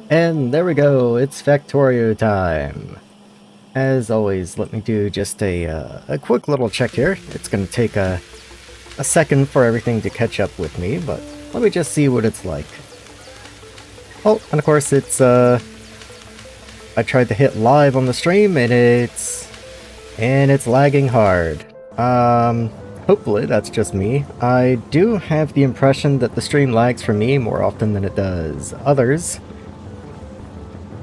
And there we go, it's Factorio time. As always, let me do just a quick little check here. It's going to take a second for everything to catch up with me, but let me just see what it's like. Oh, and of course I tried to hit live on the stream and it's lagging hard. Hopefully that's just me. I do have the impression that the stream lags for me more often than it does others.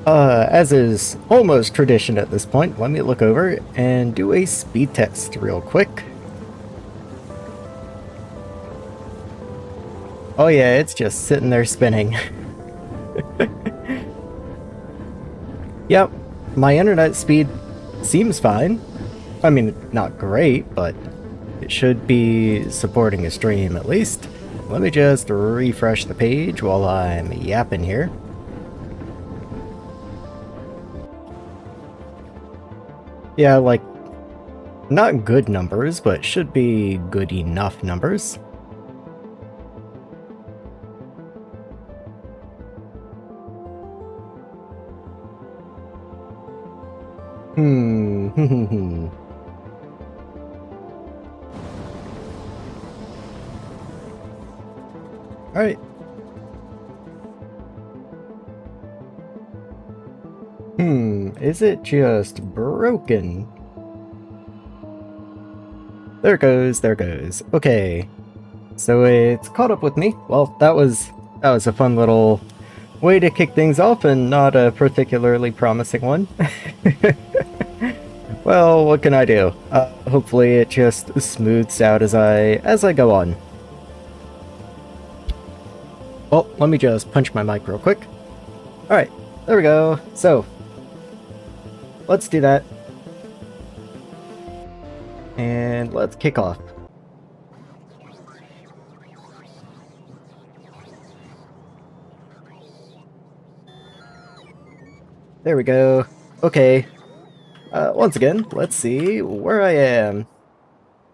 As is almost tradition at this point, let me look over and do a speed test real quick. Oh yeah, it's just sitting there spinning. Yep, my internet speed seems fine. I mean, not great, but it should be supporting a stream at least. Let me just refresh the page while I'm yapping here. Yeah, like, not good numbers, but should be good enough numbers. Alright. Is it just broken? There it goes, there it goes. Okay. So it's caught up with me. Well, that was a fun little way to kick things off and not a particularly promising one. Well, what can I do? Hopefully it just smooths out as I go on. Well, let me just punch my mic real quick. Alright, there we go. So, let's do that. And let's kick off. There we go. Okay. Once again, let's see where I am.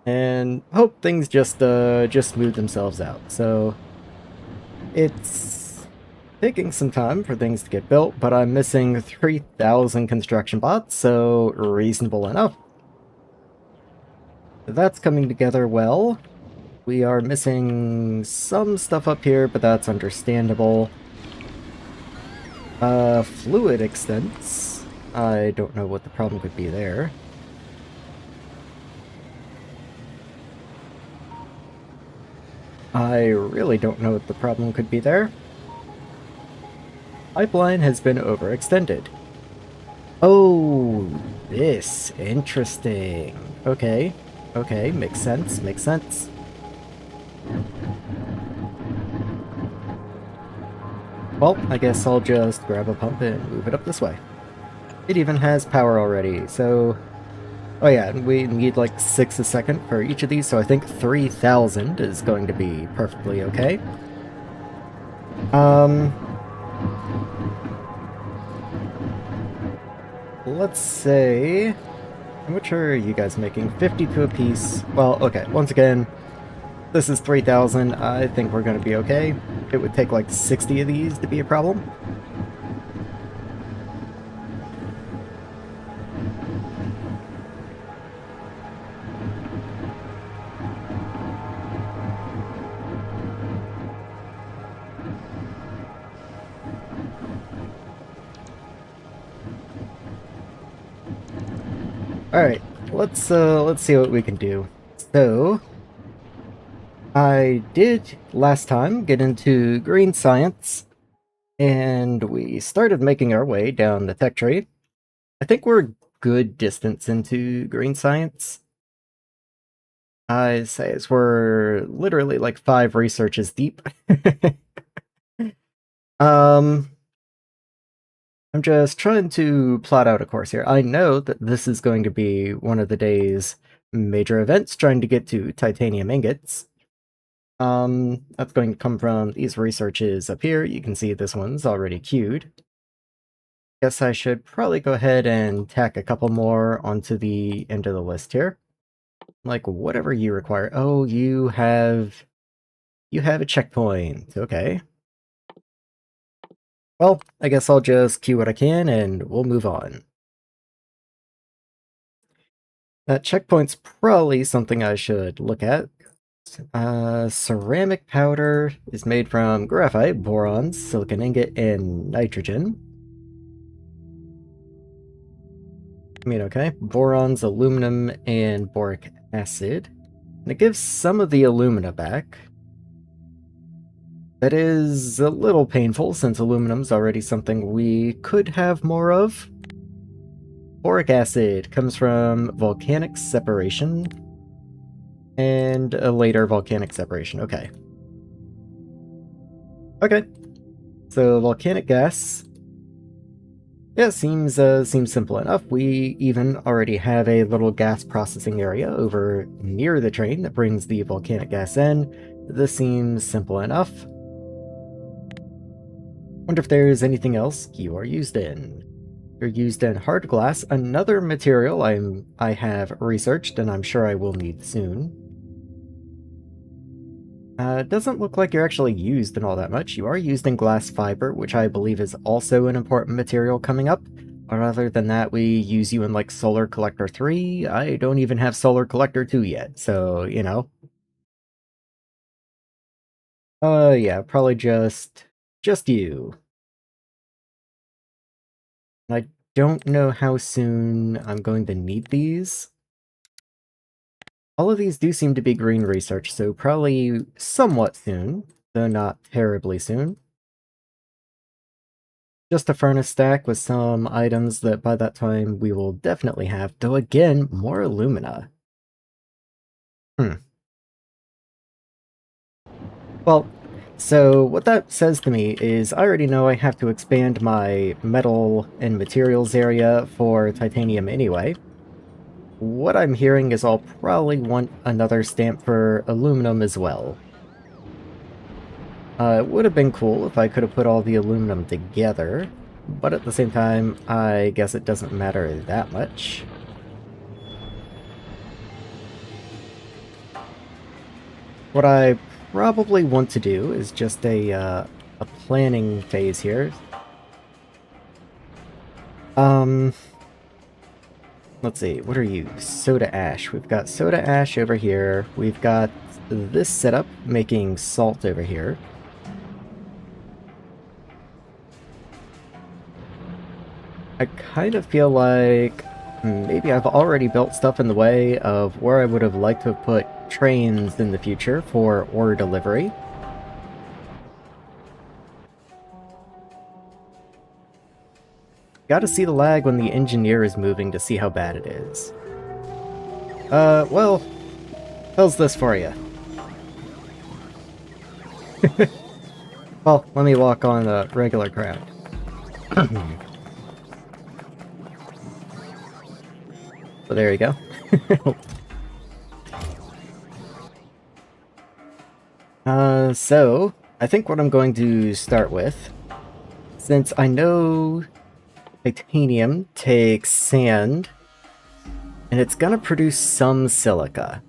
And hope things just smooth themselves out. So, it's taking some time for things to get built, but I'm missing 3,000 construction bots, so reasonable enough. That's coming together well. We are missing some stuff up here, but that's understandable. Fluid extents. I don't know what the problem could be there. I really don't know what the problem could be there. Pipeline has been overextended. Oh, this. Interesting. Okay. Okay, makes sense, makes sense. Well, I guess I'll just grab a pump and move it up this way. It even has power already, so... Oh yeah, we need like 6 a second for each of these, so I think 3,000 is going to be perfectly okay. Let's say... How much are you guys making? 52 apiece. Well, okay, once again, this is 3,000. I think we're going to be okay. It would take like 60 of these to be a problem. Alright, let's see what we can do. So, I did last time get into green science, and we started making our way down the tech tree. I think we're a good distance into green science. I say as we're literally like 5 researches deep. I'm just trying to plot out a course here. I know that this is going to be one of the day's major events, trying to get to titanium ingots. That's going to come from these researches up here. You can see this one's already queued. Guess I should probably go ahead and tack a couple more onto the end of the list here. Like, whatever you require. Oh, you have a checkpoint. Okay. Well, I guess I'll just queue what I can and we'll move on. That checkpoint's probably something I should look at. Ceramic powder is made from graphite, boron, silicon ingot, and nitrogen. I mean, okay. Boron's aluminum and boric acid. And it gives some of the alumina back. That is a little painful since aluminum's already something we could have more of. Boric acid comes from volcanic separation and a later volcanic separation. Okay. Okay. So volcanic gas. Yeah, seems simple enough. We even already have a little gas processing area over near the train that brings the volcanic gas in. This seems simple enough. Wonder if there's anything else you are used in. You're used in hard glass, another material I have researched and I'm sure I will need soon. Doesn't look like you're actually used in all that much. You are used in glass fiber, which I believe is also an important material coming up. Or other than that, we use you in like Solar Collector 3. I don't even have Solar Collector 2 yet, so, you know. Yeah, probably just you. I don't know how soon I'm going to need these. All of these do seem to be green research, so probably somewhat soon, though not terribly soon. Just a furnace stack with some items that by that time we will definitely have, though again, more alumina. Well, so what that says to me is I already know I have to expand my metal and materials area for titanium anyway. What I'm hearing is I'll probably want another stamp for aluminum as well. It would have been cool if I could have put all the aluminum together, but at the same time, I guess it doesn't matter that much. What I probably want to do is just a planning phase here. Let's see, what are you? Soda ash. We've got soda ash over here. We've got this setup making salt over here. I kind of feel like maybe I've already built stuff in the way of where I would have liked to have put trains in the future for ore delivery. Gotta see the lag when the engineer is moving to see how bad it is. Well, how's this for you? Well, let me walk on the regular ground. So there you go. So, I think what I'm going to start with, since I know titanium takes sand, and it's gonna produce some silica.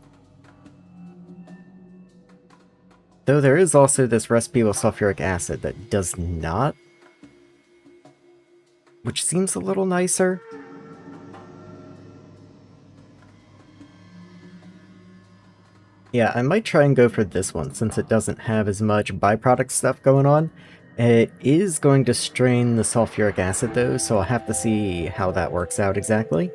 Though there is also this recipe with sulfuric acid that does not, which seems a little nicer. Yeah, I might try and go for this one, since it doesn't have as much byproduct stuff going on. It is going to strain the sulfuric acid though, so I'll have to see how that works out exactly.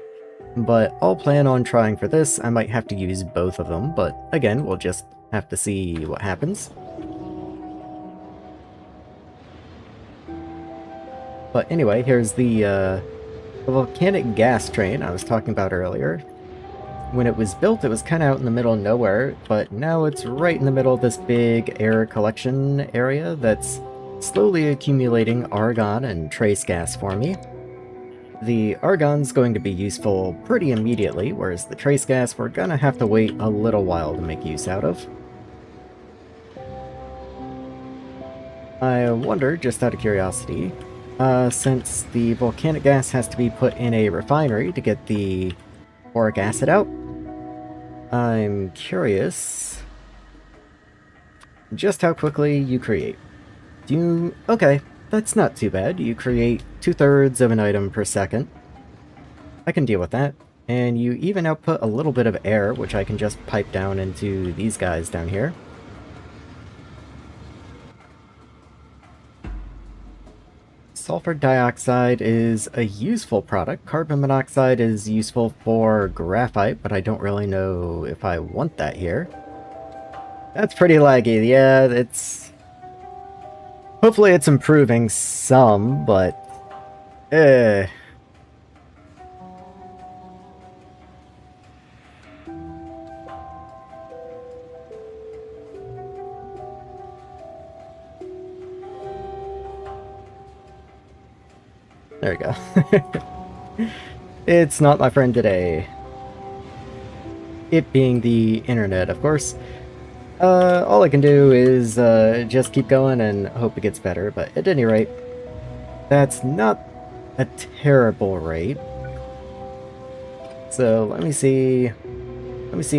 But I'll plan on trying for this. I might have to use both of them, but again, we'll just have to see what happens. But anyway, here's the volcanic gas train I was talking about earlier. When it was built, it was kind of out in the middle of nowhere, but now it's right in the middle of this big air collection area that's slowly accumulating argon and trace gas for me. The argon's going to be useful pretty immediately, whereas the trace gas we're gonna have to wait a little while to make use out of. I wonder, just out of curiosity, since the volcanic gas has to be put in a refinery to get the boric acid out, I'm curious just how quickly you create. Okay, That's not too bad. You create 2/3 of an item per second. I can deal with that. And you even output a little bit of air, which I can just pipe down into these guys down here. Sulfur dioxide is a useful product. Carbon monoxide is useful for graphite, but I don't really know if I want that here. That's pretty laggy. Yeah, it's... Hopefully it's improving some, but... Eh... There we go. It's not my friend today. It being the internet, of course. All I can do is just keep going and hope it gets better, but at any rate, that's not a terrible rate. So let me see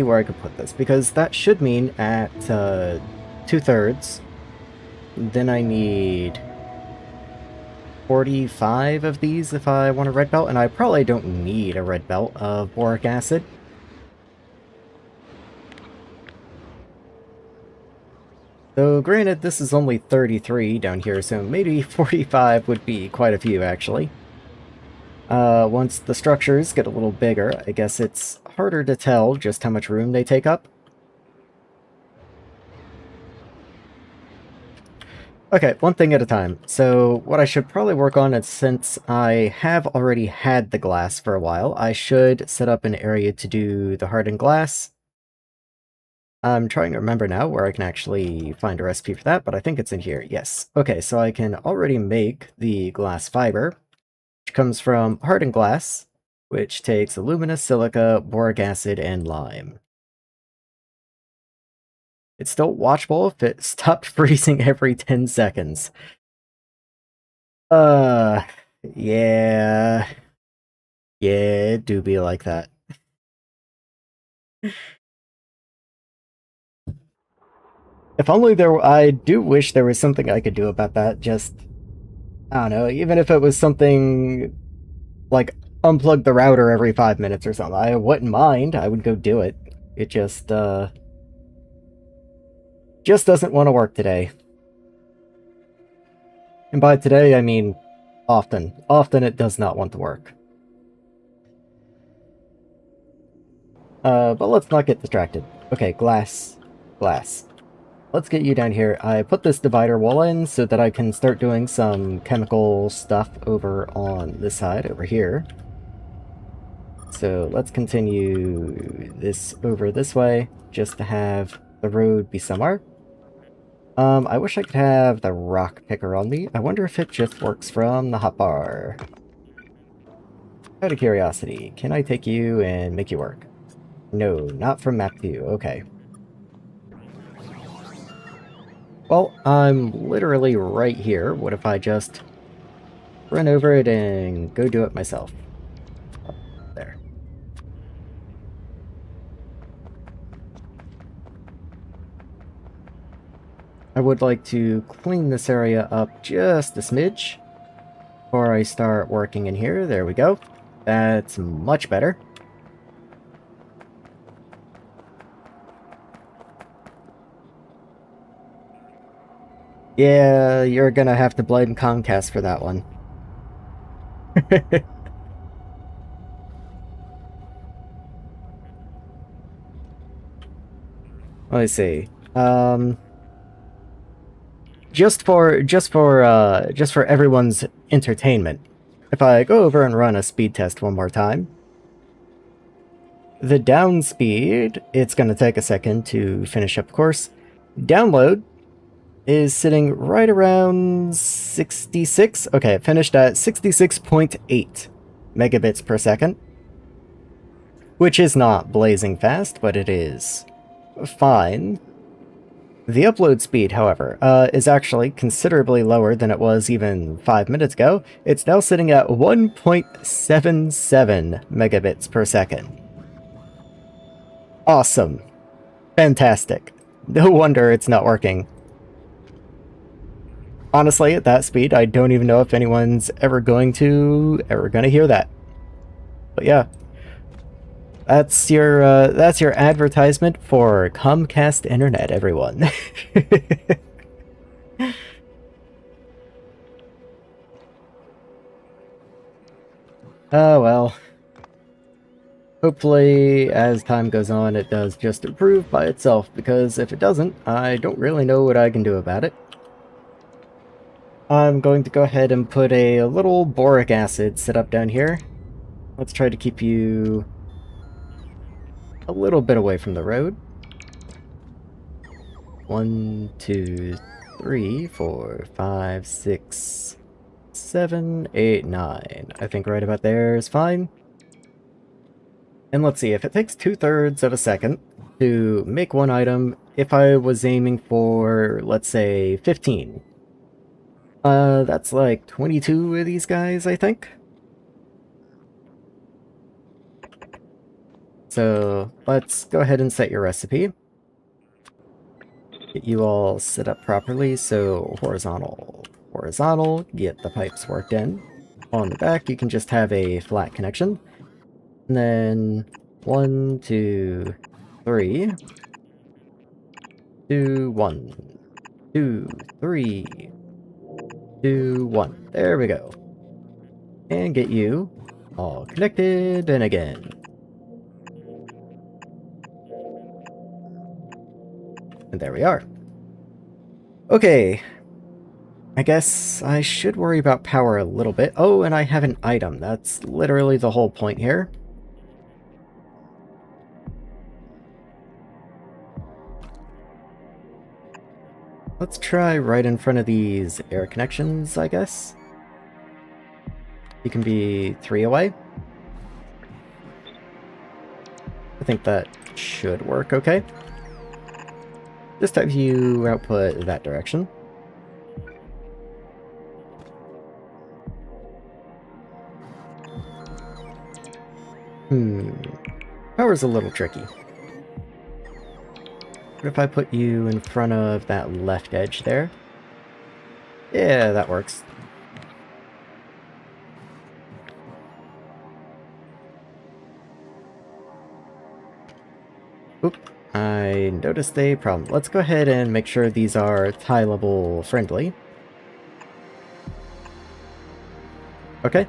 where I could put this, because that should mean at 2/3, then I need 45 of these if I want a red belt, and I probably don't need a red belt of boric acid. So granted, this is only 33 down here, so maybe 45 would be quite a few, actually. Once the structures get a little bigger, I guess it's harder to tell just how much room they take up. Okay, one thing at a time. So what I should probably work on is, since I have already had the glass for a while, I should set up an area to do the hardened glass. I'm trying to remember now where I can actually find a recipe for that, but I think it's in here. Yes. Okay, so I can already make the glass fiber, which comes from hardened glass, which takes alumina, silica, boric acid, and lime. It's still watchable if it stopped freezing every 10 seconds. Yeah. Yeah, it do be like that. If only I do wish there was something I could do about that, just... I don't know, even if it was something like unplug the router every 5 minutes or something. I wouldn't mind. I would go do it. It just doesn't want to work today. And by today, I mean often. Often it does not want to work. But let's not get distracted. Okay, glass. Glass. Let's get you down here. I put this divider wall in so that I can start doing some chemical stuff over on this side, over here. So let's continue this over this way, just to have the road be somewhere. I wish I could have the rock picker on me. I wonder if it just works from the hotbar. Out of curiosity, can I take you and make you work? No, not from map view. Okay. Well, I'm literally right here. What if I just run over it and go do it myself? Oh, there. I would like to clean this area up just a smidge before I start working in here. There we go. That's much better. Yeah, you're gonna have to blame Comcast for that one. Let's see. Just for everyone's entertainment, if I go over and run a speed test one more time, the down speed, it's going to take a second to finish up course. Download is sitting right around 66. Okay, it finished at 66.8 megabits per second, which is not blazing fast, but it is fine. The upload speed, however, is actually considerably lower than it was even 5 minutes ago. It's now sitting at 1.77 megabits per second. Awesome. Fantastic. No wonder it's not working. Honestly, at that speed, I don't even know if anyone's ever gonna hear that. But yeah, that's your advertisement for Comcast Internet, everyone. Oh well. Hopefully, as time goes on, it does just improve by itself, because if it doesn't, I don't really know what I can do about it. I'm going to go ahead and put a little boric acid set up down here. Let's try to keep you a little bit away from the road. 1, 2, 3, 4, 5, 6, 7, 8, 9. I think right about there is fine. And let's see, if it takes 2/3 of a second to make one item, if I was aiming for, let's say, 15, that's like 22 of these guys, I think. So let's go ahead and set your recipe. Get you all set up properly, so horizontal, horizontal, get the pipes worked in. On the back, you can just have a flat connection. And then 1, 2, 3, 2, 1, 2, 3, 2, 1. There we go. And get you all connected, and again. And there we are. Okay. I guess I should worry about power a little bit. Oh, and I have an item. That's literally the whole point here. Let's try right in front of these air connections, I guess. You can be 3 away. I think that should work okay. Just have you output that direction. Power's a little tricky. What if I put you in front of that left edge there? Yeah, that works. Oop, I noticed a problem. Let's go ahead and make sure these are tie level friendly. Okay.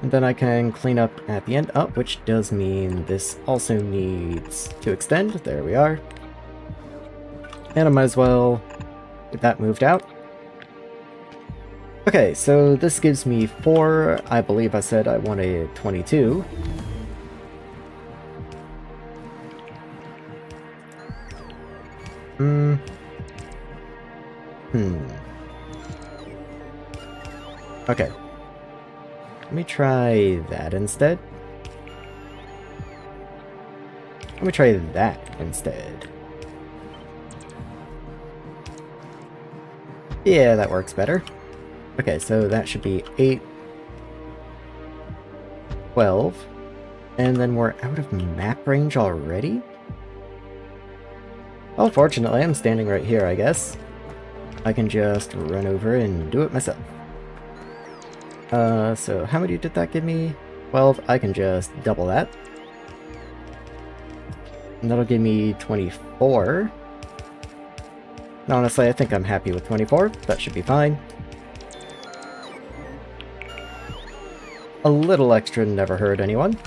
And then I can clean up at the end. Oh, which does mean this also needs to extend. There we are. And I might as well get that moved out. Okay, so this gives me 4. I believe I said I wanted 22. Okay. Let me try that instead. Let me try that instead. Yeah, that works better. Okay, so that should be 8, 12, and then we're out of map range already? Oh, fortunately, I'm standing right here, I guess. I can just run over and do it myself. So how many did that give me? 12, I can just double that. And that'll give me 24. And honestly, I think I'm happy with 24. That should be fine. A little extra never hurt anyone.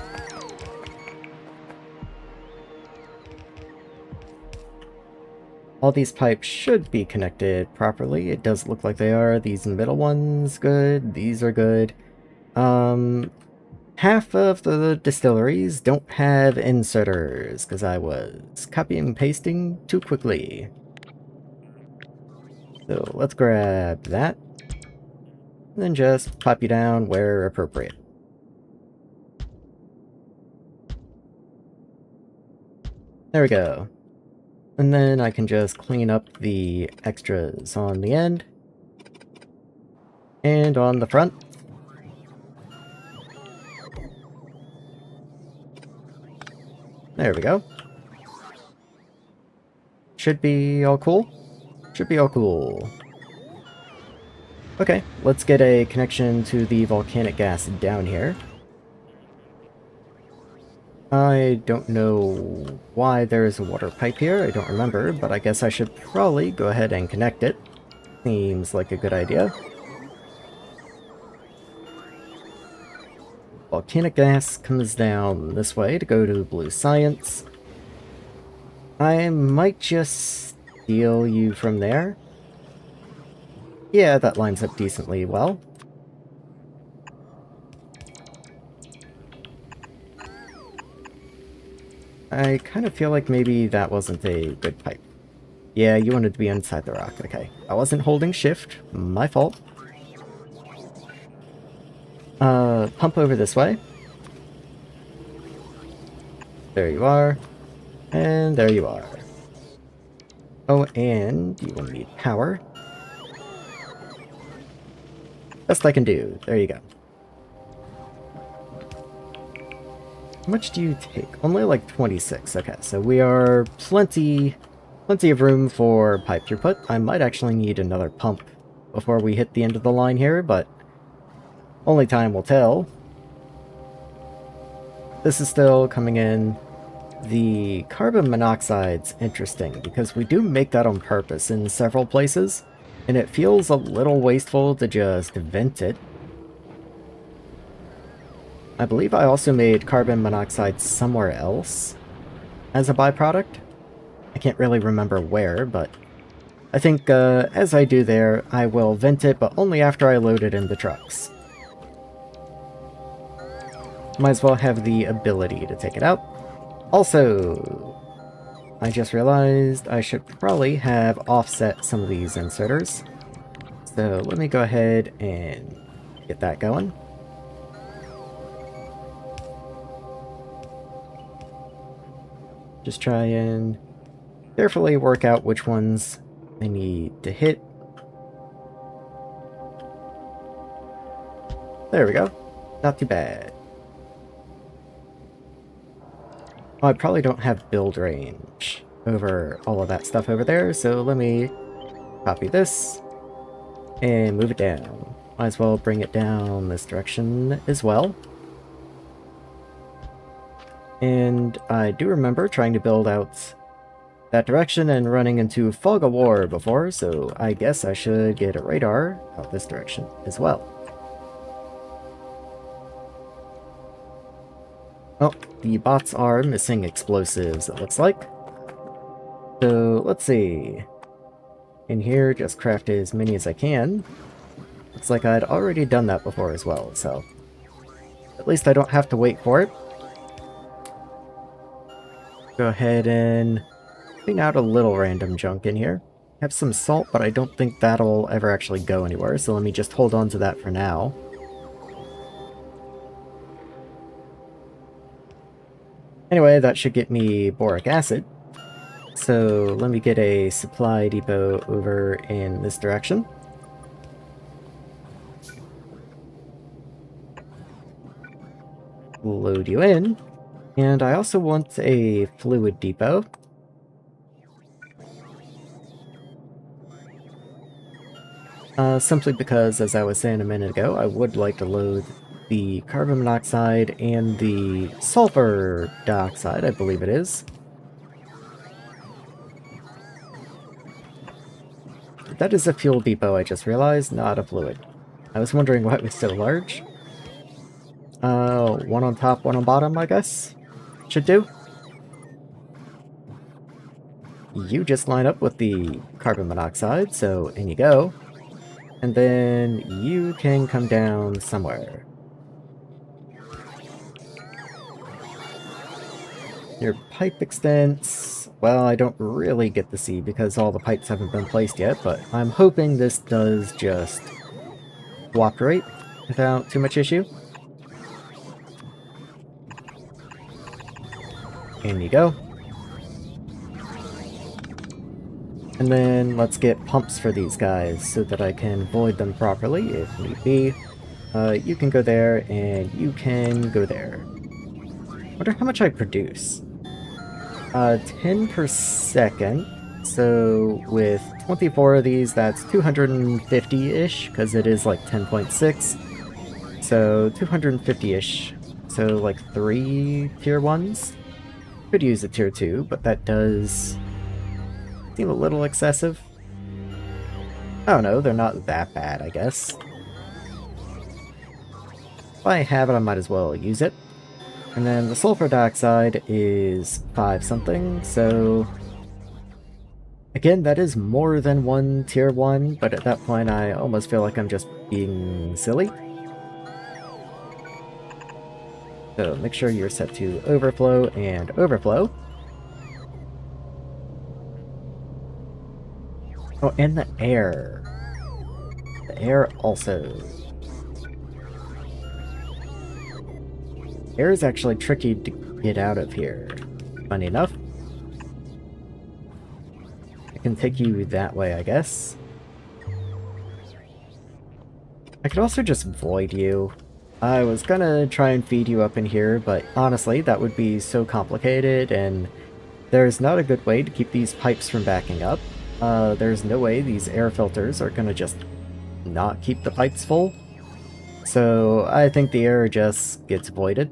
All these pipes should be connected properly. It does look like they are. These middle ones, good. These are good. Half of the distilleries don't have inserters, because I was copying and pasting too quickly. So let's grab that. And then just pop you down where appropriate. There we go. And then I can just clean up the extras on the end. And on the front. There we go. Should be all cool. Should be all cool. Okay, let's get a connection to the volcanic gas down here. I don't know why there is a water pipe here, I don't remember, but I guess I should probably go ahead and connect it. Seems like a good idea. Volcanic gas comes down this way to go to blue science. I might just steal you from there. Yeah, that lines up decently well. I kind of feel like maybe that wasn't a good pipe. Yeah, you wanted to be inside the rock. Okay. I wasn't holding shift. My fault. Pump over this way. There you are. And there you are. Oh, and you will need power. Best I can do. There you go. How much do you take? Only like 26. Okay, so we are plenty of room for pipe throughput. I might actually need another pump before we hit the end of the line here, but only time will tell. This is still coming in. The carbon monoxide's interesting because we do make that on purpose in several places, and it feels a little wasteful to just vent it. I believe I also made carbon monoxide somewhere else as a byproduct. I can't really remember where, but I think as I do there, I will vent it, but only after I load it into trucks. Might as well have the ability to take it out. Also, I just realized I should probably have offset some of these inserters. So let me go ahead and get that going. Just try and carefully work out which ones I need to hit. There we go. Not too bad. Oh, I probably don't have build range over all of that stuff over there, so let me copy this and move it down. Might as well bring it down this direction as well. And I do remember trying to build out that direction and running into fog of war before, so I guess I should get a radar out this direction as well. Oh, the bots are missing explosives, it looks like. So, let's see. In here, just craft as many as I can. Looks like I'd already done that before as well, so at least I don't have to wait for it. Go ahead and clean out a little random junk in here. Have some salt, but I don't think that'll ever actually go anywhere, so let me just hold on to that for now. Anyway, that should get me boric acid. So let me get a supply depot over in this direction. Load you in. And I also want a fluid depot. Simply because, as I was saying a minute ago, I would like to load the carbon monoxide and the sulfur dioxide, I believe it is. That is a fuel depot, I just realized, not a fluid. I was wondering why it was so large. One on top, one on bottom, I guess. Should do. You just line up with the carbon monoxide, so in you go. And then you can come down somewhere. Your pipe extents, well, I don't really get to see because all the pipes haven't been placed yet, but I'm hoping this does just cooperate without too much issue. In you go. And then let's get pumps for these guys so that I can void them properly if need be. You can go there, and you can go there. Wonder how much I produce. 10 per second. So with 24 of these, that's 250-ish, because it is like 10.6. So 250-ish. So like 3 tier 1s. Could use a tier 2, but that does seem a little excessive. I don't know, they're not that bad, I guess. If I have it, I might as well use it. And then the sulfur dioxide is 5 something, so... Again, that is more than one tier 1, but at that point I almost feel like I'm just being silly. So make sure you're set to overflow and overflow. Oh, and the air. The air also. Air is actually tricky to get out of here. Funny enough. I can take you that way, I guess. I could also just void you. I was gonna try and feed you up in here, but honestly, that would be so complicated, and there's not a good way to keep these pipes from backing up. There's no way these air filters are gonna just not keep the pipes full. So I think the air just gets voided.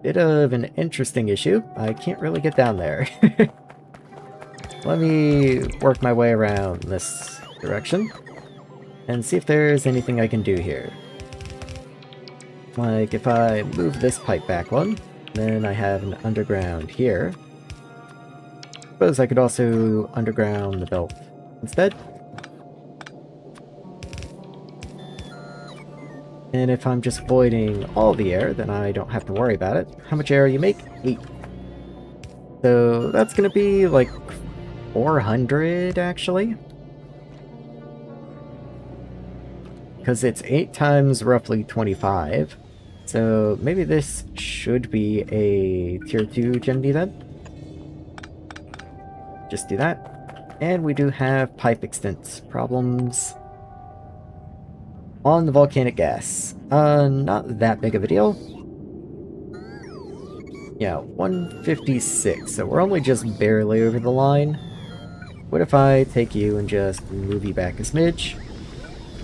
Bit of an interesting issue. I can't really get down there. Let me work my way around this direction and see if there's anything I can do here. Like if I move this pipe back one, then I have an underground here. Suppose I could also underground the belt instead. And if I'm just voiding all the air, then I don't have to worry about it. How much air you make? 8. So that's gonna be like 400 actually. Because it's 8 times roughly 25. So maybe this should be a tier 2 chimney then. Just do that. And we do have pipe extents problems on the volcanic gas. Not that big of a deal. Yeah, 156, so we're only just barely over the line. What if I take you and just move you back a smidge,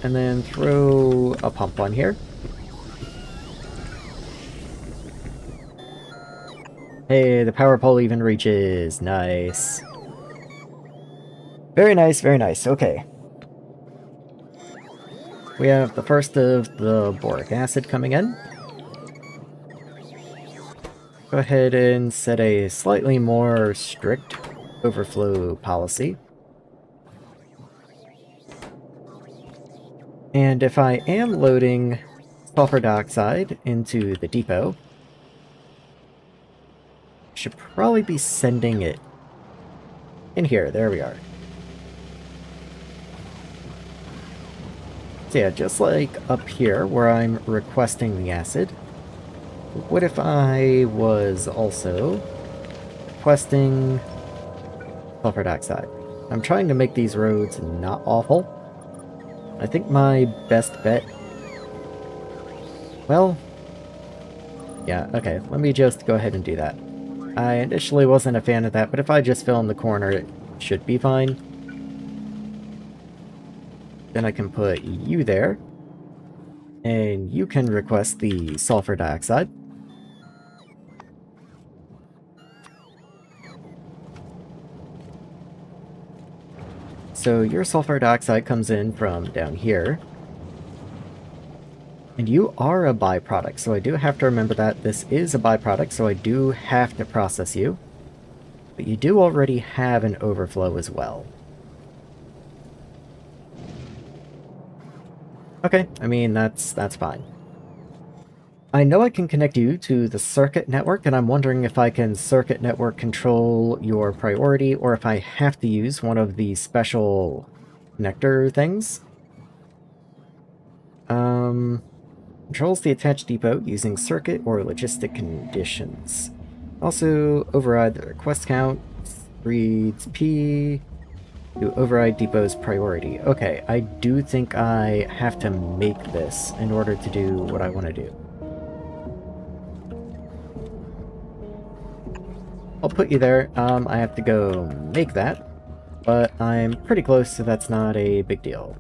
and then throw a pump on here? Hey, the power pole even reaches. Nice. Very nice, very nice. Okay. We have the first of the boric acid coming in. Go ahead and set a slightly more strict overflow policy. And if I am loading sulfur dioxide into the depot, I should probably be sending it in here. There we are. So yeah, just like up here where I'm requesting the acid, what if I was also requesting sulfur dioxide? I'm trying to make these roads not awful. I think my best bet... Well... Yeah, okay, let me just go ahead and do that. I initially wasn't a fan of that, but if I just fill in the corner, it should be fine. Then I can put you there, and you can request the sulfur dioxide. So your sulfur dioxide comes in from down here. And you are a byproduct, so I do have to remember that this is a byproduct, so I do have to process you. But you do already have an overflow as well. Okay, I mean, that's fine. I know I can connect you to the circuit network, and I'm wondering if I can circuit network control your priority, or if I have to use one of the special connector things. Controls the attached depot using circuit or logistic conditions. Also, override the request count, reads P... to override depot's priority. Okay, I do think I have to make this in order to do what I want to do. I'll put you there. I have to go make that, but I'm pretty close, so that's not a big deal.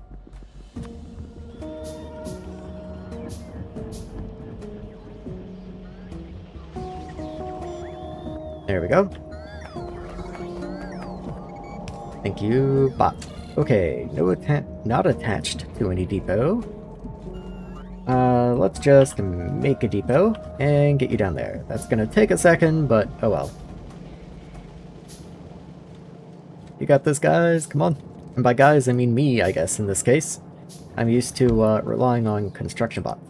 There we go. Thank you, bot. Okay, not attached to any depot. Let's just make a depot and get you down there. That's gonna take a second, but oh well. You got this, guys, come on. And by guys, I mean me, I guess, in this case. I'm used to relying on construction bots.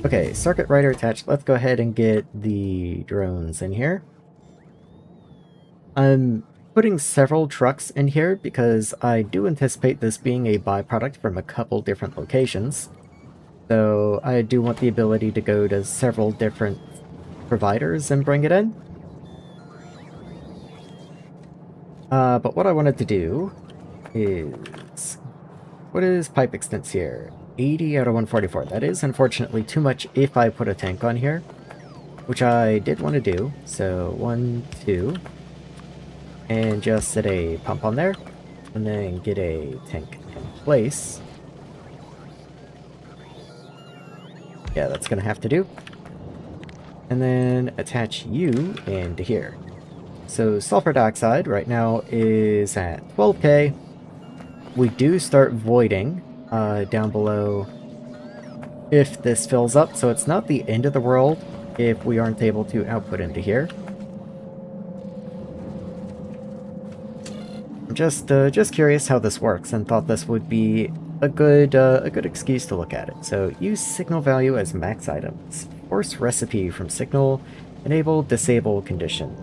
Okay, circuit writer attached. Let's go ahead and get the drones in here. I'm putting several trucks in here because I do anticipate this being a byproduct from a couple different locations. So I do want the ability to go to several different providers and bring it in. But what I wanted to do is... What is pipe extents here? 80 out of 144. That is unfortunately too much if I put a tank on here, which I did want to do. So 1, 2, and just set a pump on there, and then get a tank in place. Yeah, that's gonna have to do. And then attach you into here. So sulfur dioxide right now is at 12k. We do start voiding down below if this fills up, so it's not the end of the world if we aren't able to output into here. I'm just curious how this works and thought this would be a good excuse to look at it. So use signal value as max items. Force recipe from signal. Enable disable condition.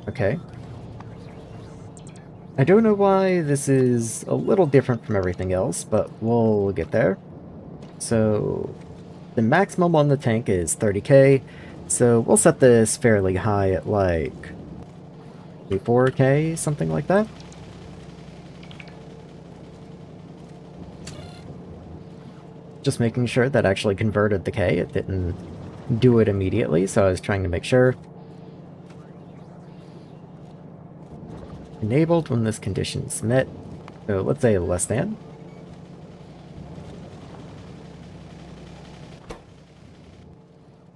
Okay. I don't know why this is a little different from everything else, but we'll get there. So the maximum on the tank is 30k, so we'll set this fairly high at like 4k, something like that. Just making sure that actually converted the K. It didn't do it immediately, so I was trying to make sure. Enabled when this condition is met. So let's say less than.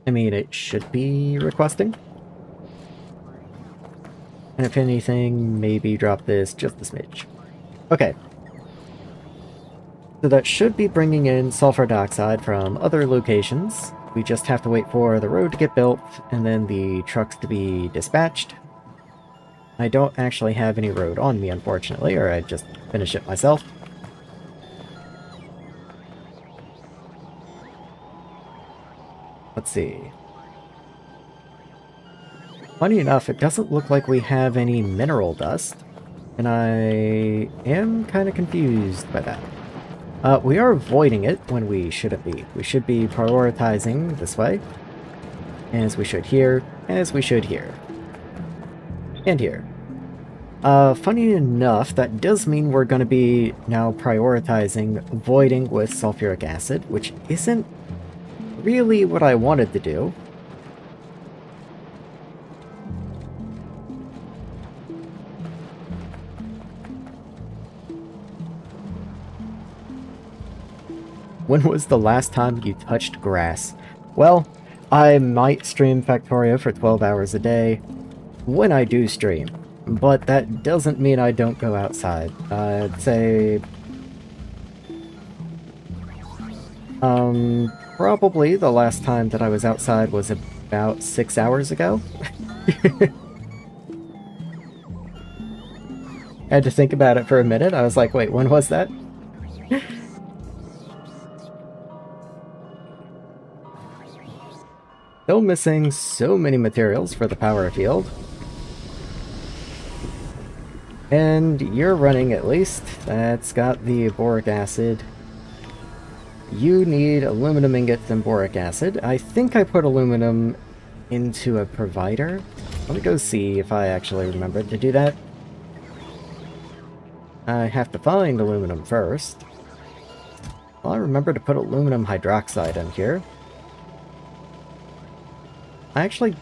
I mean, it should be requesting. And if anything, maybe drop this just a smidge. Okay. So that should be bringing in sulfur dioxide from other locations. We just have to wait for the road to get built and then the trucks to be dispatched. I don't actually have any road on me, unfortunately, or I'd just finish it myself. Let's see. Funny enough, it doesn't look like we have any mineral dust, and I am kind of confused by that. We are avoiding it when we shouldn't be. We should be prioritizing this way, as we should here, as we should here. And here. Funny enough, that does mean we're going to be now prioritizing voiding with sulfuric acid, which isn't really what I wanted to do. When was the last time you touched grass? Well, I might stream Factorio for 12 hours a day when I do stream, but that doesn't mean I don't go outside. I'd say... probably the last time that I was outside was about 6 hours ago. I had to think about it for a minute. I was like, wait, when was that? Still missing so many materials for the power field. And you're running at least. That's got the boric acid. You need aluminum ingots and boric acid. I think I put aluminum into a provider. Let me go see if I actually remembered to do that. I have to find aluminum first. Well, I remember to put aluminum hydroxide in here. I actually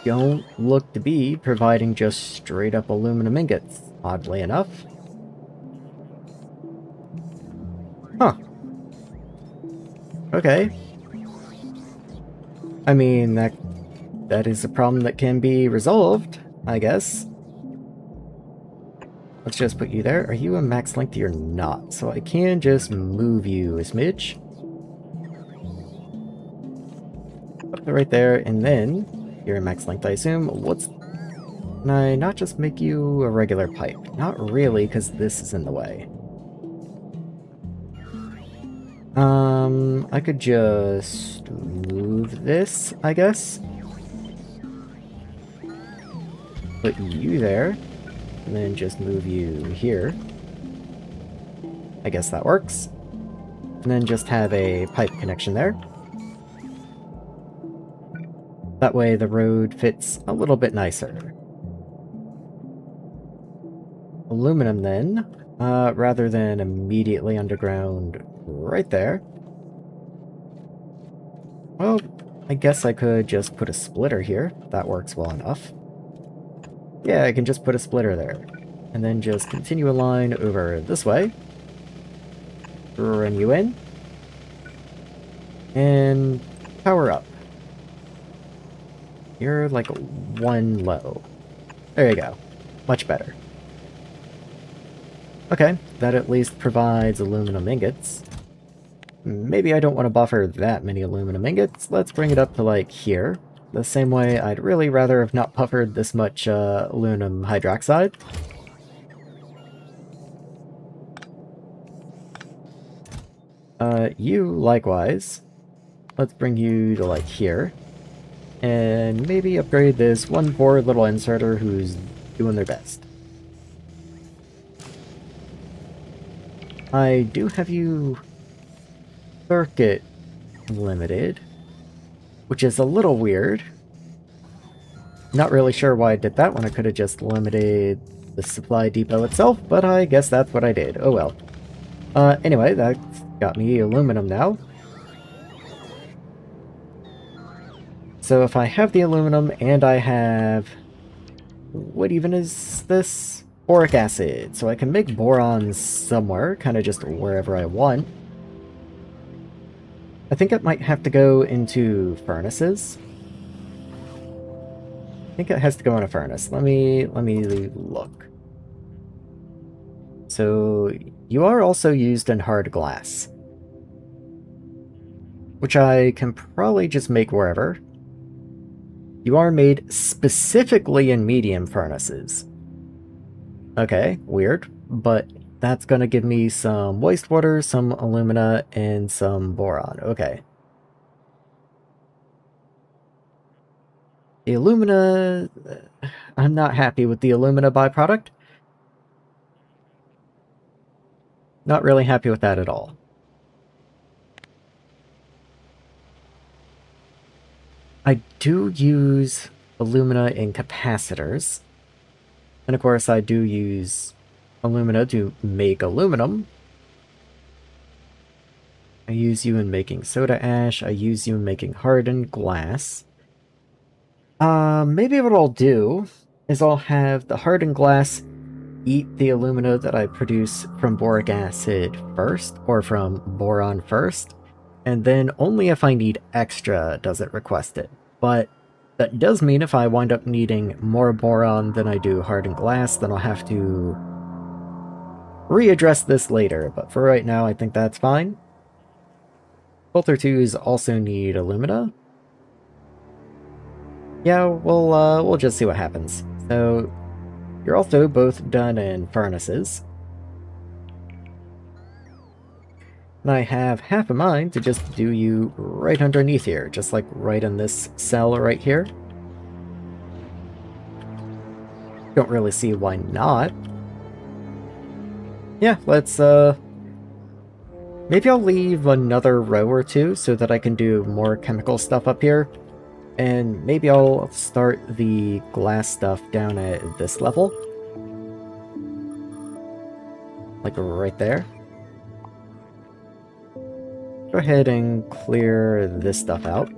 don't look to be providing just straight up aluminum ingots, oddly enough. Huh. Okay. I mean, that is a problem that can be resolved, I guess. Let's just put you there. Are you a max length? You're not. So I can just move you a smidge. Put it right there, and then you're a max length, I assume. Can I not just make you a regular pipe? Not really, because this is in the way. I could just move this, I guess. Put you there, and then just move you here. I guess that works. And then just have a pipe connection there. That way the road fits a little bit nicer. Aluminum then, rather than immediately underground right there. Well, I guess I could just put a splitter here. That works well enough. Yeah, I can just put a splitter there. And then just continue a line over this way. Run you in. And power up. You're like 1 low. There you go. Much better. Okay, that at least provides aluminum ingots. Maybe I don't want to buffer that many aluminum ingots. Let's bring it up to like here. The same way I'd really rather have not buffered this much aluminum hydroxide. You, likewise. Let's bring you to like here. And maybe upgrade this one poor little inserter who's doing their best. I do have you circuit limited, which is a little weird. Not really sure why I did that when I could have just limited the supply depot itself, but I guess that's what I did. Oh well. Anyway, that's got me aluminum now. So if I have the aluminum and I have... what even is this? Boric acid. So I can make boron somewhere, kind of just wherever I want. I think it might have to go into furnaces. I think it has to go in a furnace. Let me look. So you are also used in hard glass, which I can probably just make wherever. You are made specifically in medium furnaces. Okay, weird, but that's gonna give me some wastewater, some alumina, and some boron. Okay. The alumina... I'm not happy with the alumina byproduct. Not really happy with that at all. I do use alumina in capacitors. And of course I do use alumina to make aluminum. I use you in making soda ash. I use you in making hardened glass. Maybe what I'll do is I'll have the hardened glass eat the alumina that I produce from boric acid first, or from boron first, and then only if I need extra does it request it. But that does mean if I wind up needing more boron than I do hardened glass, then I'll have to readdress this later, but for right now I think that's fine. Filter 2s also need alumina. Yeah, we'll just see what happens. So, you're also both done in furnaces. And I have half a mind to just do you right underneath here, just like right in this cell right here. Don't really see why not. Yeah, let's, maybe I'll leave another row or two so that I can do more chemical stuff up here. And maybe I'll start the glass stuff down at this level. Like right there. Go ahead and clear this stuff out.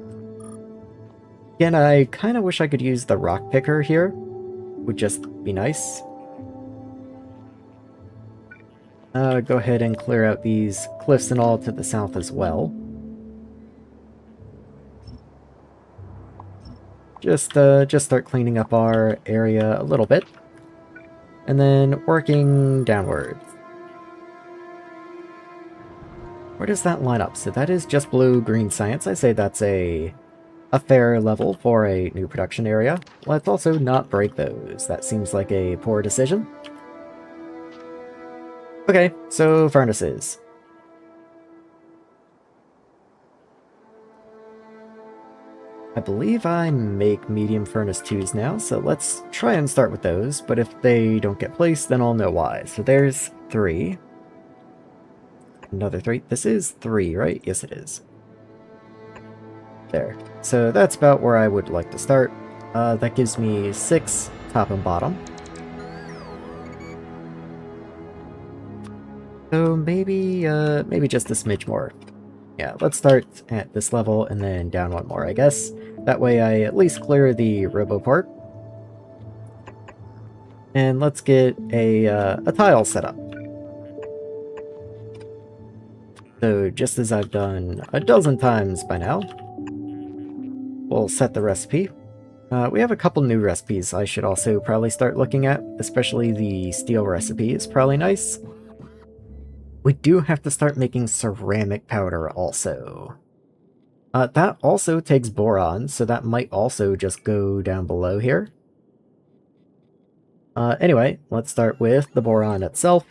Again, I kind of wish I could use the rock picker here. Would just be nice. Go ahead and clear out these cliffs and all to the south as well. Just start cleaning up our area a little bit. And then working downwards. Where does that line up? So that is just blue-green science. I say that's a fair level for a new production area. Let's also not break those. That seems like a poor decision. Okay, so furnaces. I believe I make medium furnace 2s now, so let's try and start with those, but if they don't get placed, then I'll know why. So there's 3. Another 3. This is 3, right? Yes, it is. There. So that's about where I would like to start. That gives me 6 top and bottom. So maybe just a smidge more. Yeah, let's start at this level and then down one more, I guess. That way I at least clear the robo part. And let's get a tile set up. So just as I've done a dozen times by now, we'll set the recipe. We have a couple new recipes I should also probably start looking at, especially the steel recipe is probably nice. We do have to start making ceramic powder also. That also takes boron, so that might also just go down below here. Anyway, let's start with the boron itself.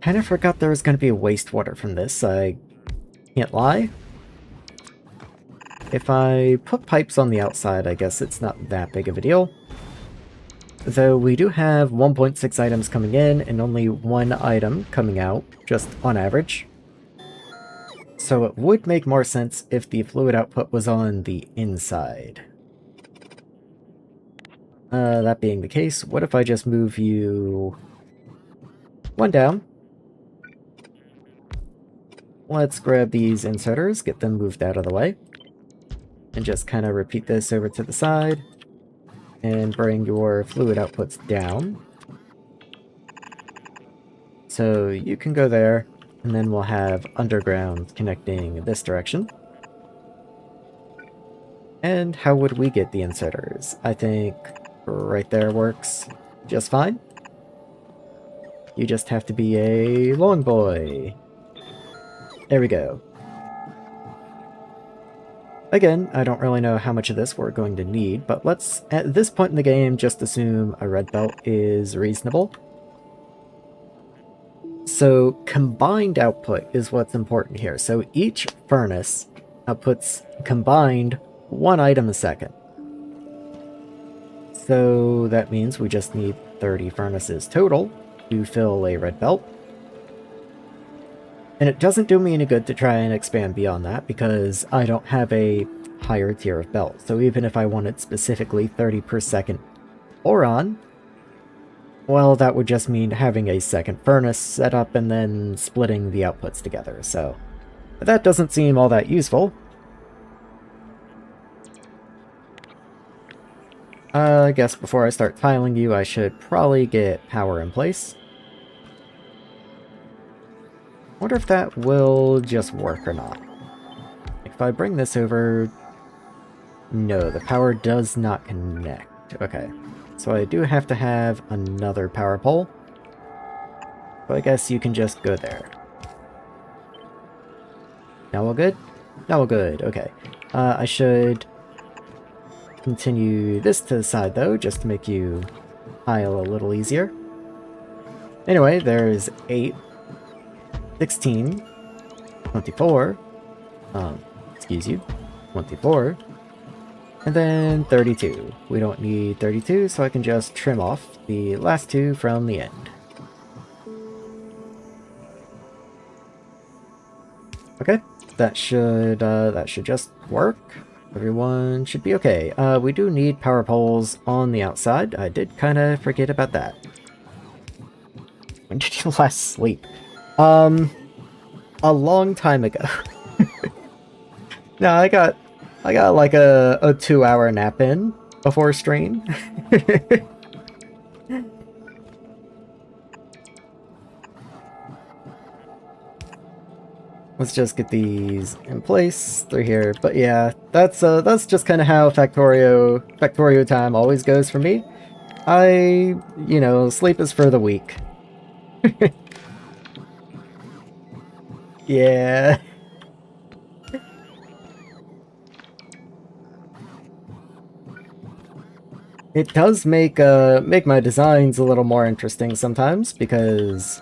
Kind of forgot there was going to be a wastewater from this, I can't lie. If I put pipes on the outside, I guess it's not that big of a deal. Though we do have 1.6 items coming in and only 1 item coming out, just on average. So it would make more sense if the fluid output was on the inside. That being the case, what if I just move you 1 down? Let's grab these inserters, get them moved out of the way. And just kind of repeat this over to the side. And bring your fluid outputs down. So you can go there, and then we'll have underground connecting this direction. And how would we get the inserters? I think right there works just fine. You just have to be a long boy. There we go. Again, I don't really know how much of this we're going to need, but let's, at this point in the game, just assume a red belt is reasonable. So, combined output is what's important here. So each furnace outputs combined 1 item a second. So that means we just need 30 furnaces total to fill a red belt. And it doesn't do me any good to try and expand beyond that because I don't have a higher tier of belt. So even if I wanted specifically 30 per second boron, well, that would just mean having a second furnace set up and then splitting the outputs together. So that doesn't seem all that useful. I guess before I start tiling you, I should probably get power in place. Wonder if that will just work or not. If I bring this over... No, the power does not connect. Okay. So I do have to have another power pole. So I guess you can just go there. Now we're good? Now we're good. Okay. I should continue this to the side, though, just to make you tile a little easier. Anyway, there's 8. 16, 24, excuse you, 24, and then 32. We don't need 32, so I can just trim off the last 2 from the end. Okay, that should just work. Everyone should be okay. We do need power poles on the outside. I did kind of forget about that. When did you last sleep? A long time ago. No, I got like a 2-hour nap in before stream. Let's just get these in place through here. But yeah, that's just kind of how Factorio time always goes for me. Sleep is for the weak. Yeah. It does make my designs a little more interesting sometimes, because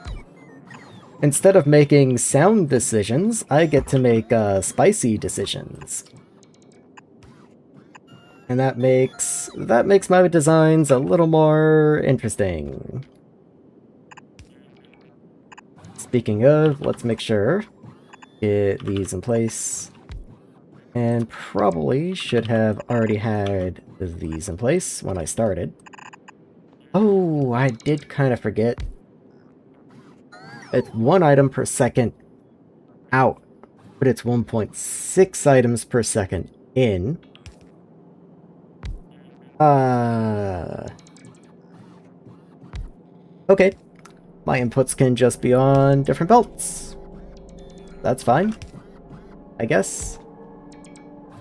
instead of making sound decisions, I get to make spicy decisions. And that makes my designs a little more interesting. Speaking of, let's make sure. Get these in place. And probably should have already had these in place when I started. Oh, I did kind of forget. It's 1 item per second out, but it's 1.6 items per second in. Okay. My inputs can just be on different belts. That's fine, I guess.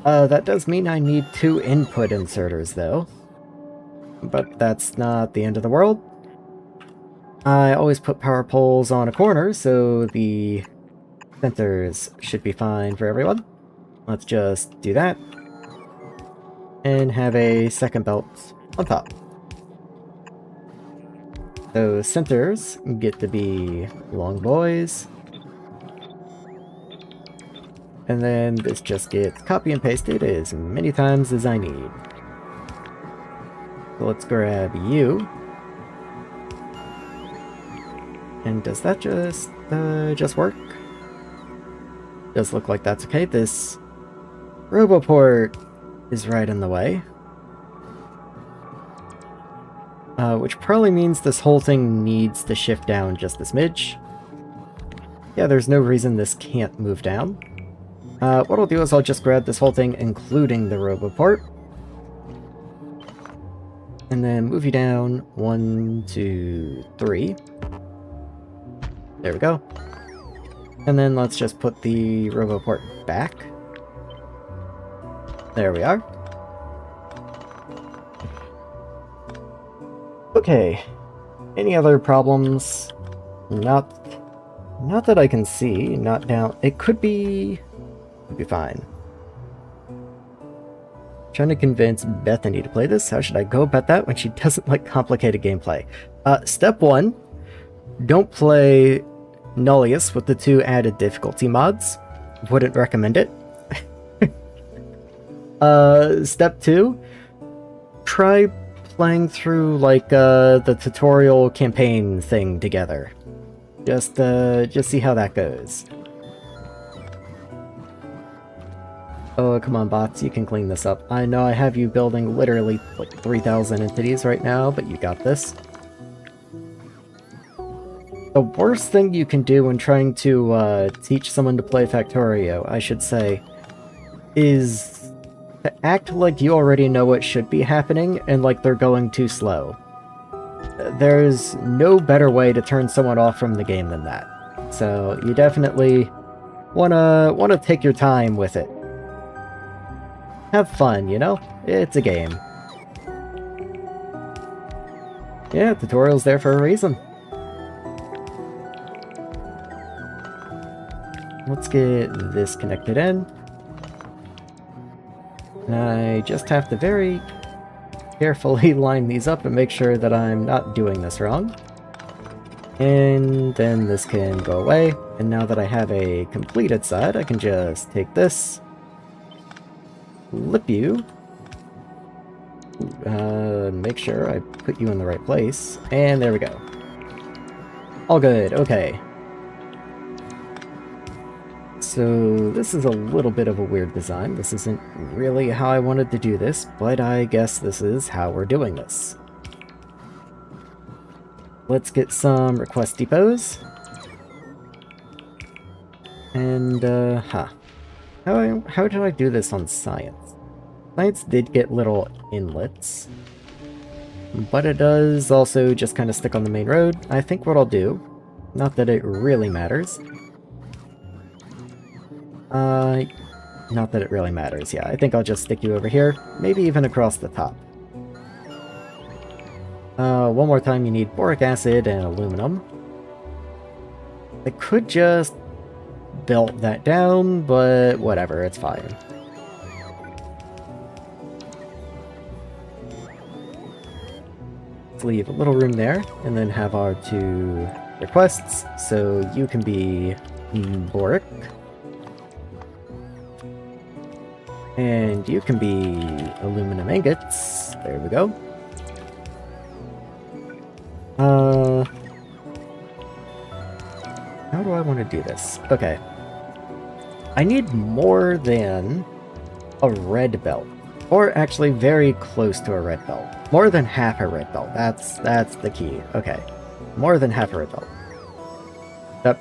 That does mean I need 2 input inserters, though. But that's not the end of the world. I always put power poles on a corner, so the sensors should be fine for everyone. Let's just do that. And have a second belt on top. Those centers get to be long boys. And then this just gets copy and pasted as many times as I need. So let's grab you. And does that just work? Does look like that's okay. This RoboPort is right in the way. Which probably means this whole thing needs to shift down just a smidge. Yeah, there's no reason this can't move down. What I'll do is I'll just grab this whole thing, including the RoboPort. And then move you down 1, 2, 3. There we go. And then let's just put the RoboPort back. There we are. Okay. Any other problems? Not that I can see. Not down. It could be fine. Trying to convince Bethany to play this. How should I go about that when she doesn't like complicated gameplay? Step 1. Don't play Nullius with the 2 added difficulty mods. Wouldn't recommend it. Step 2. Try playing through like the tutorial campaign thing together. Just see how that goes. Oh, come on, bots, you can clean this up. I know I have you building literally like 3,000 entities right now, but you got this. The worst thing you can do when trying to teach someone to play Factorio, I should say, is to act like you already know what should be happening and like they're going too slow. There's no better way to turn someone off from the game than that. So you definitely wanna take your time with it. Have fun, you know? It's a game. Yeah, tutorial's there for a reason. Let's get this connected in. And I just have to very carefully line these up and make sure that I'm not doing this wrong. And then this can go away. And now that I have a completed side, I can just take this, flip you, make sure I put you in the right place, and there we go. All good, okay. So this is a little bit of a weird design. This isn't really how I wanted to do this, but I guess this is how we're doing this. Let's get some request depots. And, How did I do this on science? Science did get little inlets, but it does also just kind of stick on the main road. I think what I'll do, not that it really matters, not that it really matters, yeah, I think I'll just stick you over here, maybe even across the top. One more time, you need boric acid and aluminum. I could just belt that down, but whatever, it's fine. Let's leave a little room there, and then have our two requests, so you can be boric. And you can be aluminum ingots. There we go. How do I want to do this? Okay. I need more than a red belt. Or actually very close to a red belt. More than half a red belt. That's the key. Okay. More than half a red belt. That...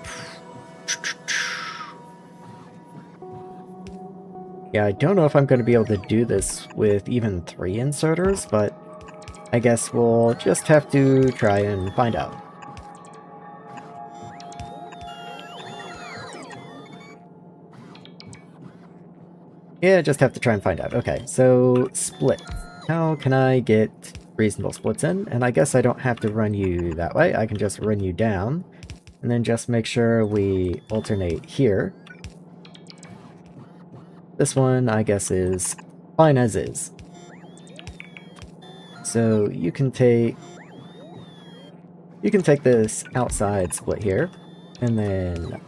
Yeah, I don't know if I'm going to be able to do this with even 3 inserters, but I guess we'll just have to try and find out. Yeah, just have to try and find out. Okay, so split. How can I get reasonable splits in? And I guess I don't have to run you that way. I can just run you down, and then just make sure we alternate here. This one, I guess, is fine as is. So you can take this outside split here, and then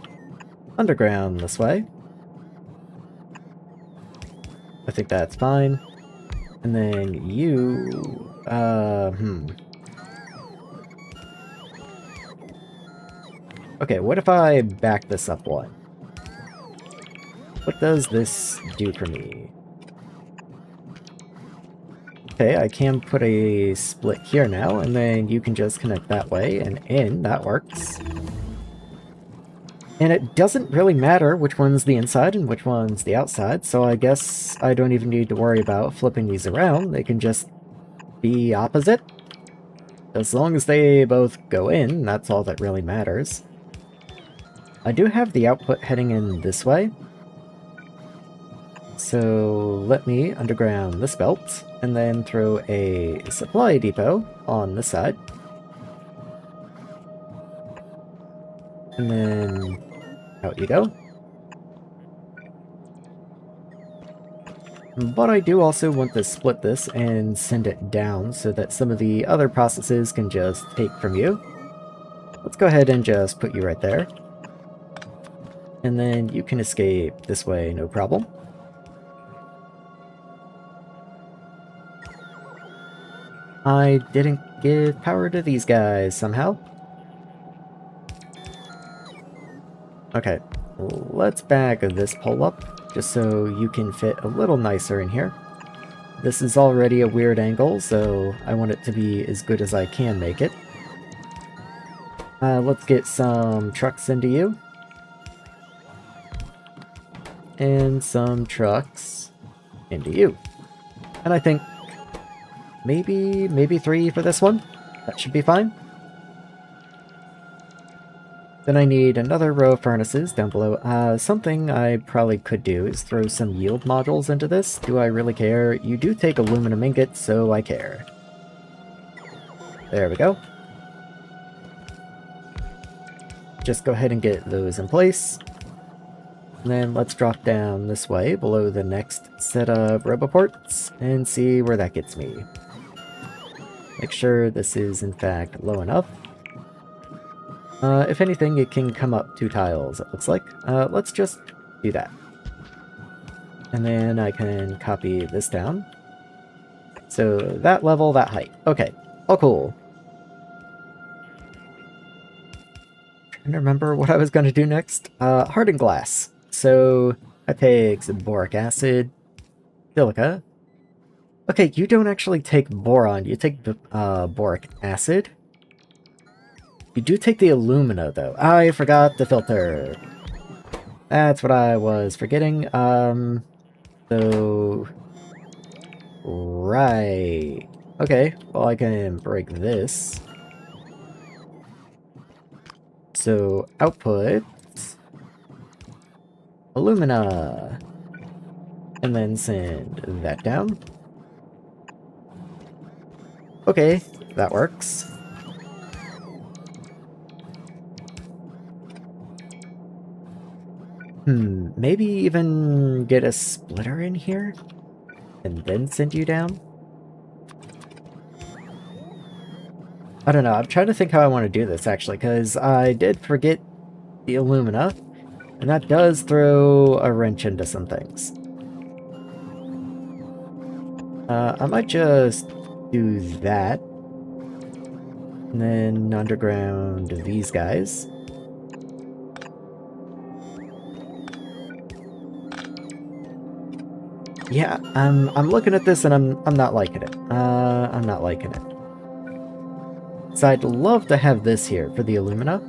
underground this way. I think that's fine. And then you, Okay, what if I back this up one? What does this do for me? Okay, I can put a split here now, and then you can just connect that way and in. That works. And it doesn't really matter which one's the inside and which one's the outside, so I guess I don't even need to worry about flipping these around. They can just be opposite. As long as they both go in, that's all that really matters. I do have the output heading in this way. So let me underground this belt, and then throw a supply depot on this side. And then out you go. But I do also want to split this and send it down so that some of the other processes can just take from you. Let's go ahead and just put you right there. And then you can escape this way, no problem. I didn't give power to these guys somehow. Okay, let's back this pole up, just so you can fit a little nicer in here. This is already a weird angle, so I want it to be as good as I can make it. Let's get some trucks into you. And some trucks into you. And I think maybe 3 for this one. That should be fine. Then I need another row of furnaces down below. Something I probably could do is throw some yield modules into this. Do I really care? You do take aluminum ingots, so I care. There we go. Just go ahead and get those in place. And then let's drop down this way below the next set of roboports and see where that gets me. Make sure this is in fact low enough. If anything, it can come up 2 tiles, it looks like. Let's just do that. And then I can copy this down. So that level, that height. Okay, all cool. Trying to remember what I was going to do next. Hardened glass. So that takes boric acid, silica. Okay, you don't actually take boron, you take boric acid. You do take the alumina, though. I forgot the filter. That's what I was forgetting. So... Right. Okay, well I can break this. So, output... alumina. And then send that down. Okay, that works. Maybe even get a splitter in here? And then send you down? I don't know, I'm trying to think how I want to do this, actually, because I did forget the alumina, and that does throw a wrench into some things. I might just do that. And then underground these guys. Yeah, I'm looking at this and I'm not liking it. I'm not liking it. So I'd love to have this here for the alumina.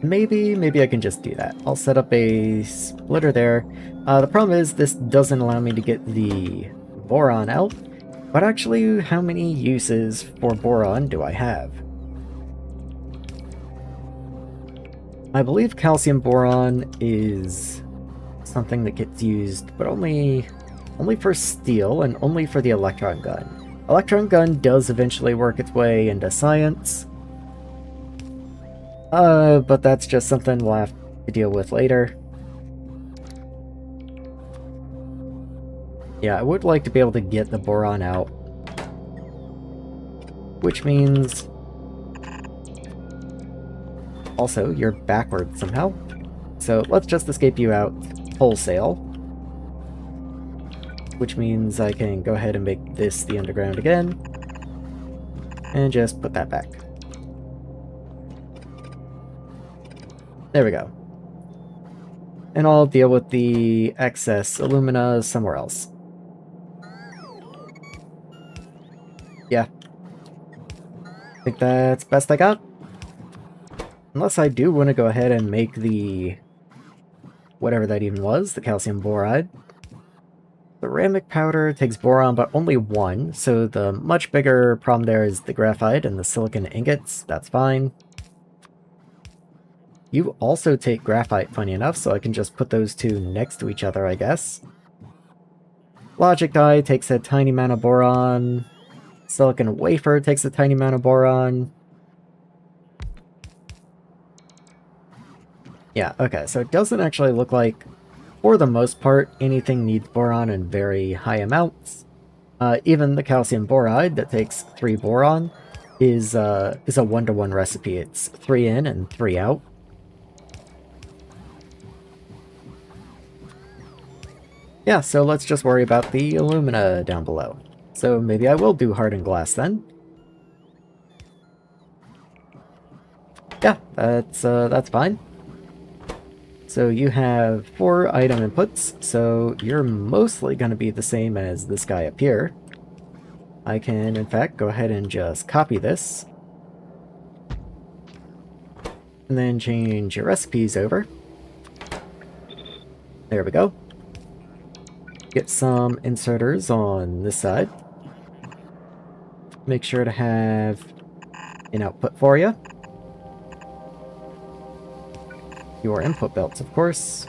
Maybe I can just do that. I'll set up a splitter there. The problem is this doesn't allow me to get the boron out. But actually, how many uses for boron do I have? I believe calcium boron is something that gets used, but only for steel and only for the electron gun. Electron gun does eventually work its way into science. But that's just something we'll have to deal with later. Yeah, I would like to be able to get the boron out. Which means... also, you're backward somehow. So let's just escape you out wholesale. Which means I can go ahead and make this the underground again. And just put that back. There we go. And I'll deal with the excess alumina somewhere else. Yeah. I think that's best I got. Unless I do want to go ahead and make the... whatever that even was, the calcium boride. Ceramic powder takes boron, but only one, so the much bigger problem there is the graphite and the silicon ingots. That's fine. You also take graphite, funny enough, so I can just put those two next to each other, I guess. Logic die takes a tiny amount of boron. Silicon wafer takes a tiny amount of boron. Yeah, okay, so it doesn't actually look like, for the most part, anything needs boron in very high amounts. Even the calcium boride that takes 3 boron is a 1-to-1 recipe. It's 3 in and 3 out. Yeah, so let's just worry about the alumina down below. So maybe I will do hardened glass then. Yeah, that's fine. So you have 4 item inputs, so you're mostly going to be the same as this guy up here. I can, in fact, go ahead and just copy this. And then change your recipes over. There we go. Get some inserters on this side. Make sure to have an output for you. Your input belts, of course.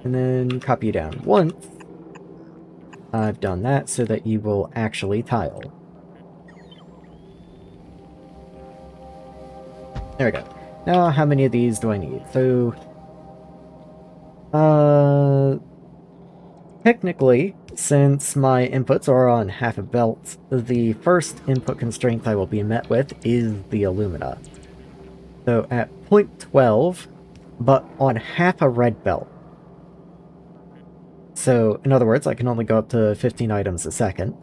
And then copy down once. I've done that so that you will actually tile. There we go. Now, how many of these do I need? So, technically, since my inputs are on half a belt, the first input constraint I will be met with is the alumina. So at 0.12, but on half a red belt. So, in other words, I can only go up to 15 items a second.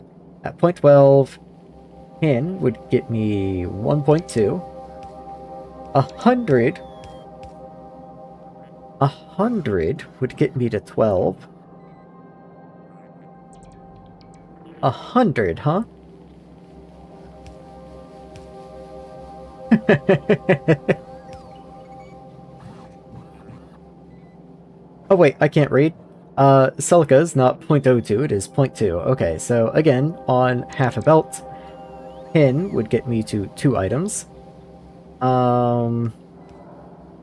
At 0.12, 10 would get me 1.2. 100 would get me to 12. 100, huh? Oh wait, I can't read. Silica is not 0.02, it is 0.2. Okay, so again, on half a belt, tin would get me to 2 items. And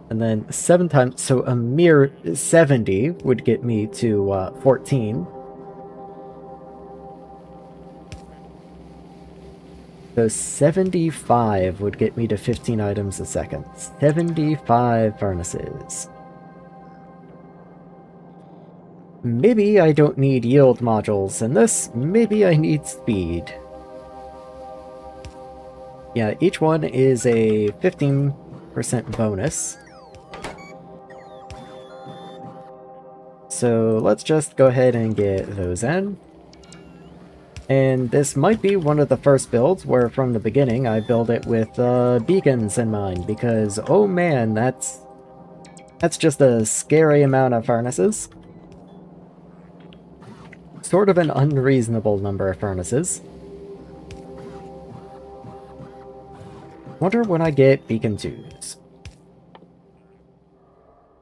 then 7 times, so a mere 70 would get me to 14. So 75 would get me to 15 items a second. 75 furnaces. Maybe I don't need yield modules in this, maybe I need speed. Yeah, each one is a 15% bonus. So let's just go ahead and get those in. And this might be one of the first builds where from the beginning I build it with beacons in mind, because oh man, that's just a scary amount of furnaces. Sort of an unreasonable number of furnaces. Wonder when I get beacon 2s.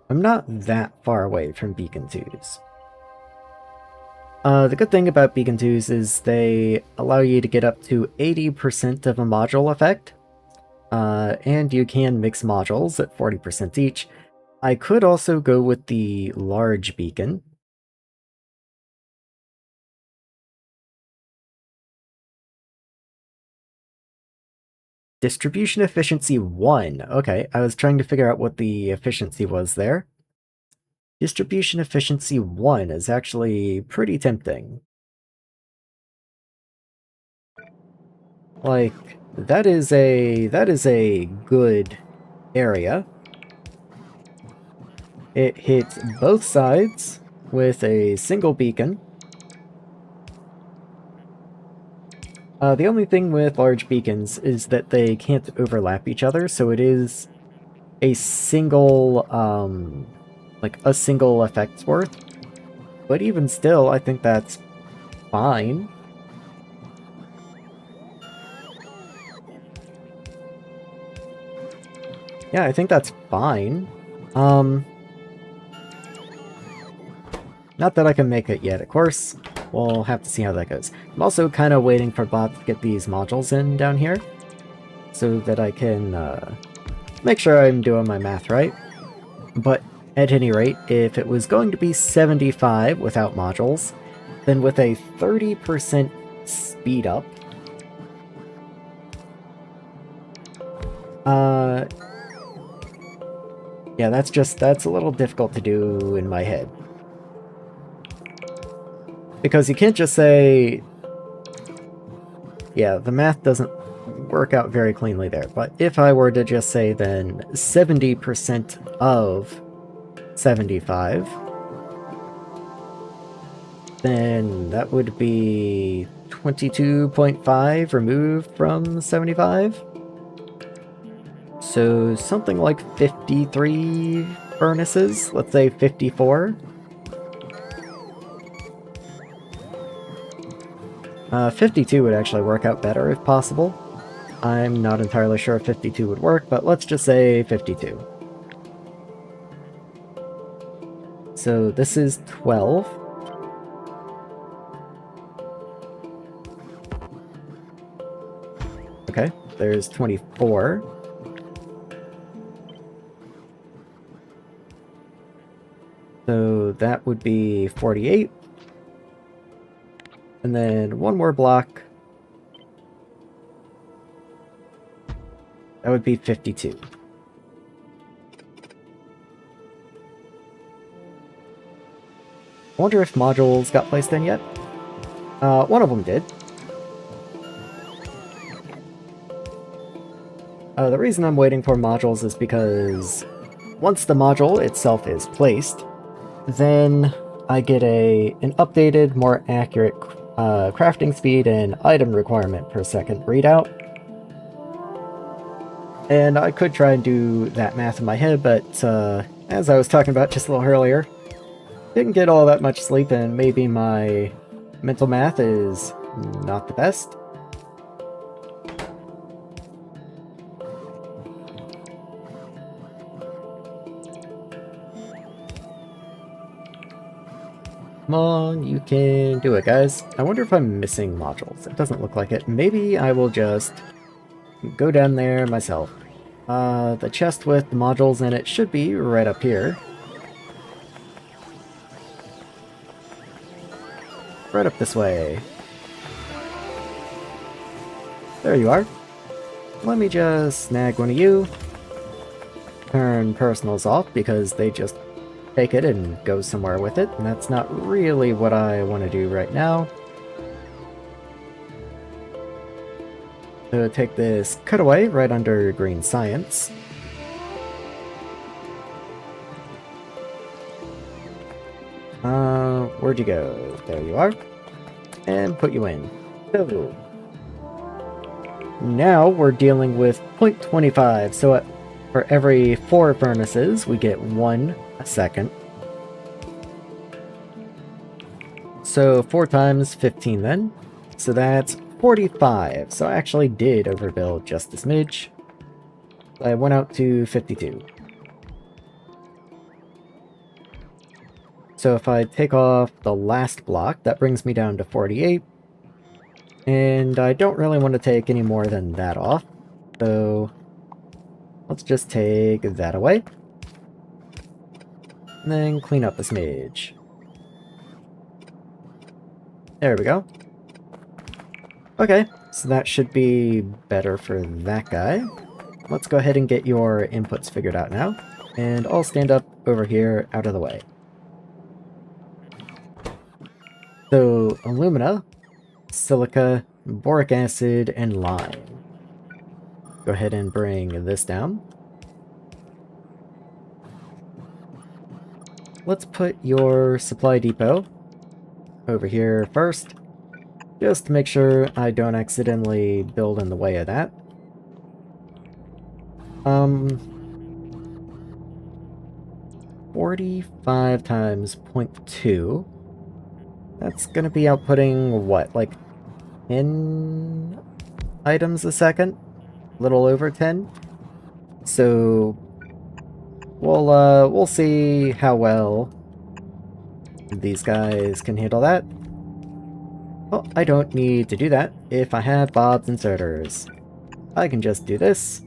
I'm not that far away from beacon 2s. The good thing about beacon 2s is they allow you to get up to 80% of a module effect, and you can mix modules at 40% each. I could also go with the large beacon. Distribution efficiency 1. Okay, I was trying to figure out what the efficiency was there. Distribution efficiency 1 is actually pretty tempting. Like, that is a good area. It hits both sides with a single beacon. The only thing with large beacons is that they can't overlap each other, so it is a single, like a single effect's worth. But even still, I think that's fine. Yeah, I think that's fine. Not that I can make it yet, of course. We'll have to see how that goes. I'm also kind of waiting for Bot to get these modules in down here, so that I can make sure I'm doing my math right. But at any rate, if it was going to be 75 without modules, then with a 30% speed up, yeah, that's a little difficult to do in my head. Because you can't just say... Yeah, the math doesn't work out very cleanly there, but if I were to just say then 70% of 75, then that would be 22.5 removed from 75. So something like 53 furnaces, let's say 54. 52 would actually work out better if possible. I'm not entirely sure if 52 would work, but let's just say 52. So this is 12. Okay, there's 24. So that would be 48. And then one more block. That would be 52. I wonder if modules got placed in yet? One of them did. The reason I'm waiting for modules is because once the module itself is placed, then I get an updated, more accurate crafting speed and item requirement per second readout. And I could try and do that math in my head, but as I was talking about just a little earlier, didn't get all that much sleep and maybe my mental math is not the best. Come on, you can do it, guys. I wonder if I'm missing modules. It doesn't look like it. Maybe I will just go down there myself. The chest with the modules in it should be right up here. Right up this way. There you are. Let me just snag one of you. Turn personals off because they just take it and go somewhere with it, and that's not really what I want to do right now. So take this cutaway right under green science. Where'd you go? There you are. And put you in. So, now we're dealing with 0.25, so for every 4 furnaces, we get 1 a second. So 4 times 15 then. So that's 45. So I actually did overbuild just a smidge. I went out to 52. So if I take off the last block, that brings me down to 48. And I don't really want to take any more than that off. So let's just take that away. And then clean up a smidge. There we go. Okay, so that should be better for that guy. Let's go ahead and get your inputs figured out now. And I'll stand up over here out of the way. So, alumina, silica, boric acid, and lime. Go ahead and bring this down. Let's put your supply depot over here first, just to make sure I don't accidentally build in the way of that. 45 times 0.2. That's gonna be outputting what, like 10 items a second? A little over 10? So we'll see how well these guys can handle that. Well, I don't need to do that if I have Bob's inserters. I can just do this,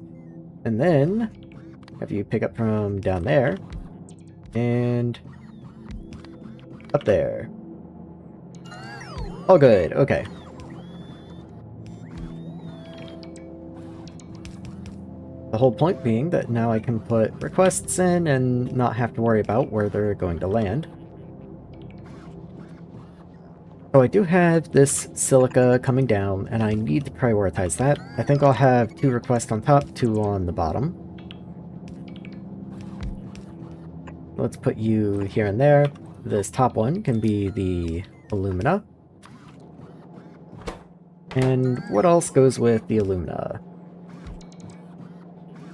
and then have you pick up from down there, and up there. All good, okay. The whole point being that now I can put requests in and not have to worry about where they're going to land. So I do have this silica coming down, and I need to prioritize that. I think I'll have 2 requests on top, 2 on the bottom. Let's put you here and there. This top one can be the alumina. And what else goes with the alumina?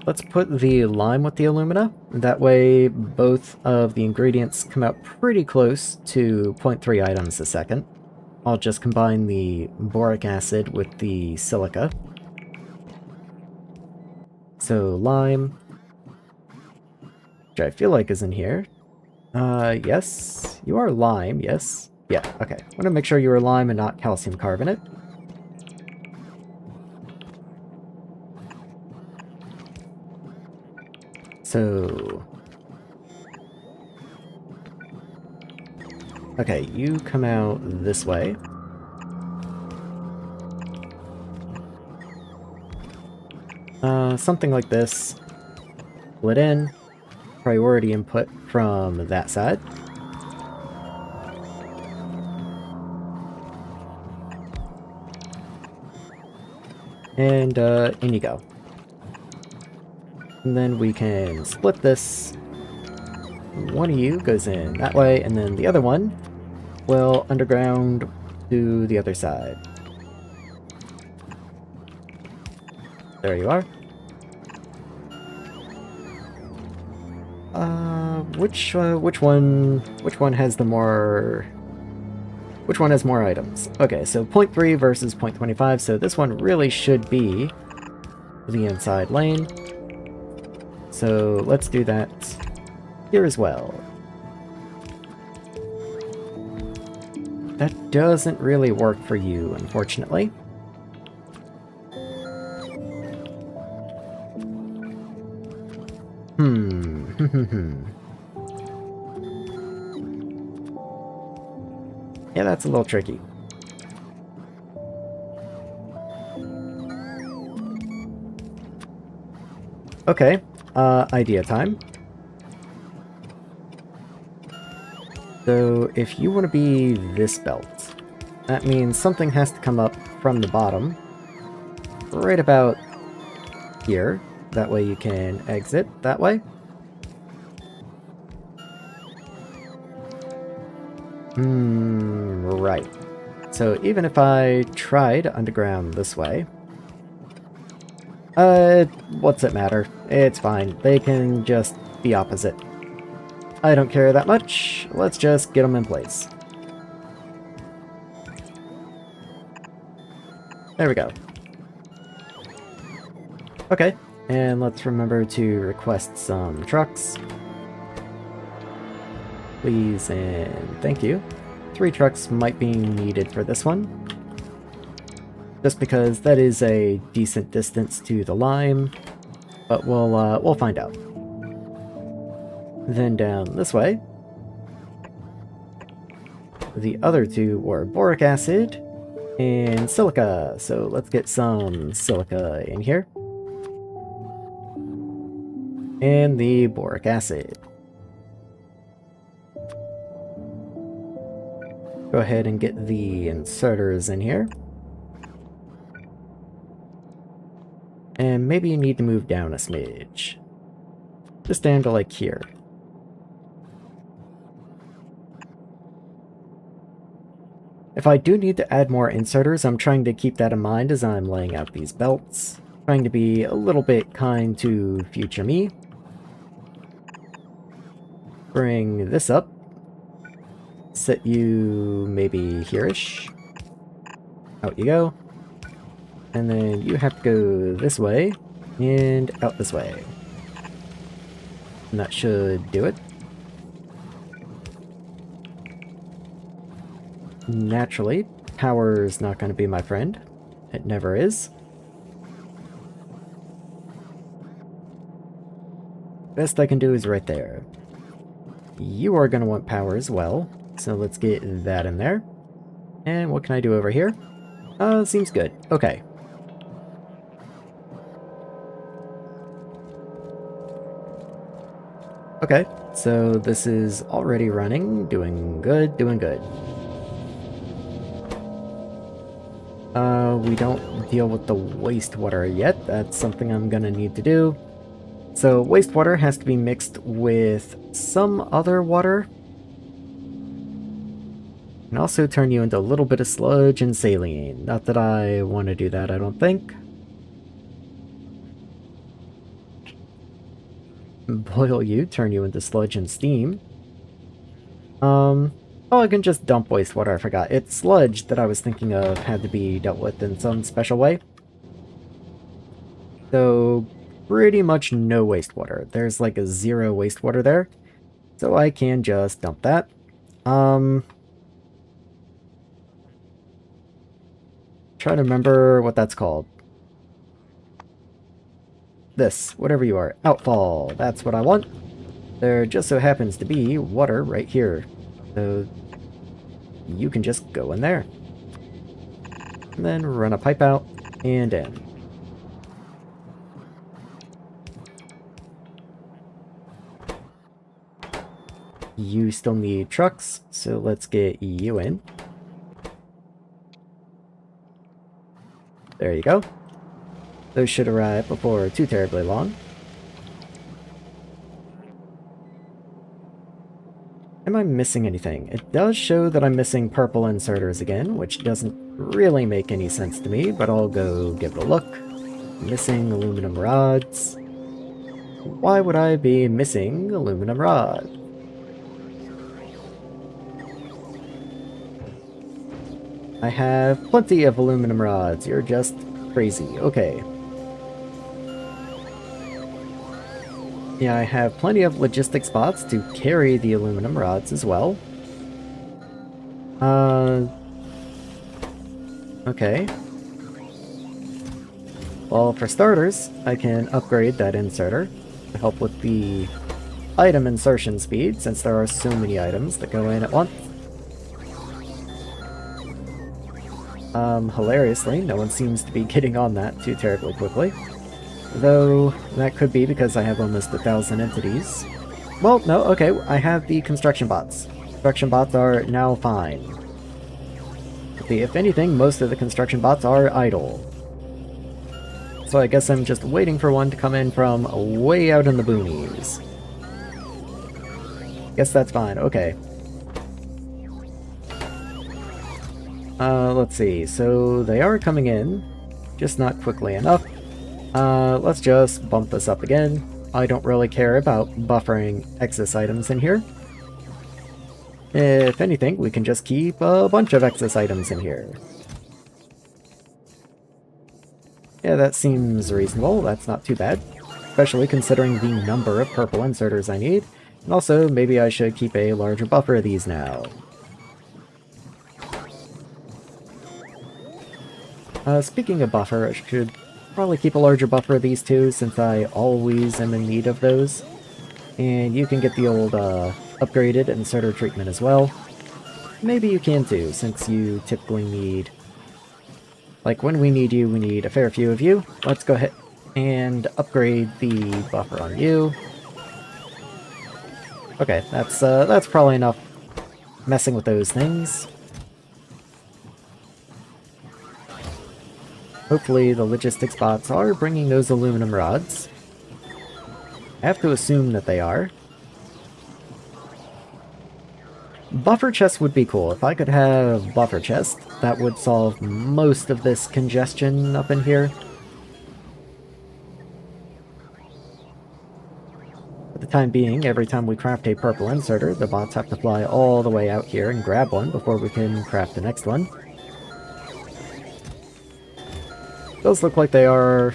Let's put the lime with the alumina. That way both of the ingredients come out pretty close to 0.3 items a second. I'll just combine the boric acid with the silica. So lime, which I feel like is in here. Yes, you are lime, yes. Yeah, okay. I want to make sure you are lime and not calcium carbonate. So... okay, you come out this way. Something like this. Split in. Priority input from that side. And, in you go. And then we can split this. One of you goes in that way, and then the other one will underground to the other side. There you are. Which one has the more... which one has more items? Okay, so 0.3 versus 0.25, so this one really should be the inside lane. So let's do that here as well. That doesn't really work for you, unfortunately. Yeah, that's a little tricky. Okay, idea time. So, if you want to be this belt, that means something has to come up from the bottom, right about here. That way you can exit that way. Right. So even if I tried underground this way... what's it matter? It's fine. They can just be opposite. I don't care that much. Let's just get them in place. There we go. Okay, and let's remember to request some trucks. Please and thank you. 3 trucks might be needed for this one. Just because that is a decent distance to the lime, but we'll find out. Then down this way, the other 2 were boric acid and silica. So let's get some silica in here. And the boric acid. Go ahead and get the inserters in here. And maybe you need to move down a smidge. Just down to like here. If I do need to add more inserters, I'm trying to keep that in mind as I'm laying out these belts. Trying to be a little bit kind to future me. Bring this up. Set you maybe here-ish. Out you go. And then you have to go this way and out this way. And that should do it. Naturally, power's not going to be my friend. It never is. Best I can do is right there. You are going to want power as well, so let's get that in there. And what can I do over here? Seems good. Okay. Okay, so this is already running, doing good, doing good. We don't deal with the wastewater yet. That's something I'm gonna need to do. So wastewater has to be mixed with some other water. And also turn you into a little bit of sludge and saline. Not that I want to do that, I don't think. Boil you, turn you into sludge and steam. Oh, I can just dump wastewater, I forgot. It's sludge that I was thinking of had to be dealt with in some special way. So, pretty much no wastewater. There's like a 0 wastewater there. So I can just dump that. Try to remember what that's called. This, whatever you are. Outfall, that's what I want. There just so happens to be water right here. So you can just go in there. And then run a pipe out and in. You still need trucks, so let's get you in. There you go. Those should arrive before too terribly long. Am I missing anything? It does show that I'm missing purple inserters again, which doesn't really make any sense to me, but I'll go give it a look. Missing aluminum rods. Why would I be missing aluminum rods? I have plenty of aluminum rods. You're just crazy. Okay. Yeah, I have plenty of logistic spots to carry the aluminum rods as well. Okay. Well, for starters, I can upgrade that inserter to help with the item insertion speed, since there are so many items that go in at once. Hilariously, no one seems to be getting on that too terribly quickly. Though, that could be because I have almost 1,000 entities. Well, no, okay, I have the construction bots. Construction bots are now fine. If anything, most of the construction bots are idle. So I guess I'm just waiting for one to come in from way out in the boonies. Guess that's fine, okay. Let's see, so they are coming in, just not quickly enough. Let's just bump this up again. I don't really care about buffering excess items in here. If anything, we can just keep a bunch of excess items in here. Yeah, that seems reasonable. That's not too bad. Especially considering the number of purple inserters I need. And also, maybe I should keep a larger buffer of these now. Speaking of buffer, I should probably keep a larger buffer of these too, since I always am in need of those. And you can get the old, upgraded inserter treatment as well. Maybe you can too, since you typically need... Like, when we need you, we need a fair few of you. Let's go ahead and upgrade the buffer on you. Okay, that's probably enough messing with those things. Hopefully the logistics bots are bringing those aluminum rods. I have to assume that they are. Buffer chests would be cool. If I could have buffer chests, that would solve most of this congestion up in here. For the time being, every time we craft a purple inserter, the bots have to fly all the way out here and grab one before we can craft the next one. Those look like they are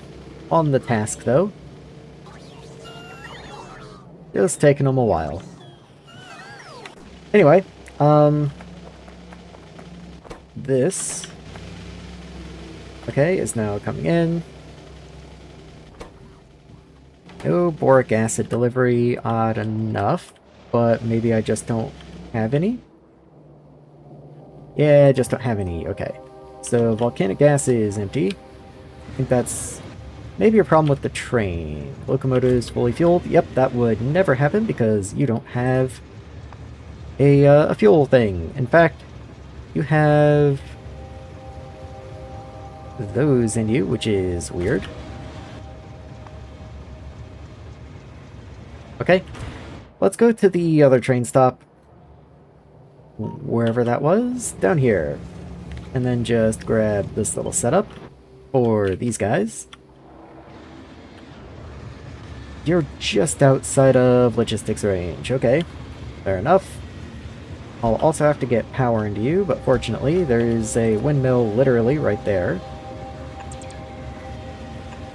on the task, though. Just taking them a while. Anyway, this, okay, is now coming in. No boric acid delivery, odd enough, but maybe I just don't have any? Yeah, I just don't have any, okay. So, volcanic gas is empty. I think that's maybe a problem with the train. Locomotives fully fueled. Yep, that would never happen because you don't have a fuel thing. In fact, you have those in you, which is weird. Okay, let's go to the other train stop. Wherever that was, down here. And then just grab this little setup for these guys. You're just outside of logistics range. Okay, fair enough. I'll also have to get power into you, but fortunately there's a windmill literally right there.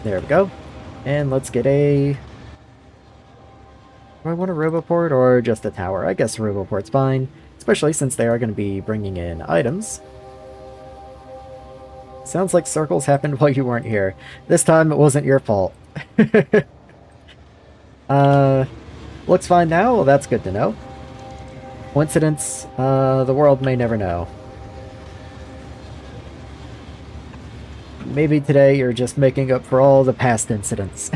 There we go. And let's get a... Do I want a roboport or just a tower? I guess a roboport's fine, especially since they are going to be bringing in items. Sounds like circles happened while you weren't here. This time it wasn't your fault. Looks fine now? Well, that's good to know. Coincidence? The world may never know. Maybe today you're just making up for all the past incidents.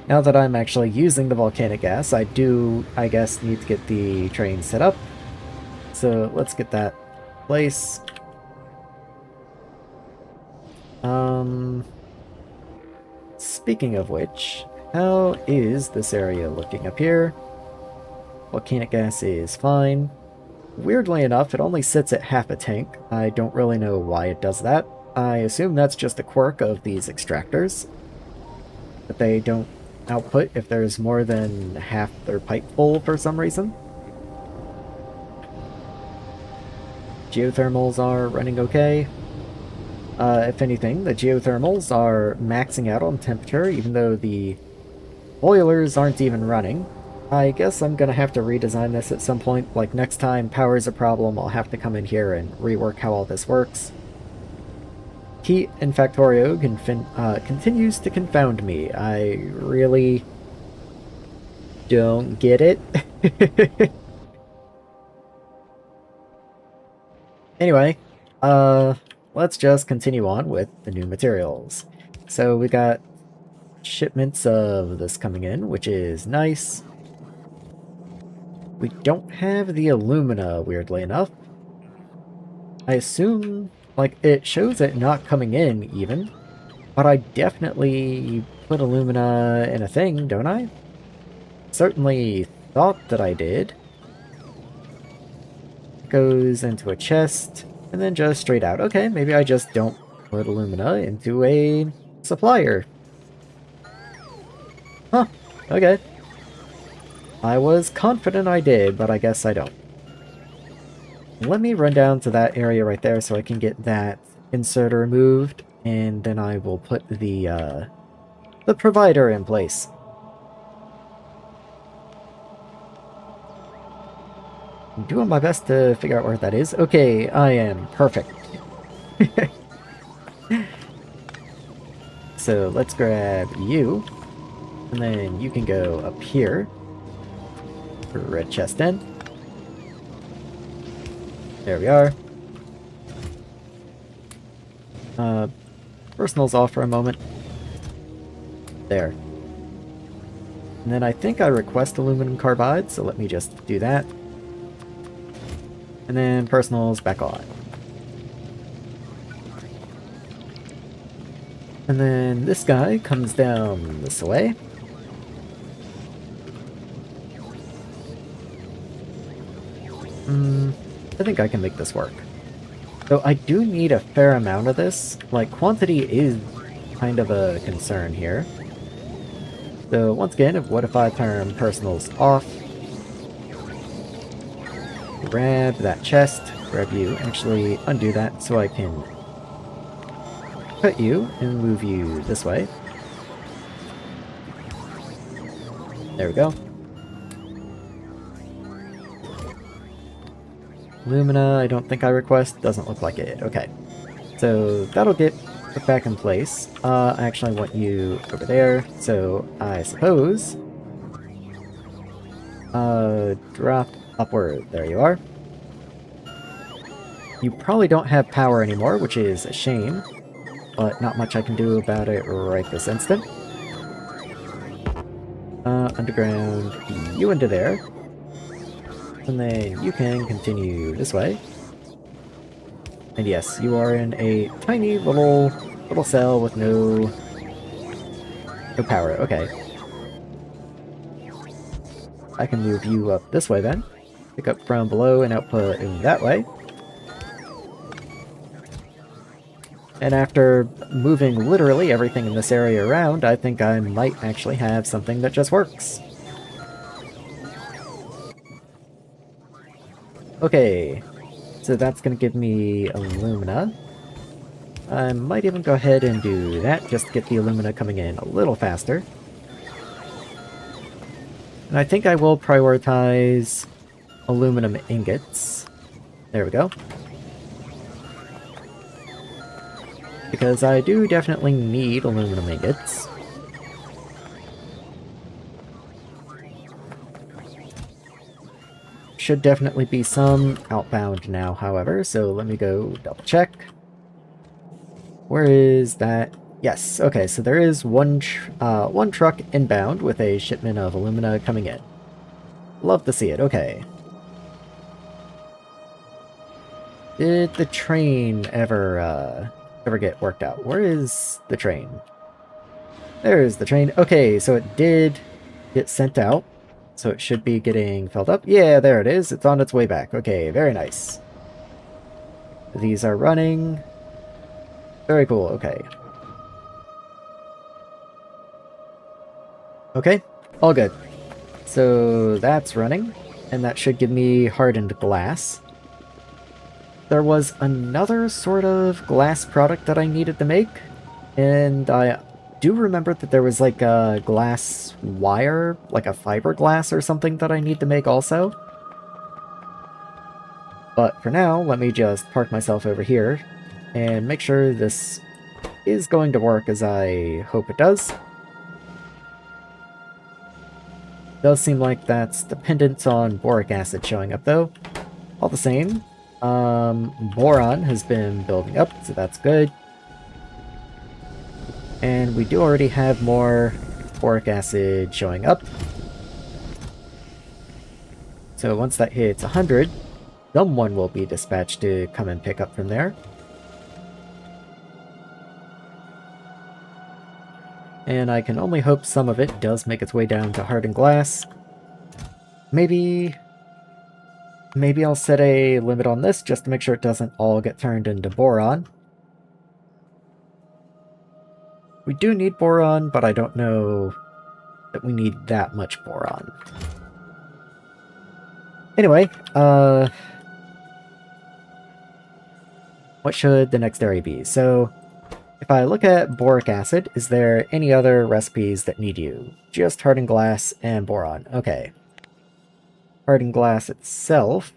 Now that I'm actually using the volcanic gas, I do, I guess, need to get the train set up. So let's get that in place. Speaking of which, how is this area looking up here? Volcanic gas is fine. Weirdly enough, it only sits at half a tank. I don't really know why it does that. I assume that's just a quirk of these extractors, that they don't output if there's more than half their pipe full for some reason. Geothermals are running okay. If anything, the geothermals are maxing out on temperature, even though the boilers aren't even running. I guess I'm gonna have to redesign this at some point. Like, next time power's a problem, I'll have to come in here and rework how all this works. Heat in Factorio continues to confound me. I really don't get it. Anyway, let's just continue on with the new materials. So we got shipments of this coming in, which is nice. We don't have the alumina, weirdly enough. I assume, like, it shows it not coming in, even. But I definitely put alumina in a thing, don't I? Certainly thought that I did. Goes into a chest, and then just straight out. Okay, maybe I just don't put alumina into a supplier. Huh, okay. I was confident I did, but I guess I don't. Let me run down to that area right there so I can get that inserter removed, and then I will put the provider in place. I'm doing my best to figure out where that is. Okay, I am perfect. So let's grab you, and then you can go up here. Red chest in. There we are. Personal's off for a moment. There. And then I think I request aluminum carbide, so let me just do that. And then personal's back on. And then this guy comes down this way. I think I can make this work. So I do need a fair amount of this. Like, quantity is kind of a concern here. So once again, what if I turn personals off? Grab that chest, grab you, actually undo that so I can cut you and move you this way. There we go. Lumina, I don't think I request. Doesn't look like it. Okay. So that'll get put back in place. I actually want you over there. So I suppose... drop upward. There you are. You probably don't have power anymore, which is a shame. But not much I can do about it right this instant. Underground, you into there. And then you can continue this way. And yes, you are in a tiny little cell with no power. Okay. I can move you up this way then. Pick up from below and output in that way. And after moving literally everything in this area around, I think I might actually have something that just works. Okay, so that's going to give me alumina. I might even go ahead and do that, just to get the alumina coming in a little faster. And I think I will prioritize aluminum ingots. There we go. Because I do definitely need aluminum ingots. Should definitely be some outbound now, however, so let me go double check. Where is that? Yes, okay, so there is one truck inbound with a shipment of alumina coming in. Love to see it, okay. Did the train ever get worked out? Where is the train? There's the train. Okay, so it did get sent out. So it should be getting filled up. Yeah, there it is. It's on its way back. Okay, very nice. These are running. Very cool. Okay. Okay, all good. So that's running, and that should give me hardened glass. There was another sort of glass product that I needed to make, and I do remember that there was like a glass wire, like a fiberglass or something that I need to make also. But for now, let me just park myself over here and make sure this is going to work as I hope it does. Does seem like that's dependent on boric acid showing up though. All the same, boron has been building up, so that's good. And we do already have more boric acid showing up. So once that hits 100, someone will be dispatched to come and pick up from there. And I can only hope some of it does make its way down to hardened glass. Maybe I'll set a limit on this just to make sure it doesn't all get turned into boron. We do need boron, but I don't know that we need that much boron. Anyway, what should the next area be? So, if I look at boric acid, is there any other recipes that need you? Just hardened glass and boron. Okay. Hardened glass itself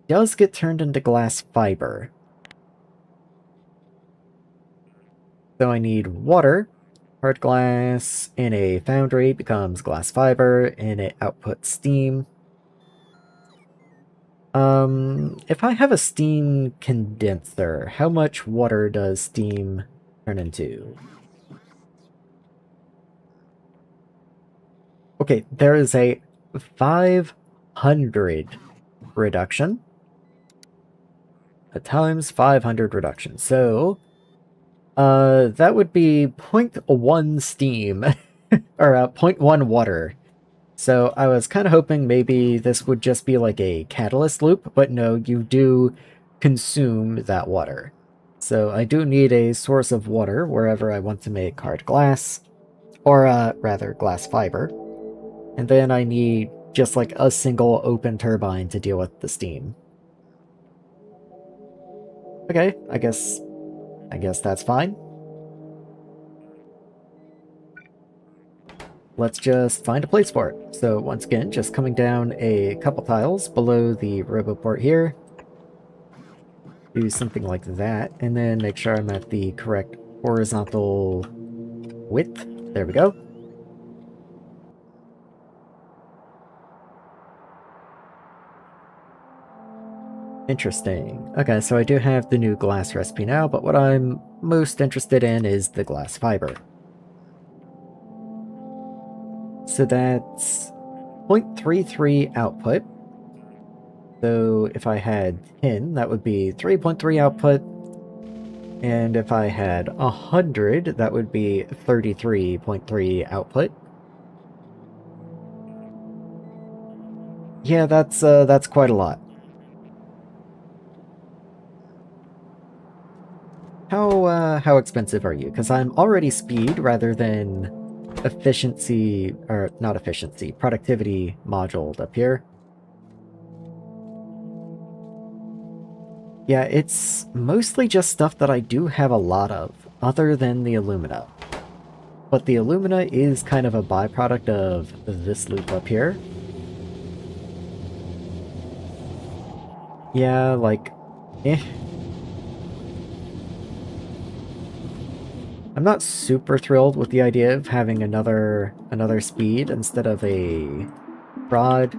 does get turned into glass fiber. So I need water. Hard glass in a foundry becomes glass fiber, and it outputs steam. If I have a steam condenser, how much water does steam turn into? Okay, there is a 500 reduction. A times 500 reduction. So, that would be 0.1 steam, or 0.1 water. So I was kind of hoping maybe this would just be like a catalyst loop, but no, you do consume that water. So I do need a source of water wherever I want to make hard glass, or rather glass fiber. And then I need just like a single open turbine to deal with the steam. Okay, I guess that's fine. Let's just find a place for it. So once again, just coming down a couple tiles below the roboport here. Do something like that, and then make sure I'm at the correct horizontal width. There we go. Interesting. Okay, so I do have the new glass recipe now, but what I'm most interested in is the glass fiber. So that's 0.33 output. So if I had 10, that would be 3.3 output. And if I had 100, that would be 33.3 output. Yeah, that's quite a lot. How expensive are you? Because I'm already speed rather than efficiency, or not efficiency, productivity moduled up here. Yeah, it's mostly just stuff that I do have a lot of, other than the alumina. But the alumina is kind of a byproduct of this loop up here. Yeah, like, eh. I'm not super thrilled with the idea of having another speed instead of a prod,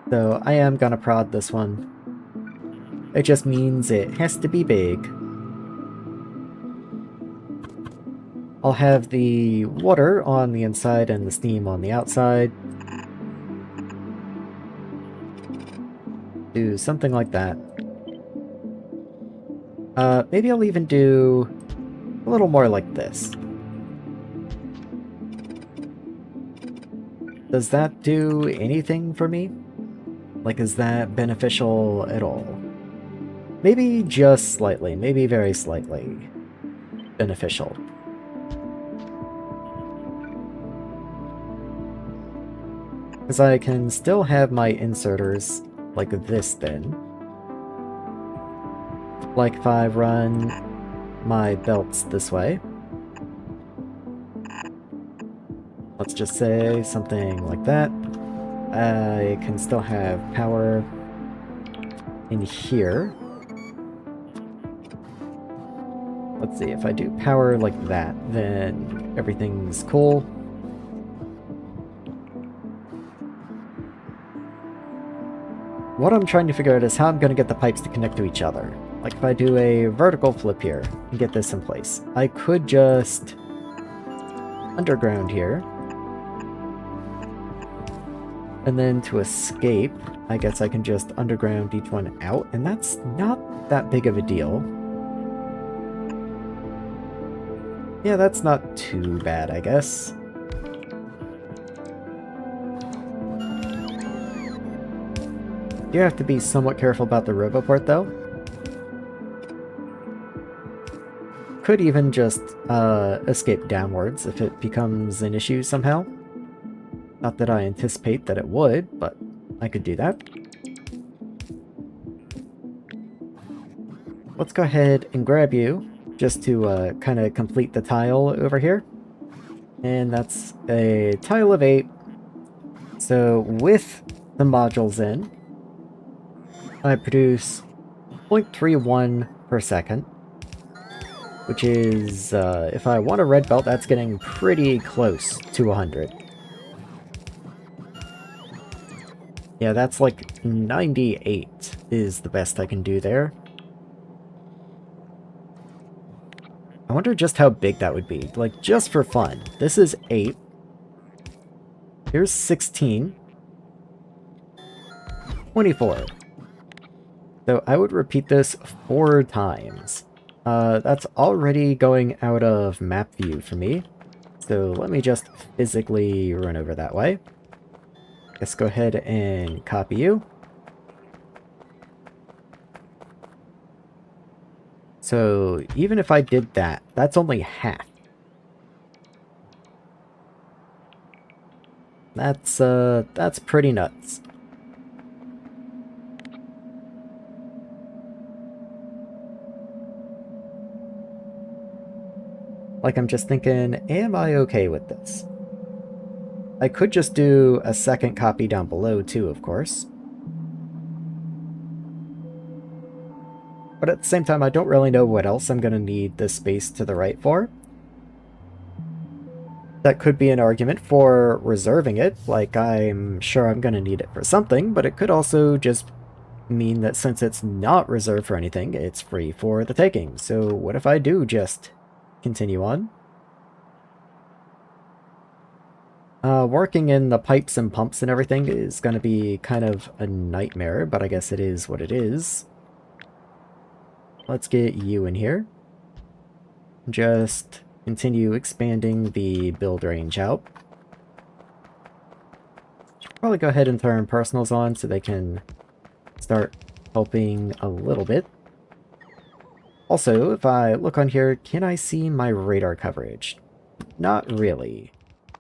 so I am gonna prod this one. It just means it has to be big. I'll have the water on the inside and the steam on the outside. Do something like that. Maybe I'll even do a little more like this. Does that do anything for me? Like, is that beneficial at all? Maybe just slightly, maybe very slightly beneficial. Because I can still have my inserters like this then. Like if I run my belts this way. Let's just say something like that. I can still have power in here. Let's see, if I do power like that, then everything's cool. What I'm trying to figure out is how I'm going to get the pipes to connect to each other. Like if I do a vertical flip here and get this in place, I could just underground here. And then to escape, I guess I can just underground each one out, and that's not that big of a deal. Yeah, that's not too bad, I guess. You have to be somewhat careful about the roboport, though. Could even just escape downwards if it becomes an issue somehow. Not that I anticipate that it would, but I could do that. Let's go ahead and grab you, just to kind of complete the tile over here. And that's a tile of 8. So with the modules in, I produce 0.31 per second. Which is, if I want a red belt, that's getting pretty close to 100. Yeah, that's like 98 is the best I can do there. I wonder just how big that would be. Like, just for fun. This is 8. Here's 16. 24. So I would repeat this 4 times. That's already going out of map view for me. So let me just physically run over that way. Let's go ahead and copy you. So even if I did that, that's only half. That's pretty nuts. Like, I'm just thinking, am I okay with this? I could just do a second copy down below too, of course. But at the same time, I don't really know what else I'm going to need this space to the right for. That could be an argument for reserving it, like I'm sure I'm going to need it for something, but it could also just mean that since it's not reserved for anything, it's free for the taking. So what if I do just continue on? Working in the pipes and pumps and everything is going to be kind of a nightmare, but I guess it is what it is. Let's get you in here. Just continue expanding the build range out. Probably go ahead and turn personals on so they can start helping a little bit. Also, if I look on here, can I see my radar coverage? Not really.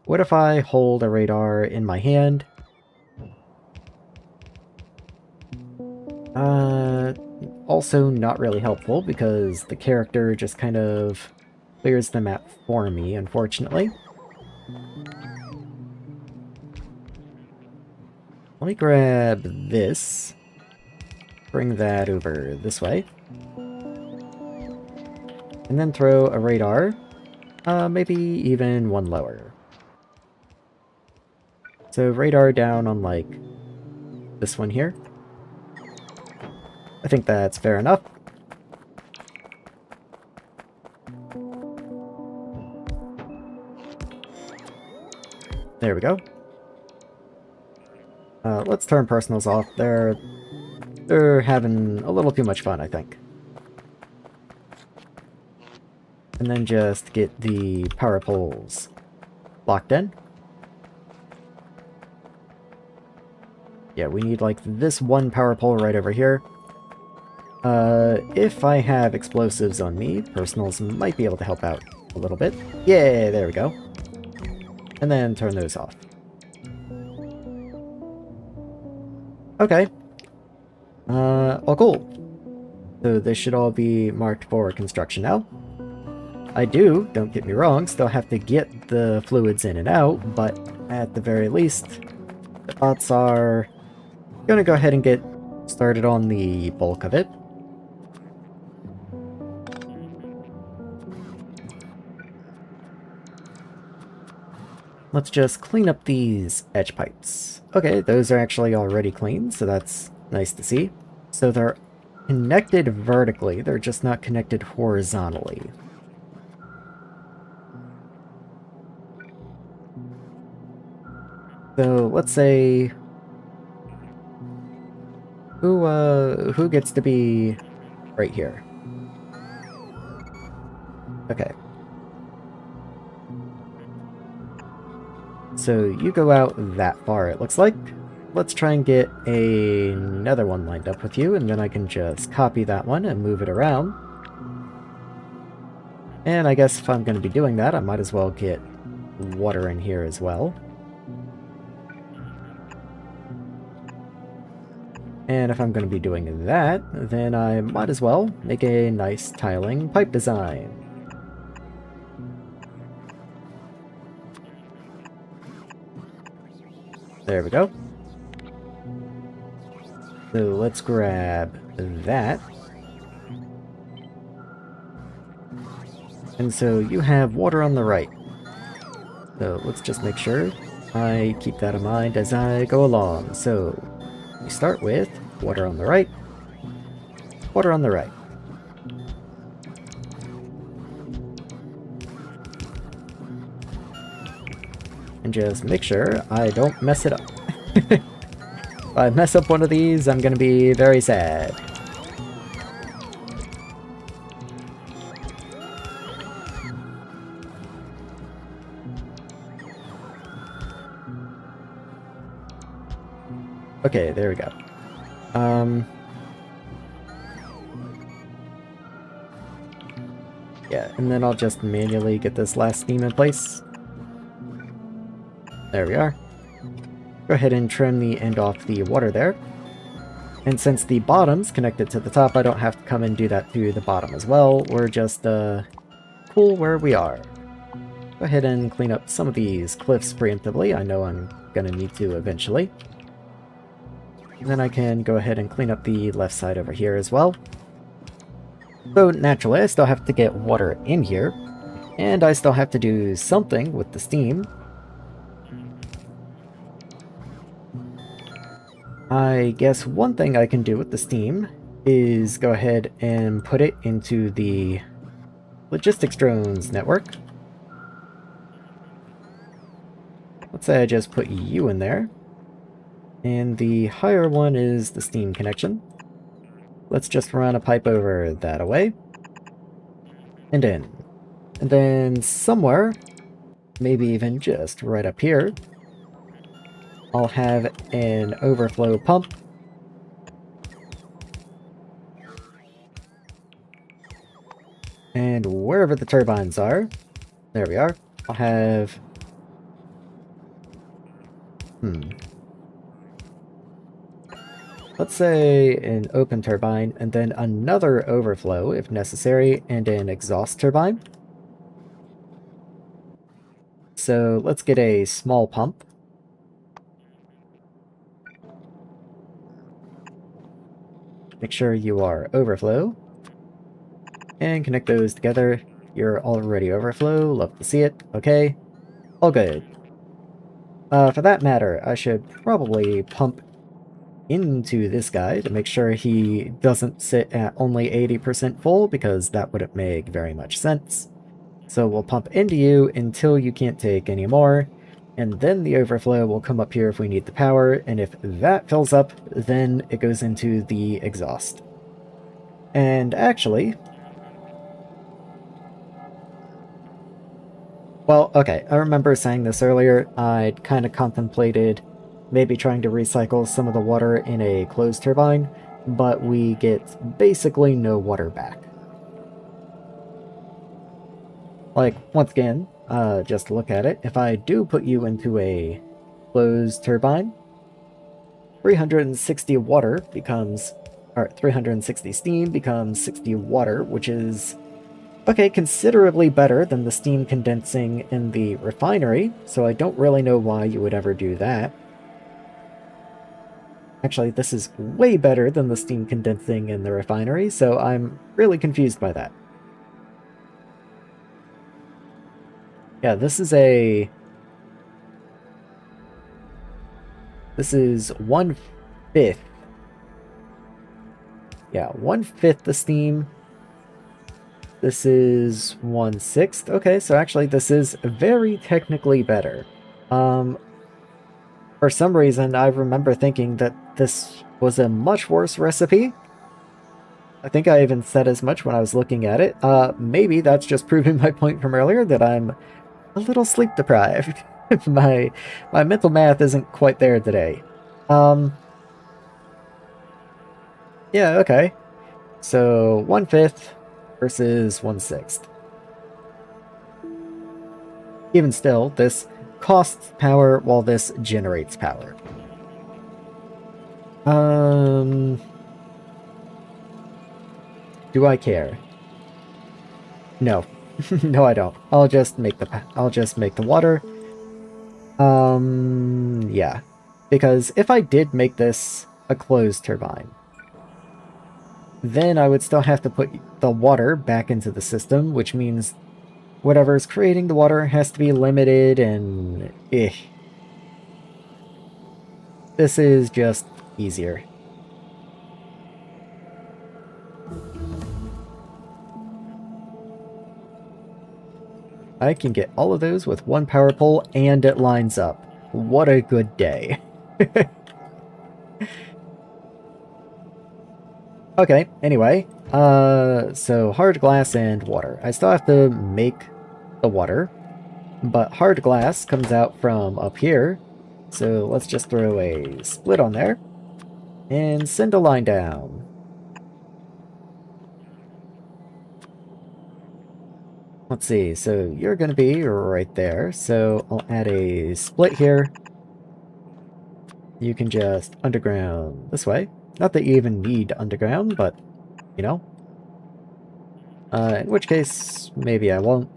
What if I hold a radar in my hand? Also not really helpful because the character just kind of clears the map for me, unfortunately. Let me grab this. Bring that over this way. And then throw a radar. Maybe even one lower. So radar down on, like, this one here. I think that's fair enough. There we go. Let's turn personals off. They're having a little too much fun, I think. And then just get the power poles locked in. Yeah, we need, like, this one power pole right over here. If I have explosives on me, personals might be able to help out a little bit. Yeah, there we go. And then turn those off. Okay. All cool. So this should all be marked for construction now. I do, don't get me wrong, still have to get the fluids in and out, but at the very least, the thoughts are gonna go ahead and get started on the bulk of it. Let's just clean up these edge pipes. Okay, those are actually already clean, so that's nice to see. So they're connected vertically, they're just not connected horizontally. So let's say who gets to be right here? Okay. So you go out that far, it looks like. Let's try and get another one lined up with you, and then I can just copy that one and move it around. And I guess if I'm going to be doing that, I might as well get water in here as well. And if I'm going to be doing that, then I might as well make a nice tiling pipe design. There we go. So let's grab that. And so you have water on the right. So let's just make sure I keep that in mind as I go along. So we start with water on the right, water on the right. And just make sure I don't mess it up. If I mess up one of these, I'm gonna be very sad. Okay, there we go. Yeah, and then I'll just manually get this last steam in place. There we are. Go ahead and trim the end off the water there. And since the bottom's connected to the top, I don't have to come and do that to the bottom as well. We're just, cool where we are. Go ahead and clean up some of these cliffs preemptively. I know I'm gonna need to eventually. And then I can go ahead and clean up the left side over here as well. So naturally, I still have to get water in here. And I still have to do something with the steam. I guess one thing I can do with the steam is go ahead and put it into the logistics drones network. Let's say I just put you in there. And the higher one is the steam connection. Let's just run a pipe over that away. And in. And then somewhere, maybe even just right up here, I'll have an overflow pump. And wherever the turbines are, there we are, I'll have... Let's say an open turbine, and then another overflow, if necessary, and an exhaust turbine. So let's get a small pump. Make sure you are overflow. And connect those together. You're already overflow. Love to see it. Okay. All good. For that matter, I should probably pump into this guy to make sure he doesn't sit at only 80% full, because that wouldn't make very much sense. So we'll pump into you until you can't take any more, and then the overflow will come up here if we need the power, and if that fills up, then it goes into the exhaust. And actually... Well, okay, I remember saying this earlier. I'd kind of contemplated maybe trying to recycle some of the water in a closed turbine, but we get basically no water back. Like, once again, just look at it. If I do put you into a closed turbine, 360 water becomes... or 360 steam becomes 60 water, which is Okay, considerably better than the steam condensing in the refinery, so I don't really know why you would ever do that. Actually, this is way better than the steam condensing in the refinery, so I'm really confused by that. Yeah, this is 1/5. Yeah, 1/5 the steam. This is 1/6. Okay, so actually this is very technically better. Um, for some reason, I remember thinking that this was a much worse recipe. I think I even said as much when I was looking at it. Maybe that's just proving my point from earlier that I'm a little sleep deprived. My mental math isn't quite there today. Um, yeah, okay. So 1/5 versus 1/6. Even still, this costs power while this generates power. Um, do I care? No. No, I don't. I'll just make the water. Yeah. Because if I did make this a closed turbine, then I would still have to put the water back into the system, which means whatever's creating the water has to be limited and this is just easier. I can get all of those with one power pole and it lines up. What a good day. Okay, anyway, so hard glass and water. I still have to make the water, but hard glass comes out from up here, so let's just throw a split on there, and send a line down. Let's see, so you're going to be right there, so I'll add a split here. You can just underground this way. Not that you even need underground, but, you know. In which case, maybe I won't.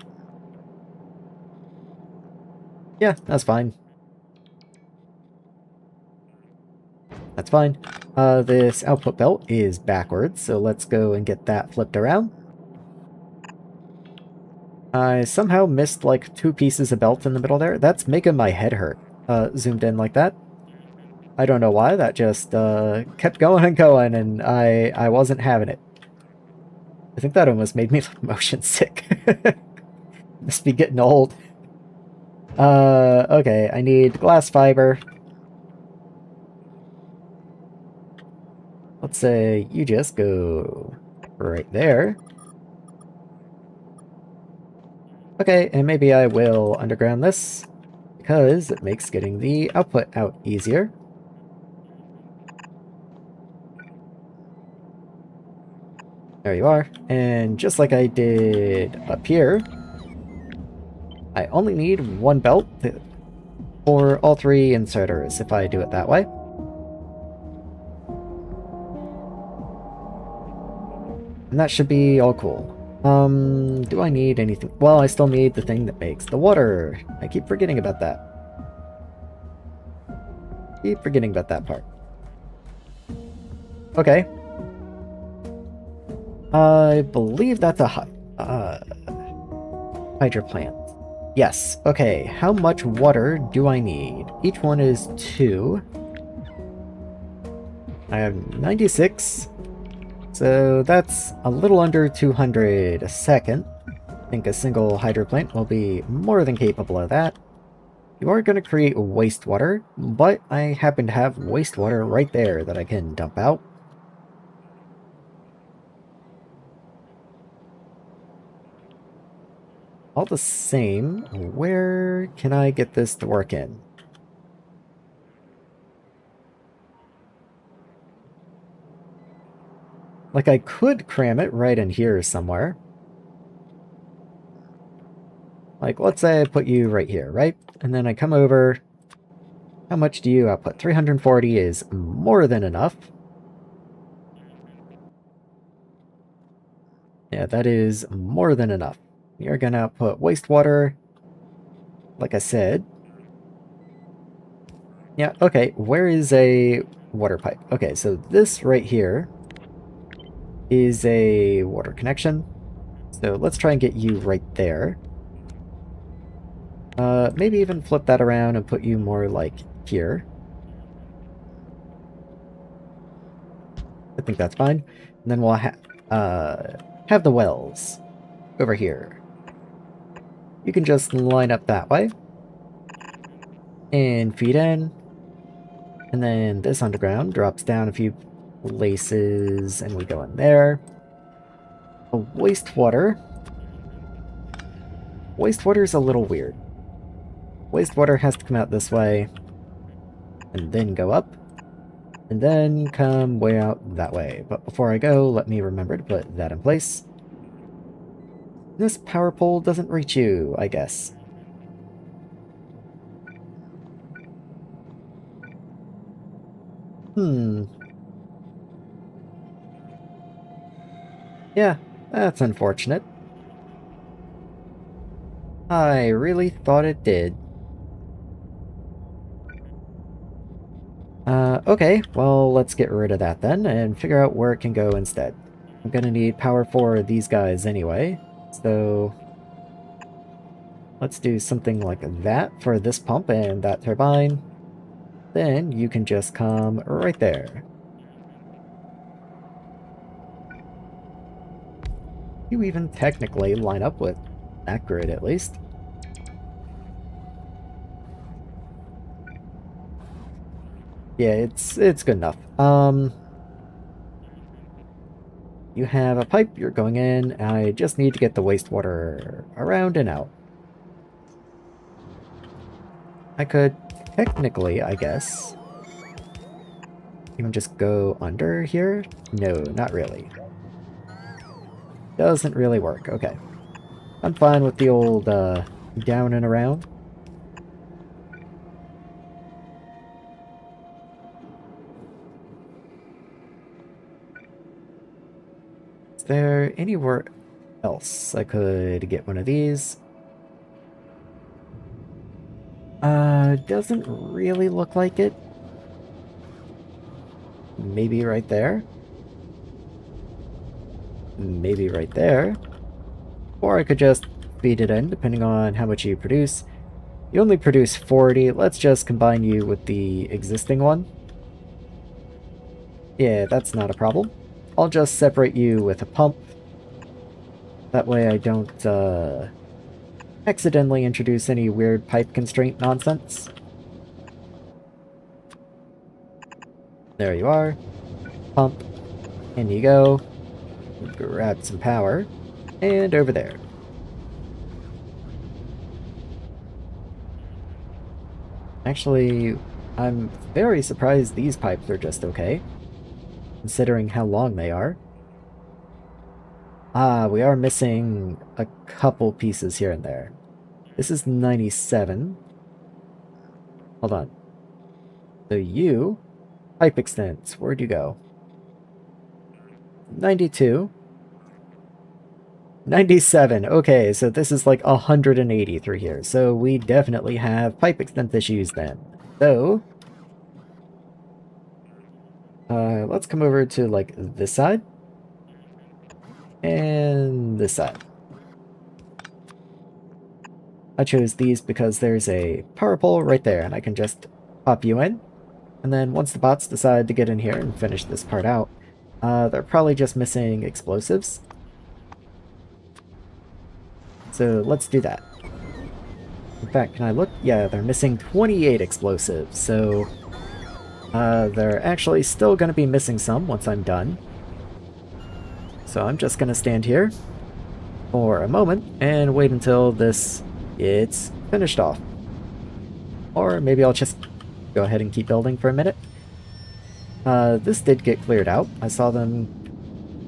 Yeah, that's fine. That's fine. This output belt is backwards, so let's go and get that flipped around. I somehow missed like 2 pieces of belt in the middle there. That's making my head hurt, zoomed in like that. I don't know why, that just kept going and going, and I wasn't having it. I think that almost made me motion sick. Must be getting old. Okay, I need glass fiber. Let's say you just go right there. Okay, and maybe I will underground this, because it makes getting the output out easier. There you are. And just like I did up here, I only need one belt for all 3 inserters if I do it that way. And that should be all cool. Do I need anything? Well, I still need the thing that makes the water. I keep forgetting about that. Keep forgetting about that part. Okay. I believe that's a hydro plant. Yes. Okay, how much water do I need? Each one is 2. I have 96. So that's a little under 200 a second. I think a single hydro plant will be more than capable of that. You are going to create wastewater, but I happen to have wastewater right there that I can dump out. All the same, where can I get this to work in? Like, I could cram it right in here somewhere. Like, let's say I put you right here, right? And then I come over. How much do you output? 340 is more than enough. Yeah, that is more than enough. You're gonna output wastewater, like I said. Yeah, okay, where is a water pipe? Okay, so this right here is a water connection. So let's try and get you right there. Maybe even flip that around and put you more like here. I think that's fine. And then we'll have the wells over here. You can just line up that way and feed in. And then this underground drops down a few places and we go in there. A wastewater. Wastewater is a little weird. Wastewater has to come out this way and then go up and then come way out that way. But before I go, let me remember to put that in place. This power pole doesn't reach you, I guess. Yeah, that's unfortunate. I really thought it did. Okay, well, let's get rid of that then, and figure out where it can go instead. I'm gonna need power for these guys anyway, so... let's do something like that for this pump and that turbine. Then you can just come right there. You even technically line up with that grid at least. Yeah, it's good enough. You have a pipe, you're going in. I just need to get the wastewater around and out. I could technically, I guess, even just go under here? No, not really. Doesn't really work. Okay. I'm fine with the old down and around. Is there anywhere else I could get one of these? Doesn't really look like it. Maybe right there. Maybe right there. Or I could just feed it in, depending on how much you produce. You only produce 40. Let's just combine you with the existing one. Yeah, that's not a problem. I'll just separate you with a pump. That way I don't, accidentally introduce any weird pipe constraint nonsense. There you are. Pump. In you go. Grab some power. And over there. Actually, I'm very surprised these pipes are just okay, considering how long they are. Ah, we are missing a couple pieces here and there. This is 97. Hold on. So you... pipe extents. Where'd you go? 92. 97. Okay, so this is like 180 through here. So we definitely have pipe extent issues then. So... let's come over to, like, this side. And this side. I chose these because there's a power pole right there, and I can just pop you in. And then once the bots decide to get in here and finish this part out, they're probably just missing explosives. So let's do that. In fact, can I look? Yeah, they're missing 28 explosives, so they're actually still going to be missing some once I'm done. So I'm just going to stand here for a moment and wait until this gets finished off. Or maybe I'll just go ahead and keep building for a minute. This did get cleared out. I saw them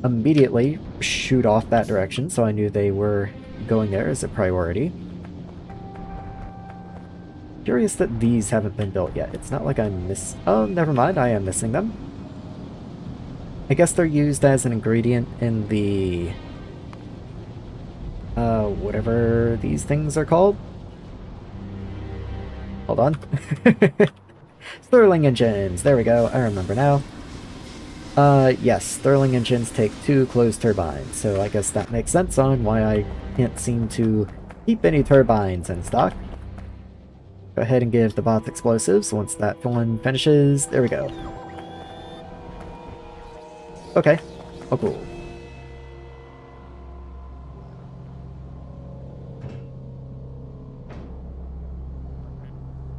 immediately shoot off that direction, so I knew they were going there as a priority. Curious that these haven't been built yet. It's not like I miss... oh, never mind, I am missing them. I guess they're used as an ingredient in the whatever these things are called. Hold on. Stirling engines! There we go, I remember now. Yes, Stirling engines take 2 closed turbines, so I guess that makes sense on why I can't seem to keep any turbines in stock. Go ahead and give the bots explosives once that one finishes. There we go. Okay. Oh, cool.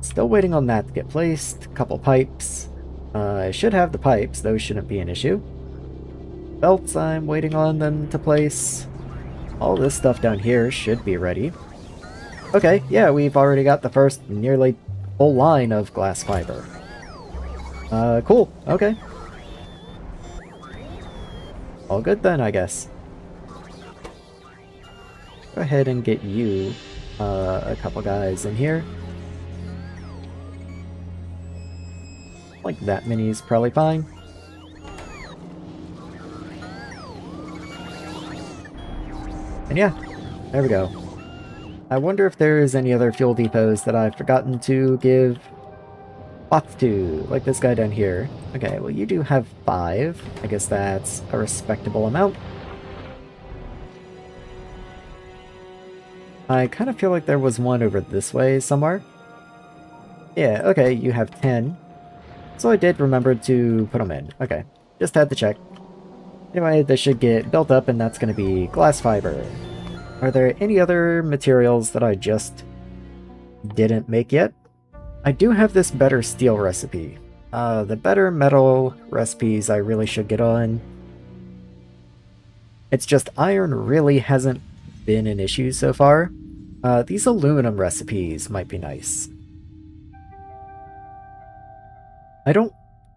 Still waiting on that to get placed. Couple pipes. I should have the pipes. Those shouldn't be an issue. Belts, I'm waiting on them to place. All this stuff down here should be ready. Okay, yeah, we've already got the first nearly full line of glass fiber. Cool. Okay. All good then, I guess. Go ahead and get you, a couple guys in here. Like that many is probably fine. And yeah, there we go. I wonder if there's any other fuel depots that I've forgotten to give bots to, like this guy down here. Okay, well you do have 5. I guess that's a respectable amount. I kind of feel like there was one over this way somewhere. Yeah, okay, you have 10. So I did remember to put them in. Okay, just had to check. Anyway, this should get built up and that's going to be glass fiber. Are there any other materials that I just didn't make yet? I do have this better steel recipe. The better metal recipes I really should get on. It's just iron really hasn't been an issue so far. These aluminum recipes might be nice. I don't,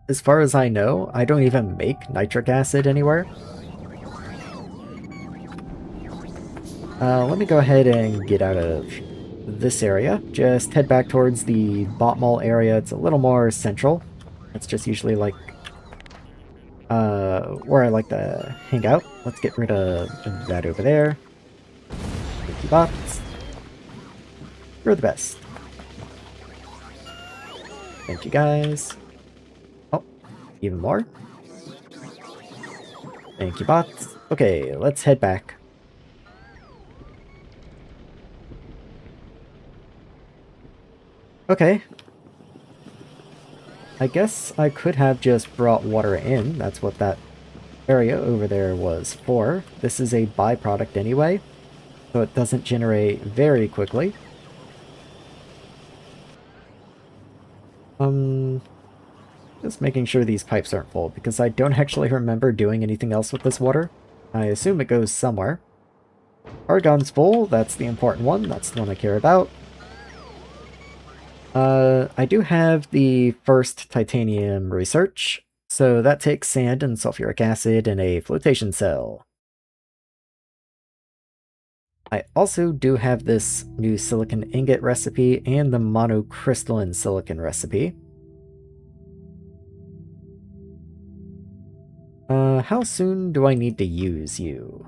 as far as I know, I don't even make nitric acid anywhere. Let me go ahead and get out of this area. Just head back towards the bot mall area. It's a little more central. That's just usually like where I like to hang out. Let's get rid of that over there. Thank you, bots. You're the best. Thank you, guys. Oh, even more. Thank you, bots. Okay, let's head back. Okay. I guess I could have just brought water in. That's what that area over there was for. This is a byproduct anyway, so it doesn't generate very quickly. Just making sure these pipes aren't full, because I don't actually remember doing anything else with this water. I assume it goes somewhere. Argon's full, that's the important one, that's the one I care about. I do have the first titanium research, so that takes sand and sulfuric acid in a flotation cell. I also do have this new silicon ingot recipe and the monocrystalline silicon recipe. How soon do I need to use you?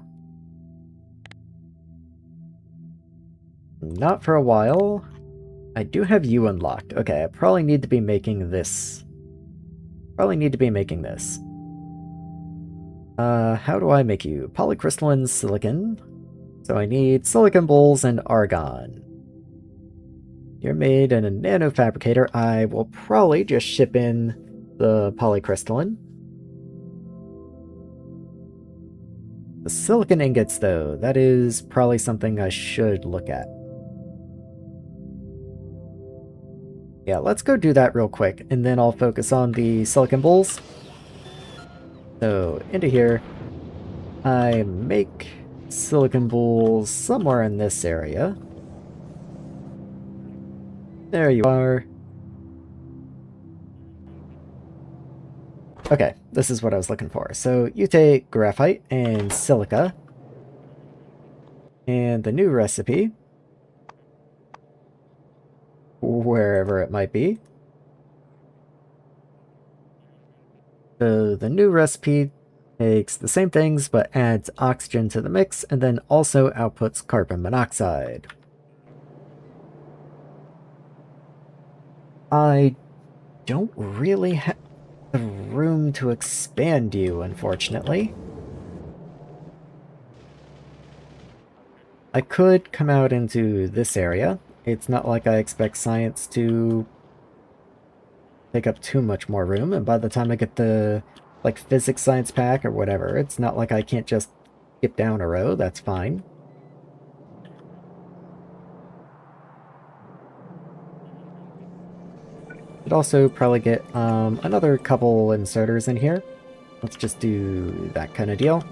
Not for a while. I do have you unlocked. Okay, I probably need to be making this. How do I make you? Polycrystalline silicon. So I need silicon bowls and argon. You're made in a nanofabricator. I will probably just ship in the polycrystalline. The silicon ingots, though, that is probably something I should look at. Yeah, let's go do that real quick, and then I'll focus on the silicon bowls. So, into here, I make silicon bowls somewhere in this area. There you are. Okay, this is what I was looking for. So you take graphite and silica, and the new recipe, wherever it might be. So the new recipe Takes the same things but adds oxygen to the mix and then also outputs carbon monoxide. I don't really have the room to expand you, unfortunately. I could come out into this area. It's not like I expect science to take up too much more room, and by the time I get the, like, physics science pack or whatever, it's not like I can't just skip down a row, that's fine. Could also probably get another couple inserters in here. Let's just do that kind of deal.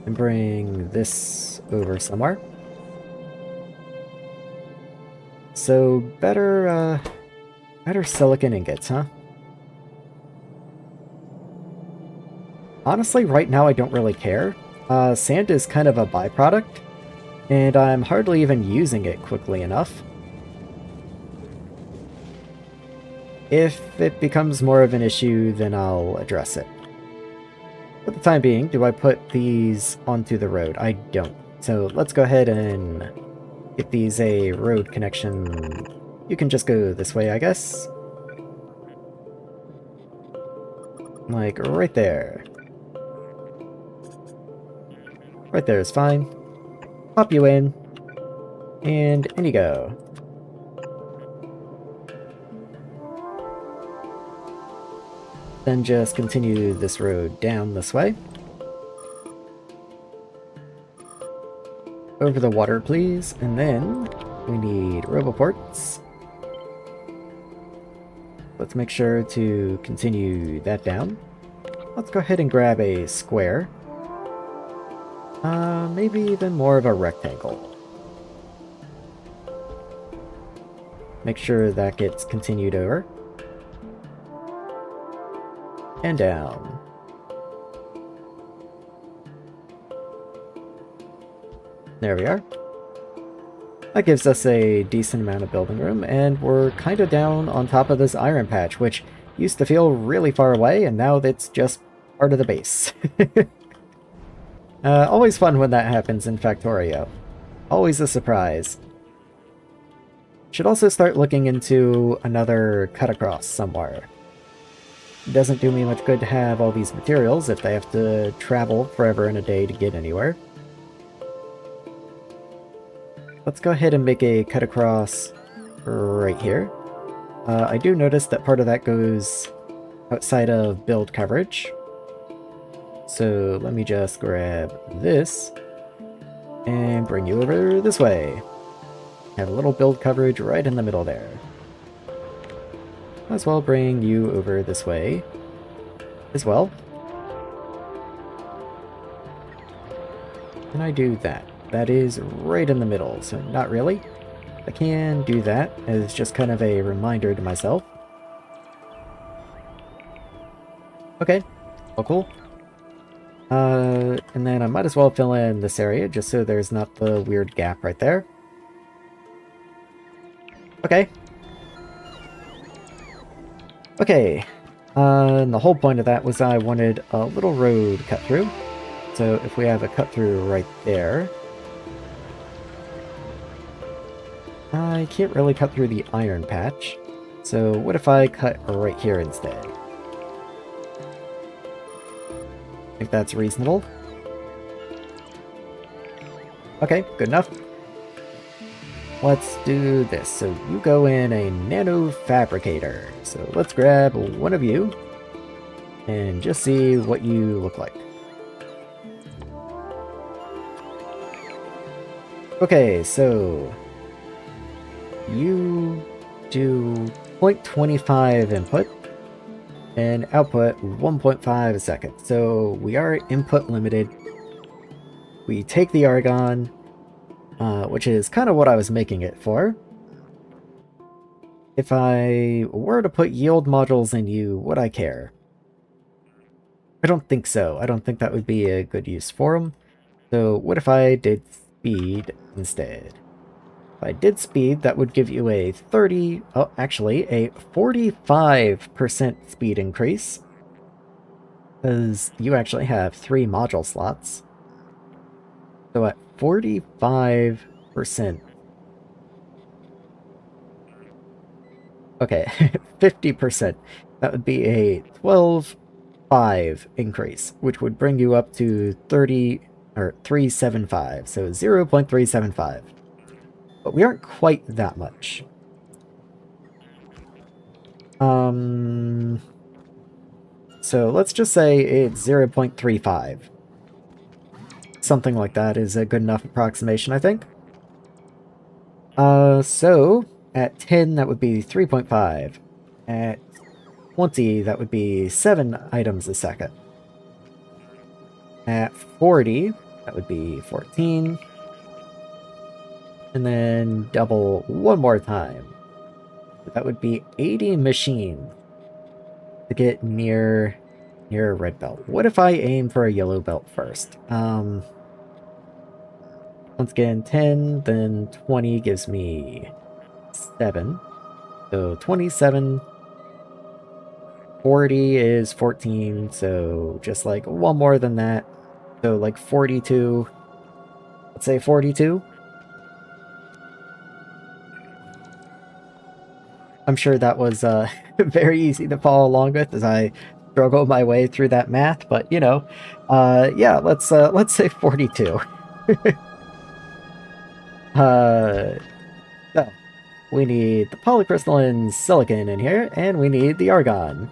And bring this over somewhere. So better silicon ingots, huh? Honestly, right now I don't really care. Sand is kind of a byproduct, and I'm hardly even using it quickly enough. If it becomes more of an issue, then I'll address it. For the time being, do I put these onto the road? I don't. So let's go ahead and get these a road connection. You can just go this way, I guess. Like, right there. Right there is fine. Pop you in. And in you go. Then just continue this road down this way. Over the water, please. And then we need roboports. Let's make sure to continue that down. Let's go ahead and grab a square. Maybe even more of a rectangle. Make sure that gets continued over. And down. There we are. That gives us a decent amount of building room, and we're kind of down on top of this iron patch, which used to feel really far away, and now it's just part of the base. Always fun when that happens in Factorio. Always a surprise. Should also start looking into another cut across somewhere. It doesn't do me much good to have all these materials if they have to travel forever and a day to get anywhere. Let's go ahead and make a cut across right here. I do notice that part of that goes outside of build coverage. So let me just grab this and bring you over this way. Have a little build coverage right in the middle there. Might as well bring you over this way as well. Can I do that? That is right in the middle, so not really. I can do that as just kind of a reminder to myself. Okay, well, cool. And then I might as well fill in this area just so there's not the weird gap right there. Okay. Okay. And the whole point of that was I wanted a little road cut through. So if we have a cut through right there, I can't really cut through the iron patch. So what if I cut right here instead? I think that's reasonable. Okay, good enough. Let's do this. So you go in a nano fabricator. So let's grab one of you and just see what you look like. Okay, so you do 0.25 input and output 1.5 a second. So we are input limited. We take the argon, which is kind of what I was making it for. If I were to put yield modules in you, would I care? I don't think so. I don't think that would be a good use for them. So what if I did speed instead? If I did speed, that would give you a 45% speed increase. Because you actually have 3 module slots. So at 45%. Okay, 50%. That would be a 12.5 increase, which would bring you up to 30 or 375. So 0.375. But we aren't quite that much. So let's just say it's 0.35. Something like that is a good enough approximation, I think. So at 10, that would be 3.5. At 20, that would be 7 items a second. At 40, that would be 14. And then double one more time. That would be 80 machines to get near a red belt. What if I aim for a yellow belt first? Once again, 10, then 20 gives me 7. So 27, 40 is 14, so just like one more than that. So like 42. Let's say 42. I'm sure that was very easy to follow along with as I struggle my way through that math, but you know, yeah, let's say 42. So we need the polycrystalline silicon in here, and we need the argon.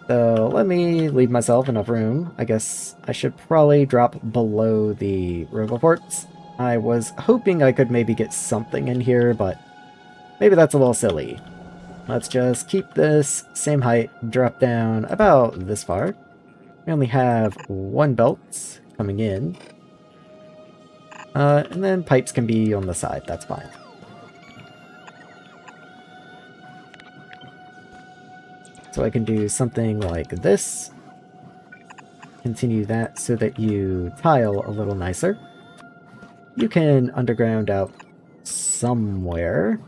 So let me leave myself enough room. I guess I should probably drop below the roboports. I was hoping I could maybe get something in here, but maybe that's a little silly. Let's just keep this same height, drop down about this far. We only have 1 belt coming in. And then pipes can be on the side, that's fine. So I can do something like this. Continue that so that you tile a little nicer. You can underground out somewhere.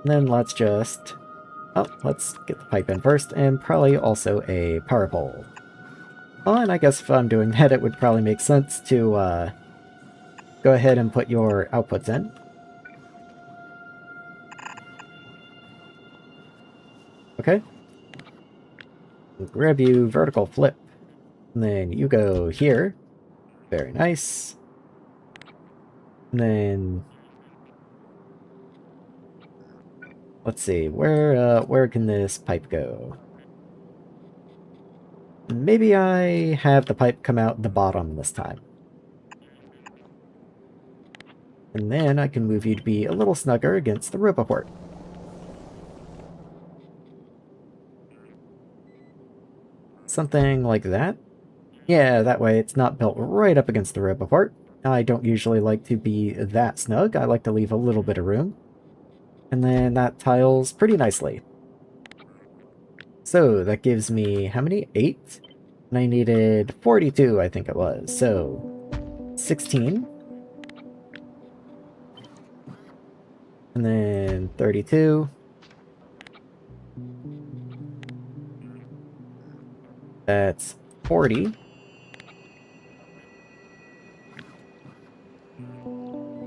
And then let's just... Oh, let's get the pipe in first, and probably also a power pole. Oh, and I guess if I'm doing that, it would probably make sense to go ahead and put your outputs in. Okay. Grab you, vertical flip. And then you go here. Very nice. And then... Let's see, where can this pipe go? Maybe I have the pipe come out the bottom this time. And then I can move you to be a little snugger against the roboport. Something like that. Yeah, that way it's not built right up against the roboport. I don't usually like to be that snug. I like to leave a little bit of room. And then that tiles pretty nicely. So that gives me, how many? 8? And I needed 42, I think it was. So 16. And then 32. That's 40.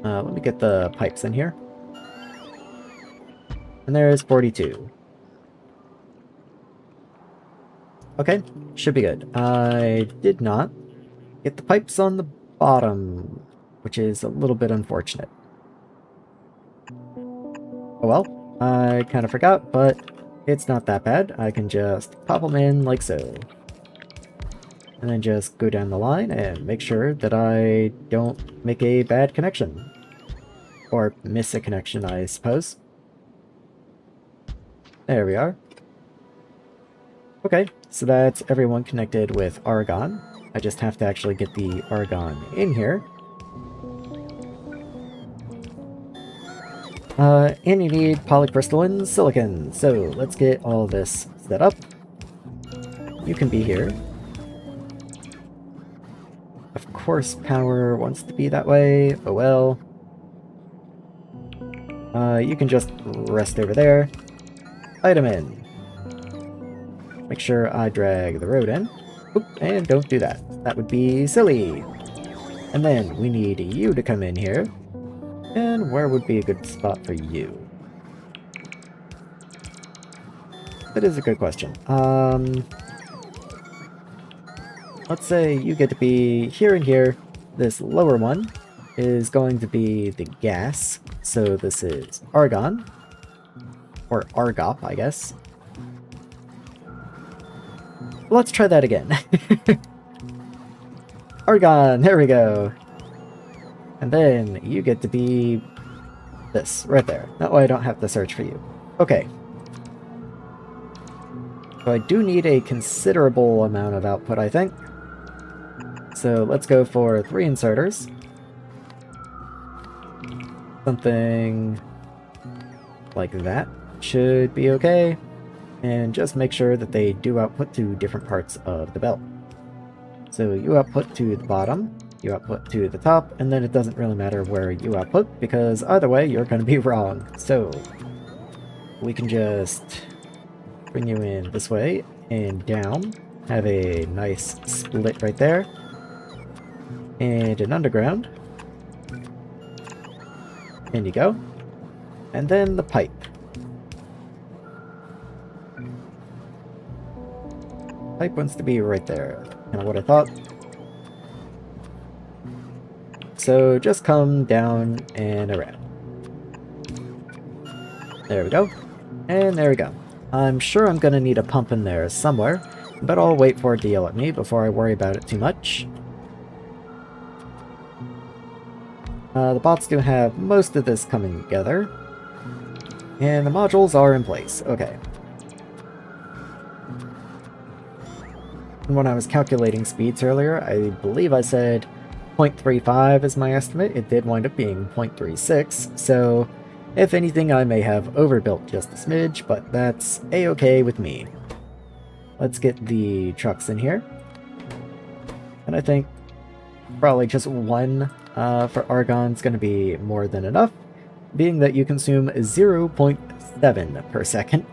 Let me get the pipes in here. And there's 42. Okay, should be good. I did not get the pipes on the bottom, which is a little bit unfortunate. Oh well, I kind of forgot, but it's not that bad. I can just pop them in like so. And then just go down the line and make sure that I don't make a bad connection. Or miss a connection, I suppose. There we are. Okay, so that's everyone connected with argon. I just have to actually get the argon in here. And you need polycrystalline silicon. So let's get all this set up. You can be here. Of course, power wants to be that way. Oh well. You can just rest over there. Item in. Make sure I drag the road in. Oop, and don't do that. That would be silly. And then we need you to come in here. And where would be a good spot for you? That is a good question. Let's say you get to be here and here. This lower one is going to be the gas. So this is argon. Or argop, I guess. Let's try that again. Argon, there we go. And then you get to be this, right there. That way I don't have to search for you. Okay. So I do need a considerable amount of output, I think. So let's go for 3 inserters. Something like that should be okay. And just make sure that they do output to different parts of the belt. So you output to the bottom, you output to the top, and then it doesn't really matter where you output, because either way you're going to be wrong. So we can just bring you in this way and down, have a nice split right there, and an underground. In you go. And then the pipe. Pipe wants to be right there. Kind of what I thought. So just come down and around. There we go. And there we go. I'm sure I'm going to need a pump in there somewhere, but I'll wait for it to yell at me before I worry about it too much. The bots do have most of this coming together. And the modules are in place. Okay. When I was calculating speeds earlier, I believe I said 0.35 is my estimate. It did wind up being 0.36, so if anything I may have overbuilt just a smidge, but that's a-okay with me. Let's get the trucks in here. And I think probably just one for argon is going to be more than enough, being that you consume 0.7 per second.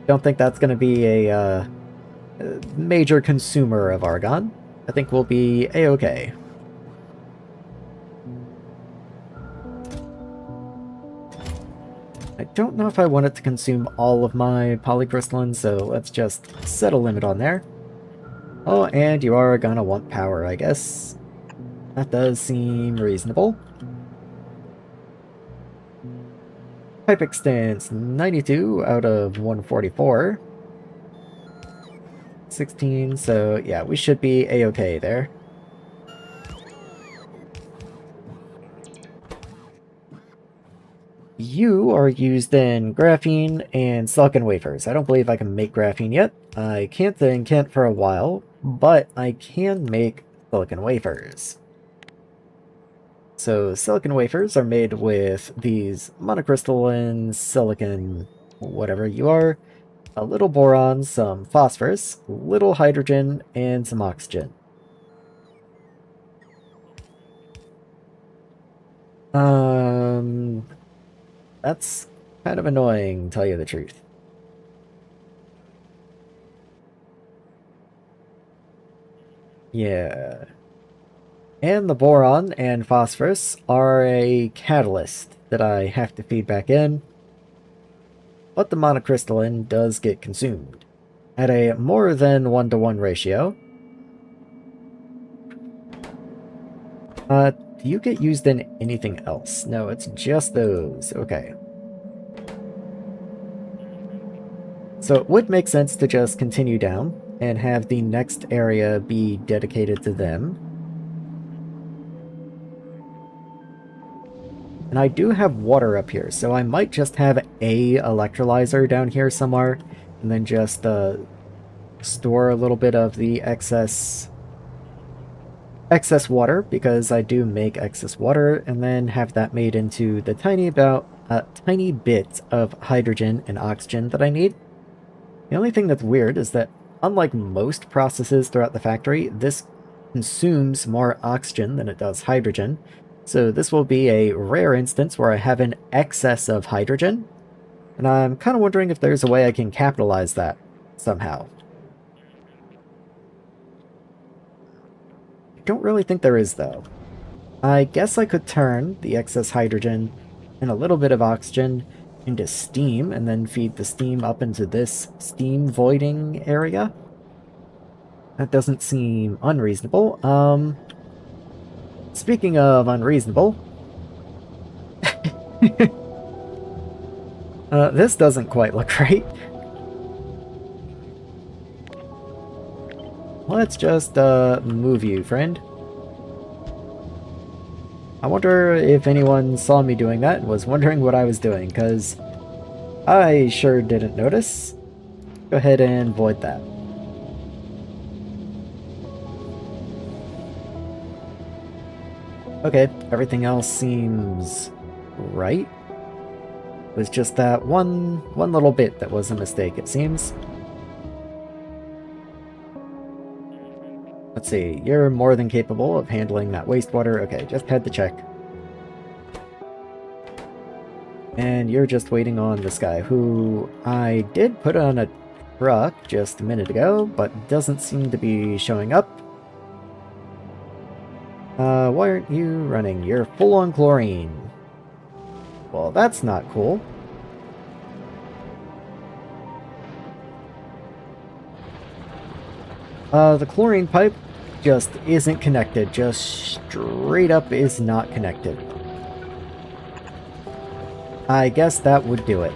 Don't think that's going to be a major consumer of argon. I think we'll be a-okay. I don't know if I want it to consume all of my polycrystalline, so let's just set a limit on there. Oh, and you are gonna want power, I guess. That does seem reasonable. Pipe extends 92 out of 144. 16, so yeah, we should be a-okay there. You are used in graphene and silicon wafers. I don't believe I can make graphene yet. I can't and can't for a while, but I can make silicon wafers. So silicon wafers are made with these monocrystalline silicon, whatever you are, a little boron, some phosphorus, a little hydrogen, and some oxygen. That's kind of annoying, to tell you the truth. Yeah. And the boron and phosphorus are a catalyst that I have to feed back in. But the monocrystalline does get consumed at a more than 1-to-1 ratio. Do you get used in anything else? No, it's just those. Okay. So it would make sense to just continue down and have the next area be dedicated to them. And I do have water up here, so I might just have a electrolyzer down here somewhere, and then just store a little bit of the excess water, because I do make excess water, and then have that made into the tiny bit of hydrogen and oxygen that I need. The only thing that's weird is that, unlike most processes throughout the factory, this consumes more oxygen than it does hydrogen. So this will be a rare instance where I have an excess of hydrogen, and I'm kind of wondering if there's a way I can capitalize that. somehow. I don't really think there is, though. I guess I could turn the excess hydrogen and a little bit of oxygen into steam and then feed the steam up into this steam voiding area. That doesn't seem unreasonable. Speaking of unreasonable, this doesn't quite look right. Let's just, move you, friend. I wonder if anyone saw me doing that and was wondering what I was doing, because I sure didn't notice. Go ahead and void that. Okay, everything else seems right. It was just that one little bit that was a mistake, it seems. Let's see, you're more than capable of handling that wastewater. Okay, just had to check. And you're just waiting on this guy, who I did put on a truck just a minute ago, but doesn't seem to be showing up. Why aren't you running? You're full on chlorine. Well, that's not cool. The chlorine pipe just isn't connected. Just straight up is not connected. I guess that would do it.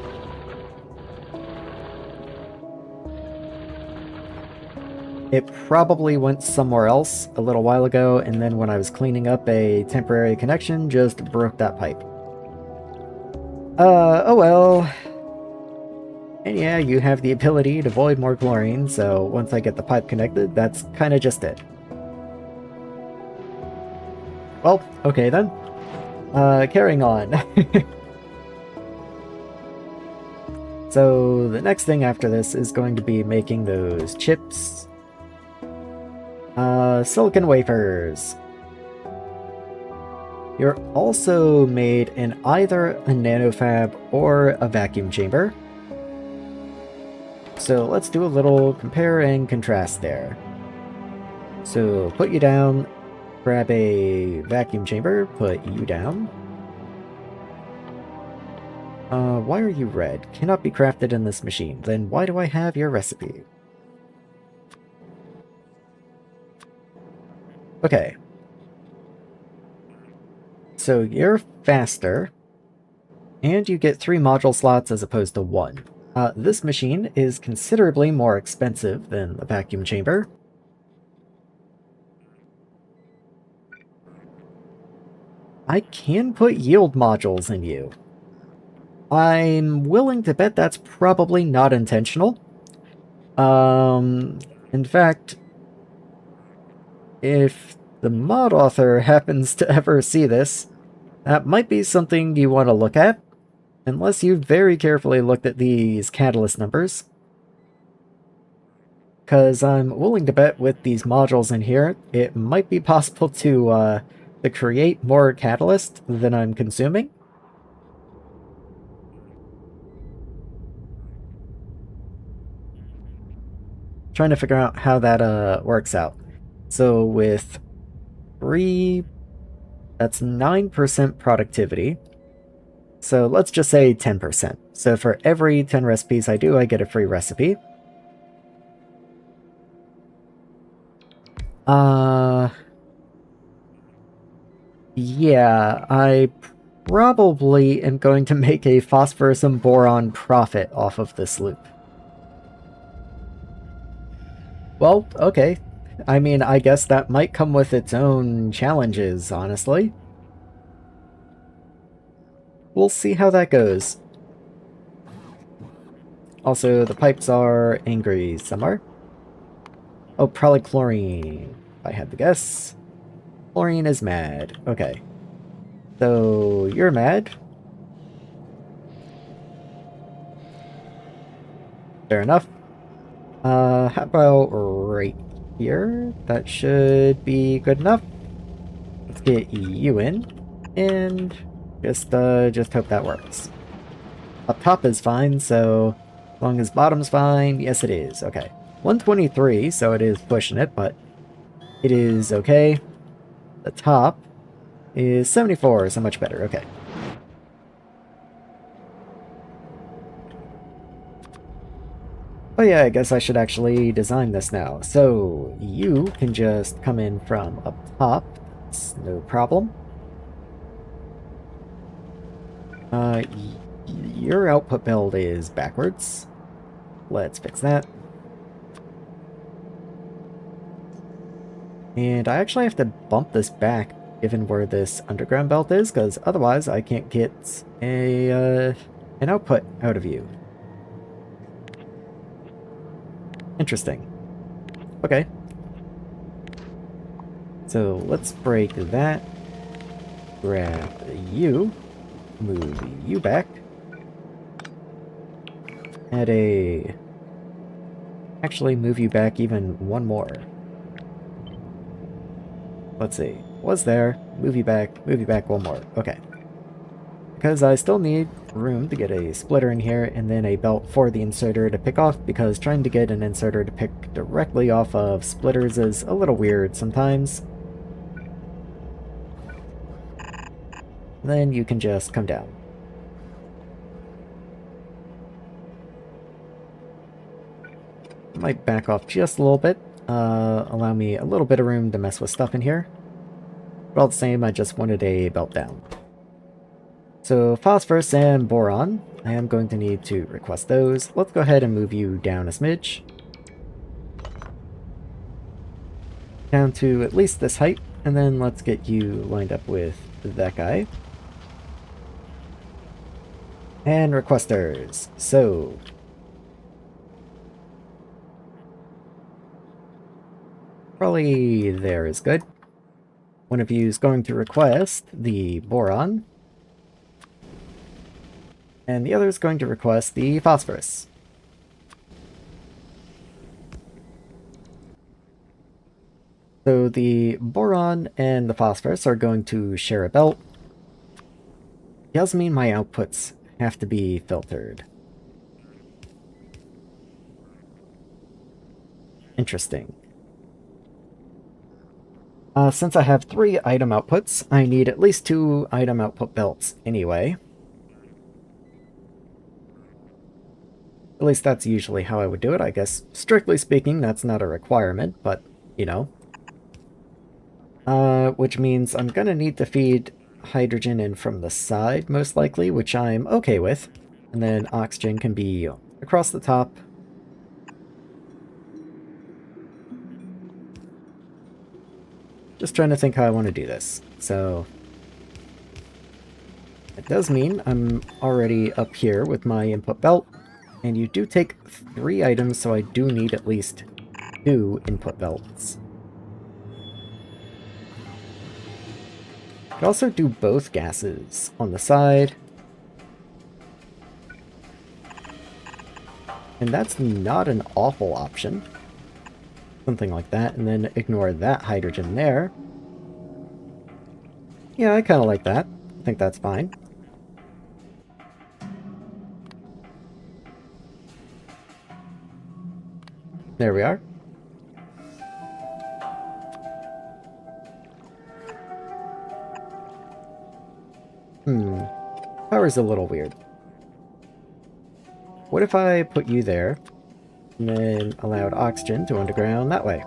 It probably went somewhere else a little while ago, and then when I was cleaning up a temporary connection, just broke that pipe. Oh well. And yeah, you have the ability to void more chlorine, so once I get the pipe connected, that's kinda just it. Well, okay then. Carrying on. So, the next thing after this is going to be making those chips. Silicon wafers. You're also made in either a nanofab or a vacuum chamber. So let's do a little compare and contrast there. So put you down, grab a vacuum chamber, put you down. Why are you red? Cannot be crafted in this machine. Then why do I have your recipe? Okay. So you're faster, and you get 3 module slots as opposed to 1. This machine is considerably more expensive than the vacuum chamber. I can put yield modules in you. I'm willing to bet that's probably not intentional. In fact, if the mod author happens to ever see this, that might be something you want to look at, unless you very carefully looked at these catalyst numbers. Because I'm willing to bet with these modules in here, it might be possible to create more catalyst than I'm consuming. Trying to figure out how that works out. So with 3, that's 9% productivity. So let's just say 10%. So for every 10 recipes I do, I get a free recipe. Yeah, I probably am going to make a phosphorus and boron profit off of this loop. Well, okay. I mean, I guess that might come with its own challenges, honestly. We'll see how that goes. Also, the pipes are angry somewhere. Oh, probably chlorine, if I had to guess. Chlorine is mad. Okay. So, you're mad. Fair enough. How about right here? That should be good enough. Let's get you in, and just hope that works. Up top is fine, so As long as bottom's fine, yes it is. Okay. 123, so it is pushing it, but it is okay. The top is 74, so much better. Okay. Oh yeah, I guess I should actually design this now. So, you can just come in from up top. It's no problem. Your output build is backwards. Let's fix that. And I actually have to bump this back given where this underground belt is, because otherwise I can't get an output out of you. Interesting. Okay. So let's break that. Grab you. Move you back. Add a... Actually, move you back even one more. Let's see. Was there. Move you back one more. Okay. Because I still need room to get a splitter in here and then a belt for the inserter to pick off, because trying to get an inserter to pick directly off of splitters is a little weird sometimes. Then you can just come down. Might back off just a little bit. Allow me a little bit of room to mess with stuff in here. But all the same, I just wanted a belt down. So phosphorus and boron, I am going to need to request those. Let's go ahead and move you down a smidge. Down to at least this height, and then let's get you lined up with that guy. And requesters. So... probably there is good. One of you is going to request the boron. And the other is going to request the phosphorus. So the boron and the phosphorus are going to share a belt. It does mean my outputs have to be filtered. Interesting. Since I have 3 item outputs, I need at least 2 item output belts anyway. At least that's usually how I would do it. I guess, strictly speaking, that's not a requirement, but, you know. Which means I'm gonna need to feed hydrogen in from the side, most likely, which I'm okay with. And then oxygen can be across the top. Just trying to think how I want to do this. So, it does mean I'm already up here with my input belt. And you do take 3 items, so I do need at least 2 input belts. I could also do both gases on the side. And that's not an awful option. Something like that, and then ignore that hydrogen there. Yeah, I kind of like that. I think that's fine. There we are. Power's a little weird. What if I put you there, and then allowed oxygen to underground that way?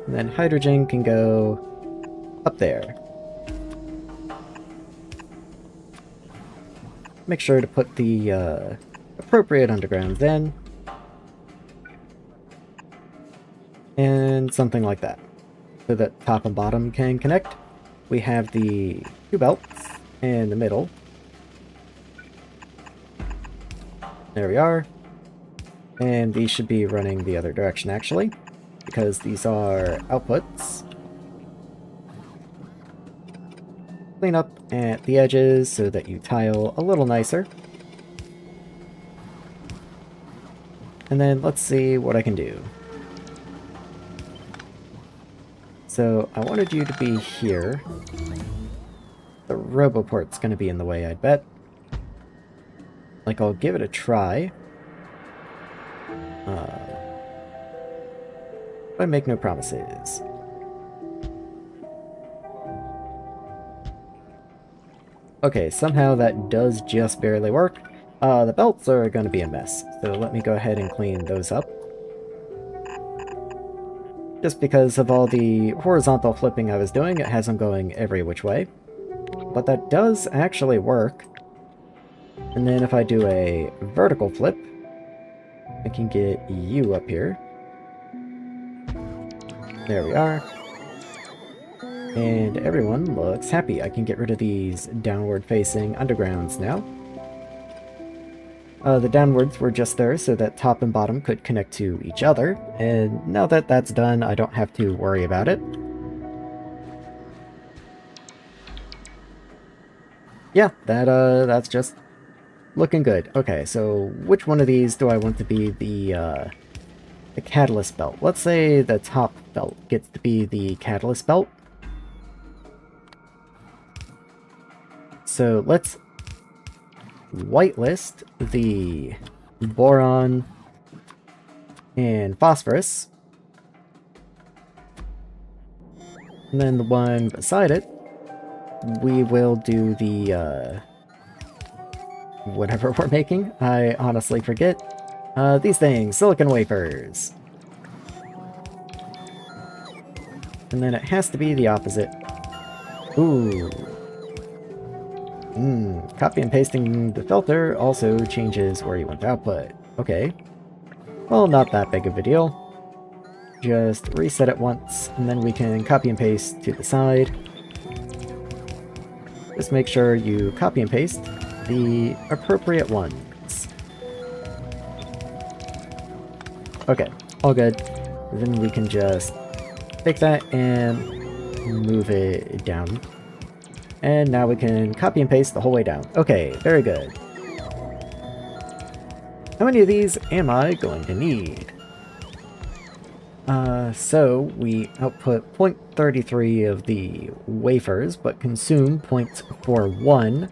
And then hydrogen can go up there. Make sure to put the appropriate underground then. And something like that. So that top and bottom can connect. We have the 2 belts in the middle. There we are. And these should be running the other direction, actually, because these are outputs. Clean up at the edges so that you tile a little nicer. And then let's see what I can do. So I wanted you to be here. The roboport's going to be in the way, I'd bet. Like, I'll give it a try. I make no promises. Okay, somehow that does just barely work. The belts are going to be a mess, so let me go ahead and clean those up. Just because of all the horizontal flipping I was doing, it has them going every which way. But that does actually work. And then if I do a vertical flip, I can get you up here. There we are. And everyone looks happy. I can get rid of these downward-facing undergrounds now. The downwards were just there so that top and bottom could connect to each other, and now that that's done, I don't have to worry about it. Yeah, that's just looking good. Okay, so which one of these do I want to be the catalyst belt? Let's say the top belt gets to be the catalyst belt. So let's whitelist the boron and phosphorus. And then the one beside it, we will do the, whatever we're making. I honestly forget. These things, silicon wafers. And then it has to be the opposite. Ooh. Copy and pasting the filter also changes where you want to output. Okay. Well, not that big of a deal. Just reset it once, and then we can copy and paste to the side. Just make sure you copy and paste the appropriate ones. Okay, all good. Then we can just take that and move it down. And now we can copy and paste the whole way down. Okay, very good. How many of these am I going to need? So we output 0.33 of the wafers, but consume 0.41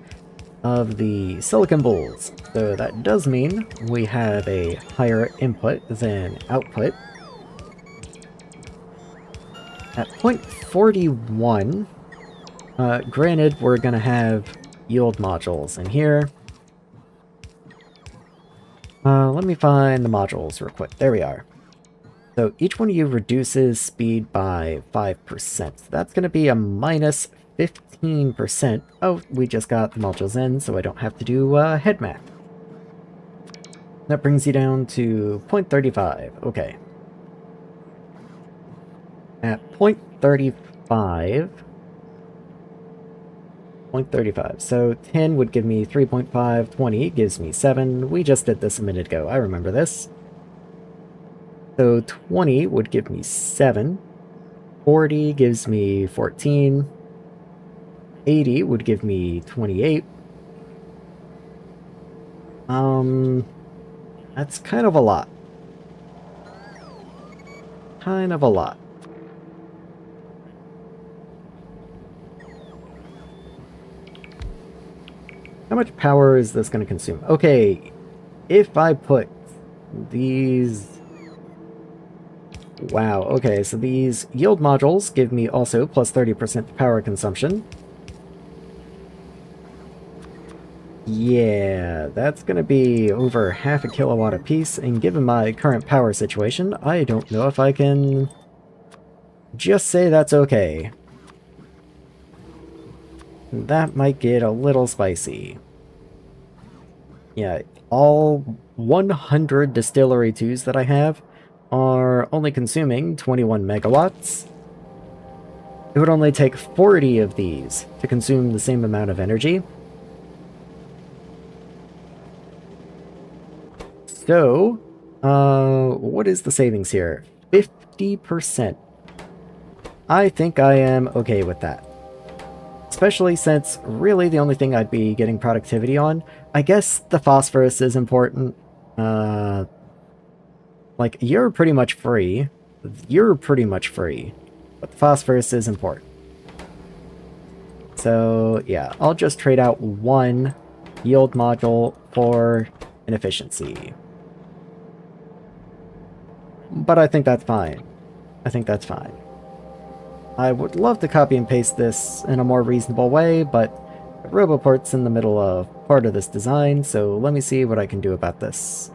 of the silicon bowls. So that does mean we have a higher input than output. At 0.41, granted, we're going to have yield modules in here. Let me find the modules real quick. There we are. So each one of you reduces speed by 5%. That's going to be a minus 15%. Oh, we just got the modules in, so I don't have to do head math. That brings you down to 0.35. Okay. At 0.35... 0.35. So 10 would give me 3.5, 20 gives me 7. We just did this a minute ago. I remember this. So 20 would give me 7. 40 gives me 14. 80 would give me 28. That's kind of a lot. Kind of a lot. How much power is this going to consume? Okay, if I put these... Wow, okay, so these yield modules give me also plus 30% power consumption. Yeah, that's going to be over half a kilowatt a piece, and given my current power situation, I don't know if I can just say that's okay. That might get a little spicy. Yeah, all 100 distillery 2s that I have are only consuming 21 megawatts. It would only take 40 of these to consume the same amount of energy. So, what is the savings here? 50%. I think I am okay with that. Especially since really the only thing I'd be getting productivity on, I guess the phosphorus is important. Like, you're pretty much free. You're pretty much free. But the phosphorus is important. So, yeah, I'll just trade out one yield module for an efficiency. but I think that's fine. I think that's fine. I would love to copy and paste this in a more reasonable way, but the Roboport's in the middle of part of this design, so let me see what I can do about this.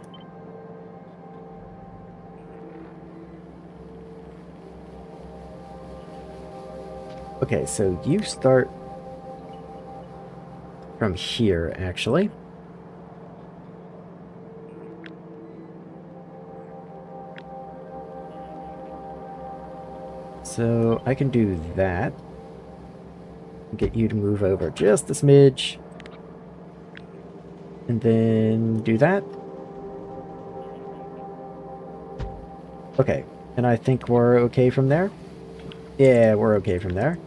Okay, so you start from here, actually. So I can do that. Get you to move over just a smidge. And then do that. Okay, and I think we're okay from there? Yeah, we're okay from there.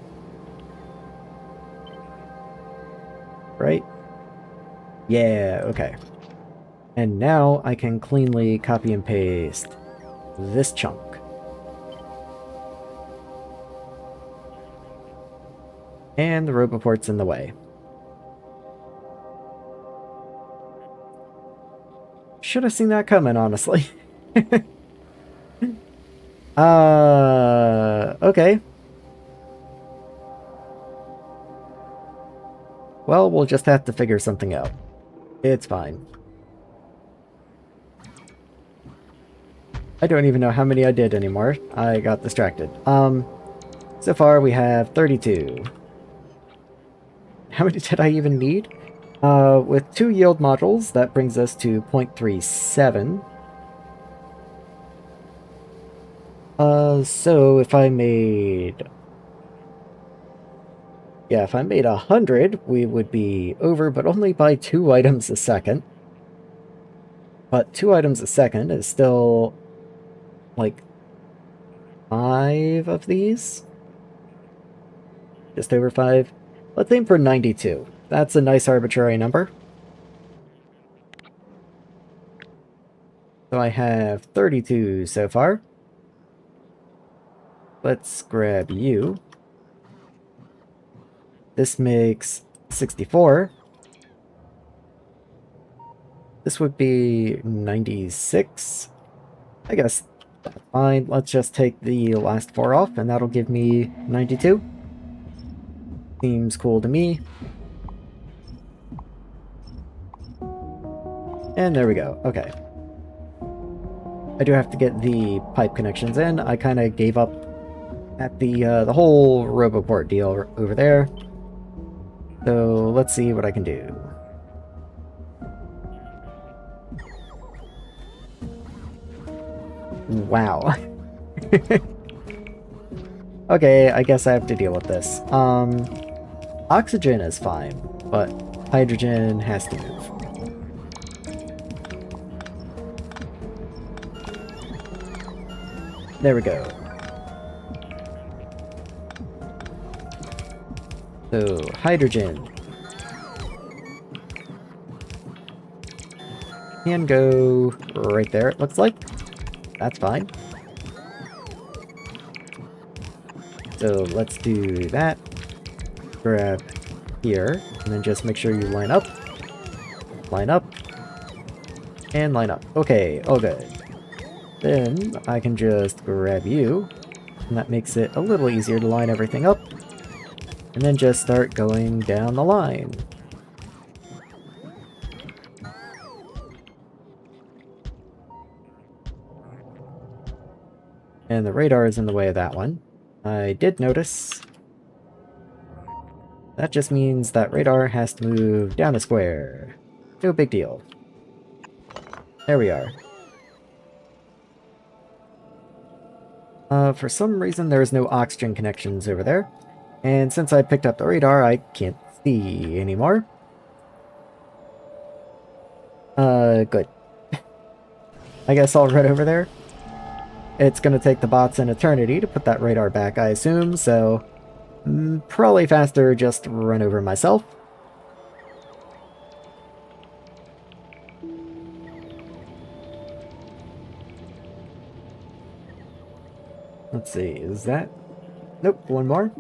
Right? Yeah, okay. And now I can cleanly copy and paste this chunk. And the Roboport's in the way. Should have seen that coming, honestly. Okay. Well, we'll just have to figure something out. It's fine. I don't even know how many I did anymore. I got distracted. So far we have 32. How many did I even need? With 2 yield modules, that brings us to 0.37. So if I made... Yeah, if I made 100, we would be over, but only by 2 items a second. But 2 items a second is still, like, 5 of these? Just over 5? Let's aim for 92. That's a nice arbitrary number. So I have 32 so far. Let's grab you. This makes 64. This would be 96. I guess that's fine. Let's just take the last 4 off, and that'll give me 92. Seems cool to me. And there we go. Okay. I do have to get the pipe connections in. I kind of gave up at the whole Roboport deal over there. So let's see what I can do. Wow. Okay, I guess I have to deal with this. Oxygen is fine, but hydrogen has to move. There we go. So, hydrogen can go right there, it looks like. That's fine. So let's do that. Grab here, and then just make sure you line up, and line up. Okay, all good. Then I can just grab you, and that makes it a little easier to line everything up. And then just start going down the line. And the radar is in the way of that one. I did notice. That just means that radar has to move down a square. No big deal. There we are. For some reason there's no oxygen connections over there. And since I picked up the radar, I can't see anymore. Good. I guess I'll run over there. It's gonna take the bots an eternity to put that radar back, I assume, so... probably faster just run over myself. Let's see, is that... Nope, one more.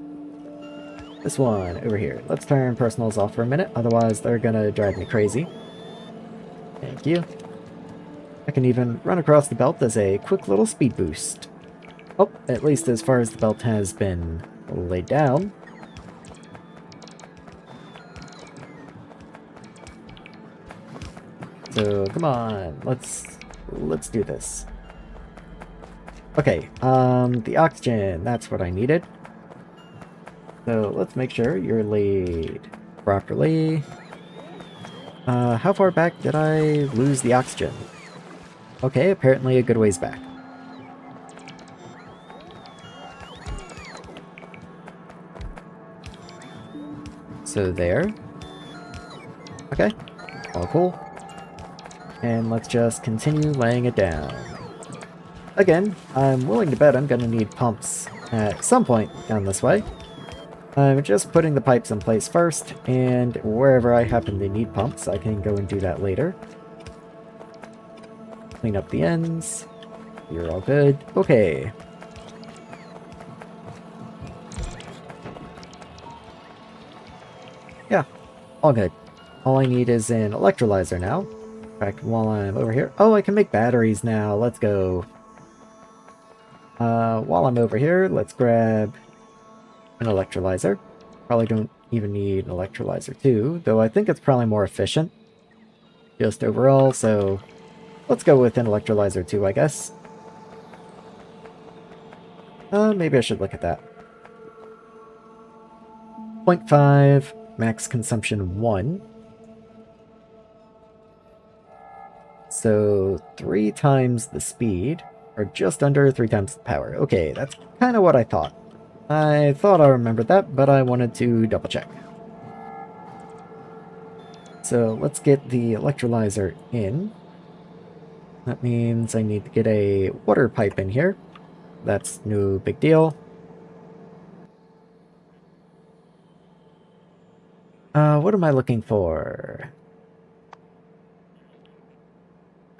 This one, over here. Let's turn personals off for a minute, otherwise they're gonna drive me crazy. Thank you. can even run across the belt as a quick little speed boost. Oh, at least as far as the belt has been laid down. So come on, let's do this. Okay, the oxygen, that's what I needed. So let's make sure you're laid properly. How far back did I lose the oxygen? Okay, apparently a good ways back. So there. Okay, all cool. And let's just continue laying it down. Again, I'm willing to bet I'm gonna need pumps at some point down this way. I'm just putting the pipes in place first, and wherever I happen to need pumps, I can go and do that later. Clean up the ends. You're all good. Okay. Yeah, all good. All I need is an electrolyzer now. In fact, while I'm over here... Oh, I can make batteries now. Let's go. While I'm over here, let's grab an electrolyzer. Probably don't even need an electrolyzer too, though I think it's probably more efficient. Just overall, so let's go with an electrolyzer too, I guess. Maybe I should look at that. 0.5, max consumption 1. So 3 times the speed, or just under 3 times the power. Okay, that's kind of what I thought. I thought I remembered that, but I wanted to double check. So let's get the electrolyzer in. That means I need to get a water pipe in here. That's no big deal. What am I looking for?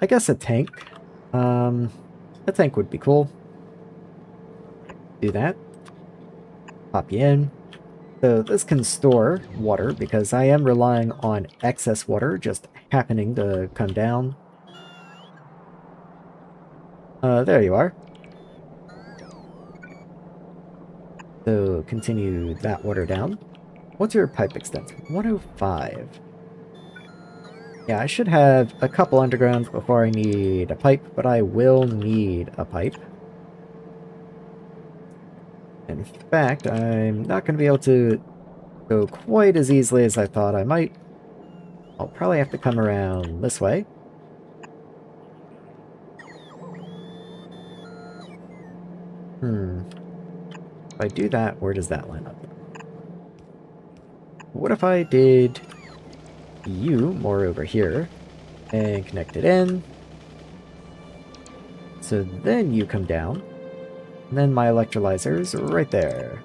I guess a tank. A tank would be cool. Do that. Pop you in. So this can store water because I am relying on excess water just happening to come down. There you are. So continue that water down. What's your pipe extent? 105. Yeah, I should have a couple undergrounds before I need a pipe, but I will need a pipe. In fact, I'm not going to be able to go quite as easily as I thought I might. I'll probably have to come around this way. If I do that, where does that line up? What if I did you more over here and connect it in? So then you come down, and then my electrolyzer's right there.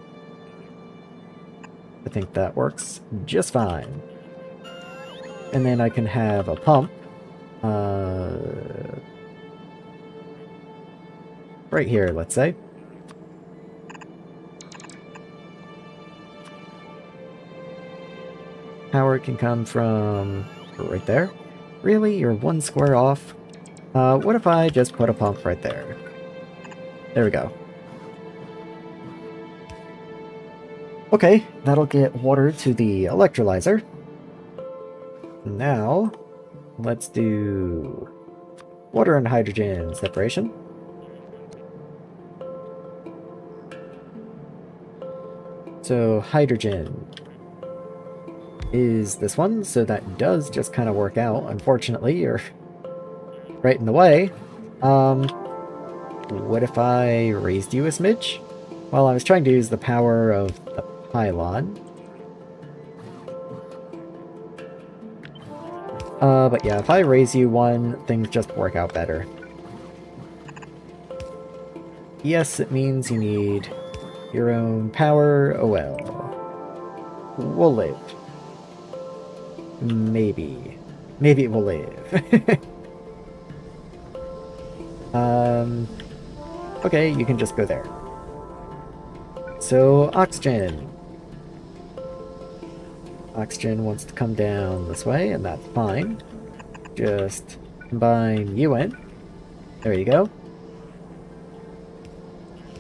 I think that works just fine. And then I can have a pump right here, let's say. Power can come from right there. Really? You're 1 square off? What if I just put a pump right there? There we go. Okay, that'll get water to the electrolyzer. Now, let's do water and hydrogen separation. So hydrogen is this one, so that does just kind of work out. Unfortunately, you're right in the way. What if I raised you a smidge? Well, I was trying to use the power of the pylon. But yeah, if I raise you 1, things just work out better. Yes, it means you need your own power. Oh well. We'll live. Maybe. Maybe it will live. Okay, you can just go there. So, oxygen. Oxygen wants to come down this way, and that's fine. Just combine you in. There you go.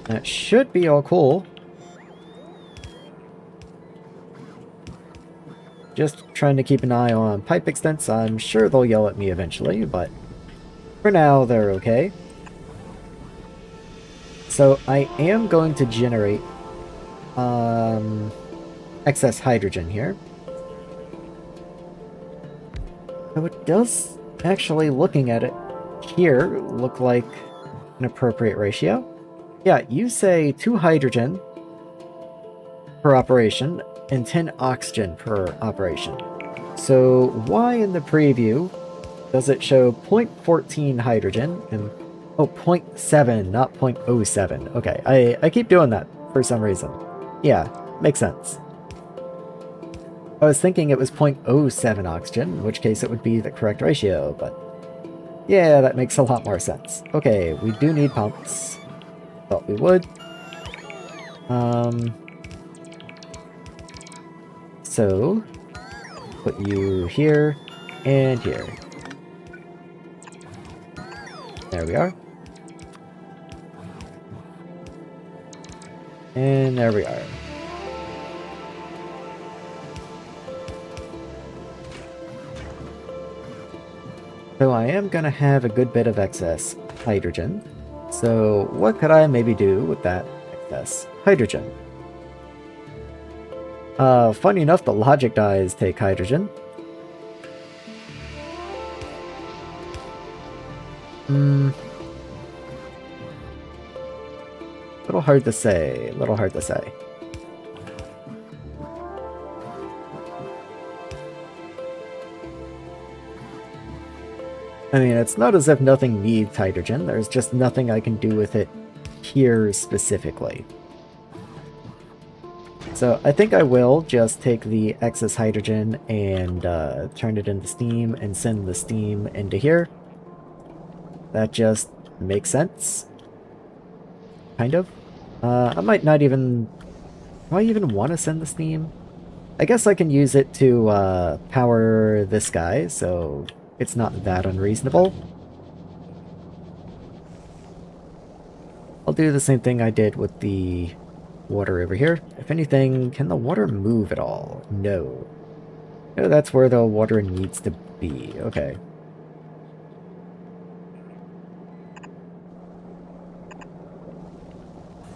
That should be all cool. Just trying to keep an eye on pipe extents. I'm sure they'll yell at me eventually, but for now, they're okay. So I am going to generate excess hydrogen here. So it does, actually looking at it here, look like an appropriate ratio. Yeah, you say 2 hydrogen per operation and 10 oxygen per operation. So why in the preview does it show 0.14 hydrogen and 0.7, not 0.07? Okay, I keep doing that for some reason. Yeah, makes sense. I was thinking it was 0.07 oxygen, in which case it would be the correct ratio, but yeah, that makes a lot more sense. Okay, we do need pumps. Thought we would. So, put you here and here. There we are. And there we are. So I am going to have a good bit of excess hydrogen. So what could I maybe do with that excess hydrogen? Funny enough, the logic dyes take hydrogen. Little hard to say, little hard to say. I mean, it's not as if nothing needs hydrogen, there's just nothing I can do with it here specifically. So I think I will just take the excess hydrogen and turn it into steam and send the steam into here. That just makes sense. Kind of. I might not even... Do I even want to send the steam? I guess I can use it to power this guy, so it's not that unreasonable. I'll do the same thing I did with the water over here. If anything, can the water move at all? No. No, that's where the water needs to be. Okay.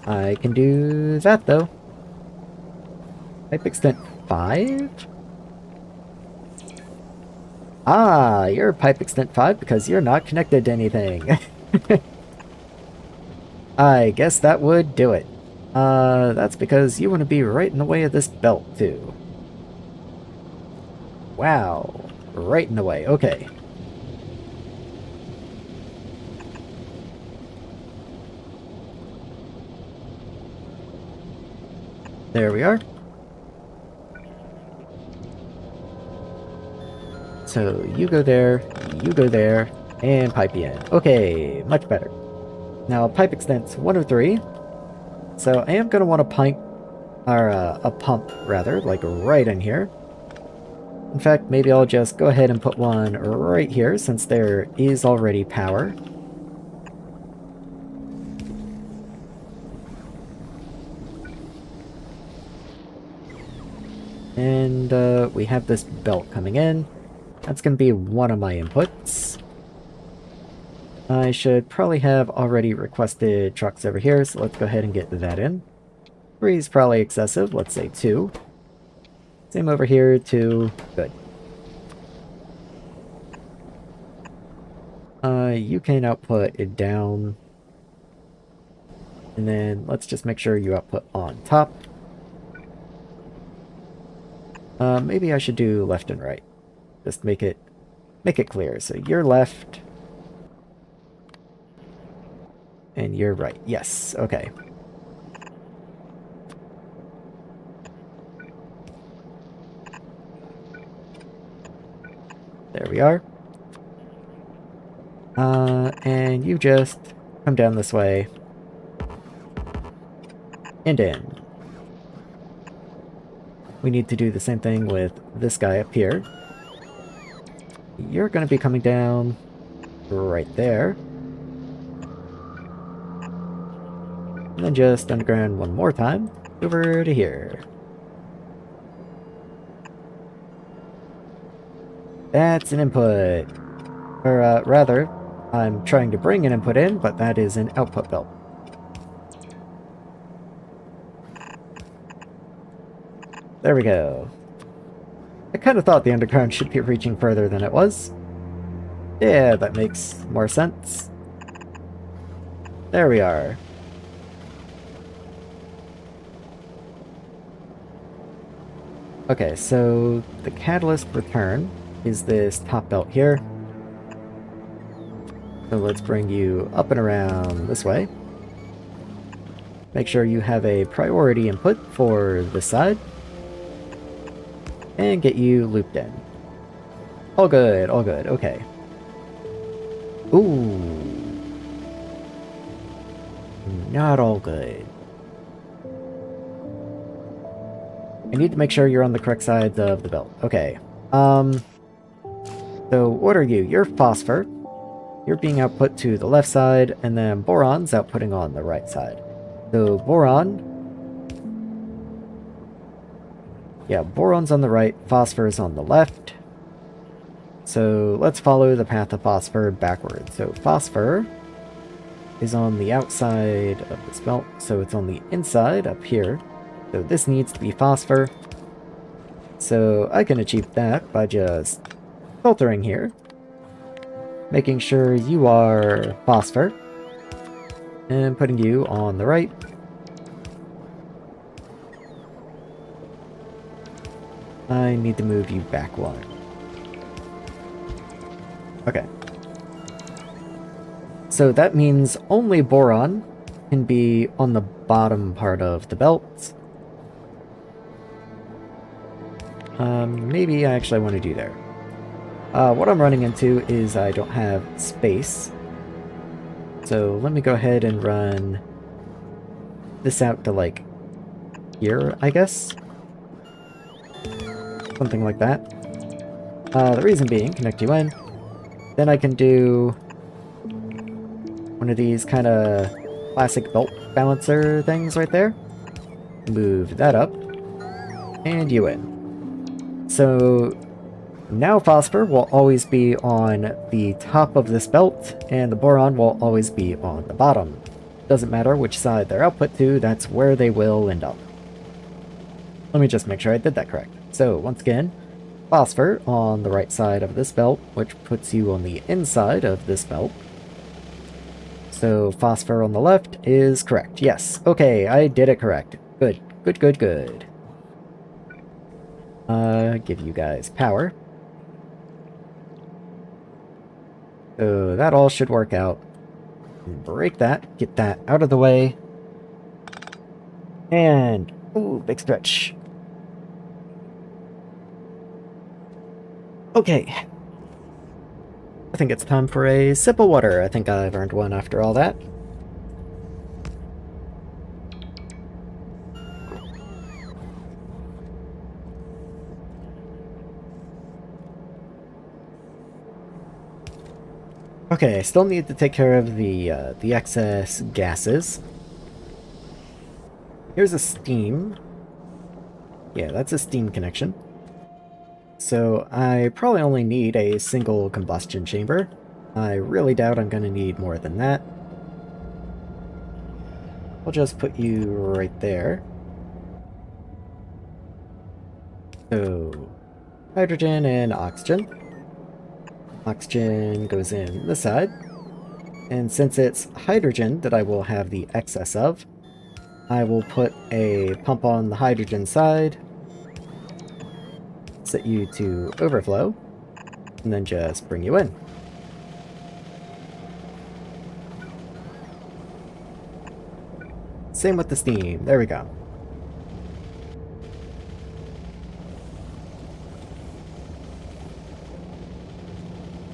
I can do that, though. Pipe extent 5? Ah, you're pipe extent 5 because you're not connected to anything. I guess that would do it. That's because you want to be right in the way of this belt, too. Wow. Right in the way. Okay. There we are. So you go there, and pipe you in. Okay, much better. Now pipe extents 103. So I am going to want a pump rather, like right in here. In fact, maybe I'll just go ahead and put one right here since there is already power. And we have this belt coming in. That's going to be one of my inputs. I should probably have already requested trucks over here, so let's go ahead and get that in. 3 is probably excessive, let's say 2. Same over here, 2. Good. You can output it down. And then let's just make sure you output on top. Maybe I should do left and right. Just make it clear. So you're left. And you're right. Yes, okay. There we are. And you just come down this way. And in. We need to do the same thing with this guy up here. You're going to be coming down right there. And then just underground one more time, over to here. That's an input. Or, rather, I'm trying to bring an input in, but that is an output belt. There we go. I kind of thought the underground should be reaching further than it was. Yeah, that makes more sense. There we are. Okay, so the catalyst return is this top belt here. So let's bring you up and around this way. Make sure you have a priority input for this side. And get you looped in. All good, okay. Ooh. Not all good. I need to make sure you're on the correct sides of the belt. Okay. So what are you? You're phosphor. You're being output to the left side, and then boron's outputting on the right side. So boron... Yeah, boron's on the right, phosphor is on the left. So let's follow the path of phosphor backwards. So phosphor is on the outside of this belt, so it's on the inside up here. So this needs to be phosphor. So I can achieve that by just filtering here. Making sure you are phosphor. And putting you on the right. I need to move you back one. Okay. So that means only boron can be on the bottom part of the belt. Maybe I actually want to do there. What I'm running into is I don't have space. So let me go ahead and run this out to like here, I guess. Something like that. The reason being, connect you in. Then I can do one of these kind of classic belt balancer things right there. Move that up. And you in. So now phosphor will always be on the top of this belt, and the boron will always be on the bottom. Doesn't matter which side they're output to, that's where they will end up. Let me just make sure I did that correct. So once again, phosphor on the right side of this belt, which puts you on the inside of this belt. So phosphor on the left is correct. Yes. Okay, I did it correct. Good. Good. Give you guys power. So that all should work out. Break that. Get that out of the way. And... ooh, big stretch. Okay. I think it's time for a sip of water. I think I've earned one after all that. Okay, I still need to take care of the excess gases. Here's a steam. Yeah, that's a steam connection. So I probably only need a single combustion chamber. I really doubt I'm going to need more than that. I'll just put you right there. So, hydrogen and oxygen. Oxygen goes in this side. And since it's hydrogen that I will have the excess of, I will put a pump on the hydrogen side, set you to overflow, and then just bring you in. Same with the steam. There we go.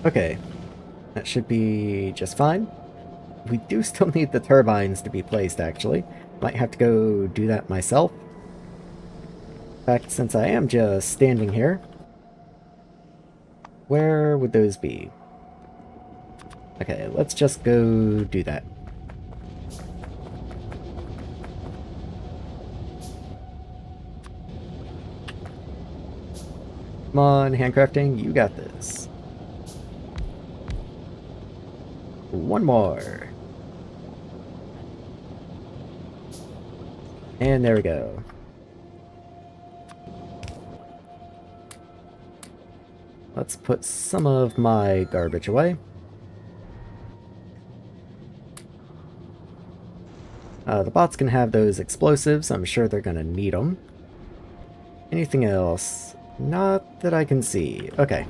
Okay, that should be just fine. We do still need the turbines to be placed, actually. Might have to go do that myself. In fact, since I am just standing here, where would those be? Okay, let's just go do that. Come on, handcrafting, you got this. One more. And there we go. Let's put some of my garbage away. The bots can have those explosives. I'm sure they're going to need them. Anything else? Not that I can see. Okay.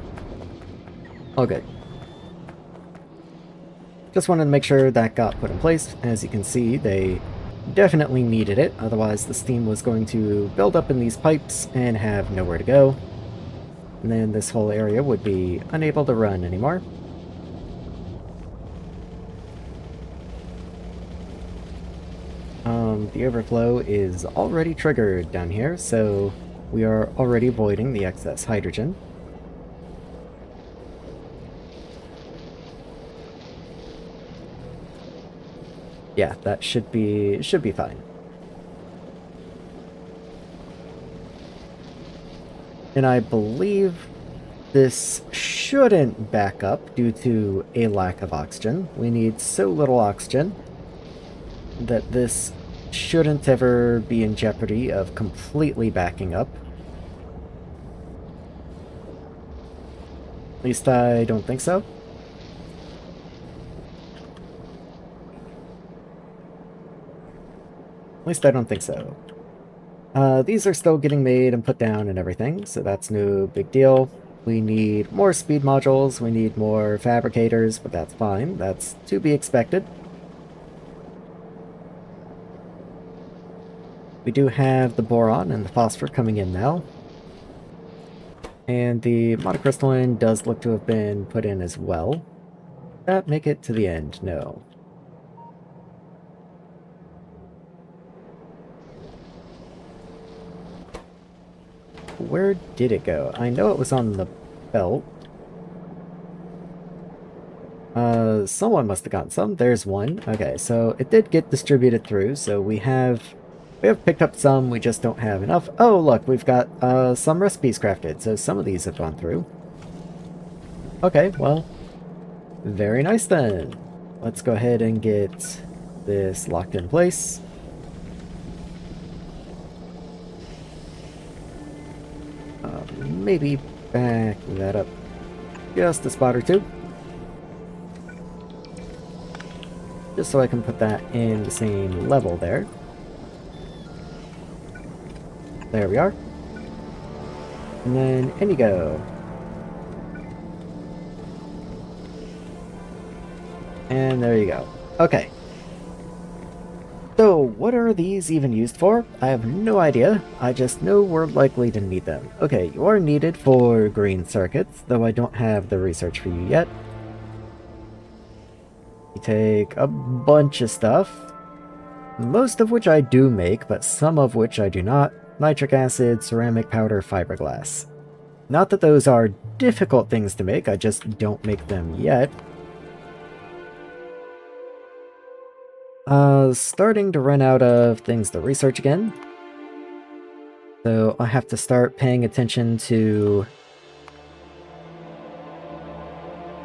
All good. Just wanted to make sure that got put in place. As you can see, they definitely needed it. Otherwise, the steam was going to build up in these pipes and have nowhere to go. And then this whole area would be unable to run anymore. The overflow is already triggered down here, so we are already avoiding the excess hydrogen. Yeah, that should be fine. And I believe this shouldn't back up due to a lack of oxygen. We need so little oxygen that this shouldn't ever be in jeopardy of completely backing up. At least I don't think so. At least I don't think so. These are still getting made and put down and everything, so that's no big deal. We need more speed modules, we need more fabricators, but that's fine. That's to be expected. We do have the boron and the phosphor coming in now. And the monocrystalline does look to have been put in as well. Did that make it to the end? No. Where did it go? I know it was on the belt. Someone must have gotten some. There's one. Okay, so it did get distributed through, so we have picked up some, we just don't have enough. Oh, look, we've got some recipes crafted, so some of these have gone through. Okay, well, very nice then. Let's go ahead and get this locked in place. Maybe back that up just a spot or two. Just so I can put that in the same level there. There we are. And then in you go. And there you go. Okay. So, what are these even used for? I have no idea. I just know we're likely to need them. Okay, you are needed for green circuits, though I don't have the research for you yet. You take a bunch of stuff, most of which I do make, but some of which I do not. Nitric acid, ceramic powder, fiberglass. Not that those are difficult things to make, I just don't make them yet. Starting to run out of things to research again. So I have to start paying attention to...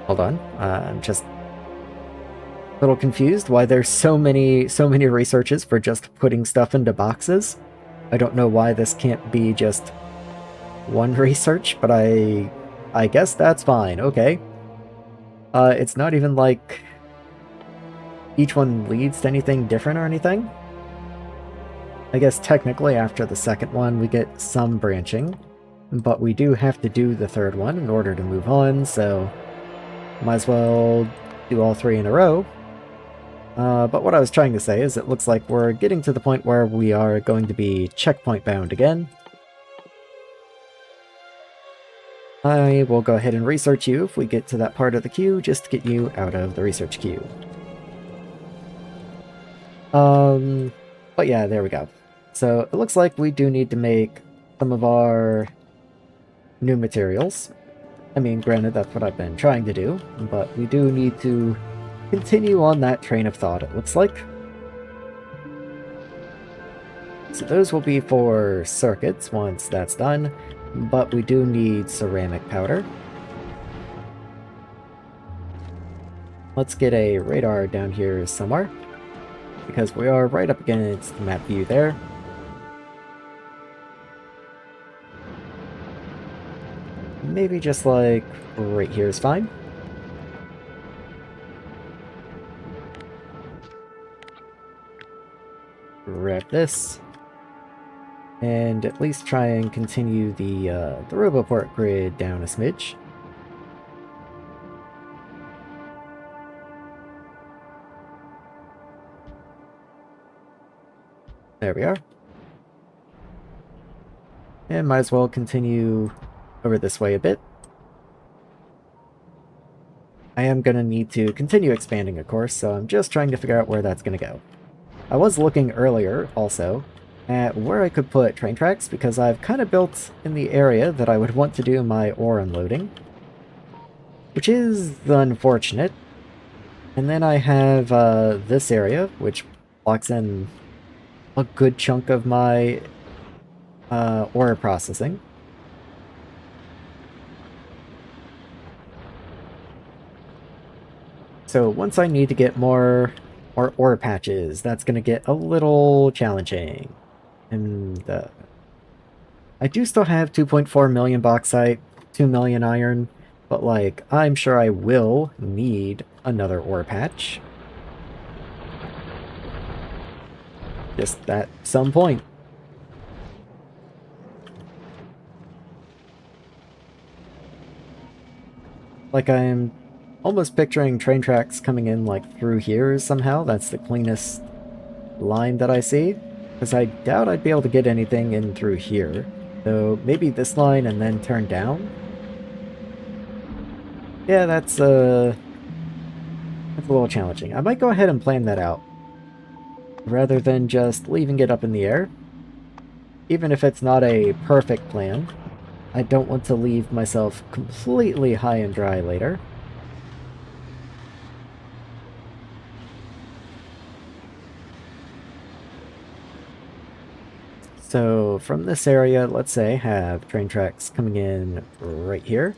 Hold on, I'm just a little confused why there's so many researches for just putting stuff into boxes. I don't know why this can't be just one research, but I guess that's fine, okay. It's not even like each one leads to anything different or anything. I guess technically after the second one we get some branching, but we do have to do the third one in order to move on, so might as well do all three in a row. But what I was trying to say is it looks like we're getting to the point where we are going to be checkpoint bound again. I will go ahead and research you if we get to that part of the queue, just to get you out of the research queue. But yeah, there we go. So it looks like we do need to make some of our new materials. I mean, granted, that's what I've been trying to do, but we do need to continue on that train of thought, it looks like. So those will be for circuits once that's done. but we do need ceramic powder. Let's get a radar down here somewhere, because we are right up against the map view there. Maybe just like right here is fine. Grab this. And at least try and continue the Roboport grid down a smidge. There we are. And might as well continue over this way a bit. I am going to need to continue expanding, of course, so I'm just trying to figure out where that's going to go. I was looking earlier, also, at where I could put train tracks, because I've kind of built in the area that I would want to do my ore unloading, which is unfortunate. And then I have this area, which blocks in a good chunk of my ore processing. So once I need to get more ore patches, that's going to get a little challenging. And I do still have 2.4 million bauxite, 2 million iron, but like, I'm sure I will need another ore patch. Just at some point. Like, I'm almost picturing train tracks coming in like through here somehow. That's the cleanest line that I see. Because I doubt I'd be able to get anything in through here. So maybe this line and then turn down? Yeah, that's a little challenging. I might go ahead and plan that out, rather than just leaving it up in the air. Even if it's not a perfect plan, I don't want to leave myself completely high and dry later. So from this area, let's say, have train tracks coming in right here.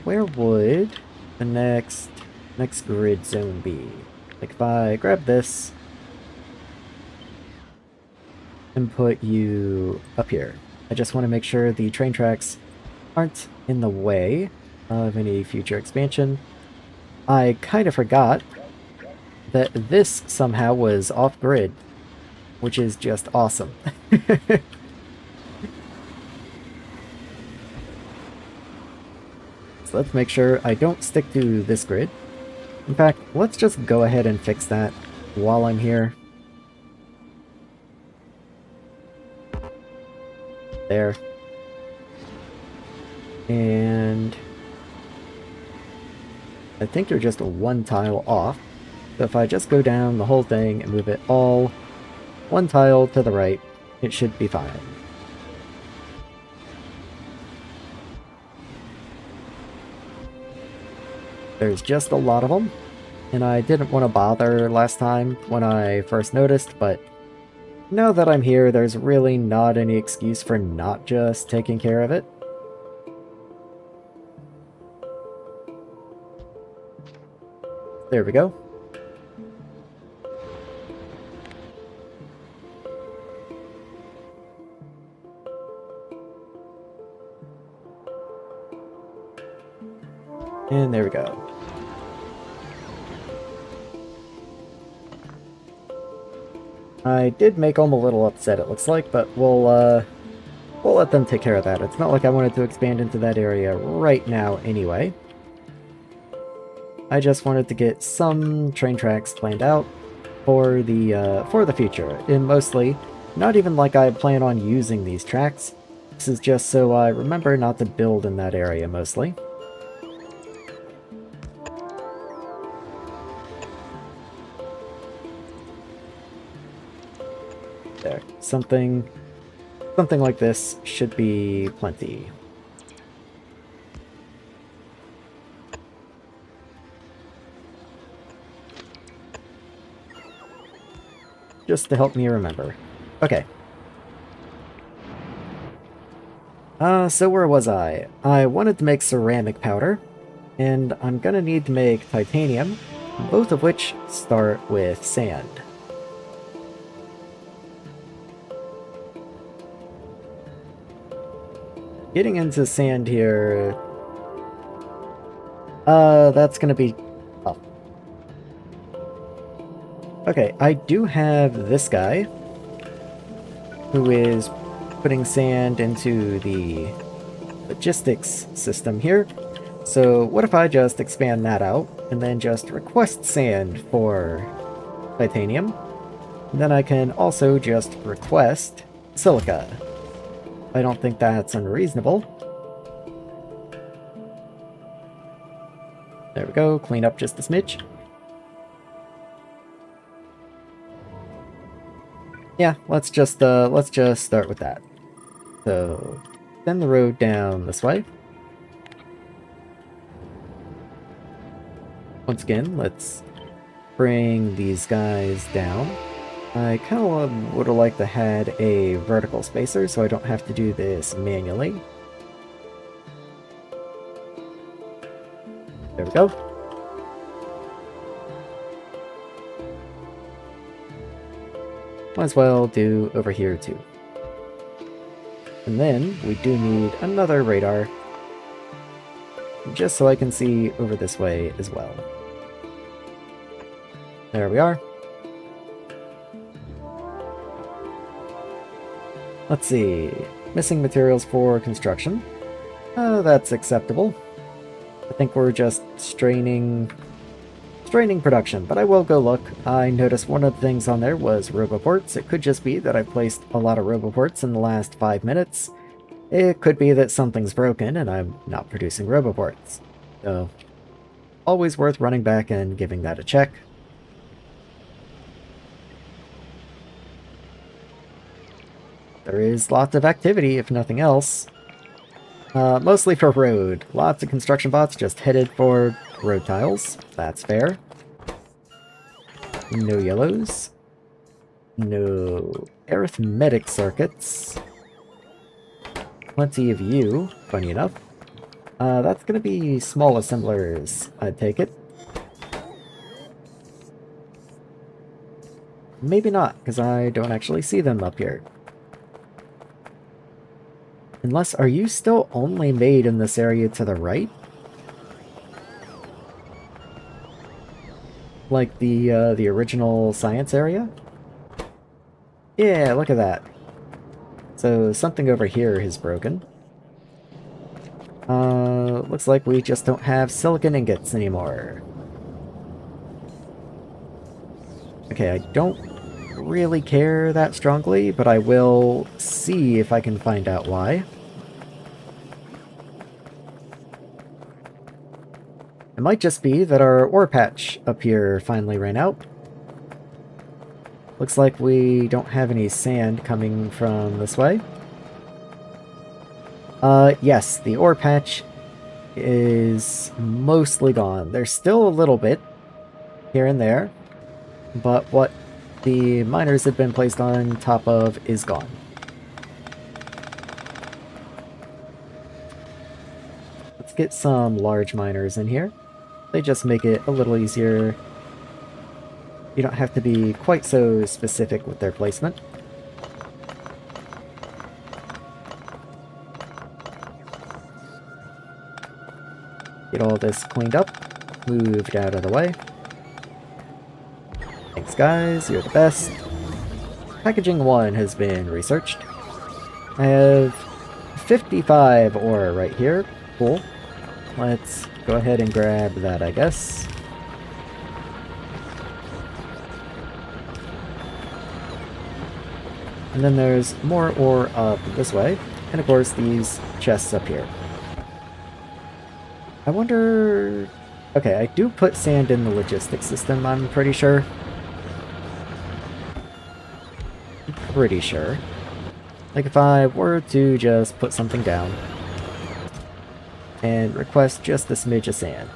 Where would the next grid zone be? Like if I grab this and put you up here. I just want to make sure the train tracks aren't in the way of any future expansion. I kind of forgot that this somehow was off-grid, which is just awesome. So let's make sure I don't stick to this grid. In fact, let's just go ahead and fix that while I'm here. There. And I think you're just one tile off. So if I just go down the whole thing and move it all one tile to the right, it should be fine. There's just a lot of them, and I didn't want to bother last time when I first noticed, but now that I'm here, there's really not any excuse for not just taking care of it. There we go. And there we go. I did make them a little upset, it looks like, but we'll let them take care of that. It's not like I wanted to expand into that area right now anyway. I just wanted to get some train tracks planned out for the future, and mostly not even like I plan on using these tracks. This is just so I remember not to build in that area mostly. There, something like this should be plenty. Just to help me remember. Okay. So where was I? I wanted to make ceramic powder, and I'm gonna need to make titanium, both of which start with sand. Getting into sand here... that's gonna be tough. Okay, I do have this guy, who is putting sand into the logistics system here. So what if I just expand that out, and then just request sand for titanium? And then I can also just request silica. I don't think that's unreasonable. There we go, clean up just a smidge. Yeah, let's just start with that. So, send the road down this way. Once again, let's bring these guys down. I kind of would have liked to had a vertical spacer so I don't have to do this manually. There we go. Might as well do over here too. And then we do need another radar, just so I can see over this way as well. There we are. Let's see. Missing materials for construction. That's acceptable. I think we're just straining production, but I will go look. I noticed one of the things on there was roboports. It could just be that I placed a lot of roboports in the last 5 minutes. It could be that something's broken and I'm not producing roboports. So, always worth running back and giving that a check. There is lots of activity, if nothing else. Mostly for road. Lots of construction bots just headed for road tiles. That's fair. No yellows. No arithmetic circuits. Plenty of you, funny enough. That's gonna be small assemblers, I'd take it. Maybe not, because I don't actually see them up here. Unless, are you still only made in this area to the right? Like the original science area? Yeah, look at that. So something over here is broken. Looks like we just don't have silicon ingots anymore. Okay, I don't really care that strongly, but I will see if I can find out why. It might just be that our ore patch up here finally ran out. Looks like we don't have any sand coming from this way. Yes, the ore patch is mostly gone. There's still a little bit here and there, but what the miners have been placed on top of is gone. Let's get some large miners in here. They just make it a little easier. You don't have to be quite so specific with their placement. Get all this cleaned up, moved out of the way. Thanks guys, you're the best. Packaging 1 has been researched. I have 55 ore right here. Cool. Let's go ahead and grab that, I guess. And then there's more ore up this way. And of course these chests up here. I wonder... Okay, I do put sand in the logistics system, I'm pretty sure. Pretty sure. Like if I were to just put something down and request just a smidge of sand.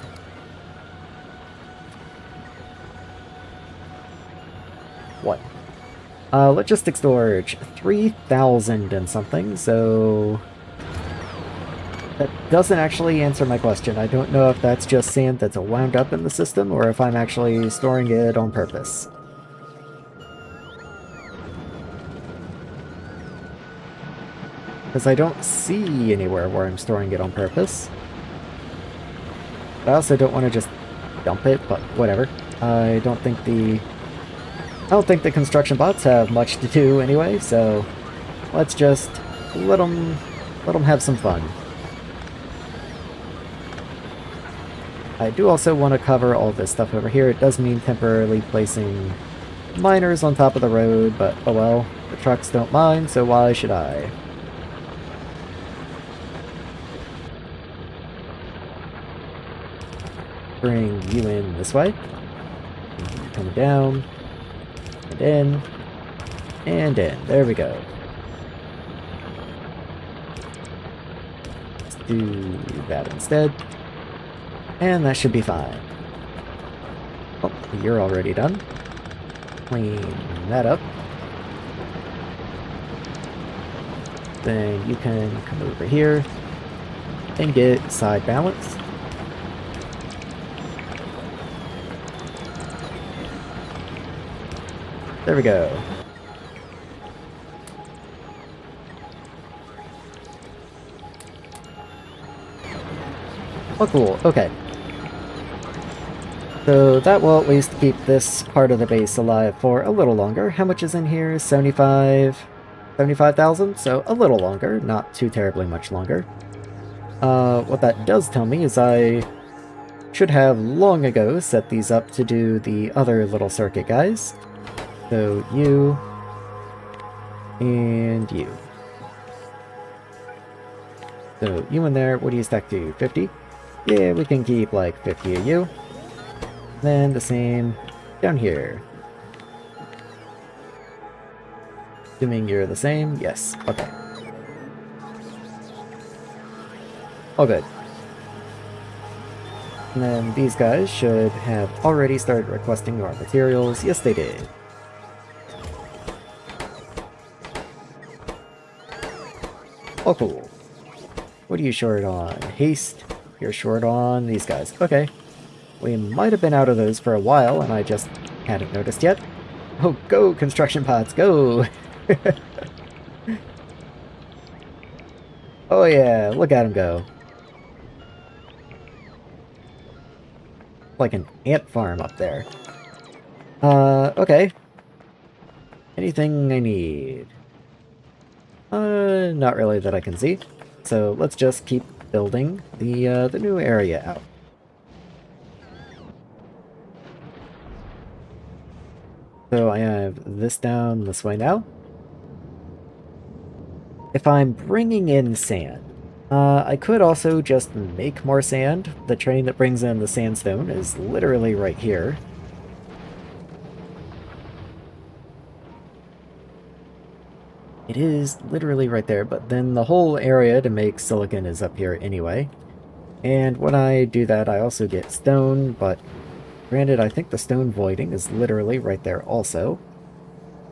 What? Logistics storage, 3,000 and something, so that doesn't actually answer my question. I don't know if that's just sand that's wound up in the system, or if I'm actually storing it on purpose. Because I don't see anywhere where I'm storing it on purpose. But I also don't want to just dump it, but whatever. I don't think the construction bots have much to do anyway, so let's just let them have some fun. I do also want to cover all this stuff over here. It does mean temporarily placing miners on top of the road, but oh well. The trucks don't mind, so why should I? Bring you in this way. Come down. And in. And in. There we go. Let's do that instead. And that should be fine. Oh, you're already done. Clean that up. Then you can come over here and get side balance. There we go. Oh, cool. Okay. So that will at least keep this part of the base alive for a little longer. How much is in here? 75,000? So a little longer, not too terribly much longer. What that does tell me is I should have long ago set these up to do the other little circuit guys. So you and you. So you in there, what do you stack to? 50? Yeah, we can keep like 50 of you. Then the same down here. Assuming you're the same? Yes. Okay. All good. And then these guys should have already started requesting more materials. Yes, they did. Oh, cool. What are you short on? Haste. You're short on these guys. Okay. We might have been out of those for a while, and I just hadn't noticed yet. Oh, go, construction pods, go! Oh yeah, look at them go. Like an ant farm up there. Okay. Anything I need? Not really that I can see. So let's just keep building the new area out. So I have this down this way now. If I'm bringing in sand, I could also just make more sand. The train that brings in the sandstone is literally right here. It is literally right there, but then the whole area to make silicon is up here anyway. And when I do that, I also get stone, but granted, I think the stone voiding is literally right there also.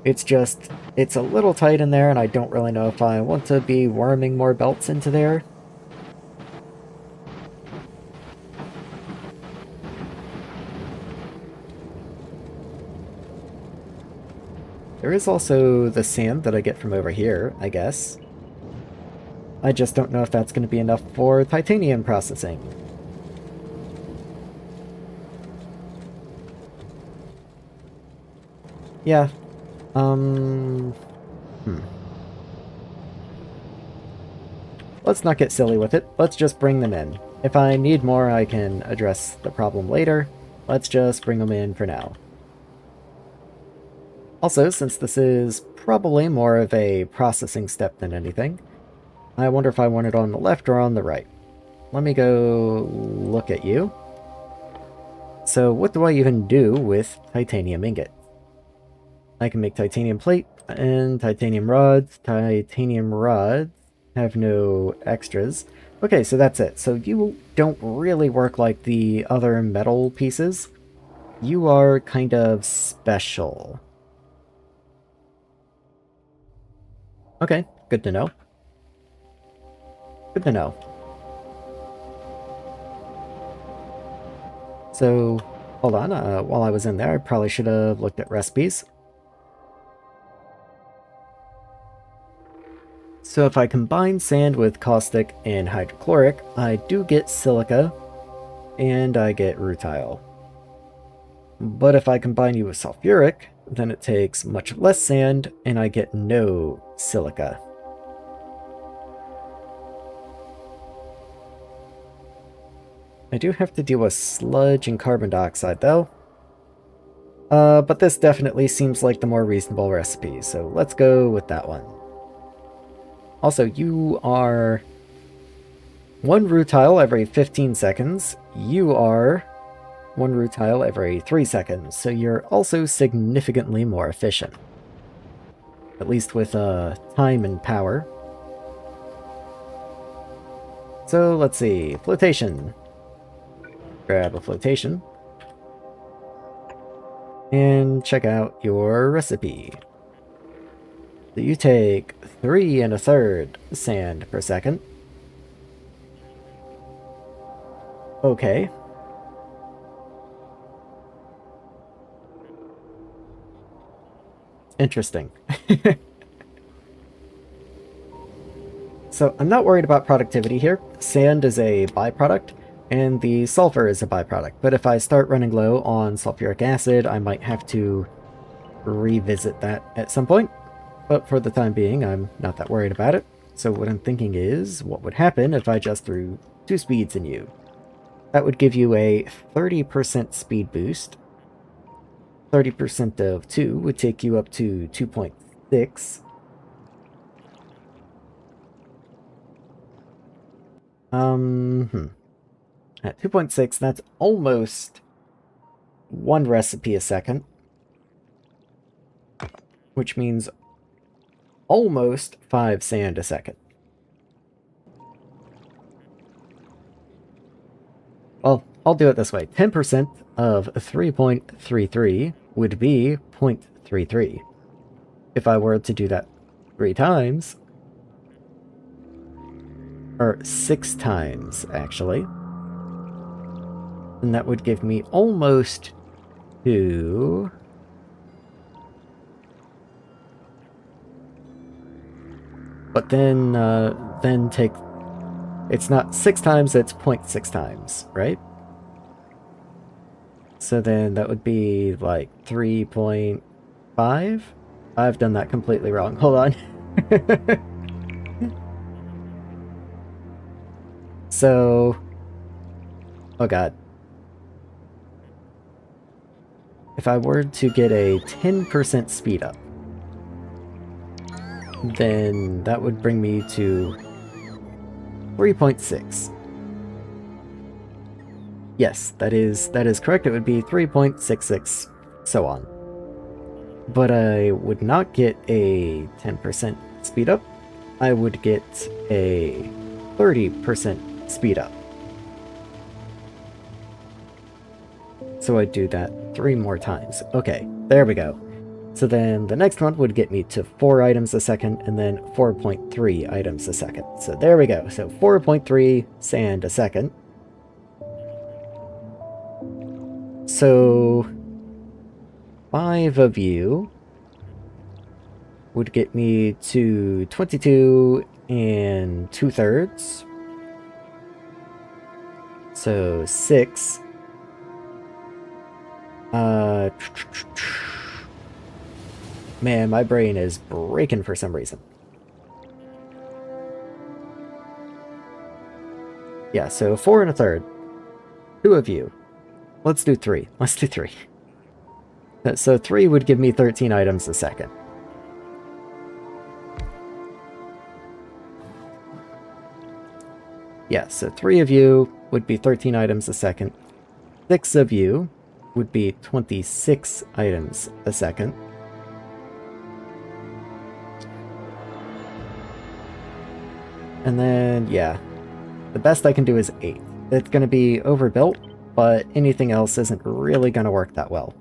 It's just, it's a little tight in there, and I don't really know if I want to be worming more belts into there. There is also the sand that I get from over here, I guess. I just don't know if that's going to be enough for titanium processing. Yeah. Let's not get silly with it. Let's just bring them in. If I need more, I can address the problem later. Let's just bring them in for now. Also, since this is probably more of a processing step than anything, I wonder if I want it on the left or on the right. Let me go look at you. So what do I even do with titanium ingot? I can make titanium plate and titanium rods. Titanium rods have no extras. Okay, so that's it. So you don't really work like the other metal pieces. You are kind of special. Okay, good to know. Good to know. So, hold on, while I was in there, I probably should have looked at recipes. So if I combine sand with caustic and hydrochloric, I do get silica, and I get rutile. But if I combine you with sulfuric, then it takes much less sand, and I get no silica. I do have to deal with sludge and carbon dioxide, though. But this definitely seems like the more reasonable recipe, so let's go with that one. Also, you are 1 rutile every 15 seconds. You are 1 rutile every 3 seconds, so you're also significantly more efficient. At least with time and power. So let's see, flotation. Grab a flotation. And check out your recipe. So you take 3 1/3 sand per second. Okay. Interesting. So I'm not worried about productivity here. Sand is a byproduct, and the sulfur is a byproduct. But if I start running low on sulfuric acid, I might have to revisit that at some point. But for the time being, I'm not that worried about it. So what I'm thinking is, what would happen if I just threw 2 speeds in you? That would give you a 30% speed boost. 30% of 2 would take you up to 2.6. At 2.6, that's almost 1 recipe a second. Which means almost 5 sand a second. Well, I'll do it this way. 10% of 3.33 would be 0.33. If I were to do that 3 times, or 6 times, actually, then that would give me almost 2... But then take... It's not 6 times, it's 0.6 times, right? So then that would be like 3.5? I've done that completely wrong. Hold on. So... Oh god. If I were to get a 10% speed up, then that would bring me to 3.6. Yes, that is correct. It would be 3.66, so on. But I would not get a 10% speed up. I would get a 30% speed up. So I'd do that 3 more times. Okay, there we go. So then the next one would get me to 4 items a second, and then 4.3 items a second. So there we go. So 4.3 sand a second. So 5 of you would get me to 22 2/3. So 6. Man, my brain is breaking for some reason. Yeah, so 4 1/3. 2 of you. Let's do 3. Let's do 3. So 3 would give me 13 items a second. Yeah, so 3 of you would be 13 items a second. 6 of you would be 26 items a second. And then, yeah, the best I can do is 8. It's going to be overbuilt, but anything else isn't really going to work that well.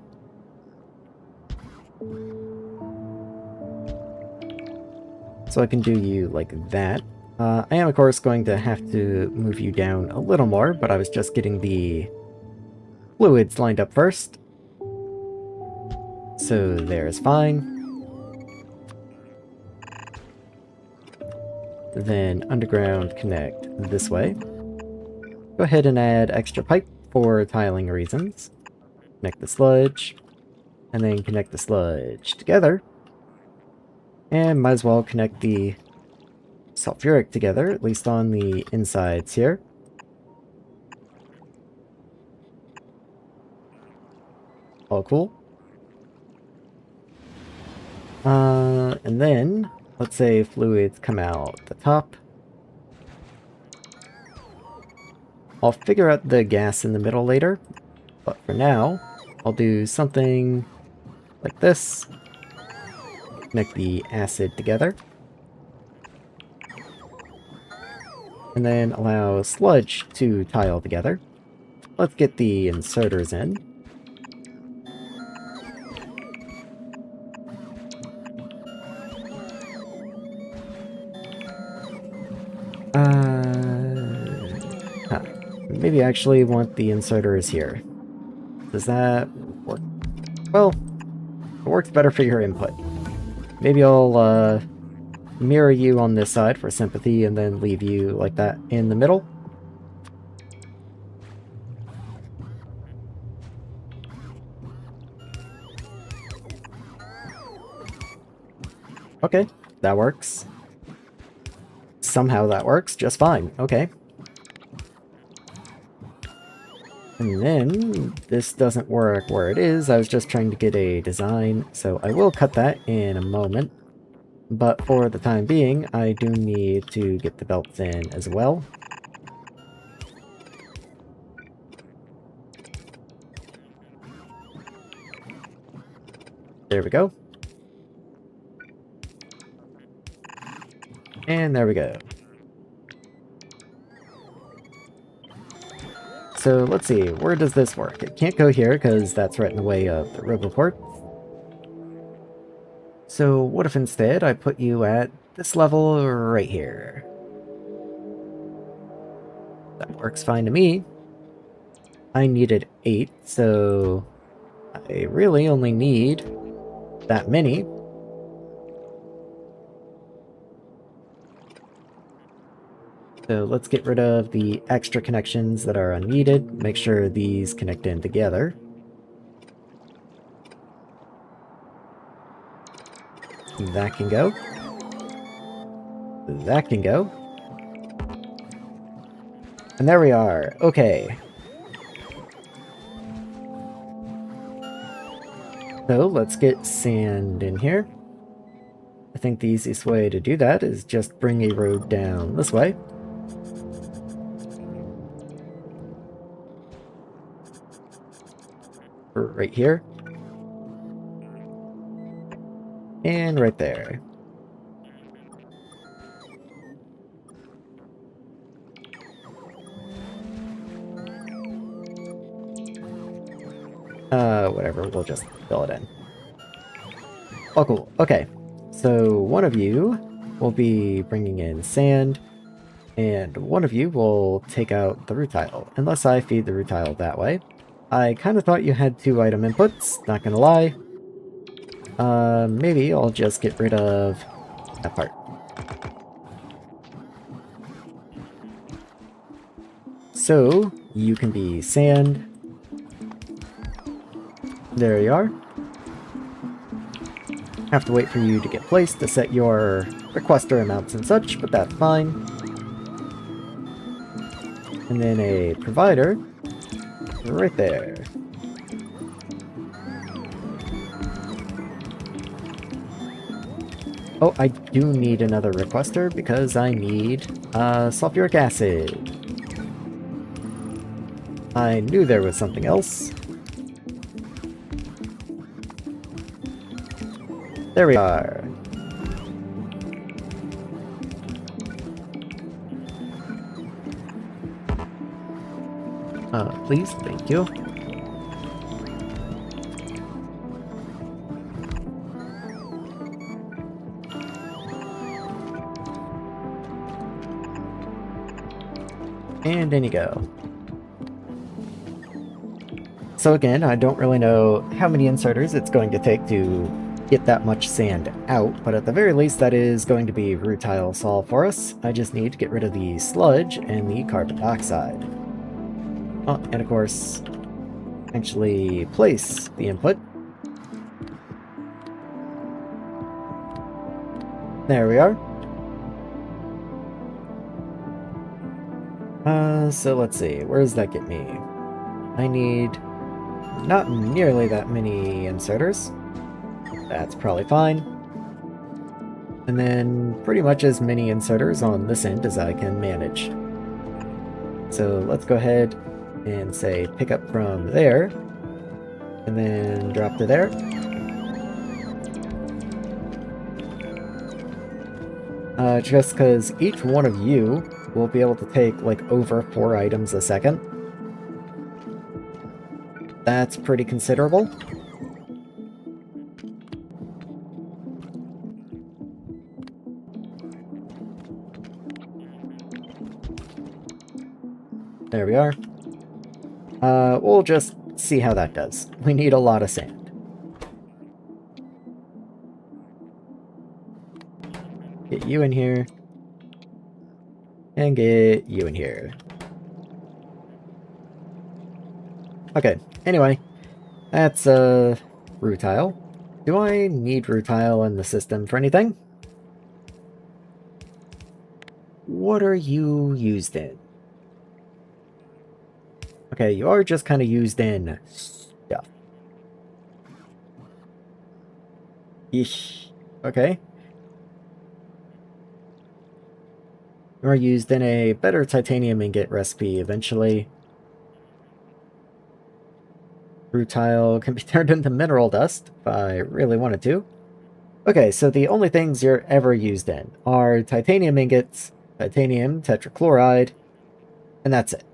So I can do you like that. I am, of course, going to have to move you down a little more, but I was just getting the fluids lined up first. So there's fine. Then underground connect this way. Go ahead and add extra pipe for tiling reasons. Connect the sludge, and then connect the sludge together. And might as well connect the sulfuric together, at least on the insides here. All cool. And then, let's say fluids come out the top. I'll figure out the gas in the middle later, but for now, I'll do something like this. Connect the acid together. And then allow sludge to tile together. Let's get the inserters in. Maybe I actually want the inserters here. Does that work? Well, it works better for your input. Maybe I'll mirror you on this side for sympathy and then leave you like that in the middle. Okay, that works. Somehow that works just fine. Okay. And then, this doesn't work where it is. I was just trying to get a design, so I will cut that in a moment. But for the time being, I do need to get the belts in as well. There we go. And there we go. So let's see, where does this work? It can't go here because that's right in the way of the Roboport. So what if instead I put you at this level right here? That works fine to me. I needed 8, so I really only need that many. So let's get rid of the extra connections that are unneeded. Make sure these connect in together. That can go. That can go. And there we are. Okay. So let's get sand in here. I think the easiest way to do that is just bring a road down this way. Right here. And right there. Whatever, we'll just fill it in. Oh, cool. Okay. So one of you will be bringing in sand, and one of you will take out the rutile, unless I feed the rutile that way. I kind of thought you had 2 item inputs, not gonna lie. Maybe I'll just get rid of that part. So, you can be sand. There you are. Have to wait for you to get placed to set your requester amounts and such, but that's fine. And then a provider right there. Oh, I do need another requester because I need sulfuric acid. I knew there was something else. There we are. Please, thank you. And in you go. So again, I don't really know how many inserters it's going to take to get that much sand out, but at the very least that is going to be rutile solved for us. I just need to get rid of the sludge and the carbon dioxide. Oh, and of course, actually place the input. There we are. So let's see, where does that get me? I need not nearly that many inserters. That's probably fine. And then pretty much as many inserters on this end as I can manage. So let's go ahead and say pick up from there, and then drop to there. Just because each one of you will be able to take like over 4 items a second. That's pretty considerable. There we are. We'll just see how that does. We need a lot of sand. Get you in here. And get you in here. Okay, anyway. That's, rutile. Do I need rutile in the system for anything? What are you used in? Okay, you are just kind of used in stuff. Eesh. Okay. You are used in a better titanium ingot recipe eventually. Rutile can be turned into mineral dust if I really wanted to. Okay, so the only things you're ever used in are titanium ingots, titanium tetrachloride, and that's it.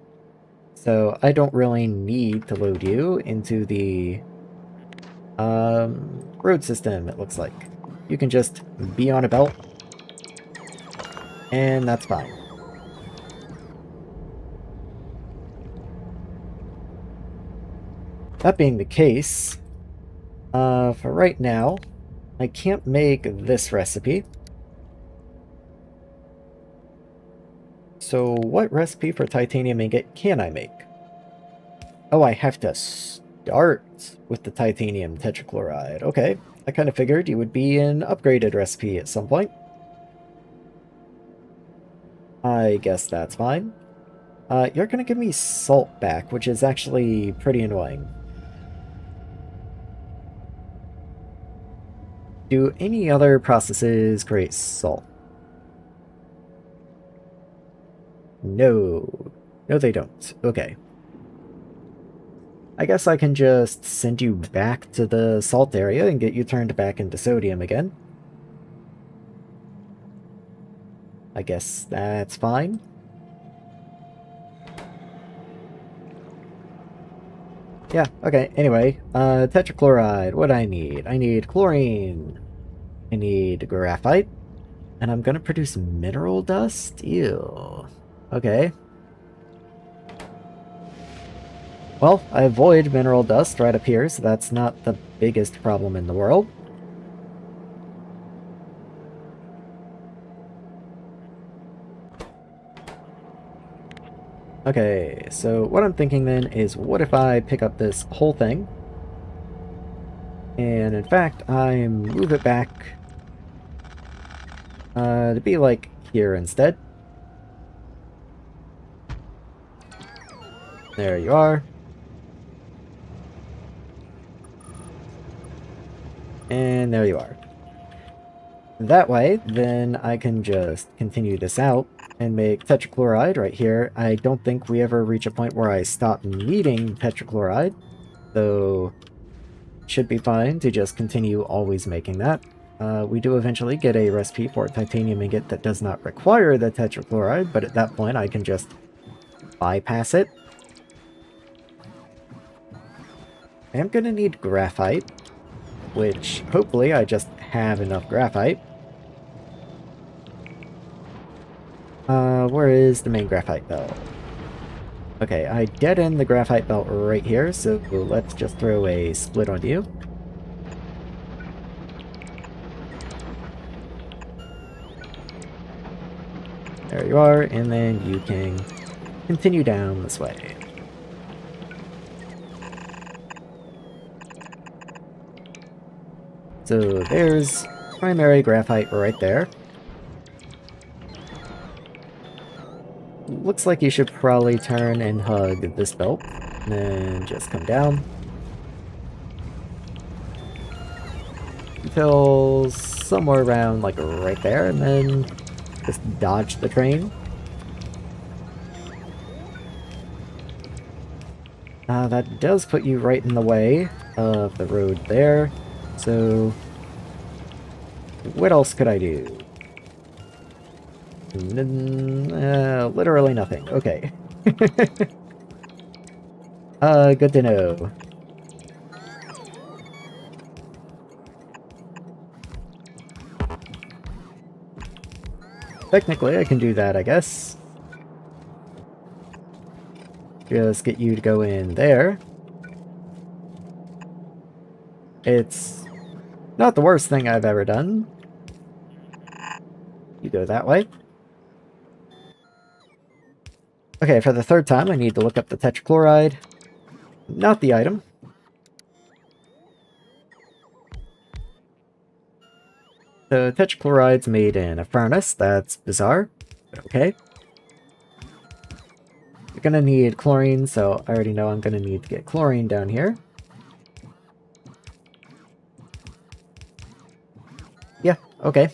So I don't really need to load you into the road system, it looks like. You can just be on a belt, and that's fine. That being the case, for right now, I can't make this recipe. So what recipe for titanium ingot can I make? Oh, I have to start with the titanium tetrachloride. Okay, I kind of figured you would be an upgraded recipe at some point. I guess that's fine. You're gonna give me salt back, which is actually pretty annoying. Do any other processes create salt? No. No, they don't. Okay. I guess I can just send you back to the salt area and get you turned back into sodium again. I guess that's fine. Yeah, okay, anyway, tetrachloride, what do I need? I need chlorine. I need graphite. And I'm gonna produce mineral dust? Ew. Okay. Well, I avoid mineral dust right up here, so that's not the biggest problem in the world. Okay, so what I'm thinking then is what if I pick up this whole thing, and in fact I move it back to be like here instead. There you are. And there you are. That way, then I can just continue this out and make tetrachloride right here. I don't think we ever reach a point where I stop needing tetrachloride, so should be fine to just continue always making that. We do eventually get a recipe for a titanium ingot that does not require the tetrachloride, but at that point I can just bypass it. I am going to need graphite, which hopefully I just have enough graphite. Where is the main graphite though? Okay, I dead end the graphite belt right here, so let's just throw a split on you. There you are, and then you can continue down this way. So there's primary graphite right there. Looks like you should probably turn and hug this belt, and then just come down. Until somewhere around, like, right there, and then just dodge the train. That does put you right in the way of the road there, so what else could I do? Literally nothing. Okay. Good to know. Technically, I can do that, I guess. Just get you to go in there. It's not the worst thing I've ever done. You go that way. Okay, for the third time, I need to look up the tetrachloride. Not the item. The tetrachloride's made in a furnace. That's bizarre. Okay. You're gonna need chlorine, so I already know I'm gonna need to get chlorine down here. Yeah, okay.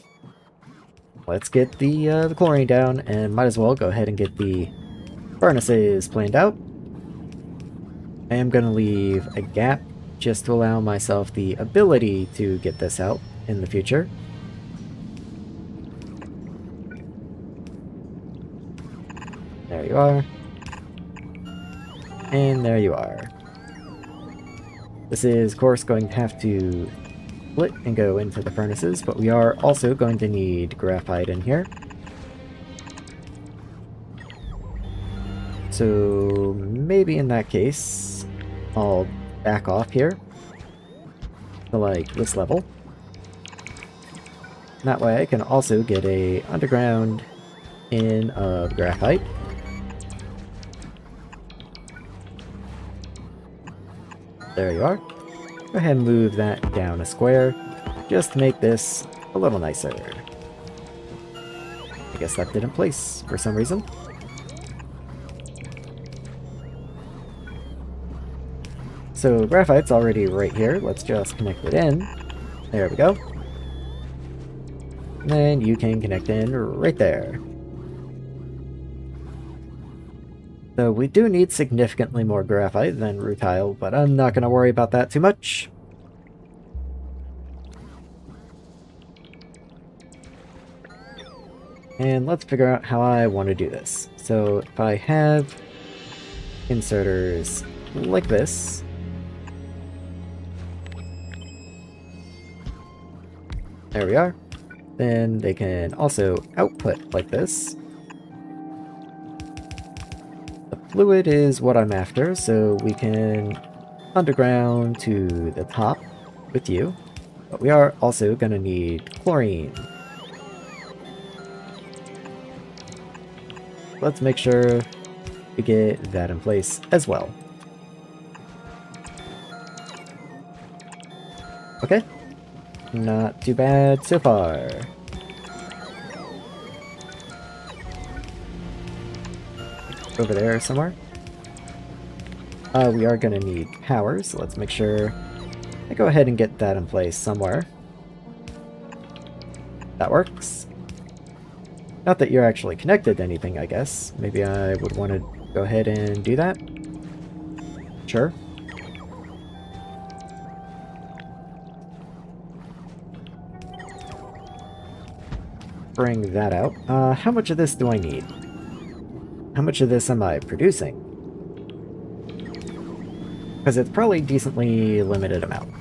Let's get the chlorine down, and might as well go ahead and get the furnaces planned out. I am gonna leave a gap just to allow myself the ability to get this out in the future. There you are. And there you are. This is, of course, going to have to split and go into the furnaces, but we are also going to need graphite in here. So maybe in that case, I'll back off here to like this level. That way I can also get a underground in of graphite. There you are. Go ahead and move that down a square, just to make this a little nicer. I guess that didn't place for some reason. So graphite's already right here. Let's just connect it in. There we go. And then you can connect in right there. So we do need significantly more graphite than rutile, but I'm not going to worry about that too much. And let's figure out how I want to do this. So if I have inserters like this, there we are, then they can also output like this. The fluid is what I'm after, so we can underground to the top with you, but we are also going to need chlorine. Let's make sure we get that in place as well. Okay, not too bad so far. Over there somewhere. We are going to need power, so let's make sure I go ahead and get that in place somewhere. That works. Not that you're actually connected to anything, I guess. Maybe I would want to go ahead and do that. Sure. Bring that out. How much of this do I need? How much of this am I producing? Because it's probably decently limited amount.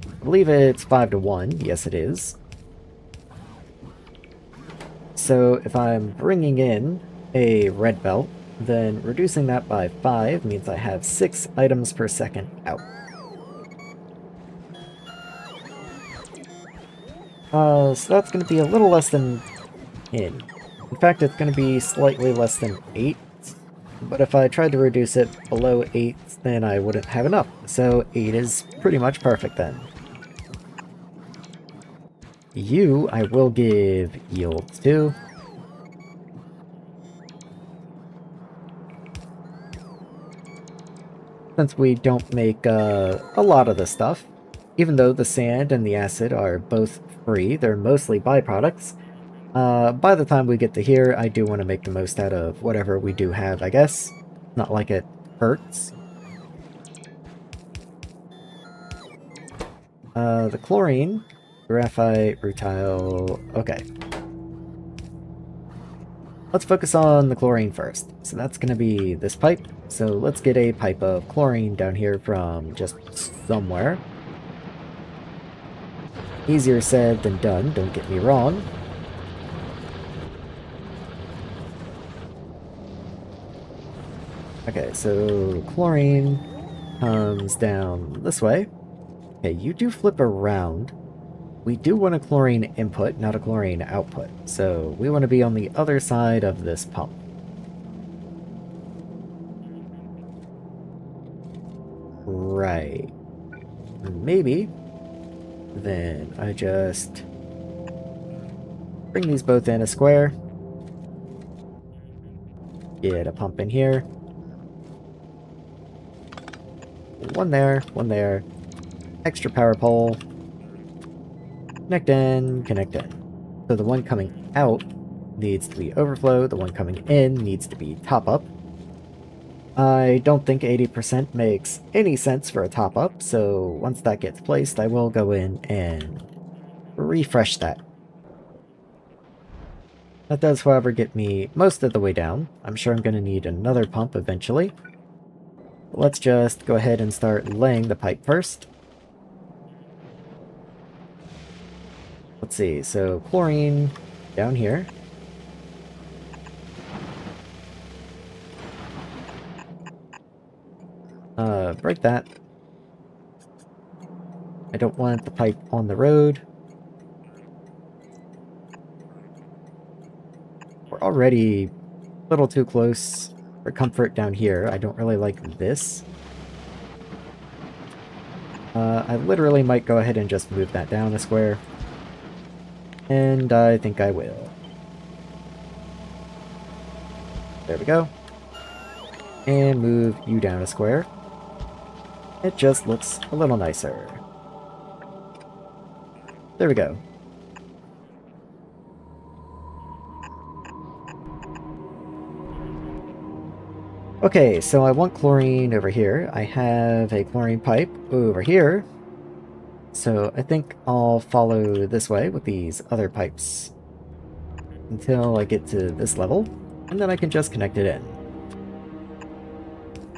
I believe it's 5 to 1. Yes, it is. So if I'm bringing in a red belt, then reducing that by 5 means I have 6 items per second out. So that's going to be a little less than 10. In fact, it's going to be slightly less than 8. But if I tried to reduce it below 8, then I wouldn't have enough. So 8 is pretty much perfect then. You, I will give yield to. Since we don't make a lot of this stuff, even though the sand and the acid are both free, they're mostly byproducts. By the time we get to here, I do want to make the most out of whatever we do have, I guess. Not like it hurts. The chlorine, graphite, rutile, okay. Let's focus on the chlorine first. So that's going to be this pipe. So let's get a pipe of chlorine down here from just somewhere. Easier said than done, don't get me wrong. Okay, so chlorine comes down this way. Okay, you do flip around. We do want a chlorine input, not a chlorine output. So we want to be on the other side of this pump. Right. Maybe. Then I just bring these both in a square. Get a pump in here. One there. Extra power pole. Connect in, connect in. So the one coming out needs to be overflow, the one coming in needs to be top up. I don't think 80% makes any sense for a top up, so once that gets placed, I will go in and refresh that. That does, however, get me most of the way down. I'm sure I'm going to need another pump eventually. Let's just go ahead and start laying the pipe first. Let's see, so chlorine down here. Break that. I don't want the pipe on the road. We're already a little too close for comfort down here. I don't really like this. I literally might go ahead and just move that down a square. And I think I will. There we go. And move you down a square. It just looks a little nicer. There we go. Okay, so I want chlorine over here. I have a chlorine pipe over here. So I think I'll follow this way with these other pipes until I get to this level, and then I can just connect it in.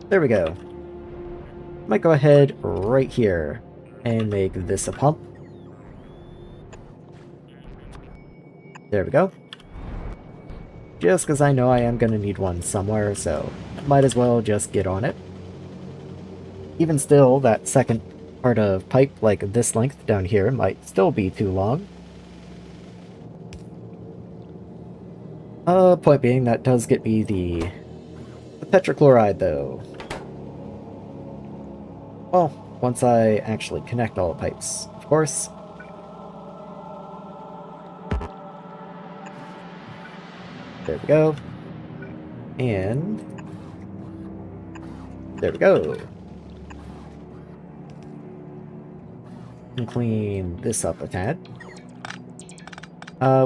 There we go. Might go ahead right here and make this a pump. There we go. Just because I know I am going to need one somewhere, so might as well just get on it. Even still, that second part of pipe, like this length down here, might still be too long. Point being, that does get me the tetrachloride, though. Well, once I actually connect all the pipes, of course. There we go. And there we go. And clean this up a tad.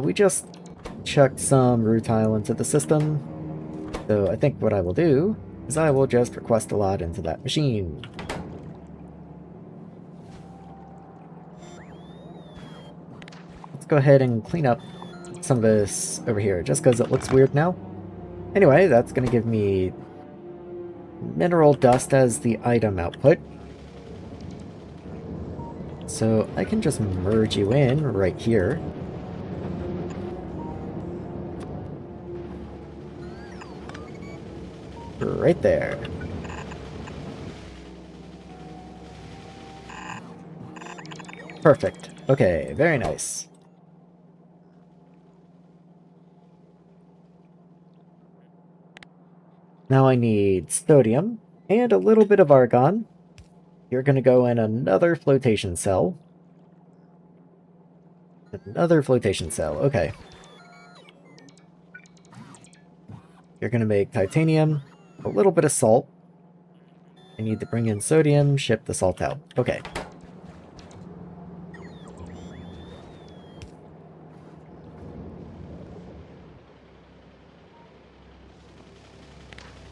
We just chucked some rutile into the system. So I think what I will do is I will just request a lot into that machine. Let's go ahead and clean up some of this over here, just because it looks weird now. Anyway, that's going to give me mineral dust as the item output. So I can just merge you in right here. right there. Perfect. Okay, very nice. Now I need sodium and a little bit of argon. You're going to go in another flotation cell. Another flotation cell. Okay. You're going to make titanium, a little bit of salt. I need to bring in sodium, ship the salt out. Okay.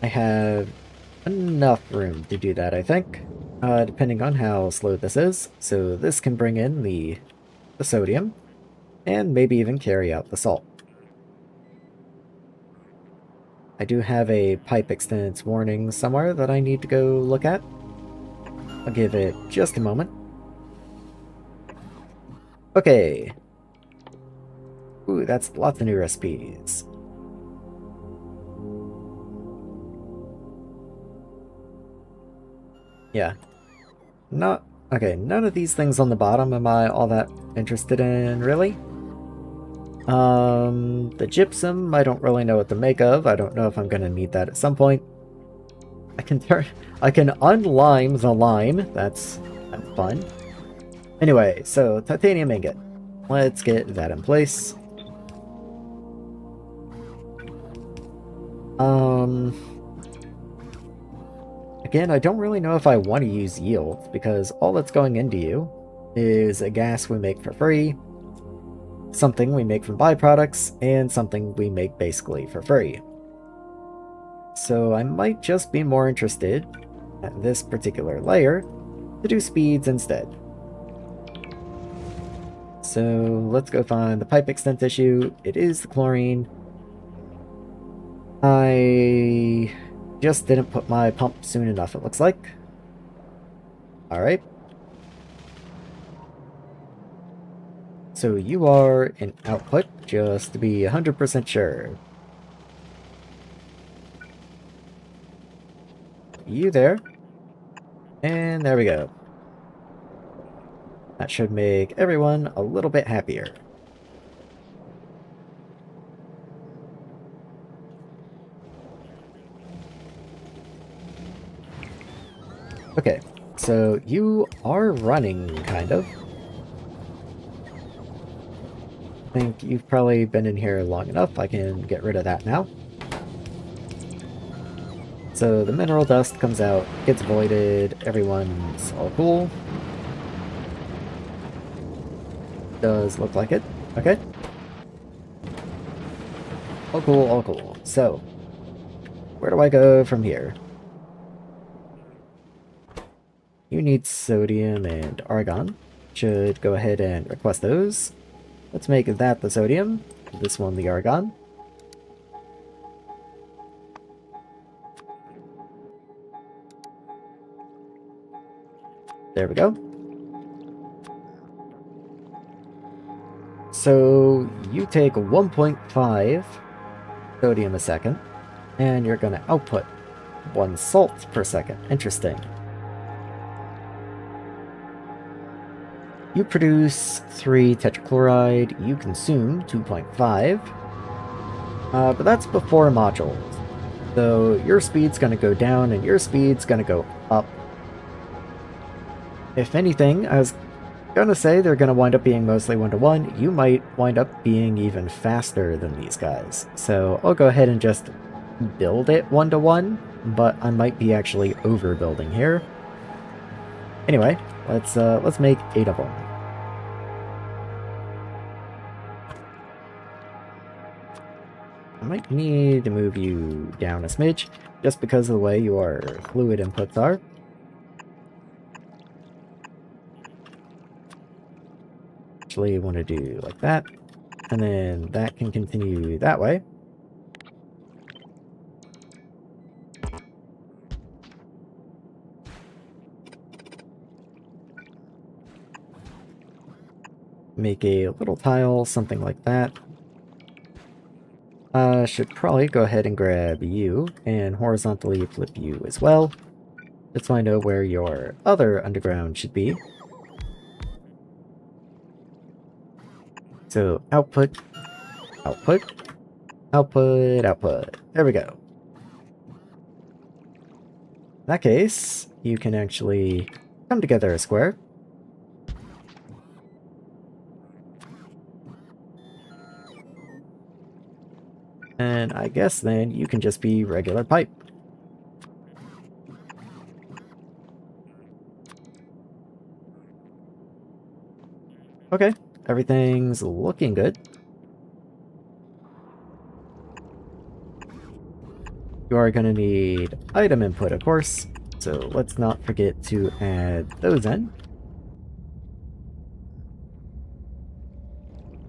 I have enough room to do that, I think. Depending on how slow this is. So this can bring in the sodium, and maybe even carry out the salt. I do have a pipe extents warning somewhere that I need to go look at. I'll give it just a moment. Okay. Ooh, that's lots of new recipes. Yeah. Not... Okay, none of these things on the bottom am I all that interested in, really. The gypsum, I don't really know what to make of. I don't know if I'm gonna need that at some point. I can unlime the lime. That's fun. Anyway, so titanium ingot. Let's get that in place. Again, I don't really know if I want to use yield, because all that's going into you is a gas we make for free, something we make from byproducts, and something we make basically for free. So I might just be more interested, at this particular layer, to do speeds instead. So let's go find the pipe extent issue. It is the chlorine. I just didn't put my pump soon enough, it looks like. Alright. So you are in output, just to be 100% sure. You there. And there we go. That should make everyone a little bit happier. Okay, so you are running, kind of. I think you've probably been in here long enough. I can get rid of that now. So the mineral dust comes out, gets voided, everyone's all cool. Does look like it. Okay. All cool, all cool. So, where do I go from here? You need sodium and argon. Should go ahead and request those. Let's make that the sodium, this one the argon. There we go. So you take 1.5 sodium a second, and you're going to output 1 salt per second. Interesting. You produce 3 tetrachloride, you consume 2.5, but that's before modules. So your speed's going to go down and your speed's going to go up. If anything, I was going to say they're going to wind up being mostly 1-to-1. You might wind up being even faster than these guys. So I'll go ahead and just build it 1-to-1, but I might be actually overbuilding here. Anyway, let's make 8 of them. I might need to move you down a smidge, just because of the way your fluid inputs are. Actually, want to do like that, and then that can continue that way. Make a little tile, something like that. Should probably go ahead and grab you, and horizontally flip you as well. Just so I know where your other underground should be. So, output, output, output, output. There we go. In that case, you can actually come together a square. And I guess then you can just be regular pipe. Okay, everything's looking good. You are going to need item input, of course, so let's not forget to add those in.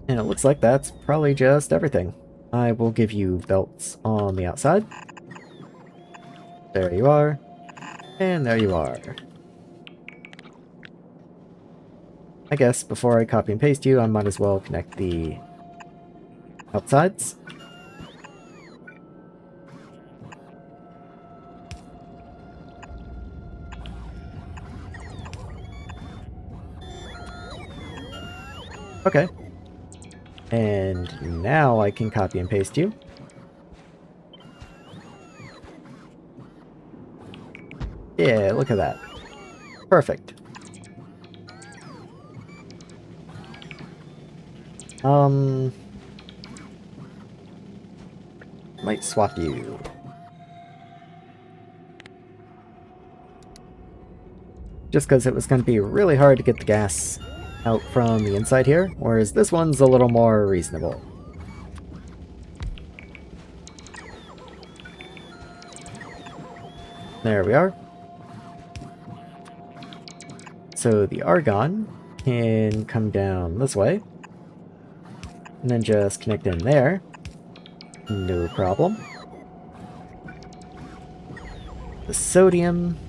And it looks like that's probably just everything. I will give you belts on the outside. There you are. And there you are. I guess before I copy and paste you, I might as well connect the outsides. Okay. And now I can copy and paste you. Yeah, look at that. Perfect. Might swap you. Just because it was going to be really hard to get the gas out from the inside here, whereas this one's a little more reasonable. There we are. So the argon can come down this way, and then just connect in there. No problem. The sodium...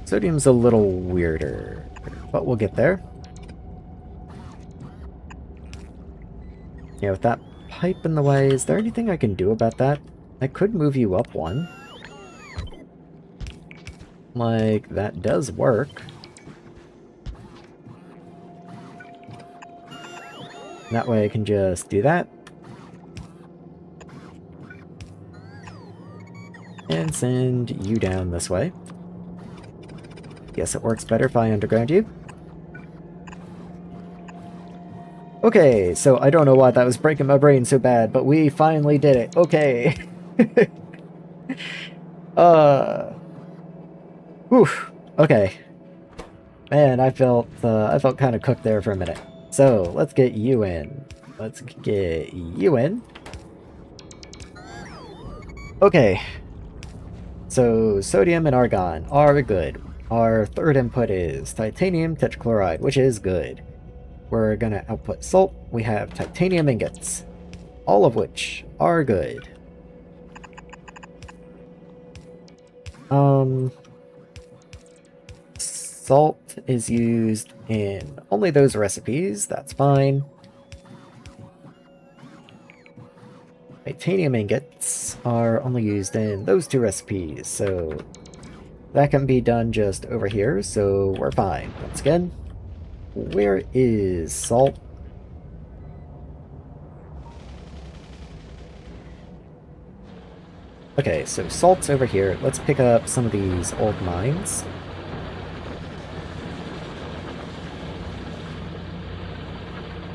Sodium's a little weirder, but we'll get there. Yeah, with that pipe in the way, is there anything I can do about that? I could move you up one. Like, that does work. That way I can just do that. And send you down this way. Guess it works better if I underground you. Okay, so I don't know why that was breaking my brain so bad, but we finally did it. Okay. Whew. Okay. Man, I felt kind of cooked there for a minute. So, let's get you in. Let's get you in. Okay. So, sodium and argon are good. Our third input is titanium tetrachloride, which is good. We're gonna output salt. We have titanium ingots, all of which are good. Salt is used in only those recipes, that's fine. Titanium ingots are only used in those two recipes, so that can be done just over here, so we're fine. Once again, where is salt? Okay, so salt's over here. Let's pick up some of these old mines.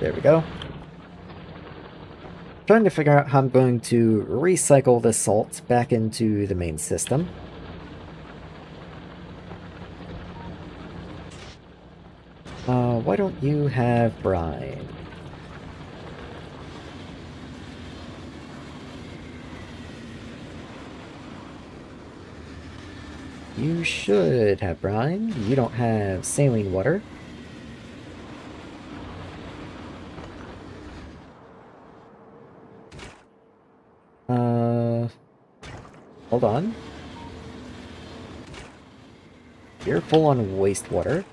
There we go. Trying to figure out how I'm going to recycle this salt back into the main system. Why don't you have brine? You should have brine. You don't have saline water. Hold on. You're full on wastewater.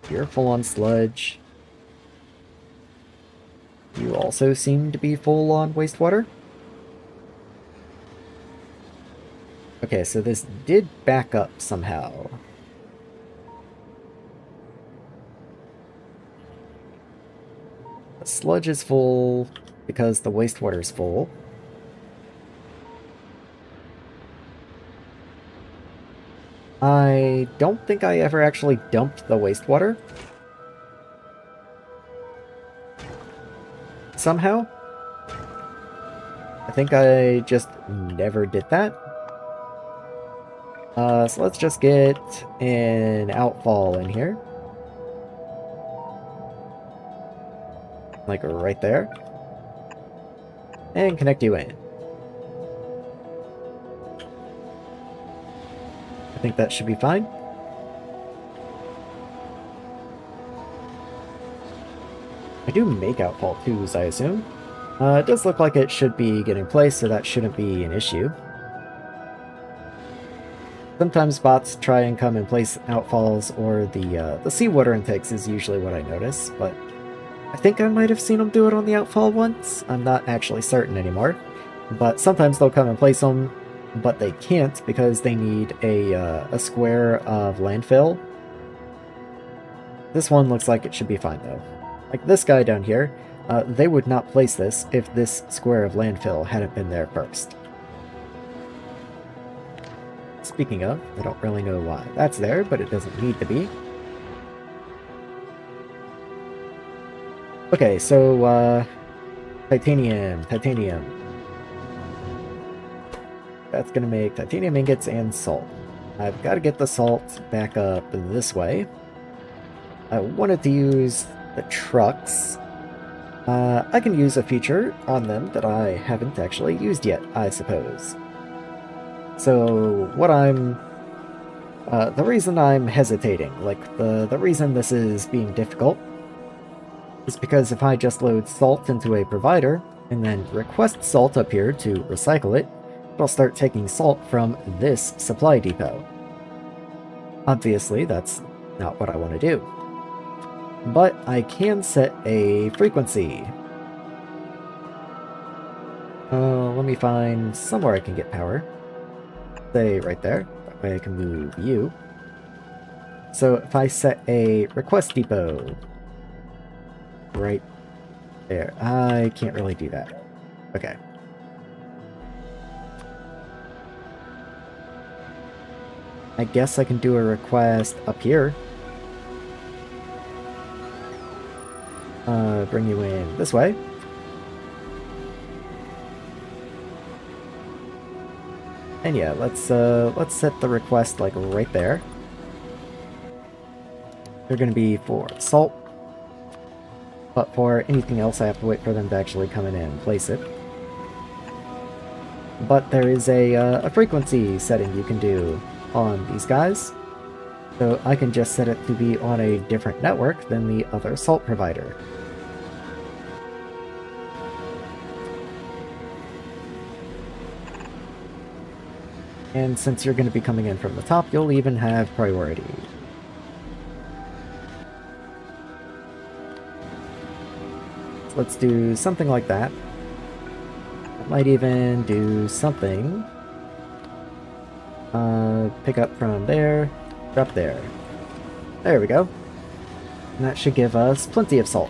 You're full on sludge. You also seem to be full on wastewater. Okay, so this did back up somehow. The sludge is full because the wastewater is full. I don't think I ever actually dumped the wastewater. Somehow. I think I just never did that. So let's just get an outfall in here. Like right there. And connect you in. I think that should be fine. I do make outfall 2s, I assume. It does look like it should be getting placed, so that shouldn't be an issue. Sometimes bots try and come and place outfalls, or the seawater intakes is usually what I notice, but I think I might have seen them do it on the outfall once. I'm not actually certain anymore. But sometimes they'll come and place them, but they can't because they need a square of landfill. This one looks like it should be fine, though. Like this guy down here, they would not place this if this square of landfill hadn't been there first. Speaking of, I don't really know why that's there, but it doesn't need to be. Okay, so, titanium. That's gonna make titanium ingots and salt. I've got to get the salt back up this way. I wanted to use the trucks. I can use a feature on them that I haven't actually used yet, I suppose. So, what I'm... the reason I'm hesitating, like, the reason this is being difficult, is because if I just load salt into a provider, and then request salt up here to recycle it, it'll start taking salt from this supply depot. Obviously, that's not what I want to do. But I can set a frequency. Let me find somewhere I can get power. Say right there. That way I can move you. So if I set a request depot right there. I can't really do that. Okay. I guess I can do a request up here. Bring you in this way. And yeah, let's set the request like right there. They're gonna be for salt. But for anything else, I have to wait for them to actually come in and place it. But there is a frequency setting you can do on these guys. So I can just set it to be on a different network than the other salt provider. And since you're going to be coming in from the top, you'll even have priority. So let's do something like that. I might even do something. Pick up from there, drop there. There we go. And that should give us plenty of salt.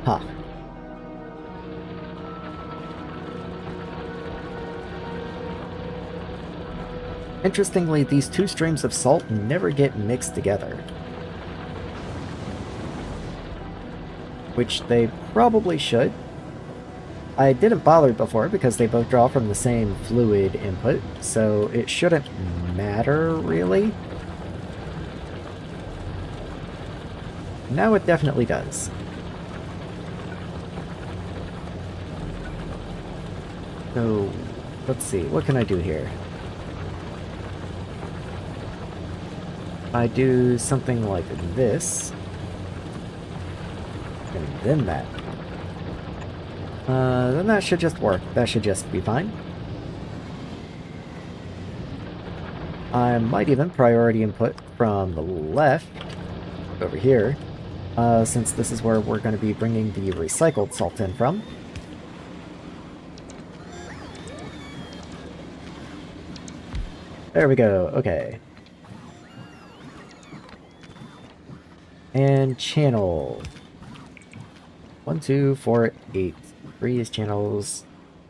Huh. Interestingly, these two streams of salt never get mixed together. Which they probably should. I didn't bother before because they both draw from the same fluid input, so it shouldn't matter, really. Now it definitely does. So, let's see, what can I do here? I do something like this, and then that. Then that should just work. That should just be fine. I might even priority input from the left over here, since this is where we're going to be bringing the recycled salt in from. There we go, okay. And channel. 1, 2, 4, 8. 3 is channels.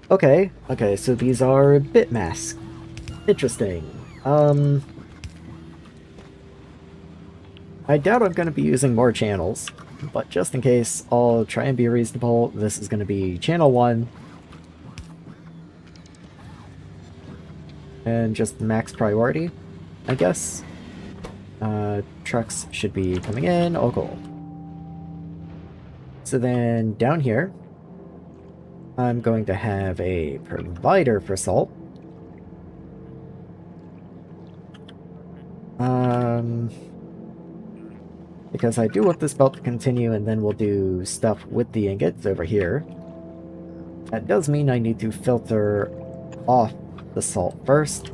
Okay, so these are bit masks. Interesting. I doubt I'm going to be using more channels, but just in case, I'll try and be reasonable. This is going to be channel 1. And just max priority, I guess. Trucks should be coming in. Oh, cool. So then down here, I'm going to have a provider for salt. Because I do want this belt to continue, and then we'll do stuff with the ingots over here. That does mean I need to filter off the salt first.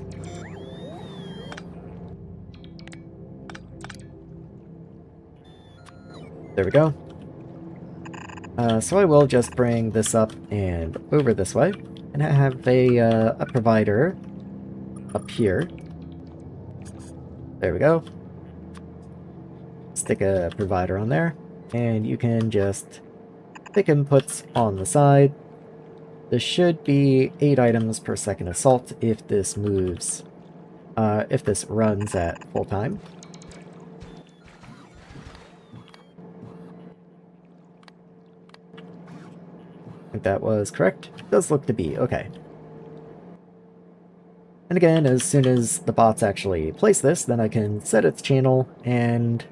There we go. So I will just bring this up and over this way, and I have a provider up here. There we go. Stick a provider on there, and you can just pick inputs on the side. There should be 8 items per second of salt if this moves, if this runs at full time. I think that was correct. Does look to be, okay. And again, as soon as the bots actually place this, then I can set its channel, and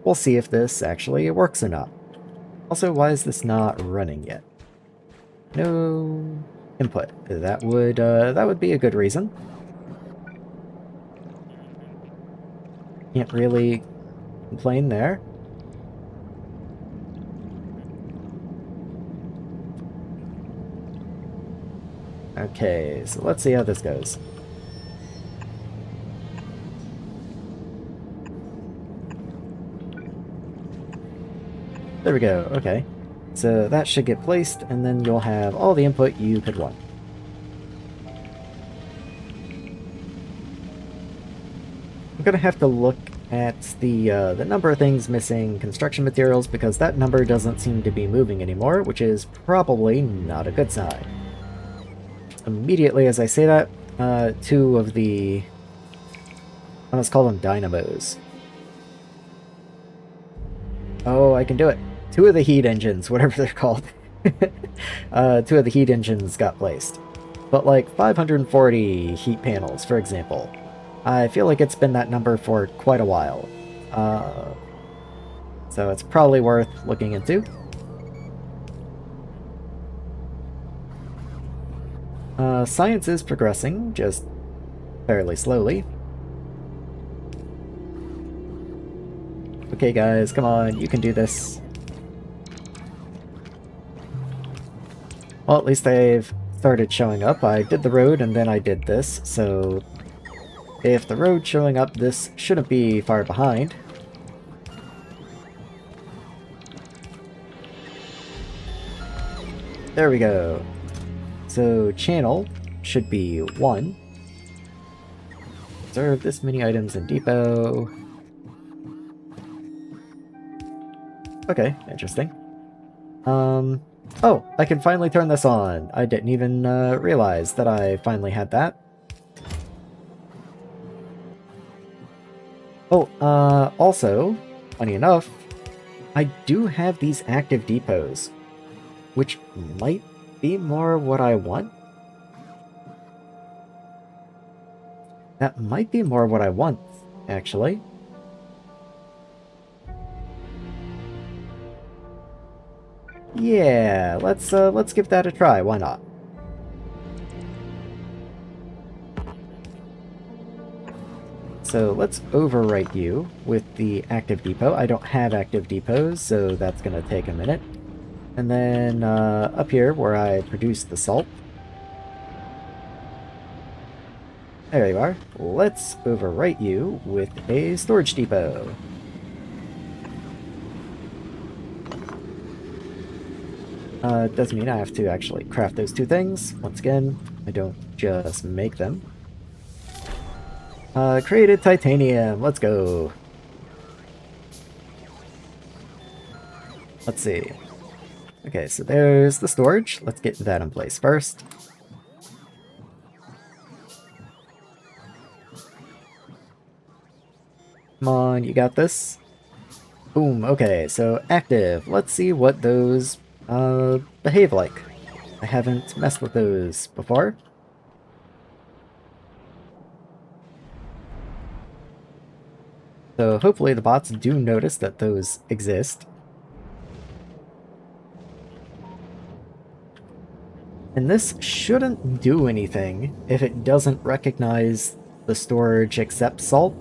we'll see if this actually works or not. Also, why is this not running yet? No input. That would be a good reason. Can't really complain there. Okay, so let's see how this goes. There we go, okay. So that should get placed, and then you'll have all the input you could want. I'm gonna have to look at the number of things missing construction materials, because that number doesn't seem to be moving anymore, which is probably not a good sign. Immediately as I say that, 2 of the... let's call them dynamos. Oh, I can do it. 2 of the heat engines, whatever they're called. 2 of the heat engines got placed. But like 540 heat panels, for example. I feel like it's been that number for quite a while. So it's probably worth looking into. Science is progressing, just fairly slowly. Okay guys, come on, you can do this. Well, at least they've started showing up. I did the road and then I did this, so if the road's showing up, this shouldn't be far behind. There we go. So channel should be 1. Observe this many items in depot. Okay, interesting. Oh, I can finally turn this on. I didn't even realize that I finally had that. Oh, also, funny enough, I do have these active depots, which might be more what I want. That might be more what I want, actually. Yeah, let's give that a try. Why not? So let's overwrite you with the active depot. I don't have active depots, so that's gonna take a minute. And then up here where I produce the salt. There you are. Let's overwrite you with a storage depot. Does mean I have to actually craft those two things. Once again, I don't just make them. Created titanium. Let's go. Let's see. Okay, so there's the storage. Let's get that in place first. Come on, you got this. Boom, okay, so active. Let's see what those behave like. I haven't messed with those before. So hopefully the bots do notice that those exist. And this shouldn't do anything if it doesn't recognize the storage except salt.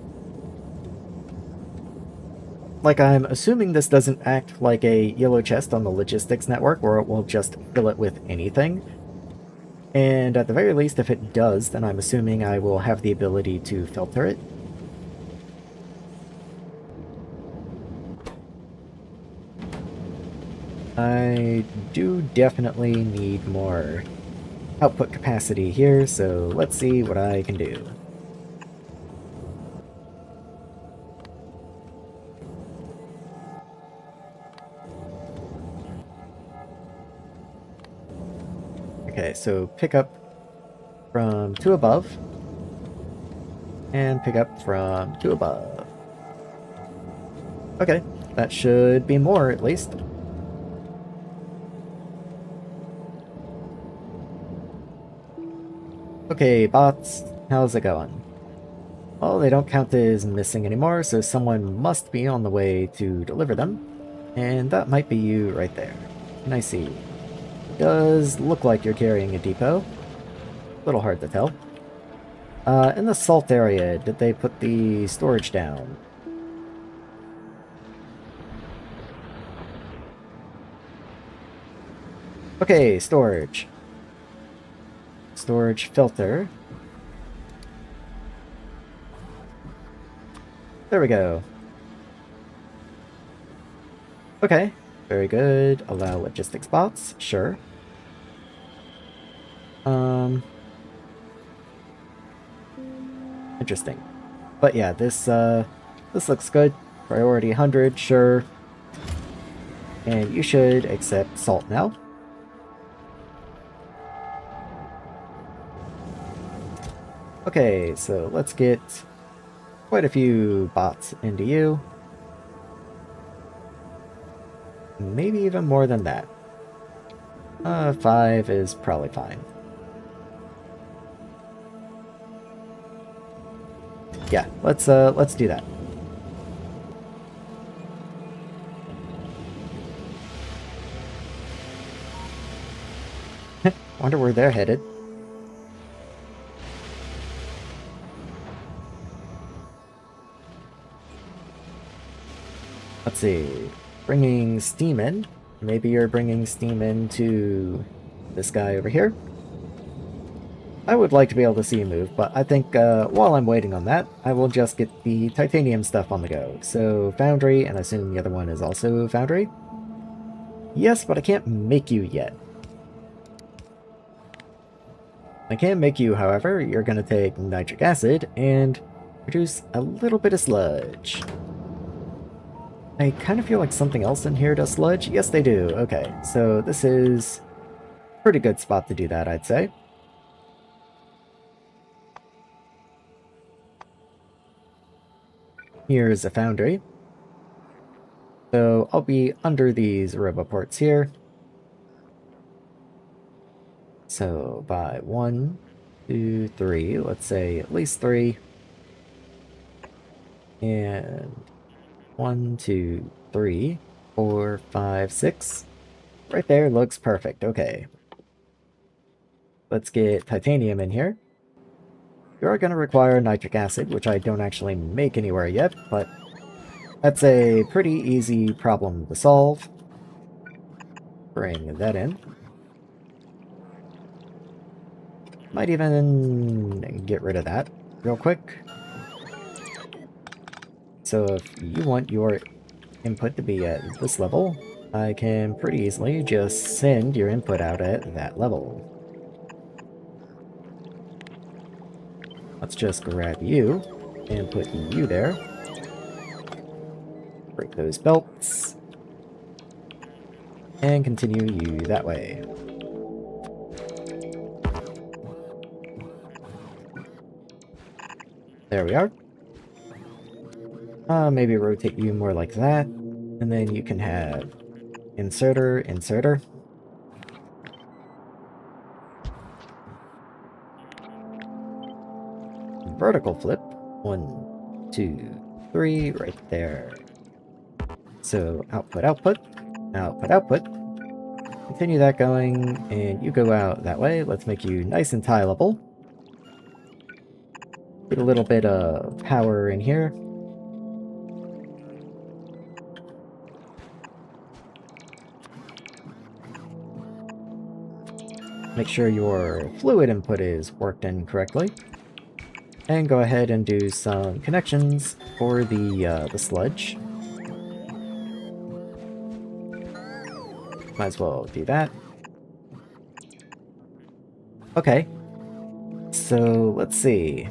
Like, I'm assuming this doesn't act like a yellow chest on the logistics network where it will just fill it with anything. And at the very least, if it does, then I'm assuming I will have the ability to filter it. I do definitely need more output capacity here, so let's see what I can do. Okay, so pick up from 2 above, and pick up from 2 above. Okay, that should be more at least. Okay, bots, how's it going? Well, they don't count as missing anymore, so someone must be on the way to deliver them. And that might be you right there. Can I see? Does look like you're carrying a depot. A little hard to tell. In the salt area, did they put the storage down? Okay, storage. Storage filter. There we go. Okay, very good. Allow logistics bots, sure. Interesting. But yeah, this looks good. Priority 100, sure. And you should accept salt now. Okay, so let's get quite a few bots into you. Maybe even more than that. 5 is probably fine. Yeah, let's do that. Wonder where they're headed. Let's see. Bringing steam in. Maybe you're bringing steam in to this guy over here. I would like to be able to see you move, but I think while I'm waiting on that, I will just get the titanium stuff on the go. So foundry, and I assume the other one is also foundry? Yes, but I can't make you yet. I can make you, however. You're going to take nitric acid and produce a little bit of sludge. I kind of feel like something else in here does sludge. Yes, they do. Okay, so this is a pretty good spot to do that, I'd say. Here's a foundry. So I'll be under these roboports here. So by 1, 2, 3, let's say at least 3. And 1, 2, 3, 4, 5, 6. Right there looks perfect. Okay. Let's get titanium in here. You are going to require nitric acid, which I don't actually make anywhere yet, but that's a pretty easy problem to solve. Bring that in. Might even get rid of that real quick. So if you want your input to be at this level, I can pretty easily just send your input out at that level. Let's just grab you and put you there. Break those belts. And continue you that way. There we are. Maybe rotate you more like that. And then you can have inserter, inserter. Vertical flip. 1, 2, 3, right there. So output, output, output, output. Continue that going, and you go out that way. Let's make you nice and tie level. Put a little bit of power in here. Make sure your fluid input is worked in correctly. And go ahead and do some connections for the sludge. Might as well do that. Okay. So, let's see.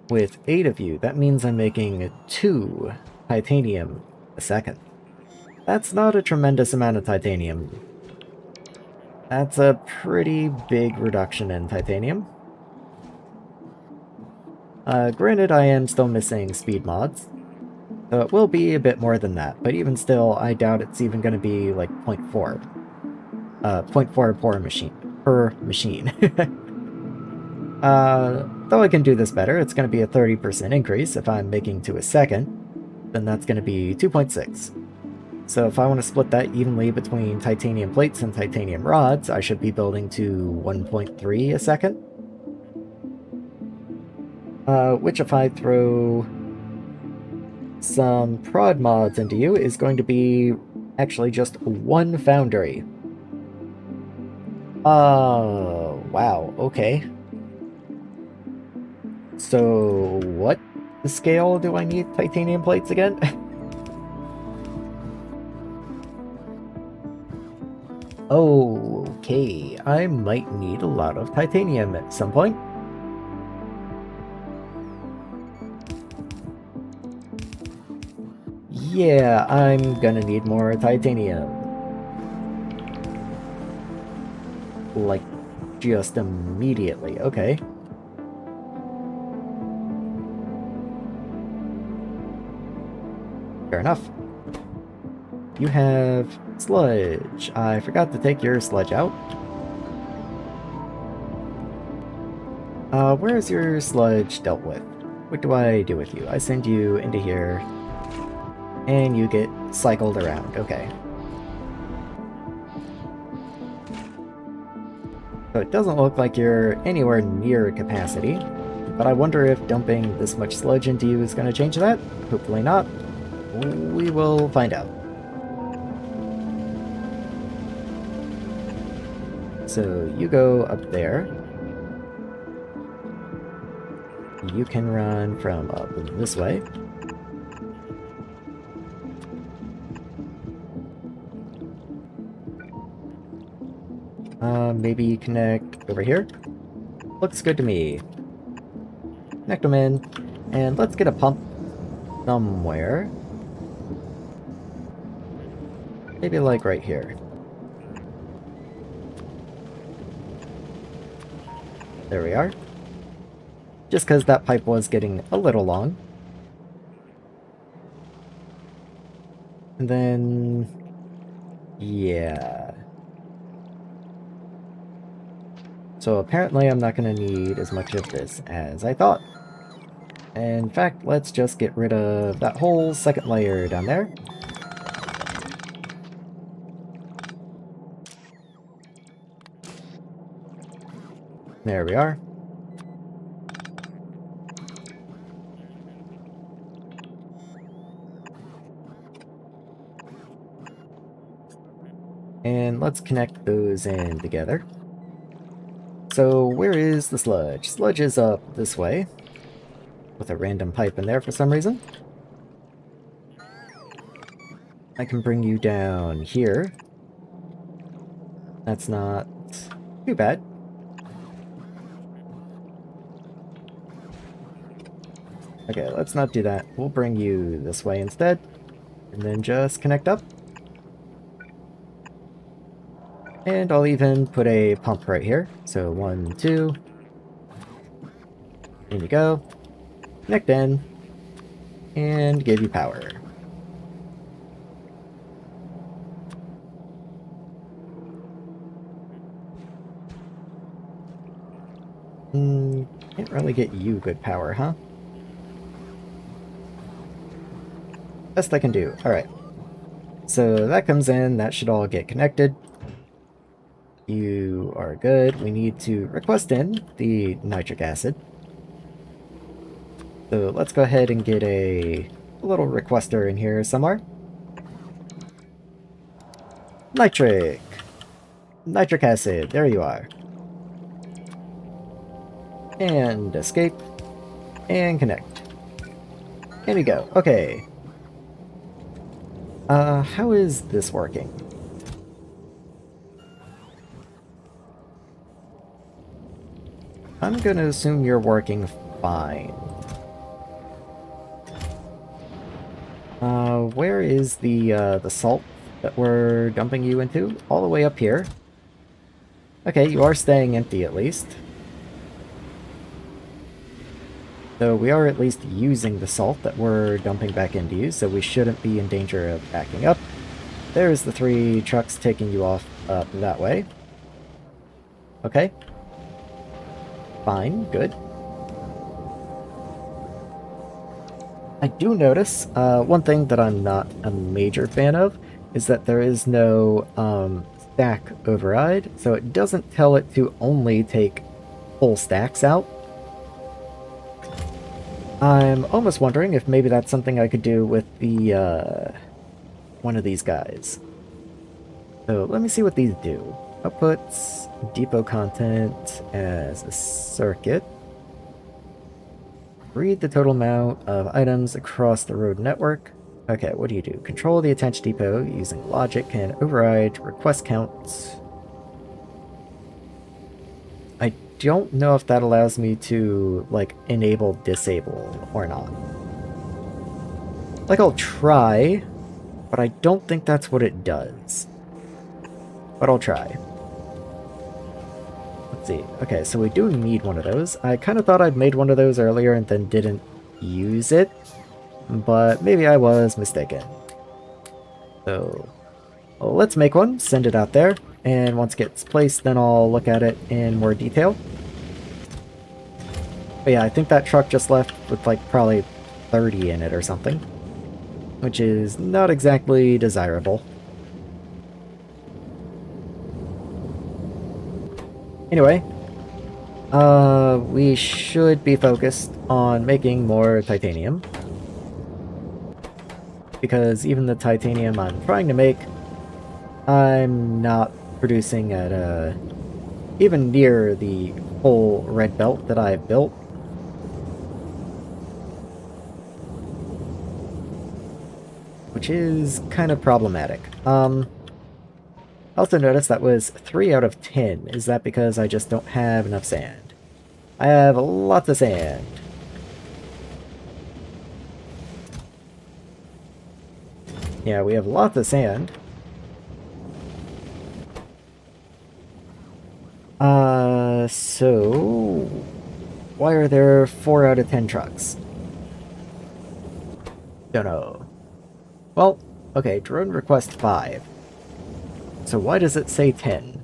With 8 of you, that means I'm making 2 titanium a second. That's not a tremendous amount of titanium. That's a pretty big reduction in titanium. Granted, I am still missing speed mods, so it will be a bit more than that, but even still, I doubt it's even going to be like 0.4. 0.4 per machine. Though I can do this better, it's going to be a 30% increase. If I'm making 2 a second, then that's going to be 2.6. So if I want to split that evenly between titanium plates and titanium rods, I should be building to 1.3 a second. Which if I throw some prod mods into you is going to be actually just 1 foundry. Wow, okay. So what scale do I need titanium plates again? Okay, I might need a lot of titanium at some point. Yeah, I'm gonna need more titanium. Like, just immediately, okay. Fair enough. You have sludge. I forgot to take your sludge out. Where is your sludge dealt with? What do I do with you? I send you into here, and you get cycled around. Okay. So it doesn't look like you're anywhere near capacity, but I wonder if dumping this much sludge into you is going to change that? Hopefully not. We will find out. So you go up there. You can run from up this way. Maybe connect over here. Looks good to me. Connect them in, and let's get a pump somewhere. Maybe like right here. There we are. Just because that pipe was getting a little long. And then... yeah. So apparently I'm not going to need as much of this as I thought. In fact, let's just get rid of that whole second layer down there. There we are. And let's connect those in together. So where is the sludge? Sludge is up this way, with a random pipe in there for some reason. I can bring you down here. That's not too bad. Okay, let's not do that. We'll bring you this way instead, and then just connect up. And I'll even put a pump right here. So 1, 2. In you go. Connect in. And give you power. Can't really get you good power, huh? Best I can do. Alright. So that comes in. That should all get connected. You are good. We need to request in the nitric acid. So let's go ahead and get a little requester in here somewhere. Nitric acid, there you are. And escape. And connect. Here we go. Okay. How is this working? I'm gonna assume you're working fine. Where is the salt that we're dumping you into? All the way up here. Okay, you are staying empty at least. So we are at least using the salt that we're dumping back into you, so we shouldn't be in danger of backing up. There's the 3 trucks taking you off up that way. Okay. Fine, good. I do notice, one thing that I'm not a major fan of is that there is no stack override, so it doesn't tell it to only take full stacks out. I'm almost wondering if maybe that's something I could do with the one of these guys. So let me see what these do. Outputs, depot content as a circuit. Read the total amount of items across the road network. Okay, what do you do? Control the attached depot using logic and override request counts. I don't know if that allows me to, like, enable disable or not. Like, I'll try, but I don't think that's what it does. But I'll try. Let's see. Okay, so we do need one of those. I kind of thought I'd made one of those earlier and then didn't use it, but maybe I was mistaken. So, well, let's make one, send it out there, and once it gets placed, then I'll look at it in more detail. But yeah, I think that truck just left with like probably 30 in it or something, which is not exactly desirable. Anyway, we should be focused on making more titanium, because even the titanium I'm trying to make, I'm not producing at even near the full red belt that I've built. Which is kind of problematic. Also noticed that was 3 out of 10. Is that because I just don't have enough sand? I have lots of sand. Yeah, we have lots of sand. So why are there 4 out of 10 trucks? Don't know. Well, okay, drone request 5. So why does it say 10?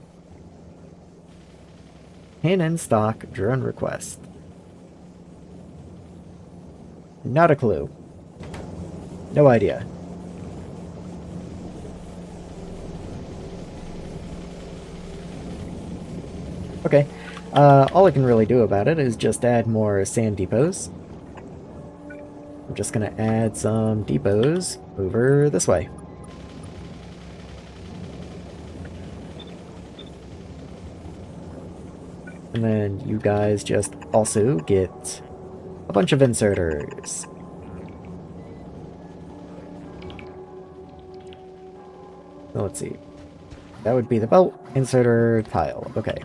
10 in stock, drone request. Not a clue. No idea. Okay, all I can really do about it is just add more sand depots. I'm just gonna add some depots over this way. And then you guys just also get a bunch of inserters. So let's see. That would be the belt inserter tile. Okay.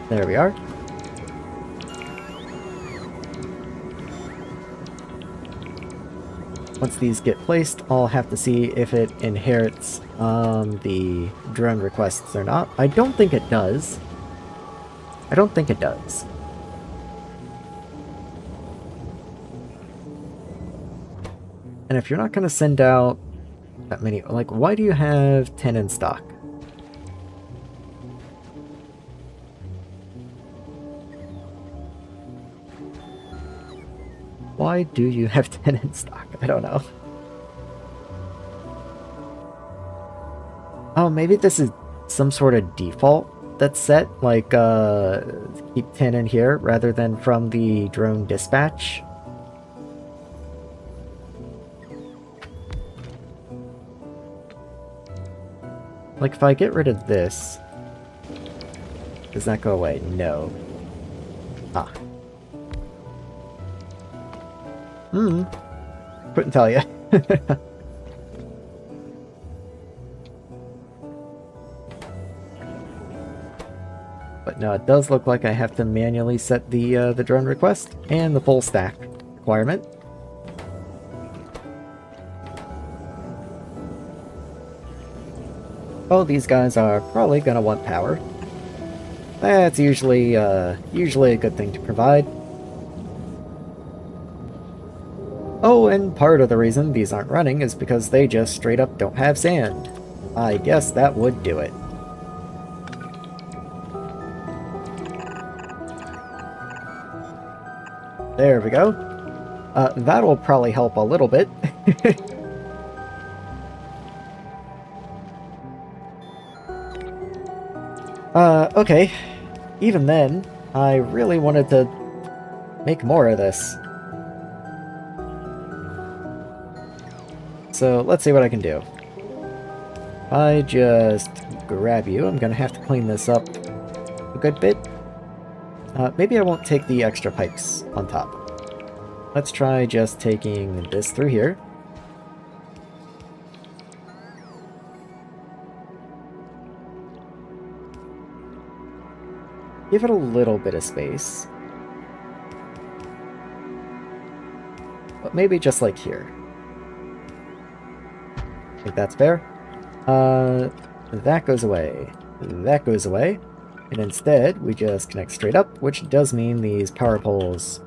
There we are. Once these get placed, I'll have to see if it inherits the drone requests or not. I don't think it does. I don't think it does. And if you're not going to send out that many, like, why do you have 10 in stock? Why do you have 10 in stock? I don't know. Oh, maybe this is some sort of default that's set, like, keep 10 in here rather than from the drone dispatch. Like, if I get rid of this, does that go away? No. Ah. Couldn't tell you. But no, it does look like I have to manually set the drone request and the full stack requirement. Oh, these guys are probably gonna want power. That's usually a good thing to provide. Oh, and part of the reason these aren't running is because they just straight up don't have sand. I guess that would do it. There we go. That'll probably help a little bit. Okay. Even then, I really wanted to make more of this. So let's see what I can do. I just grab you. I'm gonna have to clean this up a good bit. Maybe I won't take the extra pipes on top. Let's try just taking this through here. Give it a little bit of space. But maybe just like here. I think that's fair. That goes away. That goes away. And instead, we just connect straight up, which does mean these power poles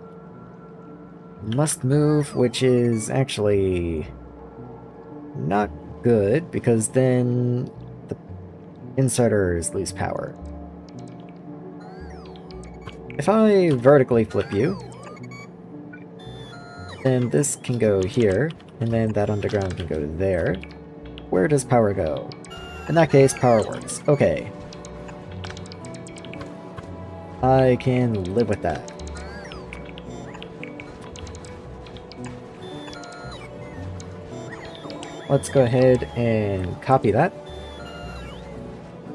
must move, which is actually not good, because then the inserters lose power. If I vertically flip you, then this can go here, and then that underground can go there. Where does power go? In that case, power works. Okay. I can live with that. Let's go ahead and copy that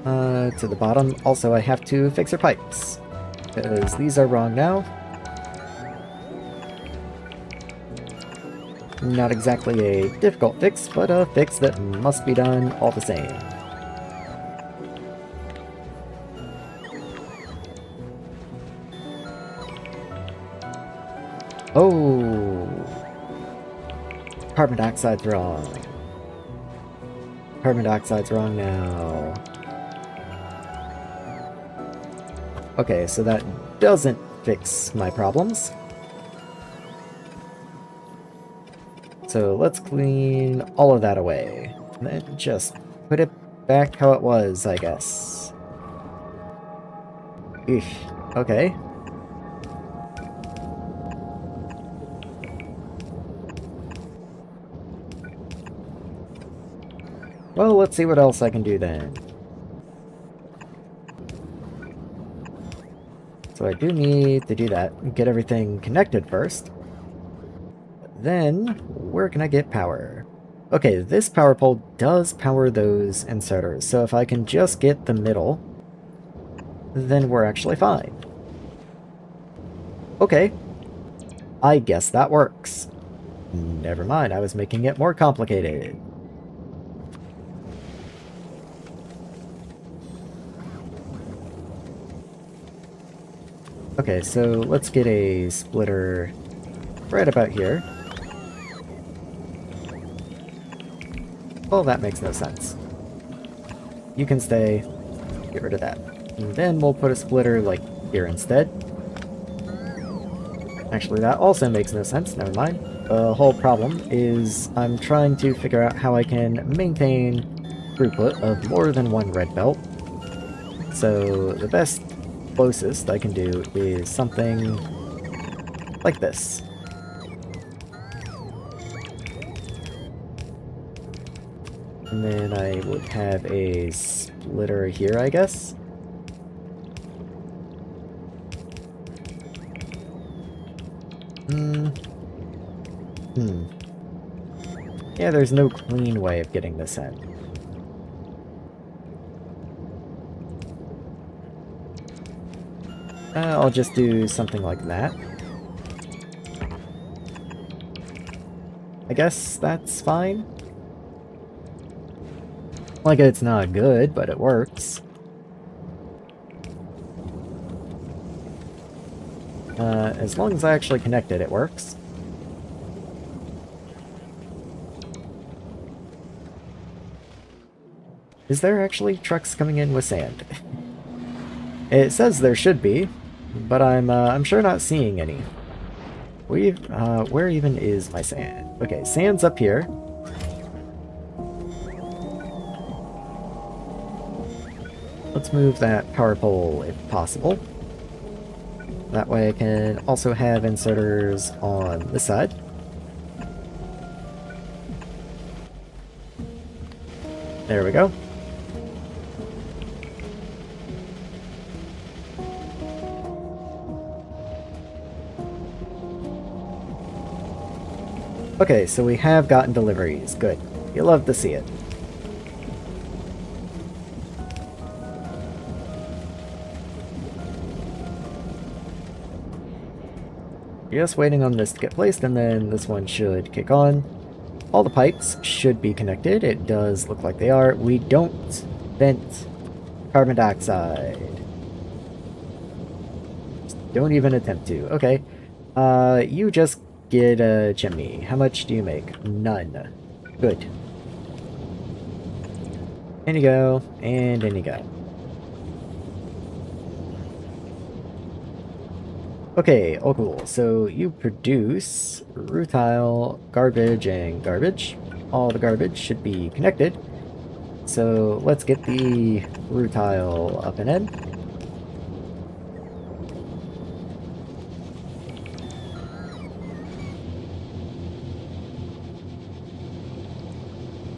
to the bottom. Also, I have to fix our pipes, because these are wrong now. Not exactly a difficult fix, but a fix that must be done all the same. Oh! Carbon dioxide's wrong. Carbon dioxide's wrong now. Okay, so that doesn't fix my problems. So let's clean all of that away. And then just put it back how it was, I guess. Eesh. Okay. Well, let's see what else I can do then. So I do need to do that, get everything connected first. Then, where can I get power? Okay, this power pole does power those inserters, so if I can just get the middle, then we're actually fine. Okay. I guess that works. Never mind, I was making it more complicated. Okay, so let's get a splitter right about here. Well, that makes no sense. You can stay. Get rid of that. And then we'll put a splitter, like, here instead. Actually, that also makes no sense. Never mind. The whole problem is I'm trying to figure out how I can maintain throughput of more than one red belt. So the best closest I can do is something like this. And then I would have a splitter here, I guess. Yeah, there's no clean way of getting this in. I'll just do something like that. I guess that's fine. Like, it's not good, but it works. As long as I actually connect it, it works. Is there actually trucks coming in with sand? It says there should be, but I'm sure not seeing any. Where even is my sand? Okay, sand's up here. Let's move that power pole if possible. That way I can also have inserters on this side. There we go. Okay, so we have gotten deliveries. Good. You love to see it. Just waiting on this to get placed, and then this one should kick on. All the pipes should be connected. It does look like they are. We don't vent carbon dioxide. Just don't even attempt to. Okay. You just get a chimney. How much do you make? None. Good. In you go, and in you go. Okay, all cool. So you produce rutile, garbage, and garbage. All the garbage should be connected. So let's get the rutile up and in.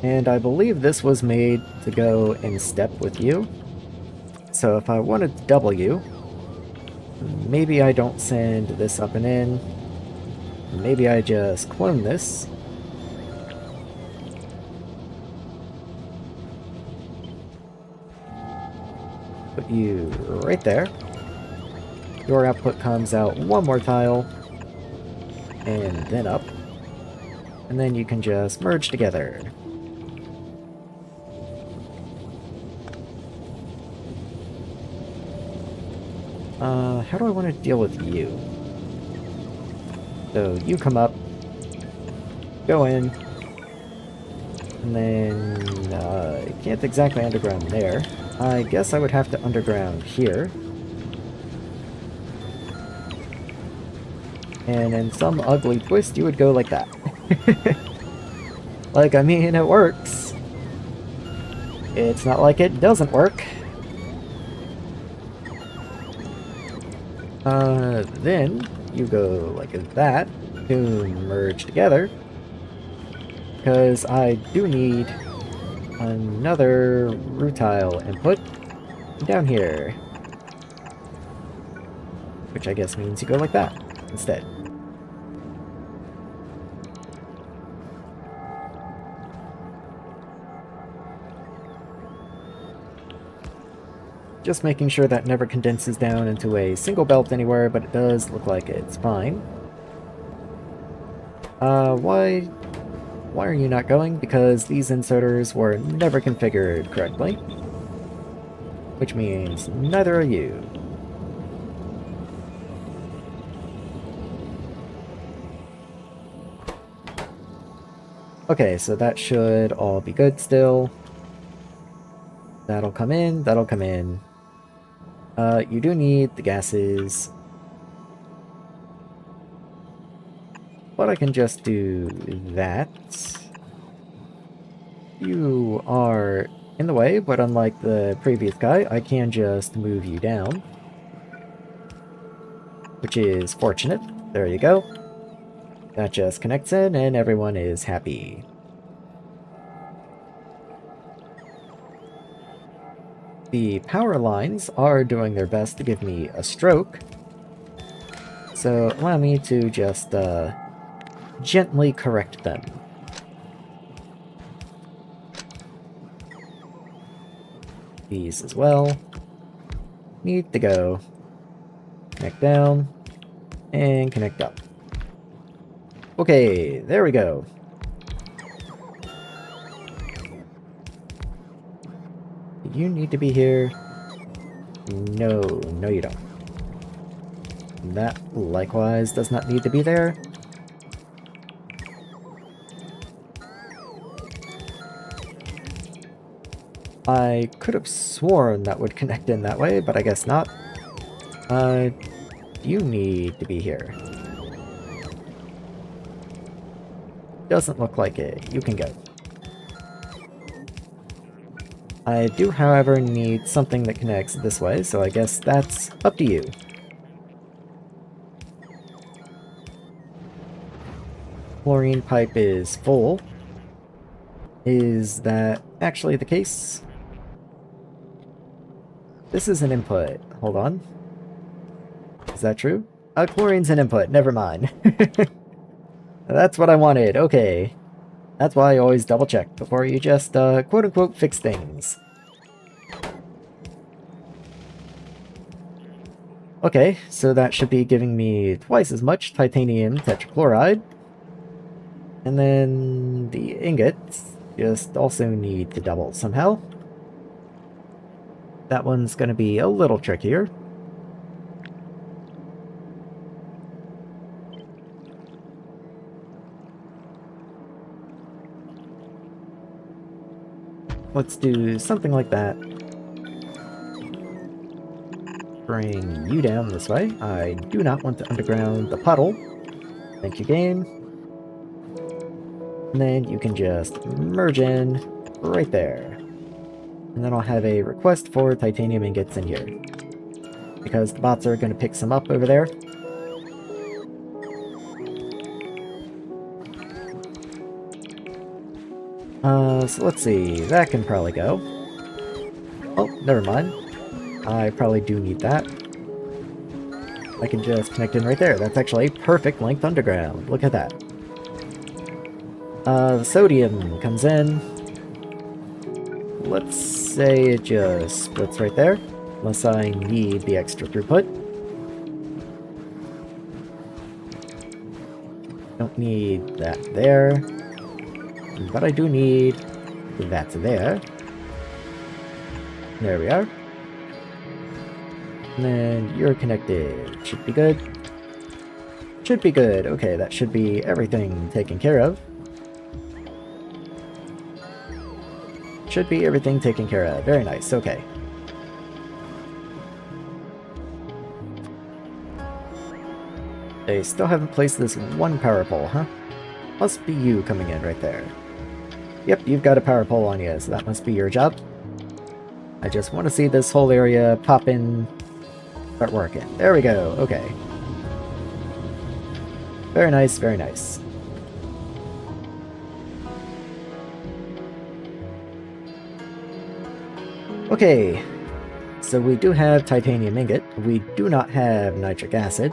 And I believe this was made to go in step with you. So if I wanted to double you, maybe I don't send this up and in. Maybe I just clone this. Put you right there. Your output comes out one more tile. And then up. And then you can just merge together. How do I want to deal with you? So you come up, go in, and then I can't exactly underground there. I guess I would have to underground here. And in some ugly twist, you would go like that. Like, I mean, it works. It's not like it doesn't work. Then you go like that to merge together. Because I do need another rutile input down here. Which I guess means you go like that instead. Just making sure that never condenses down into a single belt anywhere, but it does look like it's fine. Why are you not going? Because these inserters were never configured correctly. Which means neither are you. Okay, so that should all be good still. That'll come in, that'll come in. You do need the gases. But I can just do that. You are in the way, but unlike the previous guy, I can just move you down. Which is fortunate. There you go. That just connects in and everyone is happy. The power lines are doing their best to give me a stroke. So allow me to just gently correct them. These as well. Need to go. Connect down. And connect up. Okay, there we go. You need to be here. No, no you don't. That likewise does not need to be there. I could have sworn that would connect in that way, but I guess not. You need to be here. Doesn't look like it. You can go. I do, however, need something that connects this way, so I guess that's up to you. Chlorine pipe is full. Is that actually the case? This is an input. Hold on. Is that true? Chlorine's an input. Never mind. That's what I wanted. Okay. That's why I always double check before you just, quote-unquote, fix things. Okay, so that should be giving me twice as much titanium tetrachloride. And then the ingots just also need to double somehow. That one's going to be a little trickier. Let's do something like that. Bring you down this way. I do not want to underground the puddle. Thank you, game. And then you can just merge in right there. And then I'll have a request for titanium ingots in here. Because the bots are going to pick some up over there. So let's see. That can probably go. Oh, never mind. I probably do need that. I can just connect in right there. That's actually a perfect length underground. Look at that. The sodium comes in. Let's say it just splits right there. Unless I need the extra throughput. Don't need that there. But I do need that there. There we are. And then you're connected. Should be good. Should be good. Okay, that should be everything taken care of. Should be everything taken care of. Very nice. Okay. They still haven't placed this one power pole, huh? Must be you coming in right there. Yep, you've got a power pole on you, so that must be your job. I just want to see this whole area pop in, start working. There we go, okay. Very nice, very nice. Okay, so we do have titanium ingot. We do not have nitric acid.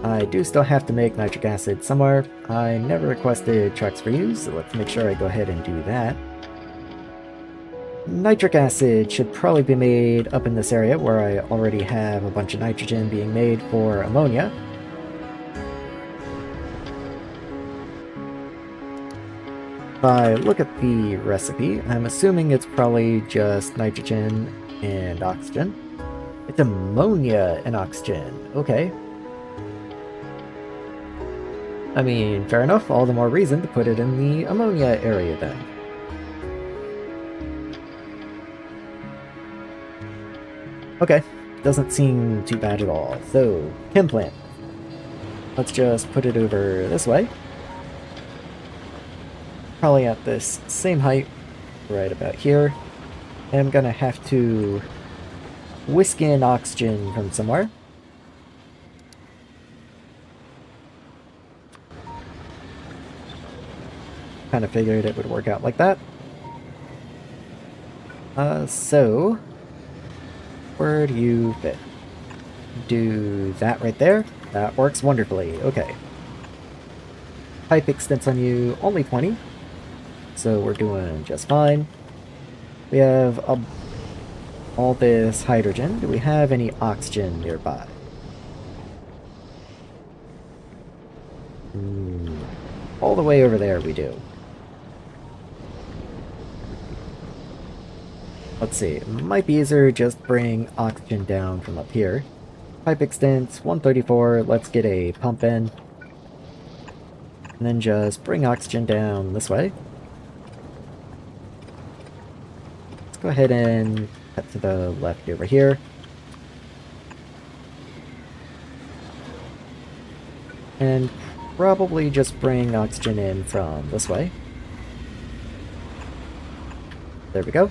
I do still have to make nitric acid somewhere. I never requested trucks for you, so let's make sure I go ahead and do that. Nitric acid should probably be made up in this area where I already have a bunch of nitrogen being made for ammonia. If I look at the recipe, I'm assuming it's probably just nitrogen and oxygen. It's ammonia and oxygen. Okay. I mean, fair enough. All the more reason to put it in the ammonia area then. Okay. Doesn't seem too bad at all. So, chem plant. Let's just put it over this way. Probably at this same height, right about here. And I'm gonna have to whisk in oxygen from somewhere. Kind of figured it would work out like that. So where do you fit? Do that right there. That works wonderfully. Okay. Pipe extents on you, only 20. So we're doing just fine. We have all this hydrogen. Do we have any oxygen nearby? All the way over there we do. Let's see, it might be easier just bring oxygen down from up here. Pipe extents, 134, let's get a pump in. And then just bring oxygen down this way. Let's go ahead and cut to the left over here. And probably just bring oxygen in from this way. There we go.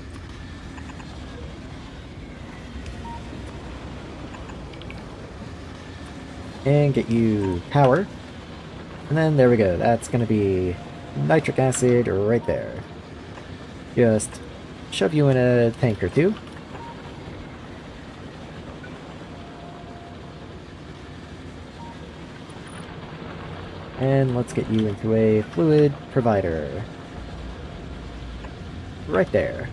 And get you power. And then there we go. That's going to be nitric acid right there. Just shove you in a tank or two. And let's get you into a fluid provider. Right there.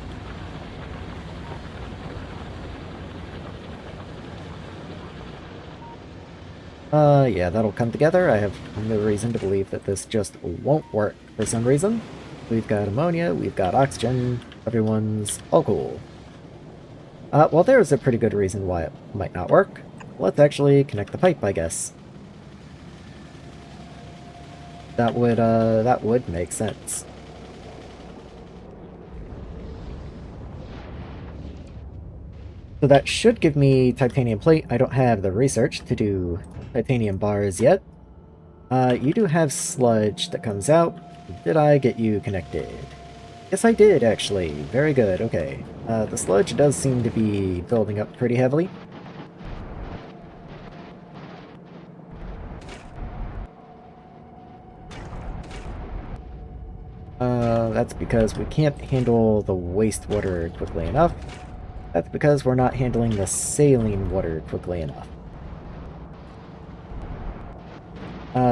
Yeah, that'll come together. I have no reason to believe that this just won't work for some reason. We've got ammonia, we've got oxygen, everyone's all cool. Well, there's a pretty good reason why it might not work. Let's actually connect the pipe, I guess. That would make sense. So that should give me titanium plate. I don't have the research to do titanium bars yet. You do have sludge that comes out. Did I get you connected? Yes, I did, actually. Very good, okay. The sludge does seem to be building up pretty heavily. That's because we can't handle the wastewater quickly enough. That's because we're not handling the saline water quickly enough.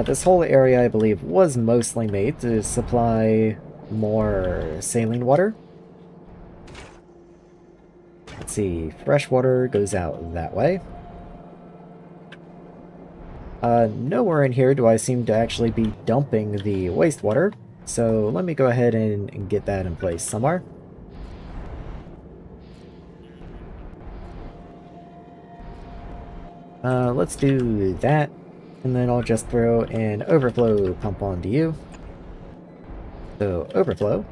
This whole area, I believe, was mostly made to supply more saline water. Let's see, fresh water goes out that way. Nowhere in here do I seem to actually be dumping the wastewater, so let me go ahead and get that in place somewhere. Let's do that, and then I'll just throw an overflow pump onto you. So, overflow.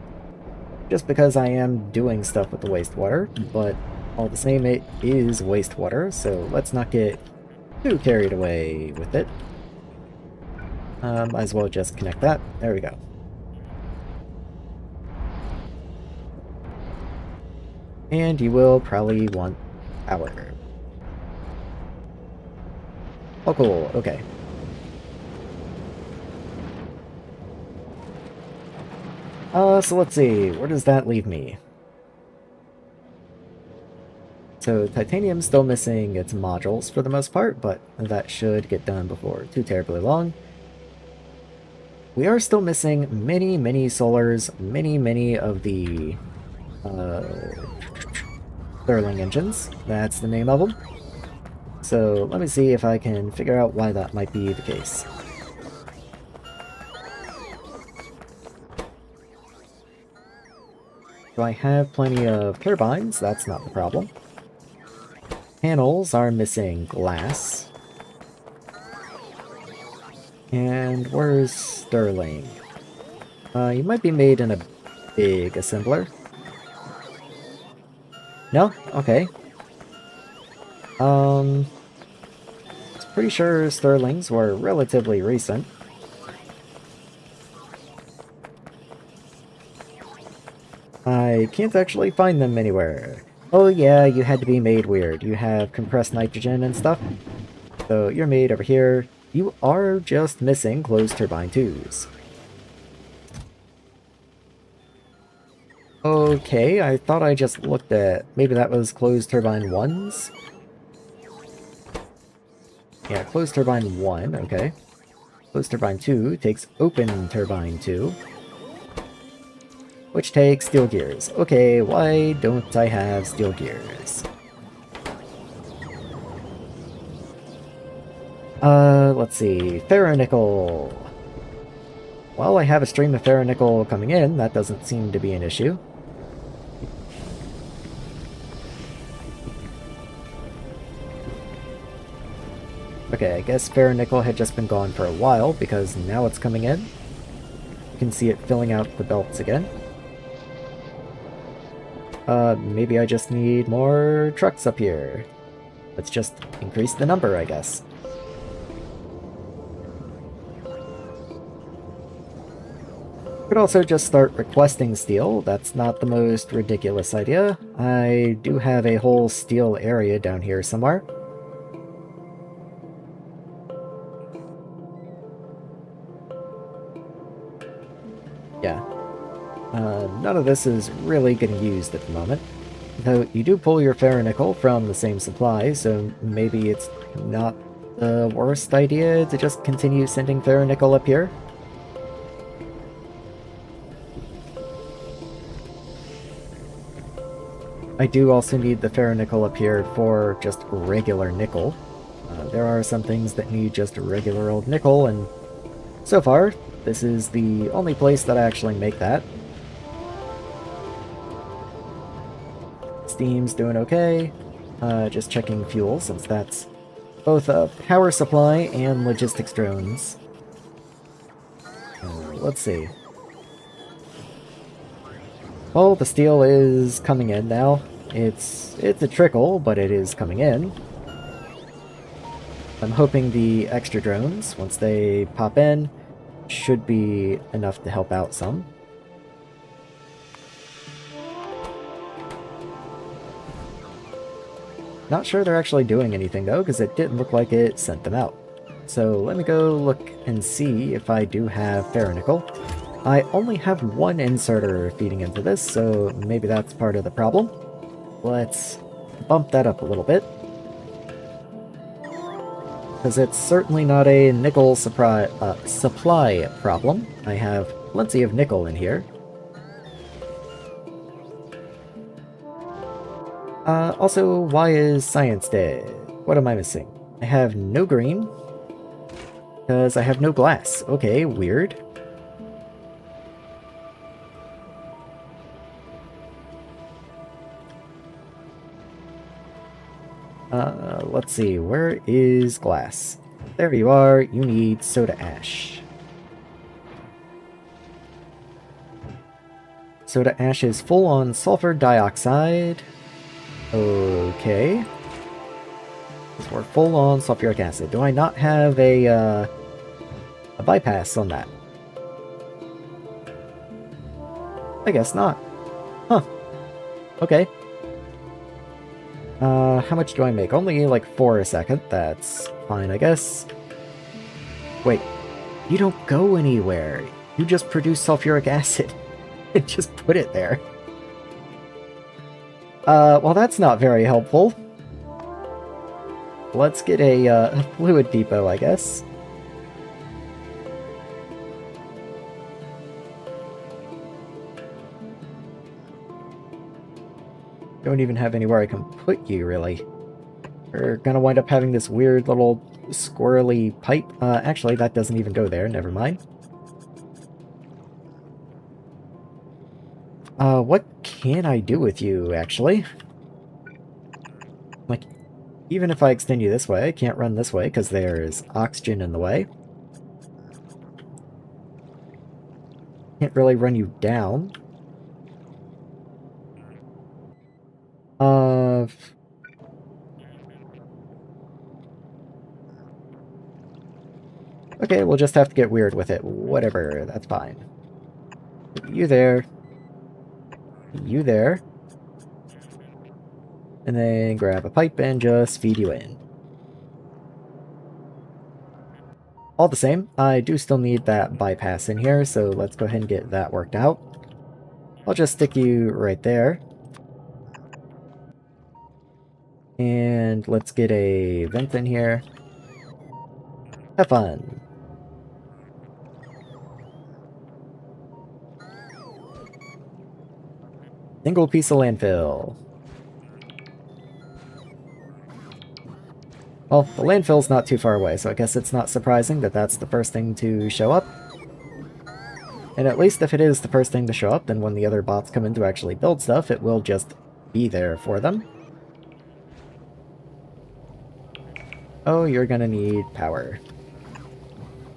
Just because I am doing stuff with the wastewater, but all the same it is wastewater, so let's not get too carried away with it. Might as well just connect that. There we go. And you will probably want power. Oh, cool. Okay. So let's see. Where does that leave me? So titanium's still missing its modules for the most part, but that should get done before too terribly long. We are still missing many solars, many of the uh, Stirling engines. That's the name of them. So let me see if I can figure out why that might be the case. Do I have plenty of turbines? That's not the problem. Panels are missing glass. And where's Stirling? You might be made in a big assembler. No? Okay. Pretty sure Stirlings were relatively recent. I can't actually find them anywhere. Oh yeah, you had to be made weird. You have compressed nitrogen and stuff. So you're made over here. You are just missing closed turbine 2s. Okay, I thought I just looked at... Maybe that was closed turbine 1s? Yeah, closed turbine 1, okay. Closed turbine 2 takes open turbine 2. Which takes steel gears. Okay, why don't I have steel gears? Let's see. Ferronickel. Well, I have a stream of ferronickel coming in. That doesn't seem to be an issue. Okay, I guess ferronickel had just been gone for a while, because now it's coming in. You can see it filling out the belts again. Maybe I just need more trucks up here. Let's just increase the number, I guess. Could also just start requesting steel. That's not the most ridiculous idea. I do have a whole steel area down here somewhere. Yeah. None of this is really getting used at the moment. Though you do pull your ferronickel from the same supply, so maybe it's not the worst idea to just continue sending ferronickel up here. I do also need the ferronickel up here for just regular nickel. There are some things that need just regular old nickel, and so far, this is the only place that I actually make that. Steam's doing okay. Just checking fuel, since that's both a power supply and logistics drones. Let's see. Well, the steel is coming in now. It's a trickle, but it is coming in. I'm hoping the extra drones, once they pop in, should be enough to help out some. Not sure they're actually doing anything though, because it didn't look like it sent them out. So let me go look and see if I do have ferronickel. I only have one inserter feeding into this, so maybe that's part of the problem. Let's bump that up a little bit. Because it's certainly not a nickel supply problem. I have plenty of nickel in here. Also, why is science dead? What am I missing? I have no green. Because I have no glass. Okay, weird. Let's see, where is glass? There you are, you need soda ash. Soda ash is full on sulfur dioxide. Okay. Because we're full on sulfuric acid. Do I not have a bypass on that? I guess not. Huh. Okay. How much do I make? Only like 4 a second. That's fine, I guess. Wait, you don't go anywhere. You just produce sulfuric acid. Just put it there. Well, that's not very helpful. Let's get a fluid depot, I guess. Don't even have anywhere I can put you, really. We're gonna wind up having this weird little squirrely pipe. Actually, that doesn't even go there. Never mind. What can I do with you, actually? Like, even if I extend you this way, I can't run this way because there's oxygen in the way. Can't really run you down. Uh... Okay, we'll just have to get weird with it. Whatever, that's fine. You there. You there. And then grab a pipe and just feed you in. All the same, I do still need that bypass in here, so let's go ahead and get that worked out. I'll just stick you right there. And let's get a vent in here. Have fun. Single piece of landfill. Well, the landfill's not too far away, so I guess it's not surprising that that's the first thing to show up. And at least if it is the first thing to show up, then when the other bots come in to actually build stuff, it will just be there for them. Oh, you're gonna need power.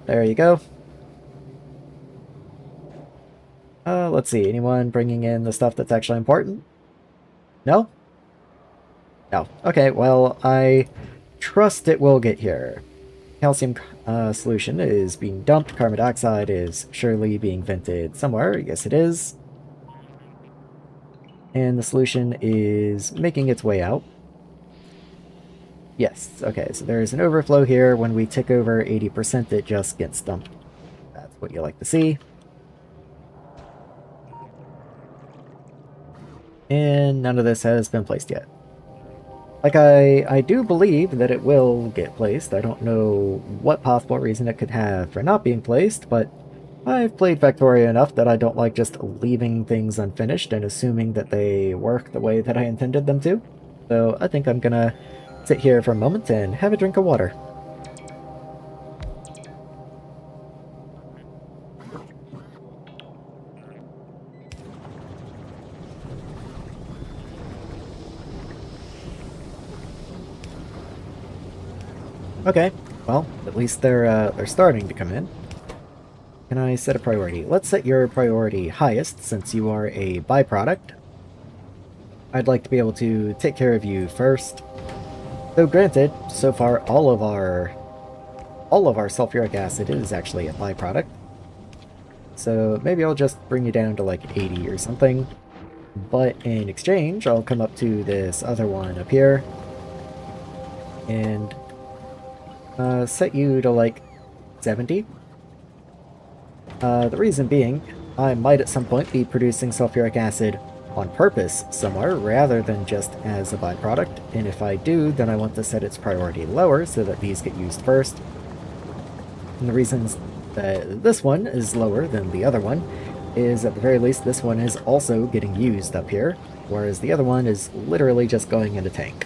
There you go. Let's see, anyone bringing in the stuff that's actually important? No? No. Okay, well, I trust it will get here. Calcium solution is being dumped. Carbon dioxide is surely being vented somewhere. Yes, it is. And the solution is making its way out. Yes, okay, so there's an overflow here. When we tick over 80%, it just gets dumped. That's what you like to see. And none of this has been placed yet. Like, I do believe that it will get placed. I don't know what possible reason it could have for not being placed, but I've played Factorio enough that I don't like just leaving things unfinished and assuming that they work the way that I intended them to. So I think I'm gonna sit here for a moment and have a drink of water. Okay, well, at least they're starting to come in. Can I set a priority? Let's set your priority highest, since you are a byproduct. I'd like to be able to take care of you first. Though granted, so far all of our sulfuric acid is actually a byproduct. So maybe I'll just bring you down to like 80 or something. But in exchange, I'll come up to this other one up here and set you to like 70. The reason being, I might at some point be producing sulfuric acid on purpose somewhere rather than just as a byproduct, and if I do, then I want to set its priority lower so that these get used first. And the reasons that this one is lower than the other one is, at the very least, this one is also getting used up here, whereas the other one is literally just going in a tank.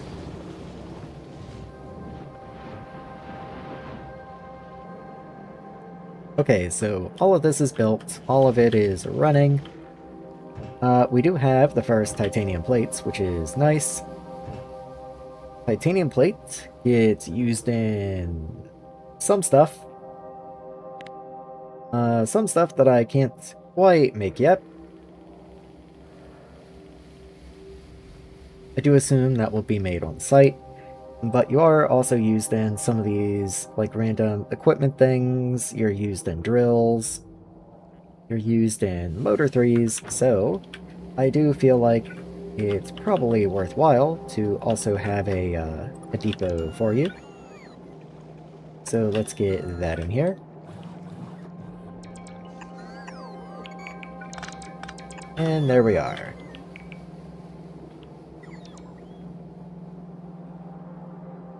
Okay, so all of this is built, all of it is running. We do have the first titanium plates, which is nice. Titanium plate gets used in some stuff. Some stuff that I can't quite make yet. I do assume that will be made on site. But you are also used in some of these, like, random equipment things. You're used in drills. You're used in motor threes, so I do feel like it's probably worthwhile to also have a depot for you. So let's get that in here. And there we are.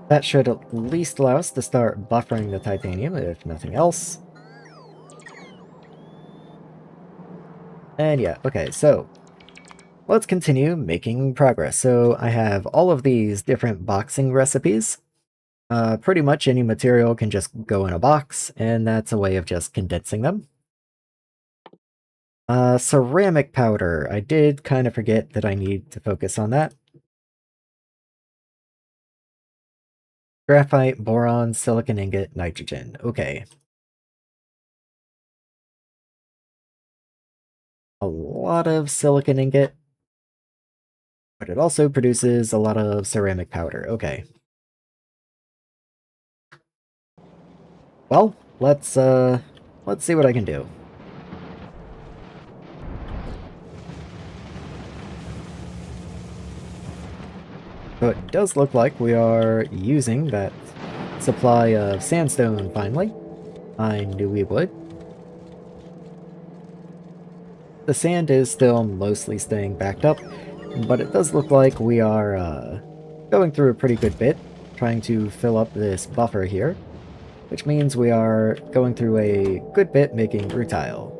That should at least allow us to start buffering the titanium, if nothing else. And yeah, okay, so let's continue making progress. So I have all of these different boxing recipes. Pretty much any material can just go in a box, and that's a way of just condensing them. Ceramic powder. I did kind of forget that I need to focus on that. Graphite, boron, silicon ingot, nitrogen. Okay. A lot of silicon ingot, but it also produces a lot of ceramic powder. Okay. Well, let's see what I can do. So it does look like we are using that supply of sandstone finally. I knew we would. The sand is still mostly staying backed up, but it does look like we are going through a pretty good bit, trying to fill up this buffer here, which means we are going through a good bit making rutile.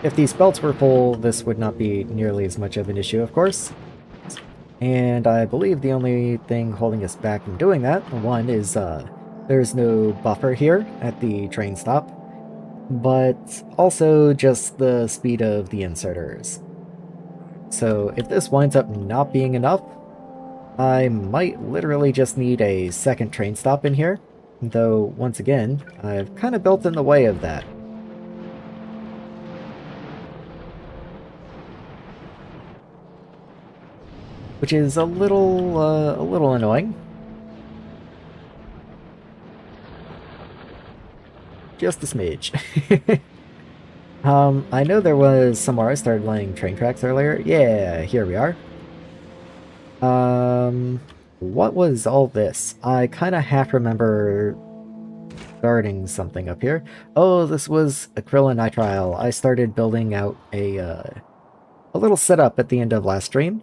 If these belts were full, this would not be nearly as much of an issue, of course. And I believe the only thing holding us back from doing that, one, is there's no buffer here at the train stop, but also just the speed of the inserters. So if this winds up not being enough, I might literally just need a second train stop in here, though once again, I've kind of built in the way of that. Which is a little annoying. Just a smidge. I know there was somewhere I started laying train tracks earlier. Yeah, here we are. What was all this? I kind of half remember starting something up here. Oh, this was acrylonitrile. I started building out a little setup at the end of last stream.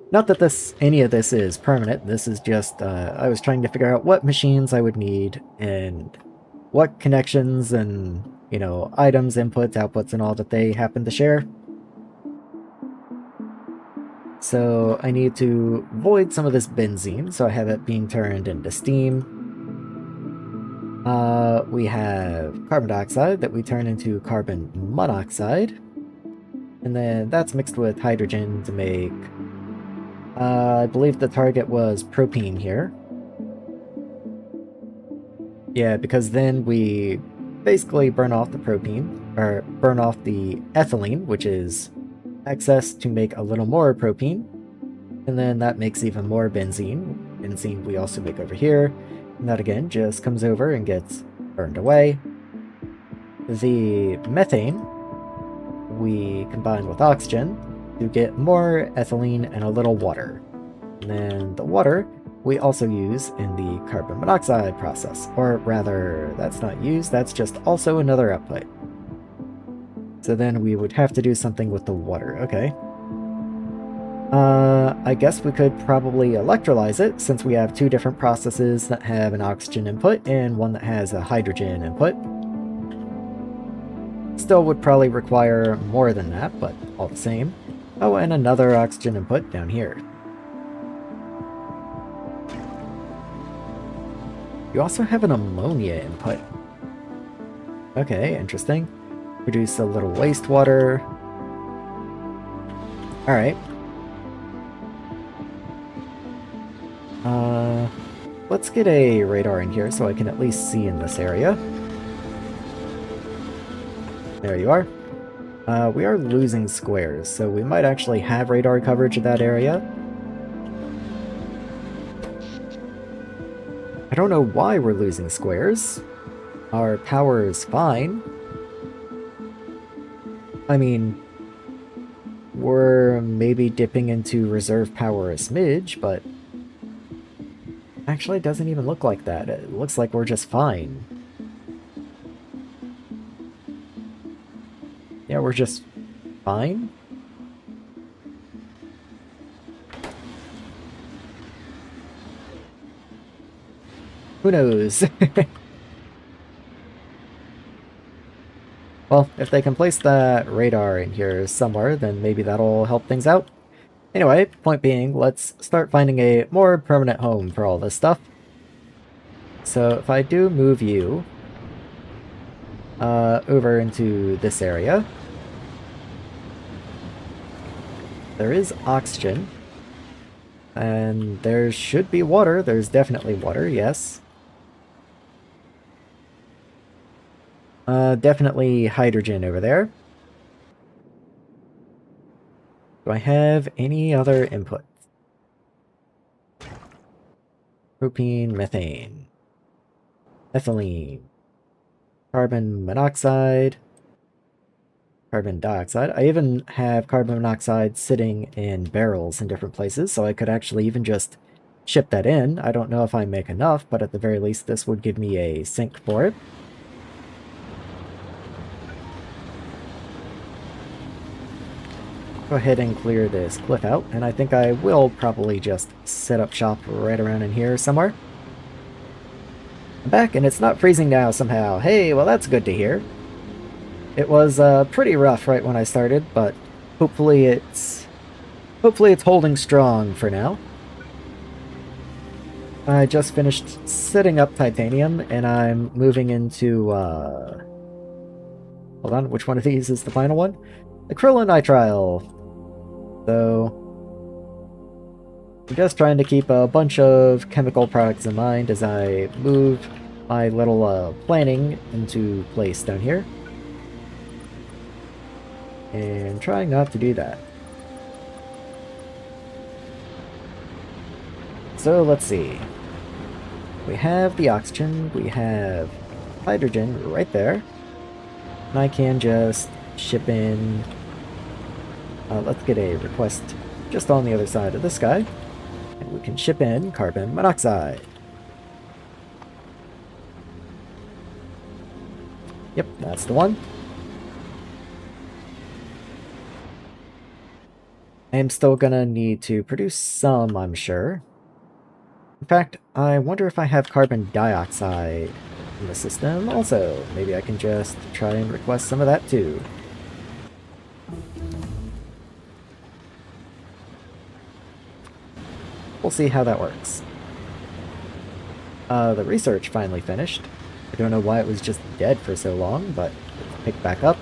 Not that any of this is permanent, this is just, I was trying to figure out what machines I would need, and what connections and, you know, items, inputs, outputs, and all that they happen to share. So I need to void some of this benzene, so I have it being turned into steam. We have carbon dioxide that we turn into carbon monoxide, and then that's mixed with hydrogen to make I believe the target was propene here. Yeah, because then we basically burn off the propene, or burn off the ethylene, which is excess to make a little more propene. And then that makes even more benzene. Benzene we also make over here. And that again just comes over and gets burned away. The methane we combine with oxygen to get more ethylene and a little water. And then the water we also use in the carbon monoxide process. Or rather, that's not used, that's just also another output. So then we would have to do something with the water. Okay. I guess we could probably electrolyze it, since we have two different processes that have an oxygen input and one that has a hydrogen input. Still would probably require more than that, but all the same. Oh, and another oxygen input down here. You also have an ammonia input. Okay, interesting. Produce a little wastewater. Alright. Let's get a radar in here so I can at least see in this area. There you are. We are losing squares, so we might actually have radar coverage of that area. I don't know why we're losing squares. Our power is fine. I mean, we're maybe dipping into reserve power a smidge, but actually it doesn't even look like that. It looks like we're just fine. Yeah, we're just fine. Who knows? Well, if they can place that radar in here somewhere, then maybe that'll help things out. Anyway, point being, let's start finding a more permanent home for all this stuff. So if I do move you over into this area, there is oxygen. And there should be water. There's definitely water, yes. Definitely hydrogen over there. Do I have any other input? Propene, methane, ethylene, carbon monoxide, carbon dioxide. I even have carbon monoxide sitting in barrels in different places, so I could actually even just ship that in. I don't know if I make enough, but at the very least this would give me a sink for it. Go ahead and clear this cliff out, and I think I will probably just set up shop right around in here somewhere. I'm back, and it's not freezing now somehow. Hey, well that's good to hear. It was pretty rough right when I started, but hopefully it's holding strong for now. I just finished setting up titanium, and I'm moving into hold on, which one of these is the final one? Acrylonitrile. So I'm just trying to keep a bunch of chemical products in mind as I move my little planning into place down here. And trying not to do that. So let's see. We have the oxygen, we have hydrogen right there. And I can just ship in... let's get a request just on the other side of this guy. And we can ship in carbon monoxide. Yep, that's the one. I am still gonna need to produce some, I'm sure. In fact, I wonder if I have carbon dioxide in the system also. Maybe I can just try and request some of that too. We'll see how that works. The research finally finished. I don't know why it was just dead for so long, but it's picked back up.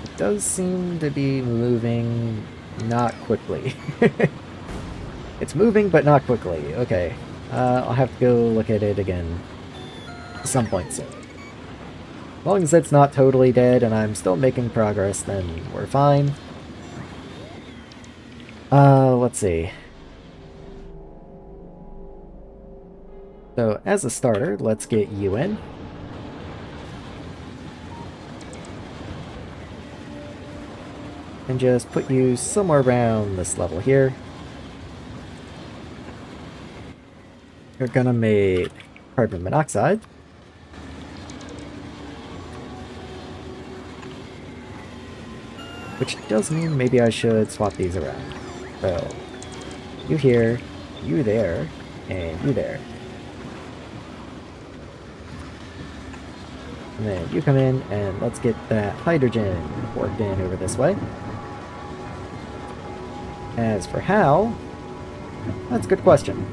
It does seem to be moving not quickly. It's moving, but not quickly. Okay. I'll have to go look at it again at some point soon. As long as it's not totally dead and I'm still making progress, then we're fine. Let's see. So, as a starter, let's get you in. And just put you somewhere around this level here. You're gonna make carbon monoxide. Which does mean maybe I should swap these around. So, you here, you there, and you there. And then you come in, and let's get that hydrogen worked in over this way. As for how, that's a good question.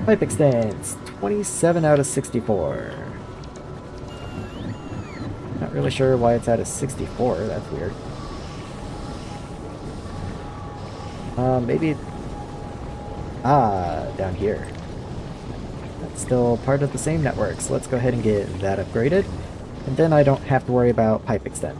Pipe extends, 27 out of 64. Not really sure why it's out of 64, that's weird. Maybe... down here. That's still part of the same network, so let's go ahead and get that upgraded. And then I don't have to worry about pipe extend.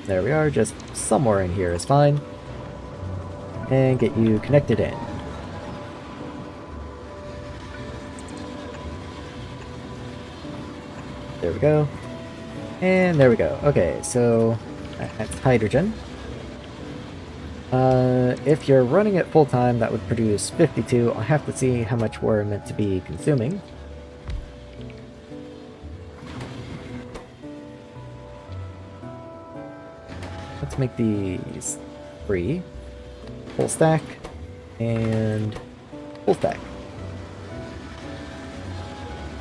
There we are, just somewhere in here is fine. And get you connected in. There we go. And there we go. Okay, so that's hydrogen. If you're running it full time, that would produce 52. I'll have to see how much we're meant to be consuming. let's make these 3. Full stack, and full stack.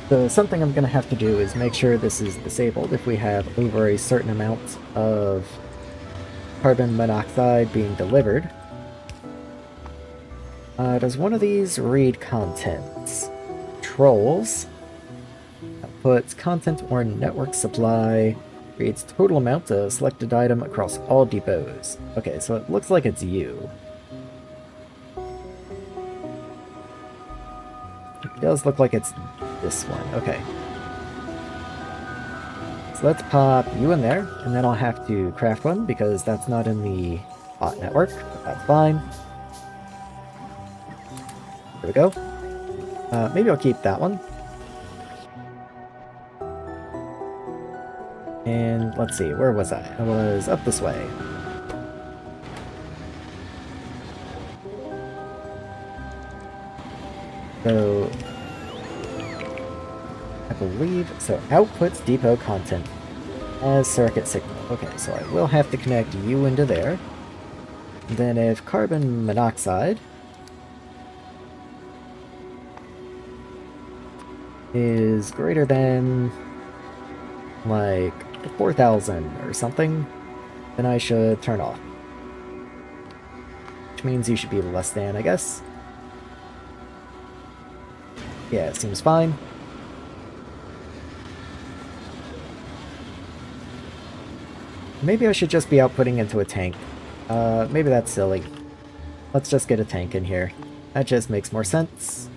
So something I'm going to have to do is make sure this is disabled if we have over a certain amount of carbon monoxide being delivered. Does one of these read contents? Trolls. Outputs content or network supply. Reads total amount of selected item across all depots. Okay, so it looks like it's you. It does look like it's this one. Okay. So let's pop you in there, and then I'll have to craft one because that's not in the bot network, but that's fine. There we go. Maybe I'll keep that one. And let's see, where was I? I was up this way. So I believe, so outputs depot content as circuit signal. Okay, so I will have to connect you into there. And then if carbon monoxide is greater than like 4,000 or something, then I should turn off. Which means you should be less than, I guess. Yeah, it seems fine. Maybe I should just be outputting into a tank. Maybe that's silly. Let's just get a tank in here. That just makes more sense.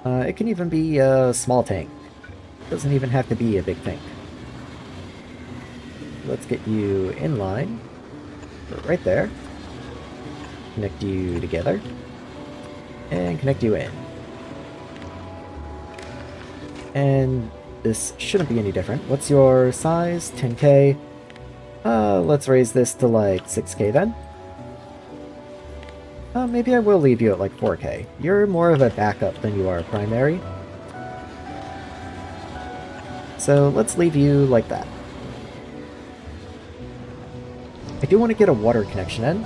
It can even be a small tank. It doesn't even have to be a big tank. Let's get you in line. Right there. Connect you together. And connect you in. And this shouldn't be any different. What's your size? 10k. Let's raise this to like 6k then. Maybe I will leave you at like 4k. You're more of a backup than you are a primary. So let's leave you like that. I do want to get a water connection in.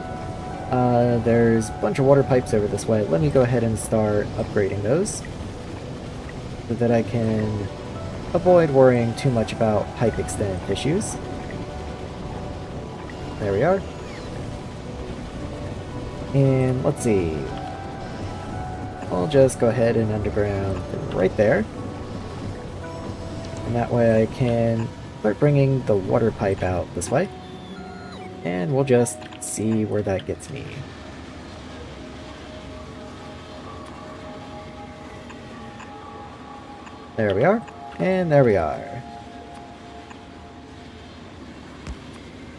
There's a bunch of water pipes over this way. Let me go ahead and start upgrading those so that I can avoid worrying too much about pipe extent issues. There we are. And let's see. I'll just go ahead and underground right there. And that way I can start bringing the water pipe out this way. And we'll just see where that gets me. There we are. And there we are.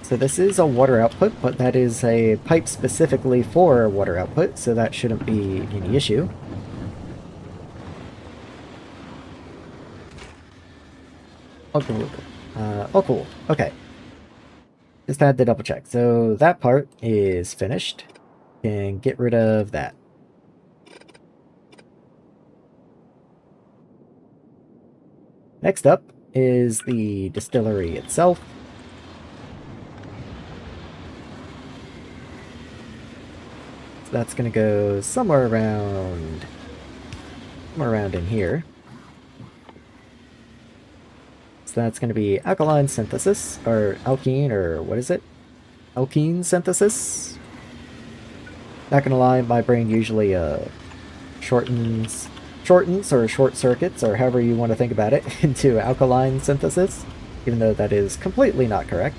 So this is a water output, but that is a pipe specifically for water output, so that shouldn't be any issue. Oh, cool. Oh, cool. Okay. Just had to double check. So that part is finished. Can get rid of that. Next up is the distillery itself. So that's going to go somewhere around in here. So that's going to be alkaline synthesis, or alkene, or what is it? Alkene synthesis? Not gonna lie, my brain usually shortens or short circuits, or however you want to think about it, into alkaline synthesis, even though that is completely not correct.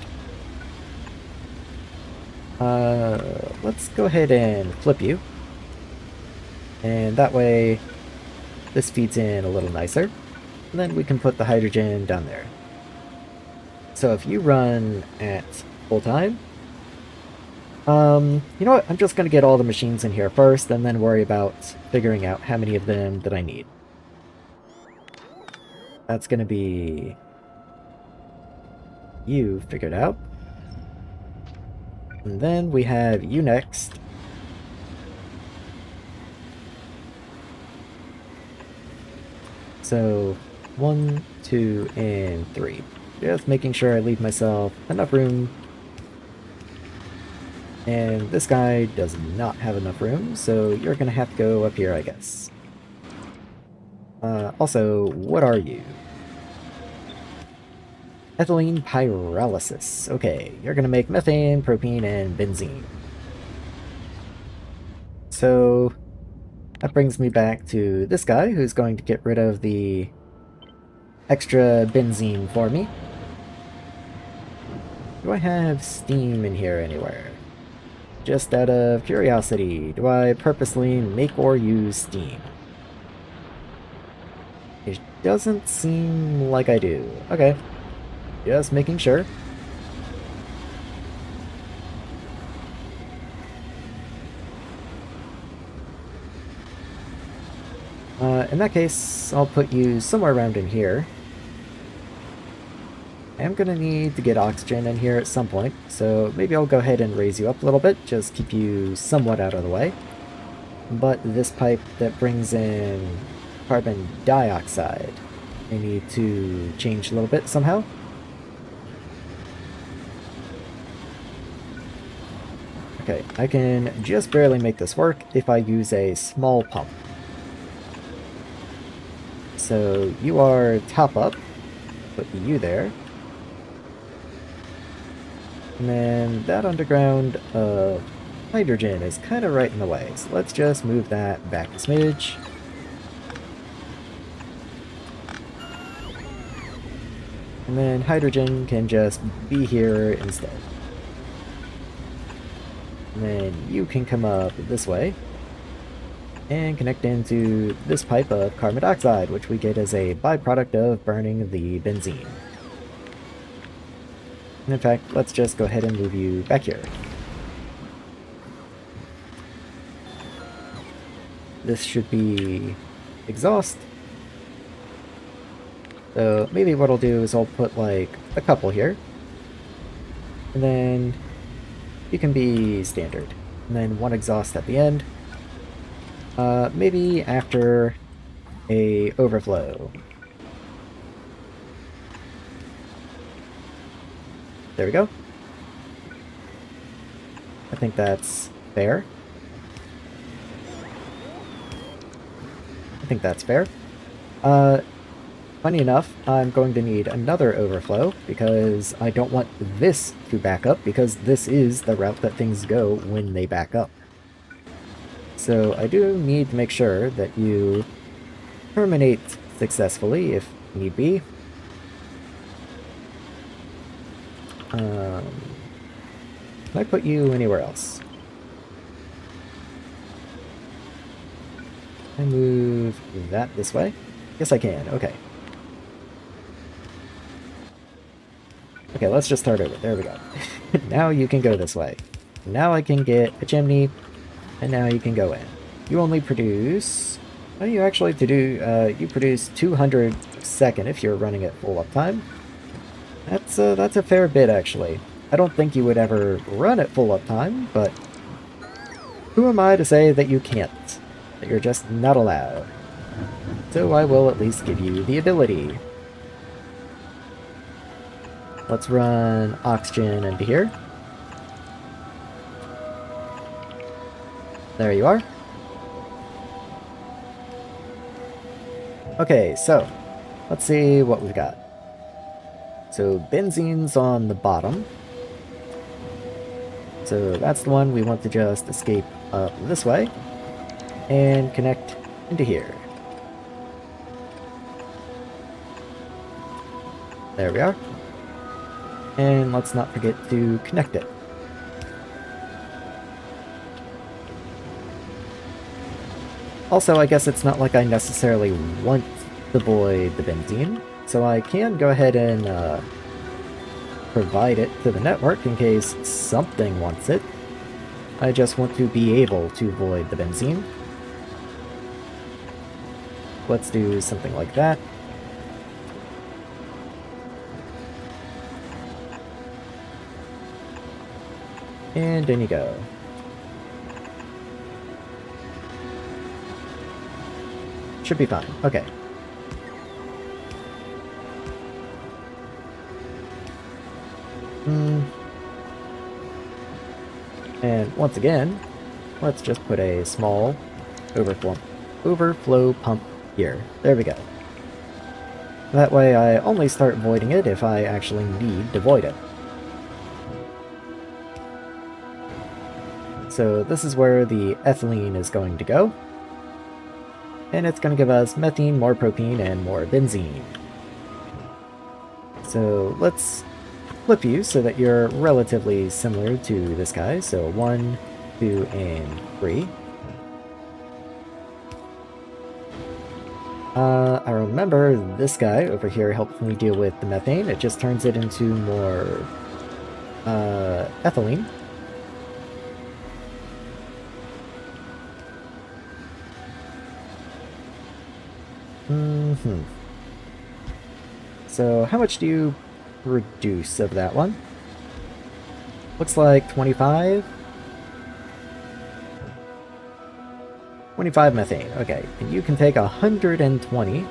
Let's go ahead and flip you. And that way, this feeds in a little nicer. And then we can put the hydrogen down there. So if you run at full time, you know what? I'm just going to get all the machines in here first and then worry about figuring out how many of them that I need. That's going to be you figured out. And then we have you next. So 1, 2, and 3. Just making sure I leave myself enough room. And this guy does not have enough room, so you're gonna have to go up here, I guess. Also, what are you? Ethylene pyrolysis. Okay, you're gonna make methane, propene, and benzene. So, that brings me back to this guy, who's going to get rid of the extra benzene for me. Do I have steam in here anywhere? Just out of curiosity, do I purposely make or use steam? It doesn't seem like I do. Okay, just making sure. In that case, I'll put you somewhere around in here. I am going to need to get oxygen in here at some point, so maybe I'll go ahead and raise you up a little bit, just keep you somewhat out of the way. But this pipe that brings in carbon dioxide, I need to change a little bit somehow. Okay, I can just barely make this work if I use a small pump. So you are top up, put you there. And then that underground hydrogen is kind of right in the way, so let's just move that back a smidge. And then hydrogen can just be here instead. And then you can come up this way and connect into this pipe of carbon dioxide, which we get as a byproduct of burning the benzene. And in fact, let's just go ahead and move you back here. This should be exhaust. So maybe what I'll do is I'll put like a couple here. And then you can be standard. And then one exhaust at the end. Maybe after a overflow. There we go. I think that's fair. I think that's fair. Funny enough, I'm going to need another overflow because I don't want this to back up because this is the route that things go when they back up. So I do need to make sure that you terminate successfully if need be. Can I put you anywhere else? Can I move that this way? Yes, I can. Okay. Okay, let's just start over. There we go. Now you can go this way. Now I can get a chimney, and now you can go in. You only produce... Oh, you actually you produce 200 a second if you're running at full uptime. That's a fair bit, actually. I don't think you would ever run at full uptime, but who am I to say that you can't? That you're just not allowed. So I will at least give you the ability. Let's run oxygen into here. There you are. Okay, so let's see what we've got. So benzene's on the bottom. So that's the one we want to just escape up this way and connect into here. There we are. And let's not forget to connect it. Also, I guess it's not like I necessarily want to void the benzene, so I can go ahead and provide it to the network in case something wants it. I just want to be able to void the benzene. Let's do something like that. And in you go. Should be fine. Okay. And once again, let's just put a small overflow pump here. There we go. That way I only start voiding it if I actually need to void it. So this is where the ethylene is going to go. And it's going to give us methane, more propene, and more benzene. So let's flip you so that you're relatively similar to this guy. So 1, 2, and 3. I remember this guy over here helped me deal with the methane. It just turns it into more ethylene. So how much do you reduce of that one? Looks like 25? 25 methane, okay. And you can take 120,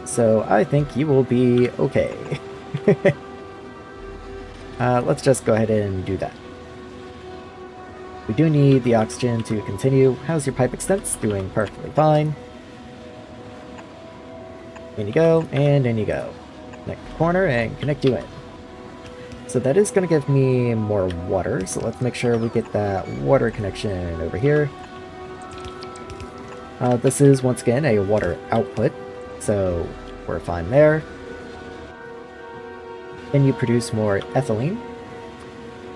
so I think you will be okay. Let's just go ahead and do that. We do need the oxygen to continue. How's your pipe extents? Doing perfectly fine. In you go, and in you go. Connect the corner and connect you in. So that is going to give me more water, so let's make sure we get that water connection over here. This is, once again, a water output, so we're fine there. Then you produce more ethylene,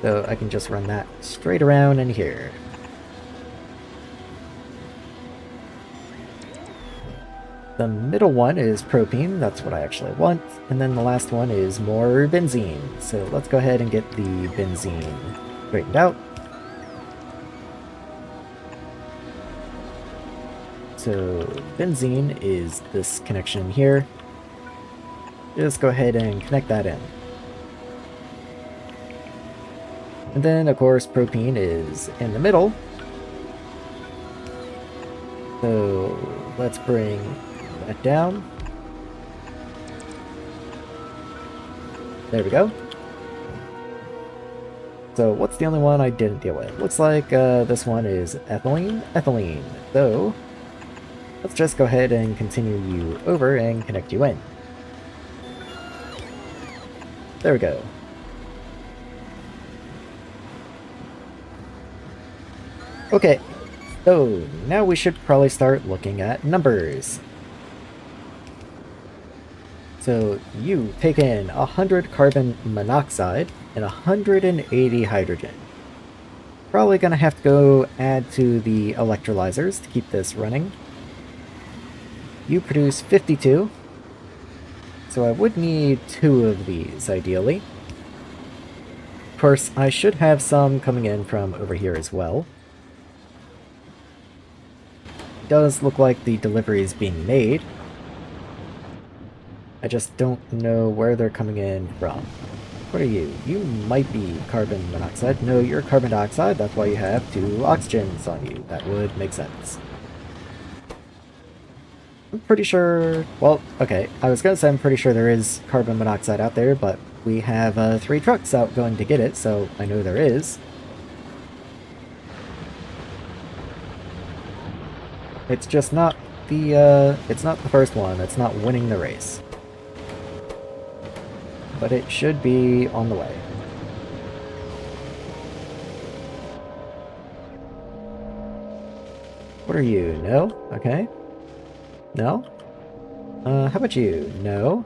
so I can just run that straight around in here. The middle one is propene, that's what I actually want, and then the last one is more benzene. So let's go ahead and get the benzene straightened out. So benzene is this connection here. Just go ahead and connect that in. And then, of course, propene is in the middle. So let's bring that down. There we go. So what's the only one I didn't deal with? Looks like this one is ethylene. So let's just go ahead and continue you over and connect you in. There we go. Okay, so now we should probably start looking at numbers. So you take in 100 carbon monoxide and 180 hydrogen. Probably gonna have to go add to the electrolyzers to keep this running. You produce 52. So I would need 2 of these, ideally. Of course, I should have some coming in from over here as well. It does look like the delivery is being made. I just don't know where they're coming in from. What are you? You might be carbon monoxide. No, you're carbon dioxide. That's why you have 2 oxygens on you. That would make sense. I'm pretty sure... Well, okay. I was going to say I'm pretty sure there is carbon monoxide out there, but we have 3 trucks out going to get it, so I know there is. It's just not the, it's not the first one. It's not winning the race. But it should be on the way. What are you? No? Okay. No? How about you? No?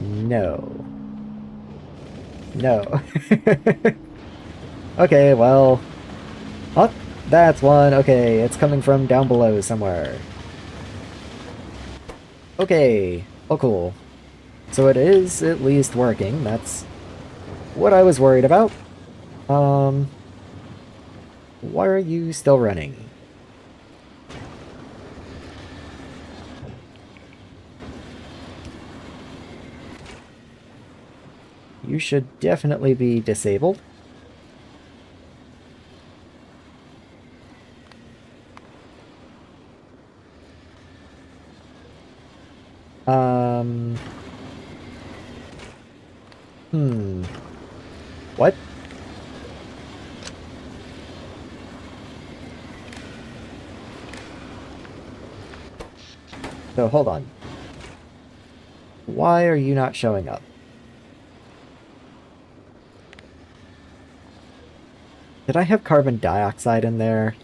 No. No. Okay, well... Oh, that's one. Okay, it's coming from down below somewhere. Okay. Oh, cool. So it is at least working. That's what I was worried about. Why are you still running? You should definitely be disabled. So hold on. Why are you not showing up? Did I have carbon dioxide in there?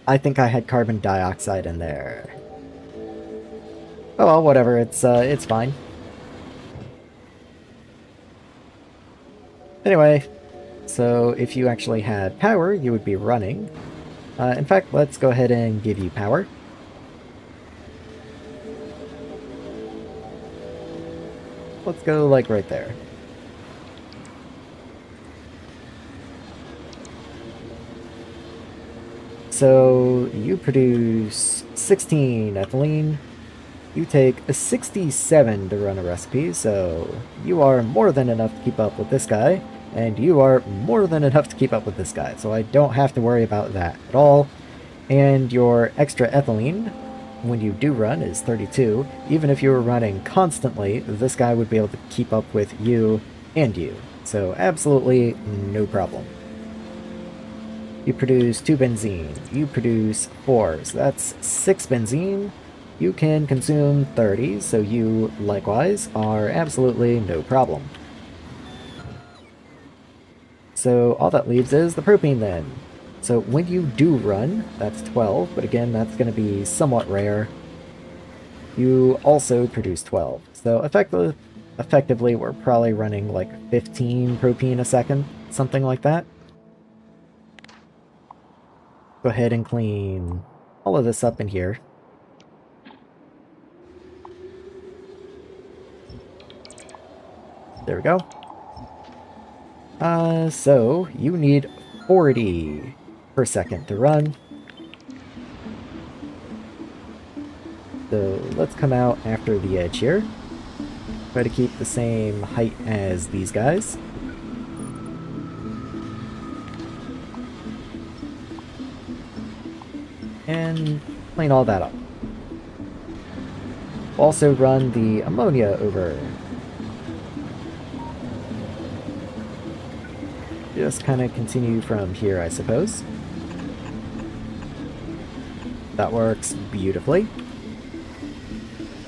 I think I had carbon dioxide in there. Oh well, whatever, it's fine. Anyway, so if you actually had power, you would be running. In fact, let's go ahead and give you power. Let's go, like, right there. So, you produce 16 ethylene. You take a 67 to run a recipe, so you are more than enough to keep up with this guy, and you are more than enough to keep up with this guy, so I don't have to worry about that at all. And your extra ethylene, when you do run, is 32. Even if you were running constantly, this guy would be able to keep up with you and you. So absolutely no problem. You produce 2 benzene. You produce 4, so that's 6 benzene. You can consume 30, so you, likewise, are absolutely no problem. So all that leaves is the propane then. So when you do run, that's 12, but again, that's going to be somewhat rare. You also produce 12. So effectively, we're probably running like 15 propane a second, something like that. Go ahead and clean all of this up in here. There we go. So you need 40 per second to run. So let's come out after the edge here. Try to keep the same height as these guys. And clean all that up. Also run the ammonia over. Just kind of continue from here, I suppose. That works beautifully.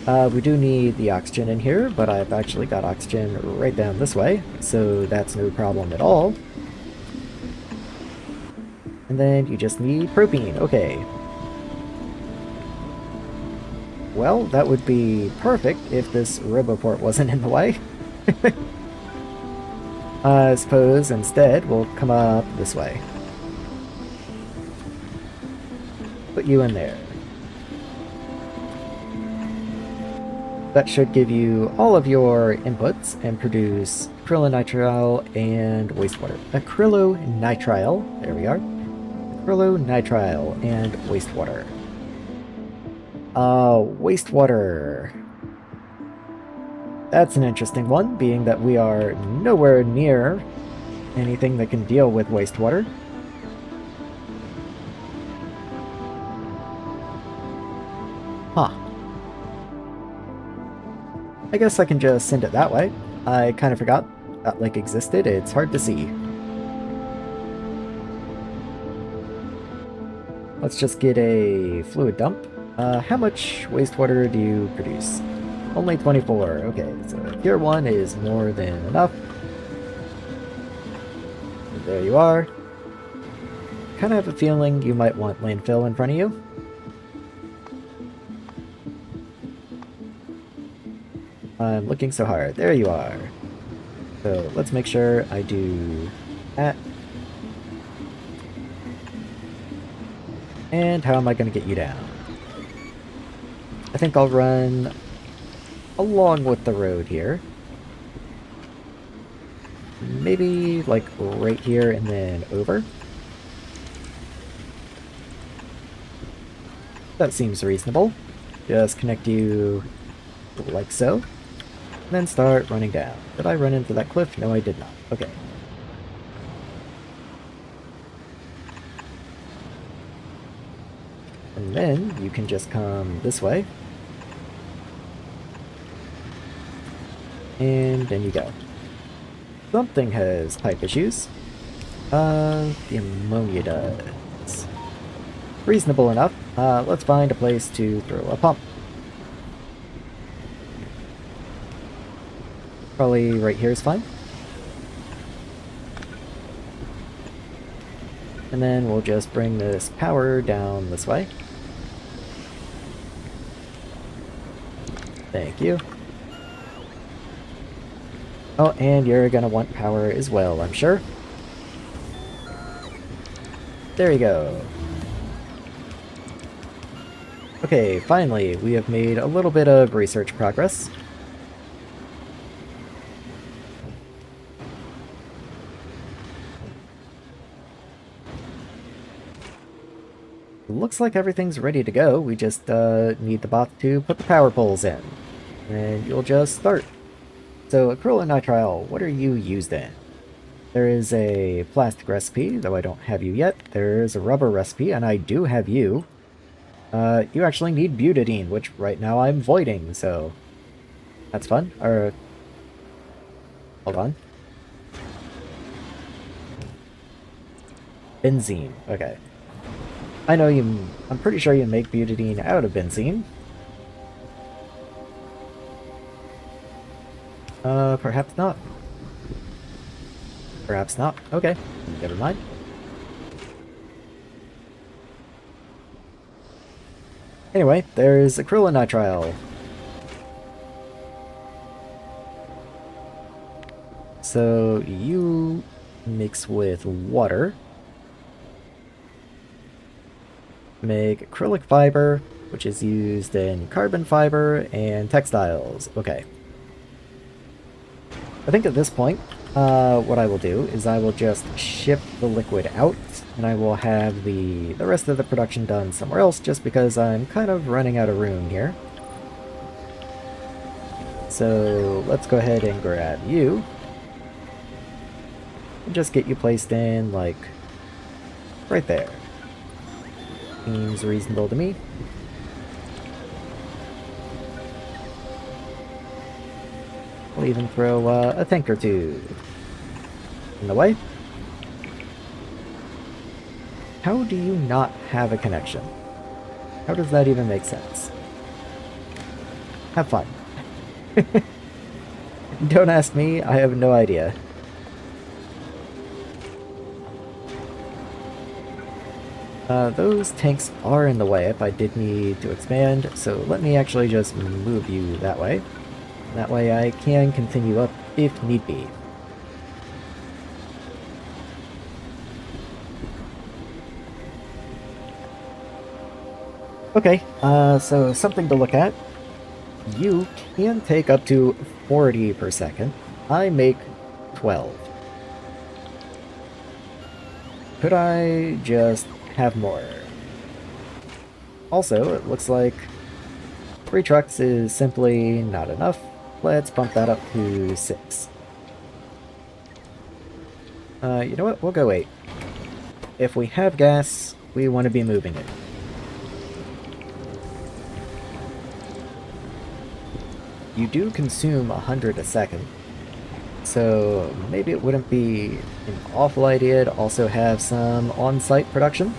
We do need the oxygen in here, but I've actually got oxygen right down this way, so that's no problem at all. And then you just need propane. Okay. Well, that would be perfect if this roboport wasn't in the way. I suppose instead we'll come up this way. Put you in there. That should give you all of your inputs and produce acrylonitrile and wastewater. Acrylonitrile, there we are. Acrylonitrile and wastewater. Wastewater. That's an interesting one, being that we are nowhere near anything that can deal with wastewater. Huh. I guess I can just send it that way. I kind of forgot that lake existed. It's hard to see. Let's just get a fluid dump. How much wastewater do you produce? Only 24. Okay, so tier 1 is more than enough. There you are. Kind of have a feeling you might want landfill in front of you. I'm looking so hard. There you are. So let's make sure I do that. And how am I going to get you down? I think I'll run along with the road here. Maybe like right here and then over. That seems reasonable. Just connect you like so. And then start running down. Did I run into that cliff? No, I did not. Okay. And then you can just come this way. And then you go. Something has pipe issues. The ammonia does. Reasonable enough. Let's find a place to throw a pump. Probably right here is fine. And then we'll just bring this power down this way. Thank you. Oh, and you're gonna want power as well, I'm sure. There you go. Okay, finally, we have made a little bit of research progress. Looks like everything's ready to go. We just need the bot to put the power poles in. And you'll just start. So, acrylonitrile, what are you used in? There is a plastic recipe, though I don't have you yet. There's a rubber recipe, and I do have you. You actually need butadiene, which right now I'm voiding, so that's fun. Or, hold on. Benzene, okay. I know I'm pretty sure you make butadiene out of benzene. Perhaps not. Perhaps not. Okay, never mind. Anyway, there's acrylonitrile. So you mix with water, make acrylic fiber, which is used in carbon fiber and textiles. Okay. I think at this point, what I will do is I will just ship the liquid out, and I will have the rest of the production done somewhere else, just because I'm kind of running out of room here. So let's go ahead and grab you. And just get you placed in, like, right there. Seems reasonable to me. We'll even throw a tank or two in the way. How do you not have a connection? How does that even make sense? Have fun. Don't ask me, I have no idea. Those tanks are in the way if I did need to expand, so let me actually just move you that way. That way I can continue up if need be. Okay, so something to look at. You can take up to 40 per second. I make 12. Could I just have more? Also, it looks like 3 trucks is simply not enough. Let's bump that up to 6. You know what? We'll go 8. If we have gas, we want to be moving it. You do consume 100 a second, so maybe it wouldn't be an awful idea to also have some on-site production.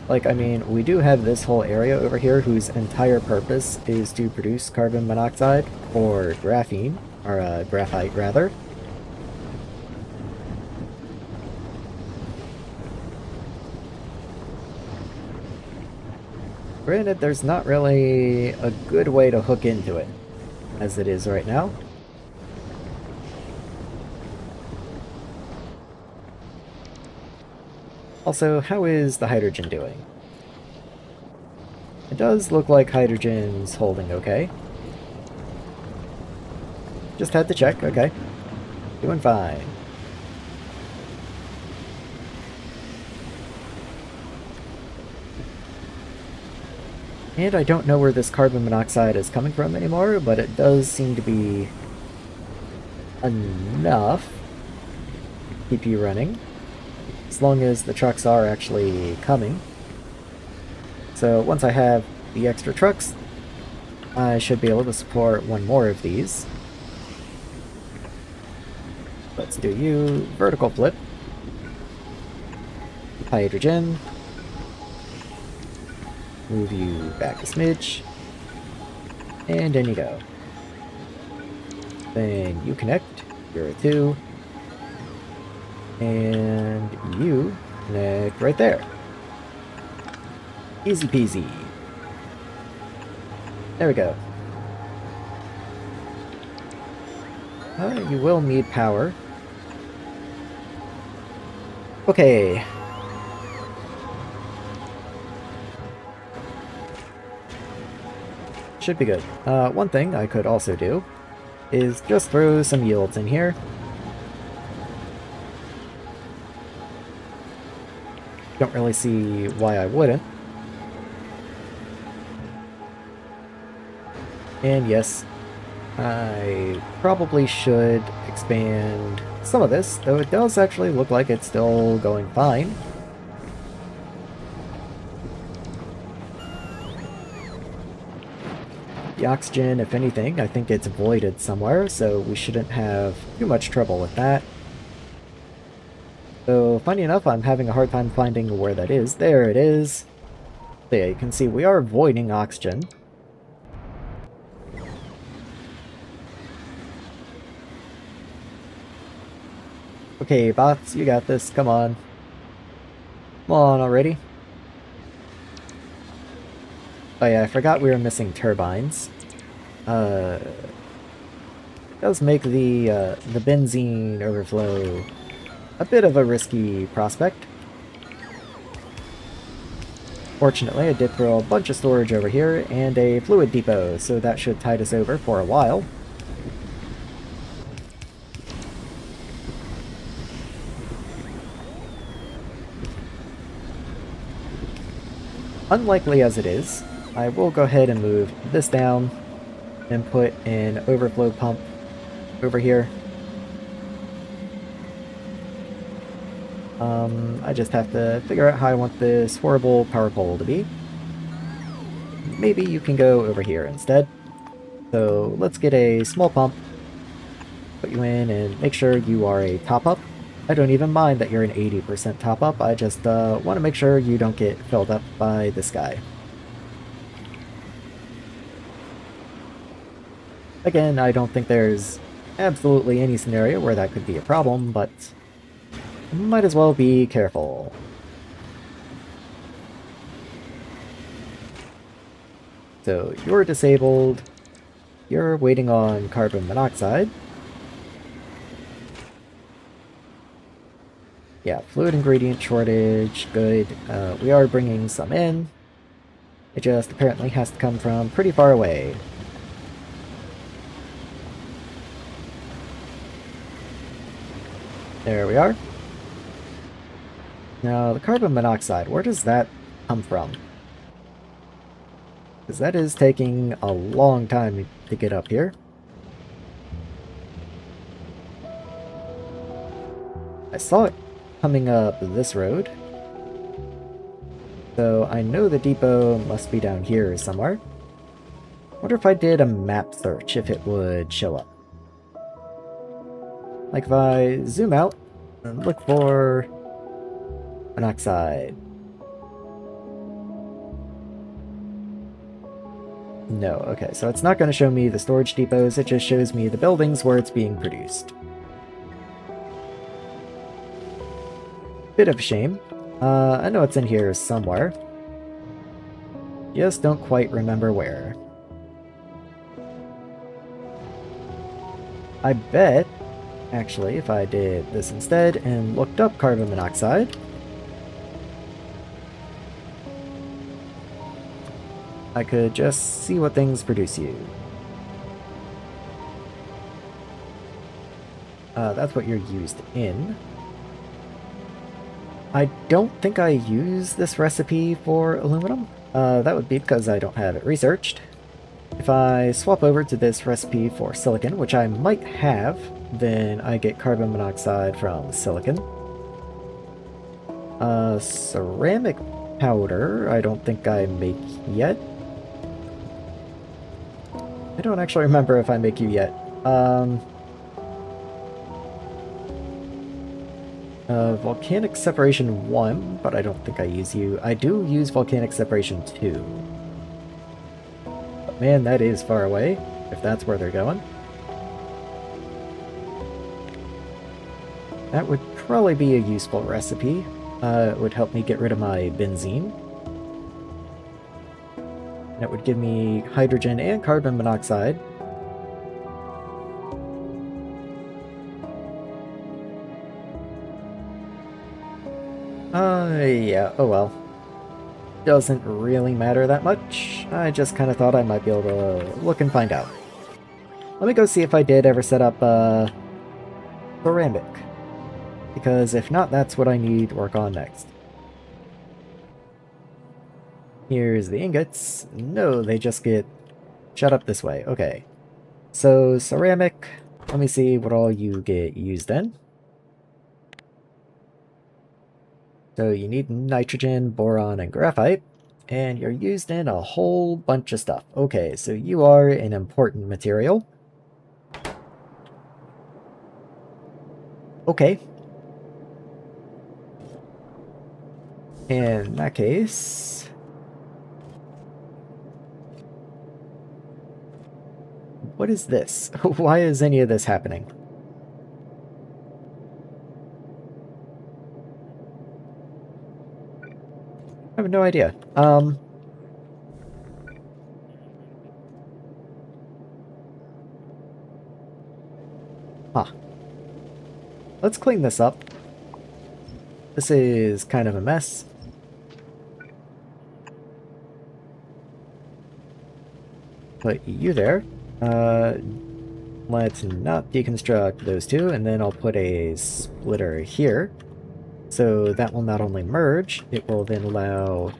Like, I mean, we do have this whole area over here whose entire purpose is to produce carbon monoxide, or graphene, or graphite rather. Granted, there's not really a good way to hook into it, as it is right now. Also, how is the hydrogen doing? It does look like hydrogen's holding okay. Just had to check, okay. Doing fine. And I don't know where this carbon monoxide is coming from anymore, but it does seem to be enough to keep you running, as long as the trucks are actually coming. So once I have the extra trucks, I should be able to support one more of these. Let's do you. Vertical flip. Hydrogen. Move you back a smidge. And in you go. Then you connect. You're a 2. And you connect right there. Easy peasy. There we go. You will need power. Okay. Should be good. One thing I could also do is just throw some yields in here. Don't really see why I wouldn't. And yes, I probably should expand some of this, though it does actually look like it's still going fine. The oxygen, if anything, I think it's voided somewhere, so we shouldn't have too much trouble with that. So, funny enough, I'm having a hard time finding where that is. There it is. So yeah, you can see we are voiding oxygen. Okay, bots, you got this. Come on. Come on already. Oh yeah, I forgot we were missing turbines. It does make the benzene overflow a bit of a risky prospect. Fortunately, I did throw a bunch of storage over here and a fluid depot, so that should tide us over for a while. Unlikely as it is, I will go ahead and move this down and put an overflow pump over here. I just have to figure out how I want this horrible power pole to be. Maybe you can go over here instead. So let's get a small pump, put you in, and make sure you are a top-up. I don't even mind that you're an 80% top-up, I just want to make sure you don't get filled up by this guy. Again, I don't think there's absolutely any scenario where that could be a problem, but might as well be careful. So, you're disabled. You're waiting on carbon monoxide. Yeah, fluid ingredient shortage, good. We are bringing some in. It just apparently has to come from pretty far away. There we are. Now, the carbon monoxide, where does that come from? Because that is taking a long time to get up here. I saw it coming up this road. So I know the depot must be down here somewhere. Wonder if I did a map search, if it would show up. Like if I zoom out and look for monoxide. No, okay, so it's not going to show me the storage depots, it just shows me the buildings where it's being produced. Bit of a shame. I know it's in here somewhere. Just don't quite remember where. I bet, actually, if I did this instead and looked up carbon monoxide, I could just see what things produce you. That's what you're used in. I don't think I use this recipe for aluminum. That would be because I don't have it researched. If I swap over to this recipe for silicon, which I might have, then I get carbon monoxide from silicon. Ceramic powder, I don't think I make yet. I don't actually remember if I make you yet. Volcanic separation 1, but I don't think I use you. I do use volcanic separation 2. But man, that is far away, if that's where they're going. That would probably be a useful recipe. It would help me get rid of my benzene. That would give me hydrogen and carbon monoxide. Yeah, oh well. Doesn't really matter that much. I just kind of thought I might be able to look and find out. Let me go see if I did ever set up, ceramic. Because if not, that's what I need to work on next. Here's the ingots. No, they just get shut up this way. Okay. So, ceramic. Let me see what all you get used in. So you need nitrogen, boron, and graphite. And you're used in a whole bunch of stuff. Okay, so you are an important material. Okay. In that case... What is this? Why is any of this happening? I have no idea. Huh. Let's clean this up. This is kind of a mess. Put you there. Let's not deconstruct those two, and then I'll put a splitter here. So that will not only merge, it will then allow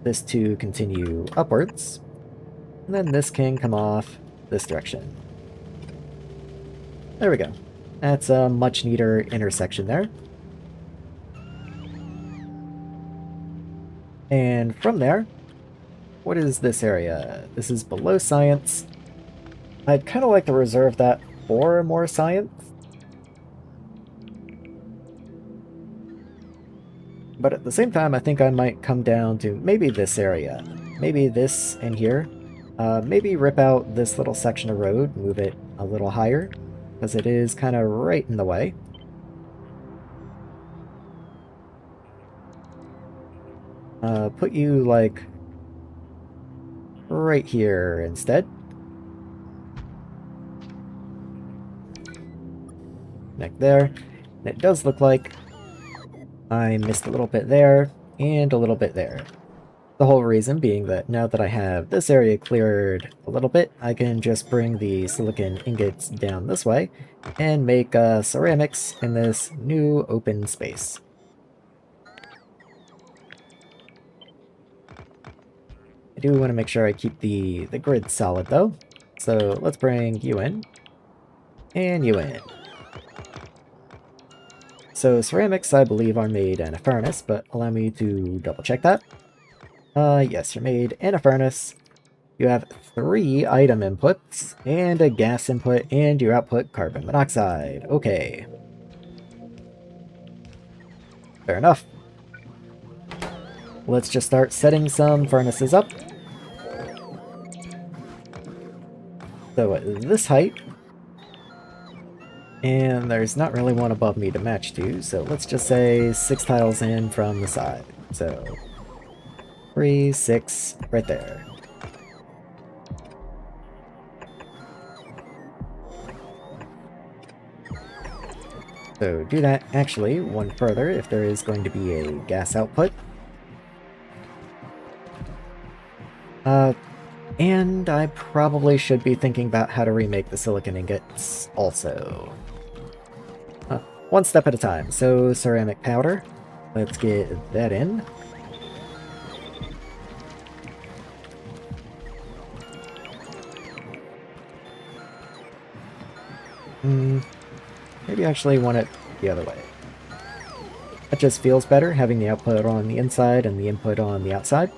this to continue upwards. And then this can come off this direction. There we go. That's a much neater intersection there. And from there, what is this area? This is below science. I'd kind of like to reserve that for more science. But at the same time, I think I might come down to maybe this area. Maybe this in here. Maybe rip out this little section of road, move it a little higher, because it is kind of right in the way. Put you, like, right here instead. Connect there. And it does look like I missed a little bit there, and a little bit there. The whole reason being that now that I have this area cleared a little bit, I can just bring the silicon ingots down this way, and make ceramics in this new open space. I do want to make sure I keep the grid solid though, so let's bring you in, and you in. So ceramics, I believe, are made in a furnace, but allow me to double check that. Yes, you're made in a furnace. You have 3 item inputs, and a gas input, and your output carbon monoxide. Okay. Fair enough. Let's just start setting some furnaces up. So at this height, and there's not really one above me to match to, so let's just say 6 tiles in from the side. So 3, 6, right there. So do that actually one further if there is going to be a gas output. And I probably should be thinking about how to remake the silicon ingots also. One step at a time. So ceramic powder, let's get that in. Maybe I actually want it the other way. That just feels better, having the output on the inside and the input on the outside.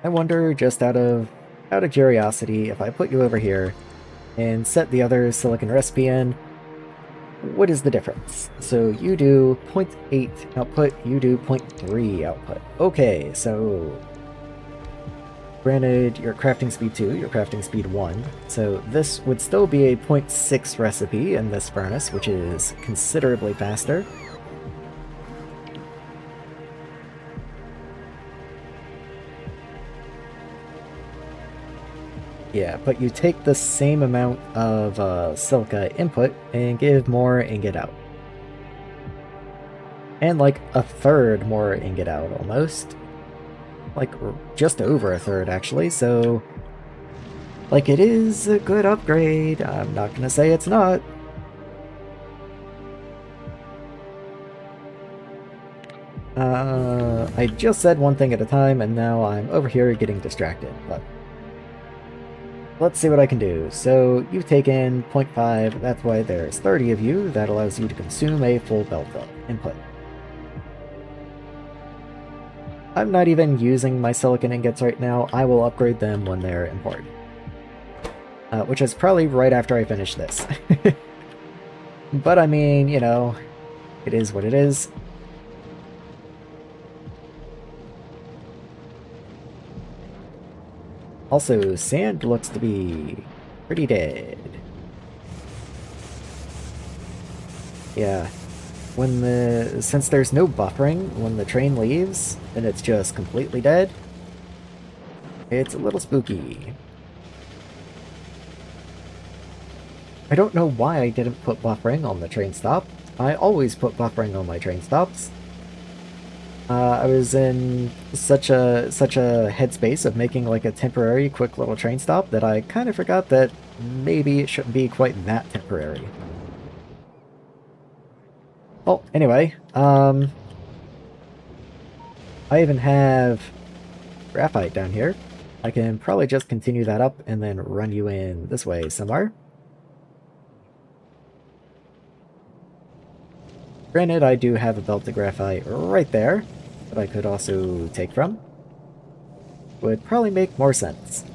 I wonder, just out of curiosity, if I put you over here and set the other silicon recipe in, what is the difference? So you do 0.8 output, you do 0.3 output. Okay, so Granted, your crafting speed 2, your crafting speed 1, so this would still be a 0.6 recipe in this furnace, which is considerably faster. Yeah, but you take the same amount of silica input and give more ingot out. And like a third more ingot out, almost. Like, just over a third, actually, so... Like, it is a good upgrade. I'm not gonna say it's not. I just said one thing at a time, and now I'm over here getting distracted, but... Let's see what I can do. So, you've taken 0.5, that's why there's 30 of you. That allows you to consume a full belt of input. I'm not even using my silicon ingots right now. I will upgrade them when they're important. Which is probably right after I finish this. But I mean, you know, it is what it is. Also, sand looks to be pretty dead. Yeah. Since there's no buffering when the train leaves, and it's just completely dead, it's a little spooky. I don't know why I didn't put buffering on the train stop. I always put buffering on my train stops. I was in such a headspace of making like a temporary quick little train stop that I kind of forgot that maybe it shouldn't be quite that temporary. Well, anyway, I even have graphite down here. I can probably just continue that up and then run you in this way somewhere. Granted, I do have a belt of graphite right there that I could also take from. Would probably make more sense.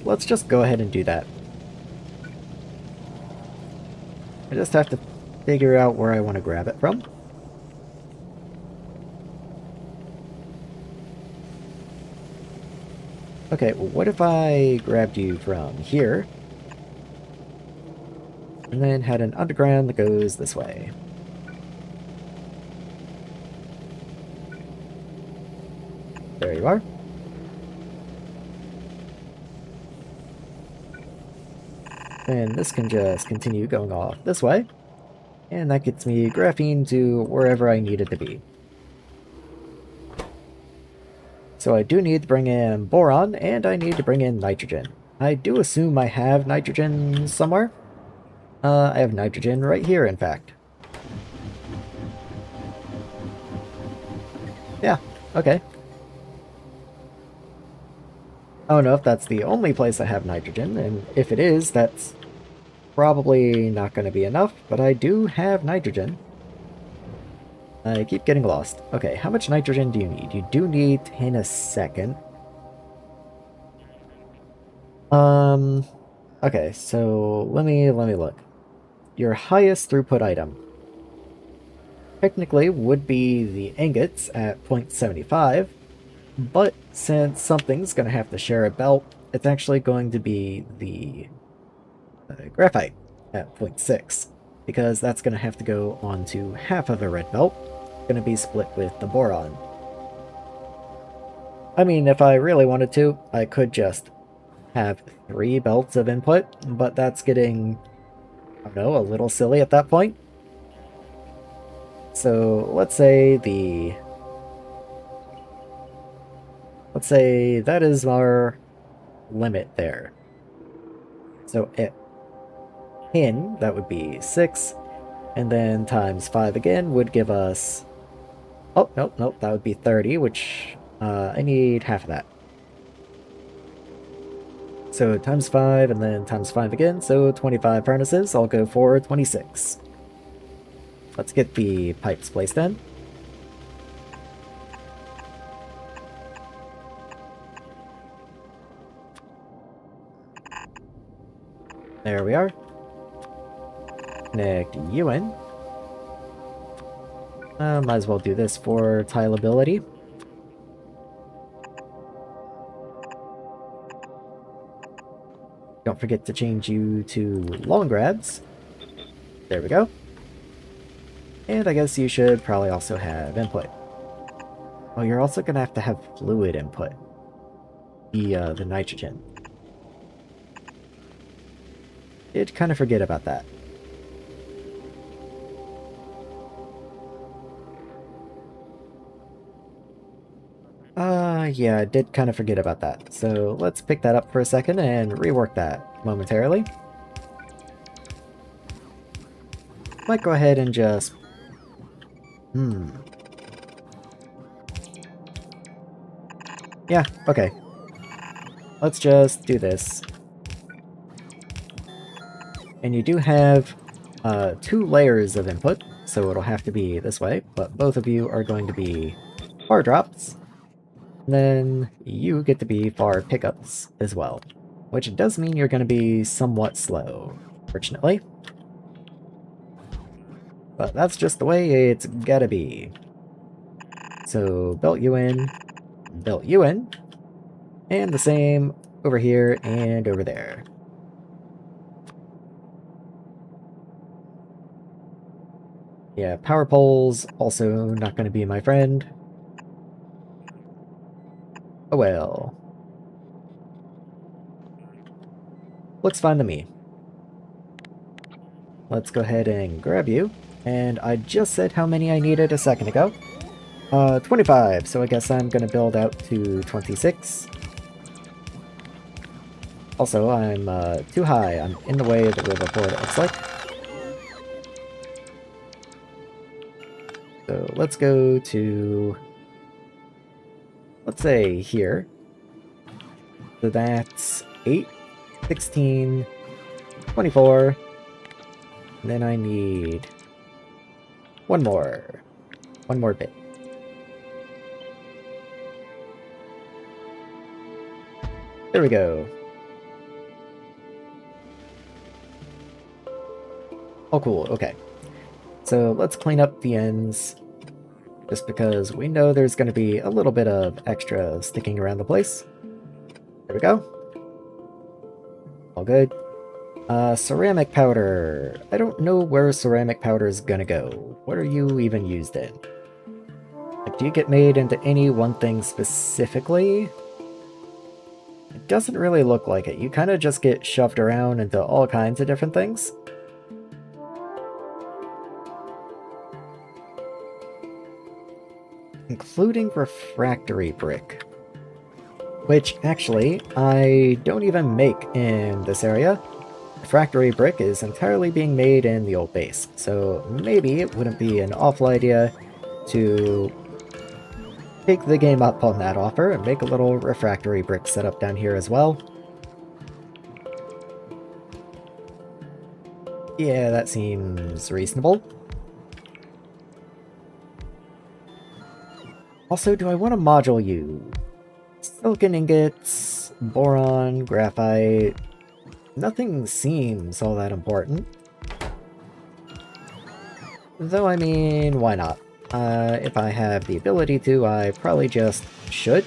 Let's just go ahead and do that. I just have to figure out where I want to grab it from. Okay, well, what if I grabbed you from here, and then had an underground that goes this way? There you are. And this can just continue going off this way, and that gets me graphene to wherever I need it to be. So I do need to bring in boron, and I need to bring in nitrogen. I do assume I have nitrogen somewhere. I have nitrogen right here, in fact. Yeah, okay. I don't know if that's the only place I have nitrogen, and if it is, that's probably not going to be enough, but I do have nitrogen. I keep getting lost. Okay, how much nitrogen do you need? You do need 10 a second. Okay, so let me look. Your highest throughput item technically would be the ingots at 0.75, but since something's going to have to share a belt, it's actually going to be the graphite at 0.6, because that's going to have to go onto half of a red belt, going to be split with the boron. I mean, if I really wanted to, I could just have 3 belts of input, but that's getting, I don't know, a little silly at that point. So let's say that is our limit there. So at 10, that would be 6, and then times 5 again would give us... Oh, nope, that would be 30, which I need half of that. So times 5, and then times 5 again, so 25 furnaces. I'll go for 26. Let's get the pipes placed in. There we are. Connect you in. Might as well do this for tileability. Don't forget to change you to long grabs. There we go. And I guess you should probably also have input. Oh, you're also gonna have to have fluid input. The nitrogen. Did kind of forget about that. Yeah, I did kind of forget about that. So let's pick that up for a second and rework that momentarily. Might go ahead and just... Yeah, okay. Let's just do this. And you do have 2 layers of input, so it'll have to be this way, but both of you are going to be bar drops. And then you get to be bar pickups as well, which does mean you're going to be somewhat slow, fortunately. But that's just the way it's gotta be. So belt you in, and the same over here and over there. Yeah, power poles also not going to be my friend. Oh well. Looks fine to me. Let's go ahead and grab you. And I just said how many I needed a second ago. 25, so I guess I'm going to build out to 26. Also, I'm too high. I'm in the way of the river port, it looks like. So let's go to... let's say here. So that's 8, 16, 24. And then I need one more bit. There we go. Oh, cool. Okay. So let's clean up the ends, just because we know there's going to be a little bit of extra sticking around the place. There we go. All good. Ceramic powder. I don't know where ceramic powder is gonna go. What are you even used in? Like, do you get made into any one thing specifically? It doesn't really look like it. You kind of just get shoved around into all kinds of different things. Including refractory brick. Which, actually, I don't even make in this area. Refractory brick is entirely being made in the old base, so maybe it wouldn't be an awful idea to take the game up on that offer and make a little refractory brick setup down here as well. Yeah, that seems reasonable. Also, do I want to module you? Silicon ingots, boron, graphite... Nothing seems all that important. Though, I mean, why not? If I have the ability to, I probably just should.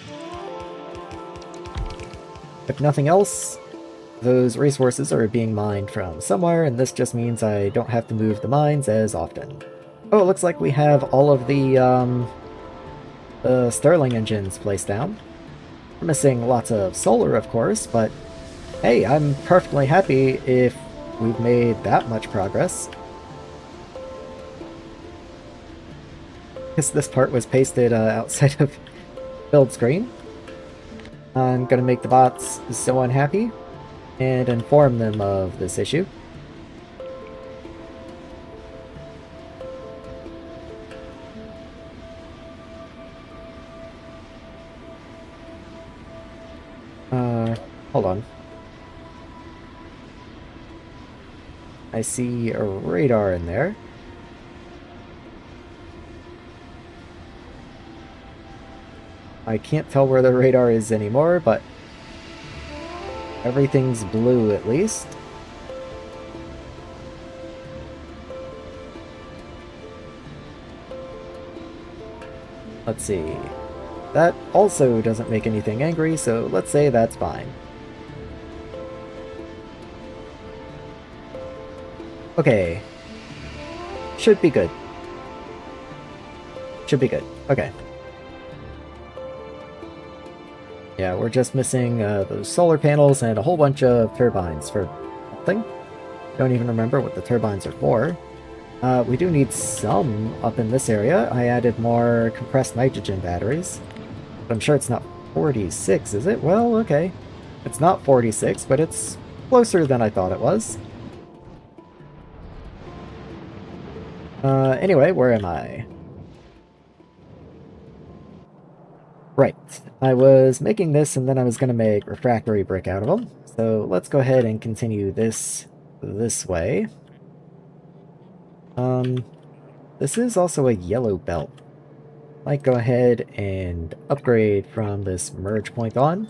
If nothing else, those resources are being mined from somewhere, and this just means I don't have to move the mines as often. Oh, it looks like we have all of the Stirling engines placed down. We're missing lots of solar, of course, but hey, I'm perfectly happy if we've made that much progress. Because this part was pasted outside of build screen. I'm gonna make the bots so unhappy and inform them of this issue. Hold on. I see a radar in there. I can't tell where the radar is anymore, but everything's blue at least. Let's see. That also doesn't make anything angry, so let's say that's fine. Okay. Should be good. Should be good. Okay. Yeah, we're just missing those solar panels and a whole bunch of turbines for something. Don't even remember what the turbines are for. We do need some up in this area. I added more compressed nitrogen batteries. But I'm sure it's not 46, is it? Well, okay. It's not 46, but it's closer than I thought it was. Anyway, where am I? Right. I was making this and then I was going to make refractory brick out of them. So let's go ahead and continue this way. This is also a yellow belt. Might go ahead and upgrade from this merge point on.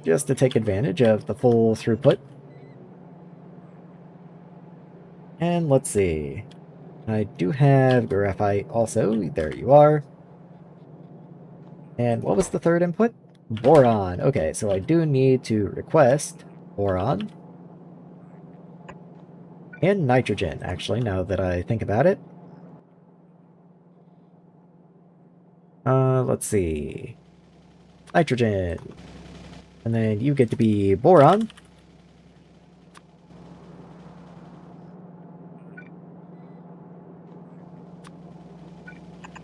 Just to take advantage of the full throughput. And let's see. I do have graphite also. There you are. And what was the third input? Boron. Okay, so I do need to request boron. And nitrogen, actually, now that I think about it. Let's see. Nitrogen. And then you get to be boron.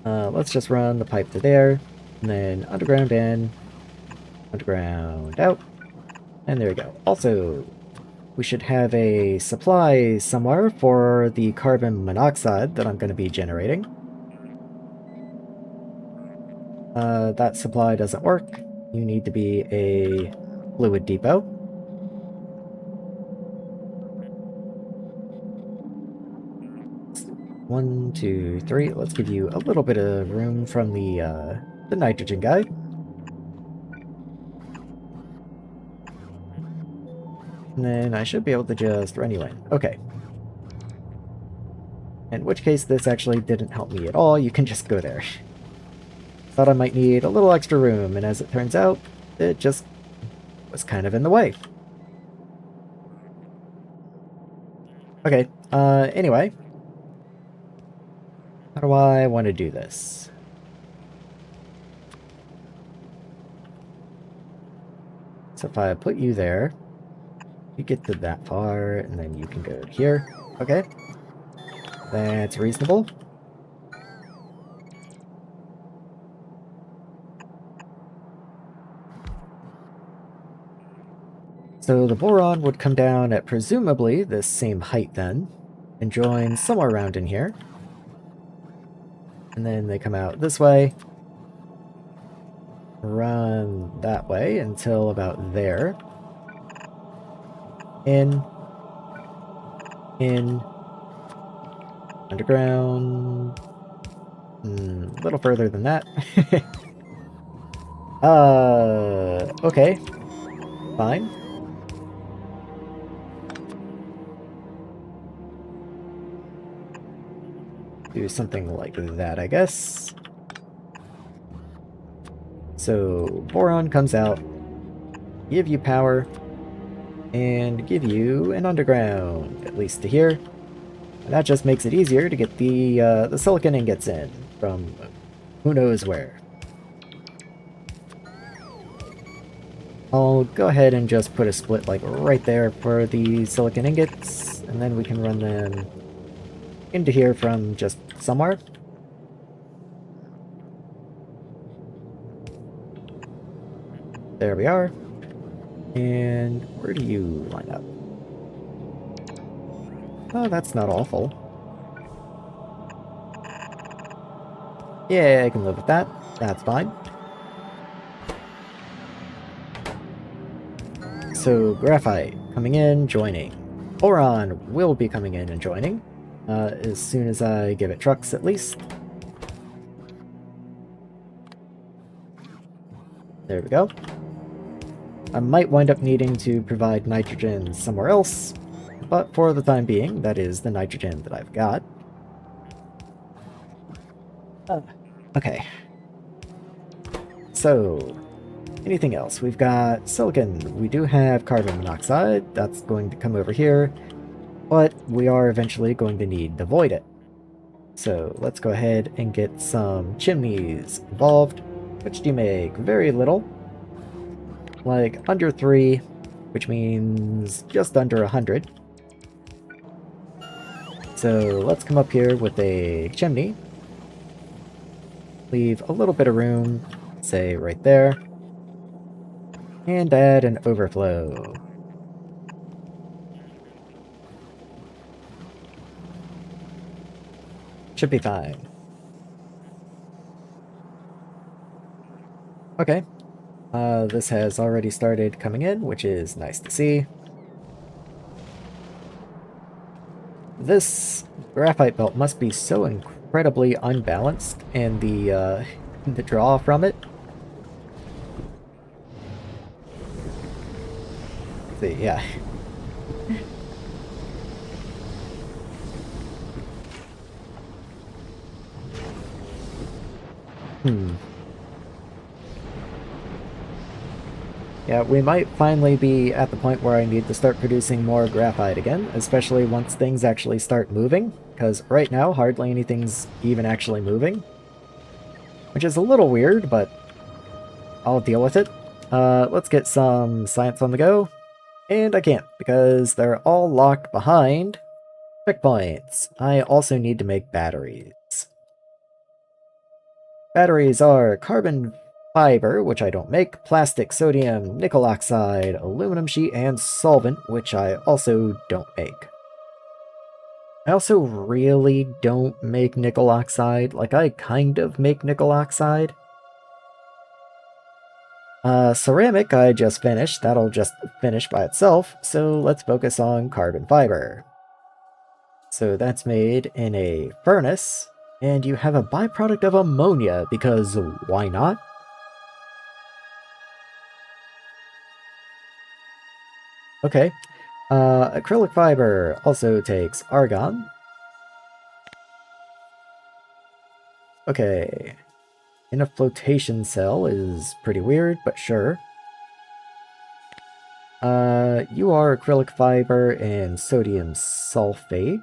Let's just run the pipe to there. And then underground in. Underground out. And there we go. Also, we should have a supply somewhere for the carbon monoxide that I'm going to be generating. That supply doesn't work. You need to be a fluid depot. One, two, three. Let's give you a little bit of room from the nitrogen guy. And then I should be able to just run you in. Okay. In which case, this actually didn't help me at all. You can just go there. Thought I might need a little extra room, and as it turns out, it just was kind of in the way. Okay, anyway. How do I want to do this? So if I put you there, you get to that far, and then you can go here. Okay. That's reasonable. So the boron would come down at presumably this same height then, and join somewhere around in here. And then they come out this way, run that way until about there. In, underground, a little further than that. Okay, fine. Do something like that, I guess. So, boron comes out, give you power, and give you an underground, at least to here. And that just makes it easier to get the silicon ingots in from who knows where. I'll go ahead and just put a split like right there for the silicon ingots, and then we can run them into here from just somewhere. There we are. And where do you line up? Oh, that's not awful. Yeah, I can live with that. That's fine. So, graphite coming in, joining. Boron will be coming in and joining. As soon as I give it trucks, at least. There we go. I might wind up needing to provide nitrogen somewhere else, but for the time being, that is the nitrogen that I've got. Okay. So, anything else? We've got silicon. We do have carbon monoxide. That's going to come over here. But we are eventually going to need to void it. So let's go ahead and get some chimneys involved. Which do you make? Very little. Like under 3, which means just under 100. So let's come up here with a chimney. Leave a little bit of room, say right there. And add an overflow. Should be fine. Okay. This has already started coming in, which is nice to see. This graphite belt must be so incredibly unbalanced, and the draw from it. See, yeah. Yeah, we might finally be at the point where I need to start producing more graphite again, especially once things actually start moving, because right now hardly anything's even actually moving. Which is a little weird, but I'll deal with it. Let's get some science on the go. And I can't, because they're all locked behind checkpoints. I also need to make batteries. Batteries are carbon fiber, which I don't make, plastic, sodium, nickel oxide, aluminum sheet, and solvent, which I also don't make. I also really don't make nickel oxide. Like, I kind of make nickel oxide. Ceramic I just finished. That'll just finish by itself, so let's focus on carbon fiber. So that's made in a furnace, and you have a byproduct of ammonia, because why not? Okay. Acrylic fiber also takes argon. Okay. In a flotation cell is pretty weird, but sure. You are acrylic fiber and sodium sulfate.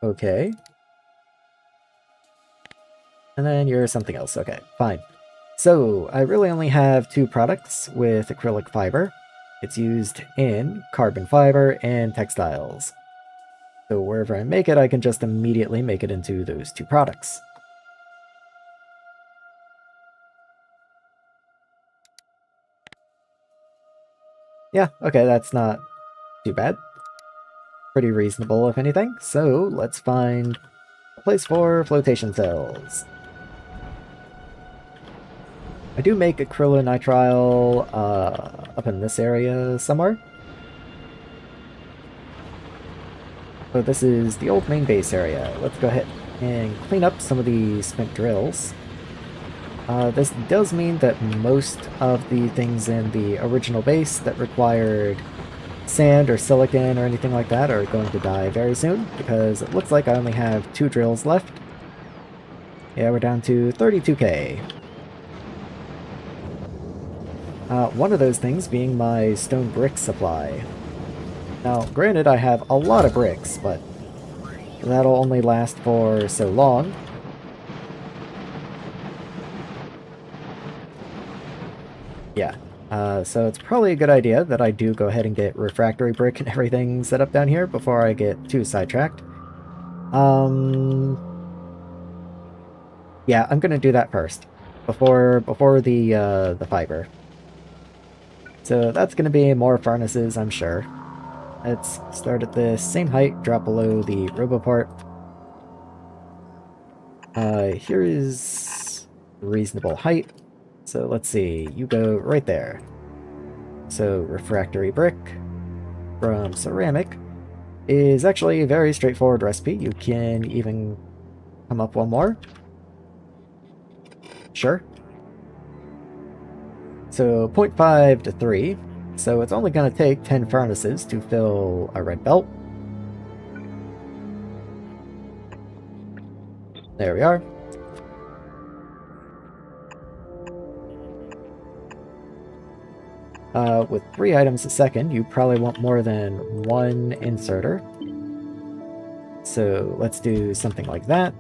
Okay. And then you're something else. Okay, fine. So, I really only have 2 products with acrylic fiber. It's used in carbon fiber and textiles. So wherever I make it, I can just immediately make it into those 2 products. Yeah, okay, that's not too bad. Pretty reasonable, if anything. So, let's find a place for flotation cells. I do make acrylonitrile up in this area somewhere. So this is the old main base area. Let's go ahead and clean up some of the spent drills. This does mean that most of the things in the original base that required sand or silicon or anything like that are going to die very soon, because it looks like I only have 2 drills left. Yeah, we're down to 32k. One of those things being my stone brick supply. Now, granted, I have a lot of bricks, but that'll only last for so long. Yeah, so it's probably a good idea that I do go ahead and get refractory brick and everything set up down here before I get too sidetracked. Yeah, I'm gonna do that first, before the fiber. So that's gonna be more furnaces, I'm sure. Let's start at the same height, drop below the roboport. Here is reasonable height. So let's see, you go right there. So refractory brick from ceramic is actually a very straightforward recipe. You can even come up one more. Sure. So 0.5 to 3. So it's only going to take 10 furnaces to fill a red belt. There we are. With 3 items a second, you probably want more than 1 inserter. So let's do something like that.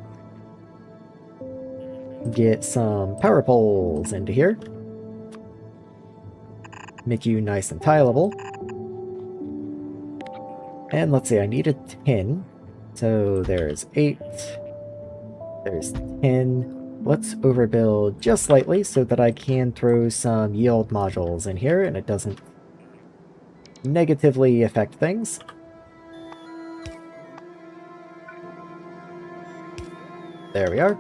Get some power poles into here. Make you nice and tileable. And let's see, I need a 10. So there's 8. There's 10. Let's overbuild just slightly so that I can throw some yield modules in here and it doesn't negatively affect things. There we are.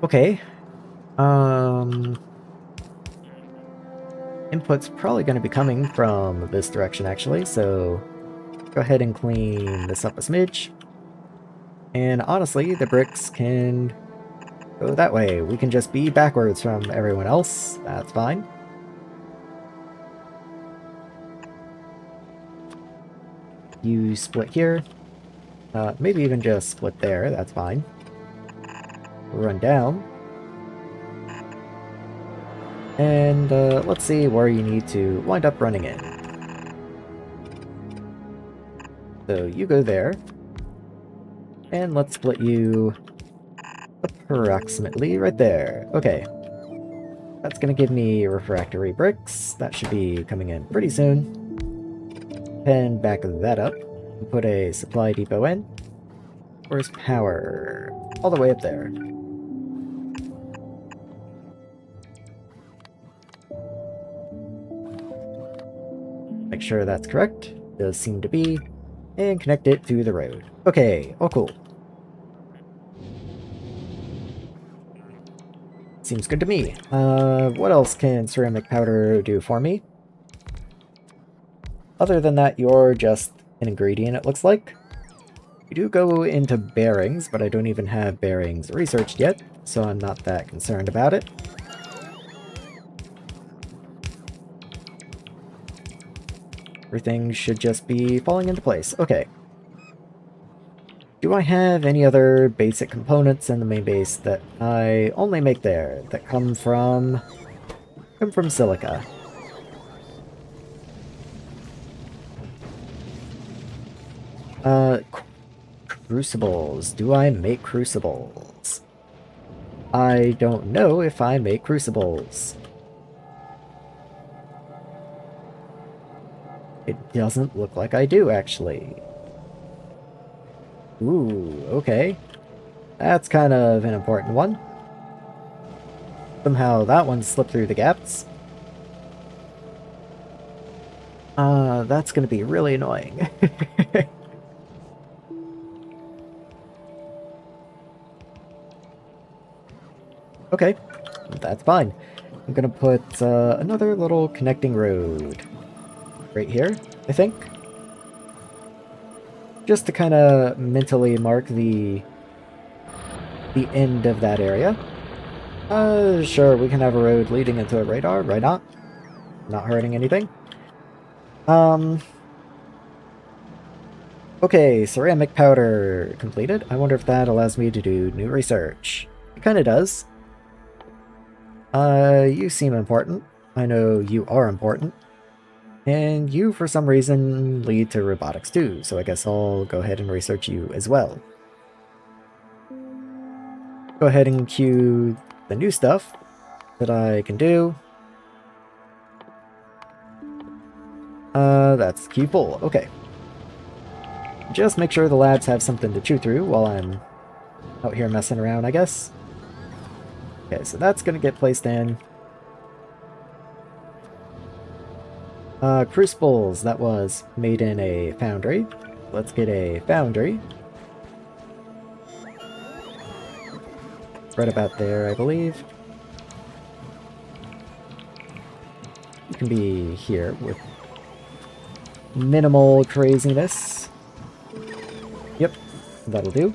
Okay. Input's probably going to be coming from this direction, actually, so go ahead and clean this up a smidge. And honestly, the bricks can go that way. We can just be backwards from everyone else. That's fine. You split here. Maybe even just split there. That's fine. Run down. And let's see where you need to wind up running in. So you go there. And let's split you approximately right there. Okay. That's going to give me refractory bricks. That should be coming in pretty soon. And back that up. Put a supply depot in. Where's power? All the way up there. Make sure that's correct. Does seem to be. And connect it to the road. Okay, all cool. Seems good to me. What else can ceramic powder do for me? Other than that, you're just an ingredient, it looks like. You do go into bearings, but I don't even have bearings researched yet, so I'm not that concerned about it. Everything should just be falling into place. Okay. Do I have any other basic components in the main base that I only make there that come from silica? Crucibles. Do I make crucibles? I don't know if I make crucibles. It doesn't look like I do, actually. Ooh, okay. That's kind of an important one. Somehow that one slipped through the gaps. That's gonna be really annoying. Okay, that's fine. I'm gonna put another little connecting road right here, I think. Just to kind of mentally mark the end of that area. Sure, we can have a road leading into a radar, why not? Not hurting anything. Okay, ceramic powder completed. I wonder if that allows me to do new research. It kinda does. You seem important. I know you are important. And you, for some reason, lead to robotics too, so I guess I'll go ahead and research you as well. Go ahead and queue the new stuff that I can do. That's queue full. Okay. Just make sure the labs have something to chew through while I'm out here messing around, I guess. Okay, so that's gonna get placed in. Crucibles, that was made in a foundry. Let's get a foundry. Right about there, I believe. You can be here with minimal craziness. Yep, that'll do.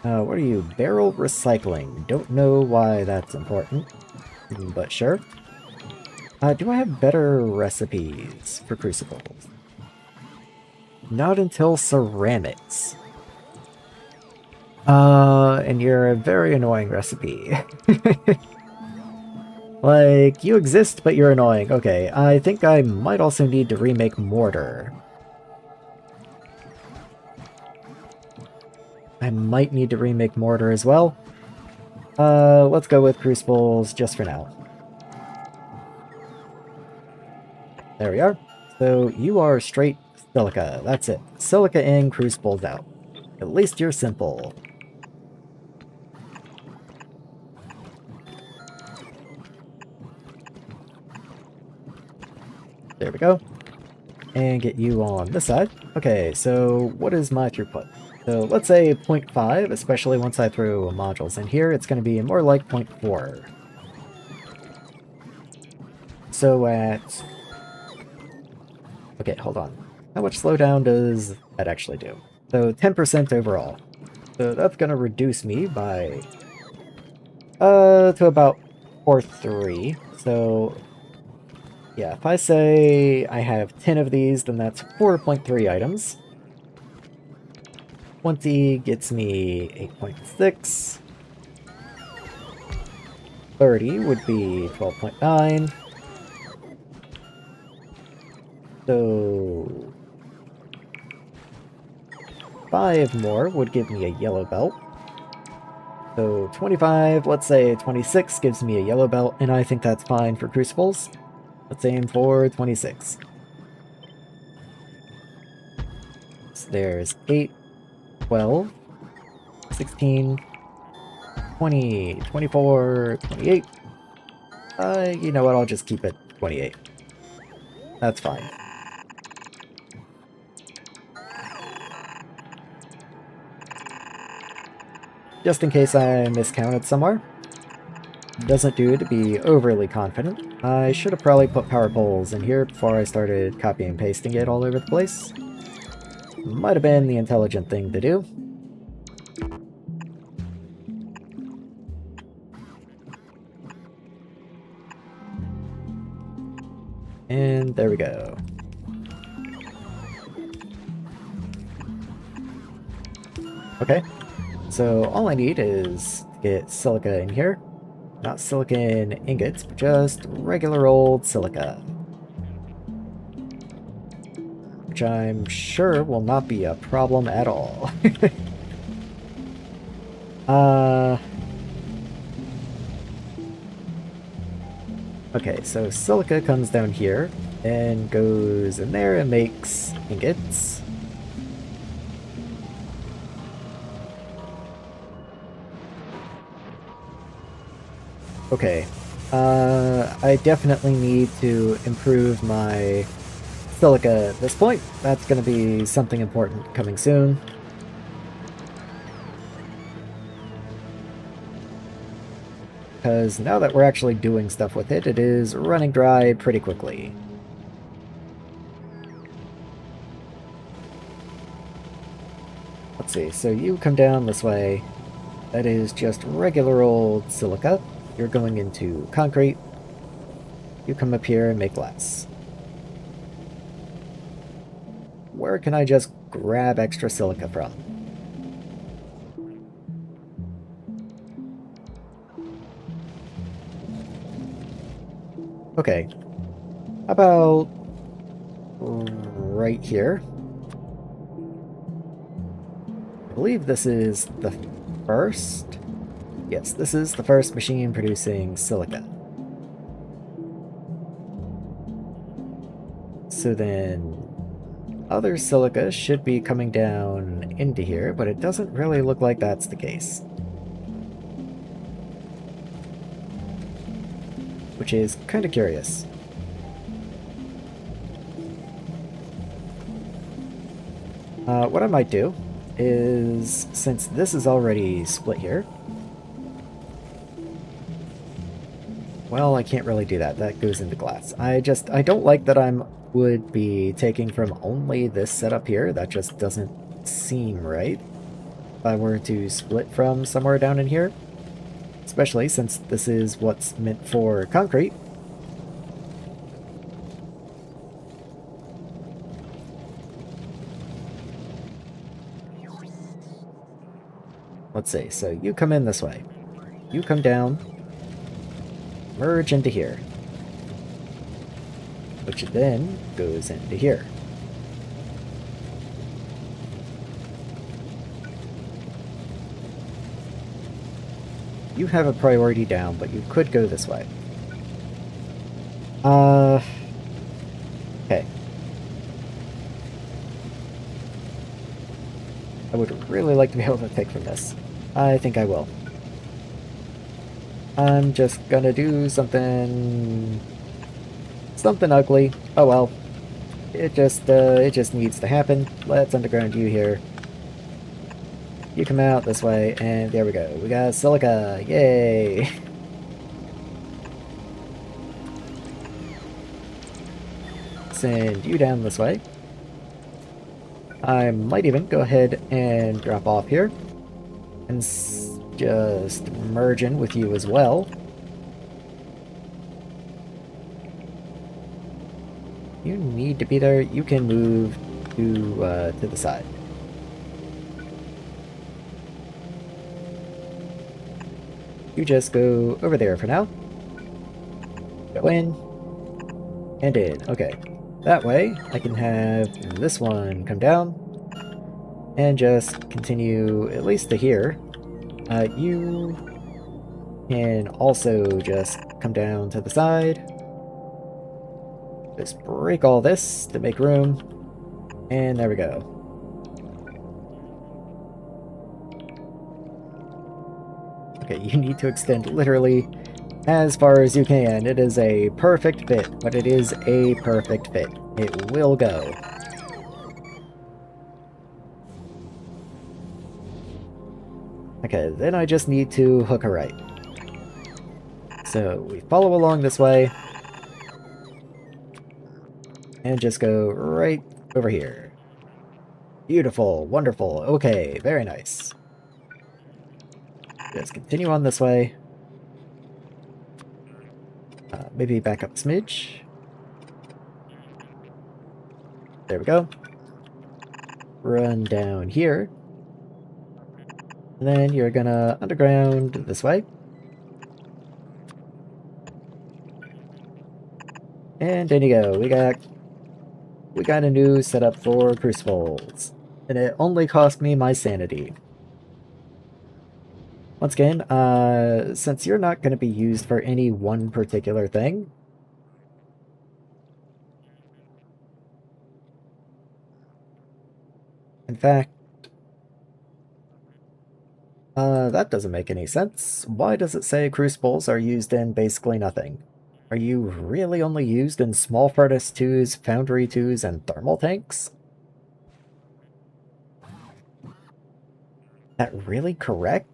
What are you? Barrel recycling. Don't know why that's important, but sure. Do I have better recipes for crucibles? Not until ceramics. And you're a very annoying recipe. Like, you exist, but you're annoying. Okay, I think I might also need to remake mortar. I might need to remake mortar as well. Let's go with crucibles just for now. There we are. So you are straight silica. That's it. Silica in, crucibles out. At least you're simple. There we go. And get you on this side. Okay, so what is my throughput? So let's say 0.5, especially once I throw modules in here, it's going to be more like 0.4. So at... Okay, hold on. How much slowdown does that actually do? So 10% overall. So that's going to reduce me by... to about 4.3. So... yeah, if I say I have 10 of these, then that's 4.3 items. 20 gets me 8.6. 30 would be 12.9. So 5 more would give me a yellow belt. So 25, let's say 26 gives me a yellow belt, and I think that's fine for crucibles. Let's aim for 26. So there's 8, 12, 16, 20, 24, 28. You know what, I'll just keep it 28. That's fine. Just in case I miscounted somewhere. Doesn't do to be overly confident. I should have probably put power poles in here before I started copy and pasting it all over the place. Might have been the intelligent thing to do. And there we go. Okay, so all I need is to get silica in here. Not silicon ingots, but just regular old silica. Which I'm sure will not be a problem at all. Okay, so silica comes down here and goes in there and makes ingots. Okay, I definitely need to improve my silica at this point. That's going to be something important coming soon. Because now that we're actually doing stuff with it, it is running dry pretty quickly. Let's see, so you come down this way. That is just regular old silica. You're going into concrete. You come up here and make glass. Where can I just grab extra silica from? Okay. How about right here? I believe this is the first. Yes, this is the first machine producing silica. So then other silica should be coming down into here, but it doesn't really look like that's the case. Which is kind of curious. What I might do is, since this is already split here, well, I can't really do that. That goes into glass. I don't like that would be taking from only this setup here. That just doesn't seem right. If I were to split from somewhere down in here, especially since this is what's meant for concrete. let's see, so you come in this way. You come down, merge into here, which then goes into here. You have a priority down, but you could go this way. Okay. I would really like to be able to pick from this. I think I will. I'm just gonna do something ugly. Oh well. It just needs to happen. Let's underground you here. You come out this way, and there we go. We got silica. Yay! Send you down this way. I might even go ahead and drop off here and just merge in with you as well. You need to be there. You can move to the side. You just go over there for now. Go in and in. Okay. That way, I can have this one come down and just continue at least to here. You can also just come down to the side. Just break all this to make room. And there we go. Okay, you need to extend literally as far as you can. It is a perfect fit, but it is a perfect fit. It will go. Okay, then I just need to hook a right. So we follow along this way. And just go right over here. Beautiful, wonderful. Okay, very nice. Just continue on this way. Maybe back up a smidge. There we go. Run down here. And then you're gonna underground this way. And there you go. We got a new setup for crucibles. And it only cost me my sanity. Once again, since you're not going to be used for any one particular thing, in fact, that doesn't make any sense. Why does it say crucibles are used in basically nothing? Are you really only used in small furnace 2s, foundry 2s, and thermal tanks? That really correct?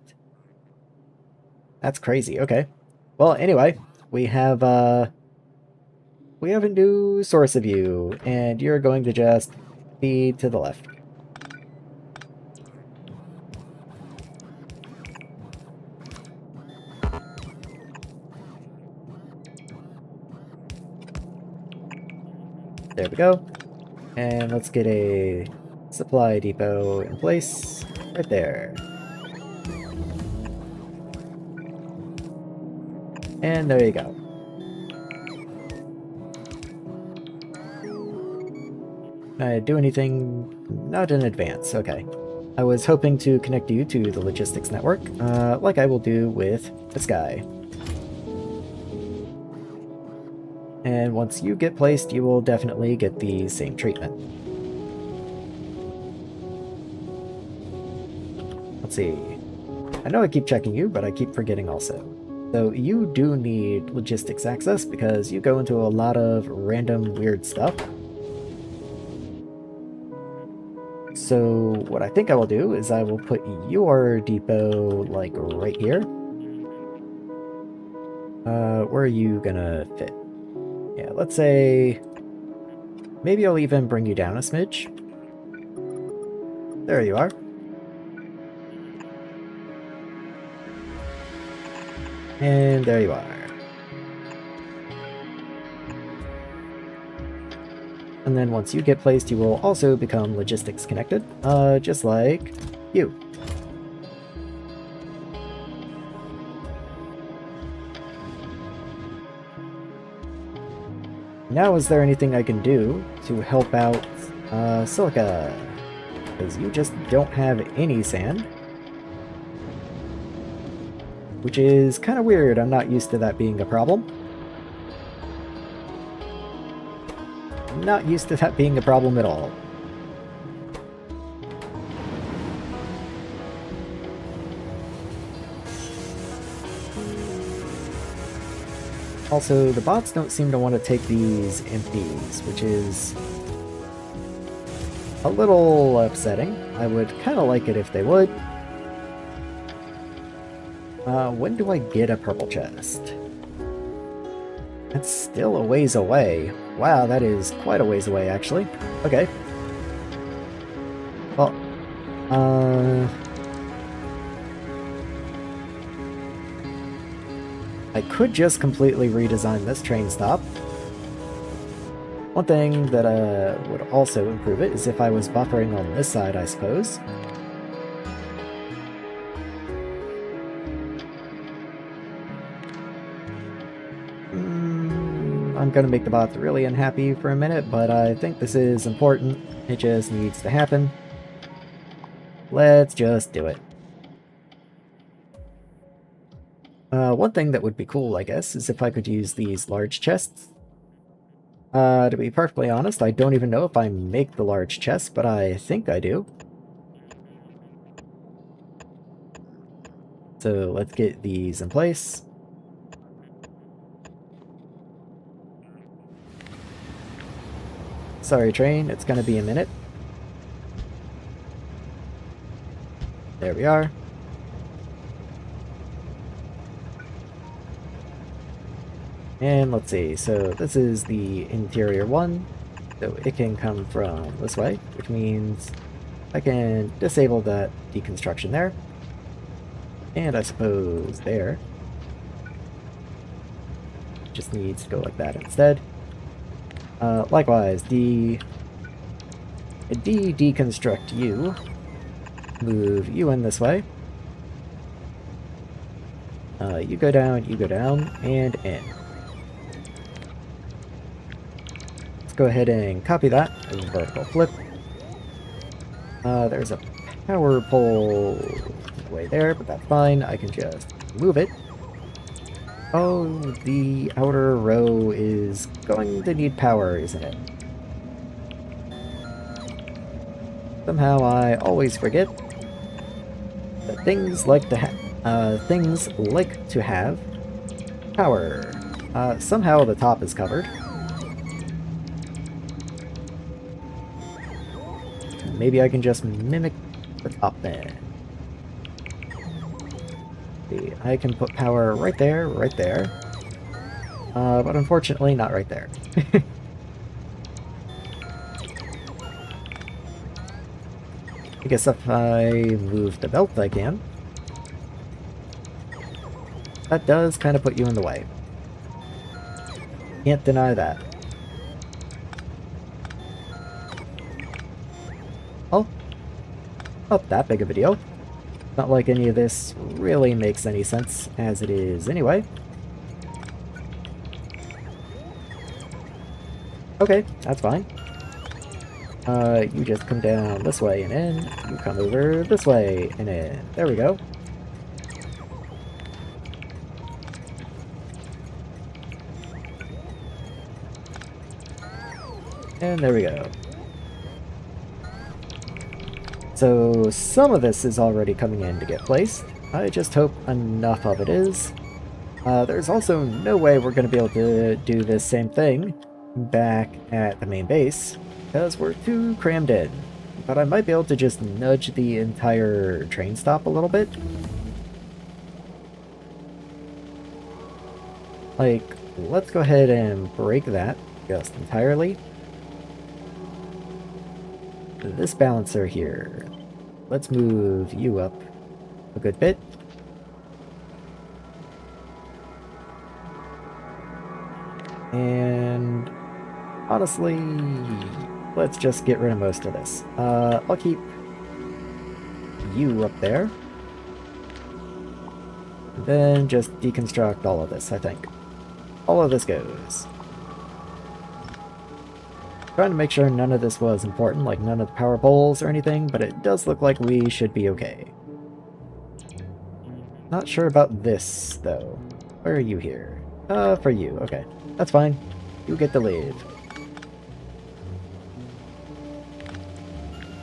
That's crazy. Okay. Well, anyway, we have a new source of you, and you're going to just be to the left. There we go. And let's get a supply depot in place right there. And there you go. Can I do anything? Not in advance. Okay. I was hoping to connect you to the logistics network, like I will do with this guy. And once you get placed, you will definitely get the same treatment. Let's see. I know I keep checking you, but I keep forgetting also. So you do need logistics access because you go into a lot of random weird stuff. So what I think I will do is I will put your depot like right here. Where are you gonna fit? Yeah, let's say maybe I'll even bring you down a smidge. There you are. And there you are. And then once you get placed, you will also become logistics connected, just like you. Now is there anything I can do to help out Silica? Because you just don't have any sand. Which is kind of weird, I'm not used to that being a problem. Not used to that being a problem at all. Also, the bots don't seem to want to take these empties, which is a little upsetting. I would kind of like it if they would. When do I get a purple chest? It's still a ways away. Wow, that is quite a ways away, actually. Okay. Well, I could just completely redesign this train stop. One thing that would also improve it is if I was buffering on this side, I suppose. I'm gonna make the bots really unhappy for a minute, but I think this is important. It just needs to happen. Let's just do it. One thing that would be cool, I guess, is if I could use these large chests. To be perfectly honest, I don't even know if I make the large chests, but I think I do. So let's get these in place. Sorry, train, it's gonna be a minute. There we are. And let's see, so this is the interior one, so it can come from this way, which means I can disable that deconstruction there. And I suppose there. Just needs to go like that instead. Likewise, deconstruct you. Move you in this way. You go down, and in. Let's go ahead and copy that. Vertical flip. There's a power pole way there, but that's fine. I can just move it. Oh, the outer row is going to need power, isn't it? Somehow I always forget that things like to have power. Somehow the top is covered. Maybe I can just mimic the top then. See, I can put power right there, but unfortunately not right there. I guess if I move the belt I can. That does kind of put you in the way. Can't deny that. Oh, not that big of a deal. Not like any of this really makes any sense as it is anyway. Okay, that's fine. You just come down this way and in. You come over this way and in. There we go. And there we go. So some of this is already coming in to get placed. I just hope enough of it is. There's also no way we're going to be able to do this same thing back at the main base, because we're too crammed in. But I might be able to just nudge the entire train stop a little bit. Like, let's go ahead and break that just entirely. This balancer here, let's move you up a good bit. And honestly, let's just get rid of most of this. I'll keep you up there. And then just deconstruct all of this, I think. All of this goes. Trying to make sure none of this was important, like none of the power poles or anything, but it does look like we should be okay. Not sure about this, though. Where are you here? For you. Okay. That's fine. You get to leave.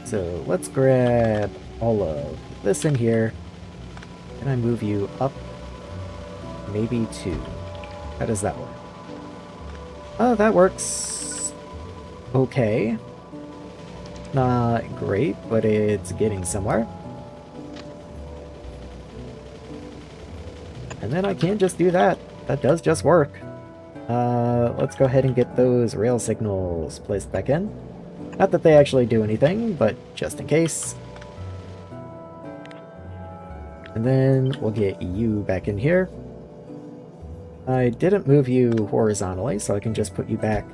So let's grab all of this in here. Can I move you up? Maybe 2. How does that work? Oh, that works okay. Not great, but it's getting somewhere. And then I can just do that. That does just work. Let's go ahead and get those rail signals placed back in. Not that they actually do anything, but just in case. And then we'll get you back in here. I didn't move you horizontally, so I can just put you back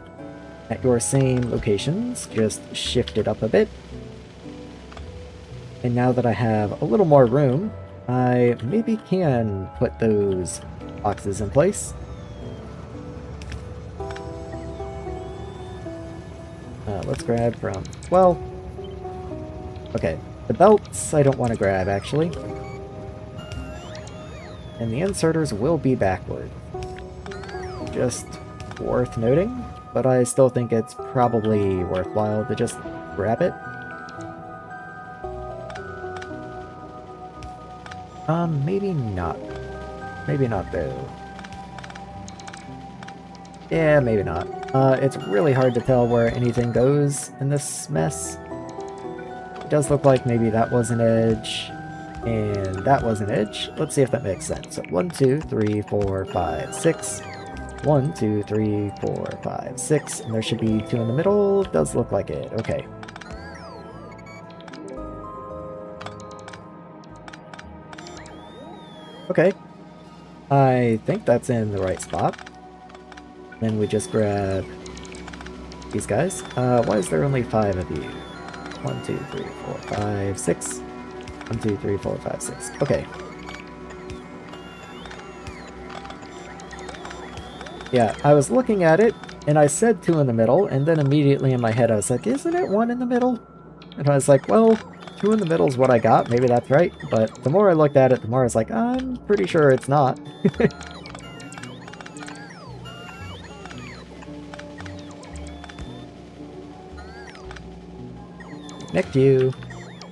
at your same locations. Just shift it up a bit. And now that I have a little more room, I maybe can put those boxes in place. Let's grab from... well... okay, the belts I don't want to grab, actually. And the inserters will be backward. Just worth noting, but I still think it's probably worthwhile to just grab it. Maybe not. Maybe not, though. Yeah, maybe not. It's really hard to tell where anything goes in this mess. It does look like maybe that was an edge, and that was an edge. Let's see if that makes sense. So 1, 2, 3, 4, 5, 6. 1, 2, 3, 4, 5, 6. And there should be 2 in the middle. Does look like it. Okay. Okay. I think that's in the right spot. Then we just grab these guys. Why is there only 5 of you? 1, 2, 3, 4, 5, 6. 1, 2, 3, 4, 5, 6. Okay. Yeah, I was looking at it, and I said 2 in the middle, and then immediately in my head I was like, isn't it 1 in the middle? And I was like, well, 2 in the middle is what I got, maybe that's right. But the more I looked at it, the more I was like, I'm pretty sure it's not. Connect you,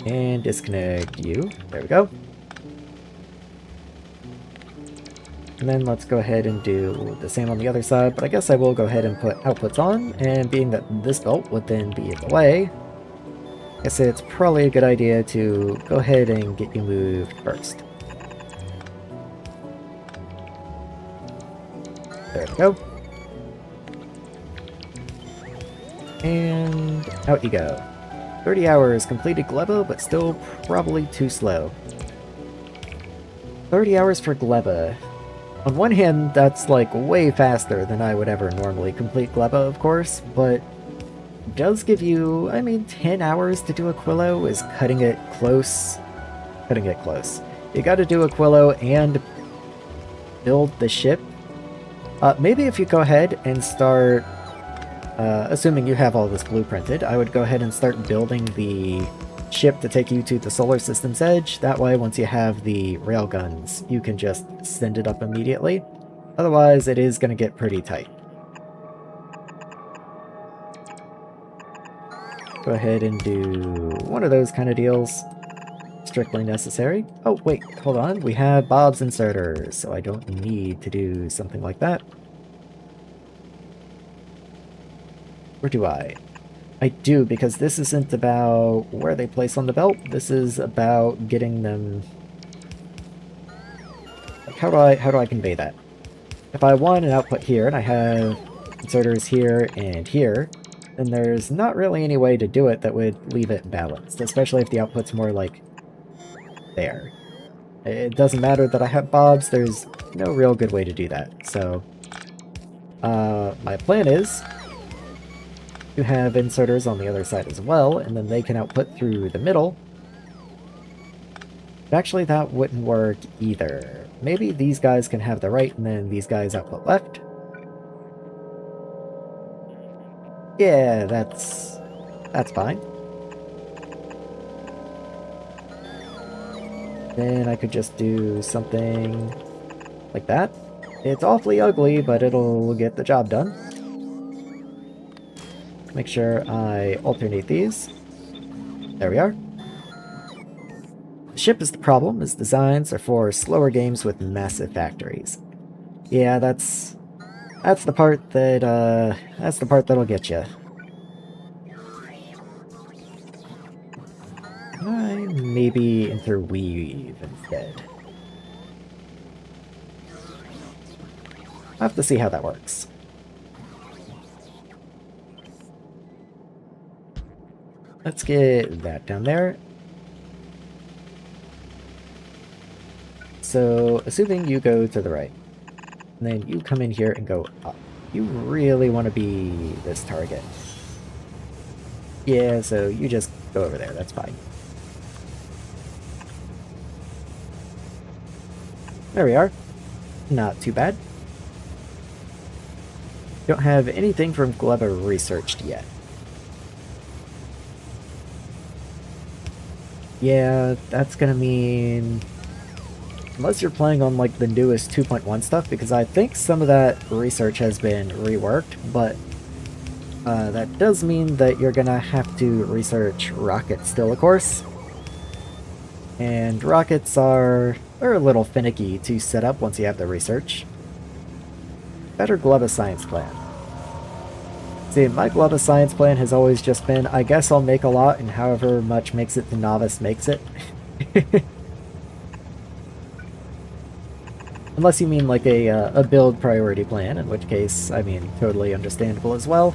and disconnect you. There we go. And then let's go ahead and do the same on the other side, but I guess I will go ahead and put outputs on, and being that this belt would then be in the way, I guess it's probably a good idea to go ahead and get you moved first. There we go. And out you go. 30 hours completed Gleba, but still probably too slow. 30 hours for Gleba. On one hand, that's like way faster than I would ever normally complete Gleba, of course, but does give you, I mean, 10 hours to do Aquilo is cutting it close. Cutting it close. You gotta do Aquilo and build the ship. Maybe if you go ahead and start, assuming you have all this blueprinted, I would go ahead and start building the ship to take you to the solar system's edge. That way, once you have the railguns, you can just send it up immediately. Otherwise, it is going to get pretty tight. Go ahead and do one of those kind of deals. Strictly necessary. Oh, wait, hold on. We have Bob's inserters, so I don't need to do something like that. Or do I? I do, because this isn't about where they place on the belt. This is about getting them... like, how do I convey that? If I want an output here, and I have inserters here and here, then there's not really any way to do it that would leave it balanced, especially if the output's more like there. It doesn't matter that I have Bobs, there's no real good way to do that. So, my plan is to have inserters on the other side as well, and then they can output through the middle. But actually, that wouldn't work either. Maybe these guys can have the right, and then these guys output left. Yeah, that's fine. Then I could just do something like that. It's awfully ugly, but it'll get the job done. Make sure I alternate these. There we are. The ship is the problem, as designs are for slower games with massive factories. Yeah, that's the part that'll get you. I maybe interweave instead. I'll have to see how that works. Let's get that down there. So, assuming you go to the right, and then you come in here and go up. You really want to be this target. Yeah, so you just go over there, that's fine. There we are. Not too bad. Don't have anything from Gleba researched yet. Yeah, that's gonna mean... Unless you're playing on like the newest 2.1 stuff, because I think some of that research has been reworked, but that does mean that you're gonna have to research rockets still, of course. And rockets are a little finicky to set up once you have the research. Better Gleba science plan. See, my Gleba science plan has always just been, I guess I'll make a lot, and however much makes it the novice makes it. Unless you mean like a build priority plan, in which case, I mean, totally understandable as well.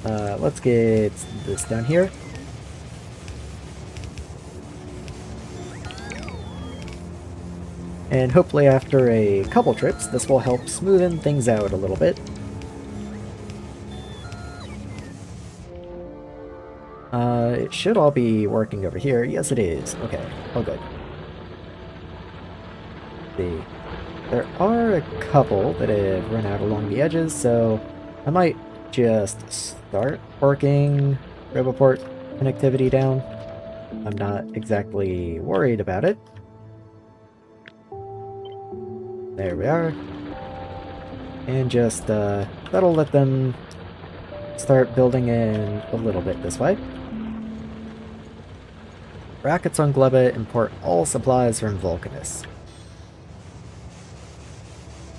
Let's get this down here. And hopefully after a couple trips, this will help smoothen things out a little bit. It should all be working over here. Yes, it is. Okay. Oh, good. See. There are a couple that have run out along the edges, so I might just start working Roboport connectivity down. I'm not exactly worried about it. There we are. And just, that'll let them start building in a little bit this way. Rockets on Gleba import all supplies from Vulcanus.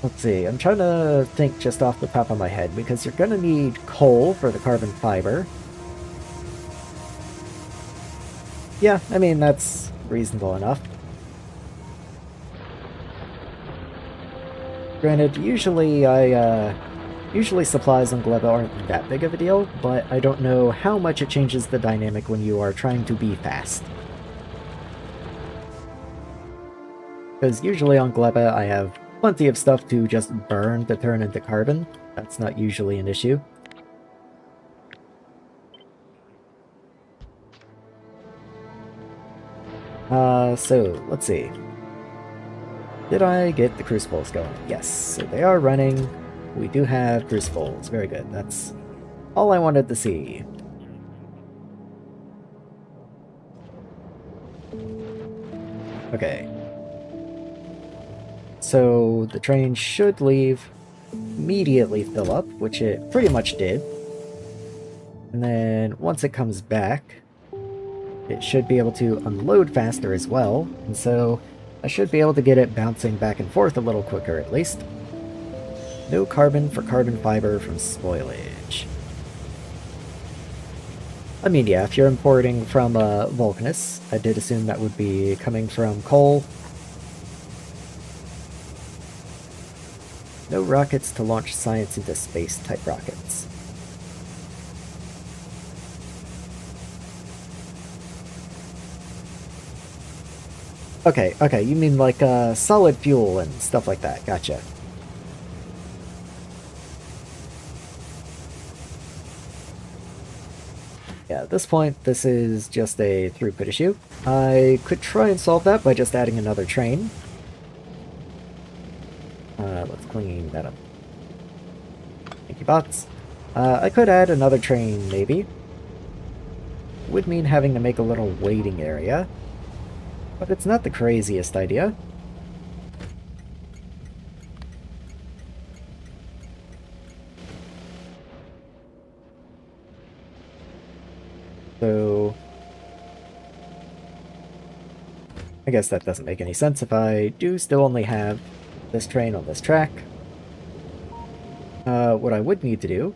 Let's see, I'm trying to think just off the top of my head, because you're gonna need coal for the carbon fiber. Yeah, I mean, that's reasonable enough. Granted, usually supplies on Gleba aren't that big of a deal, but I don't know how much it changes the dynamic when you are trying to be fast. Because usually on Gleba I have plenty of stuff to just burn to turn into carbon. That's not usually an issue. So, let's see. Did I get the crucibles going? Yes, so they are running. We do have crucibles. Very good. That's all I wanted to see. Okay. So the train should leave, immediately fill up, which it pretty much did. And then once it comes back, it should be able to unload faster as well. And so I should be able to get it bouncing back and forth a little quicker at least. No carbon for carbon fiber from spoilage. I mean, yeah, if you're importing from Vulcanus, I did assume that would be coming from coal. No rockets to launch science into space type rockets. Okay, you mean like solid fuel and stuff like that, gotcha. Yeah, at this point, this is just a throughput issue. I could try and solve that by just adding another train. Let's clean that up. bots. I could add another train, maybe. Would mean having to make a little waiting area, but it's not the craziest idea. So I guess that doesn't make any sense if I do still only have this train on this track. What I would need to do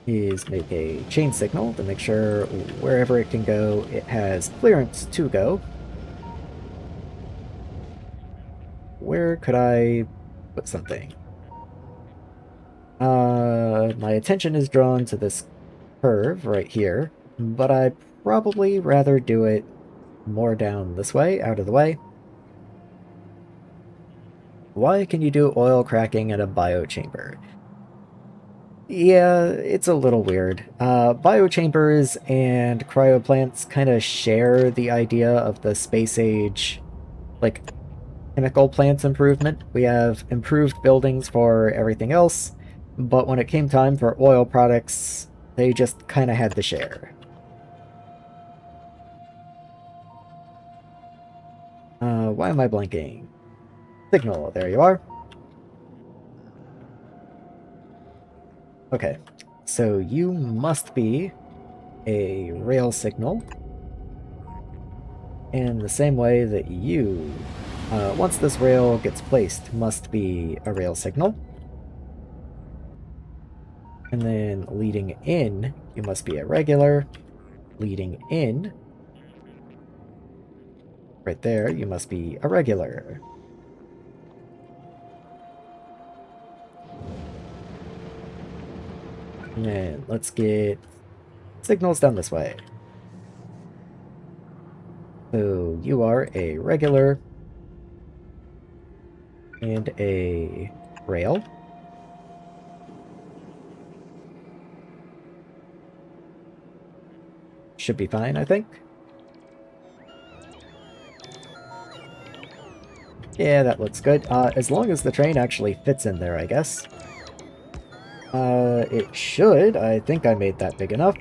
is make a chain signal to make sure wherever it can go, it has clearance to go. Where could I put something? My attention is drawn to this curve right here, but I'd probably rather do it more down this way, out of the way. Why can you do oil cracking in a biochamber? Yeah, it's a little weird. Biochambers and cryoplants kind of share the idea of the space age, like, chemical plants improvement. We have improved buildings for everything else, but when it came time for oil products, they just kind of had to share. Why am I blinking? Signal, there you are. Okay, so you must be a rail signal in the same way that you, once this rail gets placed, must be a rail signal. And then leading in, you must be a regular. Leading in, right there, you must be a regular. And then let's get signals down this way. So you are a regular and a rail. Should be fine, I think. Yeah, that looks good. As long as the train actually fits in there, I guess. It should. I think I made that big enough.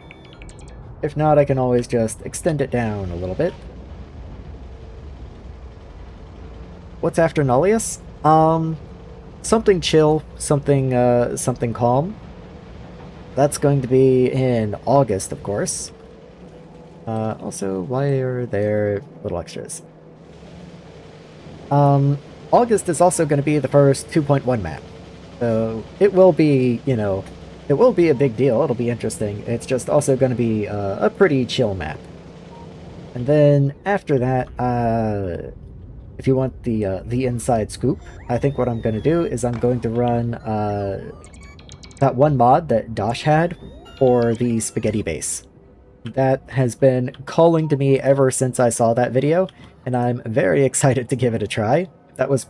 If not, I can always just extend it down a little bit. What's after Nullius? Something chill, something calm. That's going to be in August, of course. Also, why are there little extras? August is also going to be the first 2.1 map. So it will be, you know, it will be a big deal. It'll be interesting. It's just also going to be a pretty chill map. And then after that, if you want the inside scoop, I think what I'm going to do is I'm going to run that one mod that Dosh had for the spaghetti base. That has been calling to me ever since I saw that video, and I'm very excited to give it a try. That was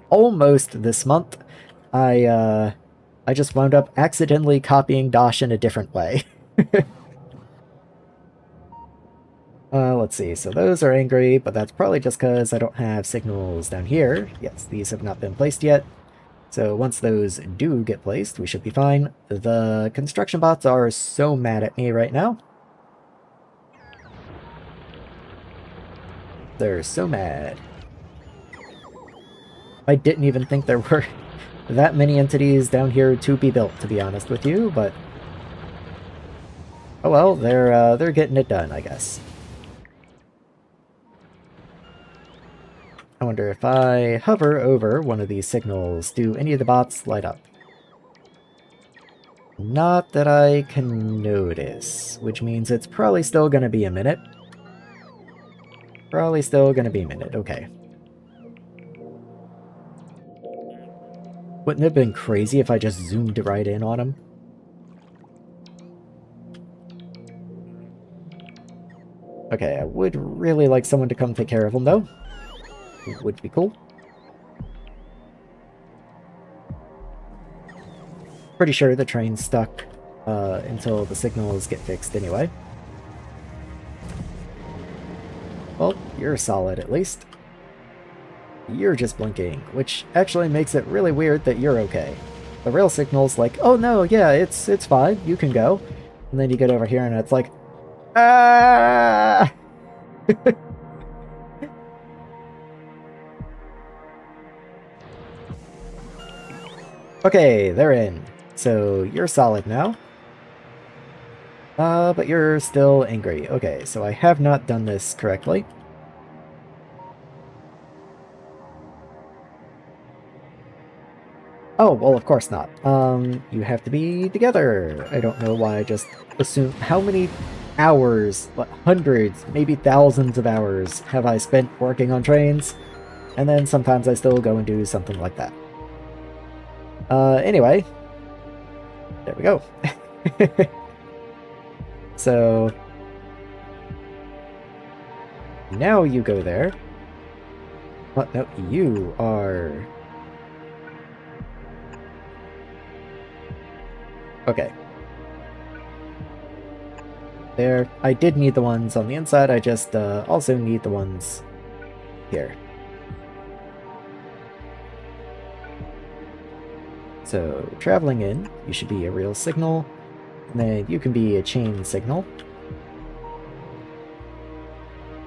almost this month. I just wound up accidentally copying Dosh in a different way. Let's see, so those are angry, but that's probably just because I don't have signals down here. Yes, these have not been placed yet. So once those do get placed, we should be fine. The construction bots are so mad at me right now. They're so mad. I didn't even think there were that many entities down here to be built, to be honest with you, but oh well, they're getting it done, I guess. I wonder if I hover over one of these signals, do any of the bots light up? Not that I can notice, which means it's probably still going to be a minute. Probably still going to be a minute, okay. Wouldn't it have been crazy if I just zoomed right in on him? Okay, I would really like someone to come take care of him, though. It would be cool. Pretty sure the train's stuck until the signals get fixed anyway. Well, you're solid at least. You're just blinking, which actually makes it really weird that you're okay. The real signal's like, oh no, yeah, it's fine, you can go. And then you get over here and it's like, ah! Okay, they're in. So you're solid now. But you're still angry. Okay, so I have not done this correctly. Oh, well, of course not. You have to be together. I don't know why I just assumed. How many hours, like hundreds, maybe thousands of hours have I spent working on trains? And then sometimes I still go and do something like that. Anyway. There we go. So now you go there. What? No, you are... Okay. There. I did need the ones on the inside, I just also need the ones here. So, traveling in, you should be a real signal, and then you can be a chain signal.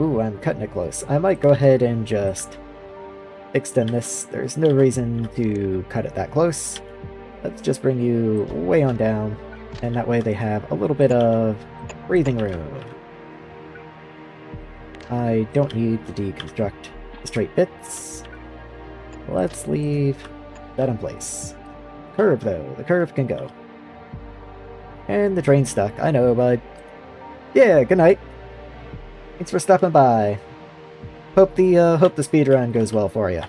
Ooh, I'm cutting it close. I might go ahead and just extend this. There's no reason to cut it that close. Let's just bring you way on down, and that way they have a little bit of breathing room. I don't need to deconstruct the straight bits. Let's leave that in place. Curve, though. The curve can go. And the train's stuck. I know, bud. Yeah, good night. Thanks for stopping by. Hope the speedrun goes well for you.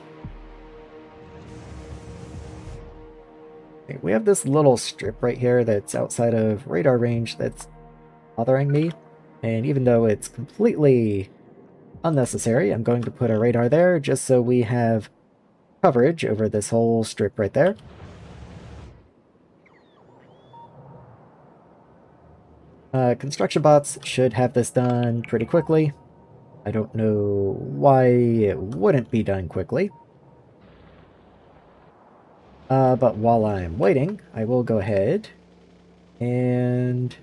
Okay, we have this little strip right here that's outside of radar range that's bothering me. And even though it's completely unnecessary, I'm going to put a radar there just so we have coverage over this whole strip right there. Construction bots should have this done pretty quickly. I don't know why it wouldn't be done quickly. But while I'm waiting, I will go ahead and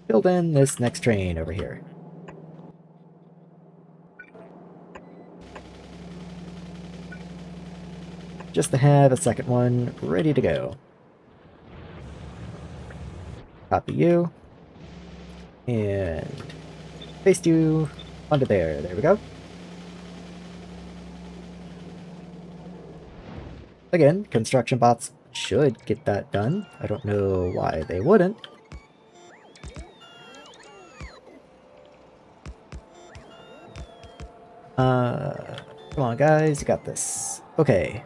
build in this next train over here. Just to have a second one ready to go. Copy you. And paste you onto there. There we go. Again, construction bots should get that done. I don't know why they wouldn't. Come on guys, you got this. Okay.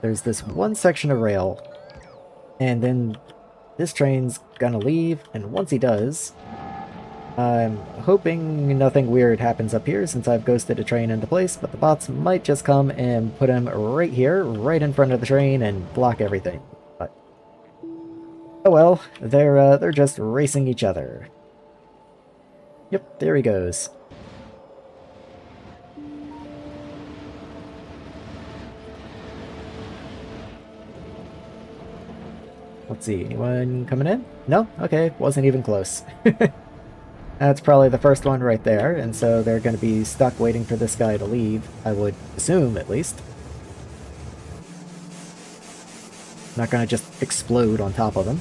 There's this one section of rail, and then this train's gonna leave, and once he does, I'm hoping nothing weird happens up here since I've ghosted a train into place, but the bots might just come and put him right here, right in front of the train, and block everything. But oh well, they're just racing each other. Yep, there he goes. Let's see, anyone coming in? No? Okay, wasn't even close. That's probably the first one right there, and so they're going to be stuck waiting for this guy to leave, I would assume, at least. Not going to just explode on top of them.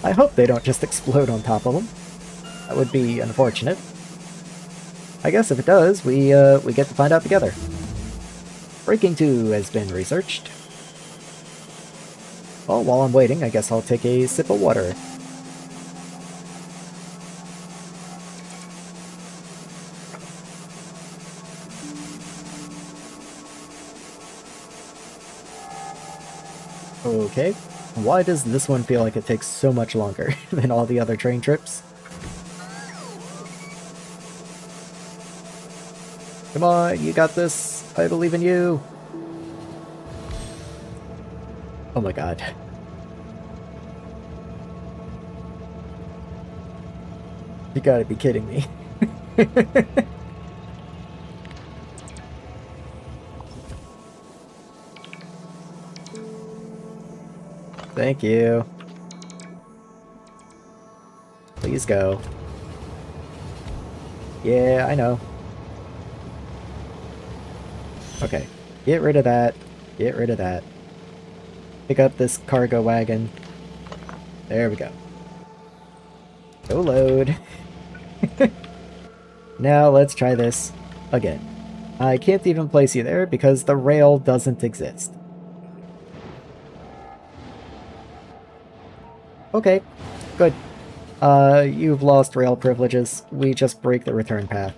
I hope they don't just explode on top of them. That would be unfortunate. I guess if it does, we get to find out together. Braking 2 has been researched. Well, while I'm waiting, I guess I'll take a sip of water. Okay, why does this one feel like it takes so much longer than all the other train trips? Come on, you got this. I believe in you. Oh my god. You gotta be kidding me. Thank you. Please go. Yeah, I know. Okay. Get rid of that. Get rid of that. Pick up this cargo wagon. There we go. Go load. Now let's try this again. I can't even place you there because the rail doesn't exist. Okay, good. You've lost rail privileges. We just break the return path.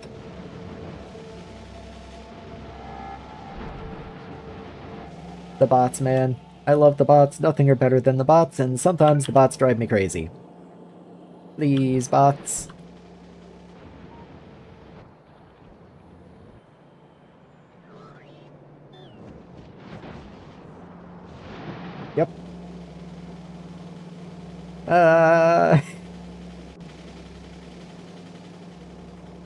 The bots, man. I love the bots. Nothing are better than the bots, and sometimes the bots drive me crazy. These bots. Yep.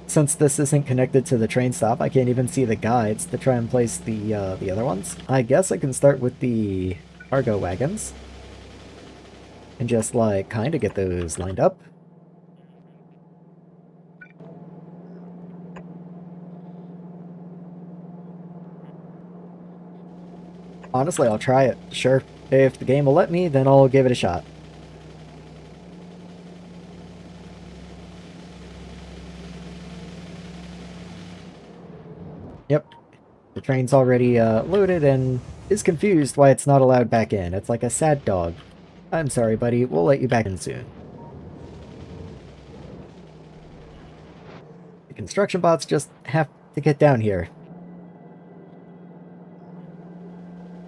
Since this isn't connected to the train stop, I can't even see the guides to try and place the other ones. I guess I can start with the cargo wagons. And just, like, kind of get those lined up. Honestly, I'll try it. Sure. If the game will let me, then I'll give it a shot. Yep. The train's already loaded and is confused why it's not allowed back in. It's like a sad dog. I'm sorry, buddy. We'll let you back in soon. The construction bots just have to get down here.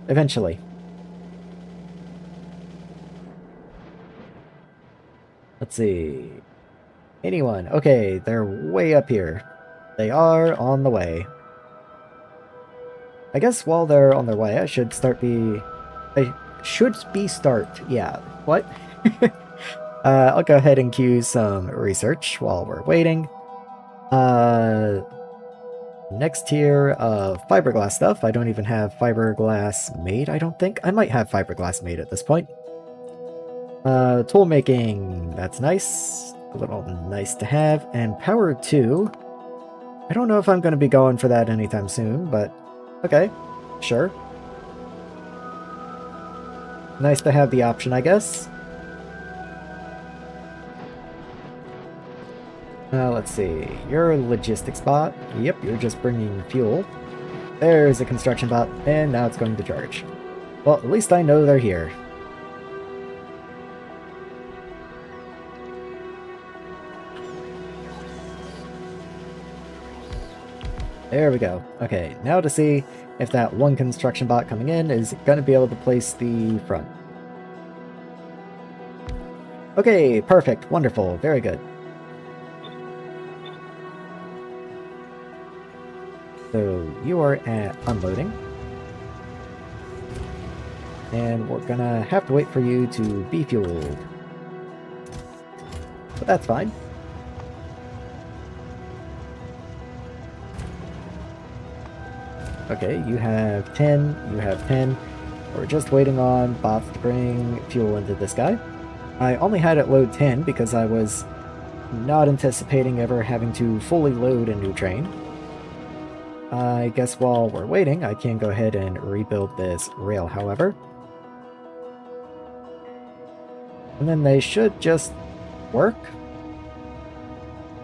Eventually. Let's see. Anyone? Okay, they're way up here. They are on the way. I guess while they're on their way, I should start. Yeah. What? I'll go ahead and queue some research while we're waiting. Next tier of fiberglass stuff. I don't even have fiberglass made, I don't think. I might have fiberglass made at this point. Tool making. That's nice. A little nice to have. And power 2. I don't know if I'm going to be going for that anytime soon, but okay. Sure. Nice to have the option, I guess. Let's see. You're a logistics bot. Yep, you're just bringing fuel. There's a construction bot, and now it's going to charge. Well, at least I know they're here. There we go. Okay, now to see if that one construction bot coming in is going to be able to place the front. Okay, perfect. Wonderful. Very good. So you are at unloading. And we're gonna have to wait for you to be fueled. But that's fine. Okay, you have 10, you have 10. We're just waiting on bots to bring fuel into this guy. I only had it load 10 because I was not anticipating ever having to fully load a new train. I guess while we're waiting, I can go ahead and rebuild this rail, however. And then they should just work.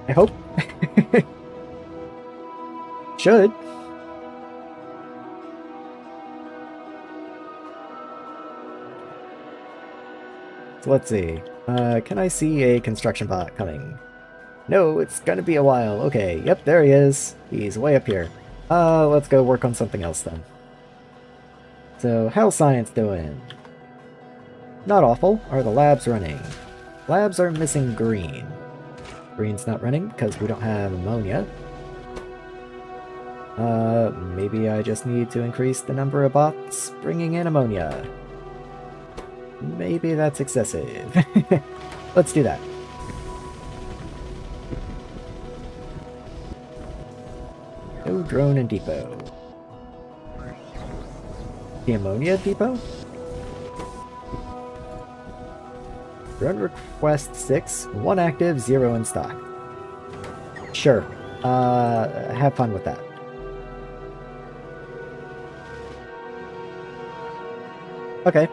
I hope. Should. So let's see. Can I see a construction bot coming? No, it's gonna be a while. Okay, yep, there he is. He's way up here. Let's go work on something else then. So, how's science doing? Not awful. Are the labs running? Labs are missing green. Green's not running because we don't have ammonia. Maybe I just need to increase the number of bots bringing in ammonia. Maybe that's excessive. Let's do that. No drone and depot. The ammonia depot? Run request 6, 1 active, 0 in stock. Sure. Have fun with that. Okay,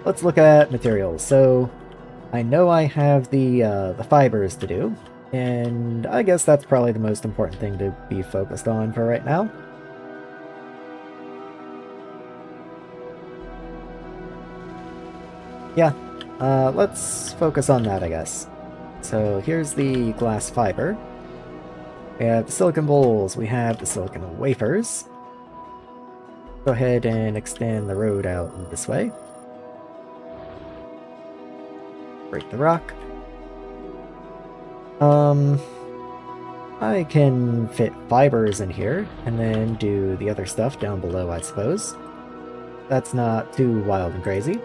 let's look at materials. So, I know I have the fibers to do, and I guess that's probably the most important thing to be focused on for right now. Yeah, let's focus on that, I guess. So here's the glass fiber. We have the silicon bowls, we have the silicon wafers. Go ahead and extend the road out this way. Break the rock. I can fit fibers in here, and then do the other stuff down below, I suppose. That's not too wild and crazy.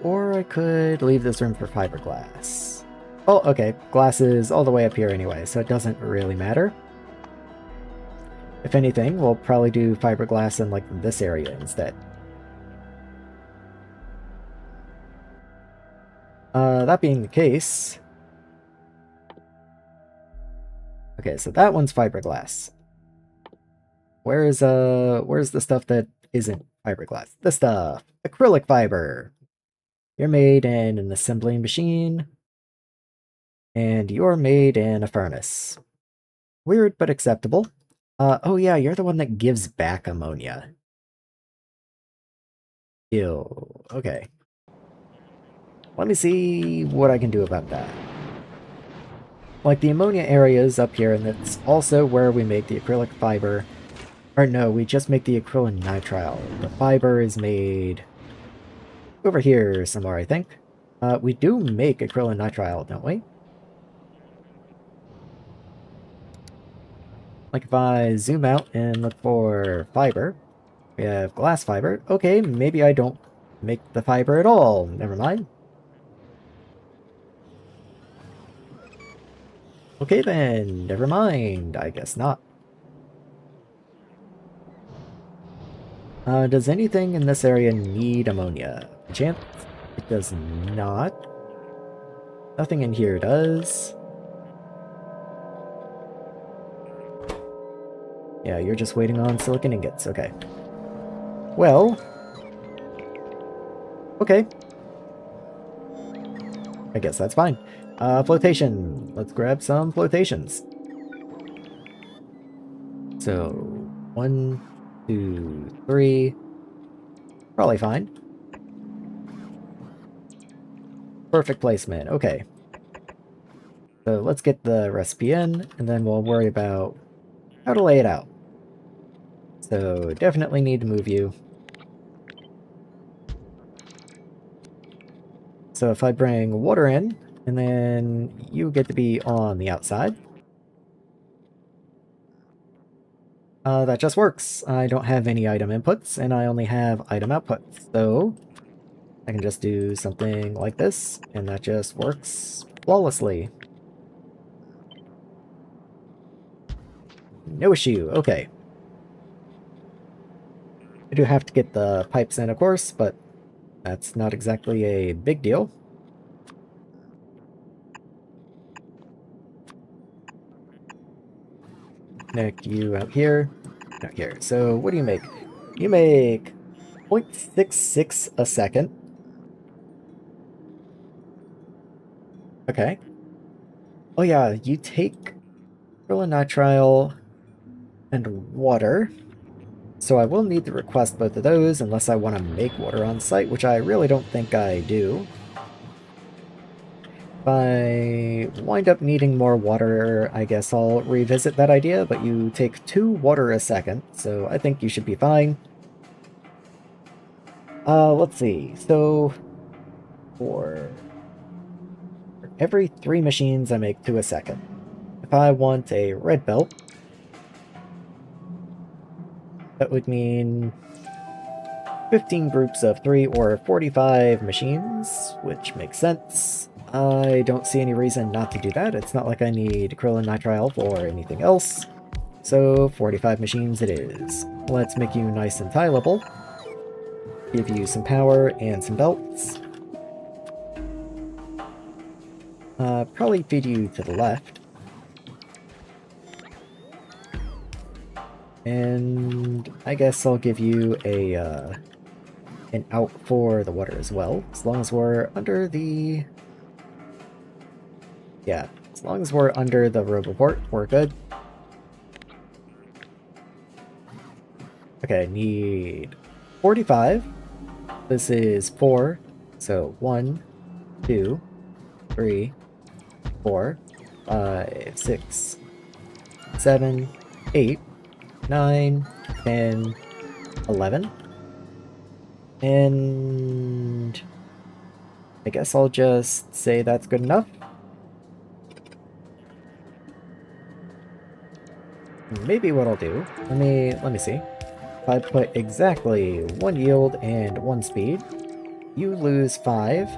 Or I could leave this room for fiberglass. Oh, okay, glass is all the way up here anyway, so it doesn't really matter. If anything, we'll probably do fiberglass in, like, this area instead. That being the case... Okay, so that one's fiberglass. Where's the stuff that isn't fiberglass? This stuff! Acrylic fiber! You're made in an assembling machine. And you're made in a furnace. Weird, but acceptable. Oh yeah, you're the one that gives back ammonia. Ew. Okay. Let me see what I can do about that. Like, the ammonia area is up here, and that's also where we make the acrylic fiber. Or no, we just make the acrylonitrile. The fiber is made over here somewhere, I think. We do make acrylonitrile, don't we? Like, if I zoom out and look for fiber, we have glass fiber. Okay, maybe I don't make the fiber at all. Never mind. Okay then, never mind. I guess not. Does anything in this area need ammonia? Chance? It does not. Nothing in here does. Yeah, you're just waiting on silicon ingots. Okay. Well... Okay. I guess that's fine. Flotation. Let's grab some flotations. So, 1, 2, 3. Probably fine. Perfect placement. Okay. So let's get the recipe in, and then we'll worry about how to lay it out. So definitely need to move you. So if I bring water in, and then you get to be on the outside. That just works. I don't have any item inputs, and I only have item outputs, so I can just do something like this, and that just works flawlessly. No issue, okay. I do have to get the pipes in, of course, but that's not exactly a big deal. Connect you out here, out here. So what do you make? You make 0.66 a second. Okay. Oh yeah, you take acrylonitrile and water. So I will need to request both of those unless I want to make water on site, which I really don't think I do. If I wind up needing more water, I guess I'll revisit that idea, but you take 2 water a second, so I think you should be fine. Let's see. So, for every 3 machines, I make 2 a second. If I want a red belt, that would mean 15 groups of 3 or 45 machines, which makes sense. I don't see any reason not to do that. It's not like I need acrylonitrile for anything else. So 45 machines it is. Let's make you nice and tileable. Give you some power and some belts. Probably feed you to the left. And I guess I'll give you a an out for the water as well, as long as we're under the... Yeah, as long as we're under the Roboport, we're good. Okay, I need 45. This is 4, so 1, 2, 3, 4, 5, 6, 7, 8, 9, 10, 11. And I guess I'll just say that's good enough. Maybe what I'll do, let me see. If I put exactly 1 yield and 1 speed, you lose 5,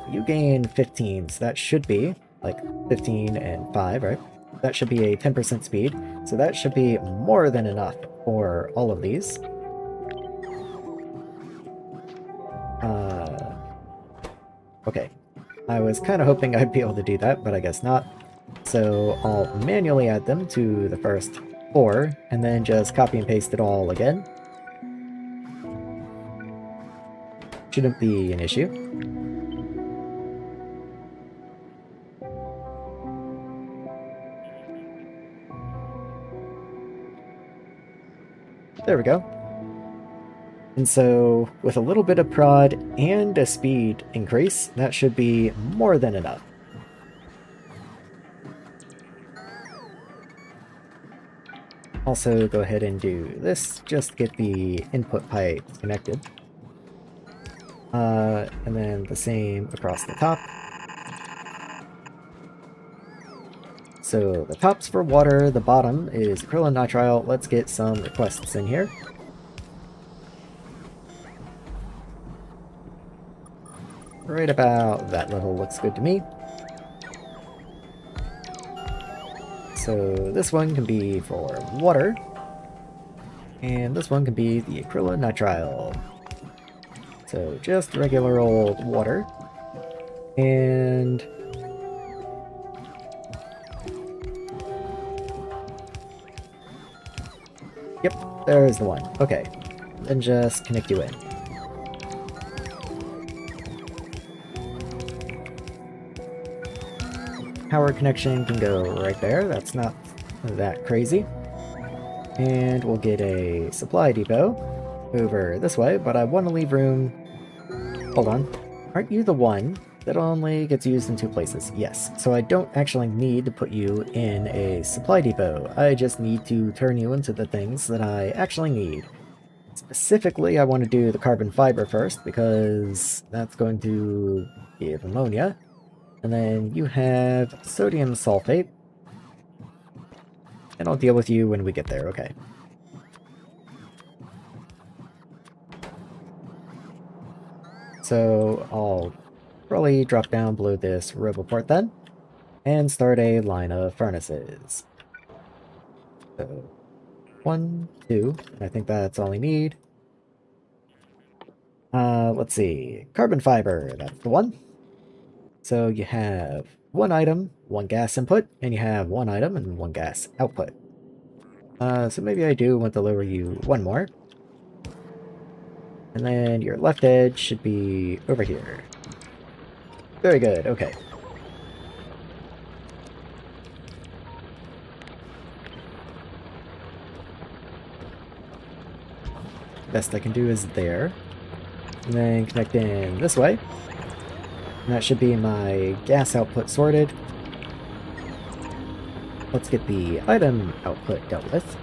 you gain 15, so that should be like 15 and 5, right? That should be a 10% speed, so that should be more than enough for all of these. Okay. I was kind of hoping I'd be able to do that, but I guess not. So I'll manually add them to the first 4, and then just copy and paste it all again. Shouldn't be an issue. There we go. And so, with a little bit of prod and a speed increase, that should be more than enough. Also, go ahead and do this, just get the input pipe connected. And then the same across the top. So the top's for water, the bottom is acrylonitrile. Let's get some requests in here. Right about that level looks good to me. So this one can be for water, and this one can be the acrylonitrile. So just regular old water, and yep, there's the one. Okay, then just connect you in. Power connection can go right there, that's not that crazy. And we'll get a supply depot over this way, but I want to leave room... Hold on. Aren't you the one that only gets used in 2 places? Yes, so I don't actually need to put you in a supply depot. I just need to turn you into the things that I actually need. Specifically, I want to do the carbon fiber first, because that's going to give ammonia. And then you have sodium sulfate. And I'll deal with you when we get there, okay. So I'll probably drop down below this Roboport then, and start a line of furnaces. So 1, 2, I think that's all I need. Let's see, carbon fiber, that's the one. So you have 1 item, 1 gas input, and you have 1 item and 1 gas output. So maybe I do want to lower you 1 more. And then your left edge should be over here. Very good, okay. Best I can do is there. And then connect in this way. And that should be my gas output sorted. Let's get the item output dealt with.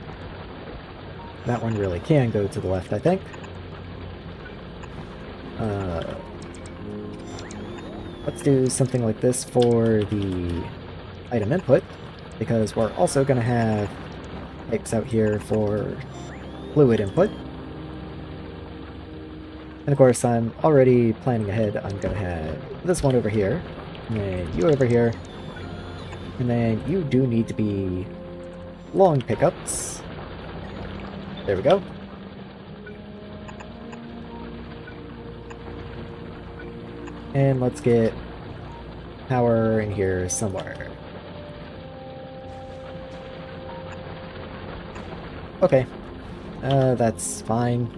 That one really can go to the left, I think. Let's do something like this for the item input, because we're also going to have pipes out here for fluid input. And of course, I'm already planning ahead. I'm going to have this one over here, and then you over here, and then you do need to be long pickups. There we go. And let's get power in here somewhere. Okay, that's fine.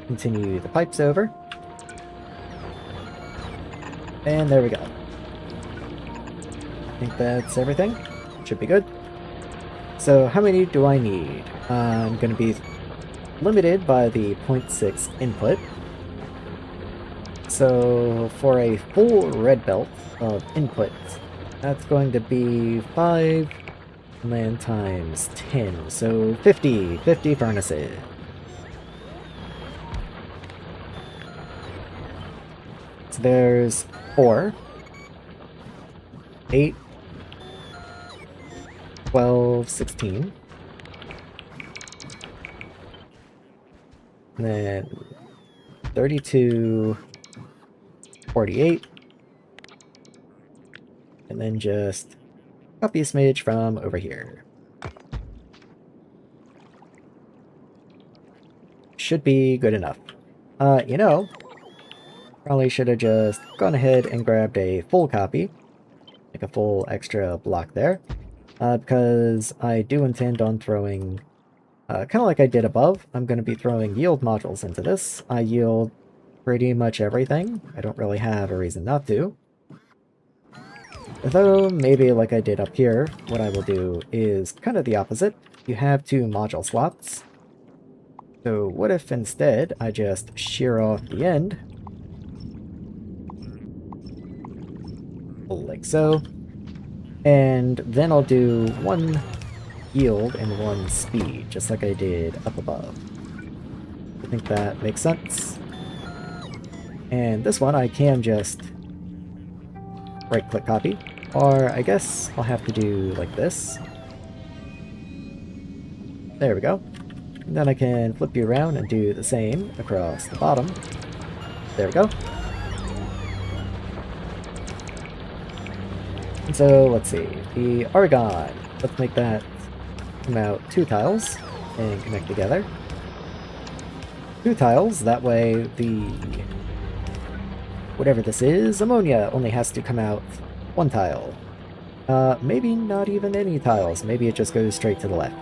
Continue the pipes over. And there we go. I think that's everything. Should be good. So how many do I need? I'm going to be limited by the 0.6 input. So for a full red belt of input, that's going to be 5 and then times 10. So 50 furnaces. So there's 4, 8, 12, 16. And then 32, 48. And then just copy a smidge from over here. Should be good enough. You know, probably should have just gone ahead and grabbed a full copy. Like a full extra block there. Because I do intend on throwing, kind of like I did above, I'm going to be throwing yield modules into this. I yield pretty much everything. I don't really have a reason not to. Though, maybe like I did up here, what I will do is kind of the opposite. You have 2 module slots. So what if instead I just shear off the end, like so, and then I'll do 1 yield and 1 speed, just like I did up above. I think that makes sense. And this one I can just right-click copy, or I guess I'll have to do like this. There we go. And then I can flip you around and do the same across the bottom. There we go. And so, let's see. The argon. Let's make that come out 2 tiles and connect together. 2 tiles, that way the... whatever this is, ammonia only has to come out 1 tile. Maybe not even any tiles. Maybe it just goes straight to the left.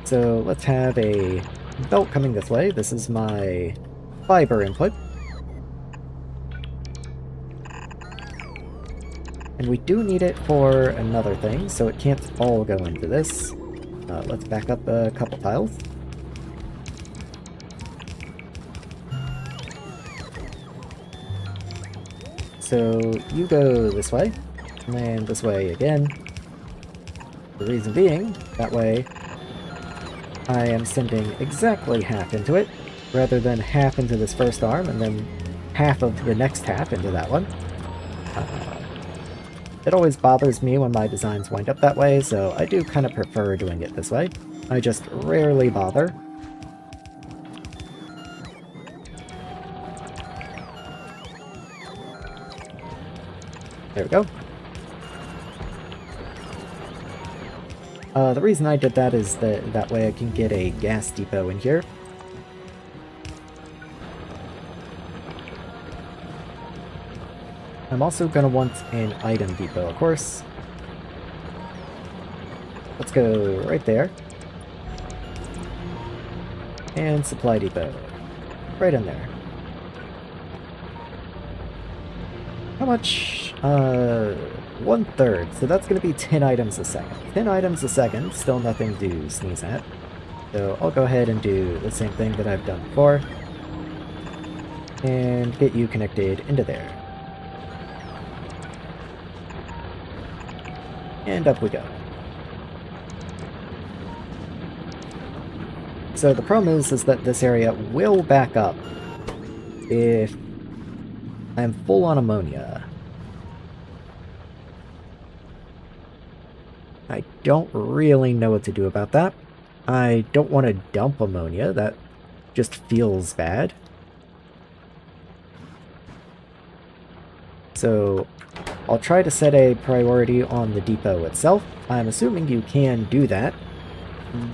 So let's have a belt coming this way. This is my fiber input. And we do need it for another thing, so it can't all go into this. Let's back up a couple tiles. So you go this way, and then this way again. The reason being, that way I am sending exactly half into it, rather than half into this first arm, and then half of the next half into that one. It always bothers me when my designs wind up that way, so I do kind of prefer doing it this way. I just rarely bother. There we go. The reason I did that is that way I can get a gas depot in here. I'm also going to want an item depot, of course. Let's go right there. And supply depot. Right in there. How much? 1/3. So that's going to be 10 items a second. 10 items a second, still nothing to sneeze at. So I'll go ahead and do the same thing that I've done before. And get you connected into there. And up we go. So the problem is that this area will back up if I'm full on ammonia. I don't really know what to do about that. I don't want to dump ammonia, that just feels bad. So I'll try to set a priority on the depot itself. I'm assuming you can do that,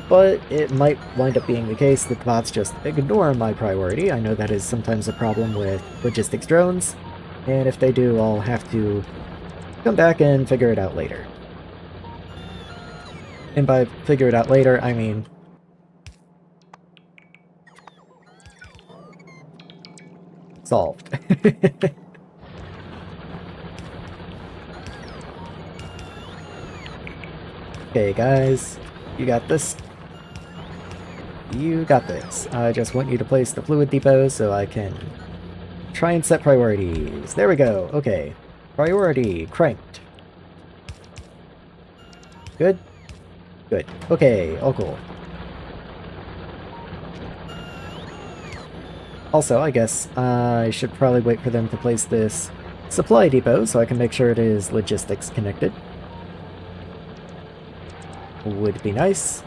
but it might wind up being the case that the bots just ignore my priority. I know that is sometimes a problem with logistics drones, and if they do, I'll have to come back and figure it out later. And by figure it out later, I mean solved. Okay, guys, you got this. You got this. I just want you to place the fluid depot so I can try and set priorities. There we go. Okay. Priority cranked. Good? Good. Okay, all cool. Also, I guess I should probably wait for them to place this supply depot so I can make sure it is logistics connected. Would be nice.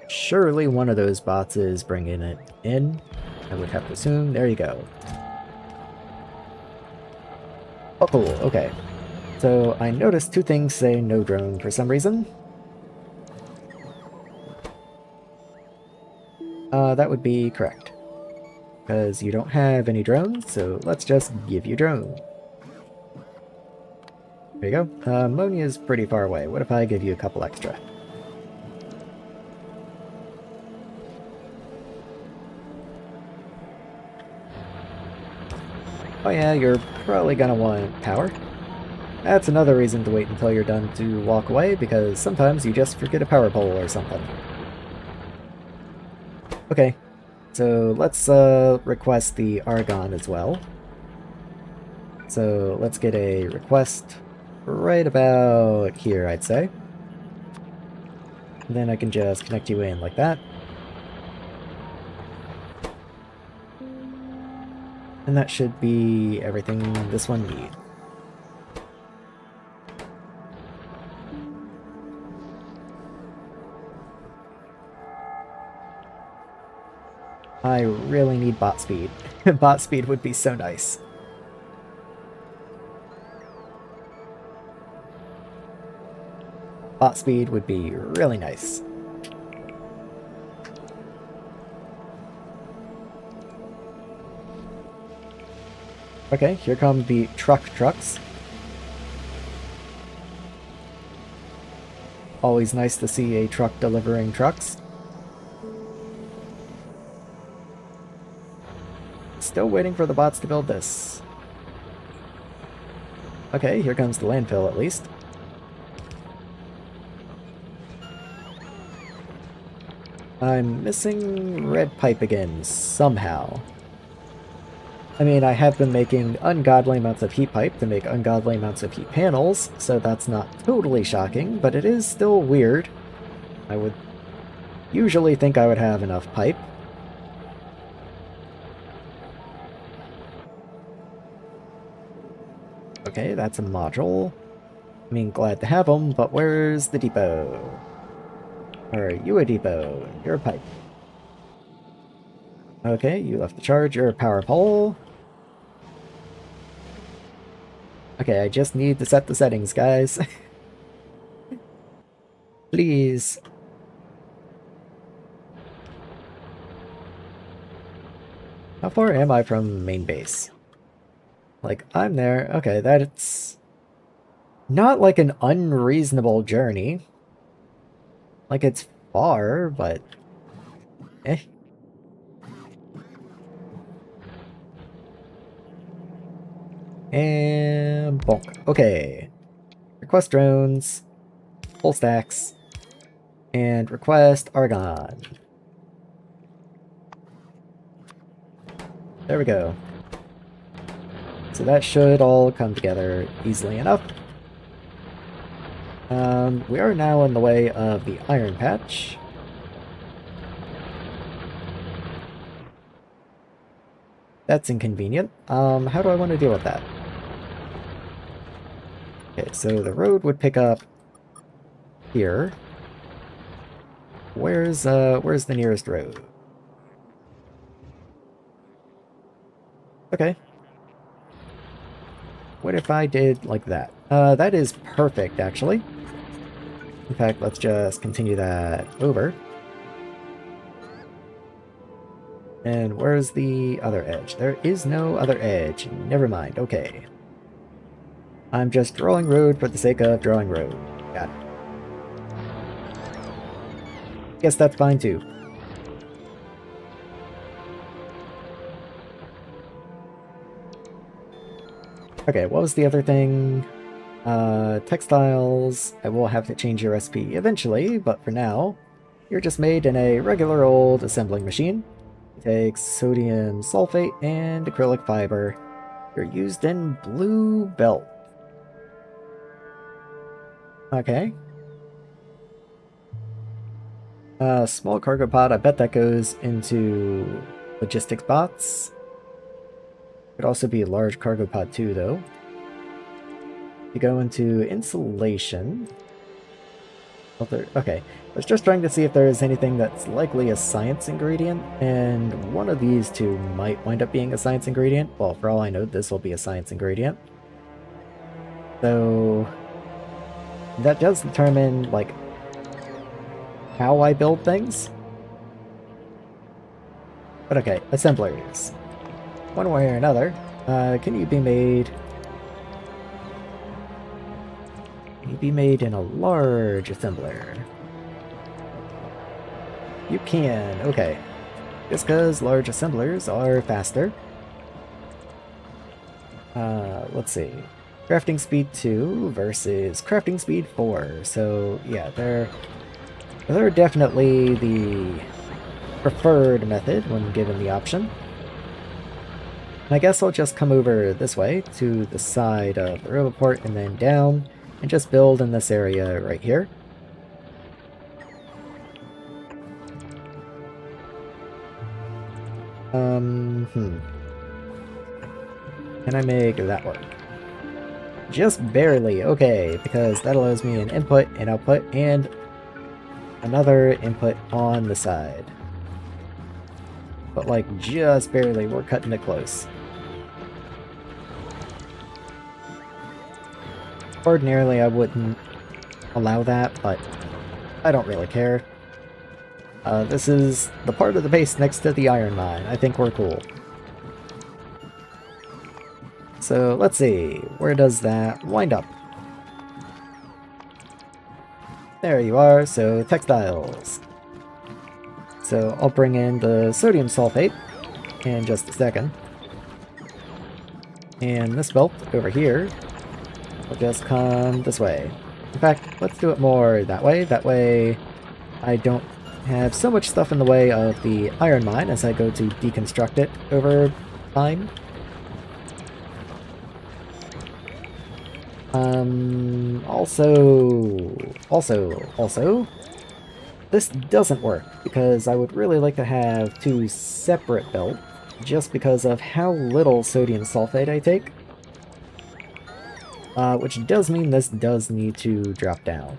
Surely one of those bots is bringing it in. I would have to assume. There you go. Oh, cool. Okay. So I noticed two things say no drone for some reason. That would be correct. Because you don't have any drones, so let's just give you drone. There you go. Ammonia's pretty far away. What if I give you a couple extra? Oh yeah, you're probably gonna want power. That's another reason to wait until you're done to walk away, because sometimes you just forget a power pole or something. Okay, so let's request the argon as well. So let's get a request right about here, I'd say. And then I can just connect you in like that. And that should be everything this one needs. I really need bot speed. Bot speed would be so nice. Bot speed would be really nice. Okay, here come the trucks. Always nice to see a truck delivering trucks. Still waiting for the bots to build this. Okay, here comes the landfill at least. I'm missing red pipe again, somehow. I mean, I have been making ungodly amounts of heat pipe to make ungodly amounts of heat panels, so that's not totally shocking, but it is still weird. I would usually think I would have enough pipe. Okay, that's a module. I mean, glad to have them, but where's the depot? Or you a depot? You're a pipe. Okay, you left the charge. You're a power pole. Okay, I just need to set the settings, guys. Please. How far am I from main base? Like, I'm there. Okay, that's not like an unreasonable journey. Like, it's far, but eh. And bonk. Okay. Request drones. Full stacks. And request argon. There we go. So that should all come together easily enough. We are now in the way of the iron patch. That's inconvenient. How do I want to deal with that? Okay, so the road would pick up here. Where's the nearest road? Okay. What if I did like that? That is perfect, actually. In fact, let's just continue that over. And where's the other edge? There is no other edge. Never mind. Okay. I'm just drawing road for the sake of drawing road. Got it. Guess that's fine too. Okay, what was the other thing? Textiles. I will have to change your recipe eventually, but for now, you're just made in a regular old assembling machine. It takes sodium sulfate and acrylic fiber. You're used in blue belt. Okay. Small cargo pod, I bet that goes into logistics bots. Could also be a large cargo pod too, though. You go into insulation. Okay, I was just trying to see if there is anything that's likely a science ingredient, and one of these two might wind up being a science ingredient. Well, for all I know, this will be a science ingredient. So that does determine, like, how I build things. But okay, assemblers. One way or another, can you be made... Can you be made in a large assembler? You can, okay. Just because large assemblers are faster. Let's see. Crafting speed 2 versus crafting speed 4. So, yeah, they're definitely the preferred method when given the option. And I guess I'll just come over this way to the side of the robot port and then down and just build in this area right here. Can I make that work? Just barely, okay, because that allows me an input, an output, and another input on the side. But like, just barely, we're cutting it close. Ordinarily, I wouldn't allow that, but I don't really care. This is the part of the base next to the iron mine. I think we're cool. So, let's see. Where does that wind up? There you are. So, textiles. So, I'll bring in the sodium sulfate in just a second. And this belt over here will just come this way. In fact, let's do it more that way. That way, I don't have so much stuff in the way of the iron mine as I go to deconstruct it over time. Also, this doesn't work because I would really like to have two separate belts just because of how little sodium sulfate I take. Which does mean this does need to drop down.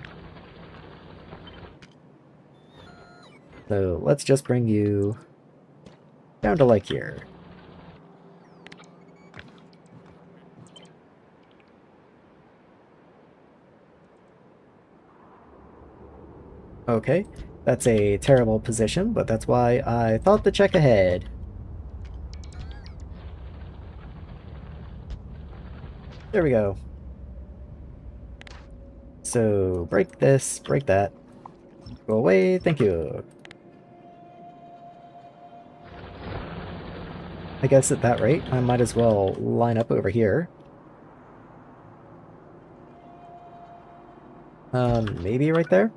So let's just bring you down to like here. Okay, that's a terrible position, but that's why I thought to check ahead. There we go. So, break this, break that. Go away, thank you. I guess at that rate, I might as well line up over here. Maybe right there?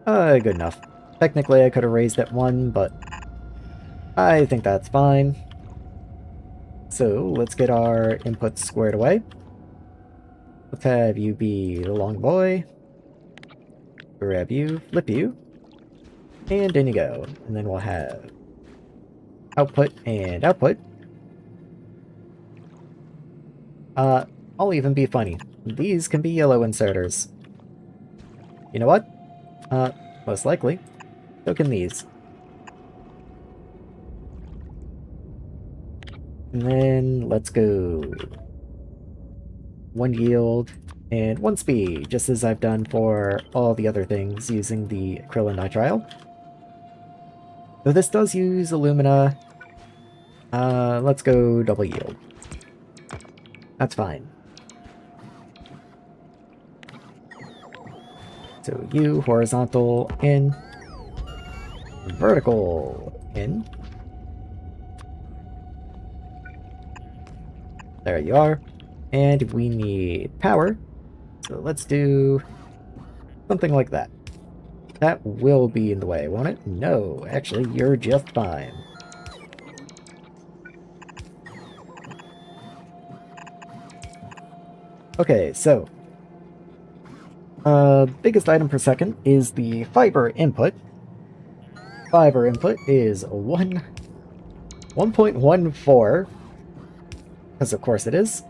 Good enough. Technically, I could have raised it one, but I think that's fine. So, let's get our inputs squared away. Let's have you be the long boy. Grab you, flip you, and in you go. And then we'll have output and output. I'll even be funny. These can be yellow inserters. You know what? Most likely, so can these. And then let's go 1 yield and 1 speed, just as I've done for all the other things using the acrylonitrile. Though this does use alumina, let's go double yield. That's fine. So you, horizontal, in. Vertical, in. There you are. And we need power. So let's do something like that. That will be in the way, won't it? No, actually, you're just fine. Okay, so biggest item per second is the fiber input. Fiber input is 1.14, because of course it is.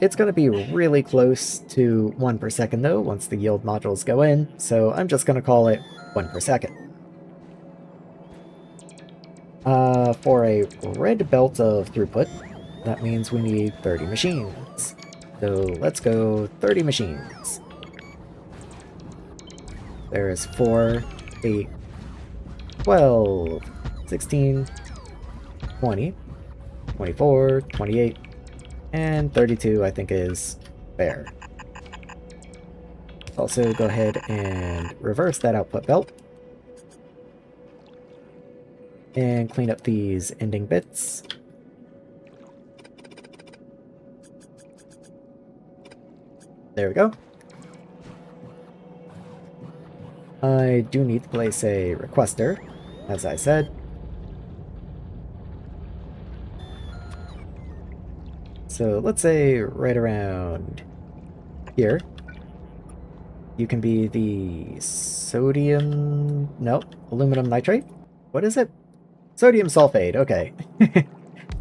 It's going to be really close to 1 per second though, once the yield modules go in, so I'm just going to call it 1 per second. For a red belt of throughput, that means we need 30 machines. So let's go 30 machines. There's 4, 8, 12, 16, 20, 24, 28, and 32 I think is fair. Also go ahead and reverse that output belt. And clean up these ending bits. There we go. I do need to place a requester, as I said. So let's say right around here. You can be the sodium... Nope, aluminum nitrate? What is it? Sodium sulfate, okay.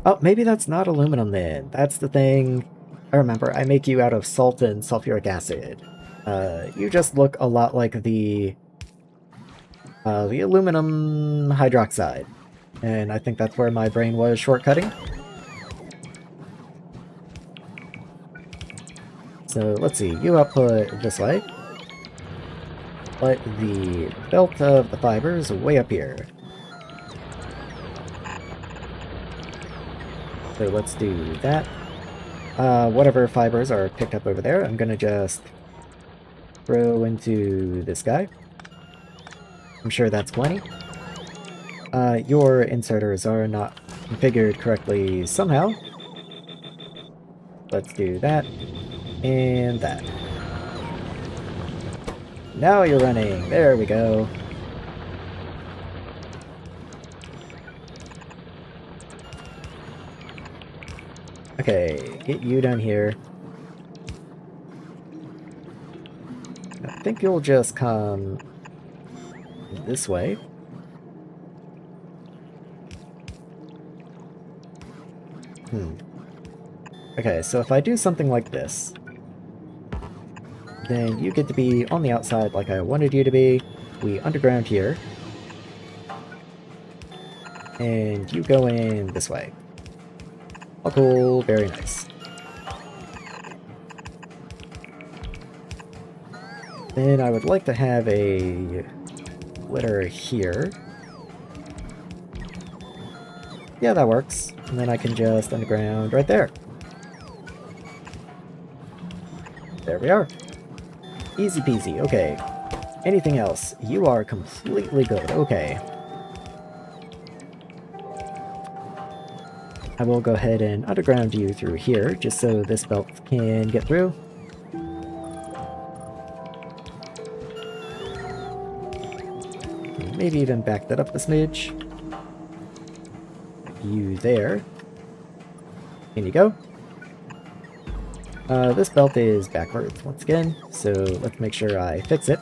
Oh, maybe that's not aluminum then. That's the thing. I remember, I make you out of salt and sulfuric acid. You just look a lot like the aluminum hydroxide. And I think that's where my brain was shortcutting. So let's see, you output this way. But the belt of the fibers way up here. So let's do that. Whatever fibers are picked up over there, I'm gonna just throw into this guy. I'm sure that's plenty. Your inserters are not configured correctly somehow. Let's do that. And that. Now you're running. There we go. Okay, get you down here. I think you'll just come this way. Okay, so if I do something like this, then you get to be on the outside like I wanted you to be. We underground here. And you go in this way. Oh, cool. Very nice. Then I would like to have a splitter here. Yeah, that works. And then I can just underground right there. There we are. Easy peasy. Okay. Anything else? You are completely good. Okay. I will go ahead and underground you through here, just so this belt can get through. Maybe even back that up a smidge. You there. In you go. This belt is backwards once again, so let's make sure I fix it.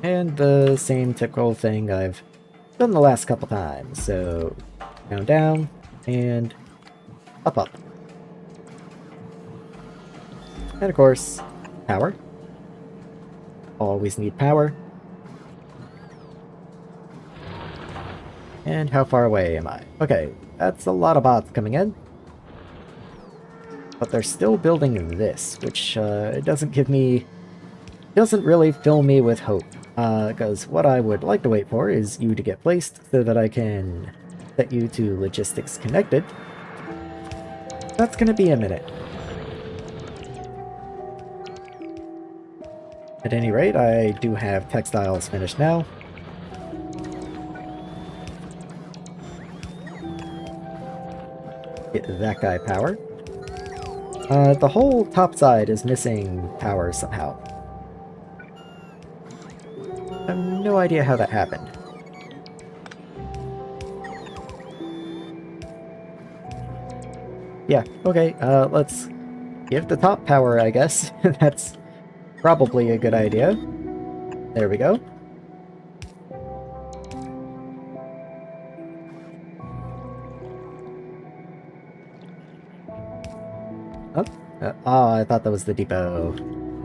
And the same typical thing I've done the last couple times, so down, down, and up, up. And of course, power. Always need power. And how far away am I? Okay, that's a lot of bots coming in. But they're still building this, which doesn't really fill me with hope. Because what I would like to wait for is you to get placed so that I can set you to logistics connected. That's gonna be a minute. At any rate, I do have textiles finished now. Get that guy power. The whole top side is missing power somehow. I have no idea how that happened. Yeah, okay, let's give the top power, I guess. That's probably a good idea. There we go. Oh, I thought that was the depot.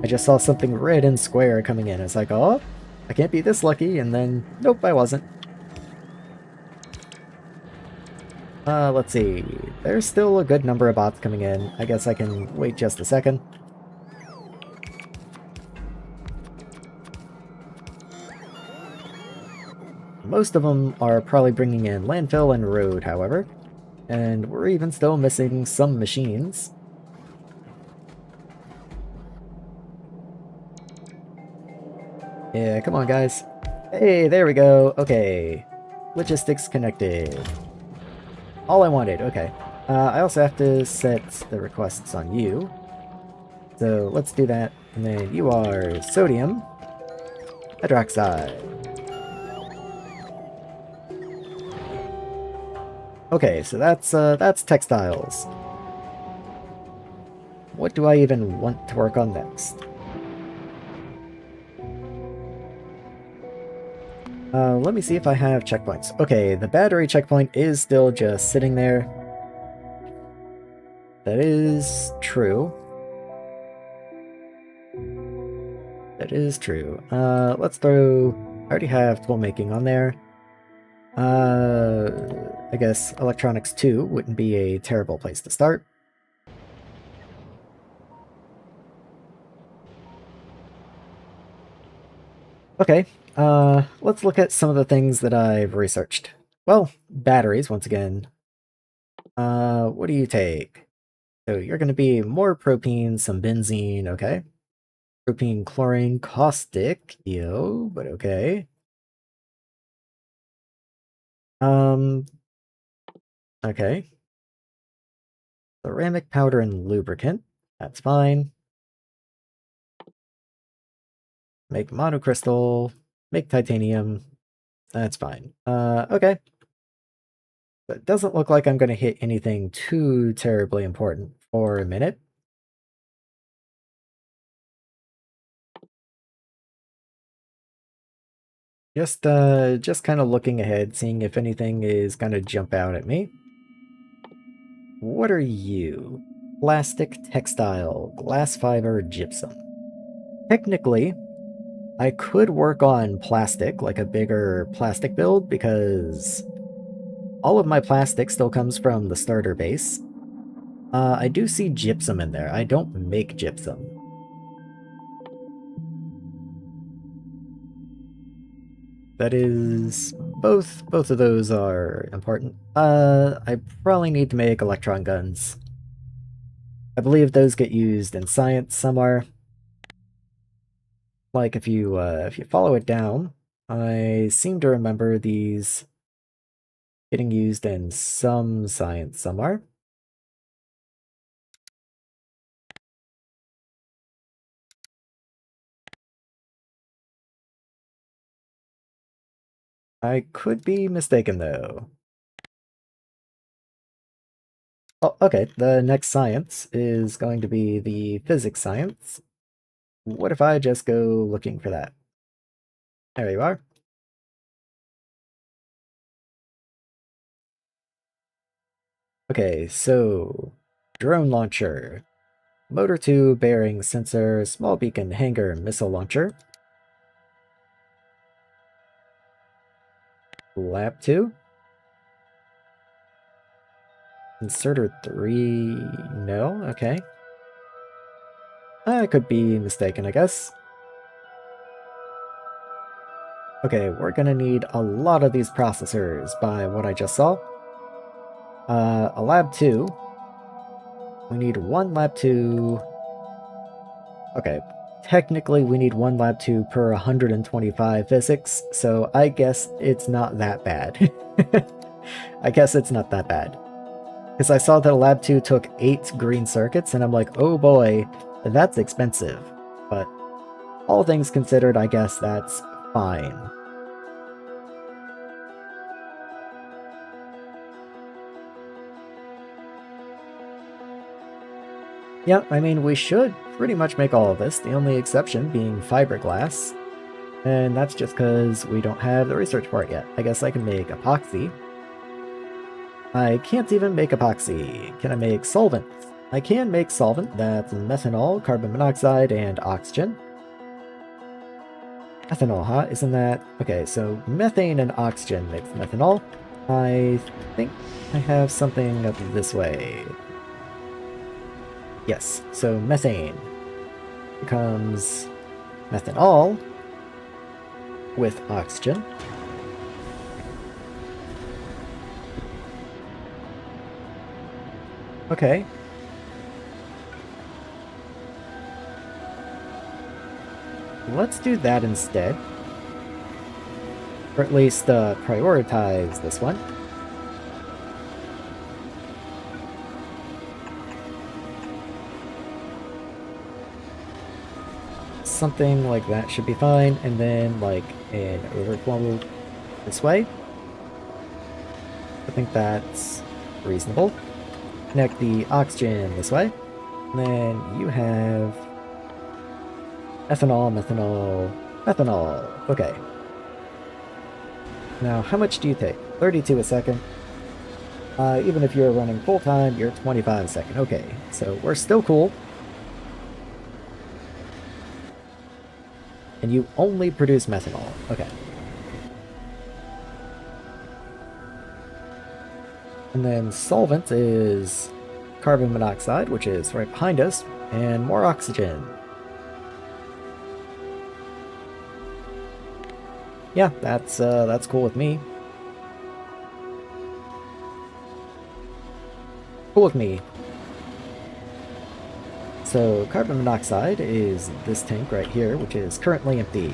I just saw something red and square coming in. It's like, oh, I can't be this lucky, and then, nope, I wasn't. Let's see. There's still a good number of bots coming in. I guess I can wait just a second. Most of them are probably bringing in landfill and road, however. And we're even still missing some machines. Yeah, come on, guys. Hey, there we go. Okay. Logistics connected. All I wanted, okay. I also have to set the requests on you. So let's do that. And then you are sodium hydroxide. Okay, so that's textiles. What do I even want to work on next? Let me see if I have checkpoints. Okay, the battery checkpoint is still just sitting there. That is true. That is true. Let's throw... I already have toolmaking on there. I guess electronics 2 wouldn't be a terrible place to start. Okay, let's look at some of the things that I've researched. Well, batteries, once again. What do you take? So you're going to be more propene, some benzene, okay. Propene, chlorine, caustic, yo, but okay. Um, okay. Ceramic powder and lubricant, that's fine. Make monocrystal, make titanium, that's fine. Okay. But it doesn't look like I'm going to hit anything too terribly important for a minute. Just kind of looking ahead, seeing if anything is going to jump out at me. What are you? Plastic, textile, glass fiber, gypsum. Technically, I could work on plastic, like a bigger plastic build, because all of my plastic still comes from the starter base. I do see gypsum in there. I don't make gypsum. That is... both of those are important. I probably need to make electron guns. I believe those get used in science somewhere. Like, if you follow it down, I seem to remember these getting used in some science somewhere. I could be mistaken, though. Oh, okay, the next science is going to be the physics science. What if I just go looking for that? There you are. Okay, so drone launcher, motor 2, bearing, sensor, small beacon, hangar, missile launcher. Lab 2. Inserter 3... no? Okay. I could be mistaken, I guess. Okay, we're gonna need a lot of these processors by what I just saw. A lab 2. We need one lab 2... Okay, technically we need one lab 2 per 125 physics, so I guess it's not that bad. I guess it's not that bad. Because I saw that lab 2 took 8 green circuits, and I'm like, oh boy, that's expensive. But all things considered, I guess that's fine. Yeah, I mean, we should pretty much make all of this, the only exception being fiberglass. And that's just because we don't have the research for it yet. I guess I can make epoxy. I can't even make epoxy. Can I make solvent? I can make solvent. That's methanol, carbon monoxide, and oxygen. Methanol, huh? Isn't that... okay, so methane and oxygen makes methanol. I think I have something up this way. Yes, so methane becomes methanol with oxygen. Okay. Let's do that instead. Or at least prioritize this one. Something like that should be fine, and then like an overflow this way. I think that's reasonable. Connect the oxygen this way. And then you have ethanol, methanol, methanol. Okay. Now, how much do you take? 32 a second. Even if you're running full time, you're 25 a second. Okay, so we're still cool. And you only produce methanol. Okay. And then solvent is carbon monoxide, which is right behind us, and more oxygen. Yeah, that's cool with me. Cool with me. So carbon monoxide is this tank right here, which is currently empty.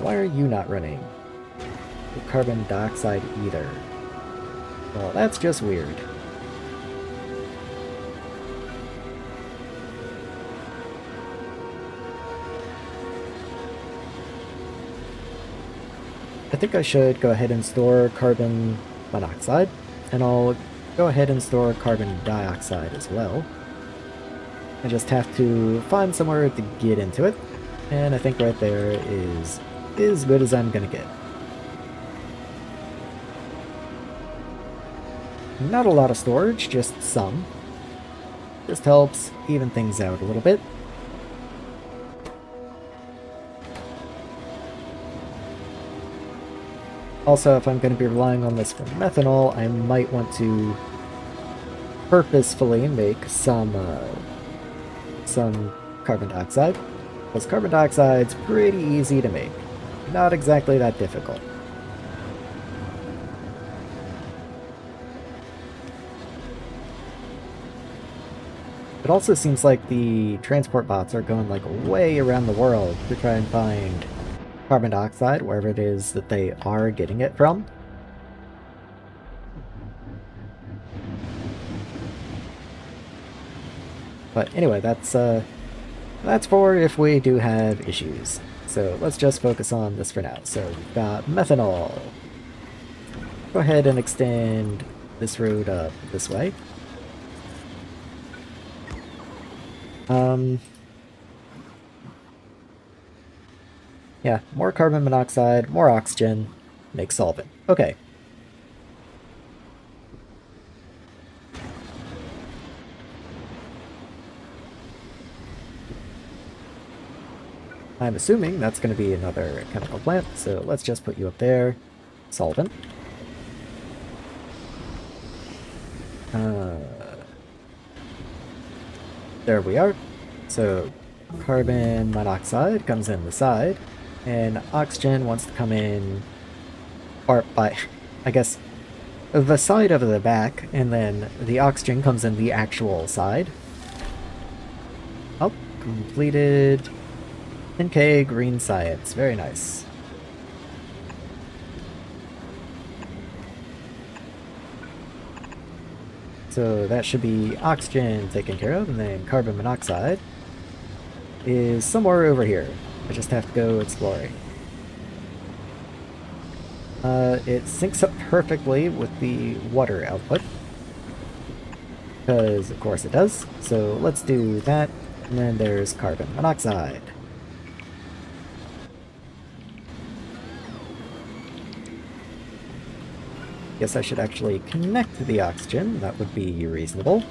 Why are you not running? Carbon dioxide either. Well, that's just weird. I think I should go ahead and store carbon monoxide, and I'll go ahead and store carbon dioxide as well. I just have to find somewhere to get into it, and I think right there is as good as I'm gonna get. Not a lot of storage, just some. Just helps even things out a little bit. Also, if I'm going to be relying on this for methanol, I might want to purposefully make some carbon dioxide, because carbon dioxide's pretty easy to make. Not exactly that difficult. It also seems like the transport bots are going like way around the world to try and find carbon dioxide wherever it is that they are getting it from. But anyway, that's for if we do have issues. So let's just focus on this for now. So we've got methanol. Go ahead and extend this road up this way. Yeah, more carbon monoxide, more oxygen, make solvent. Okay. I'm assuming that's going to be another chemical plant, so let's just put you up there. Solvent. There we are. So carbon monoxide comes in the side, and oxygen wants to come in, or by, I guess, the side of the back, and then the oxygen comes in the actual side. Oh, completed 10K green science. Very nice. So that should be oxygen taken care of, and then carbon monoxide is somewhere over here. I just have to go exploring. It syncs up perfectly with the water output, because of course it does. So let's do that, and then there's carbon monoxide. Guess I should actually connect the oxygen. That would be reasonable.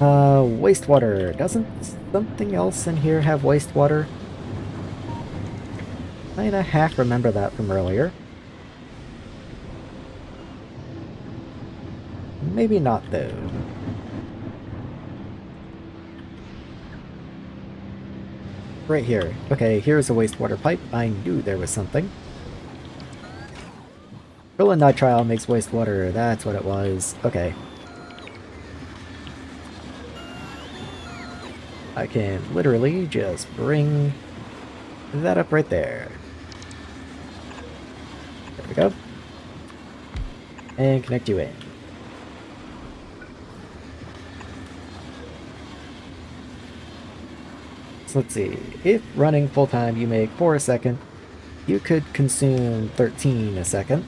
Wastewater. Doesn't something else in here have wastewater? Kinda half remember that from earlier. Maybe not, though. Right here. Okay, here's a wastewater pipe. I knew there was something. Nitrile makes wastewater. That's what it was. Okay. I can literally just bring that up right there. There we go. And connect you in. So let's see. If running full time you make 4 a second, you could consume 13 a second.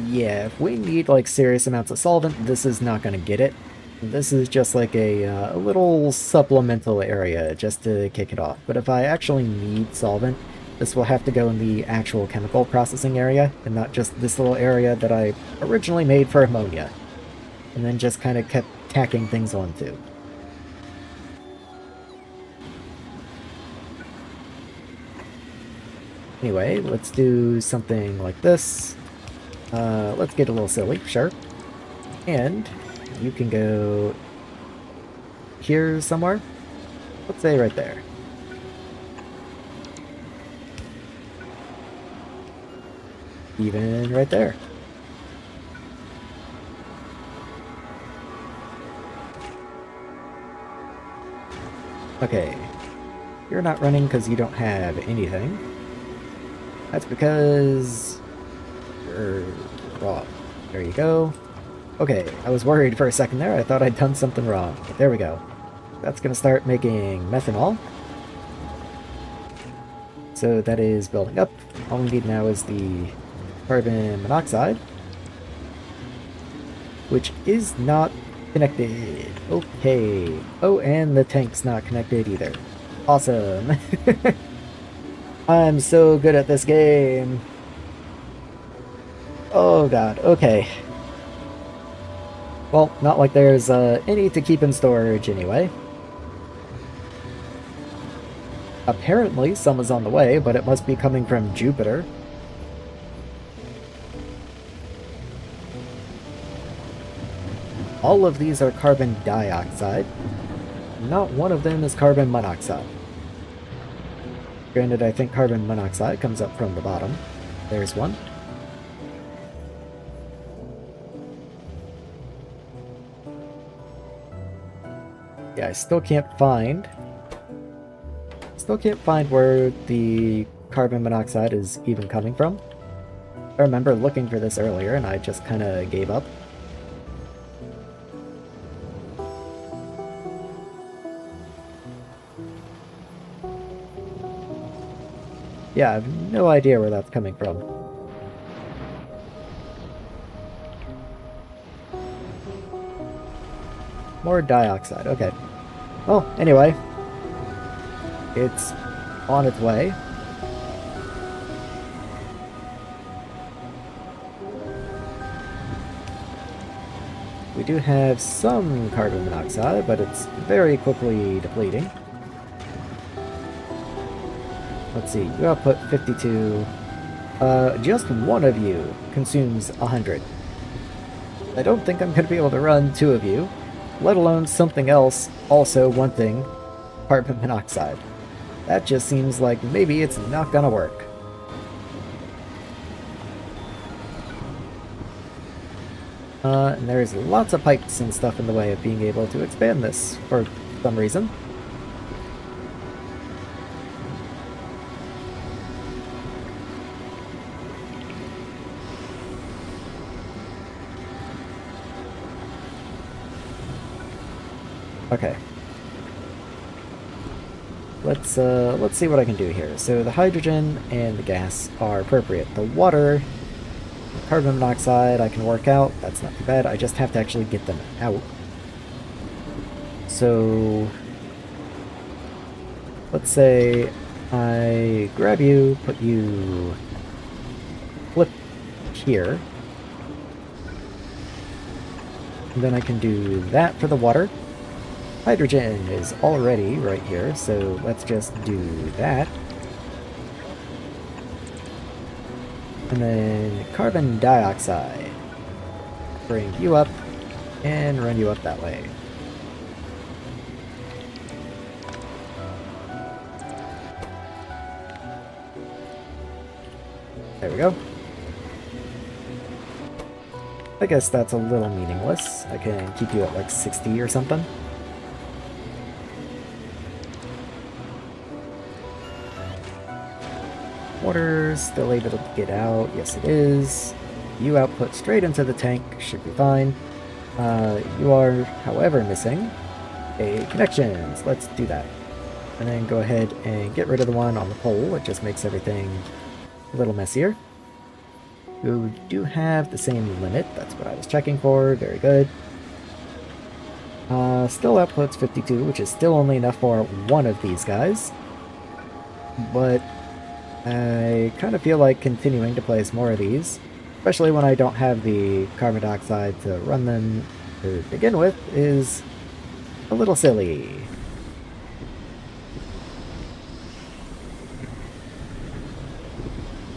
Yeah, if we need like serious amounts of solvent, this is not going to get it. This is just like a little supplemental area just to kick it off. But if I actually need solvent, this will have to go in the actual chemical processing area, and not just this little area that I originally made for ammonia. And then just kind of kept tacking things onto. Anyway, let's do something like this. Let's get a little silly, sure. And you can go here somewhere. Let's say right there. Even right there. Okay. You're not running because you don't have anything. That's because you're wrong. There you go. Okay, I was worried for a second there. I thought I'd done something wrong. But there we go. That's going to start making methanol. So that is building up. All we need now is the carbon monoxide, which is not connected. Okay. Oh, and the tank's not connected either. Awesome. I'm so good at this game. Oh god, okay. Well, not like there's any to keep in storage anyway. Apparently some is on the way, but it must be coming from Jupiter. All of these are carbon dioxide. Not one of them is carbon monoxide. Granted, I think carbon monoxide comes up from the bottom. There's one. Yeah, I still can't find where the carbon monoxide is even coming from. I remember looking for this earlier and I just kind of gave up. Yeah, I have no idea where that's coming from. More dioxide, okay. Well, anyway. It's on its way. We do have some carbon monoxide, but it's very quickly depleting. Let's see, you output 52. Just one of you consumes 100. I don't think I'm going to be able to run two of you, let alone something else, also one thing, carbon monoxide. That just seems like maybe it's not gonna work. And there's lots of pipes and stuff in the way of being able to expand this for some reason. Okay. Let's see what I can do here. So the hydrogen and the gas are appropriate. The water, the carbon monoxide I can work out. That's not too bad. I just have to actually get them out. So let's say I grab you, put you flip here. And then I can do that for the water. Hydrogen is already right here, so let's just do that. And then carbon dioxide. Bring you up and run you up that way. There we go. I guess that's a little meaningless. I can keep you at like 60 or something. Water still able to get out. Yes, it is. You output straight into the tank. Should be fine. You are, however, missing a connections. Let's do that. And then go ahead and get rid of the one on the pole. It just makes everything a little messier. You do have the same limit. That's what I was checking for. Very good. Still outputs 52, which is still only enough for one of these guys. But I kind of feel like continuing to place more of these, especially when I don't have the carbon dioxide to run them to begin with, is a little silly.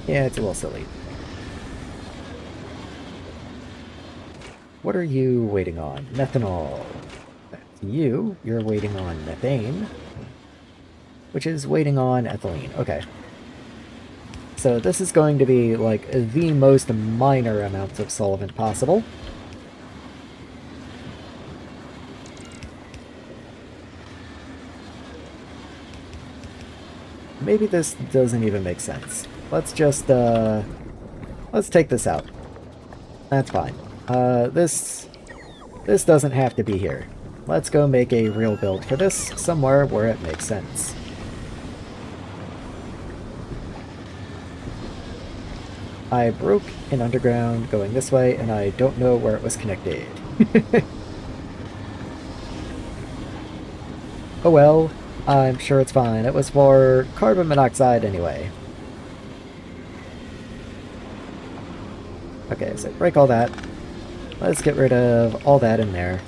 Yeah, it's a little silly. What are you waiting on? Methanol. That's you. You're waiting on methane, which is waiting on ethylene. Okay. So this is going to be like the most minor amounts of solvent possible. Maybe this doesn't even make sense. Let's just, let's take this out. That's fine. This doesn't have to be here. Let's go make a real build for this somewhere where it makes sense. I broke an underground going this way, and I don't know where it was connected. Oh well, I'm sure it's fine. It was for carbon monoxide anyway. Okay, so break all that. Let's get rid of all that in there.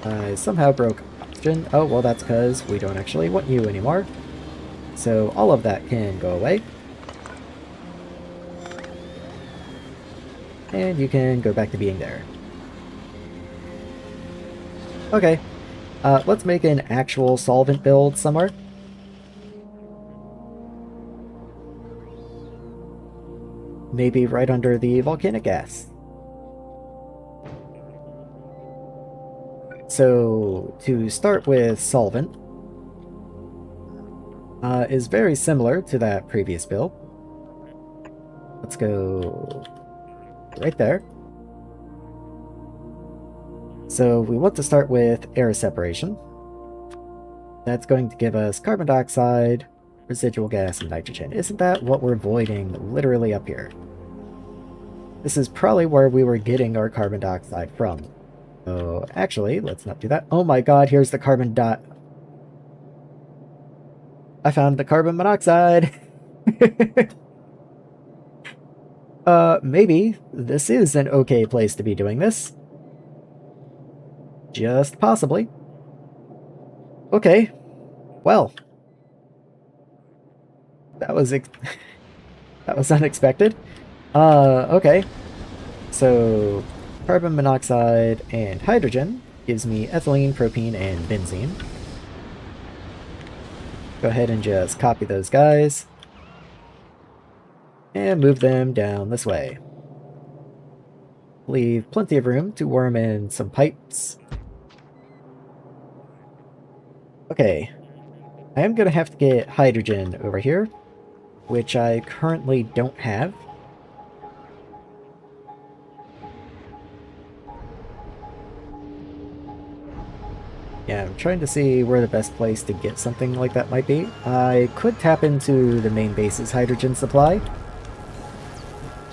I somehow broke oxygen. Oh, well that's because we don't actually want you anymore. So all of that can go away. And you can go back to being there. Okay. Let's make an actual solvent build somewhere. Maybe right under the volcanic gas. So, to start with solvent, is very similar to that previous build. Let's go right there. So we want to start with air separation. That's going to give us carbon dioxide, residual gas, and nitrogen. Isn't that what we're voiding literally up here? This is probably where we were getting our carbon dioxide from. So actually, let's not do that. Oh my god, here's the carbon dot. I found the carbon monoxide! Maybe this is an okay place to be doing this. Just possibly. Okay. Well. That was that was unexpected. Okay. So carbon monoxide and hydrogen gives me ethylene, propene, and benzene. Go ahead and just copy those guys and move them down this way. Leave plenty of room to worm in some pipes. Okay, I am going to have to get hydrogen over here, which I currently don't have. Yeah, I'm trying to see where the best place to get something like that might be. I could tap into the main base's hydrogen supply.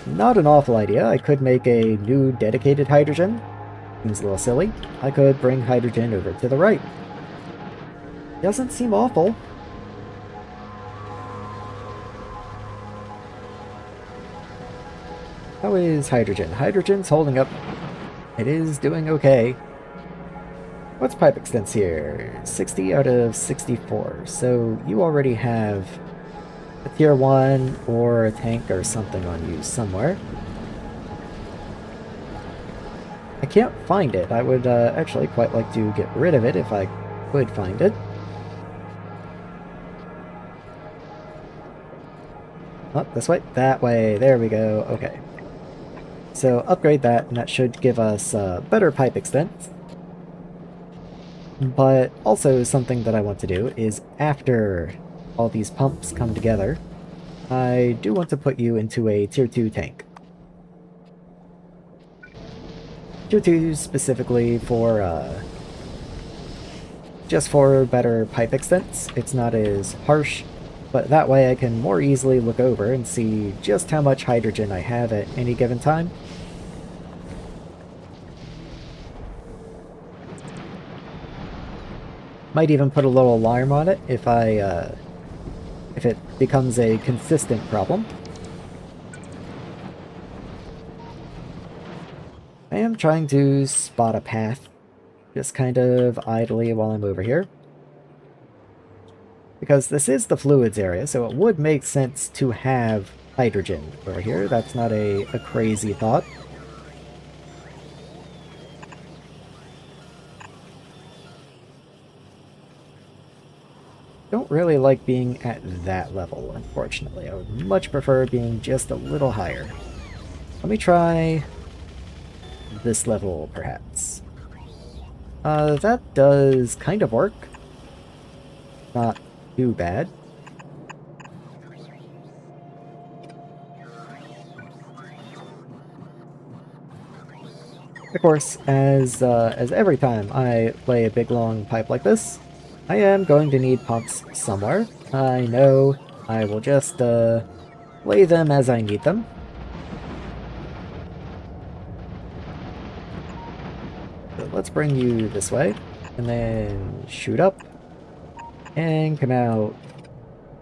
Not an awful idea. I could make a new dedicated hydrogen. Seems a little silly. I could bring hydrogen over to the right. Doesn't seem awful. How is hydrogen? Hydrogen's holding up. It is doing okay. What's pipe extents here? 60 out of 64. So you already have a tier 1 or a tank or something on you somewhere. I can't find it. I would actually quite like to get rid of it if I could find it. Oh, this way? That way. There we go. Okay. So upgrade that, and that should give us better pipe extents. But also something that I want to do is after all these pumps come together, I do want to put you into a tier 2 tank. Tier 2 specifically for just for better pipe extents. It's not as harsh, but that way I can more easily look over and see just how much hydrogen I have at any given time. Might even put a little alarm on it if if it becomes a consistent problem. I am trying to spot a path, just kind of idly while I'm over here. Because this is the fluids area, so it would make sense to have hydrogen over here. That's not a crazy thought. Don't really like being at that level, unfortunately. I would much prefer being just a little higher. Let me try this level, perhaps. That does kind of work. Not too bad. Of course, as every time I lay a big long pipe like this, I am going to need pumps somewhere. I know I will just lay them as I need them. So let's bring you this way, and then shoot up, and come out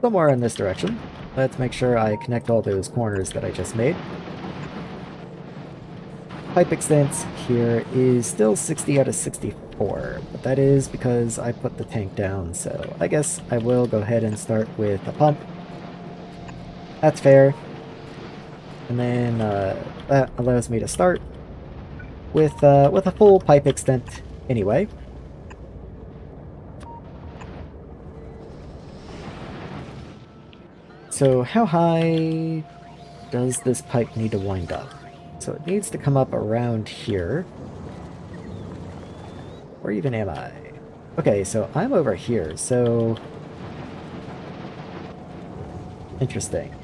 somewhere in this direction. Let's make sure I connect all those corners that I just made. Pipe extents here is still 60 out of 64, but that is because I put the tank down, so I guess I will go ahead and start with a pump. That's fair. And then that allows me to start with a full pipe extent anyway. So how high does this pipe need to wind up? So it needs to come up around here. Where even am I? Okay, so I'm over here, so... Interesting.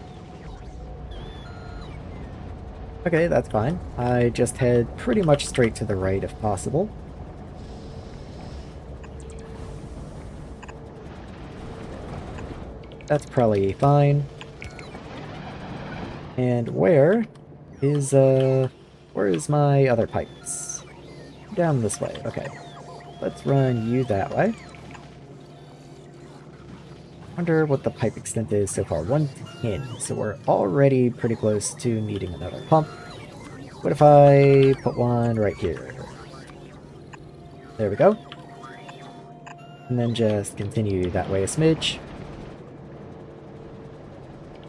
Okay, that's fine. I just head pretty much straight to the right if possible. That's probably fine. And where is my other pipes? Down this way, okay. Let's run you that way. Wonder what the pipe extent is so far. 110, so we're already pretty close to needing another pump. What if I put one right here? There we go. And then just continue that way a smidge.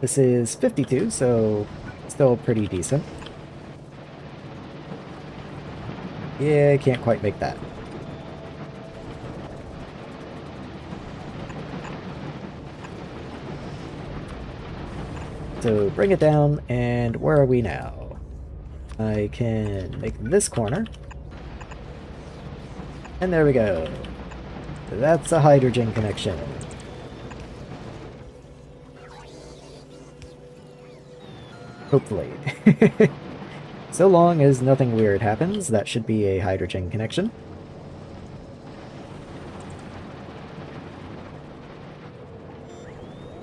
This is 52, so still pretty decent. Yeah, can't quite make that. So bring it down, and where are we now? I can make this corner. And there we go. That's a hydrogen connection. Hopefully. So long as nothing weird happens, that should be a hydrogen connection.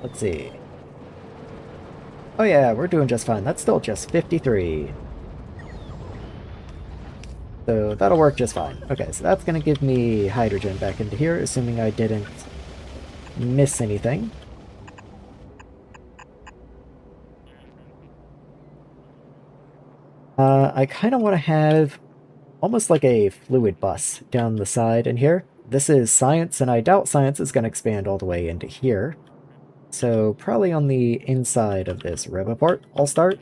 Let's see. Oh yeah, we're doing just fine. That's still just 53. So that'll work just fine. Okay, so that's going to give me hydrogen back into here, assuming I didn't miss anything. I kind of want to have almost like a fluid bus down the side in here. This is science, and I doubt science is going to expand all the way into here. So probably on the inside of this Roboport, I'll start.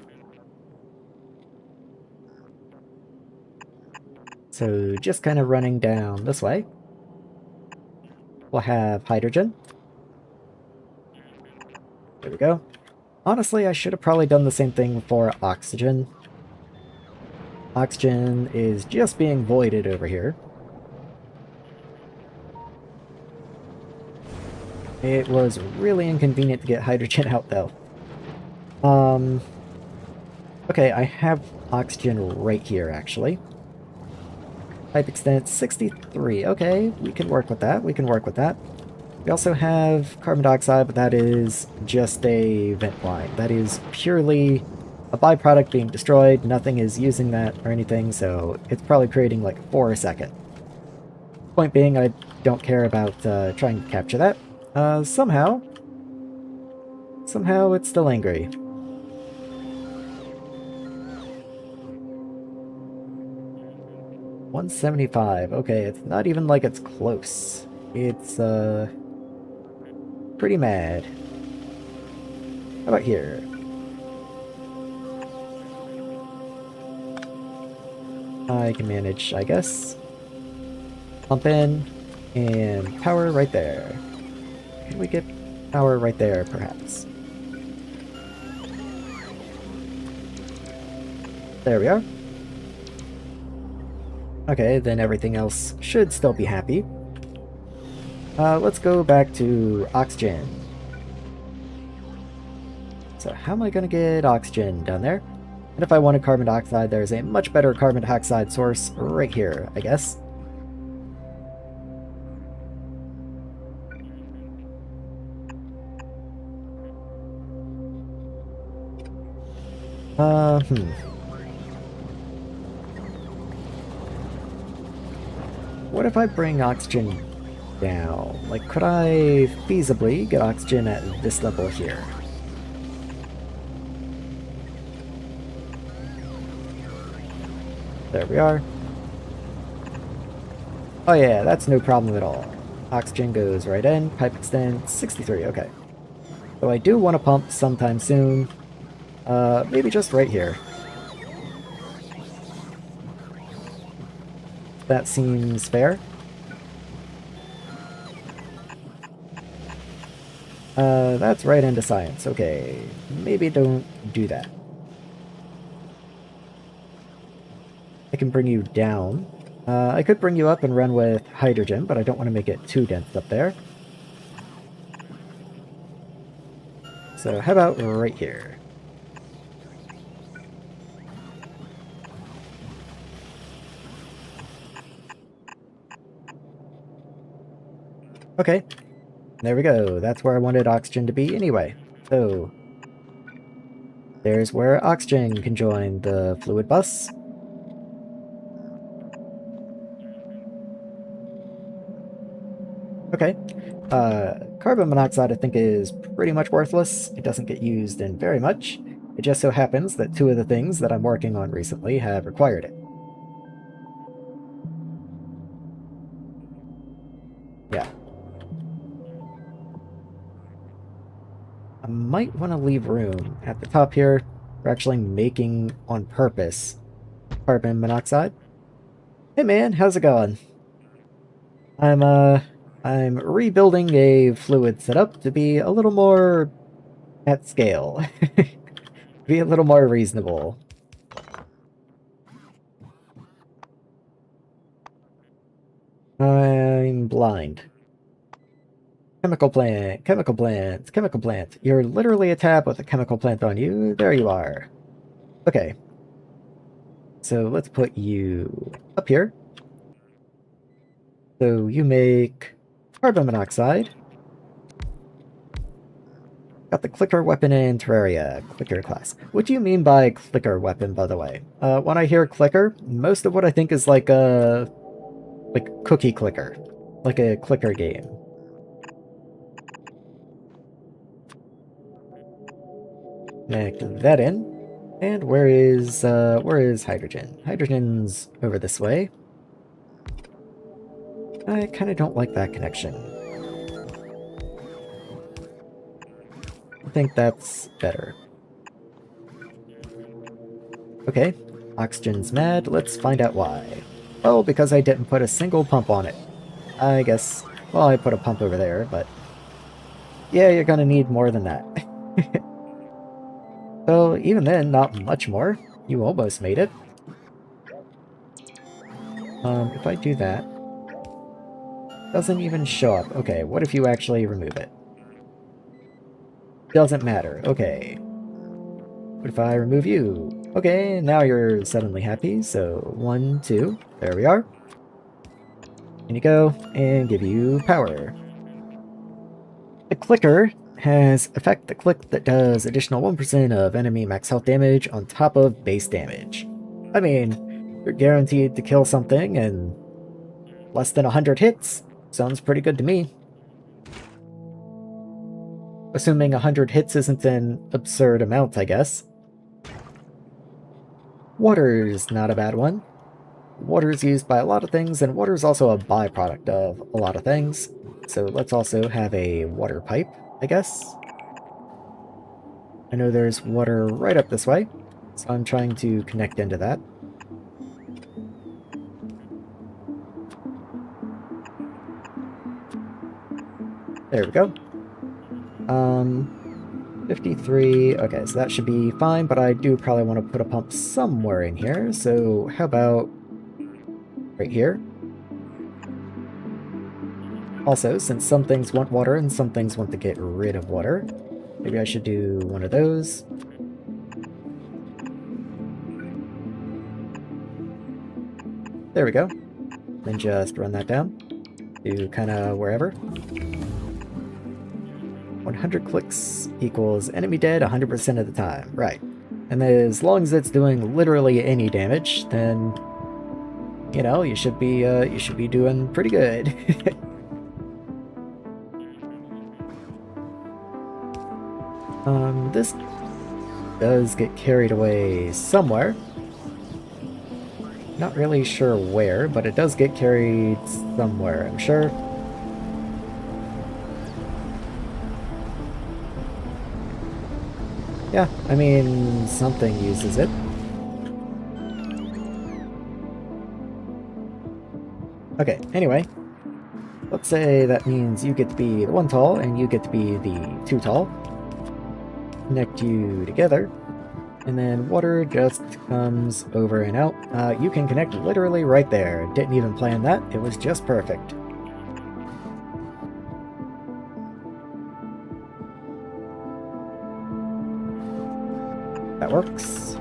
So just kind of running down this way. We'll have hydrogen. There we go. Honestly, I should have probably done the same thing for oxygen. Oxygen is just being voided over here. It was really inconvenient to get hydrogen out, though. Okay, I have oxygen right here, actually. Pipe extent 63. Okay, we can work with that. We can work with that. We also have carbon dioxide, but that is just a vent line. That is purely a byproduct being destroyed. Nothing is using that or anything, so it's probably creating like 4 a second. Point being, I don't care about trying to capture that. Somehow it's still angry. $175. Okay, it's not even like it's close. It's pretty mad. How about here? I can manage, I guess. Pump in, and power right there. Can we get power right there, perhaps? There we are. Okay, then everything else should still be happy. Let's go back to oxygen. So how am I going to get oxygen down there? And if I wanted carbon dioxide, there's a much better carbon dioxide source right here, I guess. What if I bring oxygen down? Like, could I feasibly get oxygen at this level here? There we are. Oh yeah, that's no problem at all. Oxygen goes right in, pipe extend 63, okay. So I do want to pump sometime soon. Maybe just right here. That seems fair. That's right into science. Okay, maybe don't do that. I can bring you down. I could bring you up and run with hydrogen, but I don't want to make it too dense up there. So how about right here? Okay, there we go. That's where I wanted oxygen to be anyway. So there's where oxygen can join the fluid bus. Okay. Carbon monoxide I think is pretty much worthless. It doesn't get used in very much. It just so happens that two of the things that I'm working on recently have required it. Yeah. I might want to leave room at the top here for actually making on purpose carbon monoxide. Hey man, how's it going? I'm rebuilding a fluid setup to be a little more at scale. Be a little more reasonable. I'm blind. Chemical plant, chemical plant, chemical plant. You're literally a tab with a chemical plant on you. There you are. Okay. So let's put you up here. So you make carbon monoxide. Got the clicker weapon in Terraria, clicker class. What do you mean by clicker weapon, by the way? When I hear clicker, most of what I think is like a cookie clicker, like a clicker game. Connect that in. And where is hydrogen? Hydrogen's over this way. I kind of don't like that connection. I think that's better. Okay, oxygen's mad. Let's find out why. Oh, because I didn't put a single pump on it. I guess, well, I put a pump over there, but yeah, you're gonna need more than that. So even then, not much more. You almost made it. If I do that, doesn't even show up. Okay, what if you actually remove it? Doesn't matter. Okay. What if I remove you? Okay, now you're suddenly happy. So 1, 2, there we are. In you go, and give you power. The clicker has effect the click that does additional 1% of enemy max health damage on top of base damage. I mean, you're guaranteed to kill something in less than 100 hits. Sounds pretty good to me. Assuming 100 hits isn't an absurd amount, I guess. Water's not a bad one. Water is used by a lot of things, and water is also a byproduct of a lot of things. So let's also have a water pipe, I guess. I know there's water right up this way, so I'm trying to connect into that. There we go. 53, okay, so that should be fine, but I do probably want to put a pump somewhere in here, so how about right here? Also, since some things want water and some things want to get rid of water, maybe I should do one of those. There we go. Then just run that down to kind of wherever. 100 clicks equals enemy dead 100% of the time. Right. And as long as it's doing literally any damage, then you know, you should be doing pretty good. This does get carried away somewhere. Not really sure where, but it does get carried somewhere, I'm sure. Yeah, I mean, something uses it. Okay, anyway. Let's say that means you get to be the 1 tall and you get to be the 2 tall. Connect you together. And then water just comes over and out. You can connect literally right there. Didn't even plan that. It was just perfect. That works.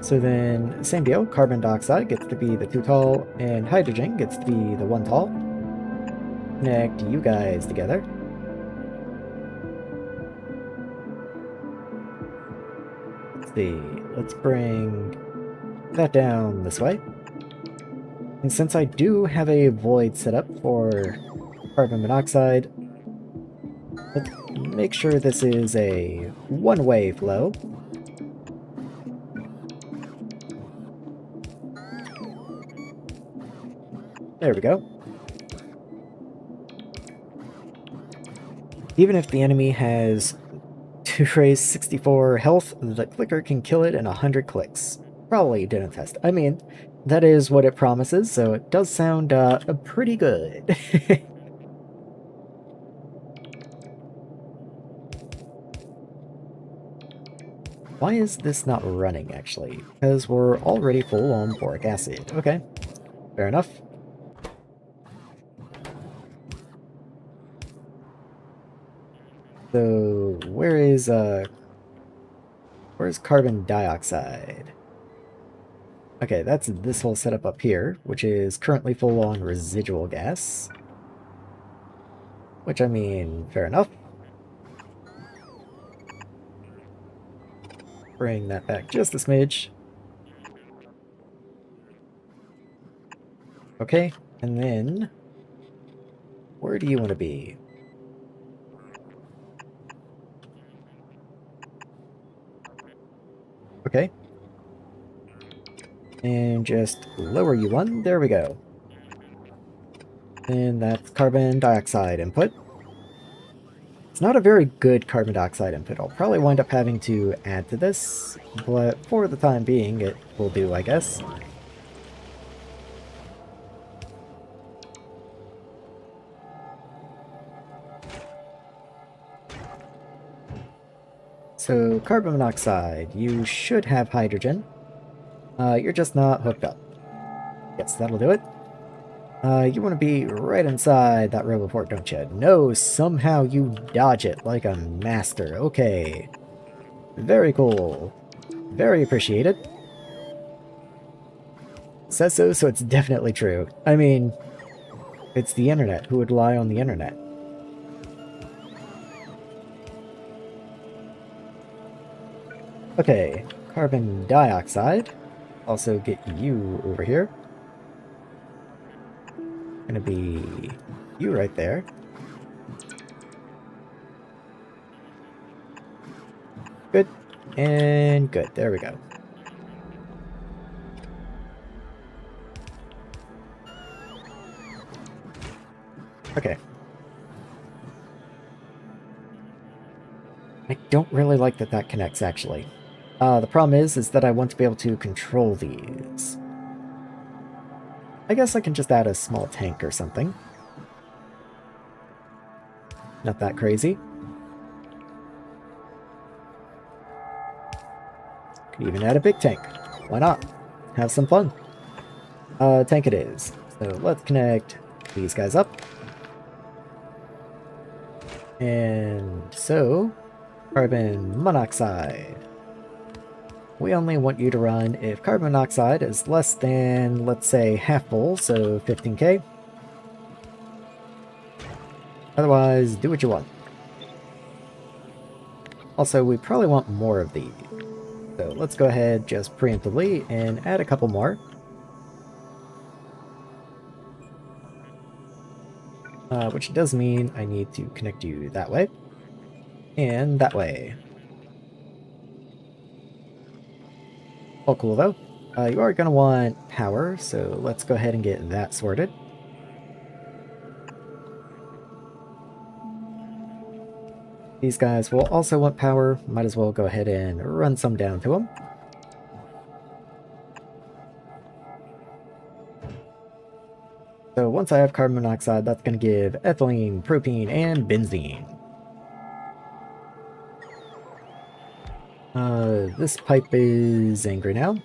So then, same deal. Carbon dioxide gets to be the 2 tall, and hydrogen gets to be the 1 tall. Connect you guys together. Let's see. Let's bring that down this way. And since I do have a void set up for carbon monoxide, let's make sure this is a one-way flow. There we go. Even if the enemy has 2 raise 64 health, the clicker can kill it in 100 clicks. Probably didn't test. I mean, that is what it promises, so it does sound pretty good. Why is this not running, actually? Because we're already full on boric acid. Okay, fair enough. So, where's carbon dioxide? Okay, that's this whole setup up here, which is currently full on residual gas. Which, I mean, fair enough. Bring that back just a smidge. Okay, and then where do you want to be? Okay. And just lower you one. There we go. And that's carbon dioxide input. It's not a very good carbon dioxide input. I'll probably wind up having to add to this, but for the time being, it will do, I guess. So, carbon monoxide, you should have hydrogen. You're just not hooked up. Yes, that'll do it. You want to be right inside that roboport, don't you? No, somehow you dodge it like a master. Okay. Very cool. Very appreciated. Says so, so it's definitely true. I mean, it's the internet. Who would lie on the internet? Okay, carbon dioxide. Also get you over here. Gonna be you right there. Good. And good. There we go. Okay. I don't really like that that connects, actually. The problem is that I want to be able to control these. I guess I can just add a small tank or something. Not that crazy. Could even add a big tank. Why not? Have some fun. Tank it is. So let's connect these guys up. And so, carbon monoxide. We only want you to run if carbon monoxide is less than, let's say, half full, so 15k. Otherwise, do what you want. Also, we probably want more of these. So let's go ahead just preemptively and add a couple more. Which does mean I need to connect you that way. And that way. All cool though. You are going to want power, so let's go ahead and get that sorted. These guys will also want power. Might as well go ahead and run some down to them. So once I have carbon monoxide, that's going to give ethylene, propene, and benzene. This pipe is angry now.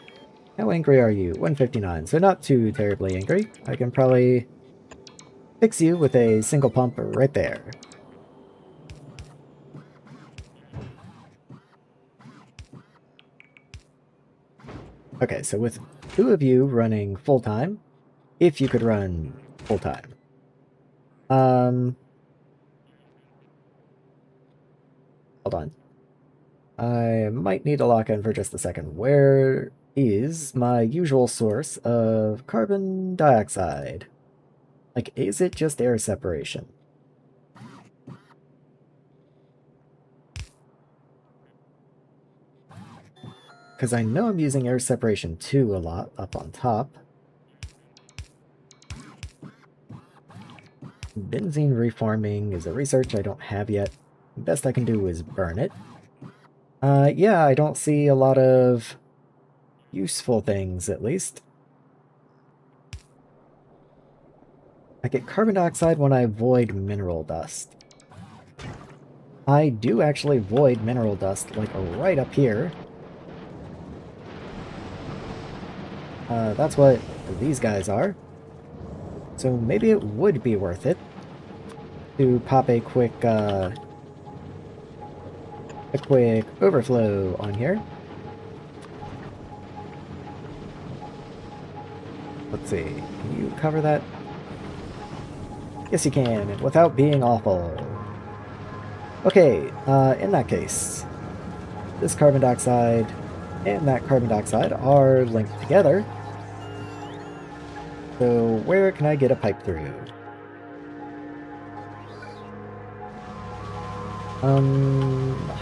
How angry are you? 159, so not too terribly angry. I can probably fix you with a single pump right there. Okay, so with 2 of you running full-time, if you could run full-time. Hold on. I might need to lock in for just a second. Where is my usual source of carbon dioxide? Like, is it just air separation? Because I know I'm using air separation 2 a lot up on top. benzene reforming is a research I don't have yet. The best I can do is burn it. Yeah, I don't see a lot of useful things, at least. I get carbon dioxide when I void mineral dust. I do actually void mineral dust, like right up here. That's what these guys are. So maybe it would be worth it to pop a quick overflow on here. Let's see, can you cover that? Yes you can, and without being awful. Okay, in that case, this carbon dioxide and that carbon dioxide are linked together. So where can I get a pipe through?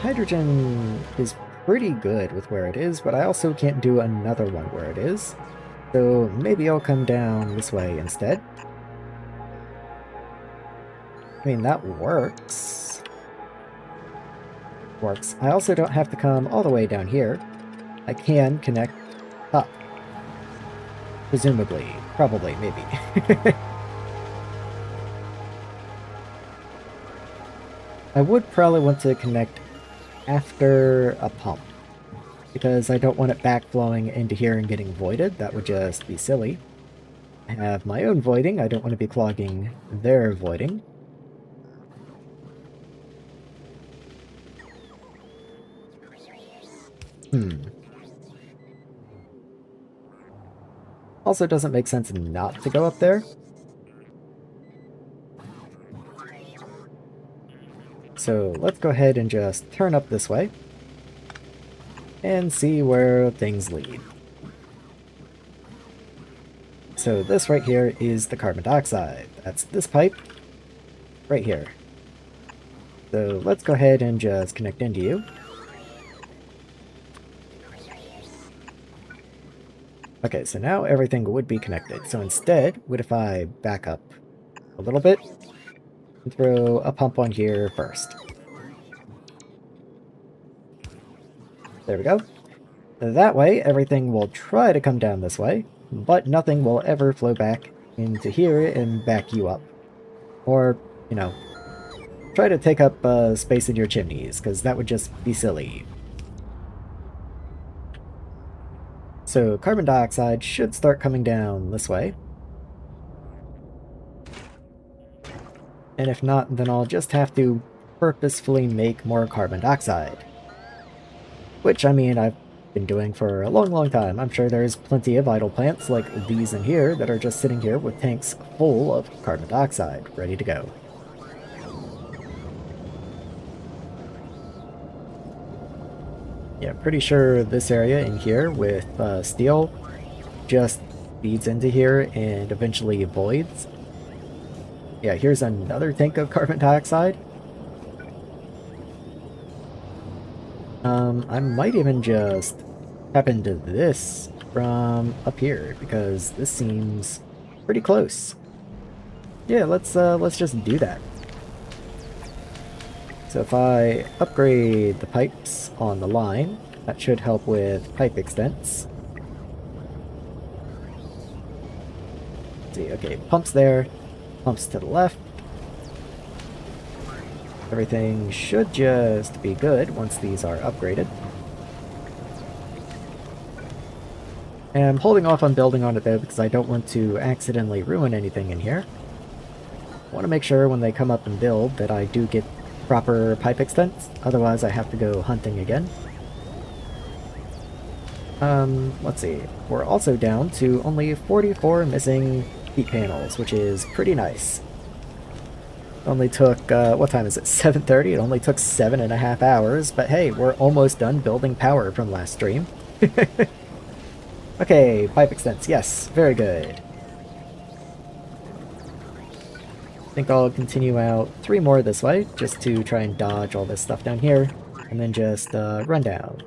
Hydrogen is pretty good with where it is, but I also can't do another one where it is. So maybe I'll come down this way instead. I mean, that works. Works. I also don't have to come all the way down here. I can connect up. Presumably. Probably. Maybe. I would probably want to connect after a pump, because I don't want it backflowing into here and getting voided. That would just be silly. I have my own voiding. I don't want to be clogging their voiding. Also, doesn't make sense not to go up there. So let's go ahead and just turn up this way and see where things lead. So this right here is the carbon dioxide. That's this pipe right here. So let's go ahead and just connect into you. Okay, so now everything would be connected. So instead, what if I back up a little bit and throw a pump on here first? There we go. That way, everything will try to come down this way, but nothing will ever flow back into here and back you up. Or, you know, try to take up space in your chimneys, because that would just be silly. So carbon dioxide should start coming down this way. And if not, then I'll just have to purposefully make more carbon dioxide. Which, I mean, I've been doing for a long, long time. I'm sure there's plenty of idle plants like these in here that are just sitting here with tanks full of carbon dioxide, ready to go. Yeah, pretty sure this area in here with steel just feeds into here and eventually voids. Yeah, here's another tank of carbon dioxide. I might even just tap into this from up here, because this seems pretty close. Yeah, let's just do that. So if I upgrade the pipes on the line, that should help with pipe extents. Let's see, okay, pumps there, pumps to the left. Everything should just be good once these are upgraded. And I'm holding off on building on it though, because I don't want to accidentally ruin anything in here. I want to make sure when they come up and build that I do get proper pipe extents, otherwise I have to go hunting again. Let's see, we're also down to only 44 missing heat panels, which is pretty nice. Only took, what time is it, 7:30? It only took 7.5 hours, but hey, we're almost done building power from last stream. Okay, pipe extents, yes, very good. I think I'll continue out 3 more this way, just to try and dodge all this stuff down here, and then just run down.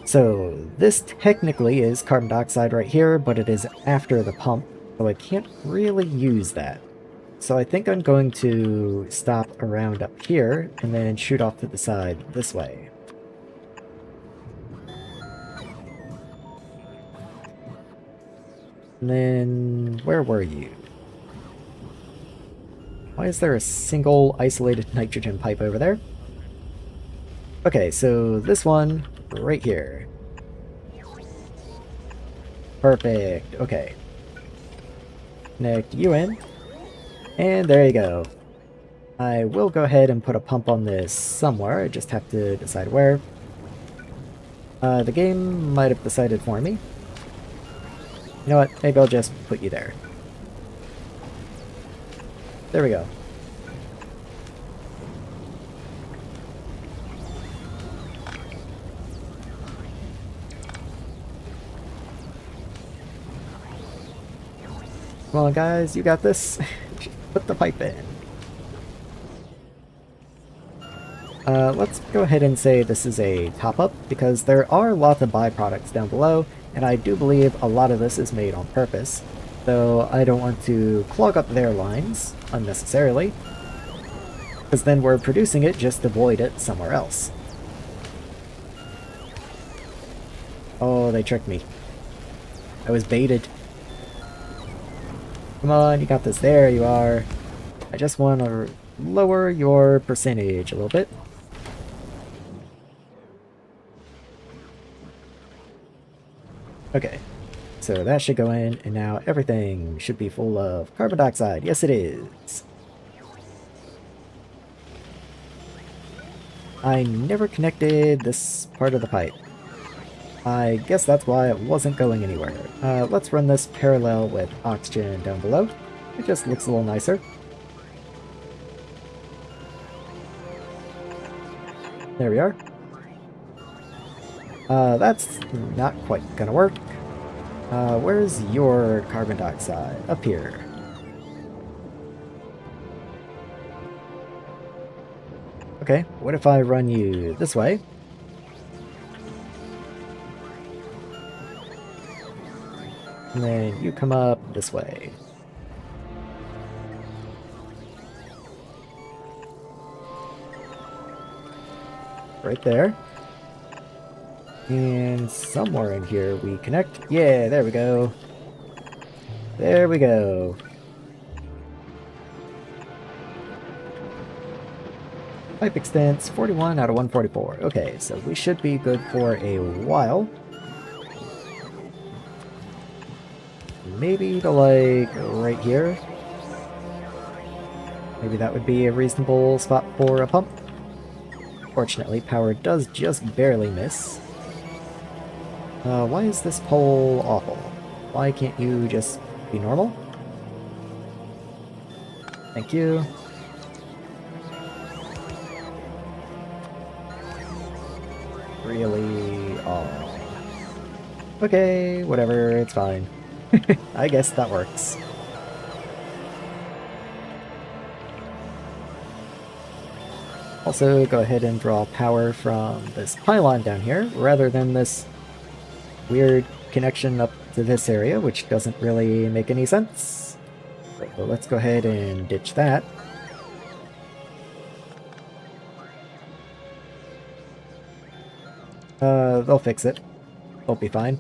So this technically is carbon dioxide right here, but it is after the pump, So I can't really use that. So I think I'm going to stop around up here and then shoot off to the side this way. And then, where were you? Why is there a single isolated nitrogen pipe over there? Okay, so this one right here. Perfect. Okay. Connect you in. And there you go. I will go ahead and put a pump on this somewhere. I just have to decide where. The game might have decided for me. You know what? Maybe I'll just put you there. There we go. Come on, guys. You got this. Put the pipe in. Let's go ahead and say this is a top-up, because there are lots of byproducts down below, and I do believe a lot of this is made on purpose, though I don't want to clog up their lines unnecessarily, because then we're producing it just to void it somewhere else. Oh, they tricked me. I was baited. Come on, you got this. There you are. I just want to lower your percentage a little bit. Okay, so that should go in, and now everything should be full of carbon dioxide. Yes, it is. I never connected this part of the pipe. I guess that's why it wasn't going anywhere. Let's run this parallel with oxygen down below. It just looks a little nicer. There we are. That's not quite gonna work. Where's your carbon dioxide? Up here. Okay, what if I run you this way? And then you come up this way. Right there. And somewhere in here we connect. Yeah, there we go. There we go. Pipe extents, 41 out of 144. Okay, so we should be good for a while. Maybe to like right here. Maybe that would be a reasonable spot for a pump. Fortunately, power does just barely miss. Why is this pole awful? Why can't you just be normal? Thank you. Really? Oh. Okay, whatever, it's fine. I guess that works. Also, go ahead and draw power from this pylon down here, rather than this weird connection up to this area, which doesn't really make any sense. Right, well, let's go ahead and ditch that. They'll fix it. They'll be fine.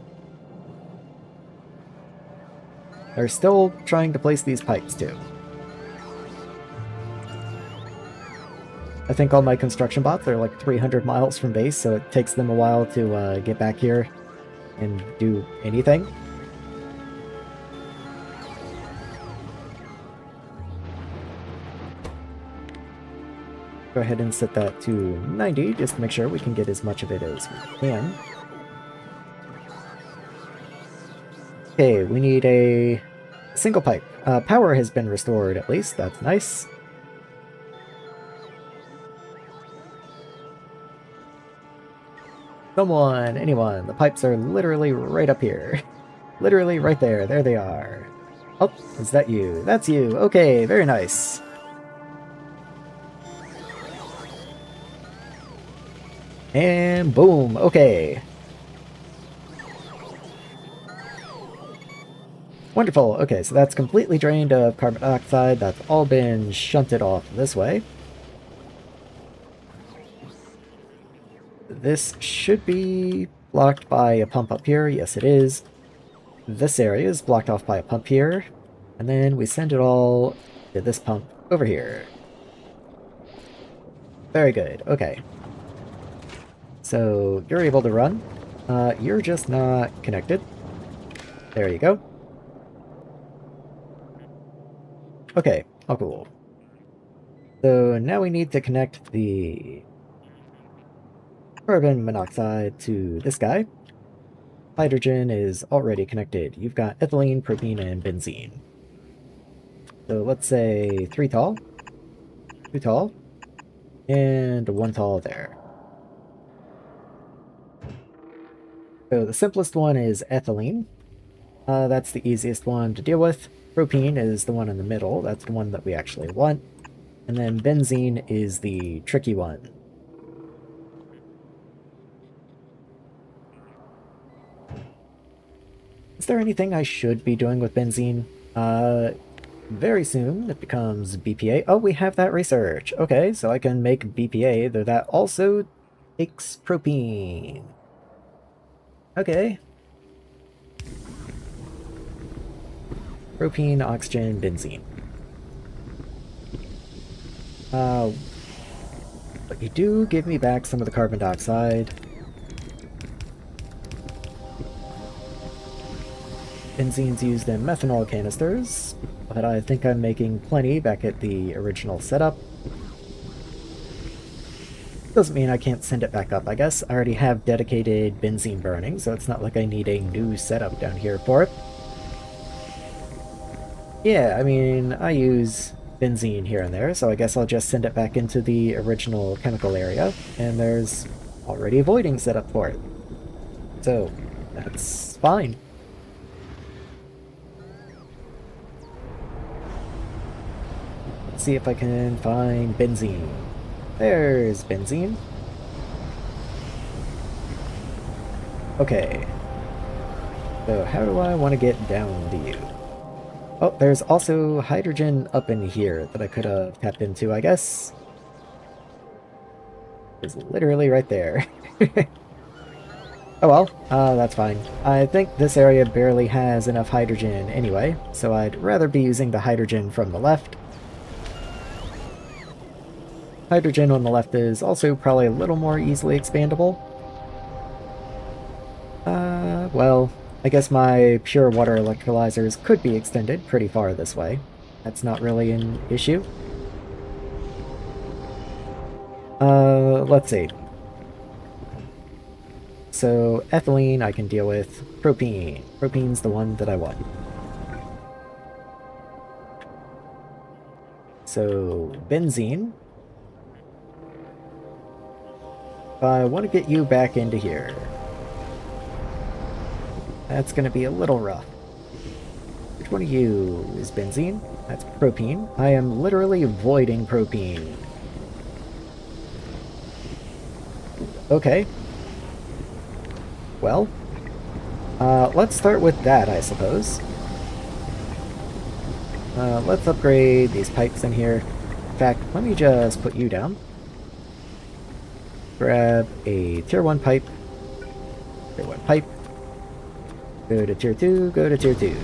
They're still trying to place these pipes, too. I think all my construction bots are like 300 miles from base, so it takes them a while to get back here and do anything. Go ahead and set that to 90, just to make sure we can get as much of it as we can. Okay, we need a single pipe. Power has been restored, at least. That's nice. Someone, anyone, the pipes are literally right up here. Literally right there. There they are. Oh, is that you? That's you. Okay, very nice. And boom. Okay. Wonderful. Okay, so that's completely drained of carbon dioxide. That's all been shunted off this way. This should be blocked by a pump up here. Yes, it is. This area is blocked off by a pump here. And then we send it all to this pump over here. Very good. Okay. So you're able to run. You're just not connected. There you go. Okay, all cool. So now we need to connect the carbon monoxide to this guy. Hydrogen is already connected. You've got ethylene, propene, and benzene. So let's say 3 tall, 2 tall, and 1 tall there. So the simplest one is ethylene. That's the easiest one to deal with. Propene is the one in the middle. That's the one that we actually want. And then benzene is the tricky one. Is there anything I should be doing with benzene? Very soon it becomes BPA. Oh, we have that research. Okay, so I can make BPA, though that also takes propene. Okay. Propene, oxygen, benzene. But you do give me back some of the carbon dioxide. Benzene's used in methanol canisters, but I think I'm making plenty back at the original setup. Doesn't mean I can't send it back up, I guess. I already have dedicated benzene burning, so it's not like I need a new setup down here for it. Yeah, I mean, I use benzene here and there, so I guess I'll just send it back into the original chemical area, and there's already a voiding set up for it. So, that's fine. Let's see if I can find benzene. There's benzene. Okay. So how do I want to get down to you? Oh, there's also hydrogen up in here that I could have tapped into, I guess. It's literally right there. Oh well, that's fine. I think this area barely has enough hydrogen anyway, so I'd rather be using the hydrogen from the left. Hydrogen on the left is also probably a little more easily expandable. Well, I guess my pure water electrolyzers could be extended pretty far this way. That's not really an issue. Let's see. So, ethylene I can deal with. Propene. Propene's the one that I want. So, benzene. I want to get you back into here. That's going to be a little rough. Which one of you is benzene? That's propene. I am literally voiding propene. Okay. Well, let's start with that, I suppose. Let's upgrade these pipes in here. In fact, let me just put you down. Grab a tier 1 pipe. Tier 1 pipe. Go to tier 2, go to tier 2.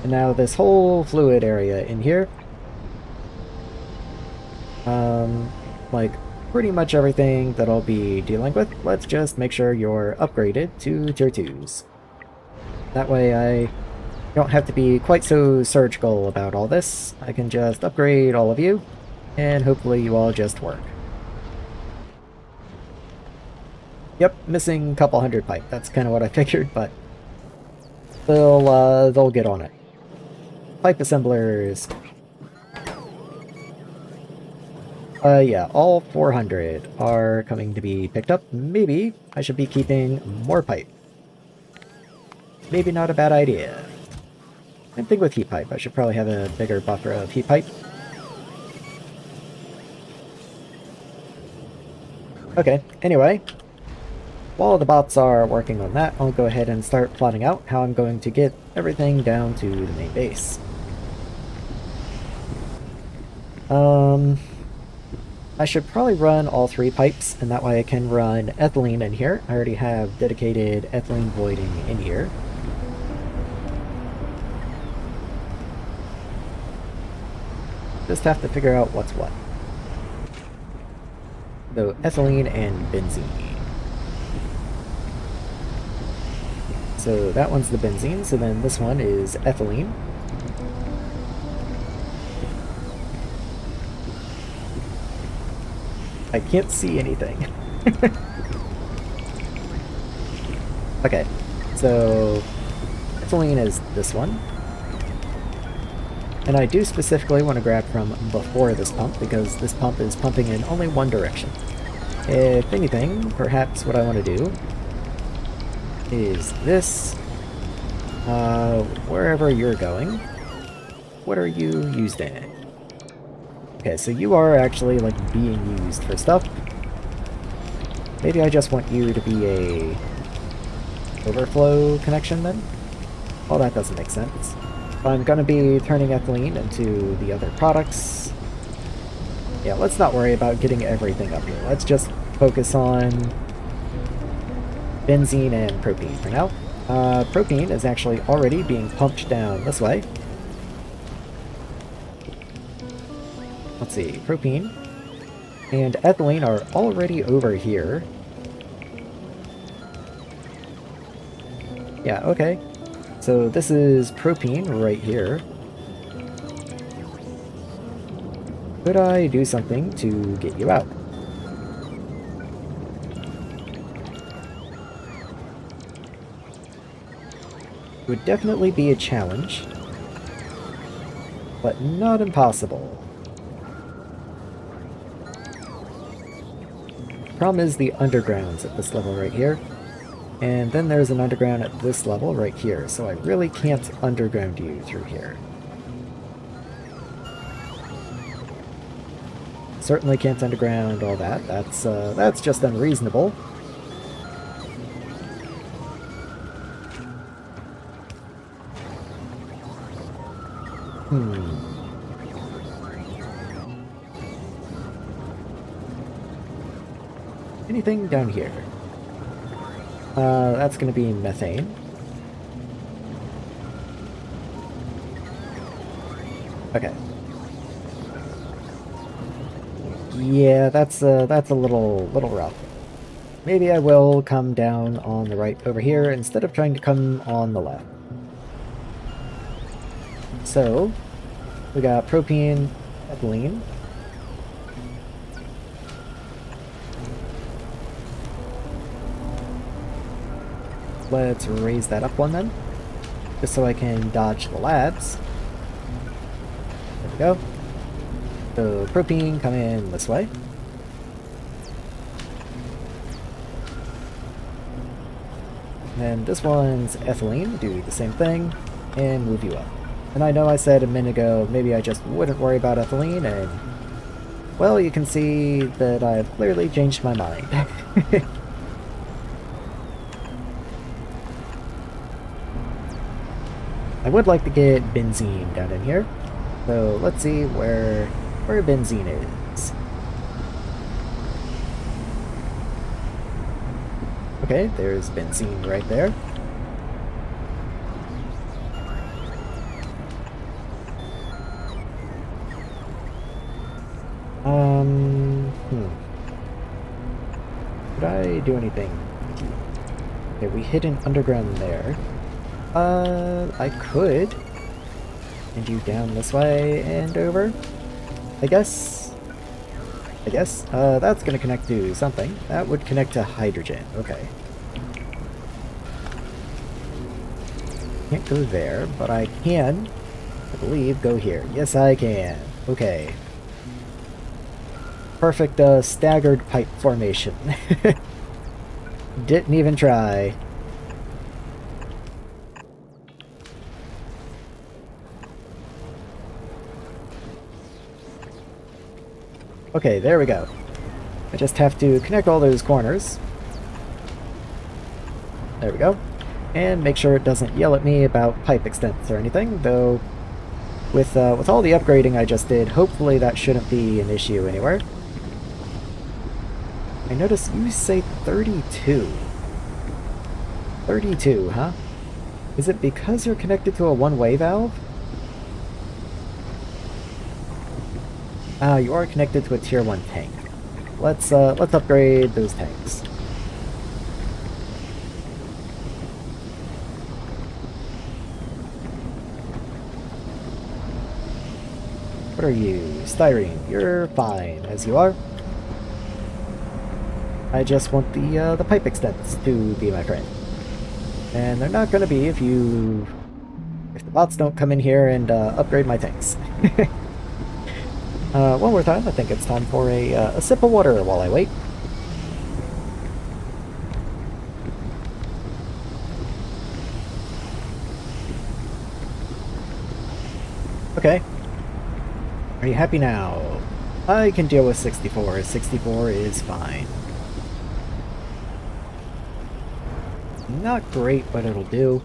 And now this whole fluid area in here. Like pretty much everything that I'll be dealing with, let's just make sure you're upgraded to tier 2s. That way I don't have to be quite so surgical about all this. I can just upgrade all of you, and hopefully you all just work. Yep, missing a couple hundred pipe. That's kind of what I figured, but they'll get on it. Pipe assemblers. Yeah, all 400 are coming to be picked up. Maybe I should be keeping more pipe. Maybe not a bad idea. Same thing with heat pipe. I should probably have a bigger buffer of heat pipe. Okay, anyway. While the bots are working on that, I'll go ahead and start plotting out how I'm going to get everything down to the main base. I should probably run all 3 pipes, and that way I can run ethylene in here. I already have dedicated ethylene voiding in here. Just have to figure out what's what. So, ethylene and benzene. So that one's the benzene, so then this one is ethylene. I can't see anything. Okay, so ethylene is this one. And I do specifically want to grab from before this pump, because this pump is pumping in only one direction. If anything, perhaps what I want to do is this. Wherever you're going, what are you used in? Okay, so you are actually, like, being used for stuff. Maybe I just want you to be a overflow connection, then? Well, that doesn't make sense. I'm gonna be turning ethylene into the other products. Yeah, let's not worry about getting everything up here. Let's just focus on benzene and propene for now. Propene is actually already being pumped down this way. Let's see, propene and ethylene are already over here. Yeah, okay. So this is propene right here. Could I do something to get you out? Would definitely be a challenge, but not impossible. Problem is the underground's at this level right here, and then there's an underground at this level right here, so I really can't underground you through here. Certainly can't underground all that. That's just unreasonable. Anything down here? That's gonna be methane. Okay. Yeah, that's a little rough. Maybe I will come down on the right over here instead of trying to come on the left. So, we got propene, ethylene. Let's raise that up one then, just so I can dodge the labs. There we go. So propene, come in this way. And this one's ethylene, do the same thing, and move you up. And I know I said a minute ago, maybe I just wouldn't worry about ethylene, and, well, you can see that I've clearly changed my mind. I would like to get benzene down in here, so let's see where benzene is. Okay, there's benzene right there. Could I do anything? Okay, we hit an underground there. I could send you down this way and over. I guess. That's gonna connect to something. That would connect to hydrogen. Okay. Can't go there, but I can, I believe, go here. Yes, I can. Okay. Perfect, staggered pipe formation. Didn't even try. Okay, there we go. I just have to connect all those corners. There we go. And make sure it doesn't yell at me about pipe extents or anything, though with all the upgrading I just did, hopefully that shouldn't be an issue anywhere. I notice you say 32. 32, huh? Is it because you're connected to a one-way valve? Ah, you are connected to a tier 1 tank. Let's upgrade those tanks. What are you? Styrene. You're fine, as you are. I just want the pipe extents to be my friend. And they're not gonna be if the bots don't come in here and upgrade my tanks. One more time, I think it's time for a sip of water while I wait. Okay. Are you happy now? I can deal with 64. 64 is fine. Not great, but it'll do.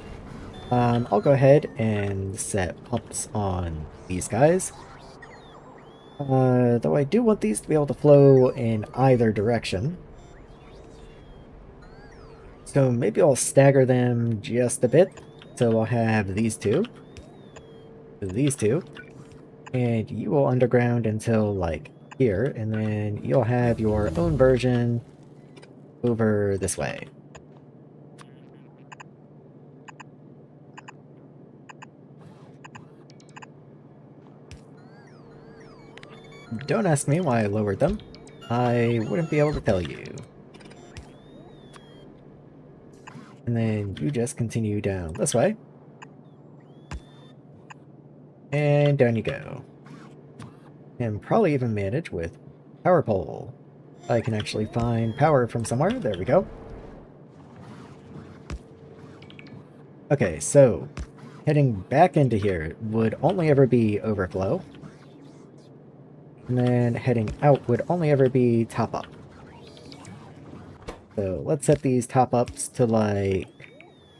I'll go ahead and set pumps on these guys. Though I do want these to be able to flow in either direction. So maybe I'll stagger them just a bit. So I'll have these two, and you will underground until, like, here, and then you'll have your own version over this way. Don't ask me why I lowered them. I wouldn't be able to tell you. And then you just continue down this way. And down you go. And probably even manage with power pole. I can actually find power from somewhere. There we go. Okay, so heading back into here would only ever be overflow. And then heading out would only ever be top up. So let's set these top ups to, like,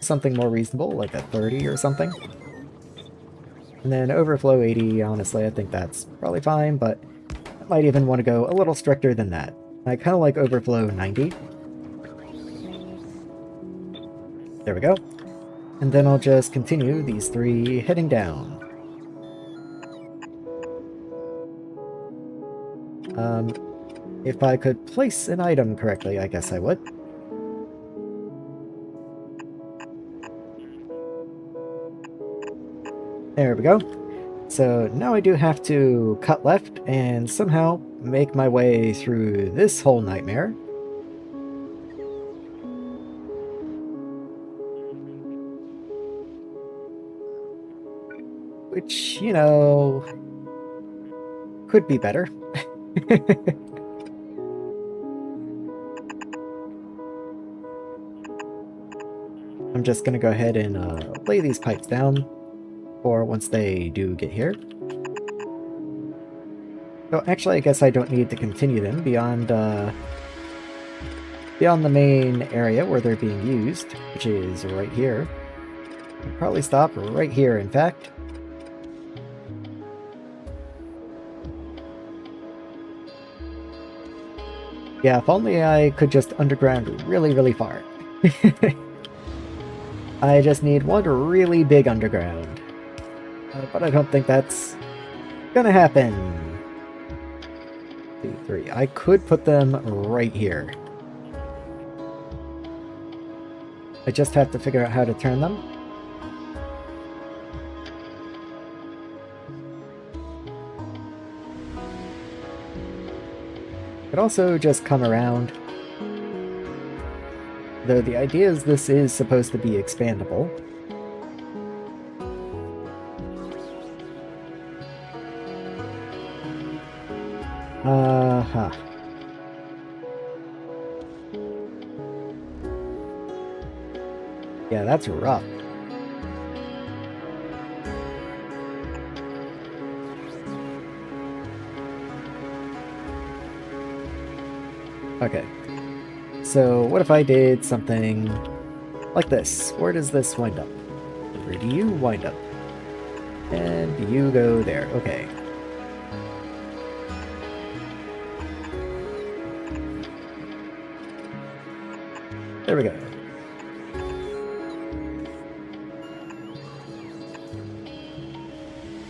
something more reasonable, like a 30 or something. And then overflow 80, honestly, I think that's probably fine, but I might even want to go a little stricter than that. I kind of like overflow 90. There we go. And then I'll just continue these three heading down. If I could place an item correctly, I guess I would. There we go. So now I do have to cut left and somehow make my way through this whole nightmare. Which, you know, could be better. I'm just gonna go ahead and lay these pipes down for once they do get here. So actually, I guess I don't need to continue them beyond the main area where they're being used, which is right here. I'll probably stop right here, in fact. Yeah, if only I could just underground really, really far. I just need one really big underground. But I don't think that's gonna happen. 2, 3. I could put them right here. I just have to figure out how to turn them. Could also just come around. Though the idea is this is supposed to be expandable. Uh-huh. Yeah, that's rough. Okay. So what if I did something Like this. Where does this wind up? Where do you wind up? And you go there. Okay. There we go.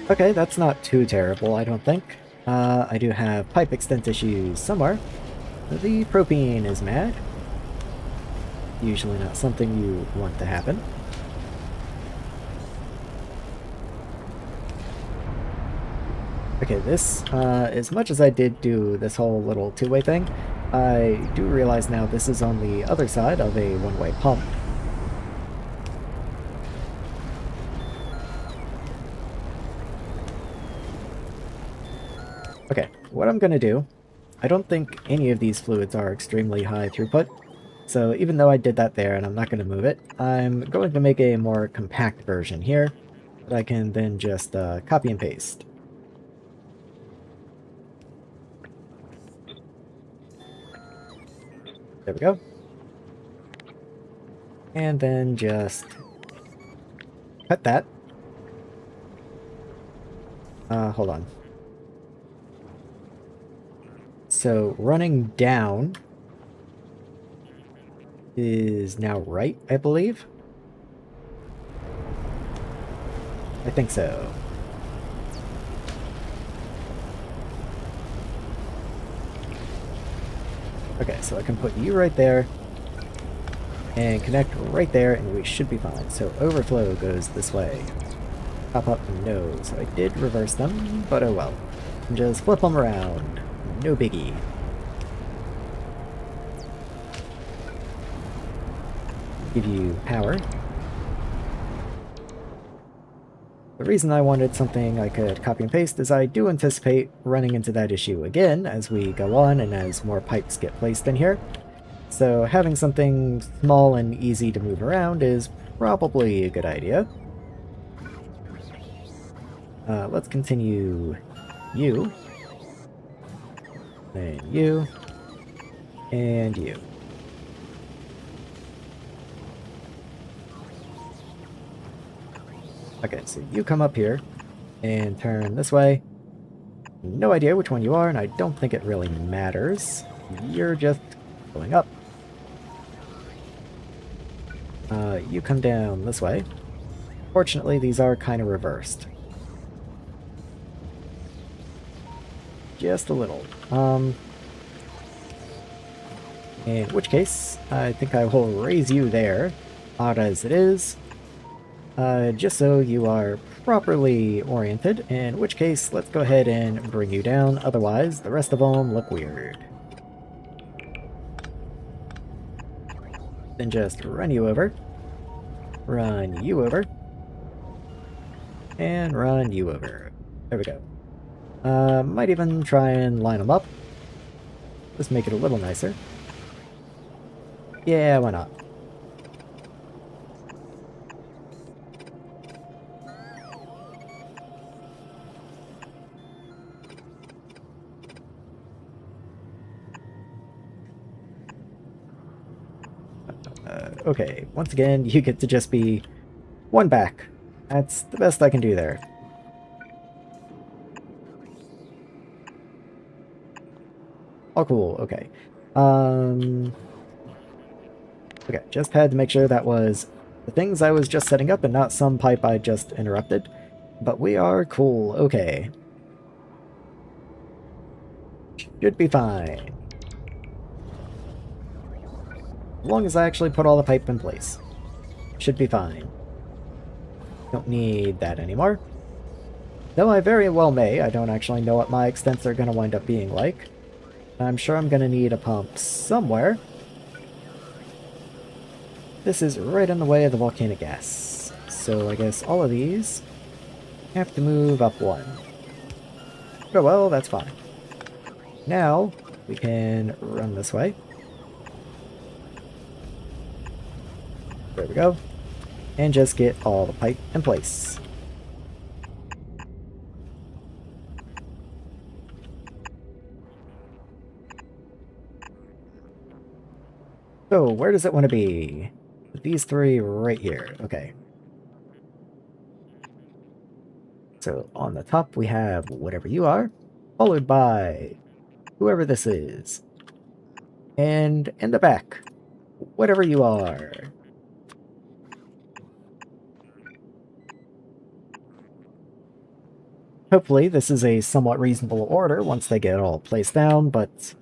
Okay, that's not too terrible, I don't think. I do have pipe extent issues somewhere. The propane is mad. Usually not something you want to happen. Okay, this, as much as I did do this whole little two-way thing, I do realize now this is on the other side of a one-way pump. Okay, what I'm gonna do, I don't think any of these fluids are extremely high throughput, so even though I did that there and I'm not going to move it, I'm going to make a more compact version here that I can then just copy and paste. There we go. And then just cut that. Hold on. So running down is now right, I believe. I think so. Okay, so I can put you right there and connect right there and we should be fine. So overflow goes this way. Pop up, no. So I did reverse them, but oh well. Just flip them around. No biggie. Give you power. The reason I wanted something I could copy and paste is I do anticipate running into that issue again as we go on and as more pipes get placed in here. So having something small and easy to move around is probably a good idea. Let's continue you. Then you. And you. Okay, so you come up here and turn this way. No idea which one you are, and I don't think it really matters. You're just going up. You come down this way. Fortunately, these are kind of reversed. Just a little. In which case, I think I will raise you there, odd as it is. Just so you are properly oriented, in which case, let's go ahead and bring you down, otherwise the rest of them look weird. Then just run you over, run you over, and run you over. There we go. Might even try and line them up. Just make it a little nicer. Yeah, why not? Okay, once again, you get to just be one back. That's the best I can do there. Oh, cool, okay. Okay, just had to make sure that was the things I was just setting up and not some pipe I just interrupted. But we are cool, okay. Should be fine. As long as I actually put all the pipe in place. Should be fine. Don't need that anymore. Though I very well may, I don't actually know what my extents are going to wind up being like. I'm sure I'm going to need a pump somewhere. This is right in the way of the volcanic gas. So I guess all of these have to move up one. Oh well, that's fine. Now, we can run this way. There we go. And just get all the pipe in place. So, where does it want to be? these three right here. Okay. So on the top we have whatever you are, followed by whoever this is. And in the back, whatever you are. Hopefully this is a somewhat reasonable order once they get all placed down, but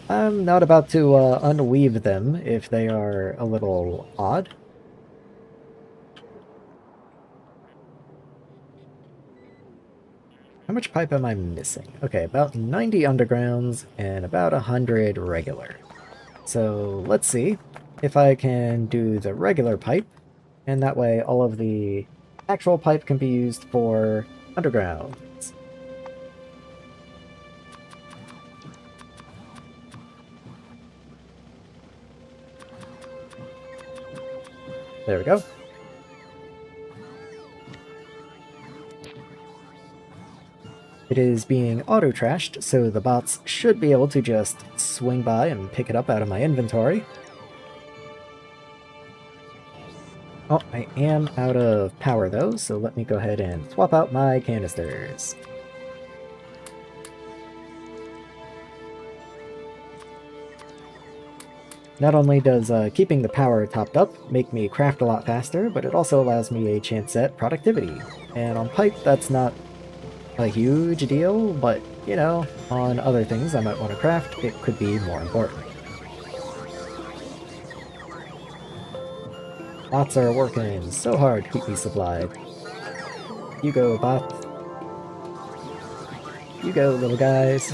I'm not about to unweave them if they are a little odd. How much pipe am I missing? Okay, about 90 undergrounds and about 100 regular. So let's see if I can do the regular pipe, and that way all of the actual pipe can be used for undergrounds. There we go. It is being auto-trashed, so the bots should be able to just swing by and pick it up out of my inventory. Oh, I am out of power though, so let me go ahead and swap out my canisters. Not only does keeping the power topped up make me craft a lot faster, but it also allows me a chance at productivity. And on pipe, that's not a huge deal, but, you know, on other things I might want to craft, it could be more important. Bots are working so hard to keep me supplied. You go, bots. You go, little guys.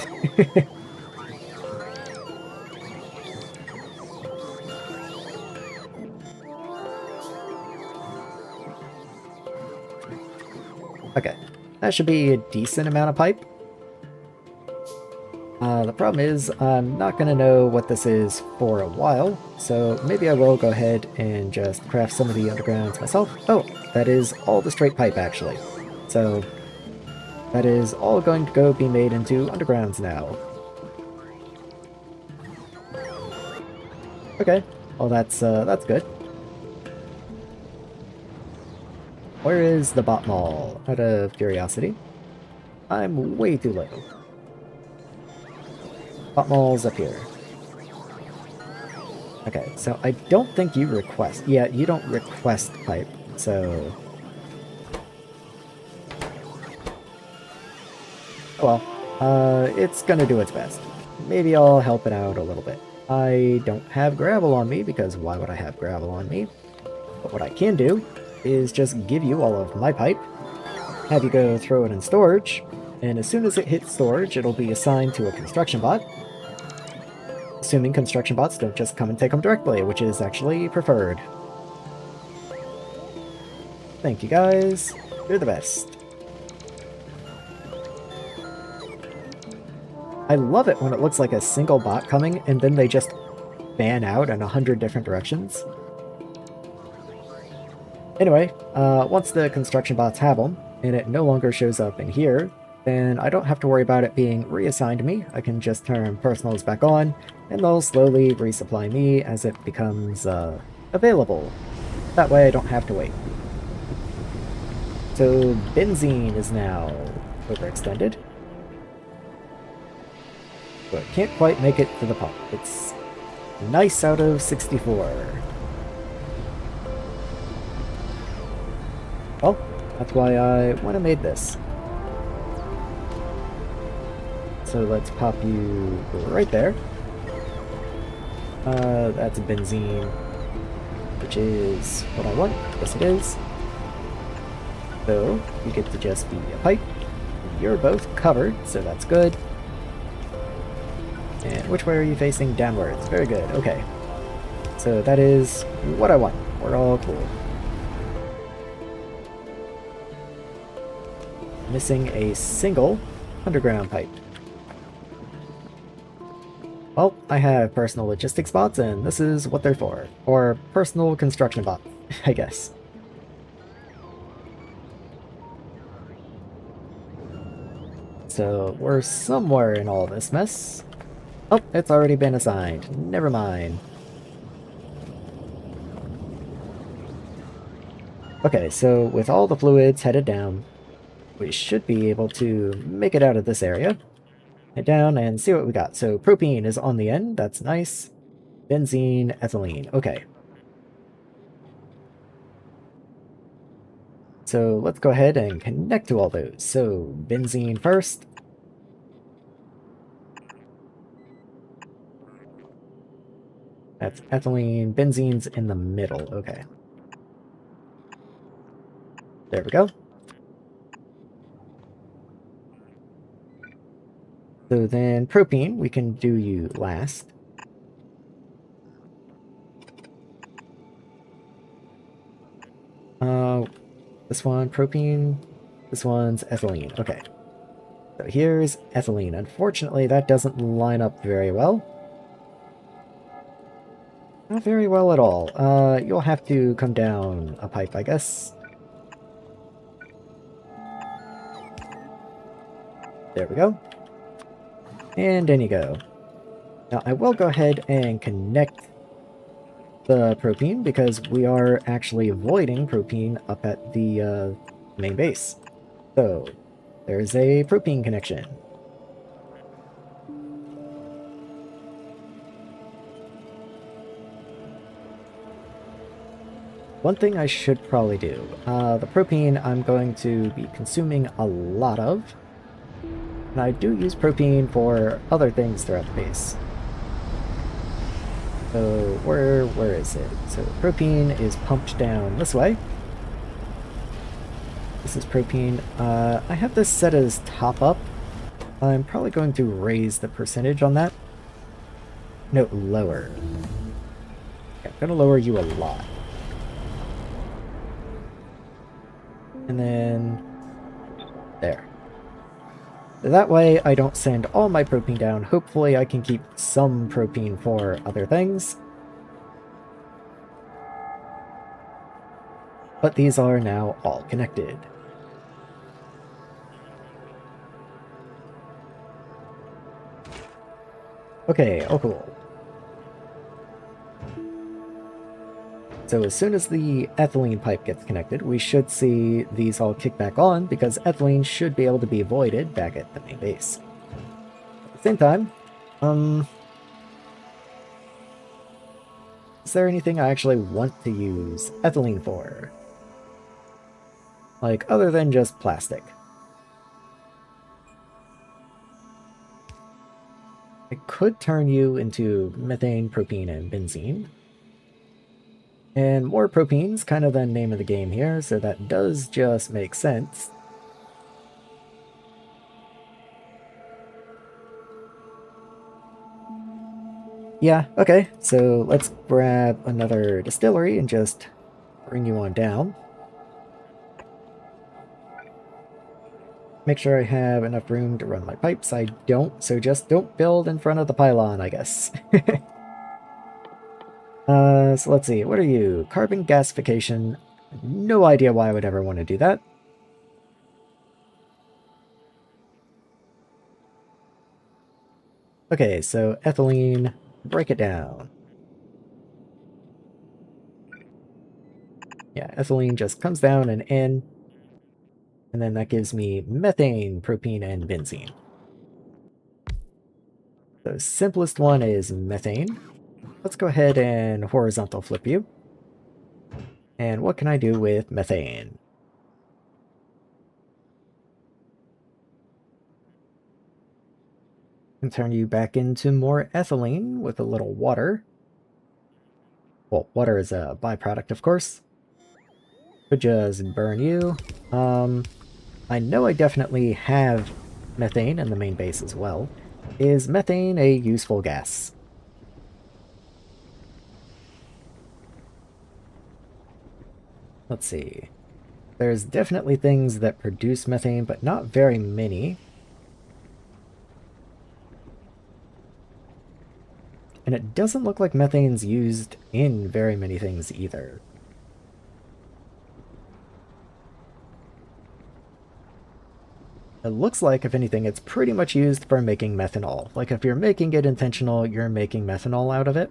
Okay, that should be a decent amount of pipe. The problem is, I'm not going to know what this is for a while, so maybe I will go ahead and just craft some of the undergrounds myself. Oh, that is all the straight pipe, actually. So, that is all going to go be made into undergrounds now. Okay, well that's good. Where is the bot mall, out of curiosity? I'm way too low. Bot mall's up here. Okay, so I don't think you request... Yeah, you don't request pipe, so... Well, it's gonna do its best. Maybe I'll help it out a little bit. I don't have gravel on me, because why would I have gravel on me? But what I can do is just give you all of my pipe, have you go throw it in storage, and as soon as it hits storage, it'll be assigned to a construction bot. Assuming construction bots don't just come and take them directly, which is actually preferred. Thank you guys. You're the best. I love it when it looks like a single bot coming and then they just fan out in 100 different directions. Anyway, once the construction bots have them, and it no longer shows up in here, then I don't have to worry about it being reassigned to me. I can just turn personals back on, and they'll slowly resupply me as it becomes available. That way I don't have to wait. So benzene is now overextended. But can't quite make it to the pump. It's nice out of 64. Well, that's why I went and made this. So let's pop you right there. That's benzene, which is what I want. Yes, it is. So you get to just be a pipe. You're both covered, so that's good. And which way are you facing? Downwards. Very good. Okay. So that is what I want. We're all cool. Missing a single underground pipe. Well, I have personal logistics bots, and this is what they're for. Or personal construction bots, I guess. So we're somewhere in all this mess. Oh, it's already been assigned. Never mind. Okay, so with all the fluids headed down, we should be able to make it out of this area. Head down and see what we got. So propene is on the end. That's nice. Benzene, ethylene. Okay. So let's go ahead and connect to all those. So benzene first. That's ethylene. Benzene's in the middle. Okay. There we go. So then propene, we can do you last. This one, propene. This one's ethylene. Okay. So here's ethylene. Unfortunately, that doesn't line up very well. Not very well at all. You'll have to come down a pipe, I guess. There we go. And in you go. Now, I will go ahead and connect the propene because we are actually voiding propene up at the main base. So, there's a propene connection. One thing I should probably do. The propene I'm going to be consuming a lot of. And I do use propene for other things throughout the base. So where is it? So propene is pumped down this way. This is propene. I have this set as top up. I'm probably going to raise the percentage on that. No, lower. Okay, I'm going to lower you a lot. And then there. That way I don't send all my propene down. Hopefully I can keep some propene for other things. But these are now all connected. Okay, oh cool. So as soon as the ethylene pipe gets connected, we should see these all kick back on, because ethylene should be able to be avoided back at the main base. At the same time, is there anything I actually want to use ethylene for? Like, other than just plastic. I could turn you into methane, propene, and benzene. And more propene's kind of the name of the game here, so that does just make sense. Yeah, okay, so let's grab another distillery and just bring you on down. Make sure I have enough room to run my pipes. I don't, so just don't build in front of the pylon, I guess. So let's see, what are you? Carbon gasification. No idea why I would ever want to do that. Okay, so ethylene, break it down. Yeah, ethylene just comes down and in, and then that gives me methane, propene, and benzene. The simplest one is methane. Let's go ahead and horizontal flip you. And what can I do with methane? And turn you back into more ethylene with a little water. Well, water is a byproduct, of course. Could just burn you. I know I definitely have methane in the main base as well. Is methane a useful gas? Let's see. There's definitely things that produce methane, but not very many. And it doesn't look like methane's used in very many things either. It looks like, if anything, it's pretty much used for making methanol. Like, if you're making it intentional, you're making methanol out of it.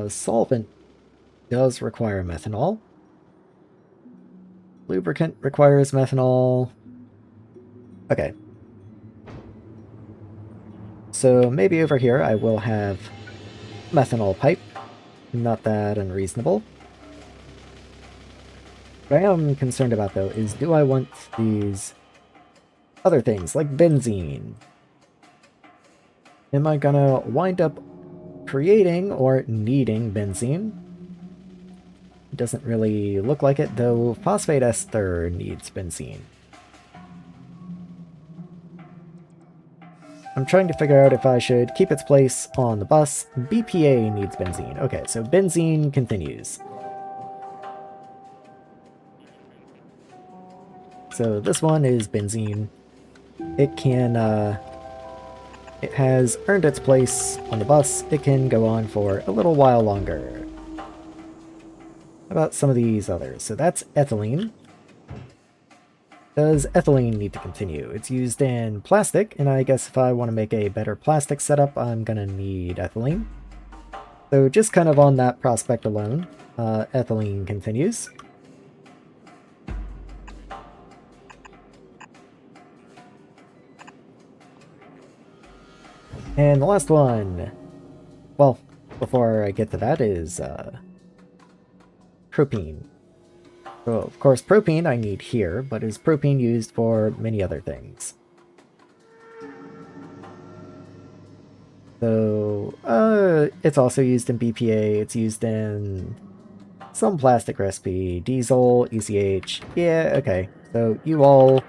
Solvent does require methanol. Lubricant requires methanol. Okay. So maybe over here I will have methanol pipe. Not that unreasonable. What I am concerned about, though, is do I want these other things, like benzene? Am I gonna wind up creating or needing benzene? It doesn't really look like it, though phosphate ester needs benzene. I'm trying to figure out if I should keep its place on the bus. BPA needs benzene. Okay, so benzene continues. So this one is benzene. It can, it has earned its place on the bus. It can go on for a little while longer. How about some of these others? So that's ethylene. Does ethylene need to continue? It's used in plastic, and I guess if I want to make a better plastic setup, I'm gonna need ethylene. So just kind of on that prospect alone, ethylene continues. And the last one, well, before I get to that, is propene. So, of course, propene I need here, but is propene used for many other things? So, it's also used in BPA, it's used in some plastic recipe, diesel, ECH, yeah, okay. So you all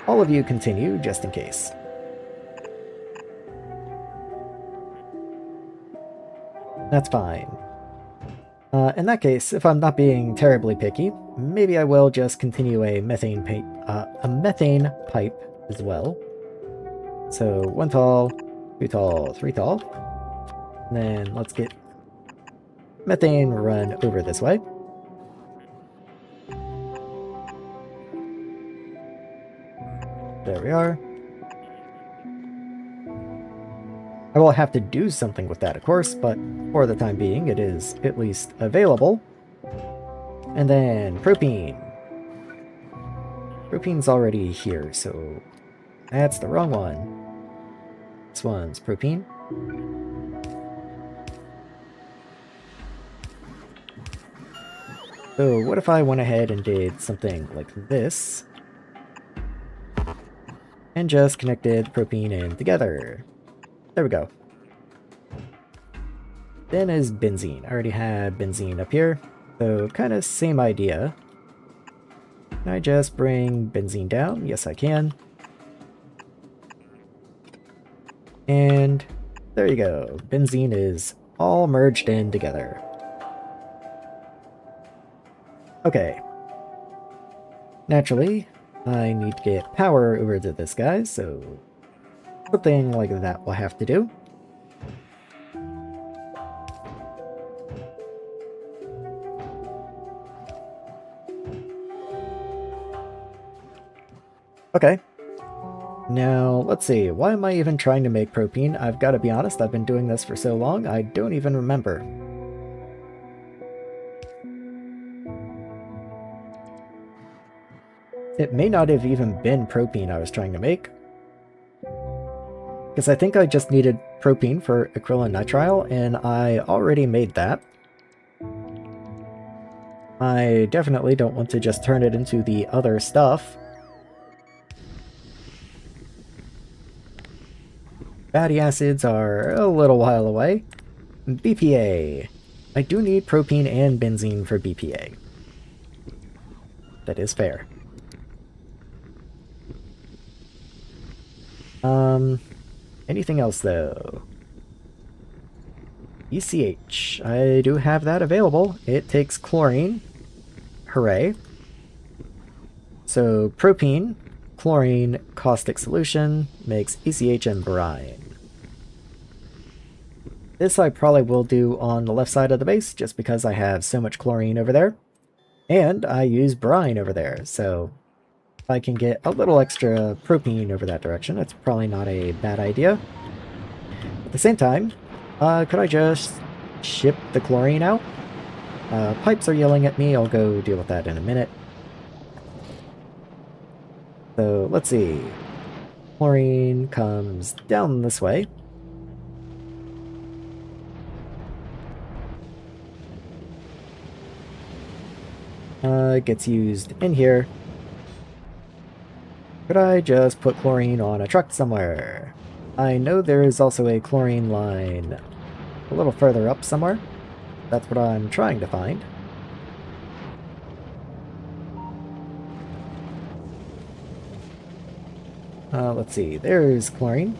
of you continue, just in case. That's fine. In that case, if I'm not being terribly picky, maybe I will just continue a methane pipe as well. So 1 tall, 2 tall, 3 tall. And then let's get methane run over this way. There we are. I will have to do something with that, of course, but for the time being, it is at least available. And then propene. Propene's already here, so that's the wrong one. This one's propene. So what if I went ahead and did something like this? And just connected propene in together. There we go. Then is benzene. I already had benzene up here, so kind of same idea. Can I just bring benzene down? Yes, I can. And there you go. Benzene is all merged in together. Okay. Naturally, I need to get power over to this guy, so something like that will have to do. Okay. Now, let's see. Why am I even trying to make propene? I've got to be honest, I've been doing this for so long, I don't even remember. It may not have even been propene I was trying to make. Because I think I just needed propene for acrylonitrile, and I already made that. I definitely don't want to just turn it into the other stuff. Fatty acids are a little while away. BPA. I do need propene and benzene for BPA. That is fair. Anything else though? ECH. I do have that available. It takes chlorine. Hooray. So propene, chlorine, caustic solution makes ECH and brine. This I probably will do on the left side of the base just because I have so much chlorine over there. And I use brine over there, so if I can get a little extra propene over that direction, it's probably not a bad idea. At the same time, could I just ship the chlorine out. Pipes are yelling at me. I'll go deal with that in a minute. So let's see. Chlorine comes down this way. Gets used in here. Could I just put chlorine on a truck somewhere? I know there is also a chlorine line a little further up somewhere. That's what I'm trying to find. Let's see. There's chlorine.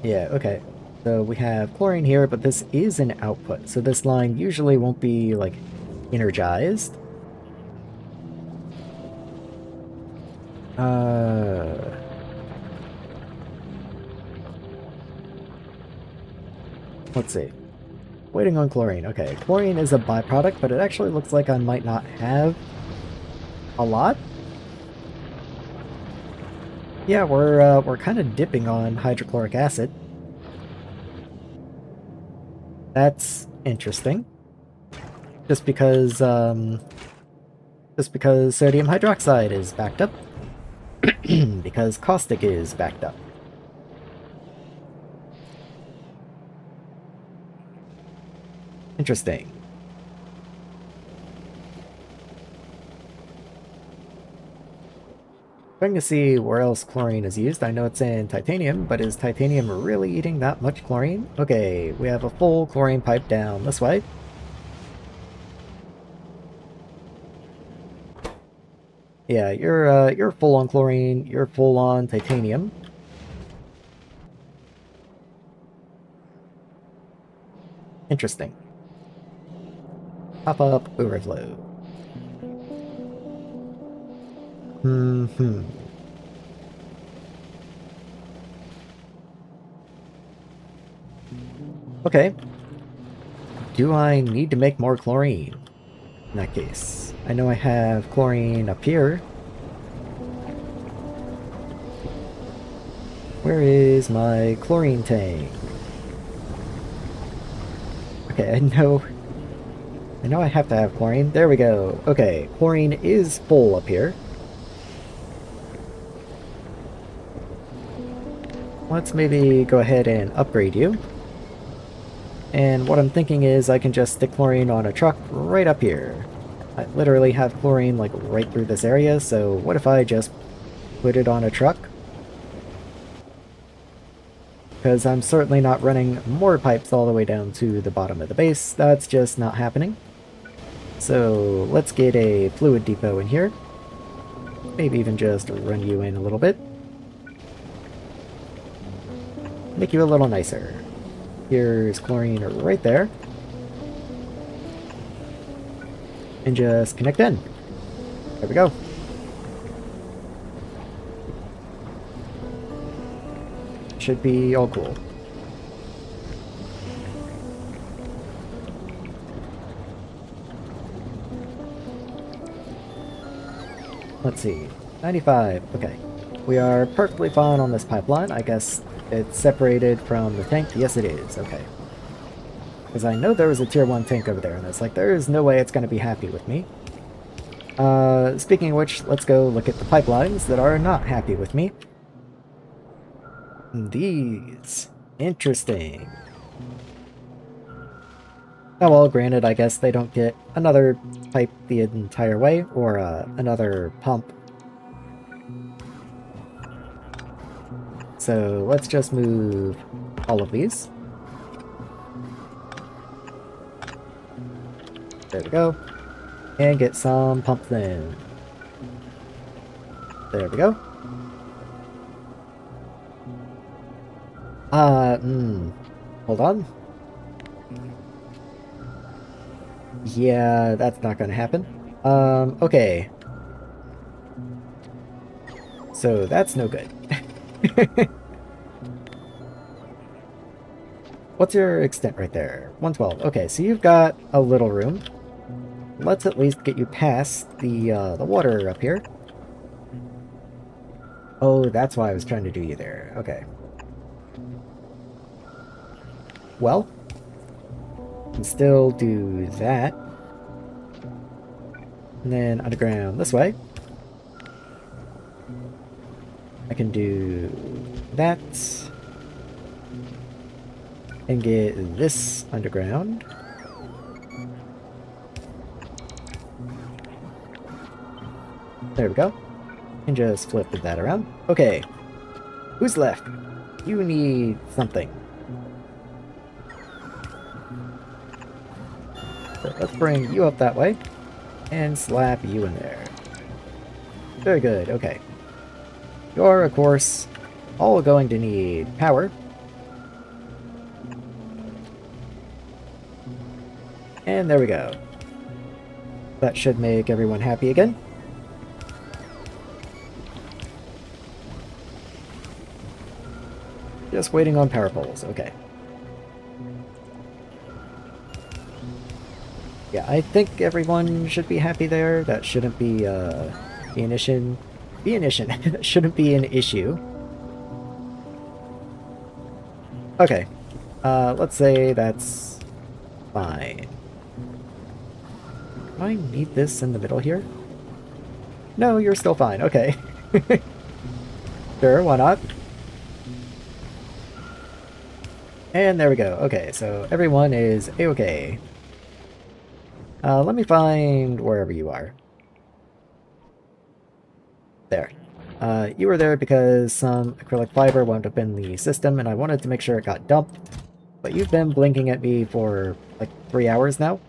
Yeah, okay. So we have chlorine here, but this is an output, so this line usually won't be, like, energized. Let's see. Waiting on chlorine. Okay, chlorine is a byproduct, but it actually looks like I might not have a lot. Yeah, we're kind of dipping on hydrochloric acid. That's interesting. Just because sodium hydroxide is backed up. Because caustic is backed up. Interesting. Trying to see where else chlorine is used. I know it's in titanium, but is titanium really eating that much chlorine? Okay, we have a full chlorine pipe down this way. Yeah, you're full on chlorine, you're full on titanium. Interesting. Pop-up overflow. Okay. Do I need to make more chlorine? In that case. I know I have chlorine up here. Where is my chlorine tank? Okay, I know I have to have chlorine. There we go. Okay, chlorine is full up here. Let's maybe go ahead and upgrade you. And what I'm thinking is I can just stick chlorine on a truck right up here. I literally have chlorine like right through this area, so what if I just put it on a truck? Because I'm certainly not running more pipes all the way down to the bottom of the base. That's just not happening. So let's get a fluid depot in here. Maybe even just run you in a little bit. Make you a little nicer. Here's chlorine right there. And just connect in. There we go. Should be all cool. Let's see. 95. Okay. We are perfectly fine on this pipeline. I guess it's separated from the tank. Yes, it is. Okay. Because I know there was a tier 1 tank over there, and it's like, there is no way it's going to be happy with me. Speaking of which, let's go look at the pipelines that are not happy with me. These. Interesting. Oh well, granted, I guess they don't get another pipe the entire way, or another pump. So let's just move all of these. There we go. And get some pumps in. There we go. Hold on. Yeah, that's not gonna happen. Okay. So that's no good. What's your extent right there? 112. Okay, so you've got a little room. Let's at least get you past the water up here. Oh, that's why I was trying to do you there. Okay. well, can still do that. And then underground this way. I can do that. And get this underground. There we go. And just flip that around. Okay. Who's left? You need something. So let's bring you up that way. And slap you in there. Very good, okay. You're, of course, all going to need power. And there we go. That should make everyone happy again. Just waiting on power poles, okay. Yeah, I think everyone should be happy there. That shouldn't be an issue. That shouldn't be an issue. Okay. Let's say that's fine. Do I need this in the middle here? No, you're still fine. Okay. Sure, why not? And there we go. Okay, so everyone is a-okay. Let me find wherever you are. There. You were there because some acrylic fiber wound up in the system, and I wanted to make sure it got dumped. But you've been blinking at me for, like, 3 hours now?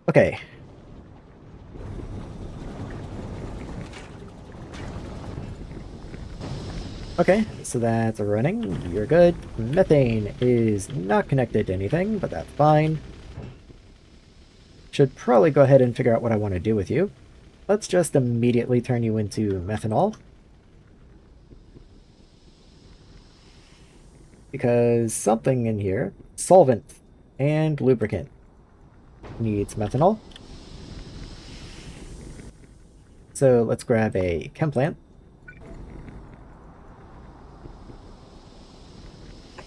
Okay. Okay, so that's running. You're good. Methane is not connected to anything, but that's fine. Should probably go ahead and figure out what I want to do with you. Let's just immediately turn you into methanol. Because something in here, solvent and lubricant, needs methanol. So let's grab a chem plant.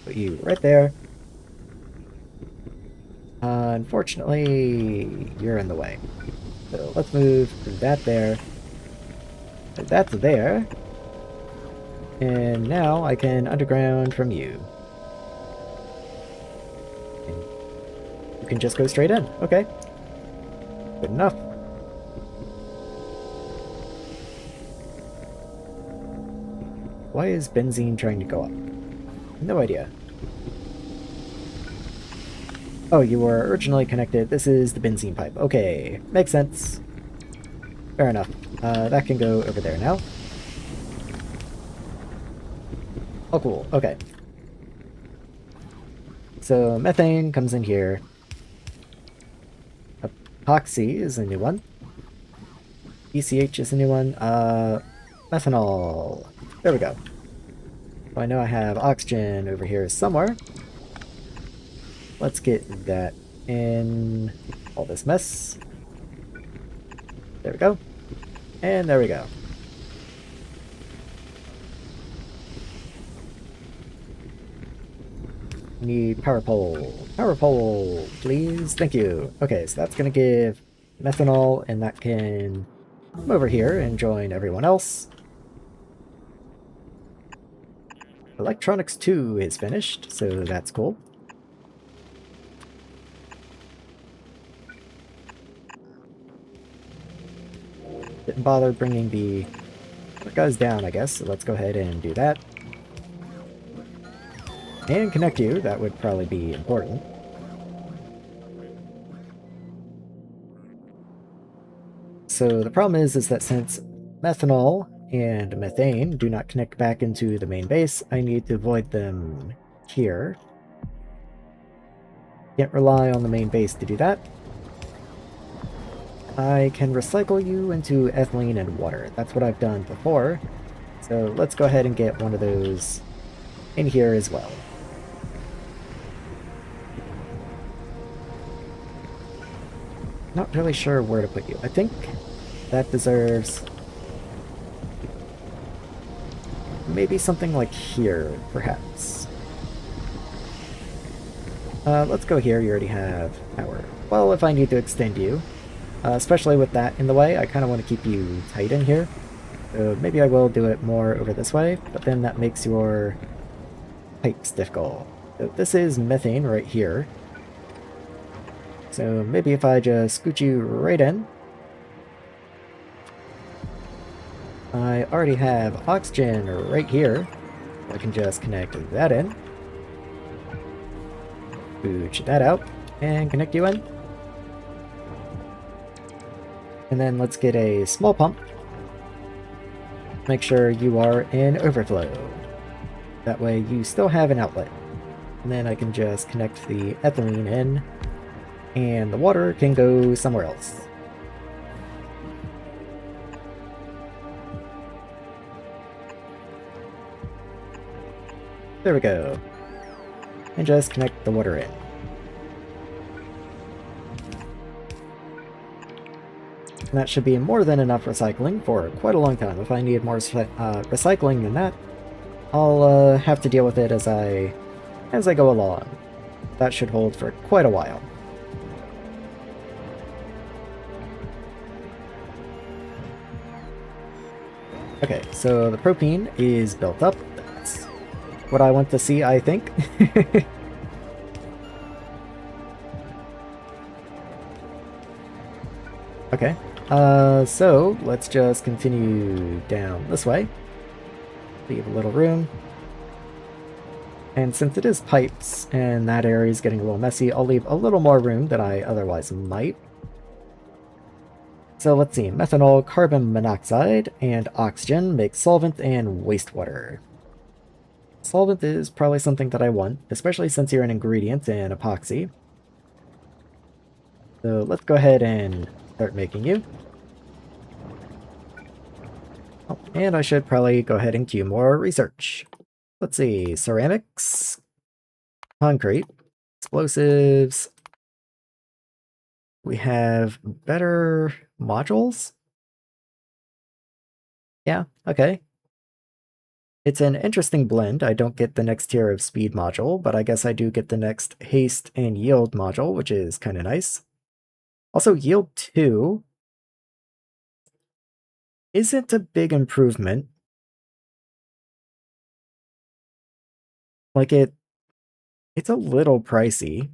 Put you right there. Unfortunately, you're in the way. So let's move that there. That's there. And now I can underground from you. And you can just go straight in. Okay. Good enough. Why is benzene trying to go up? No idea. Oh, you were originally connected. This is the benzene pipe. Okay, makes sense. Fair enough. That can go over there now. Oh, cool. Okay. So methane comes in here. Epoxy is a new one. ECH is a new one. Methanol. There we go. I know I have oxygen over here somewhere. Let's get that in all this mess. There we go. And there we go. Need power pole. Power pole, please. Thank you. Okay, so that's going to give methanol, and that can come over here and join everyone else. Electronics 2 is finished, so that's cool. Didn't bother bringing the guys down, I guess, so let's go ahead and do that. And connect you, that would probably be important. So the problem is that since methanol and methane do not connect back into the main base, I need to avoid them here. Can't rely on the main base to do that. I can recycle you into ethylene and water. That's what I've done before. So let's go ahead and get one of those in here as well. Not really sure where to put you. I think that deserves maybe something like here, perhaps. Let's go here. You already have power. Well, if I need to extend you, especially with that in the way, I kind of want to keep you tight in here. So maybe I will do it more over this way, but then that makes your pipes difficult. So this is methane right here. So maybe if I just scoot you right in. I already have oxygen right here. I can just connect that in. Scooch that out and connect you in. And then let's get a small pump. Make sure you are in overflow. That way you still have an outlet. And then I can just connect the ethylene in, and the water can go somewhere else. There we go. And just connect the water in. And that should be more than enough recycling for quite a long time. If I need more recycling than that, I'll have to deal with it as I go along. That should hold for quite a while. Okay, so the propane is built up. That's what I want to see, I think. Okay, so let's just continue down this way. Leave a little room. And since it is pipes, and that area is getting a little messy, I'll leave a little more room than I otherwise might. So let's see, methanol, carbon monoxide, and oxygen make solvent and wastewater. Solvent is probably something that I want, especially since you're an ingredient in epoxy. So let's go ahead and start making you. Oh, and I should probably go ahead and queue more research. Let's see, ceramics, concrete, explosives. We have better modules? Yeah, okay. It's an interesting blend. I don't get the next tier of speed module, but I guess I do get the next haste and yield module, which is kind of nice. Also, yield 2 isn't a big improvement. Like, it's a little pricey.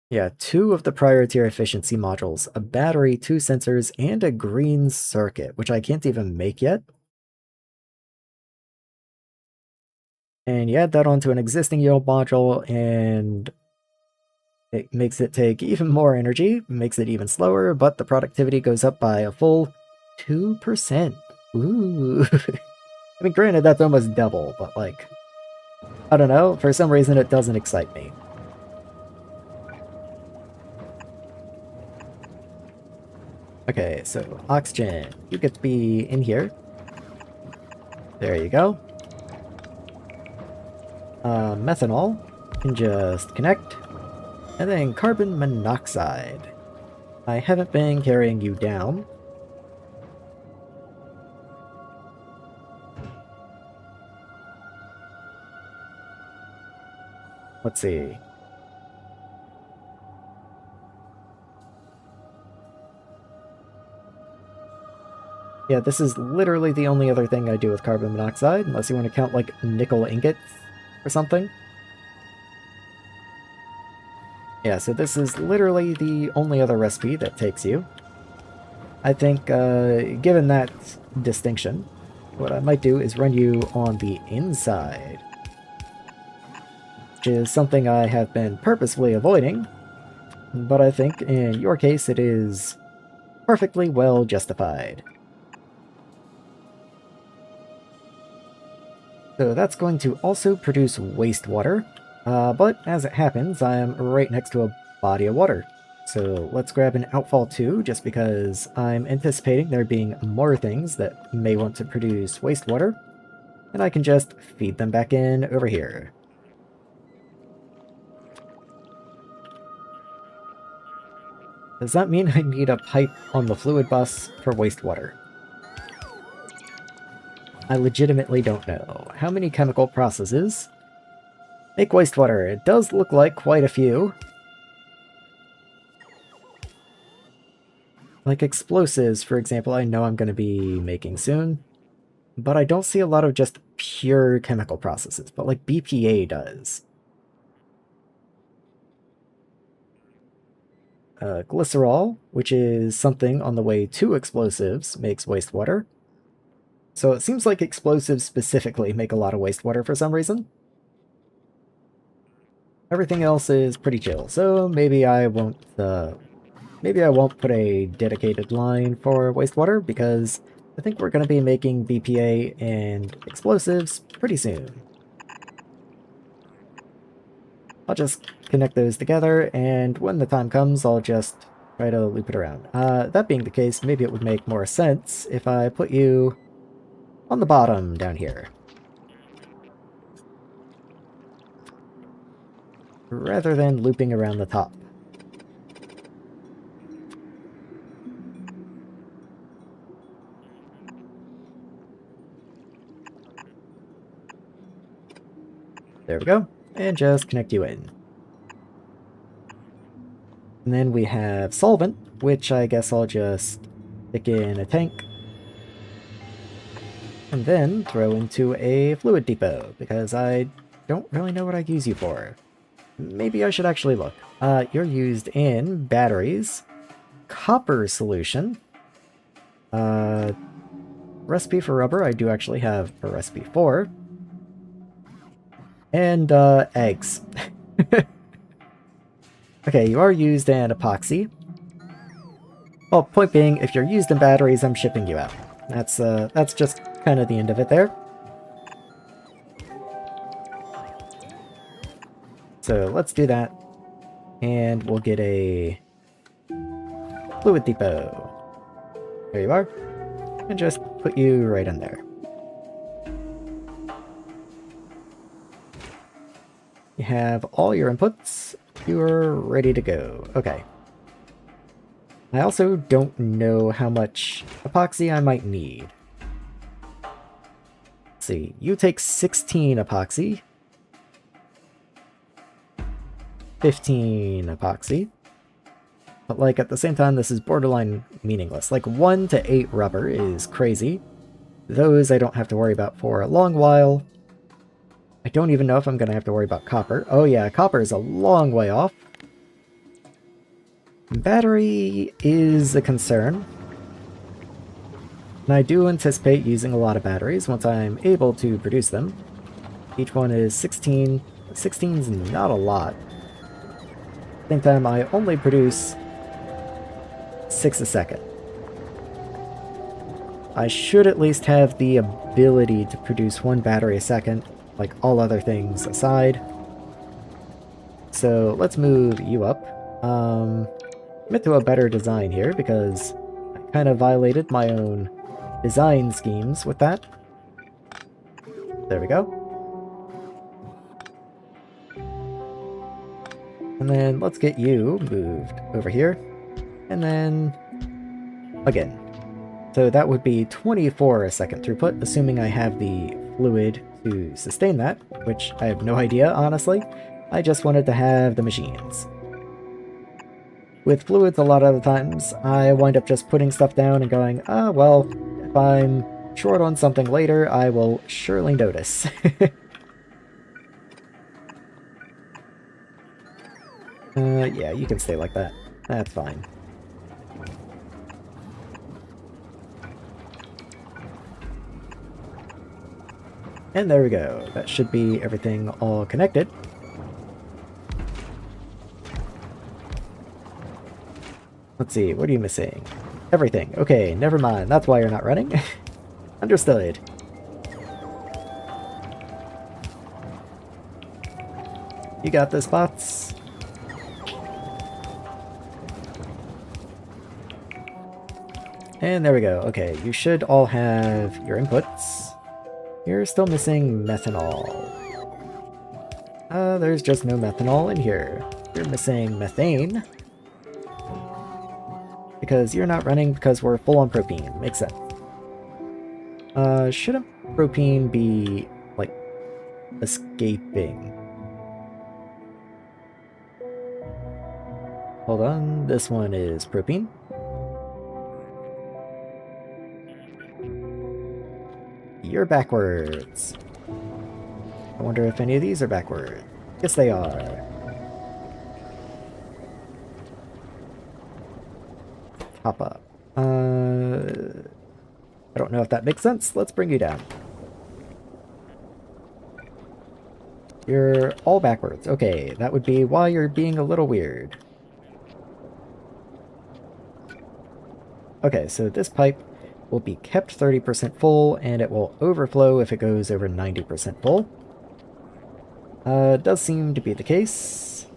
Yeah, 2 of the prior tier efficiency modules, a battery, 2 sensors, and a green circuit, which I can't even make yet. And you add that onto an existing yield module, and it makes it take even more energy, makes it even slower, but the productivity goes up by a full 2%. Ooh. I mean, granted, that's almost double, but like, I don't know, for some reason it doesn't excite me. Okay, so oxygen, you get to be in here. There you go. Methanol, can just connect. And then carbon monoxide. I haven't been carrying you down. Let's see. Yeah, this is literally the only other thing I do with carbon monoxide, unless you want to count, like, nickel ingots or something. Yeah, so this is literally the only other recipe that takes you. I think, given that distinction, what I might do is run you on the inside, which is something I have been purposefully avoiding, but I think in your case it is perfectly well justified. So that's going to also produce wastewater, but as it happens, I am right next to a body of water. So let's grab an outfall 2, just because I'm anticipating there being more things that may want to produce wastewater, and I can just feed them back in over here. Does that mean I need a pipe on the fluid bus for wastewater? I legitimately don't know. How many chemical processes Make wastewater. It does look like quite a few. Like explosives, for example, I know I'm going to be making soon. But I don't see a lot of just pure chemical processes, but like BPA does. Glycerol, which is something on the way to explosives, makes wastewater. So it seems like explosives specifically make a lot of wastewater for some reason. Everything else is pretty chill, so maybe I won't put a dedicated line for wastewater because I think we're going to be making BPA and explosives pretty soon. I'll just connect those together, and when the time comes, I'll just try to loop it around. That being the case, maybe it would make more sense if I put you on the bottom down here, rather than looping around the top. There we go, and just connect you in. And then we have solvent, which I guess I'll just stick in a tank, and then throw into a fluid depot, because I don't really know what I'd use you for. Maybe I should actually look. You're used in batteries, copper solution, recipe for rubber, I do actually have a recipe for, and eggs. Okay, you are used in epoxy. Well, point being, if you're used in batteries, I'm shipping you out. That's just kind of the end of it there. So let's do that, and we'll get a fluid depot. There you are, and just put you right in there. You have all your inputs. You're ready to go. Okay. I also don't know how much epoxy I might need. Let's see. You take 16 epoxy. 15 epoxy. But like at the same time, this is borderline meaningless. Like 1 to 8 rubber is crazy. Those I don't have to worry about for a long while. I don't even know if I'm going to have to worry about copper. Oh yeah, copper is a long way off. Battery is a concern. And I do anticipate using a lot of batteries once I'm able to produce them. Each one is 16. 16 is not a lot. At the same time, I only produce 6 a second. I should at least have the ability to produce 1 battery a second, like all other things aside. So let's move you up. Commit to a better design here because I kind of violated my own design schemes with that. There we go. And then let's get you moved over here. And then again. So that would be 24 a second throughput, assuming I have the fluid to sustain that, which I have no idea, honestly. I just wanted to have the machines. With fluids, a lot of the times, I wind up just putting stuff down and going, well, if I'm short on something later, I will surely notice. Yeah, you can stay like that. That's fine. And there we go. That should be everything all connected. Let's see, what are you missing? Everything. Okay, never mind. That's why you're not running. Understood. You got this, bots. And there we go. Okay, you should all have your inputs. You're still missing methanol. There's just no methanol in here. You're missing methane. Because you're not running because we're full on propene. Makes sense. Shouldn't propene be, like, escaping? Hold on, this one is propene. You're backwards. I wonder if any of these are backward. Yes, they are. Hop up. I don't know if that makes sense. Let's bring you down. You're all backwards. Okay, that would be why you're being a little weird. Okay, so this pipe will be kept 30% full, and it will overflow if it goes over 90% full. Does seem to be the case.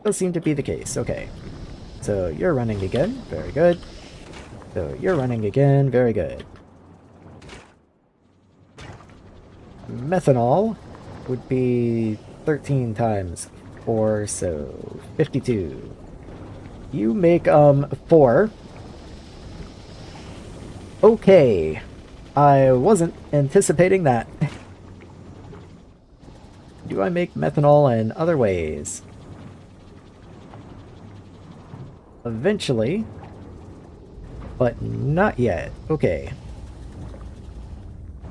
Does seem to be the case, okay. So you're running again, very good. So you're running again, very good. Methanol would be 13 times 4, so 52. You make, 4. Okay. I wasn't anticipating that. Do I make methanol in other ways? Eventually. But not yet. Okay.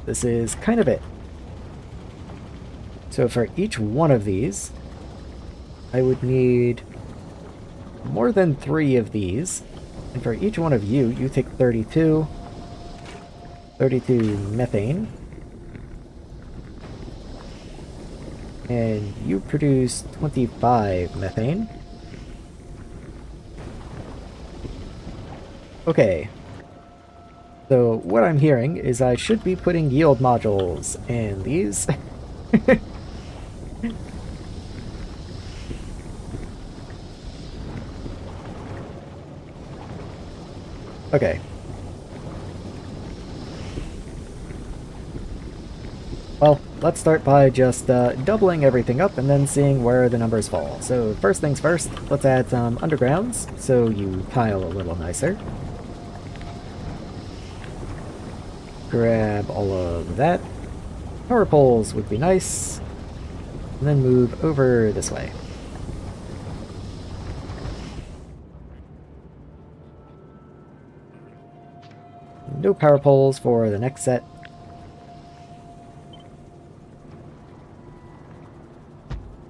This is kind of it. So for each one of these, I would need more than 3 of these. And for each one of you, you take 32. 32 methane. And you produce 25 methane. Okay. So what I'm hearing is I should be putting yield modules in these. Okay. Well, let's start by just doubling everything up and then seeing where the numbers fall. So first things first, let's add some undergrounds so you tile a little nicer. Grab all of that. Power poles would be nice. And then move over this way. No power poles for the next set.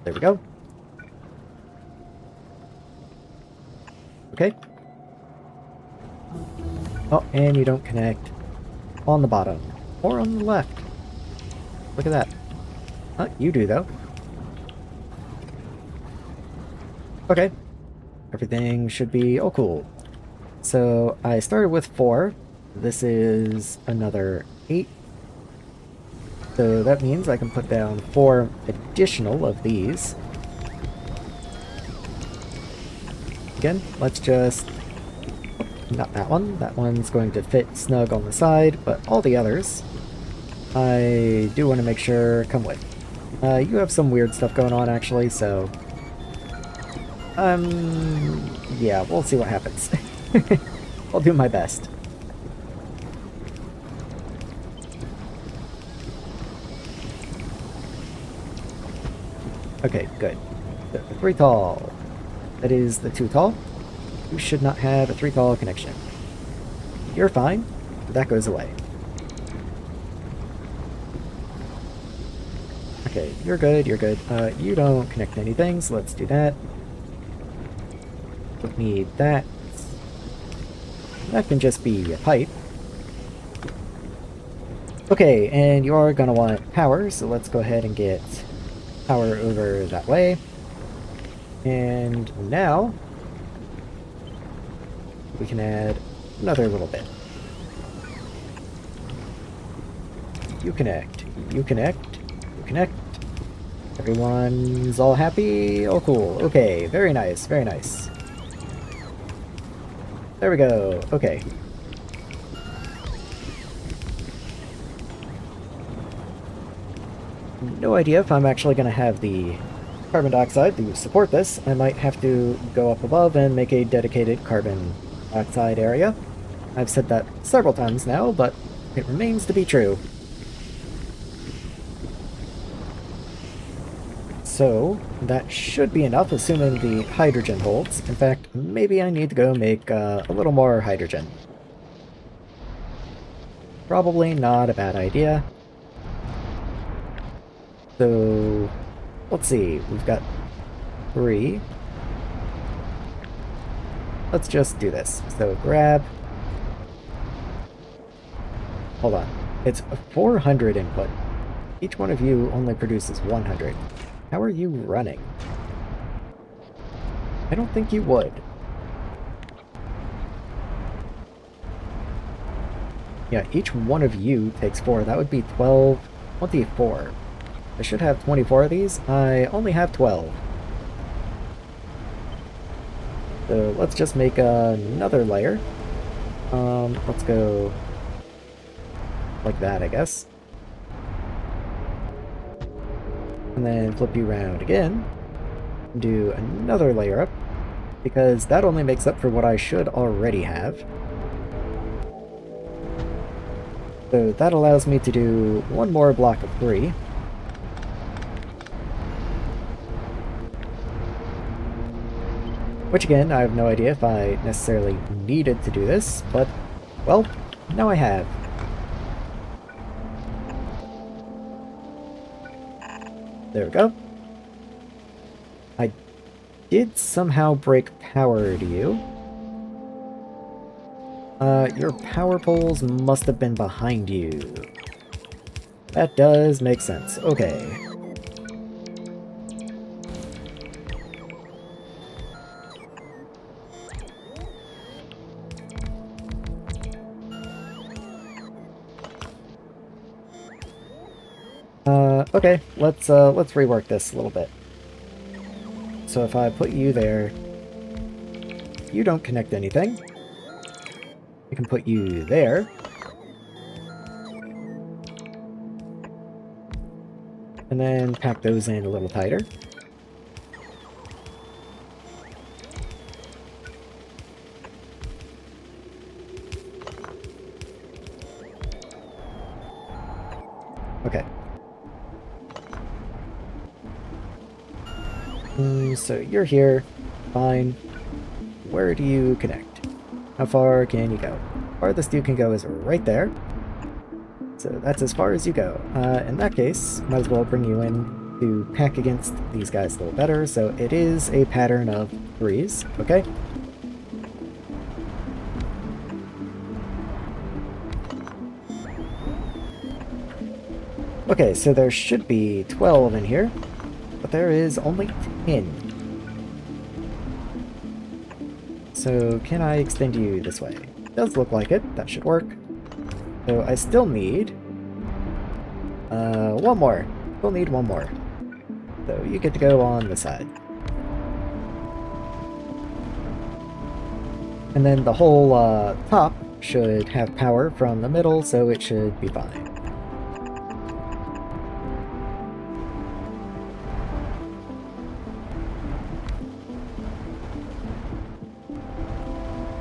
There we go. Okay. Oh, and you don't connect on the bottom or on the left. Look at that. You do though. Okay. Everything should be all cool. So I started with 4. This is another 8. So that means I can put down 4 additional of these. Again, let's just... Not that one. That one's going to fit snug on the side, but all the others I do want to make sure come with. You have some weird stuff going on actually, so... yeah, we'll see what happens. I'll do my best. Okay, good. The 3 tall. That is the 2 tall. You should not have a 3 tall connection. You're fine. That goes away. Okay, you're good, you're good. You don't connect anything, so let's do that. Don't need that. That can just be a pipe. Okay, and you are gonna want power, so let's go ahead and get power over that way. And now we can add another little bit. You connect, you connect, you connect. Everyone's all happy? Oh cool. Okay, very nice, very nice. There we go. Okay. No idea if I'm actually going to have the carbon dioxide to support this. I might have to go up above and make a dedicated carbon dioxide area. I've said that several times now, but it remains to be true. So, that should be enough, assuming the hydrogen holds. In fact, maybe I need to go make a little more hydrogen. Probably not a bad idea. So, let's see, we've got 3. Let's just do this. So grab... Hold on. It's 400 input. Each one of you only produces 100. How are you running? I don't think you would. Yeah, each one of you takes 4. That would be 12, 24. I should have 24 of these. I only have 12. So let's just make another layer. Let's go like that, I guess. And then flip you around again. Do another layer up, because that only makes up for what I should already have. So that allows me to do one more block of 3. Which again, I have no idea if I necessarily needed to do this, but, well, now I have. There we go. I did somehow break power to you. Your power poles must have been behind you. That does make sense. Okay. Okay, let's rework this a little bit. So if I put you there, you don't connect anything. We can put you there. And then pack those in a little tighter. Okay. So you're here. Fine. Where do you connect? How far can you go? Farthest you can go is right there. So that's as far as you go. In that case, might as well bring you in to pack against these guys a little better. So it is a pattern of 3s, okay? Okay, so there should be 12 in here, but there is only 10. So can I extend you this way? Does look like it. That should work. So I still need one more. Still need one more. So you get to go on this side. And then the whole top should have power from the middle, so it should be fine.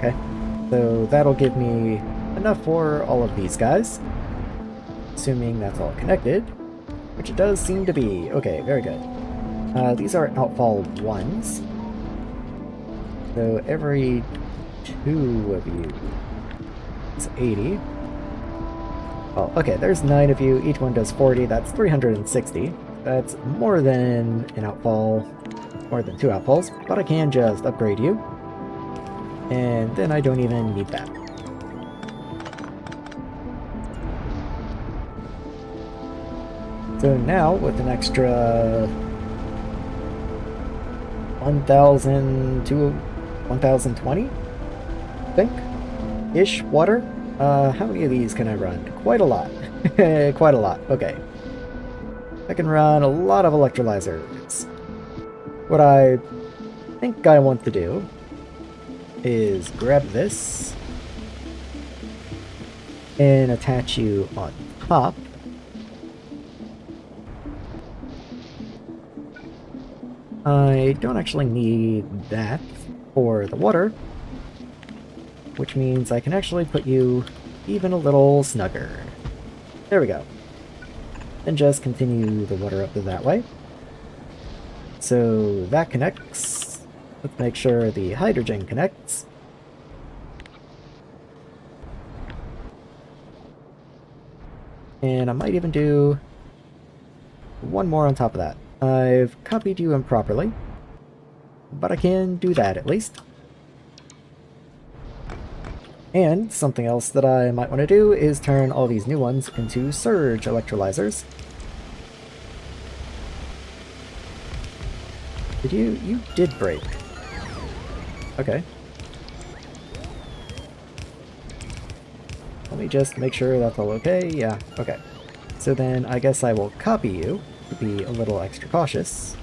Okay, so that'll give me enough for all of these guys, assuming that's all connected, which it does seem to be. Okay, very good. These are outfall 1s, so every 2 of you is 80. Oh, okay, there's 9 of you, each one does 40, that's 360. That's more than an outfall, more than 2 outfalls, but I can just upgrade you. And then I don't even need that. So now, with an extra 1,000 to 1,020, I think, ish water. How many of these can I run? Quite a lot. Quite a lot. Okay. I can run a lot of electrolyzers. What I think I want to do is grab this and attach you on top. I don't actually need that for the water, which means I can actually put you even a little snugger. There we go. And just continue the water up to that way. so that connects. Let's make sure the hydrogen connects. And I might even do one more on top of that. I've copied you improperly, but I can do that at least. And something else that I might want to do is turn all these new ones into surge electrolyzers. Did you did break. Okay. Let me just make sure that's all okay. Yeah, okay. So then I guess I will copy you to be a little extra cautious.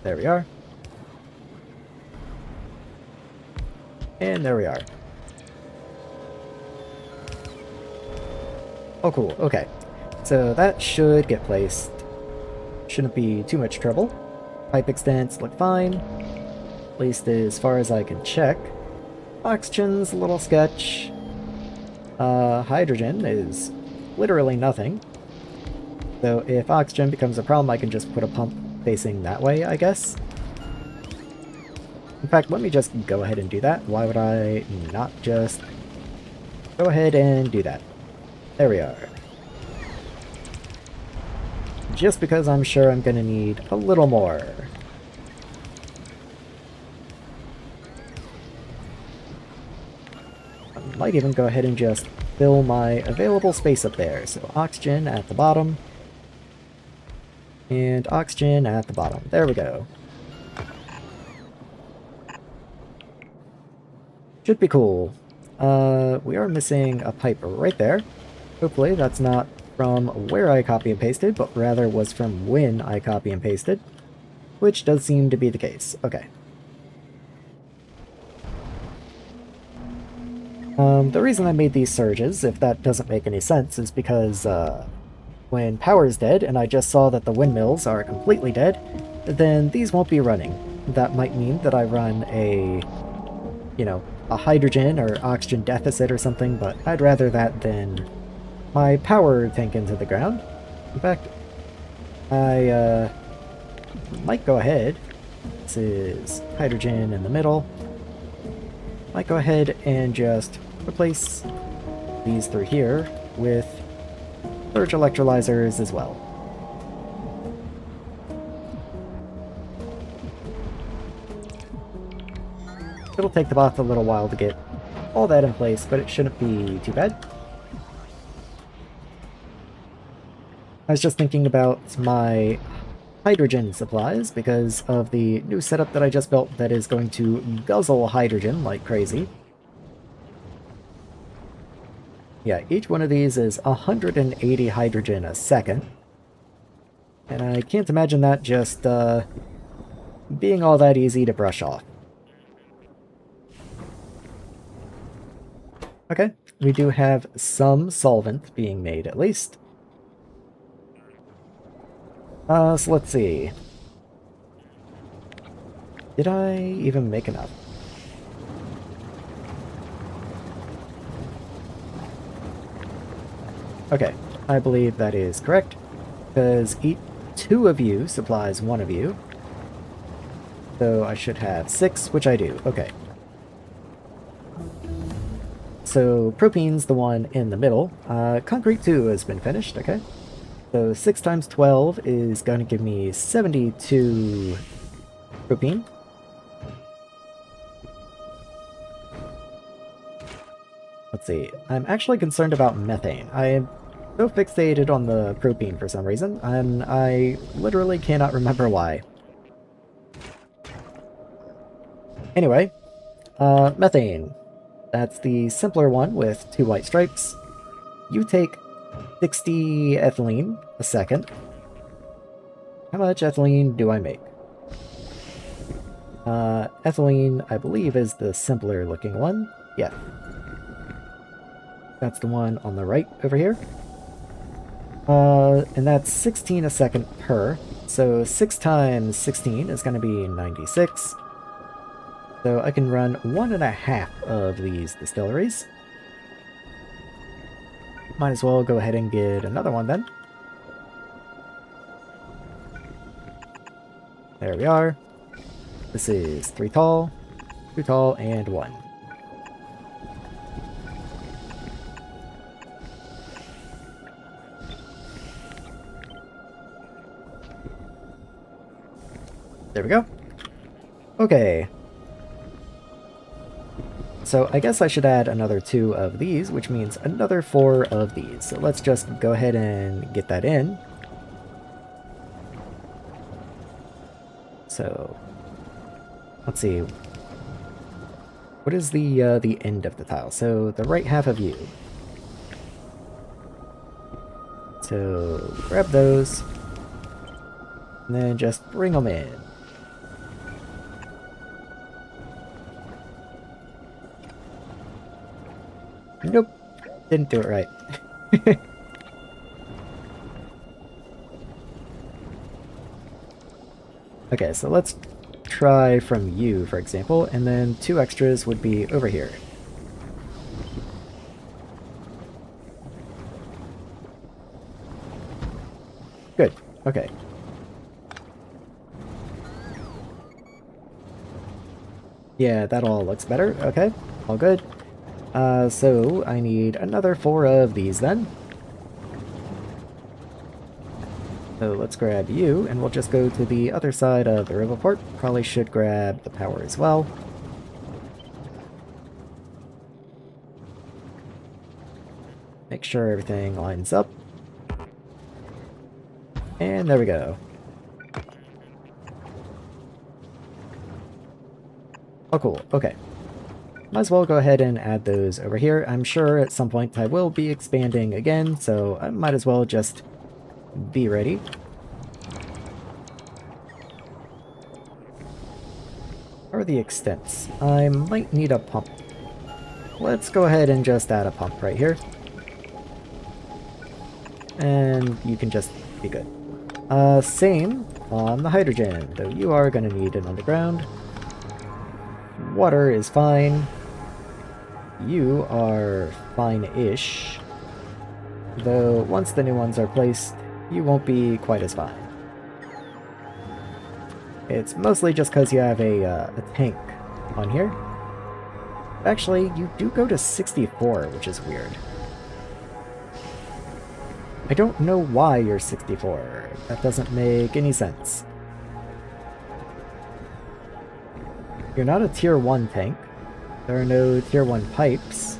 There we are. And there we are. Oh cool, okay. So that should get placed. Shouldn't be too much trouble. Pipe extents look fine. At least as far as I can check. Oxygen's a little sketch. Hydrogen is literally nothing. So if oxygen becomes a problem, I can just put a pump facing that way, I guess. In fact, let me just go ahead and do that. Why would I not just go ahead and do that? There we are. Just because I'm sure I'm going to need a little more. I might even go ahead and just fill my available space up there. So oxygen at the bottom. And oxygen at the bottom. There we go. Should be cool. We are missing a pipe right there. Hopefully that's not from where I copy and pasted, but rather was from when I copy and pasted. Which does seem to be the case. Okay. The reason I made these surges, if that doesn't make any sense, is because when power is dead, and I just saw that the windmills are completely dead, then these won't be running. That might mean that I run a, you know, a hydrogen or oxygen deficit or something, but I'd rather that than my power tank into the ground. In fact, I might go ahead. This is hydrogen in the middle. Might go ahead and just replace these through here with surge electrolyzers as well. It'll take the bots a little while to get all that in place, but it shouldn't be too bad. I was just thinking about my hydrogen supplies because of the new setup that I just built that is going to guzzle hydrogen like crazy. Yeah, each one of these is 180 hydrogen a second. And I can't imagine that just being all that easy to brush off. Okay, we do have some solvent being made at least. So let's see. Did I even make enough? Okay, I believe that is correct, because each 2 of you supplies 1 of you. So I should have 6, which I do. Okay. So propane's the one in the middle. Concrete 2 has been finished, okay. So 6 times 12 is going to give me 72 propane. Let's see. I'm actually concerned about methane. I am so fixated on the propane for some reason, and I literally cannot remember why. Anyway, methane. That's the simpler one with 2 white stripes. You take 60 ethylene a second. How much ethylene do I make? Ethylene, I believe, is the simpler looking one. Yeah. That's the one on the right over here. And that's 16 a second per. So 6 times 16 is going to be 96. So I can run 1.5 of these distilleries. Might as well go ahead and get another one then. There we are. This is 3 tall, 2 tall, and 1. There we go. Okay. So I guess I should add another 2 of these, which means another 4 of these. So let's just go ahead and get that in. So let's see. What is the end of the tile? So the right half of you. So grab those, and then just bring them in. Nope, didn't do it right. Okay, so let's try from you, for example, and then 2 extras would be over here. Good, okay. Yeah, that all looks better. Okay, all good. So I need another 4 of these then. So let's grab you, and we'll just go to the other side of the river port. Probably should grab the power as well. Make sure everything lines up. And there we go. Oh, cool. Okay. Might as well go ahead and add those over here. I'm sure at some point I will be expanding again, so I might as well just be ready. What are the extents? I might need a pump. Let's go ahead and just add a pump right here. And you can just be good. Same on the hydrogen, though you are going to need an underground. Water is fine. You are fine-ish. Though once the new ones are placed, you won't be quite as fine. It's mostly just because you have a tank on here. Actually, you do go to 64, which is weird. I don't know why you're 64. That doesn't make any sense. You're not a tier 1 tank. There are no tier 1 pipes.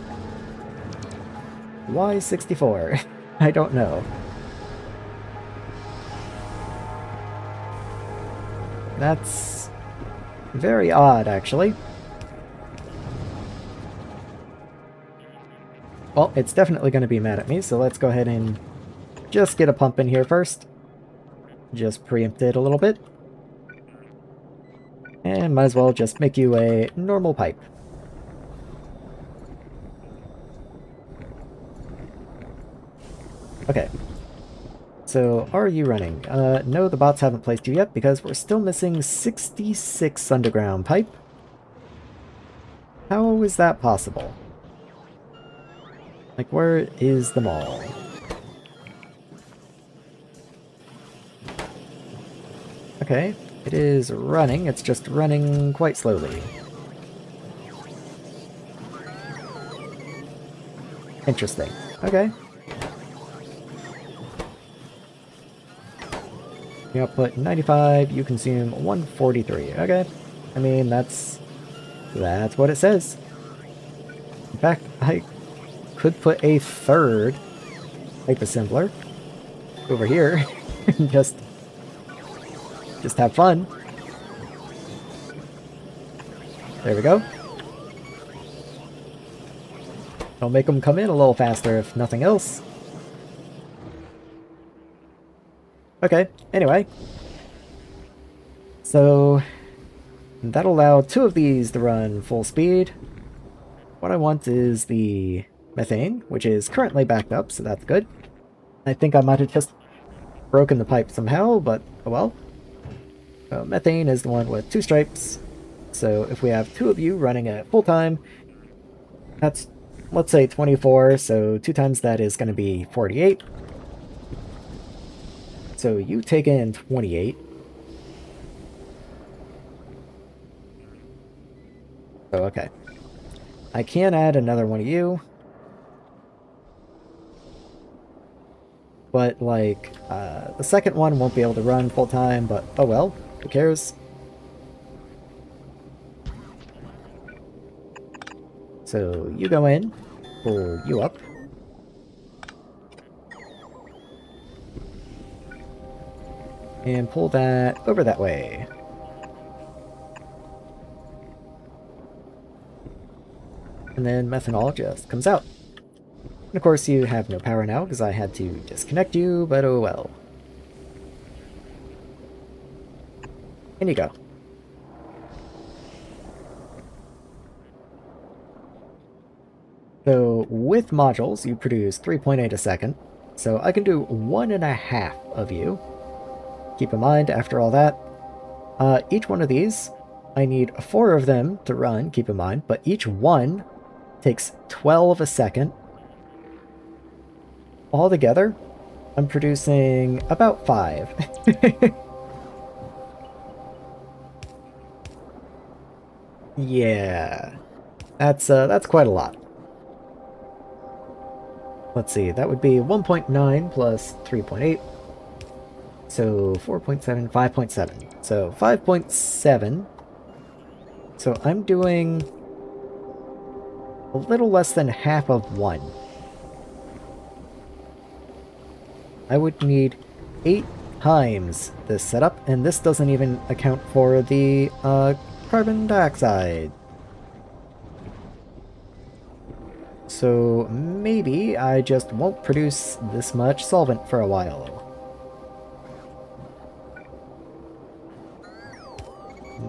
Why 64? I don't know. That's very odd, actually. Well, it's definitely going to be mad at me, so let's go ahead and just get a pump in here first. Just preempt it a little bit. And might as well just make you a normal pipe. Okay. So, are you running? No, the bots haven't placed you yet because we're still missing 66 underground pipe. How is that possible? Like, where is the mall? Okay, it is running, it's just running quite slowly. Interesting. Okay. You output 95, you consume 143. Okay. I mean, that's what it says. In fact, I could put a third type assembler over here and just have fun. There we go. It'll make them come in a little faster if nothing else. Okay, anyway. So that'll allow 2 of these to run full speed. What I want is the methane, which is currently backed up, so that's good. I think I might have just broken the pipe somehow, but oh well. Methane is the one with 2 stripes. So if we have 2 of you running at full time, that's, let's say 24, so 2 times that is going to be 48. So you take in 28. Oh, okay. I can add another one of you. But, like, the second one won't be able to run full time, but oh well. Who cares? So, you go in. Pull you up. And pull that over that way. And then methanol just comes out. And of course you have no power now because I had to disconnect you, but oh well. In you go. So with modules you produce 3.8 a second. So I can do 1.5 of you. Keep in mind, after all that, each one of these, I need 4 of them to run, keep in mind, but each one takes 12 a second. Altogether, I'm producing about 5. Yeah, that's quite a lot. Let's see, that would be 1.9 plus 3.8. So 4.7, 5.7. So 5.7. So I'm doing a little less than half of one. I would need 8 times this setup, and this doesn't even account for the carbon dioxide. So maybe I just won't produce this much solvent for a while.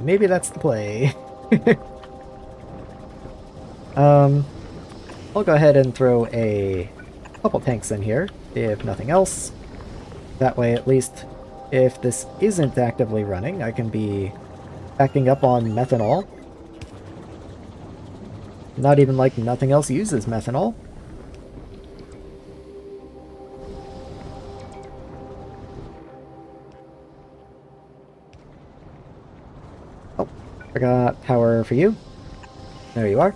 Maybe that's the play. I'll go ahead and throw a couple tanks in here, if nothing else. That way, at least, if this isn't actively running, I can be backing up on methanol. Not even like nothing else uses methanol. Oh, I got power for you. There you are.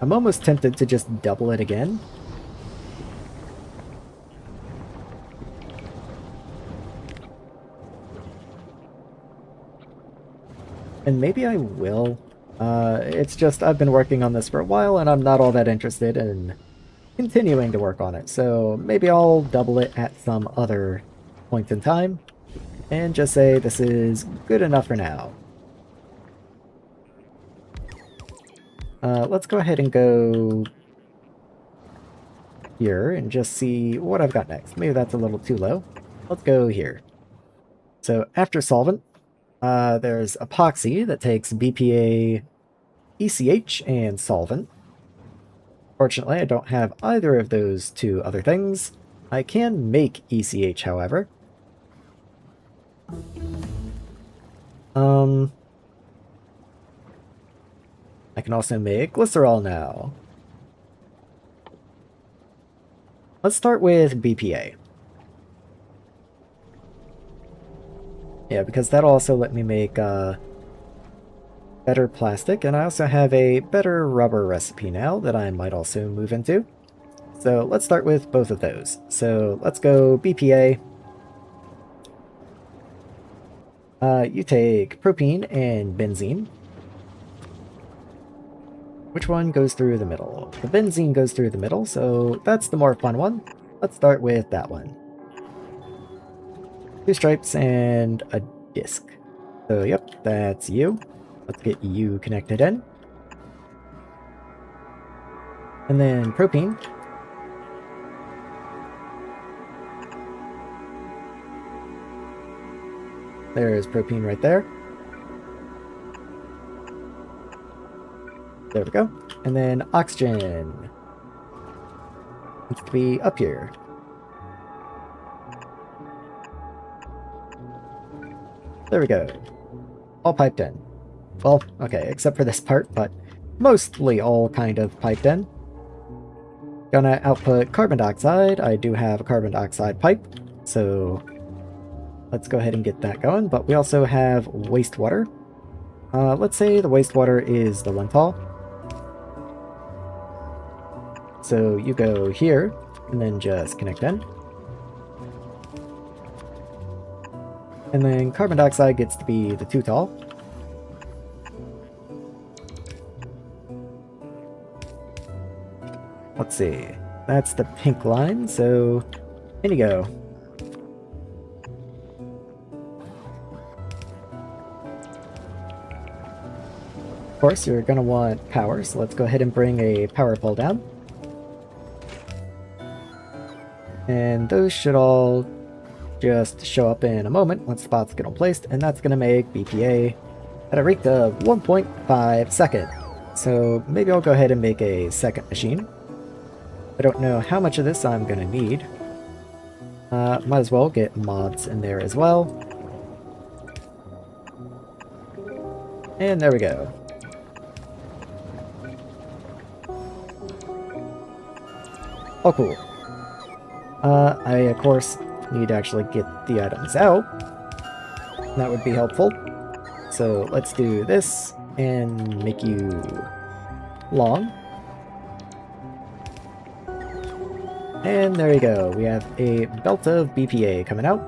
I'm almost tempted to just double it again. And maybe I will. It's just I've been working on this for a while and I'm not all that interested in continuing to work on it. So maybe I'll double it at some other point in time and just say this is good enough for now. Let's go ahead and go here and just see what I've got next. Maybe that's a little too low. Let's go here. So after solvent, there's epoxy that takes BPA, ECH, and solvent. Fortunately, I don't have either of those two other things. I can make ECH, however. I can also make glycerol now. Let's start with BPA. Yeah, because that'll also let me make better plastic, and I also have a better rubber recipe now that I might also move into. So let's start with both of those. So let's go BPA. You take propene and benzene. Which one goes through the middle? The benzene goes through the middle, so that's the more fun one. Let's start with that one. 2 stripes and a disc. So yep, that's you. Let's get you connected in. And then propene. There's propene right there. There we go. And then oxygen. Needs to be up here. There we go. All piped in. Well, okay, except for this part, but mostly all kind of piped in. Gonna output carbon dioxide. I do have a carbon dioxide pipe, so let's go ahead and get that going. But we also have wastewater. Let's say the wastewater is the one tall. So you go here, and then just connect in. And then carbon dioxide gets to be the 2 tall. Let's see. That's the pink line, so in you go. Of course, you're going to want power, so let's go ahead and bring a power pole down. And those should all just show up in a moment once the bots get all placed, and that's going to make BPA at a rate of 1.5 seconds. So maybe I'll go ahead and make a second machine. I don't know how much of this I'm going to need. Might as well get mods in there as well. And there we go. Oh, cool. I, of course, need to actually get the items out. That would be helpful. So let's do this and make you long. And there you go. We have a belt of BPA coming out.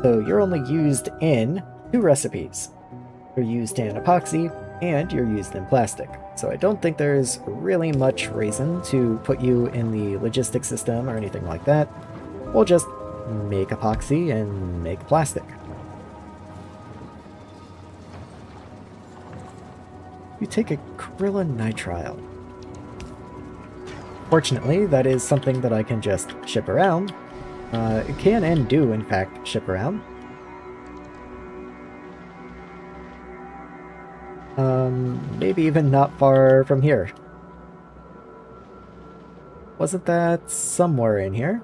So you're only used in 2 recipes. You're used in epoxy, and you're used in plastic. So I don't think there's really much reason to put you in the logistics system or anything like that. We'll just make epoxy and make plastic. You take acrylonitrile. Fortunately, that is something that I can just ship around. It can and do, in fact, ship around. Maybe even not far from here. Wasn't that somewhere in here?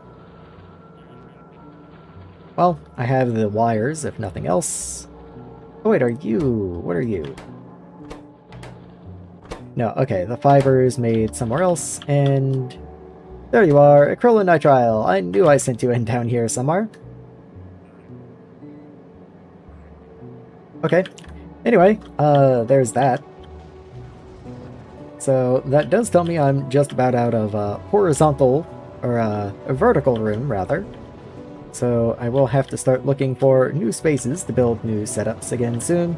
Well, I have the wires, if nothing else. Oh wait, are you? What are you? No, okay, the fiber is made somewhere else, and there you are, acrylonitrile. I knew I sent you in down here somewhere. Okay, anyway, there's that. So that does tell me I'm just about out of horizontal, or a vertical room, rather. So I will have to start looking for new spaces to build new setups again soon.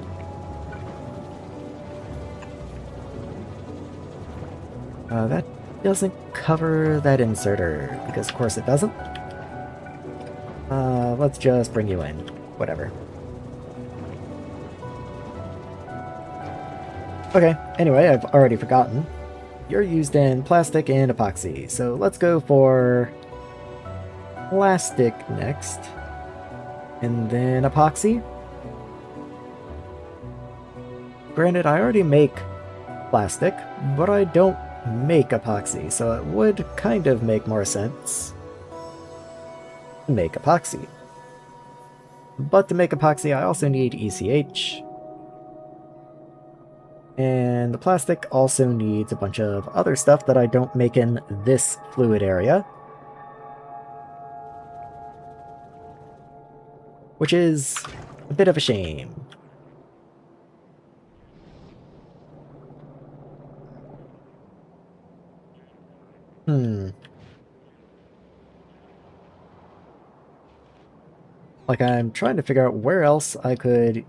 That doesn't cover that inserter, because of course it doesn't. Let's just bring you in. Whatever. Okay, anyway, I've already forgotten. You're used in plastic and epoxy, so let's go for plastic next. And then epoxy. Granted, I already make plastic, but I don't make epoxy, so it would kind of make more sense to make epoxy. But to make epoxy, I also need ECH. And the plastic also needs a bunch of other stuff that I don't make in this fluid area. Which is a bit of a shame. Like, I'm trying to figure out where else I could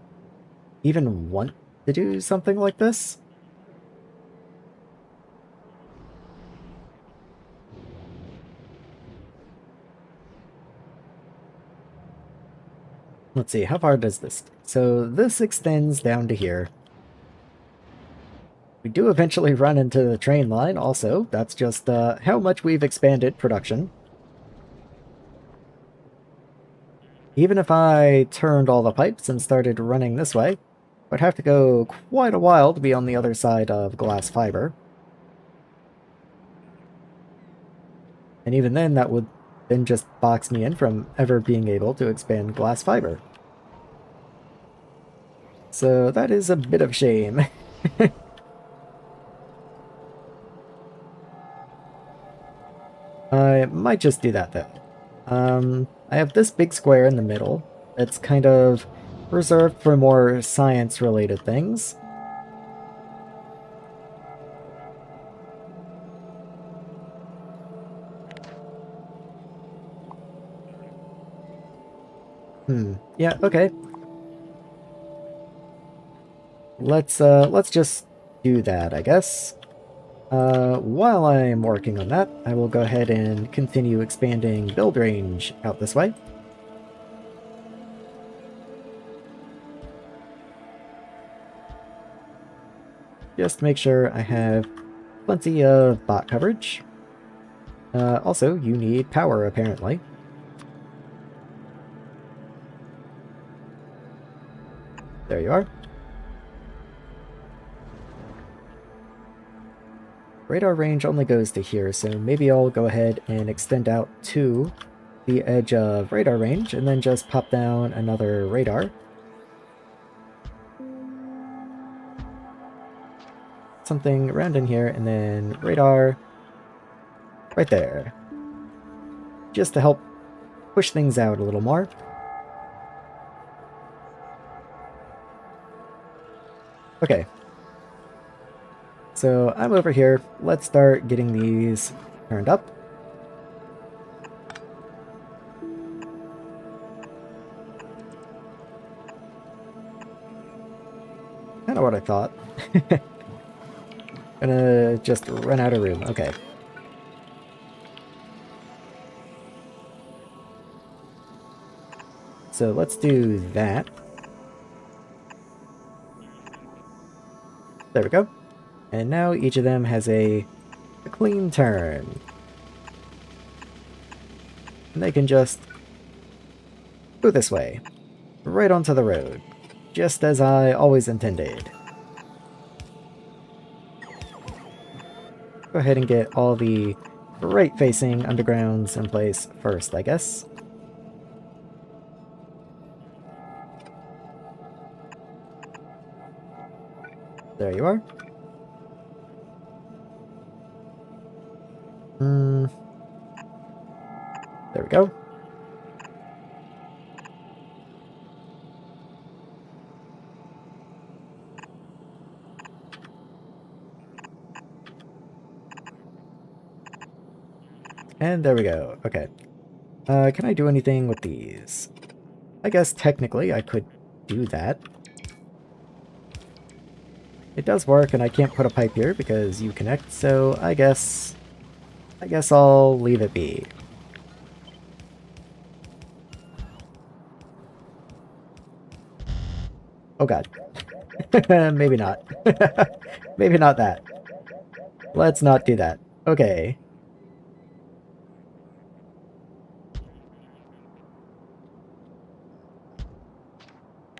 even want to do something like this. Let's see, how far does this? So this extends down to here. We do eventually run into the train line also. That's just how much we've expanded production. Even if I turned all the pipes and started running this way, I'd have to go quite a while to be on the other side of glass fiber. And even then, that would then just box me in from ever being able to expand glass fiber. So that is a bit of a shame. I might just do that though. I have this big square in the middle, It's kind of reserved for more science-related things. Yeah, okay. Let's just do that, I guess. While I'm working on that, I will go ahead and continue expanding build range out this way. Just to make sure I have plenty of bot coverage. Also, you need power, apparently. There you are. Radar range only goes to here, so maybe I'll go ahead and extend out to the edge of radar range, and then just pop down another radar. Something around in here, and then radar right there. Just to help push things out a little more. Okay. So I'm over here. Let's start getting these turned up. Kind of what I thought. Gonna just run out of room. Okay. So let's do that. There we go. And now each of them has a clean turn. And they can just go this way. Right onto the road. Just as I always intended. Go ahead and get all the right-facing undergrounds in place first, I guess. There you are. There we go. And there we go. Okay. Can I do anything with these? I guess technically I could do that. It does work, and I can't put a pipe here because you connect, so I guess I'll leave it be. Oh god. Maybe not. Maybe not that. Let's not do that. Okay.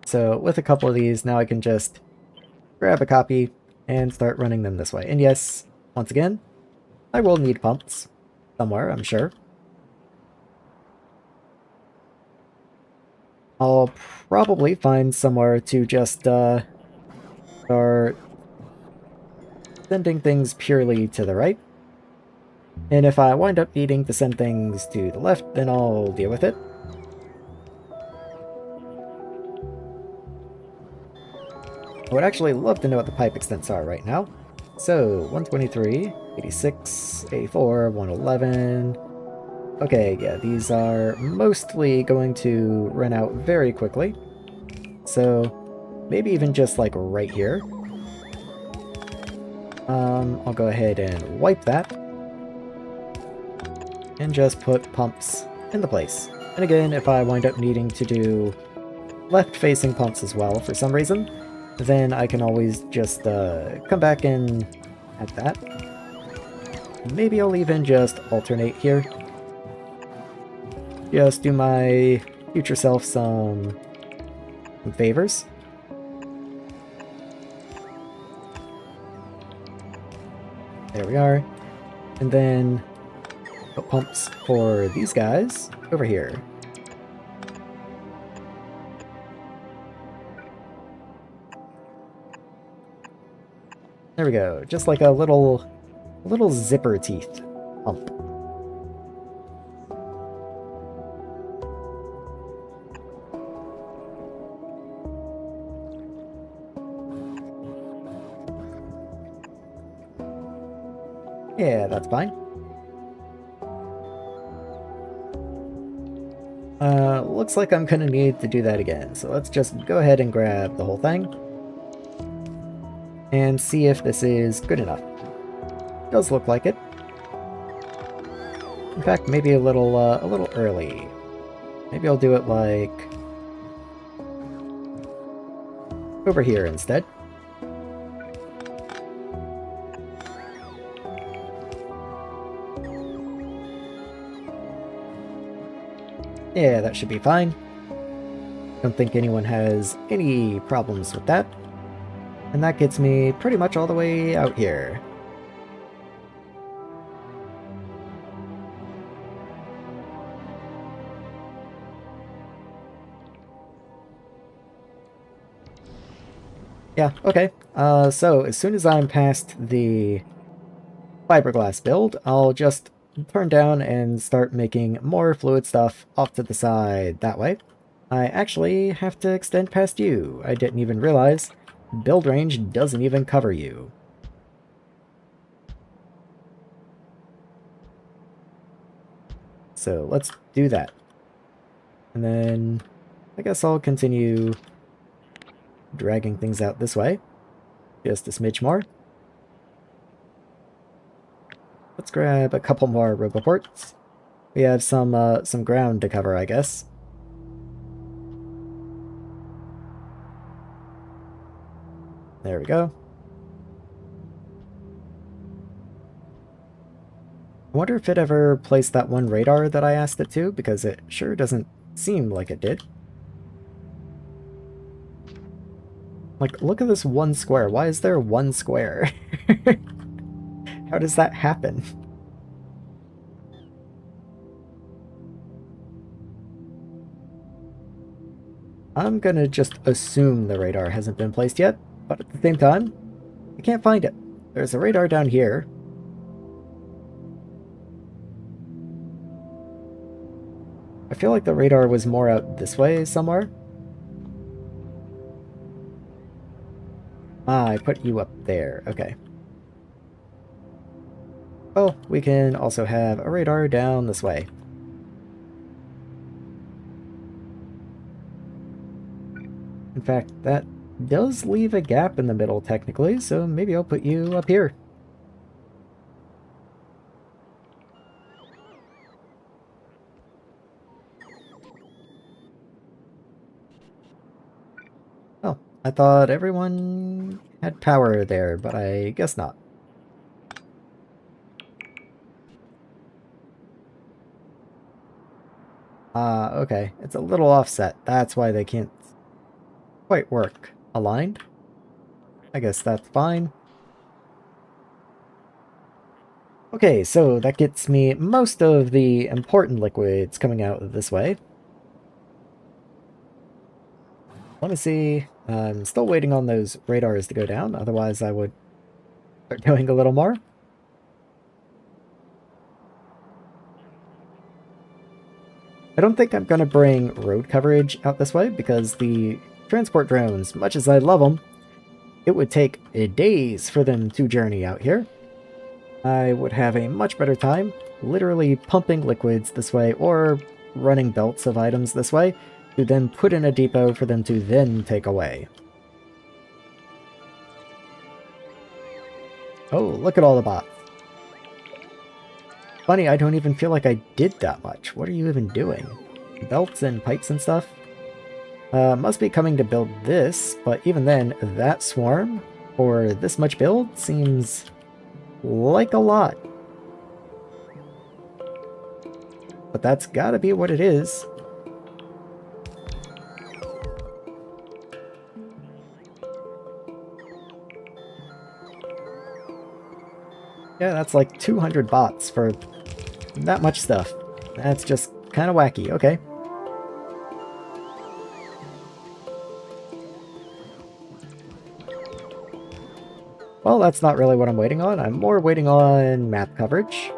So with a couple of these, now I can just grab a copy and start running them this way. And yes, once again, I will need pumps somewhere, I'm sure. I'll probably find somewhere to just start sending things purely to the right. And if I wind up needing to send things to the left, then I'll deal with it. I would actually love to know what the pipe extents are right now. So, 123, 86, 84, 111... Okay, yeah, these are mostly going to run out very quickly. So, maybe even just like right here. I'll go ahead and wipe that. And just put pumps into place. And again, if I wind up needing to do left-facing pumps as well for some reason, then I can always just come back and add that. Maybe I'll even just alternate here. Just do my future self some favors. There we are. And then put pumps for these guys over here. There we go. Just like a little zipper teeth pump. Yeah, that's fine. Looks like I'm gonna need to do that again, so let's just go ahead and grab the whole thing and see if this is good enough. Does look like it. In fact, maybe a little early. Maybe I'll do it like over here instead. Yeah, that should be fine. Don't think anyone has any problems with that. And that gets me pretty much all the way out here. Yeah, okay. So as soon as I'm past the fiberglass build, I'll just turn down and start making more fluid stuff off to the side that way. I actually have to extend past you. I didn't even realize build range doesn't even cover you. So let's do that. And then I guess I'll continue dragging things out this way. Just a smidge more. Let's grab a couple more roboports. We have some ground to cover, I guess. There we go. I wonder if it ever placed that one radar that I asked it to, because it sure doesn't seem like it did. Like, look at this one square. Why is there one square? How does that happen? I'm gonna just assume the radar hasn't been placed yet, but at the same time, I can't find it. There's a radar down here. I feel like the radar was more out this way somewhere. Ah, I put you up there. Okay. Oh, we can also have a radar down this way. In fact, that does leave a gap in the middle technically, so maybe I'll put you up here. Oh, I thought everyone had power there, but I guess not. Ah, okay. It's a little offset. That's why they can't quite work. Aligned? I guess that's fine. Okay, so that gets me most of the important liquids coming out this way. Want to see... I'm still waiting on those radars to go down, otherwise I would start doing a little more. I don't think I'm going to bring road coverage out this way, because the transport drones, much as I love them, it would take days for them to journey out here. I would have a much better time literally pumping liquids this way, or running belts of items this way, to then put in a depot for them to then take away. Oh, look at all the bots. Funny, I don't even feel like I did that much. What are you even doing? Belts and pipes and stuff? Must be coming to build this, but even then, that swarm for this much build seems like a lot. But that's gotta be what it is. Yeah, that's like 200 bots for that much stuff. That's just kind of wacky. Okay. Well, that's not really what I'm waiting on. I'm more waiting on map coverage.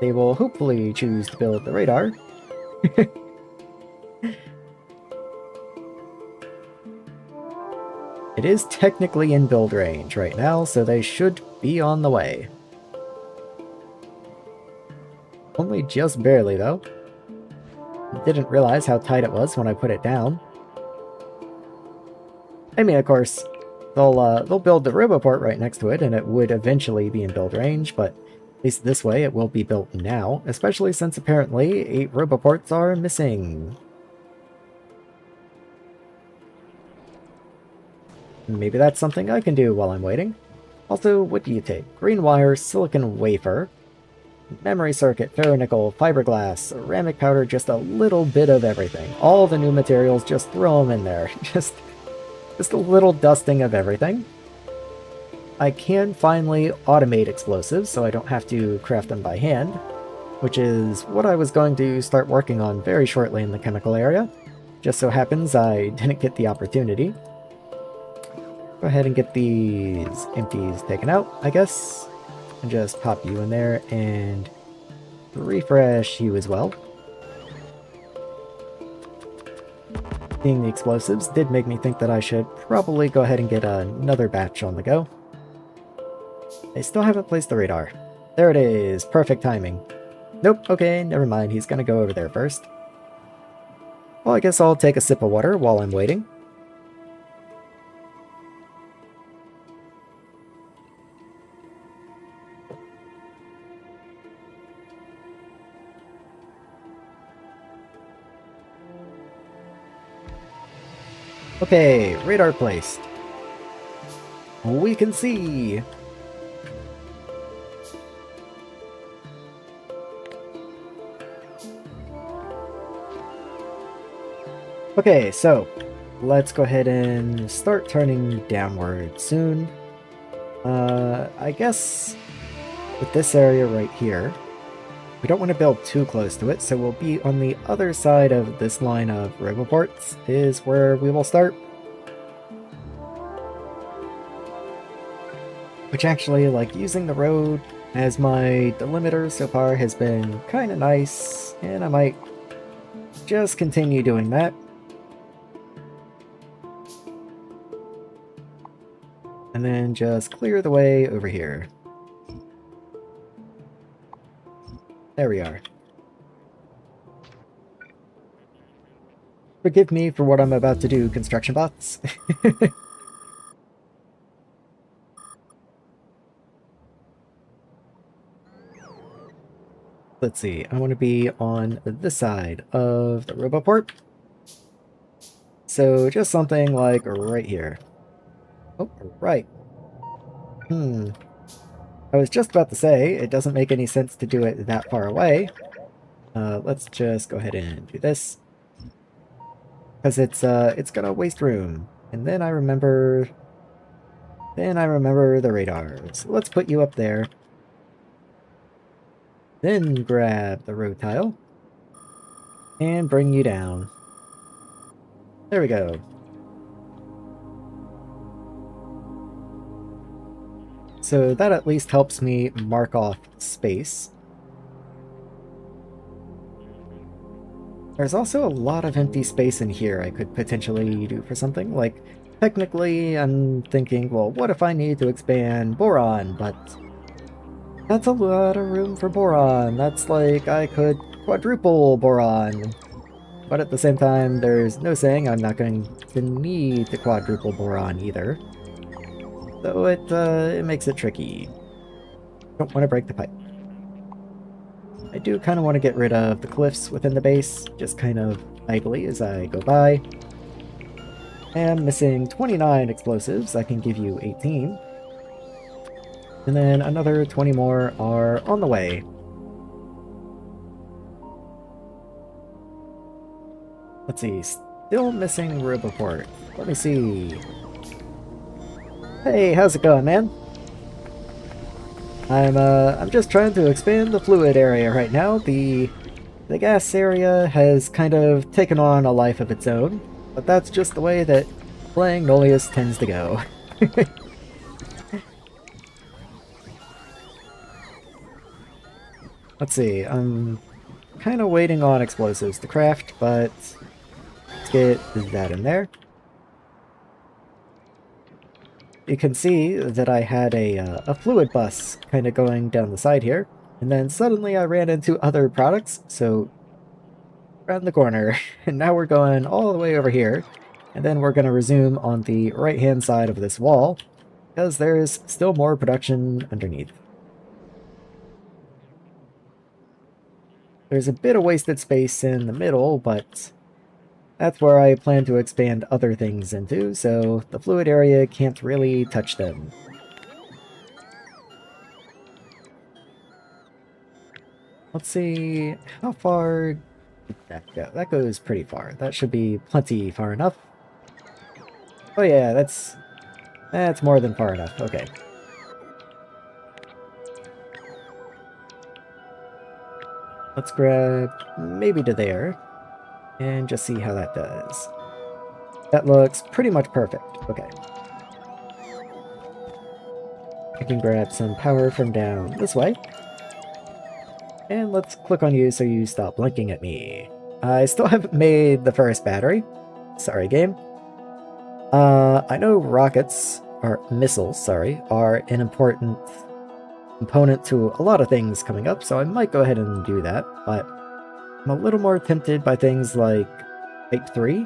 They will hopefully choose to build the radar. It is technically in build range right now, so they should be on the way. Only just barely, though. Didn't realize how tight it was when I put it down. I mean, of course, they'll build the roboport right next to it, and it would eventually be in build range, but at least this way it will be built now, especially since apparently 8 roboports are missing. Maybe that's something I can do while I'm waiting. Also, what do you take? Green wire, silicon wafer, memory circuit, ferronickel, fiberglass, ceramic powder, just a little bit of everything. All the new materials, just throw them in there. Just a little dusting of everything. I can finally automate explosives, so I don't have to craft them by hand, which is what I was going to start working on very shortly in the chemical area. Just so happens I didn't get the opportunity. Go ahead and get these empties taken out, I guess. And just pop you in there and refresh you as well. Seeing the explosives did make me think that I should probably go ahead and get another batch on the go. I still haven't placed the radar. There it is, perfect timing. Nope, okay, never mind, he's gonna go over there first. Well, I guess I'll take a sip of water while I'm waiting. Okay, radar placed. We can see! Okay, so let's go ahead and start turning downward soon. I guess with this area right here, we don't want to build too close to it, so we'll be on the other side of this line of roboports is where we will start. Which actually, like, using the road as my delimiter so far has been kind of nice, and I might just continue doing that. And then just clear the way over here. There we are. Forgive me for what I'm about to do, construction bots. Let's see, I want to be on this side of the roboport. So just something like right here. Oh, right. I was just about to say, it doesn't make any sense to do it that far away. Let's just go ahead and do this. Because it's gonna waste room. And then I remember the radars. Let's put you up there. Then grab the road tile. And bring you down. There we go. So that at least helps me mark off space. There's also a lot of empty space in here I could potentially do for something. Like, technically, I'm thinking, well, what if I need to expand boron? But that's a lot of room for boron. That's like, I could quadruple boron. But at the same time, there's no saying I'm not going to need to quadruple boron either. So it makes it tricky. Don't want to break the pipe. I do kind of want to get rid of the cliffs within the base, just kind of idly as I go by. I am missing 29 explosives. I can give you 18. And then another 20 more are on the way. Let's see, still missing Roboport. Let me see. Hey, how's it going, man? I'm just trying to expand the fluid area right now. The gas area has kind of taken on a life of its own, but that's just the way that playing Nullius tends to go. Let's see, I'm kind of waiting on explosives to craft, but let's get that in there. you can see that I had a fluid bus kind of going down the side here, and then suddenly I ran into other products, so around the corner, and now we're going all the way over here, and then we're going to resume on the right-hand side of this wall, because there's still more production underneath. There's a bit of wasted space in the middle, but that's where I plan to expand other things into, so the fluid area can't really touch them. Let's see, how far did that go? That goes pretty far. That should be plenty far enough. Oh yeah, that's more than far enough. Okay. Let's grab maybe to there, and just see how that does. That looks pretty much perfect. Okay. I can grab some power from down this way. And let's click on you so you stop blinking at me. I still haven't made the first battery. Sorry, game. I know rockets, or missiles, sorry, are an important component to a lot of things coming up, so I might go ahead and do that, but I'm a little more tempted by things like Type 3,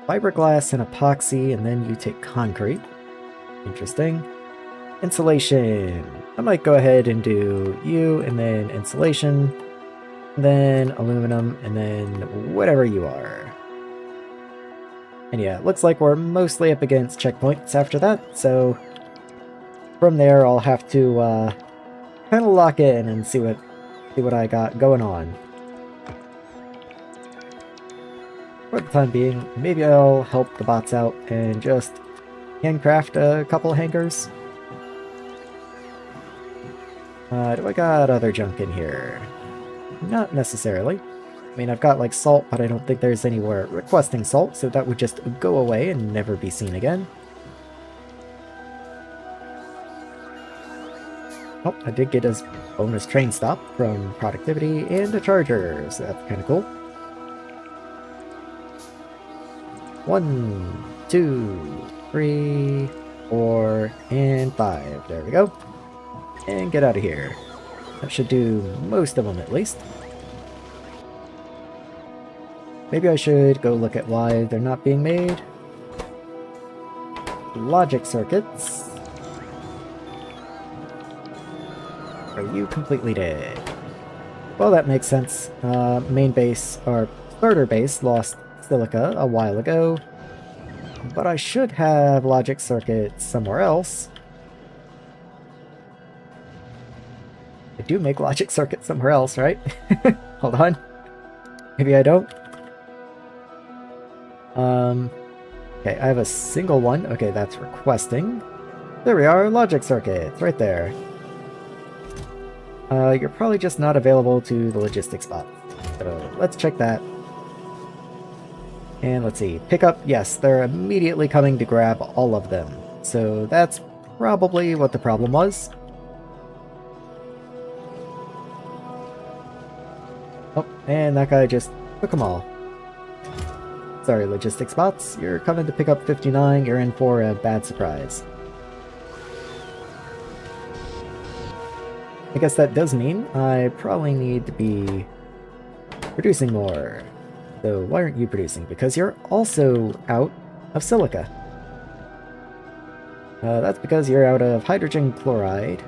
fiberglass and epoxy, and then you take concrete. Interesting. Insulation. I might go ahead and do you, and then insulation, and then aluminum, and then whatever you are. And yeah, it looks like we're mostly up against checkpoints after that, so from there I'll have to kind of lock in and see what I got going on. For the time being, maybe I'll help the bots out and just handcraft a couple hangars. Do I got other junk in here? Not necessarily. I mean, I've got, like, salt, but I don't think there's anywhere requesting salt, so that would just go away and never be seen again. Oh, I did get his bonus train stop from productivity and a charger, so that's kind of cool. 1, 2, 3, 4, and 5. There we go. And get out of here. That should do most of them, at least. Maybe I should go look at why they're not being made. Logic circuits. Are you completely dead? Well, that makes sense. Main base, or starter base, lost silica a while ago. But I should have logic circuits somewhere else. I do make logic circuits somewhere else, right? Hold on. Maybe I don't. Okay, I have a single one. Okay, that's requesting. There we are, logic circuits, right there. You're probably just not available to the logistics spot. So let's check that. And let's see, pick up, yes, they're immediately coming to grab all of them. So that's probably what the problem was. Oh, and that guy just took them all. Sorry, logistics bots, you're coming to pick up 59, you're in for a bad surprise. I guess that does mean I probably need to be producing more. So why aren't you producing? Because you're also out of silica. That's because you're out of hydrogen chloride.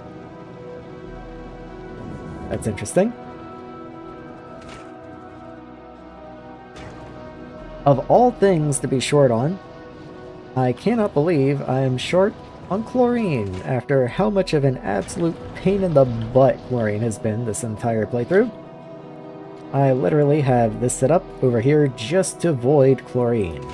That's interesting. Of all things to be short on, I cannot believe I am short on chlorine after how much of an absolute pain in the butt chlorine has been this entire playthrough. I literally have this set up over here just to void chlorine.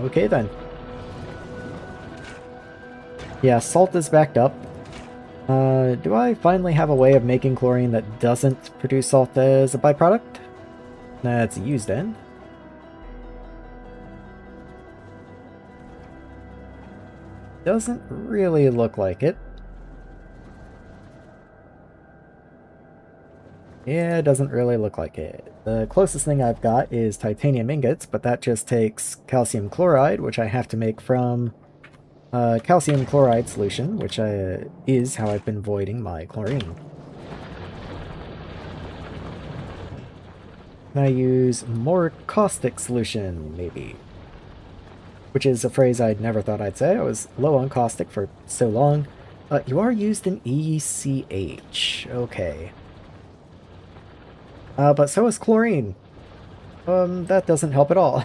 Okay then. Yeah, salt is backed up. Do I finally have a way of making chlorine that doesn't produce salt as a byproduct? That's used in. Doesn't really look like it. Yeah, it doesn't really look like it. The closest thing I've got is titanium ingots, but that just takes calcium chloride, which I have to make from calcium chloride solution, which is how I've been voiding my chlorine. Can I use more caustic solution, maybe? Which is a phrase I'd never thought I'd say. I was low on caustic for so long. You are used in ECH. Okay. But so is chlorine. That doesn't help at all.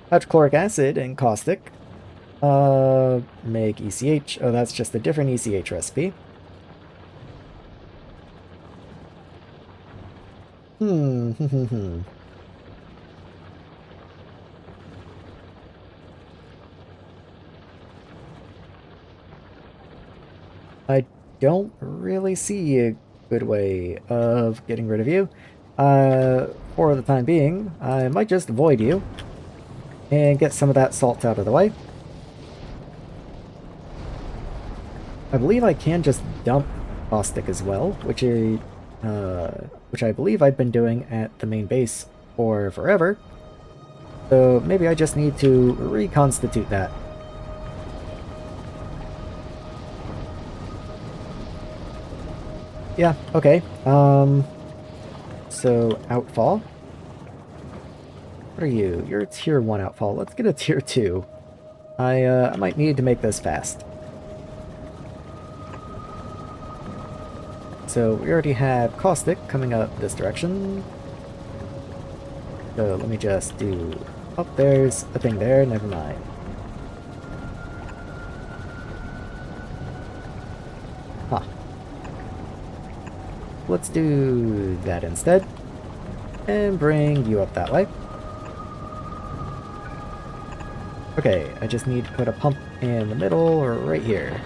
Hydrochloric acid and caustic make ECH. Oh, that's just a different ECH recipe. I don't really see a good way of getting rid of you. For the time being, I might just avoid you and get some of that salt out of the way. I believe I can just dump caustic as well, which I believe I've been doing at the main base for forever. So maybe I just need to reconstitute that. Yeah, okay. So outfall. What are you? You're a tier 1 outfall. Let's get a tier 2. I might need to make this fast. So we already have caustic coming up this direction. So let me just do... Oh, there's a thing there. Never mind. Huh. Let's do that instead. And bring you up that way. Okay, I just need to put a pump in the middle or right here.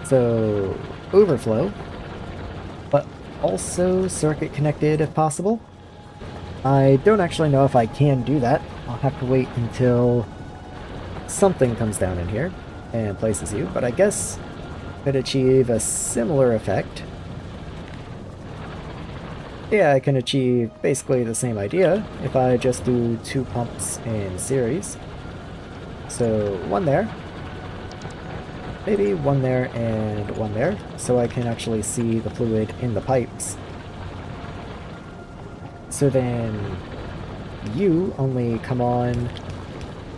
So, overflow, but also circuit connected if possible. I don't actually know if I can do that. I'll have to wait until something comes down in here and places you, but I guess I could achieve a similar effect. Yeah, I can achieve basically the same idea if I just do 2 pumps in series. So, one there. Maybe one there and one there, so I can actually see the fluid in the pipes. So then you only come on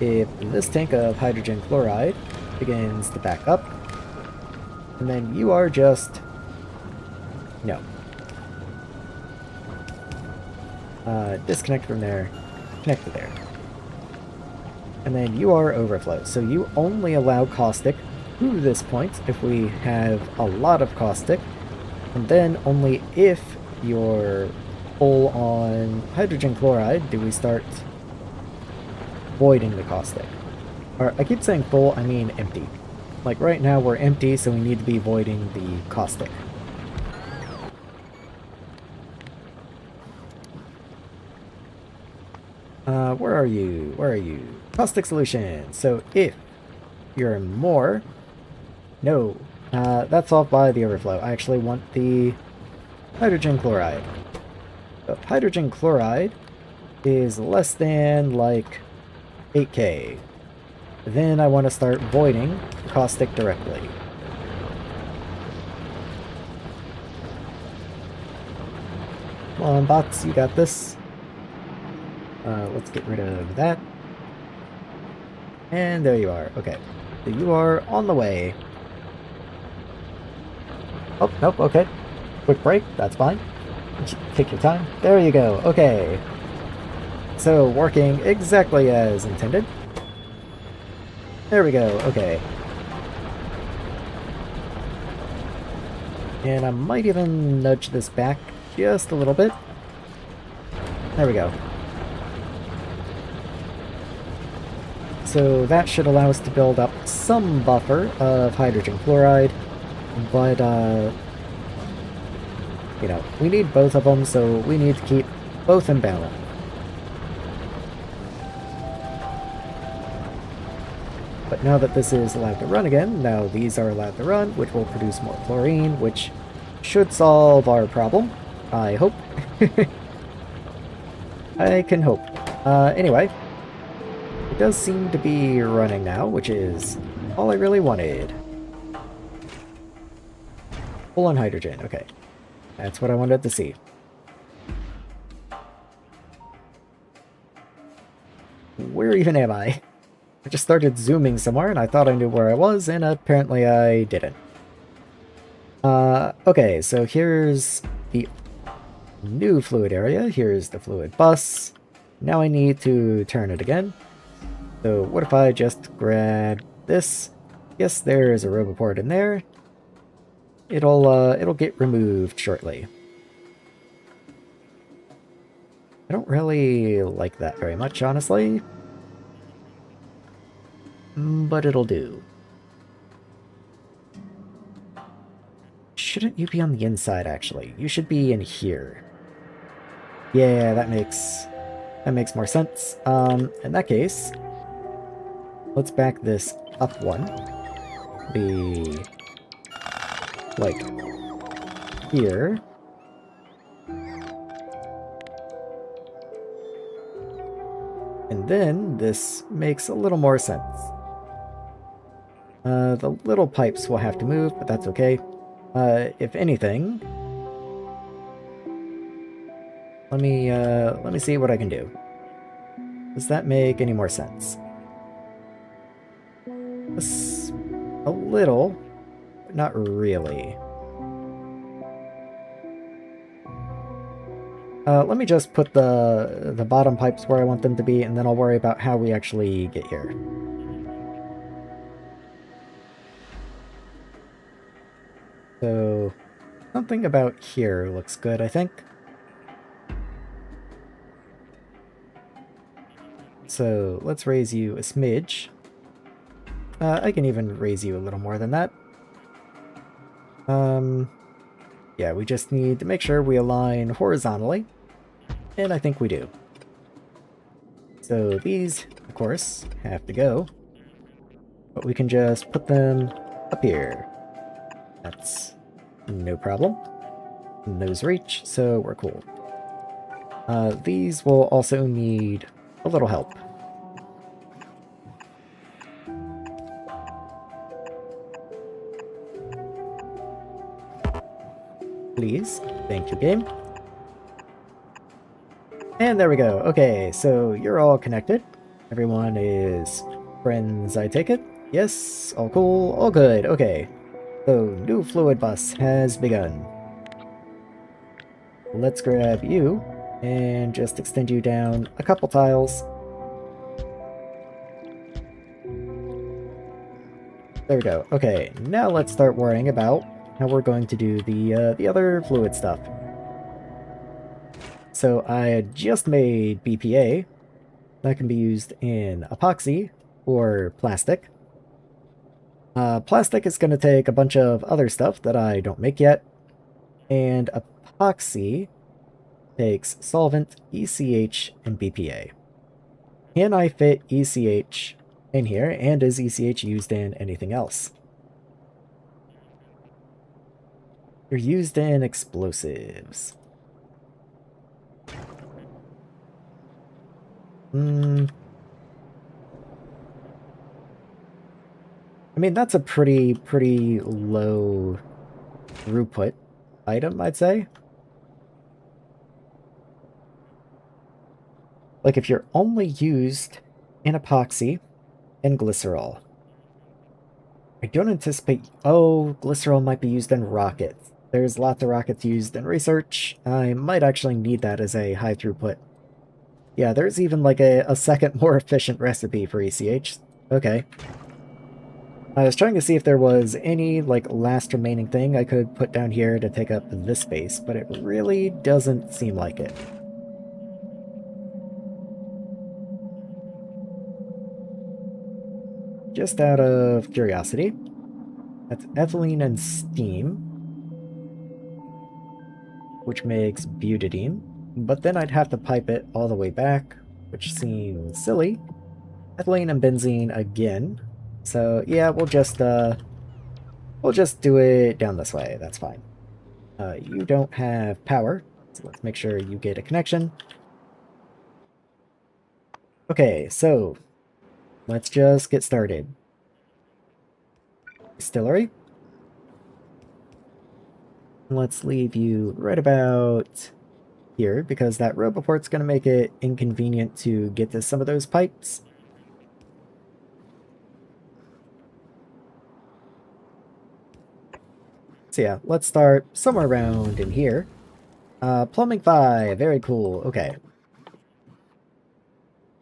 if this tank of hydrogen chloride begins to back up, and then you are just... no. Disconnect from there, connect to there. And then you are overflow, so you only allow caustic to this point if we have a lot of caustic, and then only if you're full on hydrogen chloride do we start voiding the caustic. Or I keep saying full, I mean empty. Like right now we're empty, so we need to be voiding the caustic. Where are you? Where are you? Caustic solution. So if you're more... No, that's solved by the overflow. I actually want the hydrogen chloride. So hydrogen chloride is less than, like, 8k. Then I want to start voiding caustic directly. Come on, bots, you got this. Let's get rid of that. And there you are. Okay. So you are on the way. Oh, nope, okay. Quick break, that's fine. Take your time. There you go, okay. So, working exactly as intended. There we go, okay. And I might even nudge this back just a little bit. There we go. So that should allow us to build up some buffer of hydrogen chloride, but, you know, we need both of them, so we need to keep both in balance. But now that this is allowed to run again, now these are allowed to run, which will produce more chlorine, which should solve our problem. I hope. I can hope. Anyway, it does seem to be running now, which is all I really wanted. Full on hydrogen, okay. That's what I wanted to see. Where even am I? I just started zooming somewhere and I thought I knew where I was, and apparently I didn't. Okay, so here's the new fluid area. Here's the fluid bus. Now I need to turn it again. So what if I just grab this? Yes, there is a roboport in there. It'll get removed shortly. I don't really like that very much, honestly. But it'll do. Shouldn't you be on the inside, actually? You should be in here. Yeah, that makes more sense. In that case, let's back this up one. Be like here. And then this makes a little more sense. The little pipes will have to move, but that's okay. If anything, let me see what I can do. Does that make any more sense? A little, but not really. Let me just put the bottom pipes where I want them to be, and then I'll worry about how we actually get here. So, something about here looks good, I think. So, let's raise you a smidge. I can even raise you a little more than that. Yeah, we just need to make sure we align horizontally. And I think we do. So these, of course, have to go. But we can just put them up here. That's no problem. Those reach, so we're cool. These will also need a little help. Please. Thank you, game. And there we go. Okay, so you're all connected. Everyone is friends, I take it? Yes, all cool, all good. Okay, so new fluid bus has begun. Let's grab you and just extend you down a couple tiles. There we go. Okay, now let's start worrying about how we're going to do the other fluid stuff. So I just made BPA. That can be used in epoxy or plastic. Plastic is going to take a bunch of other stuff that I don't make yet. And epoxy takes solvent, ECH, and BPA. Can I fit ECH in here, and is ECH used in anything else? They're used in explosives. I mean, that's a pretty low throughput item, I'd say. Like, if you're only used in epoxy and glycerol. I don't anticipate... Oh, glycerol might be used in rockets. There's lots of rockets used in research. I might actually need that as a high throughput. Yeah, there's even like a second more efficient recipe for ECH. Okay. I was trying to see if there was any like last remaining thing I could put down here to take up this space, but it really doesn't seem like it. Just out of curiosity, that's ethylene and steam, which makes butadiene, but then I'd have to pipe it all the way back, which seems silly. Ethylene and benzene again. So yeah, we'll just do it down this way. That's fine. You don't have power, so let's make sure you get a connection. Okay, so let's just get started. Distillery. Let's leave you right about here, because that road beport's going to make it inconvenient to get to some of those pipes. So yeah, let's start somewhere around in here. Plumbing 5, very cool, okay.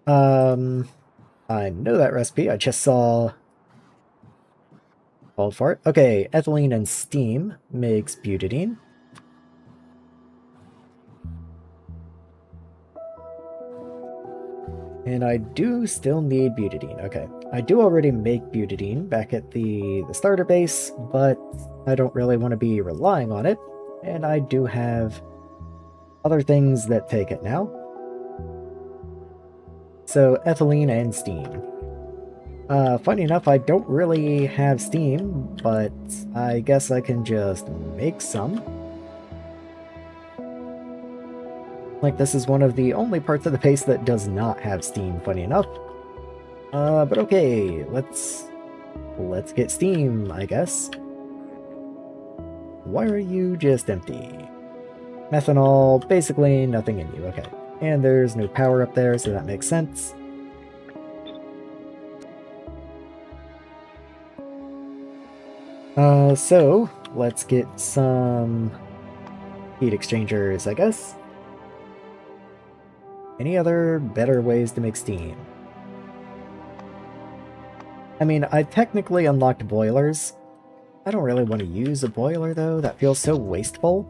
I know that recipe, I just saw... called for it. Okay, ethylene and steam makes butadiene. And I do still need butadiene. Okay. I do already make butadiene back at the starter base, but I don't really want to be relying on it. And I do have other things that take it now. So ethylene and steam. Funny enough, I don't really have steam, but I guess I can just make some. Like, this is one of the only parts of the base that does not have steam, funny enough. But okay, let's get steam, I guess. Why are you just empty? Methanol, basically nothing in you, okay. And there's no power up there, so that makes sense. So, let's get some heat exchangers, I guess. Any other better ways to make steam? I mean, I technically unlocked boilers. I don't really want to use a boiler, though. That feels so wasteful.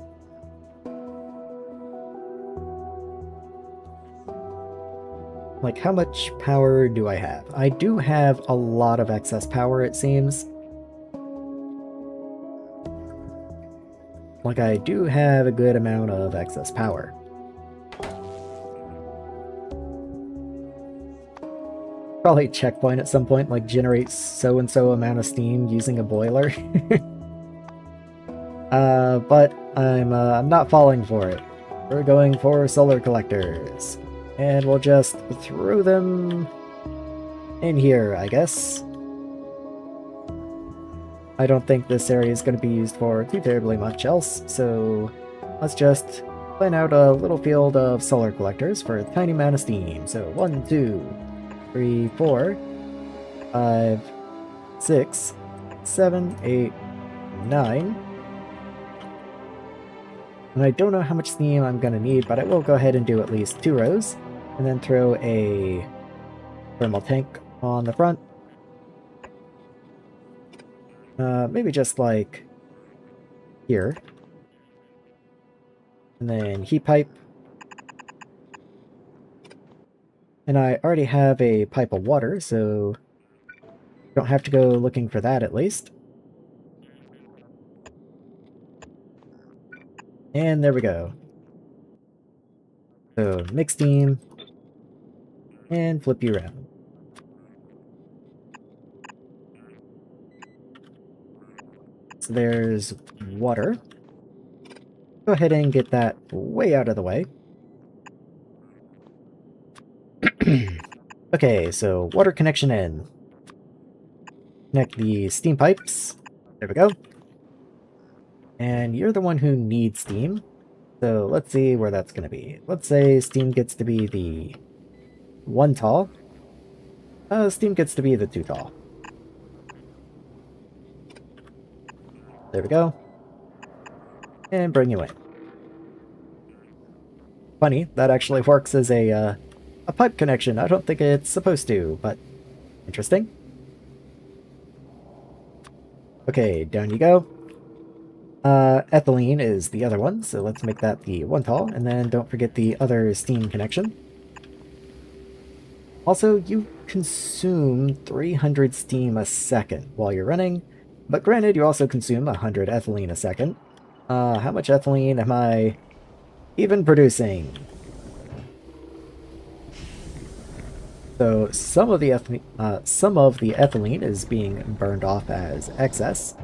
Like, how much power do I have? I do have a lot of excess power, it seems. Like, I do have a good amount of excess power. Probably checkpoint at some point, like generate so-and-so amount of steam using a boiler. But I'm not falling for it. We're going for solar collectors. And we'll just throw them in here, I guess. I don't think this area is going to be used for too terribly much else, so let's just plan out a little field of solar collectors for a tiny amount of steam. So 1, 2, 3, 4, 5, 6, 7, 8, 9. And I don't know how much steam I'm going to need, but I will go ahead and do at least 2 rows, and then throw a thermal tank on the front. Maybe just like here. And then heat pipe. And I already have a pipe of water, so don't have to go looking for that at least. And there we go. So mix steam and flip you around. So there's water. Go ahead and get that way out of the way. Okay, so water connection in. Connect the steam pipes. There we go. And you're the one who needs steam. So let's see where that's going to be. Let's say steam gets to be the 1 tall. Steam gets to be the 2 tall. There we go. And bring you in. Funny, that actually works as a pipe connection. I don't think it's supposed to, but interesting. Okay, down you go. Ethylene is the other one, so let's make that the 1 tall, and then don't forget the other steam connection. Also, you consume 300 steam a second while you're running, but granted, you also consume 100 ethylene a second. How much ethylene am I even producing? So some of the ethylene is being burned off as excess.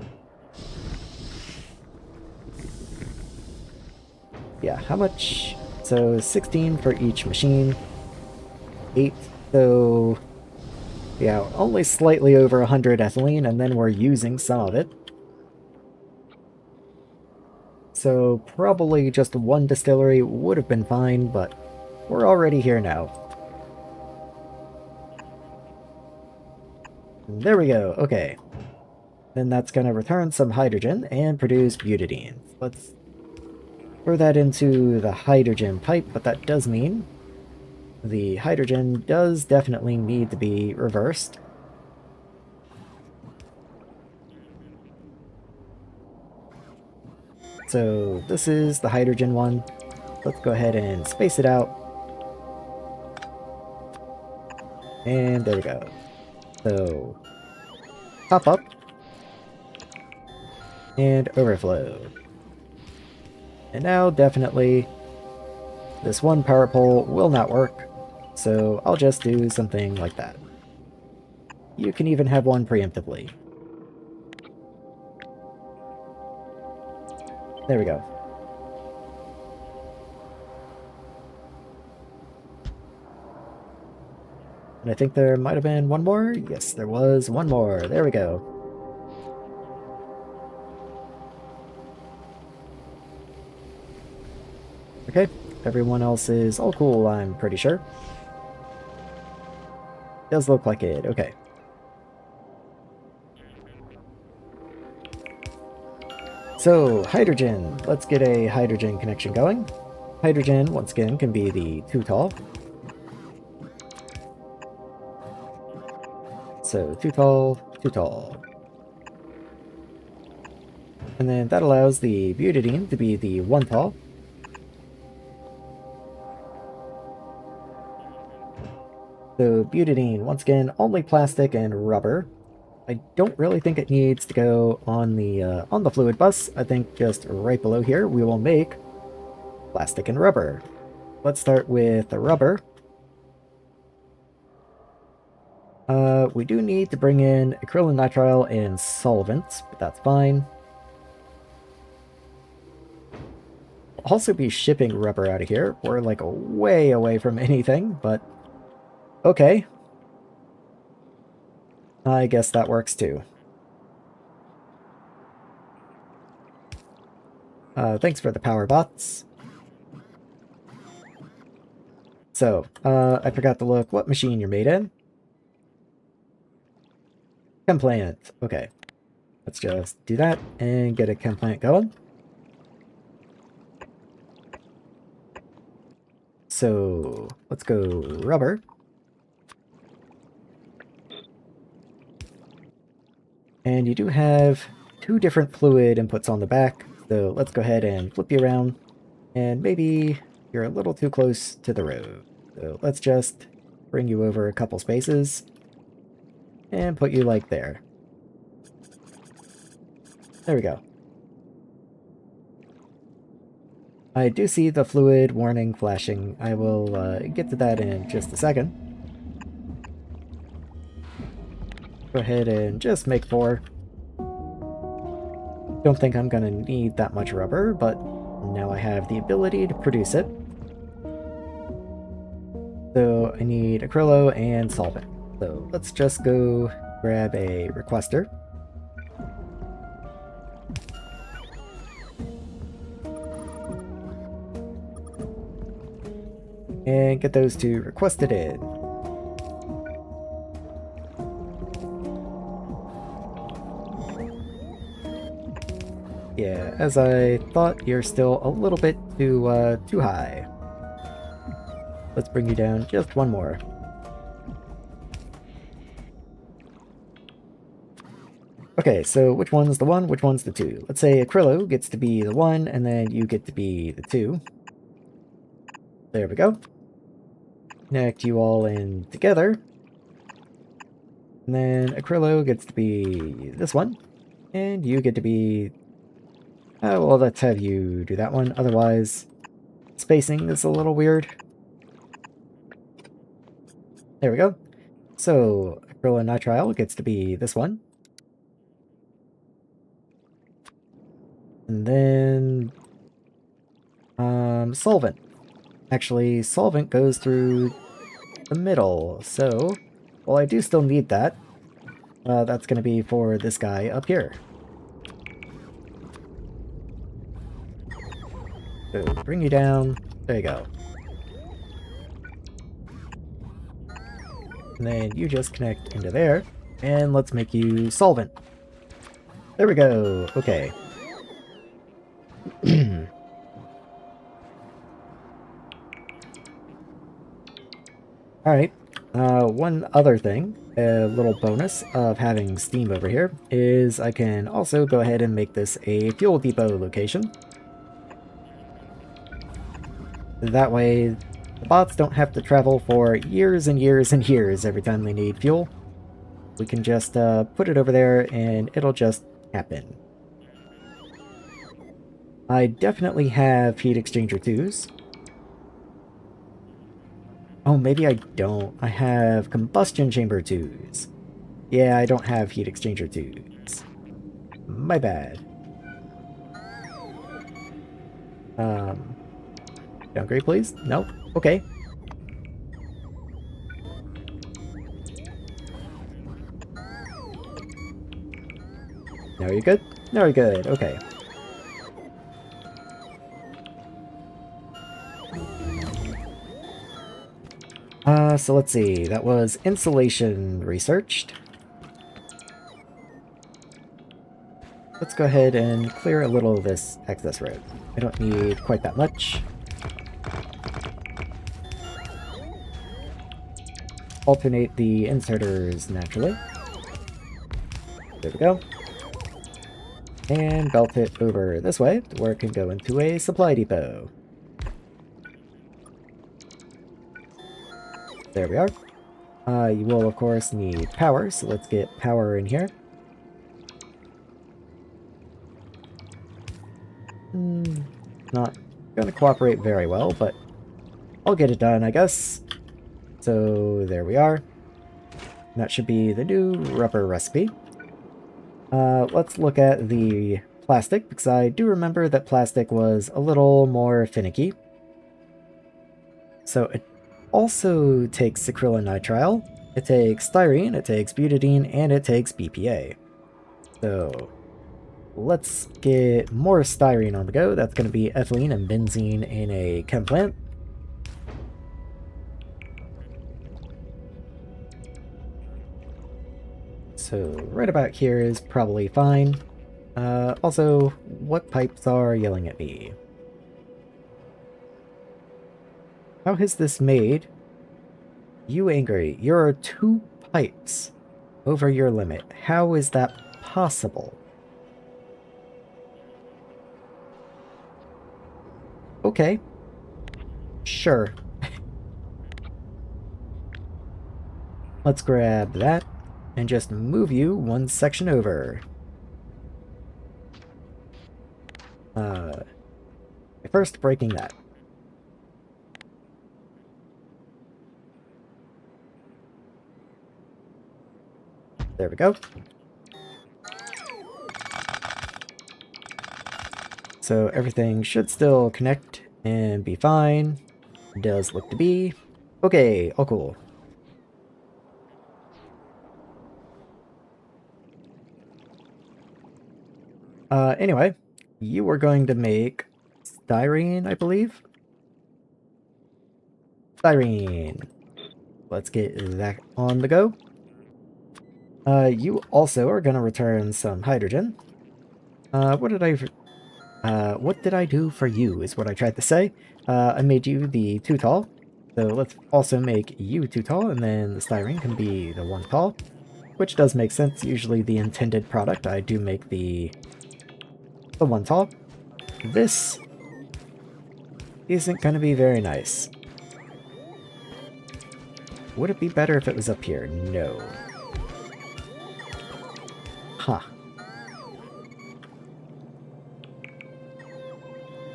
Yeah, how much? So 16 for each machine. 8. So yeah, only slightly over 100 ethylene, and then we're using some of it. So probably just one distillery would have been fine, but we're already here now. There we go, okay. Then that's going to return some hydrogen and produce butadiene. Let's throw that into the hydrogen pipe, but that does mean the hydrogen does definitely need to be reversed. So this is the hydrogen one. Let's go ahead and space it out. And there we go. So top up and overflow. And now definitely this one power pole will not work, so I'll just do something like that. You can even have one preemptively. There we go. And I think there might have been one more. Yes, there was one more. There we go. Okay, everyone else is all cool, I'm pretty sure. Does look like it, okay. So, hydrogen. Let's get a hydrogen connection going. Hydrogen, once again, can be the 2 tall. So, 2 tall, 2 tall. And then that allows the butadiene to be the 1 tall. So, butadiene, once again, only plastic and rubber. I don't really think it needs to go on the fluid bus. I think just right below here we will make plastic and rubber. Let's start with the rubber. We do need to bring in acrylonitrile and solvents, but that's fine. I'll also be shipping rubber out of here. We're like way away from anything, but okay. I guess that works too. Thanks for the power bots. So, I forgot to look what machine you're made in. Chem plant. Okay. Let's just do that and get a chem plant going. So, let's go rubber. And you do have 2 different fluid inputs on the back, so let's go ahead and flip you around. And maybe you're a little too close to the road. So let's just bring you over a couple spaces and put you like there. There we go. I do see the fluid warning flashing. I will get to that in just a second. Go ahead and just make 4. Don't think I'm gonna need that much rubber, but now I have the ability to produce it. So I need acrylo and solvent. So let's just go grab a requester. And get those 2 requested in. Yeah, as I thought, you're still a little bit too high. Let's bring you down just one more. Okay, so which one's the 1, which one's the 2? Let's say acrylo gets to be the 1, and then you get to be the 2. There we go. Connect you all in together. And then acrylo gets to be this one, and you get to be... Oh, well, let's have you do that one. Otherwise, spacing is a little weird. There we go. So acrylonitrile gets to be this one. And then solvent. Actually, solvent goes through the middle, so while I do still need that, that's going to be for this guy up here. So bring you down. There you go. And then you just connect into there, and let's make you solvent. There we go. Okay. Alright. One other thing, a little bonus of having Steam over here, is I can also go ahead and make this a fuel depot location. That way, the bots don't have to travel for years and years and years every time they need fuel. We can just put it over there and it'll just happen. I definitely have heat exchanger 2s. Oh, maybe I don't. I have combustion chamber 2s. Yeah, I don't have heat exchanger 2s. My bad. Downgrade, please? Nope. Okay. Now you're good? Now you're good. Okay. So let's see. That was insulation researched. Let's go ahead and clear a little of this excess road. I don't need quite that much. Alternate the inserters naturally. There we go. And belt it over this way, where it can go into a supply depot. There we are. You will, of course, need power, so let's get power in here. Not gonna cooperate very well, but I'll get it done, I guess. So there we are. That should be the new rubber recipe. Let's look at the plastic, because I do remember that plastic was a little more finicky. So it also takes acrylonitrile, it takes styrene, it takes butadiene, and it takes BPA. So let's get more styrene on the go. That's going to be ethylene and benzene in a chem plant. So right about here is probably fine. Also, what pipes are yelling at me? How has this made you angry? You're 2 pipes over your limit. How is that possible? Okay. Sure. Let's grab that and just move you 1 section over. First breaking that. There we go. So everything should still connect and be fine. Does look to be. Okay, all cool. Anyway, you were going to make styrene, I believe? Styrene. Let's get that on the go. You also are going to return some hydrogen. What did I do for you is what I tried to say. I made you the 2 tall. So let's also make you 2 tall, and then the styrene can be the 1 tall. Which does make sense. Usually the intended product, I do make the 1 tall. This isn't going to be very nice. Would it be better if it was up here? No. Huh.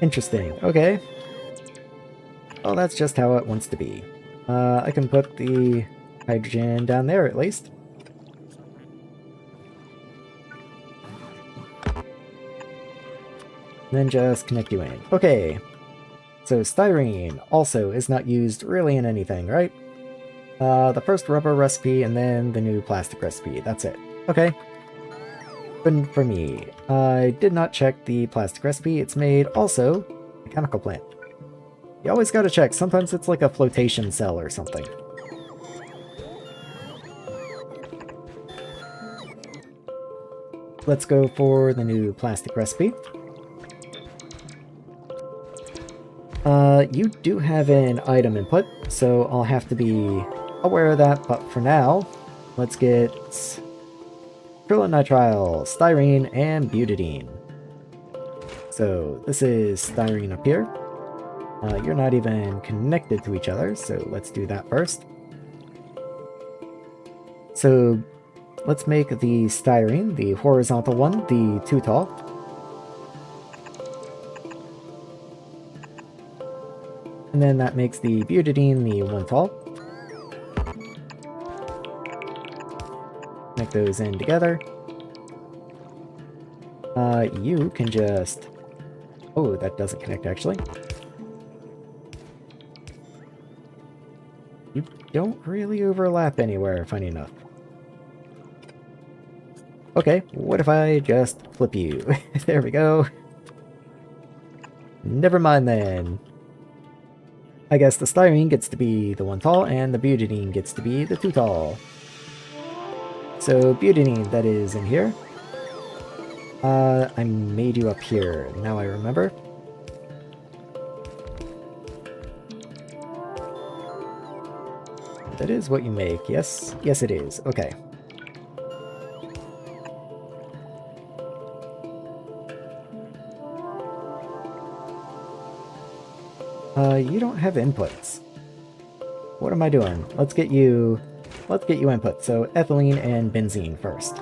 Interesting. Okay. Well, that's just how it wants to be. I can put the hydrogen down there at least. And then just connect you in. Okay. So styrene also is not used really in anything, right? The first rubber recipe and then the new plastic recipe. That's it. Okay. Good for me. I did not check the plastic recipe. It's made also a chemical plant. You always gotta check. Sometimes it's like a flotation cell or something. Let's go for the new plastic recipe. You do have an item input, so I'll have to be aware of that, but for now, let's get acrylonitrile, styrene, and butadiene. So this is styrene up here. You're not even connected to each other, so let's do that first. So let's make the styrene, the horizontal one, the 2 tall. And then that makes the butadiene the 1 tall. Connect those in together. You can just... Oh, that doesn't connect actually. You don't really overlap anywhere, funny enough. Okay, what if I just flip you? There we go. Never mind then. I guess the styrene gets to be the 1 tall, and the butadiene gets to be the 2 tall. So butadiene, that is in here. I made you up here, now I remember. That is what you make, yes? Yes it is, okay. You don't have inputs. What am I doing? Let's get you input. So ethylene and benzene first.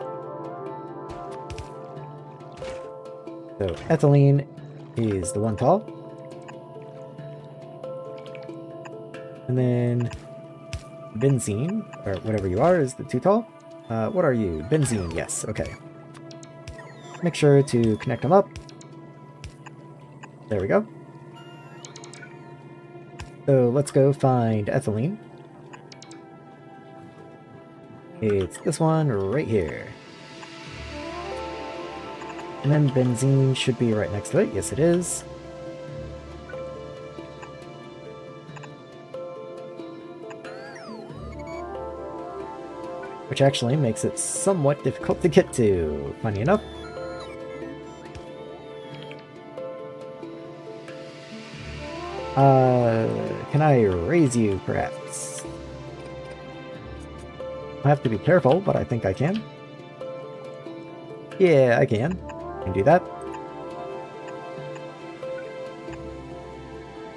So ethylene is the 1 tall. And then benzene, or whatever you are, is the 2 tall. What are you? Benzene, yes, okay. Make sure to connect them up. There we go. So let's go find ethylene. It's this one right here. And then benzene should be right next to it. Yes, it is. Which actually makes it somewhat difficult to get to, funny enough. Can I raise you, perhaps? I have to be careful, but I think I can. Yeah, I can. I can do that.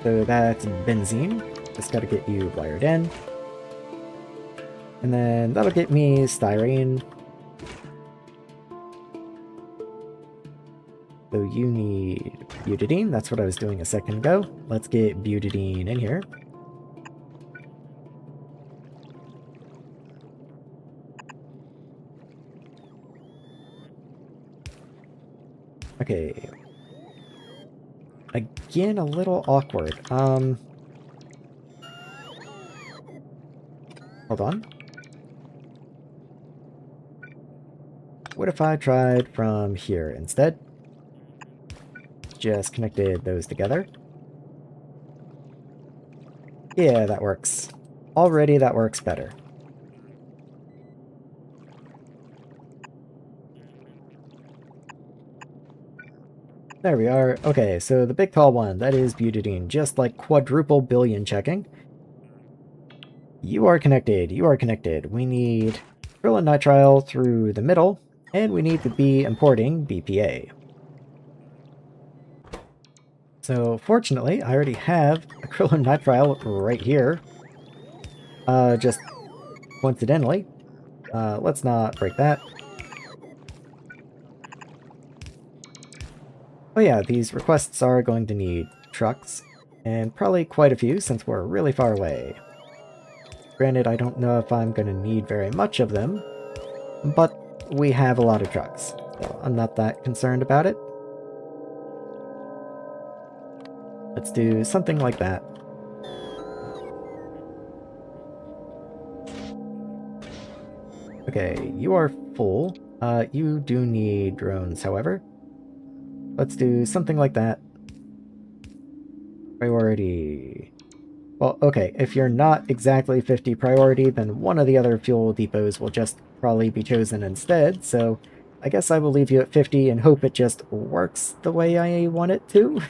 So that's benzene. Just gotta get you wired in. And then that'll get me styrene. So you need butadiene. That's what I was doing a second ago. Let's get butadiene in here. Okay. Again, a little awkward. Hold on. What if I tried from here instead? Just connected those together. Yeah, that works. Already that works better. There we are. Okay, so the big tall one, that is butadiene, just like quadruple billion checking. You are connected, you are connected. We need acrylonitrile through the middle, and we need to be importing BPA. So fortunately, I already have acrylonitrile right here. Just coincidentally. Let's not break that. Oh yeah, these requests are going to need trucks, and probably quite a few since we're really far away. Granted, I don't know if I'm going to need very much of them, but we have a lot of trucks, so I'm not that concerned about it. Let's do something like that. Okay, you are full. You do need drones, however. Let's do something like that. Priority. Well, okay, if you're not exactly 50 priority, then one of the other fuel depots will just probably be chosen instead, so I guess I will leave you at 50 and hope it just works the way I want it to.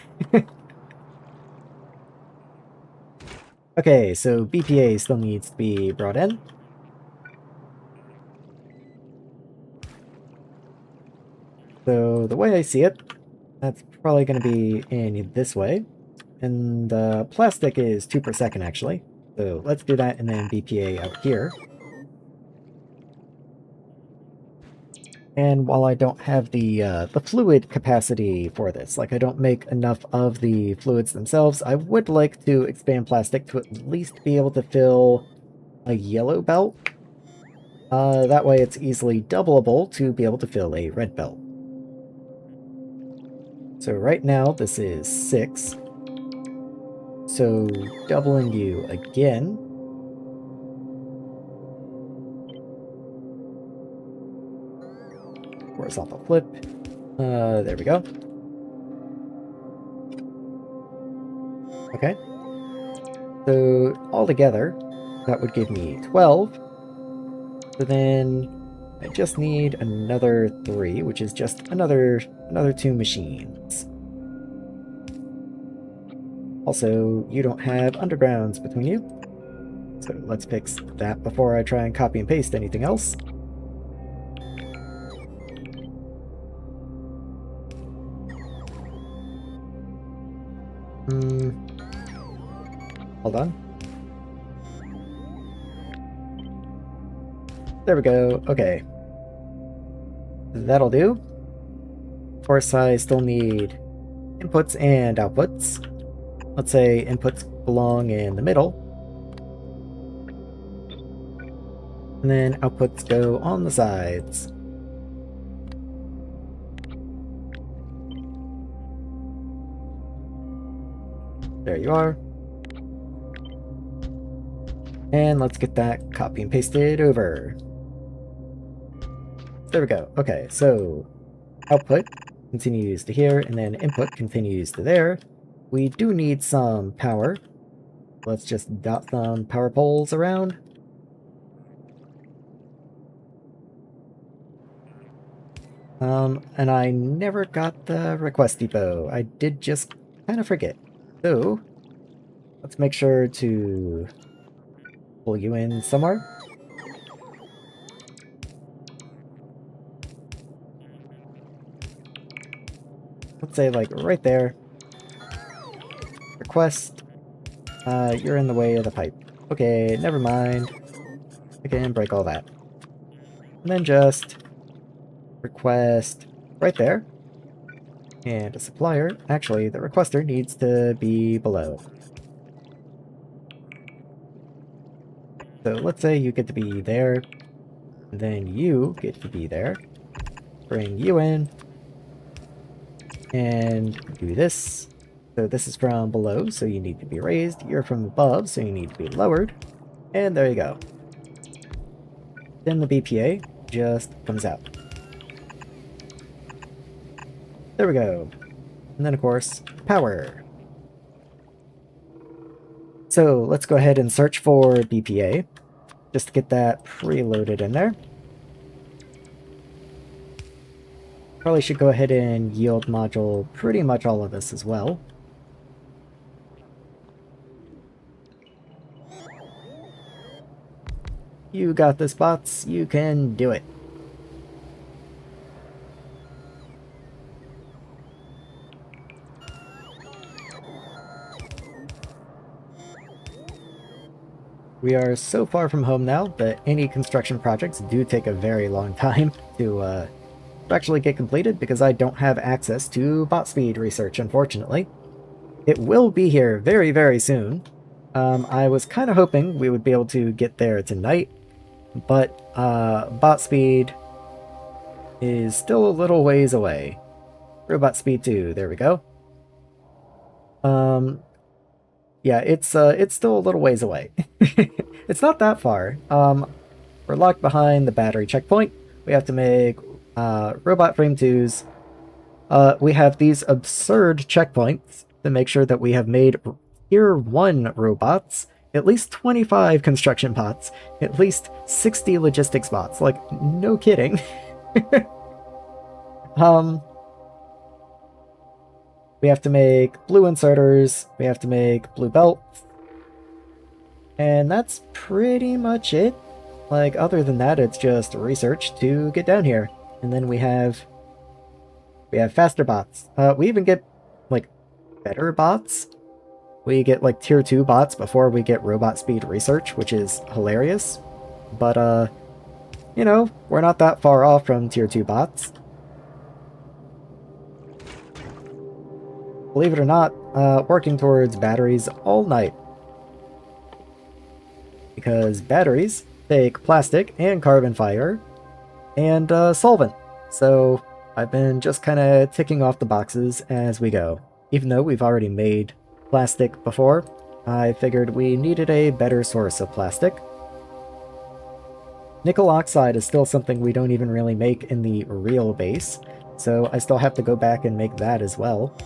Okay, so BPA still needs to be brought in. So the way I see it, that's probably going to be in this way. And plastic is 2 per second, actually. So let's do that, and then BPA out here. And while I don't have the fluid capacity for this, like I don't make enough of the fluids themselves, I would like to expand plastic to at least be able to fill a yellow belt. That way it's easily doubleable to be able to fill a red belt. So right now this is 6. So doubling you again. Horizontal flip. There we go. Okay. So altogether, that would give me 12. So then I just need another 3, which is just another 2 machines. Also, you don't have undergrounds between you. So let's fix that before I try and copy and paste anything else. Hold on. There we go. Okay. That'll do. Of course, I still need inputs and outputs. Let's say inputs belong in the middle. And then outputs go on the sides. There you are. And let's get that copy and pasted over. There we go. Okay, so output continues to here, and then input continues to there. We do need some power. Let's just dot some power poles around. And I never got the request depot. I did just kind of forget. So, let's make sure to pull you in somewhere. Let's say like right there. Request. You're in the way of the pipe. Okay, never mind. I can break all that. And then just request right there. And a supplier. Actually, the requester needs to be below. So let's say you get to be there. And then you get to be there. Bring you in. And do this. So this is from below, so you need to be raised. You're from above, so you need to be lowered. And there you go. Then the BPA just comes out. There we go. And then, of course, power. So let's go ahead and search for BPA, just to get that preloaded in there. Probably should go ahead and yield module pretty much all of this as well. You got this, bots. You can do it. We are so far from home now that any construction projects do take a very long time to actually get completed because I don't have access to bot speed research, unfortunately. It will be here very, very soon. I was kind of hoping we would be able to get there tonight, but bot speed is still a little ways away. Robot speed 2, there we go. Yeah, it's still a little ways away. It's not that far. We're locked behind the battery checkpoint. We have to make robot frame 2s. We have these absurd checkpoints to make sure that we have made tier 1 robots, at least 25 construction bots, at least 60 logistics bots. Like, no kidding. We have to make blue inserters, we have to make blue belts, and that's pretty much it. Like, other than that, it's just research to get down here. And then we have faster bots. We even get, like, better bots. We get, like, tier 2 bots before we get robot speed research, which is hilarious. But, you know, we're not that far off from tier 2 bots. Believe it or not, working towards batteries all night. Because batteries take plastic and carbon fiber and solvent. So I've been just kind of ticking off the boxes as we go. Even though we've already made plastic before, I figured we needed a better source of plastic. Nickel oxide is still something we don't even really make in the real base, so I still have to go back and make that as well.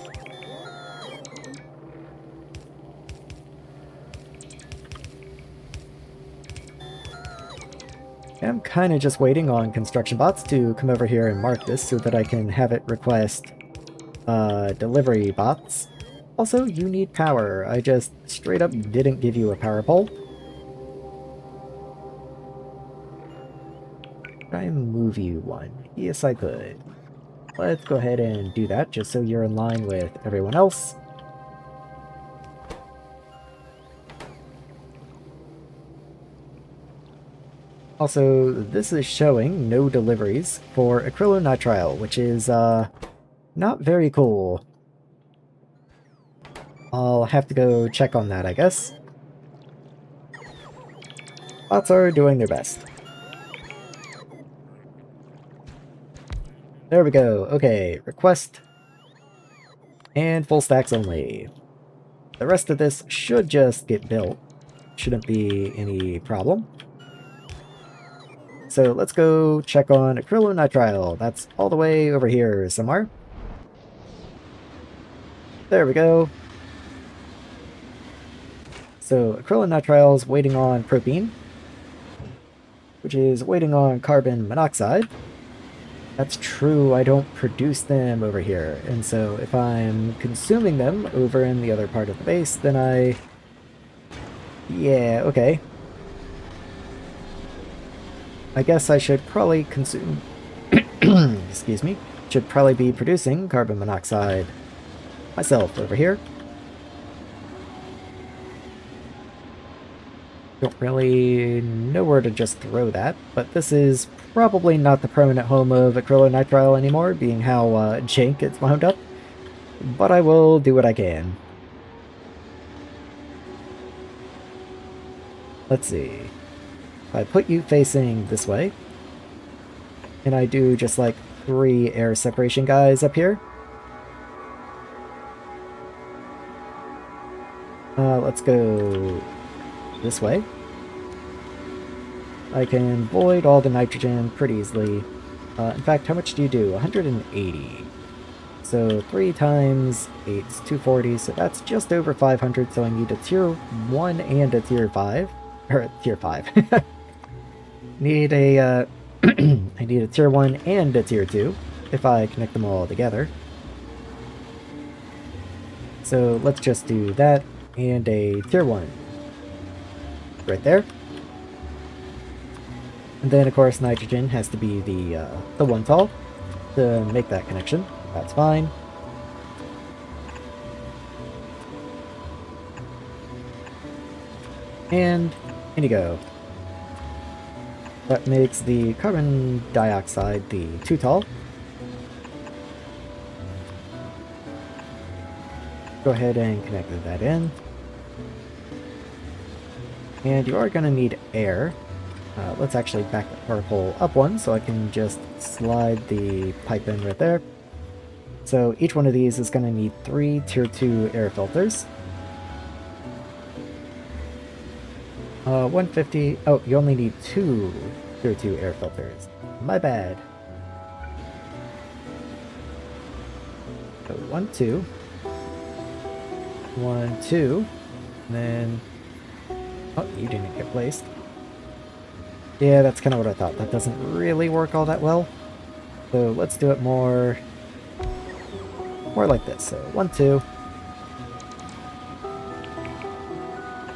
I'm kind of just waiting on construction bots to come over here and mark this so that I can have it request delivery bots. Also, you need power. I just straight up didn't give you a power pole. Could I move you one? Yes, I could. Let's go ahead and do that just so you're in line with everyone else. Also, this is showing no deliveries for acrylonitrile, which is, not very cool. I'll have to go check on that, I guess. Bots are doing their best. There we go. Okay, request. And full stacks only. The rest of this should just get built. Shouldn't be any problem. So let's go check on acrylonitrile. That's all the way over here somewhere. There we go. So acrylonitrile is waiting on propene, which is waiting on carbon monoxide. That's true, I don't produce them over here, and so if I'm consuming them over in the other part of the base, then yeah, okay. I guess I should probably consume... excuse me. Should probably be producing carbon monoxide myself over here. Don't really know where to just throw that, but this is probably not the permanent home of acrylonitrile anymore, being how jank it's wound up. But I will do what I can. Let's see. If I put you facing this way, and I do just like 3 air separation guys up here. Let's go this way. I can void all the nitrogen pretty easily. In fact, how much do you do? 180. So 3 times 8 is 240, so that's just over 500, so I need a tier 1 and a tier 5. Or tier 5. Need a, I need a tier 1 and a tier 2, if I connect them all together. So let's just do that, and a tier 1. Right there. And then, of course, nitrogen has to be the 1 tall to make that connection. That's fine. And in you go. That makes the carbon dioxide the 2 tall. Go ahead and connect that in. And you are going to need air. Let's actually back the power pole up one so I can just slide the pipe in right there. So each one of these is going to need 3 tier 2 air filters. 150. Oh, you only need 2 tier 2 air filters. My bad. So 1, 2. 1, 2. And then... Oh, you didn't get placed. Yeah, that's kind of what I thought. That doesn't really work all that well. So let's do it more like this. So 1, 2.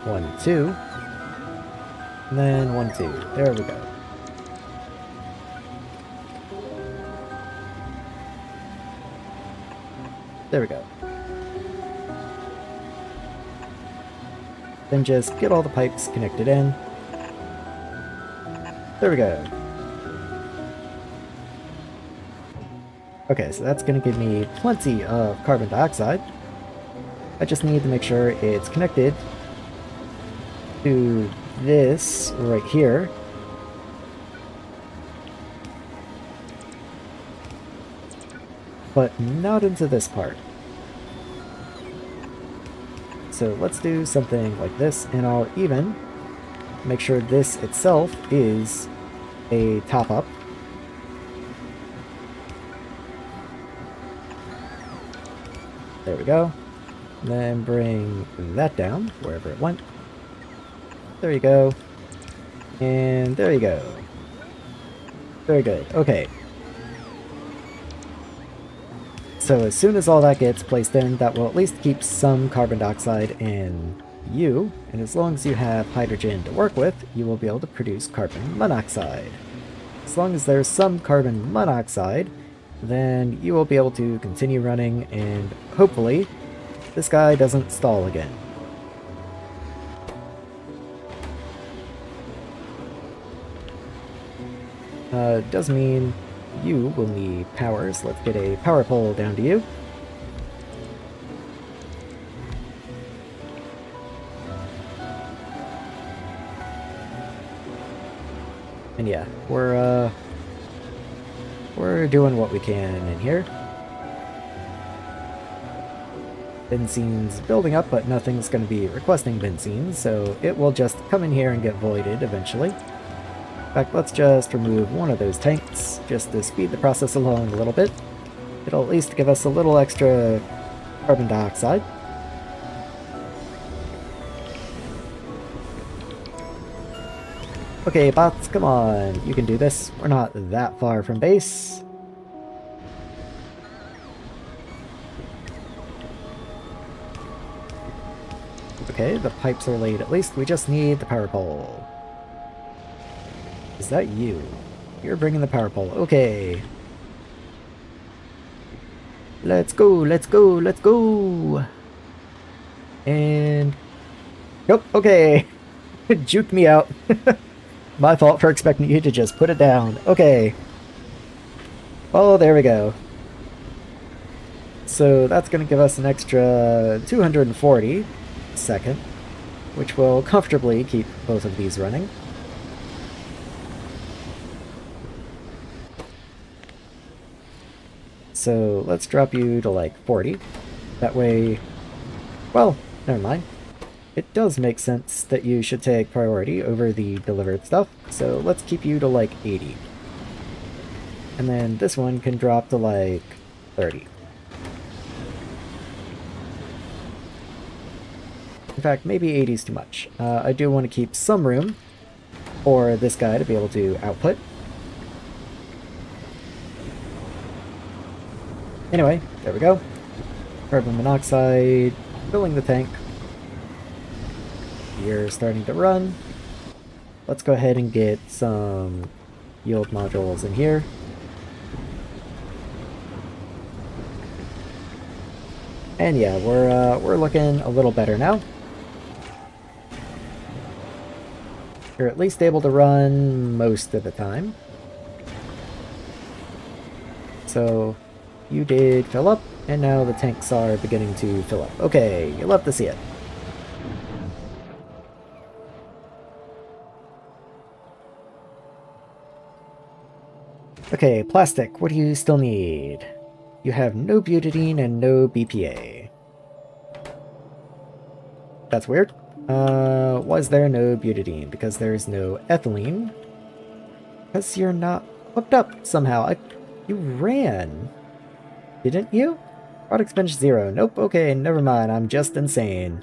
1, 2. And then 1, 2. There we go. There we go. Then just get all the pipes connected in. There we go. Okay, so that's going to give me plenty of carbon dioxide. I just need to make sure it's connected to this right here. But not into this part. So let's do something like this, and I'll even make sure this itself is a top-up. There we go. Then bring that down wherever it went. There you go. And there you go. Very good. Okay. So as soon as all that gets placed in, that will at least keep some carbon dioxide in you, and as long as you have hydrogen to work with, you will be able to produce carbon monoxide. As long as there's some carbon monoxide, then you will be able to continue running, and hopefully this guy doesn't stall again. Does mean you will need power, so let's get a power pole down to you. And yeah, we're doing what we can in here. Benzene's building up, but nothing's going to be requesting benzene, so it will just come in here and get voided eventually. In fact, let's just remove one of those tanks, just to speed the process along a little bit. It'll at least give us a little extra carbon dioxide. Okay, bots, come on. You can do this. We're not that far from base. Okay, the pipes are laid at least. We just need the power pole. Is that you? You're bringing the power pole. Okay. Let's go, let's go, let's go! And... Nope, okay. Juked me out. My fault for expecting you to just put it down. Okay. Oh, there we go. So that's going to give us an extra 240 a second, which will comfortably keep both of these running. So let's drop you to like 40. That way, well, never mind. It does make sense that you should take priority over the delivered stuff, so let's keep you to like 80. And then this one can drop to like 30. In fact, maybe 80 is too much. I do want to keep some room for this guy to be able to output. Anyway, there we go. Carbon monoxide, filling the tank. You're starting to run. Let's go ahead and get some yield modules in here. And yeah, we're looking a little better now. You're at least able to run most of the time. So you did fill up, and now the tanks are beginning to fill up. Okay, you love to see it. Okay, plastic, what do you still need? You have no butadiene and no BPA. That's weird. Why is there no butadiene? Because there's no ethylene. Because you're not hooked up somehow. You ran, didn't you? Product bench 0. Nope, okay, never mind. I'm just insane.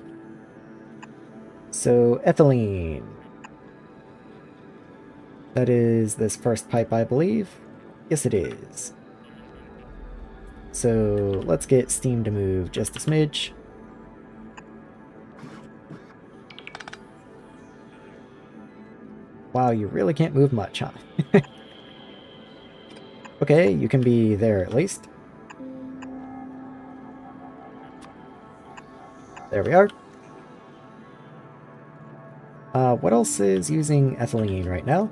So, ethylene. That is this first pipe, I believe. Yes, it is. So, let's get steam to move just a smidge. Wow, you really can't move much, huh? Okay, you can be there at least. There we are. What else is using ethylene right now?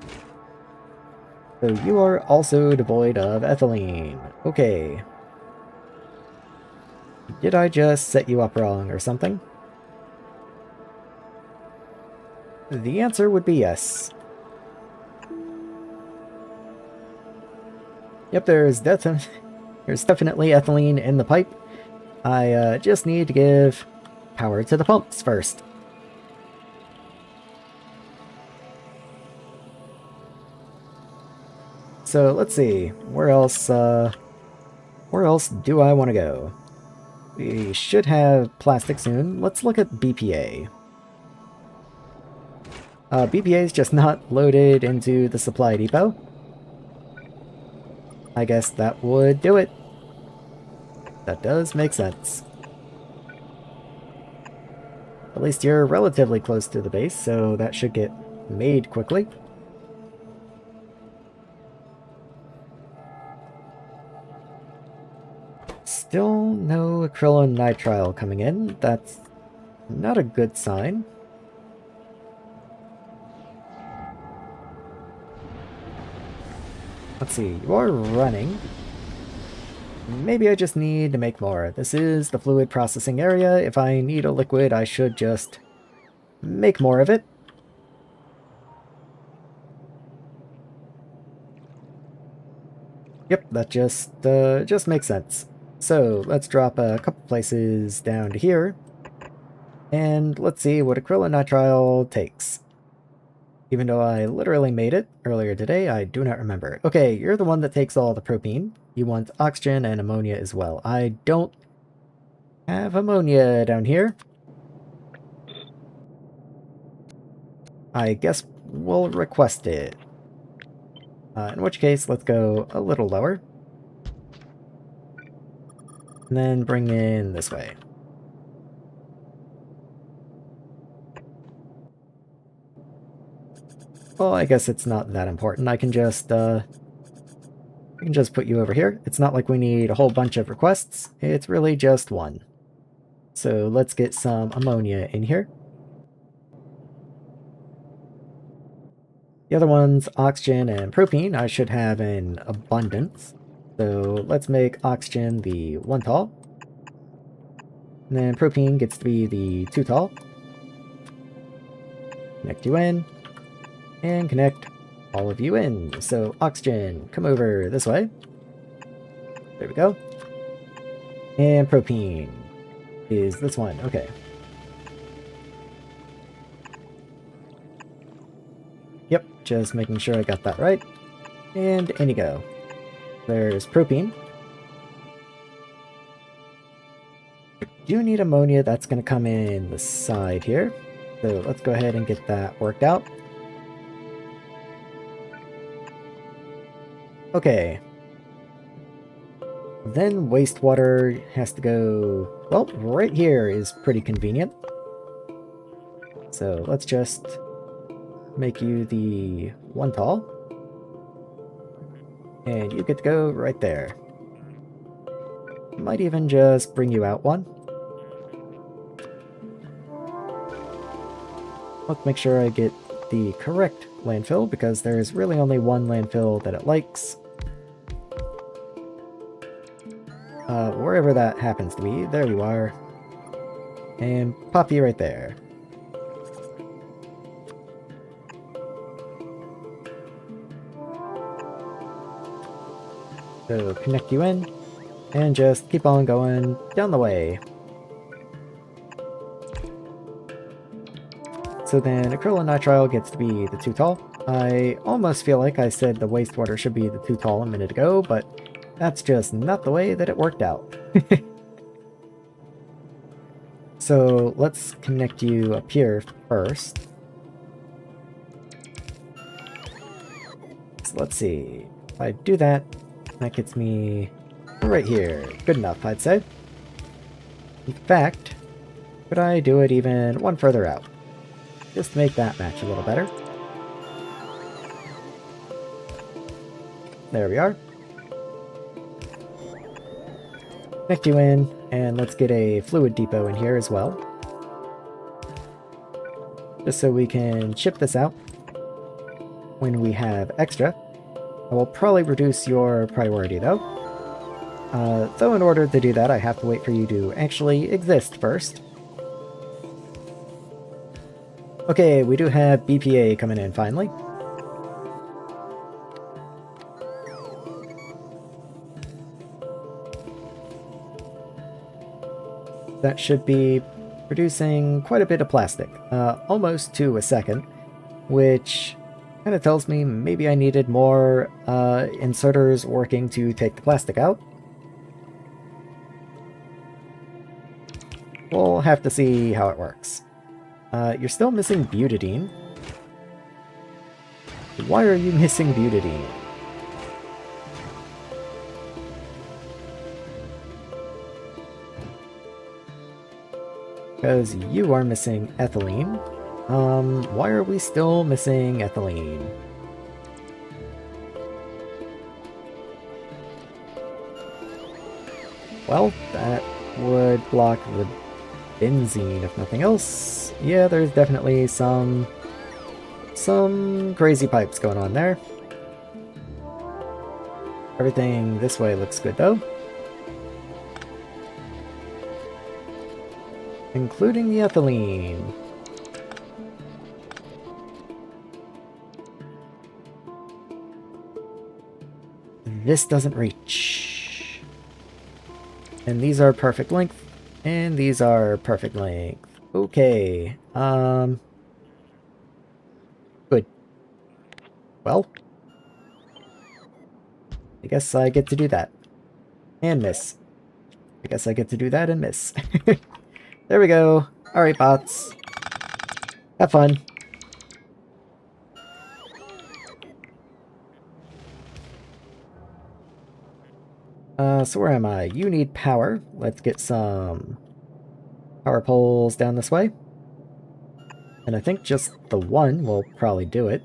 So you are also devoid of ethylene. Okay. Did I just set you up wrong or something? The answer would be yes. Yep, there's definitely ethylene in the pipe. I just need to give power to the pumps first. So let's see, where else do I want to go? We should have plastic soon. Let's look at BPA. BPA is just not loaded into the supply depot. I guess that would do it. That does make sense. At least you're relatively close to the base, so that should get made quickly. Still no acrylonitrile coming in. That's not a good sign. Let's see, you are running. Maybe I just need to make more. This is the fluid processing area. If I need a liquid, I should just make more of it. Yep, that just makes sense. So let's drop a couple places down to here. And let's see what acrylonitrile takes. Even though I literally made it earlier today, I do not remember. Okay, you're the one that takes all the propene. You want oxygen and ammonia as well. I don't have ammonia down here. I guess we'll request it. In which case, let's go a little lower. And then bring in this way. Well, I guess it's not that important. I can just put you over here. It's not like we need a whole bunch of requests. It's really just one. So let's get some ammonia in here. The other one's oxygen and propene I should have in abundance. So let's make oxygen the 1 tall. And then propene gets to be the 2 tall. Connect you in. And connect all of you in. So oxygen, come over this way. There we go. And propene is this one. Okay. Yep, just making sure I got that right. And in you go. There's propene. I do need ammonia. That's going to come in the side here. So let's go ahead and get that worked out. Okay. Then wastewater has to go... Well, right here is pretty convenient. So let's just make you the 1 tall. And you get to go right there. Might even just bring you out one. Let's make sure I get the correct landfill, because there's really only one landfill that it likes. Wherever that happens to be, there you are. And pop you right there. So connect you in, and just keep on going down the way. So then acrylonitrile gets to be the too tall. I almost feel like I said the wastewater should be the too tall a minute ago, but that's just not the way that it worked out. So let's connect you up here first. So let's see. If I do that, that gets me right here. Good enough, I'd say. In fact, could I do it even one further out? Just to make that match a little better. There we are. Connect you in, and let's get a fluid depot in here as well. Just so we can ship this out when we have extra. I will probably reduce your priority though. Though in order to do that, I have to wait for you to actually exist first. Okay, we do have BPA coming in finally. That should be producing quite a bit of plastic, almost to a second, which kind of tells me maybe I needed more inserters working to take the plastic out. We'll have to see how it works. You're still missing butadiene. Why are you missing butadiene? Because you are missing ethylene. Why are we still missing ethylene? Well, that would block the benzene, if nothing else. Yeah, there's definitely some crazy pipes going on there. Everything this way looks good, though. Including the ethylene. This doesn't reach. And these are perfect length. And these are perfect length. Okay. Good. Well. I guess I get to do that. And miss. I guess I get to do that and miss. There we go. Alright, bots. Have fun. So where am I? You need power. Let's get some power poles down this way. And I think just the one will probably do it.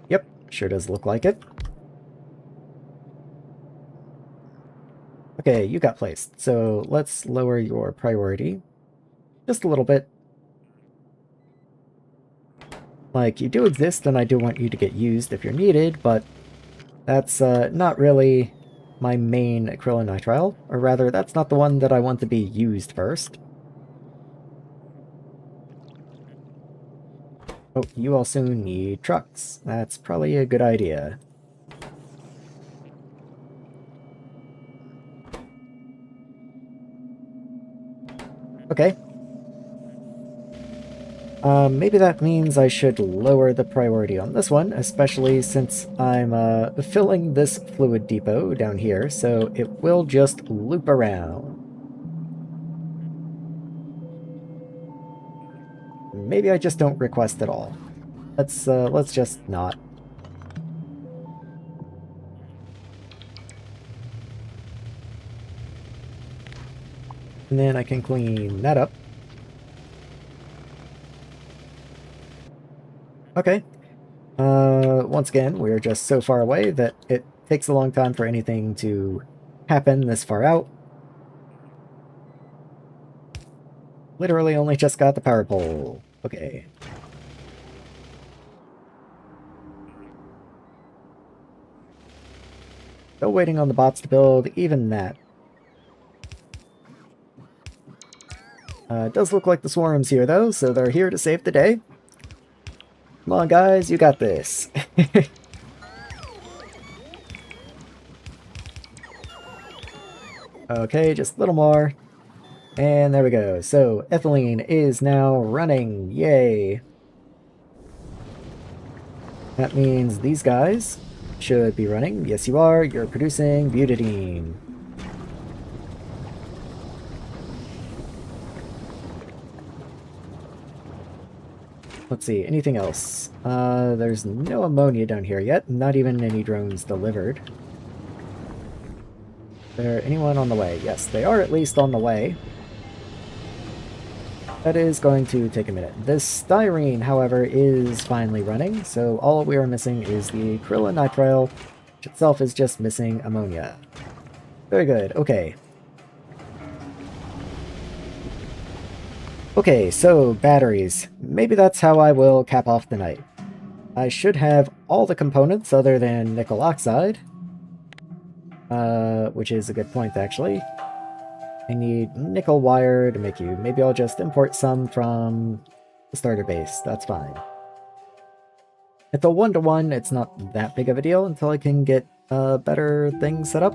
Yep, sure does look like it. Okay, you got placed. So let's lower your priority just a little bit. Like, you do exist, and I do want you to get used if you're needed, but that's not really my main acrylonitrile, or rather, that's not the one that I want to be used first. Oh, you also need trucks. That's probably a good idea. Okay. Maybe that means I should lower the priority on this one, especially since I'm filling this fluid depot down here, so it will just loop around. Maybe I just don't request at all. Let's just not. And then I can clean that up. Okay. Once again, we're just so far away that it takes a long time for anything to happen this far out. Literally only just got the power pole. Okay. Still waiting on the bots to build even that. It does look like the swarm's here though, so they're here to save the day. Come on guys, you got this. Okay, just a little more. And there we go. So ethylene is now running. Yay. That means these guys should be running. Yes, you are. You're producing butadiene. Let's see, anything else? There's no ammonia down here yet. Not even any drones delivered. Is there anyone on the way? Yes, they are at least on the way. That is going to take a minute. This styrene, however, is finally running, so all we are missing is the acrylonitrile, which itself is just missing ammonia. Very good, okay. Okay, so batteries. Maybe that's how I will cap off the night. I should have all the components other than nickel oxide, which is a good point actually. I need nickel wire to make you. Maybe I'll just import some from the starter base. That's fine. It's a 1-to-1. It's not that big of a deal until I can get better things set up.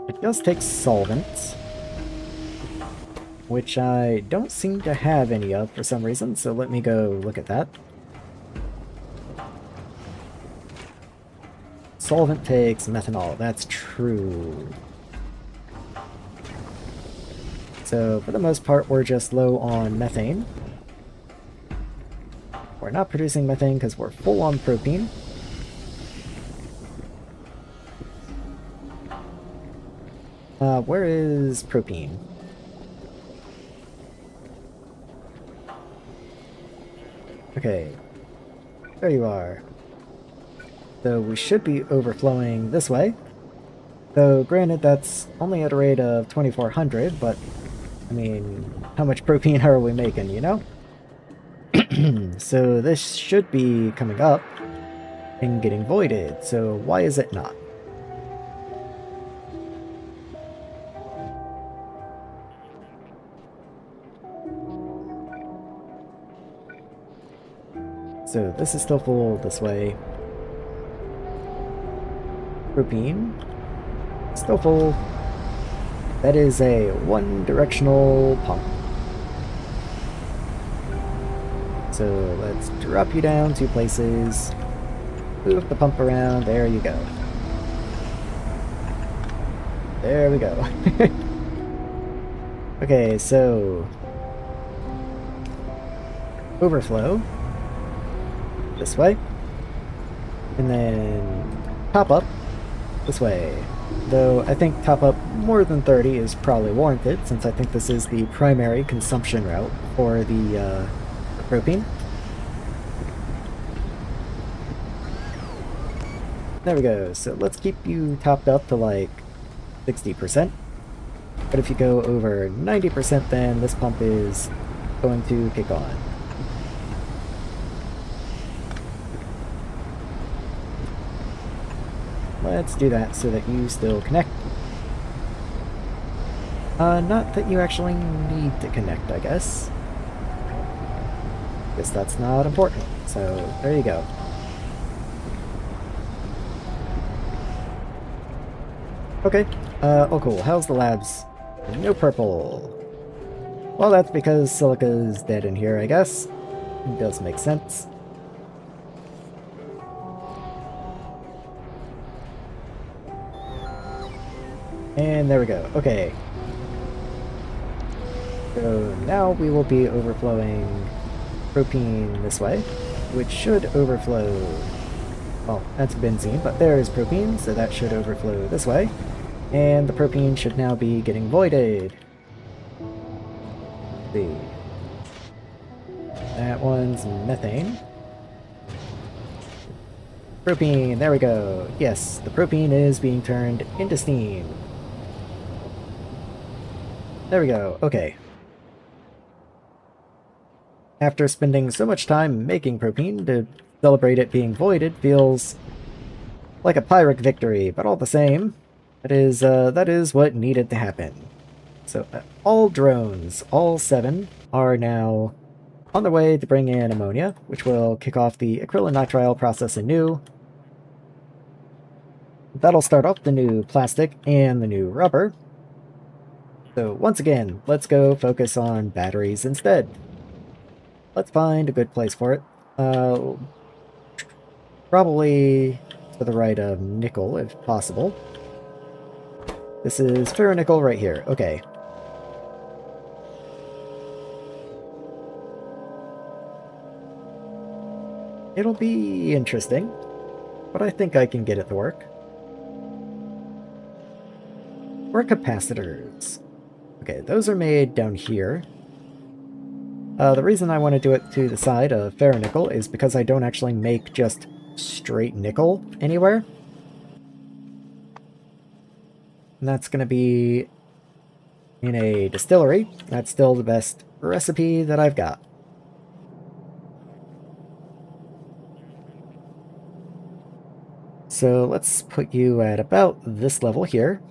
It does take solvents, which I don't seem to have any of for some reason, so let me go look at that. Solvent takes methanol. That's true. So for the most part, we're just low on methane. We're not producing methane because we're full on propene. Where is propene? Okay, there you are. So we should be overflowing this way. Though granted that's only at a rate of 2400, but I mean, how much propene are we making, you know? So this should be coming up and getting voided, so why is it not? So this is still full this way. Propene. Still full. That is a one-directional pump. So let's drop you down 2 places. Move the pump around. There you go. There we go. Okay, so overflow this way, and then top up this way. Though I think top up more than 30 is probably warranted, since I think this is the primary consumption route for the propane. There we go. So let's keep you topped up to like 60%. But if you go over 90%, then this pump is going to kick on. Let's do that so that you still connect. Not that you actually need to connect, I guess. Guess that's not important. So, there you go. Okay. Oh cool. How's the labs? No purple. Well, that's because silica's dead in here, I guess. It does make sense. And there we go. Okay. So now we will be overflowing propene this way, which should overflow... Well, that's benzene, but there is propene, so that should overflow this way. And the propene should now be getting voided. Let's see. That one's methane. Propene, there we go. Yes, the propene is being turned into steam. There we go, okay. After spending so much time making propene, to celebrate it being voided feels like a Pyrrhic victory, but all the same, that is what needed to happen. So all drones, all 7, are now on their way to bring in ammonia, which will kick off the acrylonitrile process anew. that'll start off the new plastic and the new rubber. So once again, let's go focus on batteries instead. Let's find a good place for it. Probably to the right of nickel, if possible. This is ferronickel right here. Okay. It'll be interesting, but I think I can get it to work. Or capacitors. Okay, those are made down here. The reason I want to do it to the side of ferronickel is because I don't actually make just straight nickel anywhere. And that's going to be in a distillery. That's still the best recipe that I've got. So let's put you at about this level here.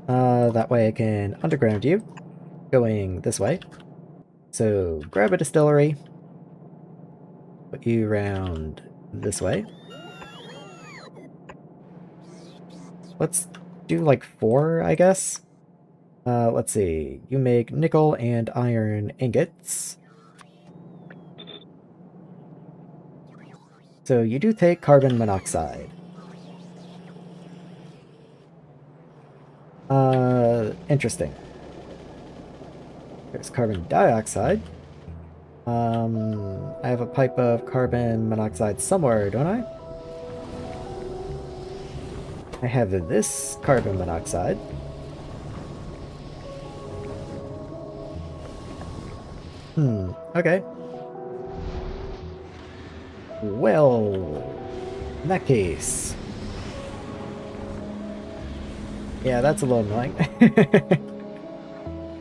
That way I can underground you, going this way. So grab a distillery, put you around this way. Let's do like 4, I guess. Let's see. You make nickel and iron ingots. So you do take carbon monoxide. Interesting. There's carbon dioxide. I have a pipe of carbon monoxide somewhere, don't I? I have this carbon monoxide. Okay. Well, in that case... Yeah, that's a little annoying.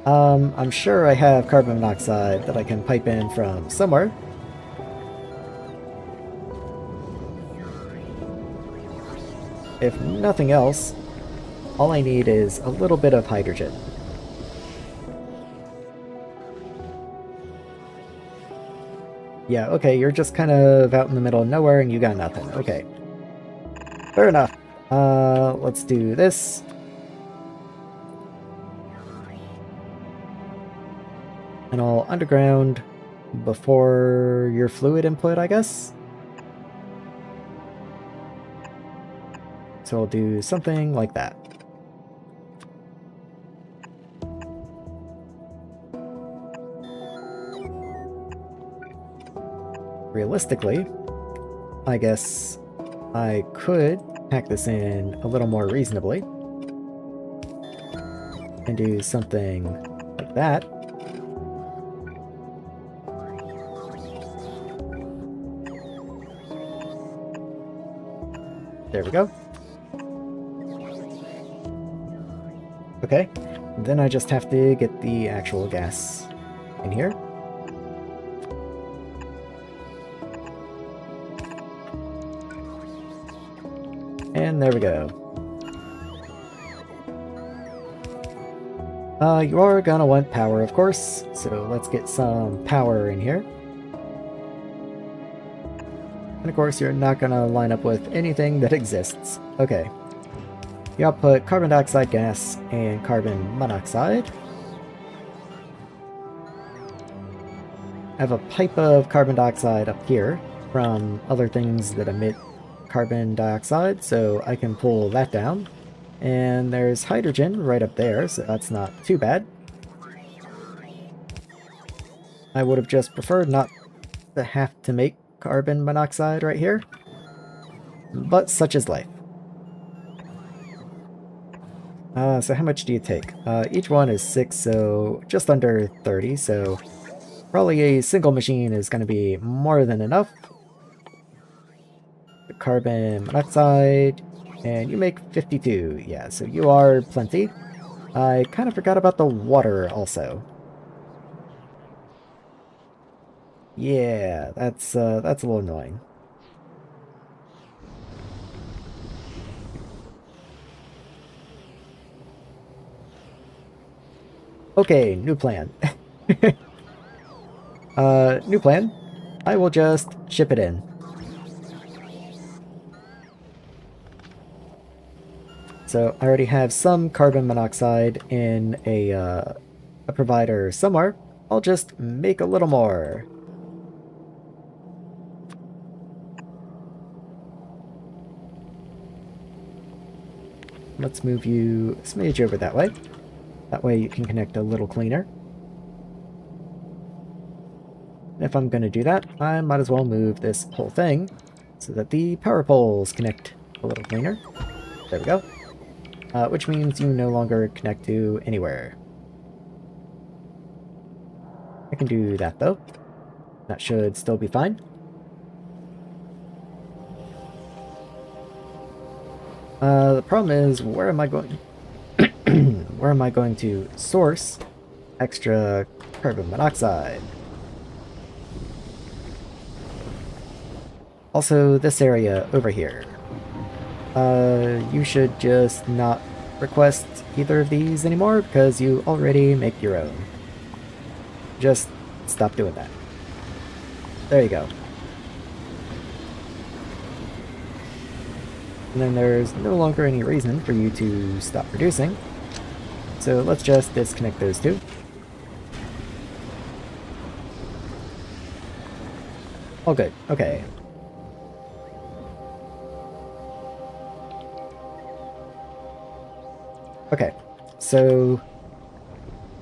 I'm sure I have carbon monoxide that I can pipe in from somewhere. If nothing else, all I need is a little bit of hydrogen. Yeah, okay, you're just kind of out in the middle of nowhere and you got nothing. Okay. Fair enough. Let's do this. And I'll underground before your fluid input, I guess. So I'll do something like that. Realistically, I guess I could pack this in a little more reasonably and do something like that. There we go. Okay, then I just have to get the actual gas in here. And there we go. You are gonna want power, of course, so let's get some power in here. And of course, you're not gonna line up with anything that exists. Okay. You output carbon dioxide gas and carbon monoxide. I have a pipe of carbon dioxide up here from other things that emit carbon dioxide, so I can pull that down. And there's hydrogen right up there, so that's not too bad. I would have just preferred not to have to make carbon monoxide right here, but such is life. So how much do you take? Each one is 6, so just under 30, so probably a single machine is going to be more than enough. The carbon monoxide, and you make 52. Yeah, so you are plenty. I kind of forgot about the water also. Yeah, that's a little annoying. Okay, new plan. New plan. I will just ship it in. So I already have some carbon monoxide in a provider somewhere. I'll just make a little more. Let's move you a smidge over that way. That way you can connect a little cleaner. And if I'm going to do that, I might as well move this whole thing so that the power poles connect a little cleaner. There we go. Which means you no longer connect to anywhere. I can do that though. That should still be fine. The problem is, where am I going? Where am I going to source extra carbon monoxide? Also, this area over here. You should just not request either of these anymore because you already make your own. Just stop doing that. There you go. And then there's no longer any reason for you to stop producing. So let's just disconnect those two. All good. Okay. Okay. So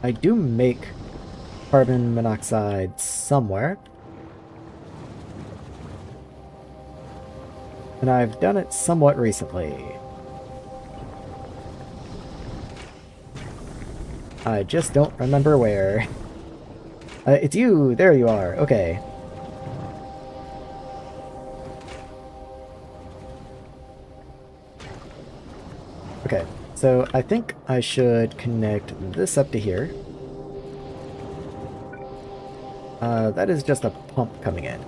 I do make carbon monoxide somewhere. And I've done it somewhat recently. I just don't remember where. It's you! There you are! Okay. Okay, so I think I should connect this up to here. That is just a pump coming in.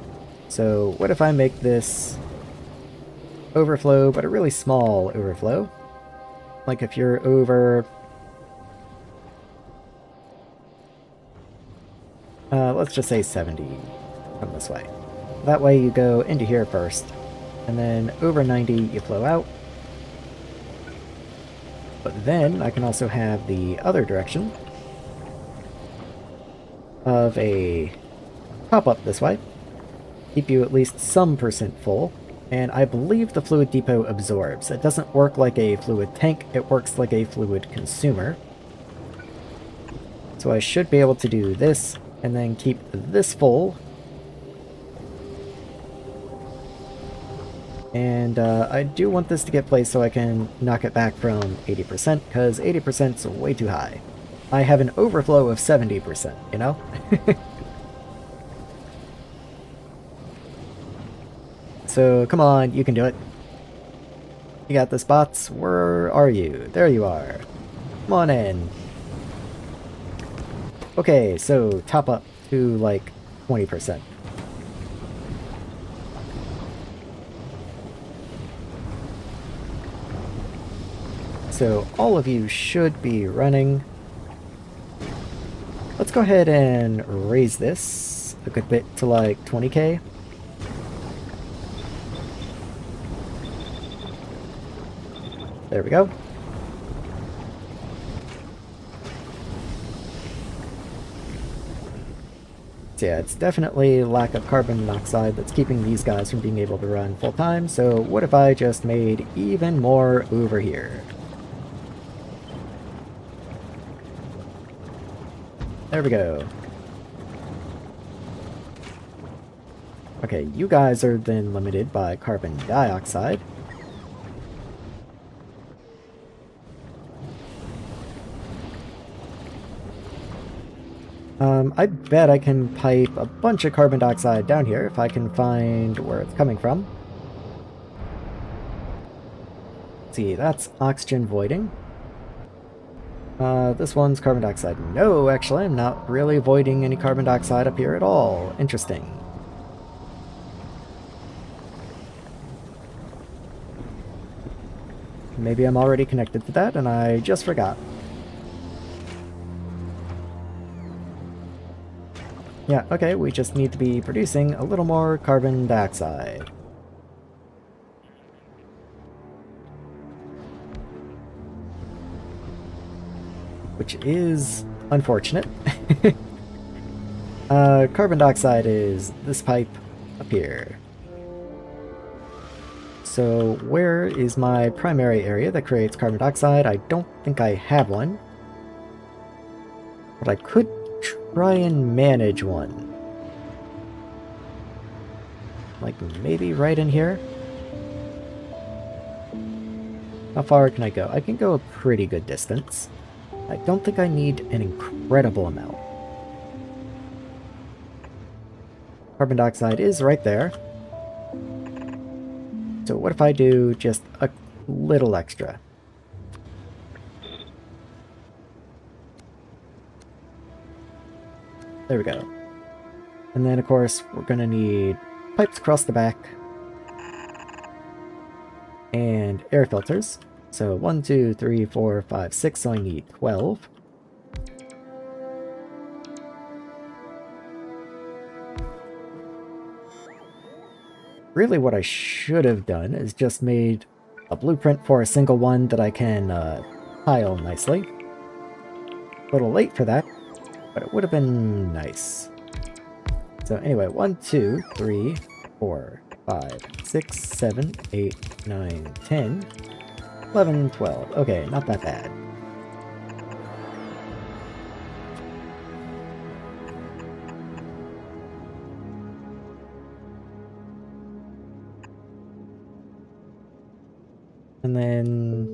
So what if I make this overflow, but a really small overflow? Like if you're over... let's just say 70 from this way. That way you go into here first, and then over 90 you flow out. But then I can also have the other direction of a pop-up this way. Keep you at least some percent full. And I believe the fluid depot absorbs. It doesn't work like a fluid tank, it works like a fluid consumer. So I should be able to do this, and then keep this full. And I do want this to get placed so I can knock it back from 80%, because 80% is way too high. I have an overflow of 70%, you know? So, come on, you can do it. You got the spots. Where are you? There you are. Come on in. Okay, so top up to like 20%. So all of you should be running. Let's go ahead and raise this a good bit to like 20k. There we go. So yeah, it's definitely lack of carbon monoxide that's keeping these guys from being able to run full time. So what if I just made even more over here? There we go. Okay, you guys are then limited by carbon dioxide. I bet I can pipe a bunch of carbon dioxide down here if I can find where it's coming from. Let's see, that's oxygen voiding. This one's carbon dioxide. No, actually, I'm not really voiding any carbon dioxide up here at all. Interesting. Maybe I'm already connected to that and I just forgot. Yeah, okay, we just need to be producing a little more carbon dioxide. which is unfortunate. Carbon dioxide is this pipe up here. So where is my primary area that creates carbon dioxide? I don't think I have one. But I could try and manage one. Like maybe right in here? How far can I go? I can go a pretty good distance. I don't think I need an incredible amount. Carbon dioxide is right there. So what if I do just a little extra? There we go. And then of course we're gonna need pipes across the back. And air filters. So 1, 2, 3, 4, 5, 6, so I need 12. Really what I should have done is just made a blueprint for a single one that I can tile nicely. A little late for that, but it would have been nice. So anyway, 1, 2, 3, 4, 5, 6, 7, 8, 9, 10, 11, 12. Okay, not that bad. And then...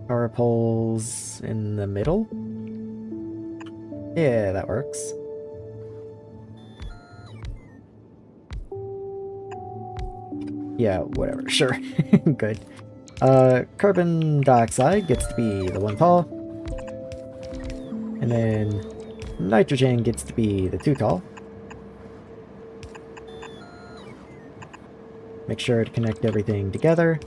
Power poles in the middle? Yeah, that works. Yeah, whatever, sure. Good. Carbon dioxide gets to be the one tall. And then nitrogen gets to be the 2 tall. Make sure to connect everything together.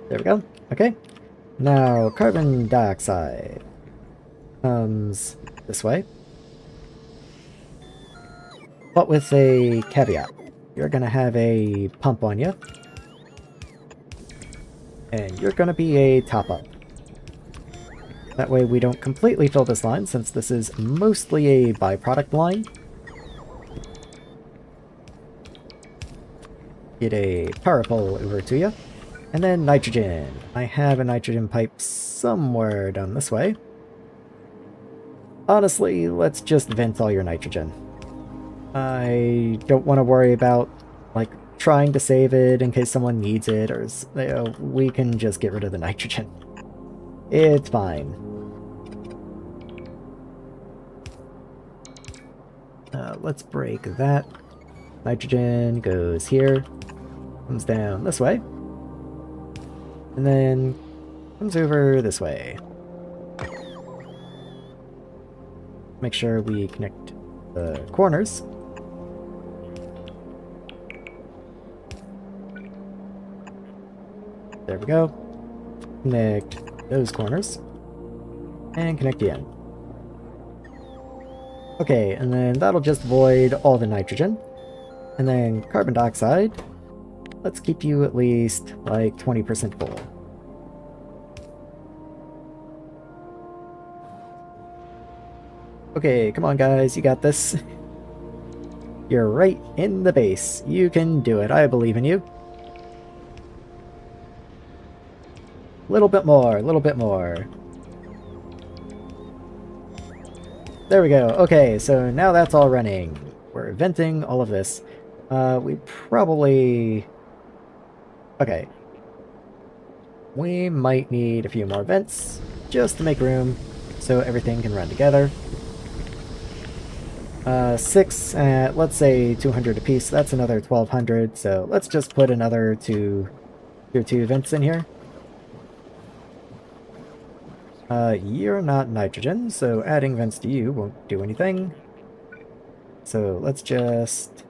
There we go. Okay. Now, carbon dioxide comes this way. But with a caveat. You're gonna have a pump on you. And you're gonna be a top-up. That way we don't completely fill this line, since this is mostly a byproduct line. Get a power pole over to you. And then nitrogen. I have a nitrogen pipe somewhere down this way. Honestly, let's just vent all your nitrogen. I don't want to worry about, like, trying to save it in case someone needs it, or, you know, we can just get rid of the nitrogen. It's fine. Let's break that. Nitrogen goes here, comes down this way, and then comes over this way. Make sure we connect the corners. There we go. Connect those corners. And connect the end. Okay, and then that'll just void all the nitrogen. And then carbon dioxide. Let's keep you at least like 20% full. Okay, come on guys, you got this. You're right in the base. You can do it. I believe in you. Little bit more, little bit more. There we go. Okay, so now that's all running. We're venting all of this. We probably... Okay. We might need a few more vents, just to make room, so everything can run together. 6 at, let's say, 200 apiece. That's another 1200, so let's just put another tier 2 vents in here. You're not nitrogen, so adding vents to you won't do anything. So let's just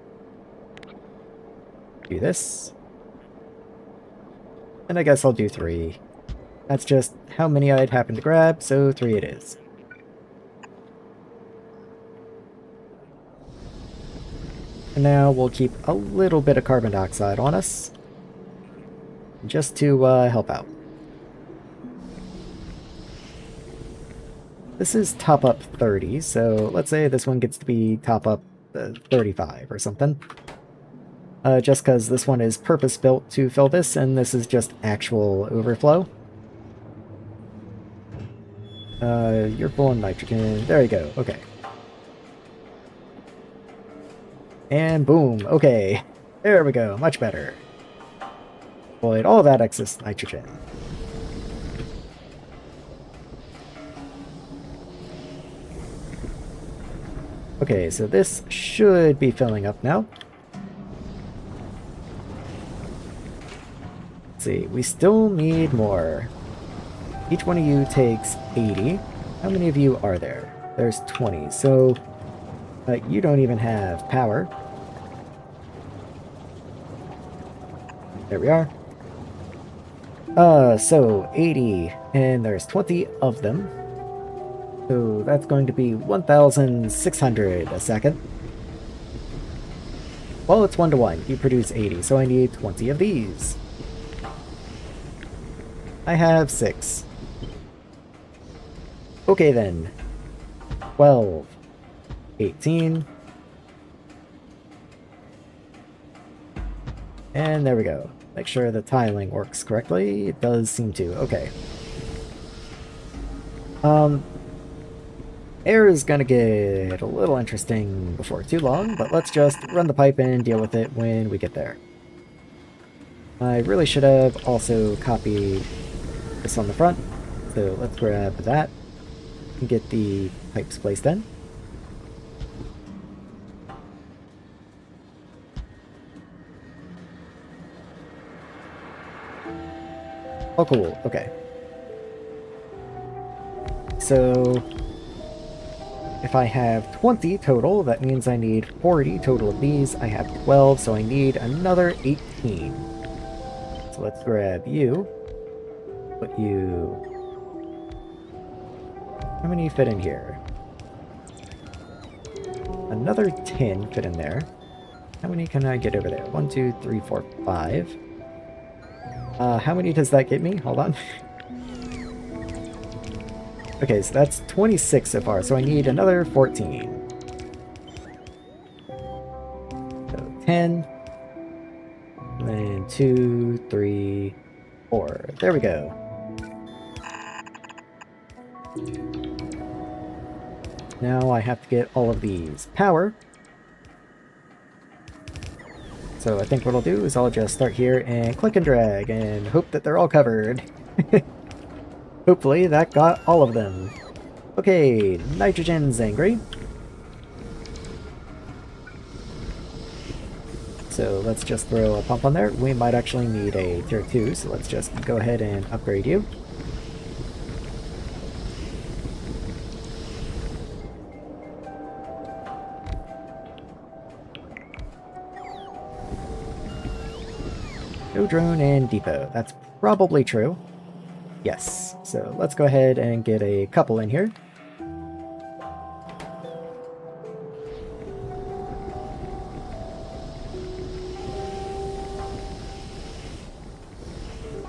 do this. And I guess I'll do 3. That's just how many I'd happen to grab, so 3 it is. And now we'll keep a little bit of carbon dioxide on us, just to help out. This is top up 30, so let's say this one gets to be top up 35 or something. Just because this one is purpose-built to fill this, and this is just actual overflow. You're full of nitrogen. There you go. Okay. And boom. Okay. There we go. Much better. Avoid all that excess nitrogen. Okay, so this should be filling up now. Let's see. We still need more. Each one of you takes 80. How many of you are there? There's 20. So you don't even have power. There we are. So 80, and there's 20 of them. So that's going to be 1,600 a second. Well, it's 1 to 1. You produce 80, so I need 20 of these. I have 6. Okay then. 12. 18. And there we go. Make sure the tiling works correctly. It does seem to. Okay. Air is gonna get a little interesting before too long, but let's just run the pipe and deal with it when we get there. I really should have also copied this on the front, so let's grab that and get the pipes placed in. Oh, cool. Okay. So if I have 20 total, that means I need 40 total of these. I have 12, so I need another 18. So let's grab you. Put you... How many fit in here? Another 10 fit in there. How many can I get over there? 1, 2, 3, 4, 5. How many does that get me? Hold on. Okay, so that's 26 so far, so I need another 14. So 10. And then 2, 3, 4. There we go. Now I have to get all of these power. So I think what I'll do is I'll just start here and click and drag and hope that they're all covered. Hopefully that got all of them. Okay, nitrogen's angry. So let's just throw a pump on there. We might actually need a tier 2, so let's just go ahead and upgrade you. No drone and depot. That's probably true. Yes. So let's go ahead and get a couple in here.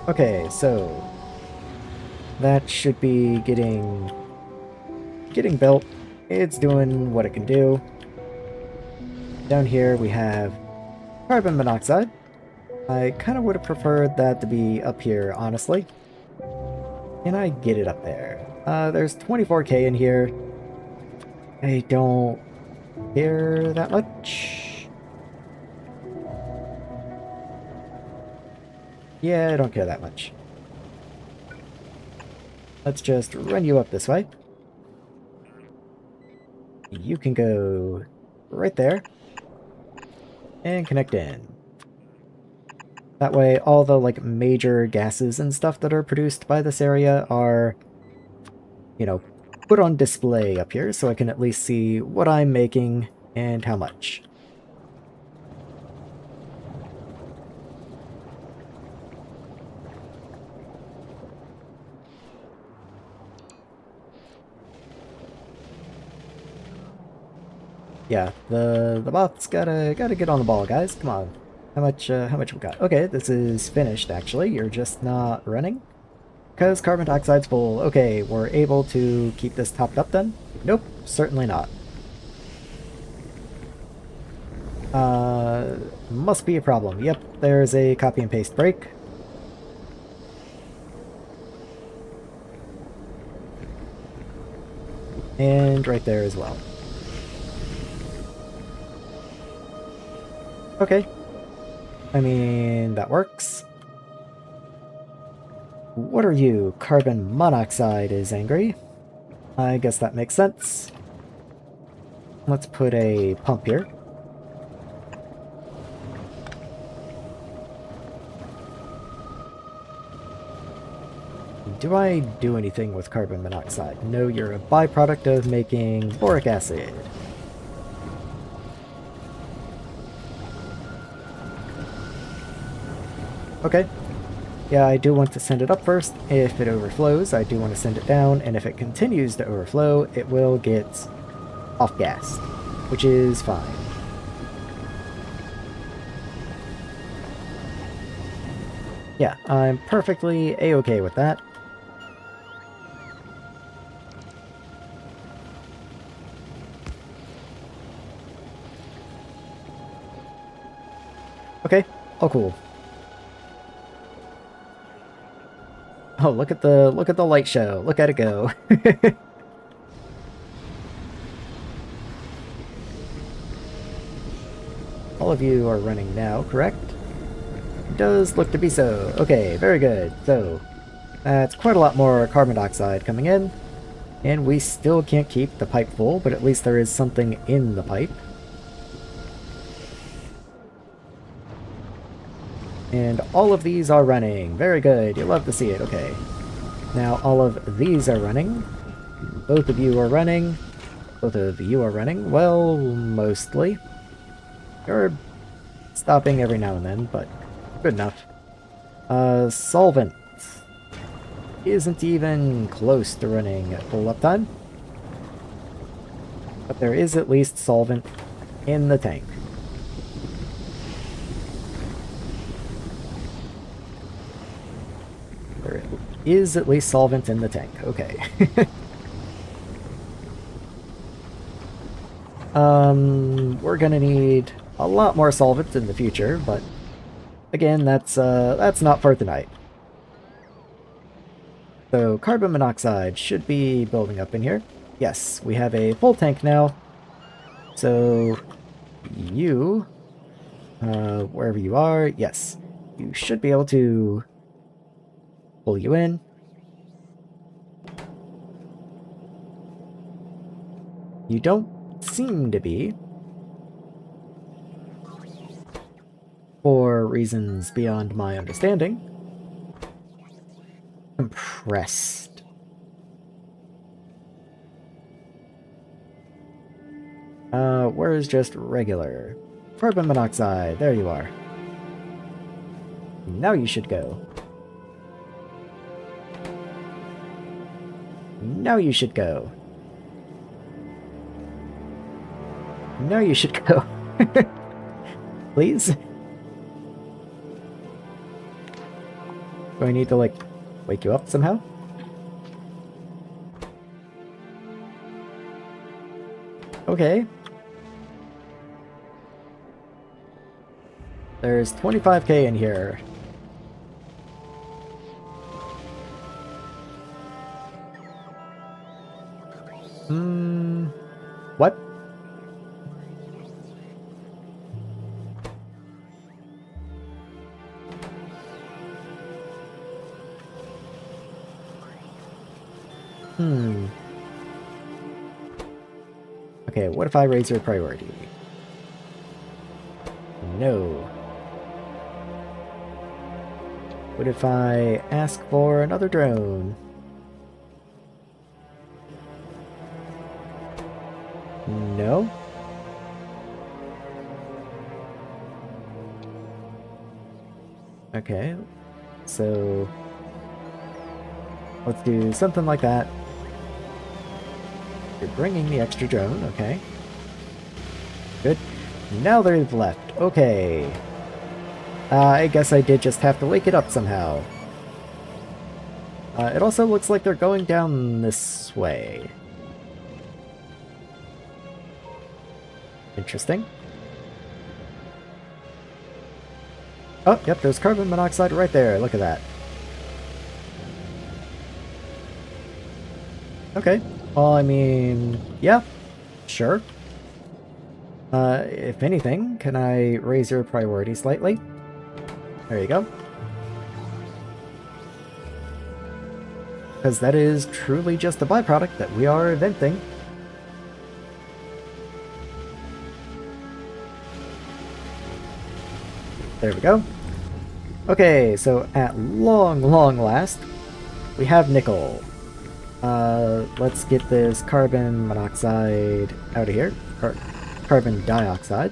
Okay, so that should be getting built. It's doing what it can do. Down here we have carbon monoxide. I kind of would have preferred that to be up here, honestly. Can I get it up there? There's 24k in here. I don't care that much. Yeah, I don't care that much. Let's just run you up this way. You can go right there. And connect in. That way, all the, like, major gases and stuff that are produced by this area are, you know, put on display up here, so I can at least see what I'm making and how much. Yeah, the bot's gotta get on the ball, guys. Come on. How much we got? Okay, this is finished actually. You're just not running? Because carbon dioxide's full. Okay, we're able to keep this topped up then? Nope, certainly not. Must be a problem. Yep, there's a copy and paste break. And right there as well. Okay. I mean, that works. What are you? Carbon monoxide is angry. I guess that makes sense. Let's put a pump here. Do I do anything with carbon monoxide? No, you're a byproduct of making boric acid. Okay. Yeah, I do want to send it up first. If it overflows, I do want to send it down, and if it continues to overflow, it will get off-gassed, which is fine. Yeah, I'm perfectly a-okay with that. Okay, all cool. Oh, look at the light show. Look at it go. All of you are running now, correct? It does look to be so. Okay, very good. So, that's quite a lot more carbon dioxide coming in. And we still can't keep the pipe full, but at least there is something in the pipe. And all of these are running. Very good. You love to see it. Okay. Now all of these are running. Both of you are running. Both of you are running. Well, mostly. You're stopping every now and then, but good enough. Solvent isn't even close to running at full uptime. But there is at least solvent in the tank. There is at least solvent in the tank. Okay. We're gonna need a lot more solvent in the future, but again, that's not for tonight. So carbon monoxide should be building up in here. Yes, we have a full tank now. So you, wherever you are, yes, you should be able to pull you in. You don't seem to be, for reasons beyond my understanding. Compressed. Where's just regular? Carbon monoxide, there you are. Now you should go. Now you should go. Now you should go. Please? Do I need to, like, wake you up somehow? Okay. There's 25k in here. What? Okay, what if I raise your priority? No. What if I ask for another drone? No? Okay, so let's do something like that. You're bringing the extra drone, okay. Good. Now they've left. Okay. I guess I did just have to wake it up somehow. It also looks like they're going down this way. Interesting. Oh, yep, there's carbon monoxide right there. Look at that. Okay. Well, I mean, yeah, sure. If anything, can I raise your priority slightly? There you go. Because that is truly just a byproduct that we are venting. There we go. Okay, so at long last, we have nickel. Let's get this carbon monoxide out of here. Or carbon dioxide.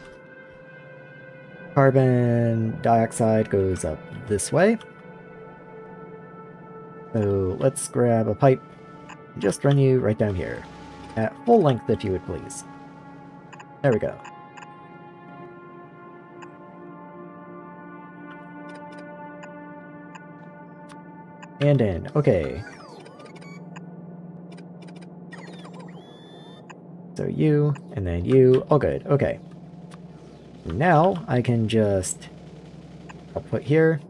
Carbon dioxide goes up this way. So let's grab a pipe and just run you right down here. At full length, if you would please. There we go. And in. Okay. So you, and then you. All good. Okay. Now I can just... I'll put here.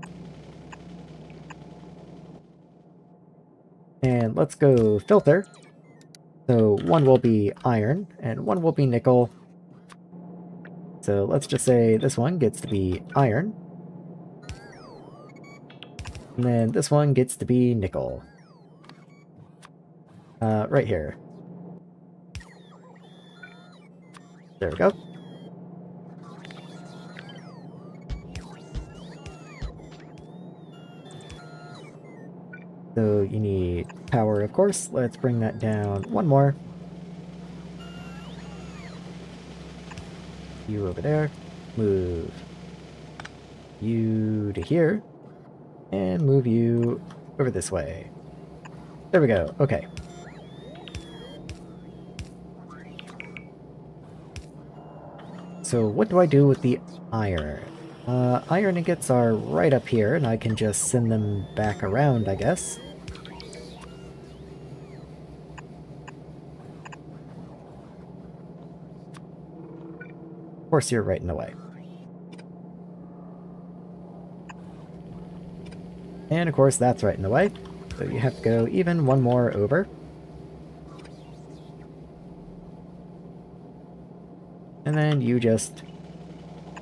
And let's go filter. So one will be iron, and one will be nickel. So let's just say this one gets to be iron. And then this one gets to be nickel. Right here. There we go. So you need power, of course. Let's bring that down one more. You over there. Move you to here. And move you over this way. There we go. Okay. So what do I do with the iron? Iron ingots are right up here, and I can just send them back around, I guess. Of course, you're right in the way. And of course, that's right in the way. So you have to go even one more over. And then you just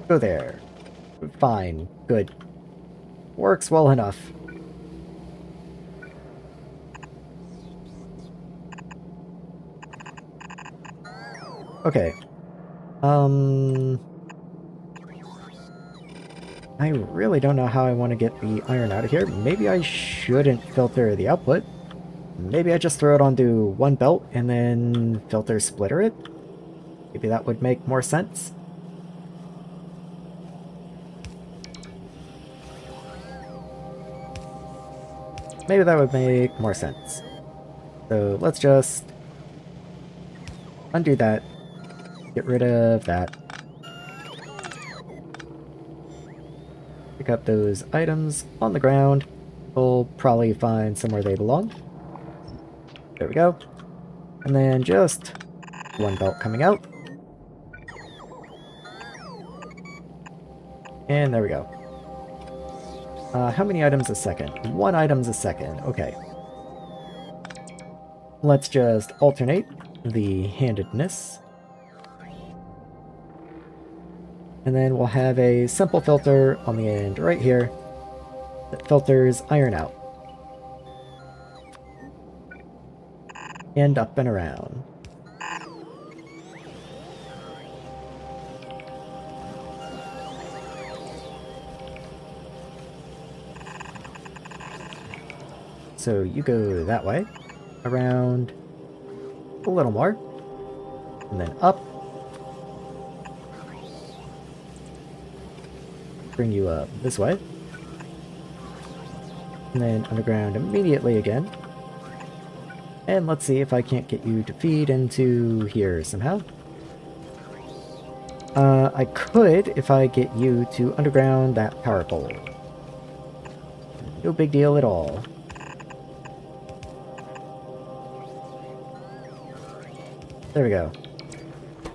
go there. Fine. Good. Works well enough. Okay. I really don't know how I want to get the iron out of here. Maybe I shouldn't filter the output. Maybe I just throw it onto one belt and then filter splitter it. Maybe that would make more sense. Maybe that would make more sense. So let's just undo that. Get rid of that. Pick up those items on the ground. We'll probably find somewhere they belong. There we go. And then just one belt coming out. And there we go. How many items a second? 1 item a second. Okay. Let's just alternate the handedness. And then we'll have a simple filter on the end right here that filters iron out. And up and around. So you go that way, around a little more, and then up. Bring you up this way. And then underground immediately again. And let's see if I can't get you to feed into here somehow. I could if I get you to underground that power pole. No big deal at all. There we go.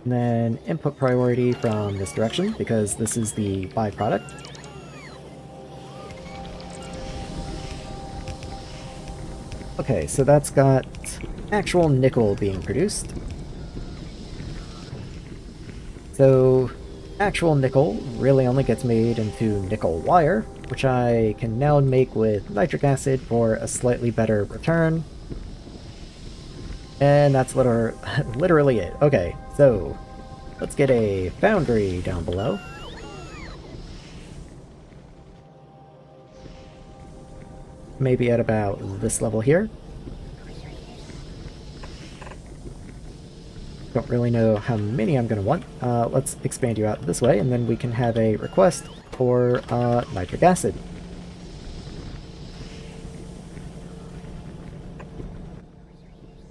And then input priority from this direction, because this is the byproduct. Okay, so that's got actual nickel being produced. So, actual nickel really only gets made into nickel wire, which I can now make with nitric acid for a slightly better return. And that's literally it. Okay, so let's get a foundry down below. Maybe at about this level here. Don't really know how many I'm going to want. Let's expand you out this way, and then we can have a request for nitric acid.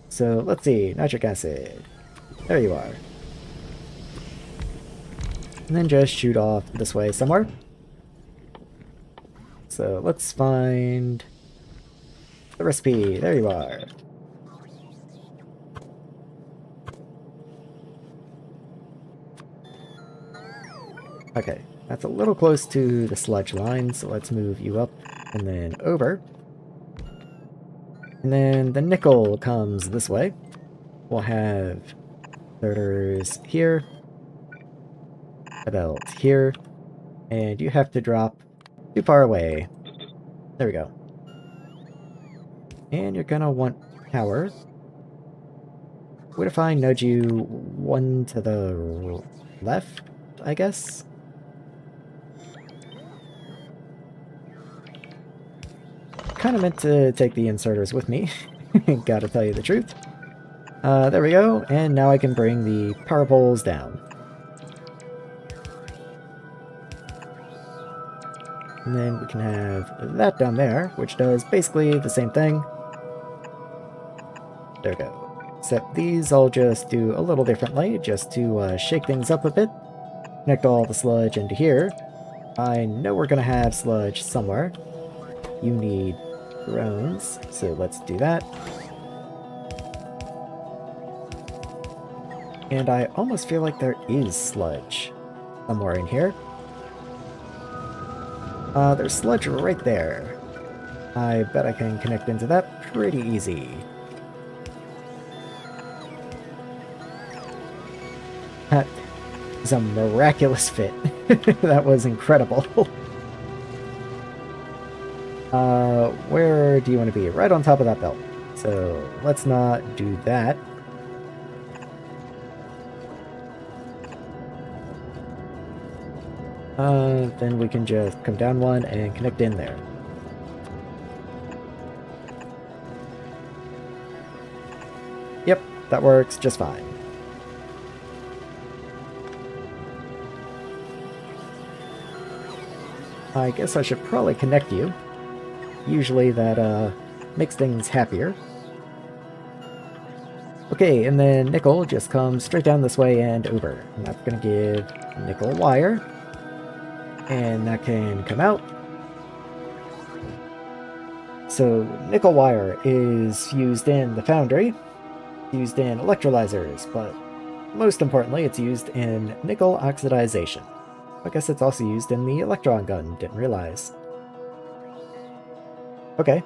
So let's see, nitric acid. There you are. And then just shoot off this way somewhere. So let's find the recipe. There you are. Okay, that's a little close to the sludge line, so let's move you up and then over. And then the nickel comes this way. We'll have inserters here, a belt here, and you have to drop too far away. There we go. And you're gonna want power. What if I nudge you one to the left, I guess? Kind of meant to take the inserters with me. Gotta tell you the truth. There we go, and now I can bring the power poles down. And then we can have that down there, which does basically the same thing. There we go. Except these I'll just do a little differently, just to shake things up a bit. Connect all the sludge into here. I know we're gonna have sludge somewhere. You need drones, so let's do that. And I almost feel like there is sludge somewhere in here. There's sludge right there. I bet I can connect into that pretty easy. That is a miraculous fit. That was incredible. Where do you want to be? Right on top of that belt. So let's not do that. Then we can just come down one and connect in there. Yep, that works just fine. I guess I should probably connect you. Usually that makes things happier. Okay, and then nickel just comes straight down this way and over. And that's going to give nickel wire. And that can come out. So nickel wire is used in the foundry, used in electrolyzers, but most importantly it's used in nickel oxidization. I guess it's also used in the electron gun, didn't realize. Okay.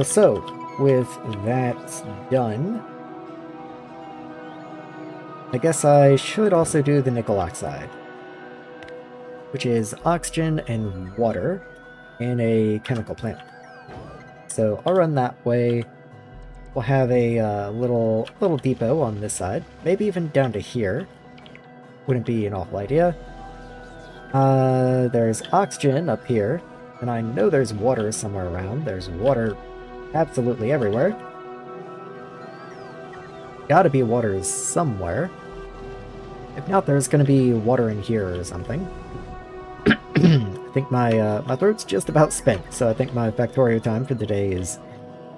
So, with that done, I guess I should also do the nickel oxide, which is oxygen and water in a chemical plant. So I'll run that way. We'll have a little depot on this side, maybe even down to here. Wouldn't be an awful idea. There's oxygen up here, and I know there's water somewhere around. There's water absolutely everywhere. Gotta be water somewhere. If not, there's gonna be water in here or something. I think my throat's just about spent, so I think my Factorio time for the day is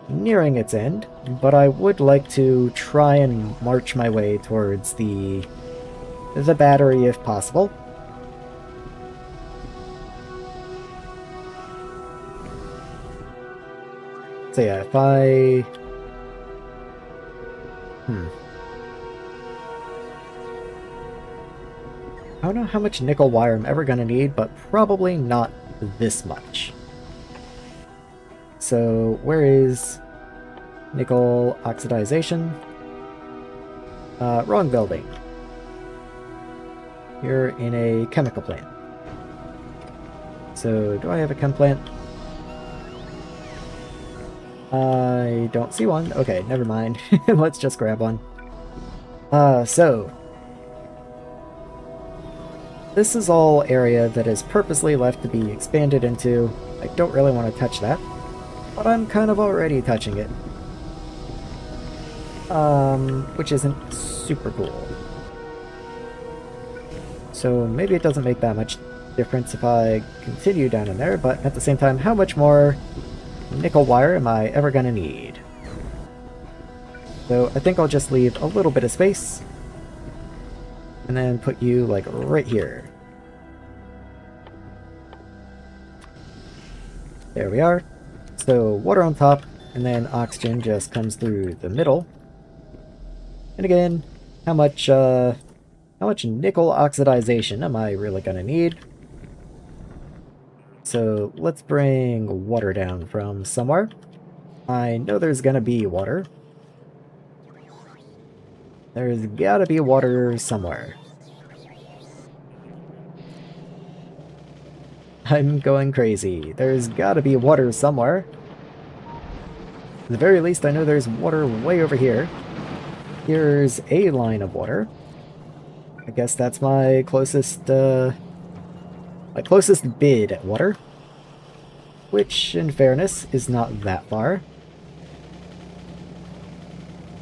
nearing its end, but I would like to try and march my way towards the battery if possible. So yeah, if I... I don't know how much nickel wire I'm ever gonna need, but probably not this much. So where is nickel oxidization? Wrong building. You're in a chemical plant. So do I have a chem plant? I don't see one. Okay, never mind. Let's just grab one. So this is all area that is purposely left to be expanded into. I don't really want to touch that, but I'm kind of already touching it. Which isn't super cool. So maybe it doesn't make that much difference if I continue down in there, but at the same time, how much more nickel wire am I ever gonna need? So I think I'll just leave a little bit of space and then put you like right here. There we are. So water on top, and then oxygen just comes through the middle. And again, how much nickel oxidization am I really gonna need? So let's bring water down from somewhere. I know there's gonna be water. There's gotta be water somewhere. I'm going crazy. There's gotta be water somewhere. At the very least, I know there's water way over here. Here's a line of water. I guess that's my closest bid at water. Which, in fairness, is not that far.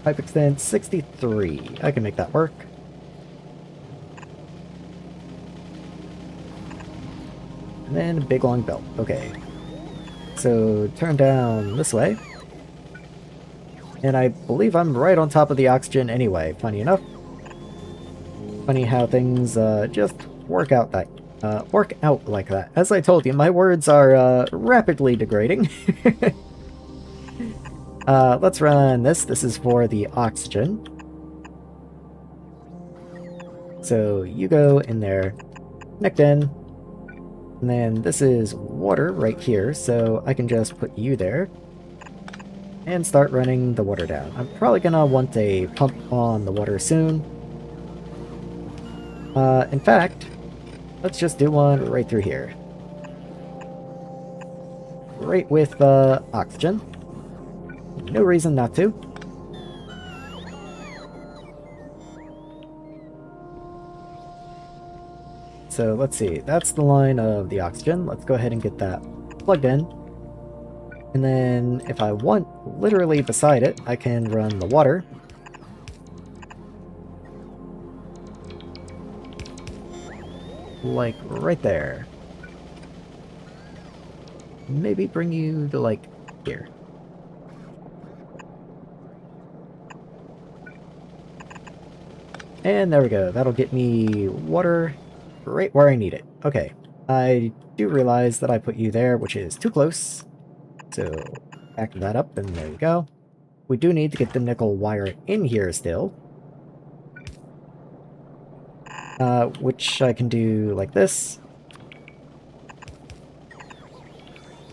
Pipe extent 63. I can make that work. And then a big long belt. Okay. So turn down this way. And I believe I'm right on top of the oxygen anyway, funny enough. Funny how things just work out like that. As I told you, my words are rapidly degrading. Let's run this. This is for the oxygen. So you go in there, connect in. And then this is water right here, so I can just put you there. And start running the water down. I'm probably gonna want a pump on the water soon. In fact, let's just do one right through here. Right with oxygen. No reason not to. So let's see, that's the line of the oxygen. Let's go ahead and get that plugged in. And then if I want, literally beside it, I can run the water. Like right there. Maybe bring you to like here. And there we go. That'll get me water right where I need it. Okay. I do realize that I put you there, which is too close. So back that up, and there we go. We do need to get the nickel wire in here still. Which I can do like this.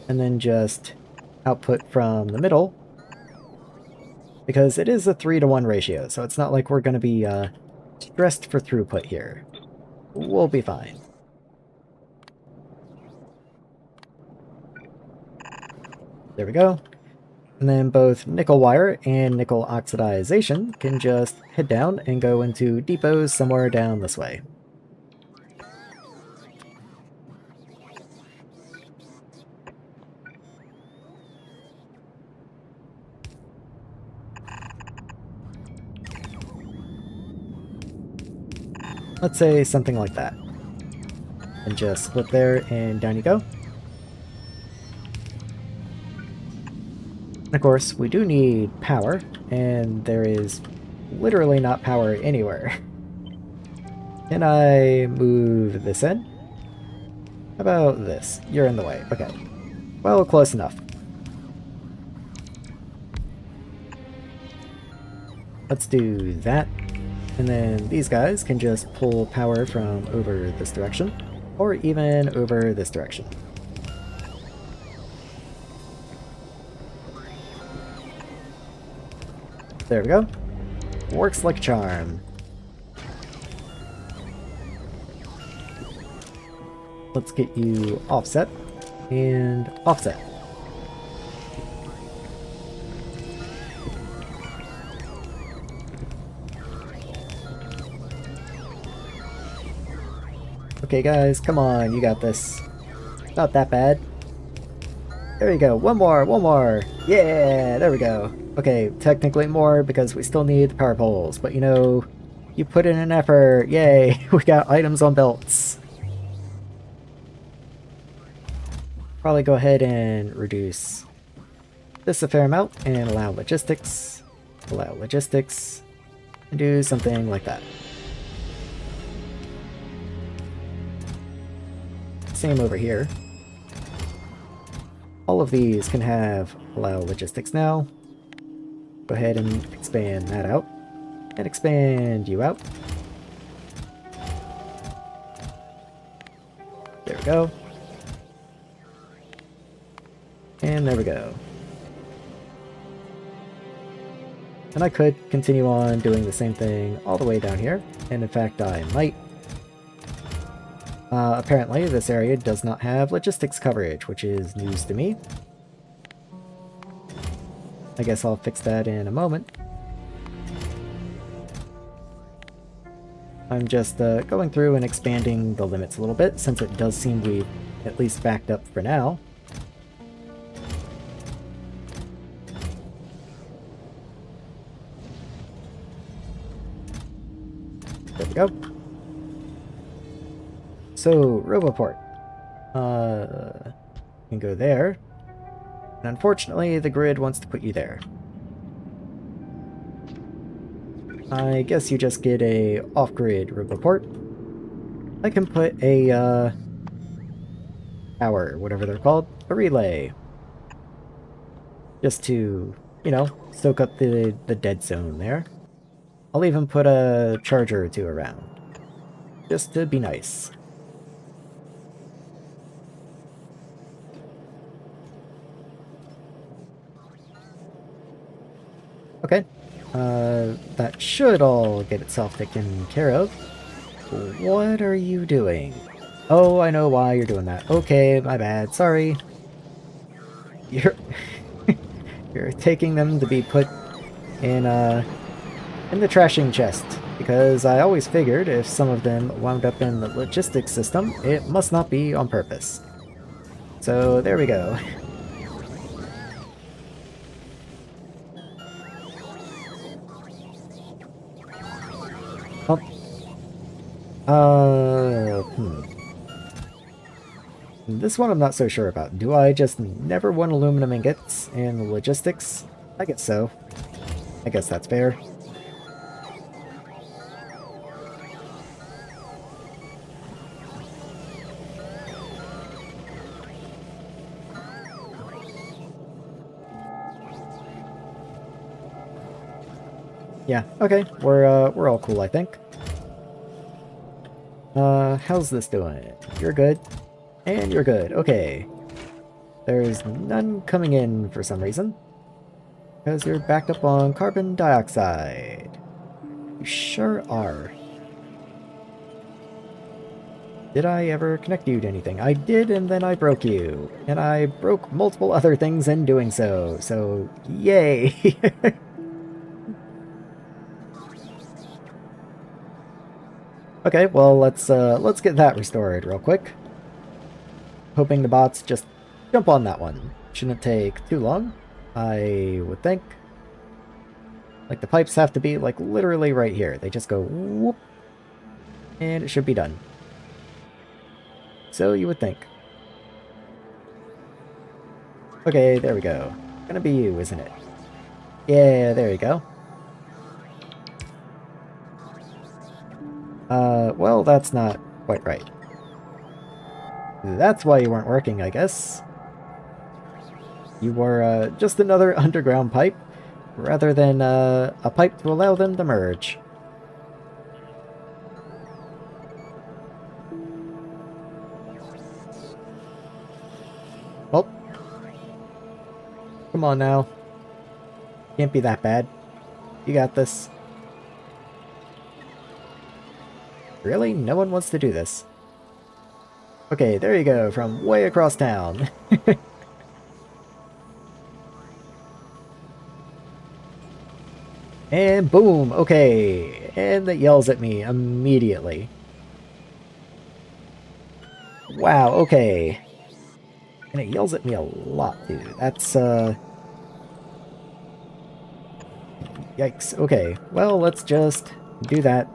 And then just output from the middle. Because it is a 3-to-1 ratio, so it's not like we're going to be stressed for throughput here. We'll be fine. There we go. And then both nickel wire and nickel oxidization can just head down and go into depots somewhere down this way. Let's say something like that. And just split there and down you go. Of course, we do need power, and there is literally not power anywhere. Can I move this in? How about this? You're in the way. Okay. Well, close enough. Let's do that. And then these guys can just pull power from over this direction, or even over this direction. There we go. Works like a charm. Let's get you offset and offset. Okay guys, come on, you got this. Not that bad. There you go, one more! Yeah, there we go. Okay, technically more because we still need the power poles, but you know, you put in an effort, yay! We got items on belts. Probably go ahead and reduce this a fair amount and allow logistics, and do something like that. Same over here. All of these can have allow logistics now. Go ahead and expand that out. And expand you out. There we go. And there we go. And I could continue on doing the same thing all the way down here. And in fact, I might. Apparently, this area does not have logistics coverage, which is news to me. I guess I'll fix that in a moment. I'm just going through and expanding the limits a little bit, since it does seem we've at least backed up for now. There we go. So, Roboport. You can go there. And unfortunately, the grid wants to put you there. I guess you just get a off-grid Roboport. I can put a, power, whatever they're called, a relay. Just to, you know, soak up the dead zone there. I'll even put a charger or two around. Just to be nice. Okay. That should all get itself taken care of. What are you doing? Oh, I know why you're doing that. Okay, my bad. Sorry. You're you're taking them to be put in the trashing chest, because I always figured if some of them wound up in the logistics system, it must not be on purpose. So there we go. This one I'm not so sure about. Do I just never want aluminum ingots in logistics? I guess so. I guess that's fair. Yeah, okay. We're all cool, I think. How's this doing? You're good. And you're good. Okay. There's none coming in for some reason. Because you're backed up on carbon dioxide. You sure are. Did I ever connect you to anything? I did, and then I broke you. And I broke multiple other things in doing so. So, yay! Okay, well, let's get that restored real quick. Hoping the bots just jump on that one. Shouldn't take too long, I would think. Like, the pipes have to be, like, literally right here. They just go whoop, and it should be done. So you would think. Okay, there we go. Gonna be you, isn't it? Yeah, there you go. Well, that's not quite right. That's why you weren't working, I guess. You were, just another underground pipe, rather than, a pipe to allow them to merge. Well, come on now. Can't be that bad. You got this. Really? No one wants to do this. Okay, there you go, from way across town. And boom, okay. And it yells at me immediately. Wow, okay. And it yells at me a lot, too. That's, yikes. Okay, well, let's just do that.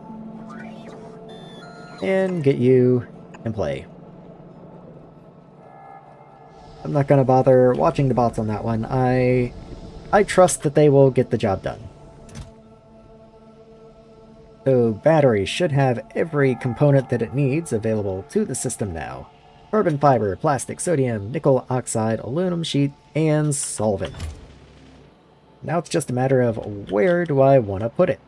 And get you and play. I'm not gonna bother watching the bots on that one. I trust that they will get the job done. So battery should have every component that it needs available to the system now. Carbon fiber, plastic, sodium, nickel oxide, aluminum sheet, and solvent. Now it's just a matter of where do I want to put it.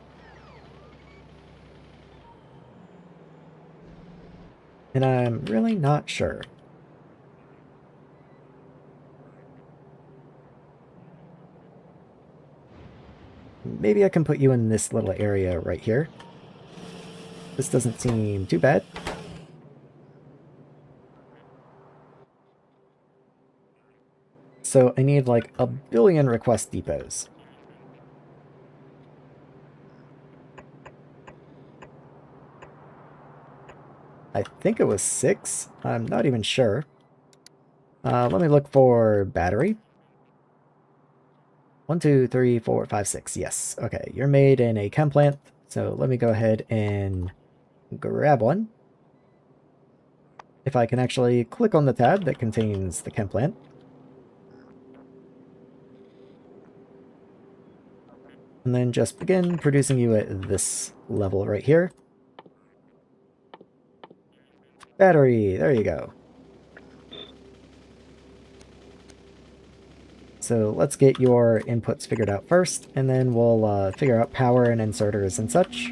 And I'm really not sure. Maybe I can put you in this little area right here. This doesn't seem too bad. So I need like 1,000,000,000 request depots. I think it was 6. I'm not even sure. Let me look for battery. 1, 2, 3, 4, 5, 6. Yes. Okay, you're made in a chem plant. So let me go ahead and grab one. If I can actually click on the tab that contains the chem plant. And then just begin producing you at this level right here. Battery, there you go. So let's get your inputs figured out first, and then we'll figure out power and inserters and such.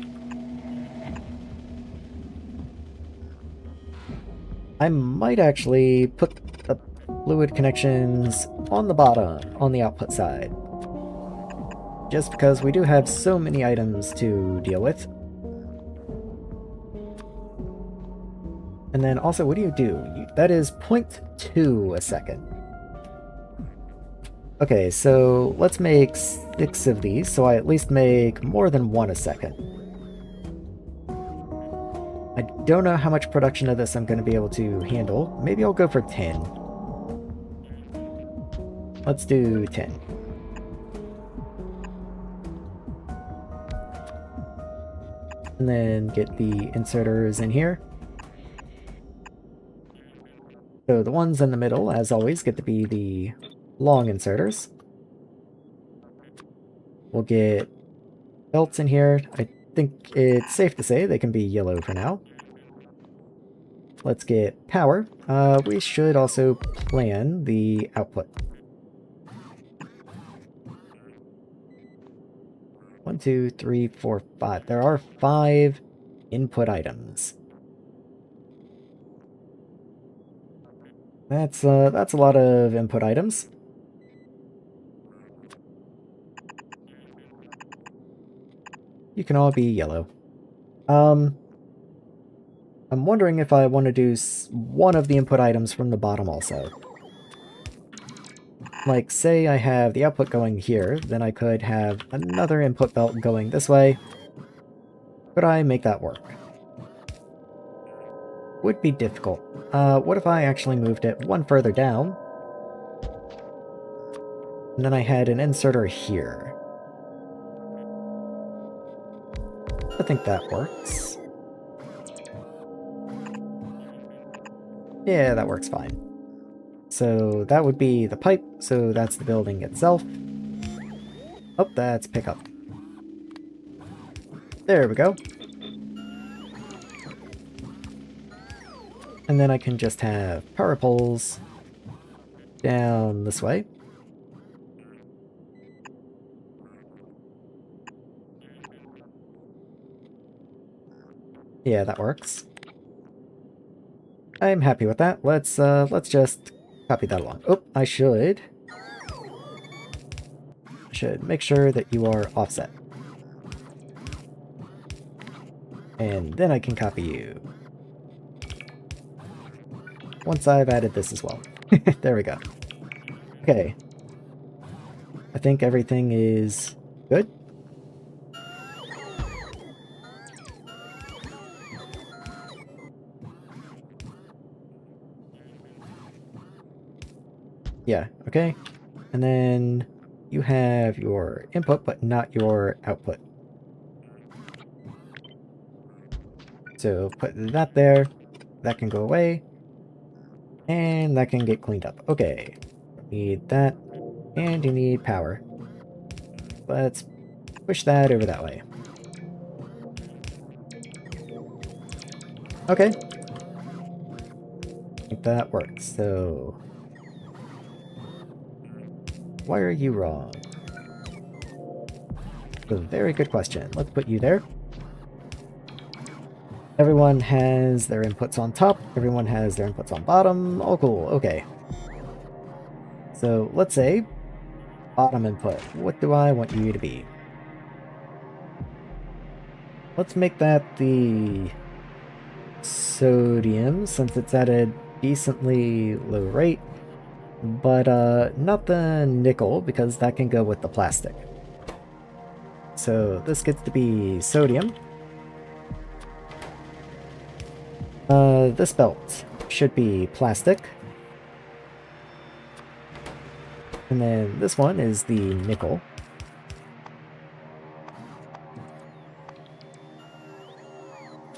I might actually put the fluid connections on the bottom, on the output side. Just because we do have so many items to deal with. And then also, what do you do? That is 0.2 a second. Okay, so let's make 6 of these, so I at least make more than 1 a second. I don't know how much production of this I'm going to be able to handle. Maybe I'll go for 10. Let's do 10. And then get the inserters in here. So the ones in the middle, as always, get to be the long inserters. We'll get belts in here. I think it's safe to say they can be yellow for now. Let's get power. We should also plan the output. 1, 2, 3, 4, 5. There are 5 input items. That's a lot of input items. You can all be yellow. I'm wondering if I want to do one of the input items from the bottom also. Like, say I have the output going here, then I could have another input belt going this way. Could I make that work? Would be difficult. What if I actually moved it one further down? And then I had an inserter here. I think that works. Yeah, that works fine. So that would be the pipe, so that's the building itself. Oh, that's pickup. There we go. And then I can just have power poles down this way. Yeah, that works. I'm happy with that. Let's just copy that along. Oh, I should make sure that you are offset. And then I can copy you. Once I've added this as well. There we go. Okay. I think everything is good. Yeah, okay. And then you have your input, but not your output. So put that there. That can go away. And that can get cleaned up. Okay. Need that. And you need power. Let's push that over that way. Okay. I think that works. So why are you wrong? That's a very good question. Let's put you there. Everyone has their inputs on top. Everyone has their inputs on bottom. Oh, cool. Okay. So let's say bottom input. What do I want you to be? Let's make that the sodium, since it's at a decently low rate. But not the nickel, because that can go with the plastic. So this gets to be sodium. This belt should be plastic. And then this one is the nickel.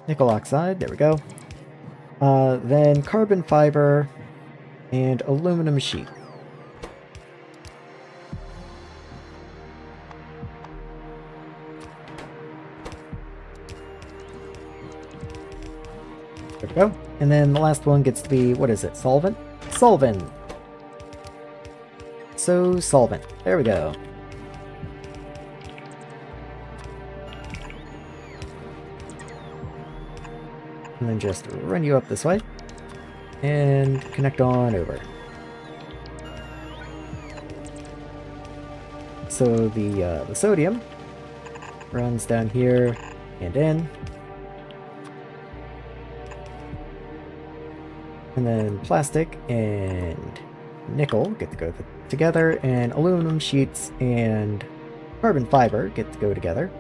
Nickel oxide, there we go. Then carbon fiber and aluminum sheet. There we go. And then the last one gets to be, what is it, solvent? Solvent! So, solvent. There we go. And then just run you up this way. And connect on over. So the sodium runs down here and in. And then plastic and nickel get to go together, and aluminum sheets and carbon fiber get to go together.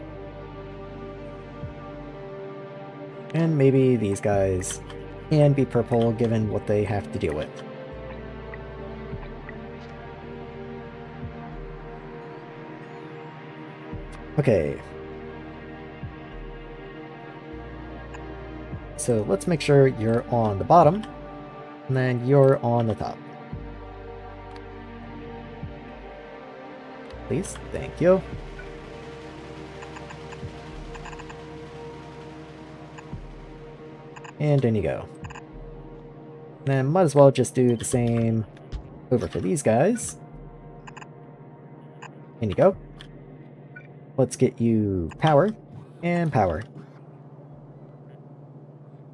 And maybe these guys can be purple given what they have to deal with. Okay. So let's make sure you're on the bottom, and then you're on the top. Please, thank you. And in you go. Then might as well just do the same over for these guys. In you go. Let's get you power and power.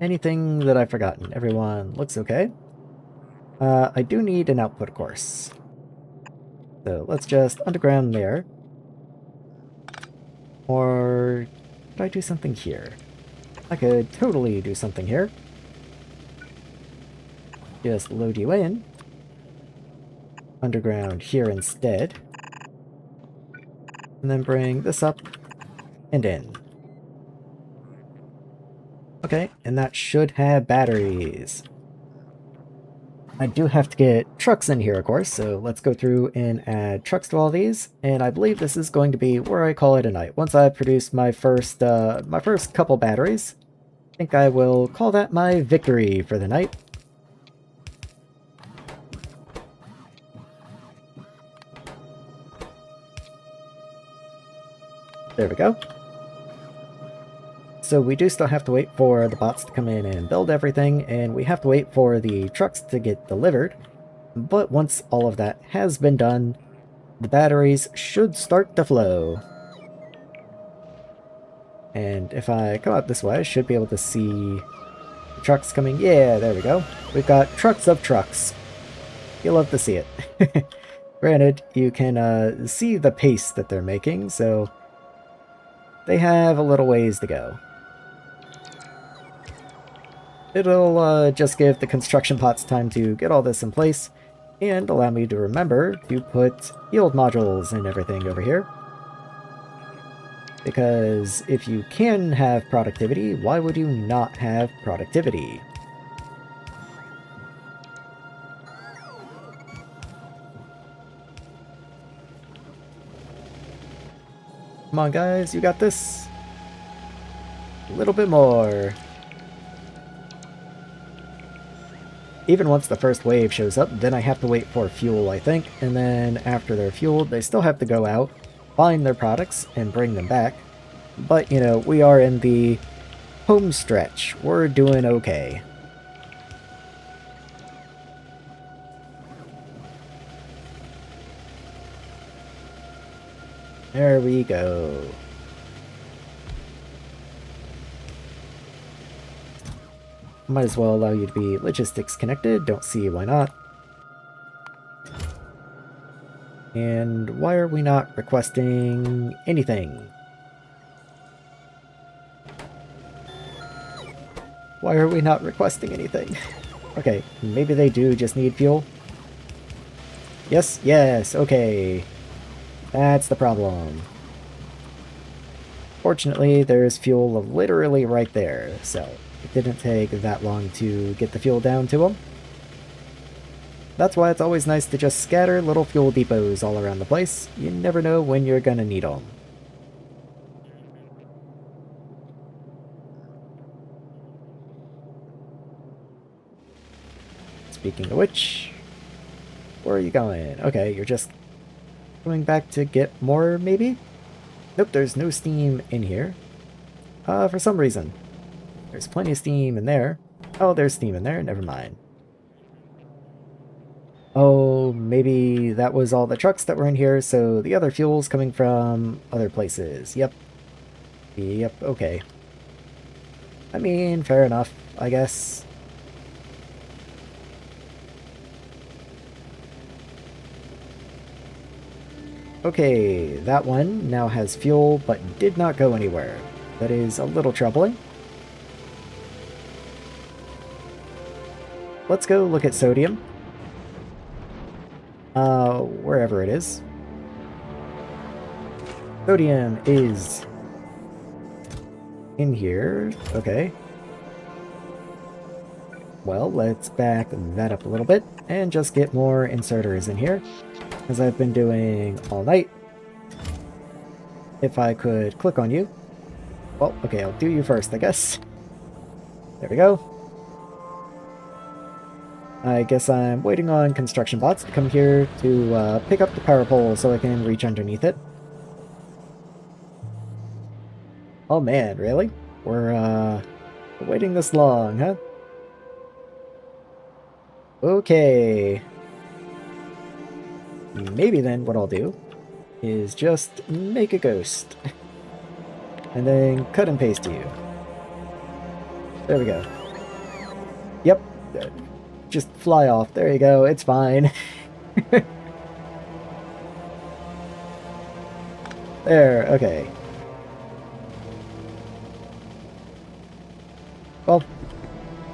Anything that I've forgotten? Everyone looks okay. I do need an output, of course. So let's just underground there. Or could I do something here? I could totally do something here. Just load you in. Underground here instead. And then bring this up and in. Okay, and that should have batteries. I do have to get trucks in here, of course, so let's go through and add trucks to all these. And I believe this is going to be where I call it a night. Once I produce my first couple batteries, I think I will call that my victory for the night. There we go. So we do still have to wait for the bots to come in and build everything, and we have to wait for the trucks to get delivered. But once all of that has been done, the batteries should start to flow. And if I come out this way, I should be able to see the trucks coming. Yeah, there we go. We've got trucks of trucks. You'll love to see it. Granted, you can see the pace that they're making, so they have a little ways to go. It'll just give the construction pots time to get all this in place, and allow me to remember to put yield modules and everything over here. Because if you can have productivity, why would you not have productivity? Come on guys, you got this! A little bit more. Even once the first wave shows up, then I have to wait for fuel, I think, and then after they're fueled, they still have to go out, find their products, and bring them back. But, you know, we are in the home stretch. We're doing okay. There we go. Might as well allow you to be logistics connected, don't see why not. And why are we not requesting anything? Why are we not requesting anything? Okay, maybe they do just need fuel. Yes, yes, okay. That's the problem. Fortunately, there's fuel literally right there, so it didn't take that long to get the fuel down to them. That's why it's always nice to just scatter little fuel depots all around the place. You never know when you're gonna need them. Speaking of which, where are you going? Okay, you're just going back to get more, maybe? Nope, there's no steam in here. For some reason. There's plenty of steam in there. Oh, there's steam in there, never mind. Oh, maybe that was all the trucks that were in here, so the other fuel's coming from other places. Yep. Yep, okay. I mean, fair enough, I guess. Okay, that one now has fuel, but did not go anywhere. That is a little troubling. Let's go look at sodium. Wherever it is. Sodium is in here. Okay. Well, let's back that up a little bit and just get more inserters in here, as I've been doing all night. If I could click on you. Well, okay, I'll do you first, I guess. There we go. I guess I'm waiting on construction bots to come here to pick up the power pole so I can reach underneath it. Oh man, really? We're waiting this long, huh? Okay. Maybe then what I'll do is just make a ghost. And then cut and paste you. There we go. Yep. Just fly off. There you go. It's fine. There. Okay. Well,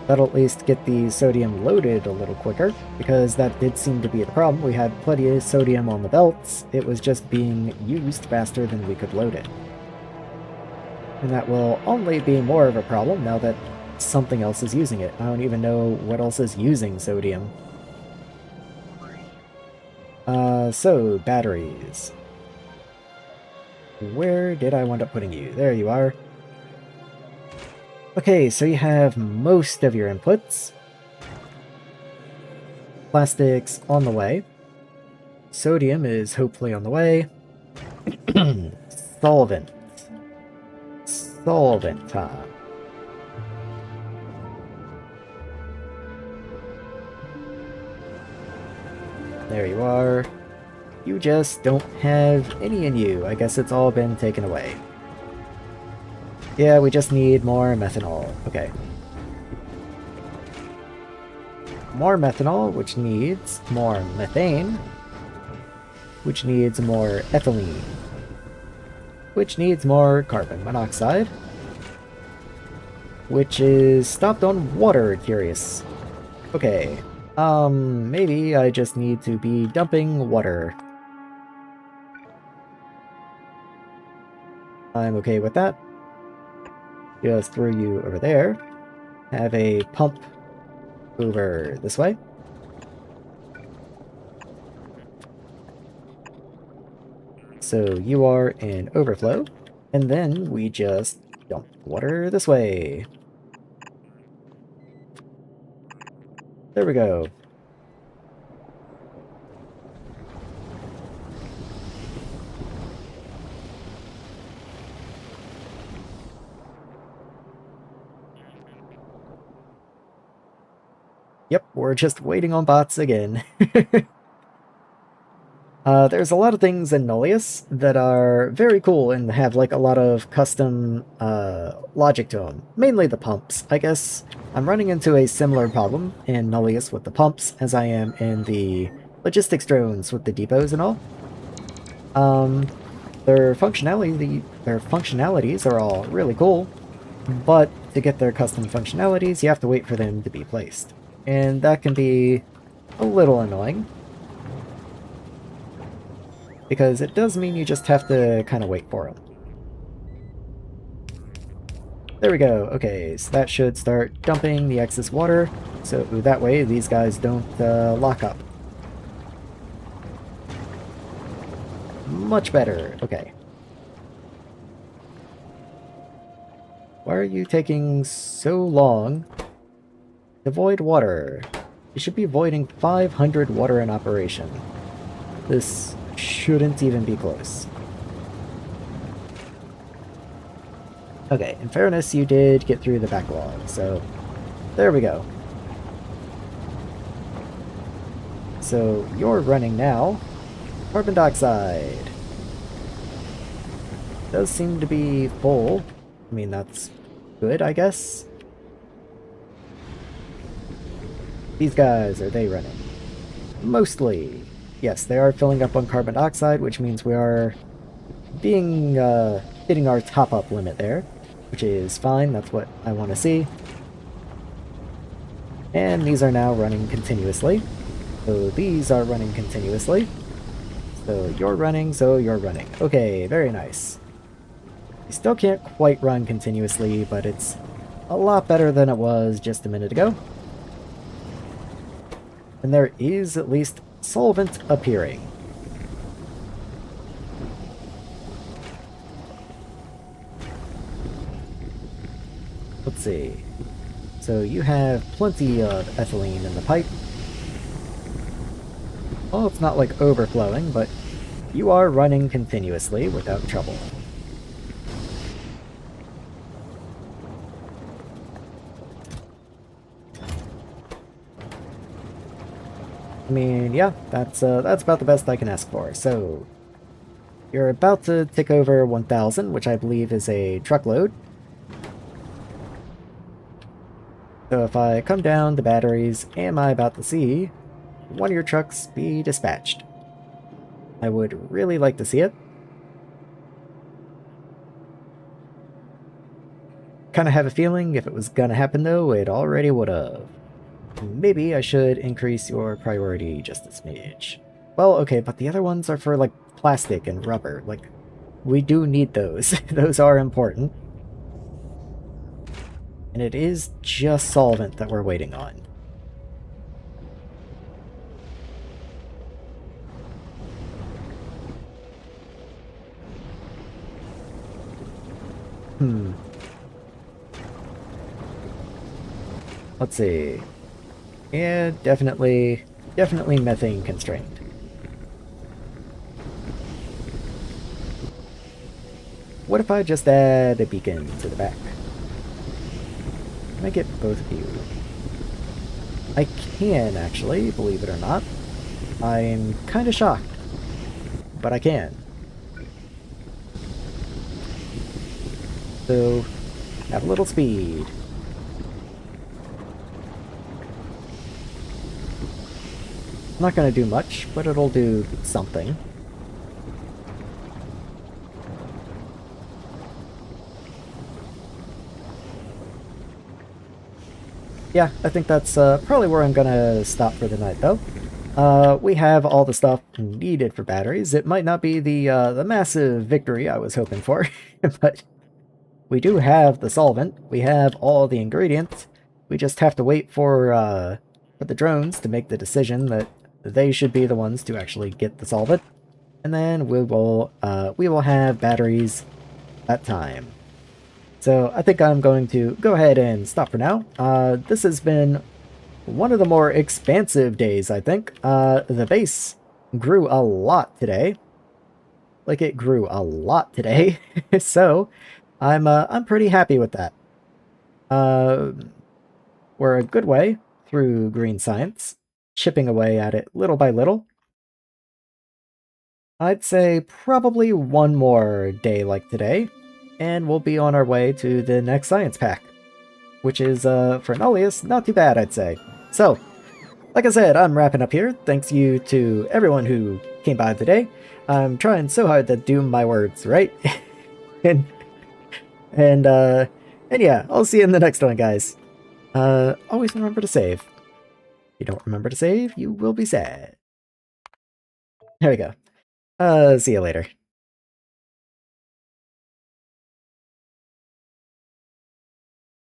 that'll at least get the sodium loaded a little quicker, because that did seem to be the problem. We had plenty of sodium on the belts. It was just being used faster than we could load it. And that will only be more of a problem now that something else is using it. I don't even know what else is using sodium. So, batteries. Where did I wind up putting you? There you are. Okay, so you have most of your inputs. Plastics on the way. Sodium is hopefully on the way. Solvents. solvent time. There you are. You just don't have any in you. I guess it's all been taken away. Yeah, we just need more methanol. Okay. More methanol, which needs more methane, which needs more ethylene, which needs more carbon monoxide, which is stopped on water, curious. Okay. Maybe I just need to be dumping water. I'm okay with that. Just throw you over there. Have a pump over this way. So you are in overflow. And then we just dump water this way. There we go. Yep, we're just waiting on bots again. There's a lot of things in Nullius that are very cool and have like a lot of custom logic to them. Mainly the pumps. I guess I'm running into a similar problem in Nullius with the pumps as I am in the logistics drones with the depots and all. Their functionalities are all really cool, but to get their custom functionalities, you have to wait for them to be placed. And that can be a little annoying, because it does mean you just have to kind of wait for them. There we go. Okay, so that should start dumping the excess water, so that way these guys don't lock up. Much better. Okay. Why are you taking so long to void water? You should be voiding 500 water in operation. This shouldn't even be close. Okay, in fairness, you did get through the backlog, so there we go. So you're running now. Carbon dioxide. Does seem to be full. I mean, that's good, I guess. These guys, are they running? Mostly. Yes, they are filling up on carbon dioxide, which means we are being, hitting our top-up limit there, which is fine. That's what I want to see. And these are now running continuously. So these are running continuously. So you're running, so you're running. Okay, very nice. You still can't quite run continuously, but it's a lot better than it was just a minute ago. And there is at least solvent appearing. Let's see. So you have plenty of ethylene in the pipe. Well, it's not like overflowing, but you are running continuously without trouble. I mean, yeah, that's about the best I can ask for. So, you're about to tick over 1,000, which I believe is a truckload. So if I come down the batteries, am I about to see one of your trucks be dispatched? I would really like to see it. Kind of have a feeling if it was gonna happen though, it already would've. Maybe I should increase your priority just a smidge. Well, okay, but the other ones are for, like, plastic and rubber. Like, we do need those. Those are important. And it is just solvent that we're waiting on. Let's see. Yeah, definitely methane constrained. what if I just add a beacon to the back? Can I get both of you? I can, actually, believe it or not. I'm kind of shocked, but I can. So, have a little speed. Not going to do much, but it'll do something. Yeah, I think that's probably where I'm going to stop for the night, though. We have all the stuff needed for batteries. It might not be the massive victory I was hoping for, but we do have the solvent. We have all the ingredients. We just have to wait for the drones to make the decision that they should be the ones to actually get the solvent, and then we will have batteries that time. So I think I'm going to go ahead and stop for now. This has been one of the more expansive days, I think. The base grew a lot today. Like, it grew a lot today. So I'm pretty happy with that. We're a good way through green science, chipping away at it little by little. I'd say probably one more day like today, and we'll be on our way to the next science pack, which is, for Nullius, not too bad, I'd say. So, like I said, I'm wrapping up here. Thanks you to everyone who came by today. I'm trying so hard to do my words, right? and, and, uh, and yeah, I'll see you in the next one, guys. Always remember to save. If you don't remember to save, you will be sad. There we go. See you later.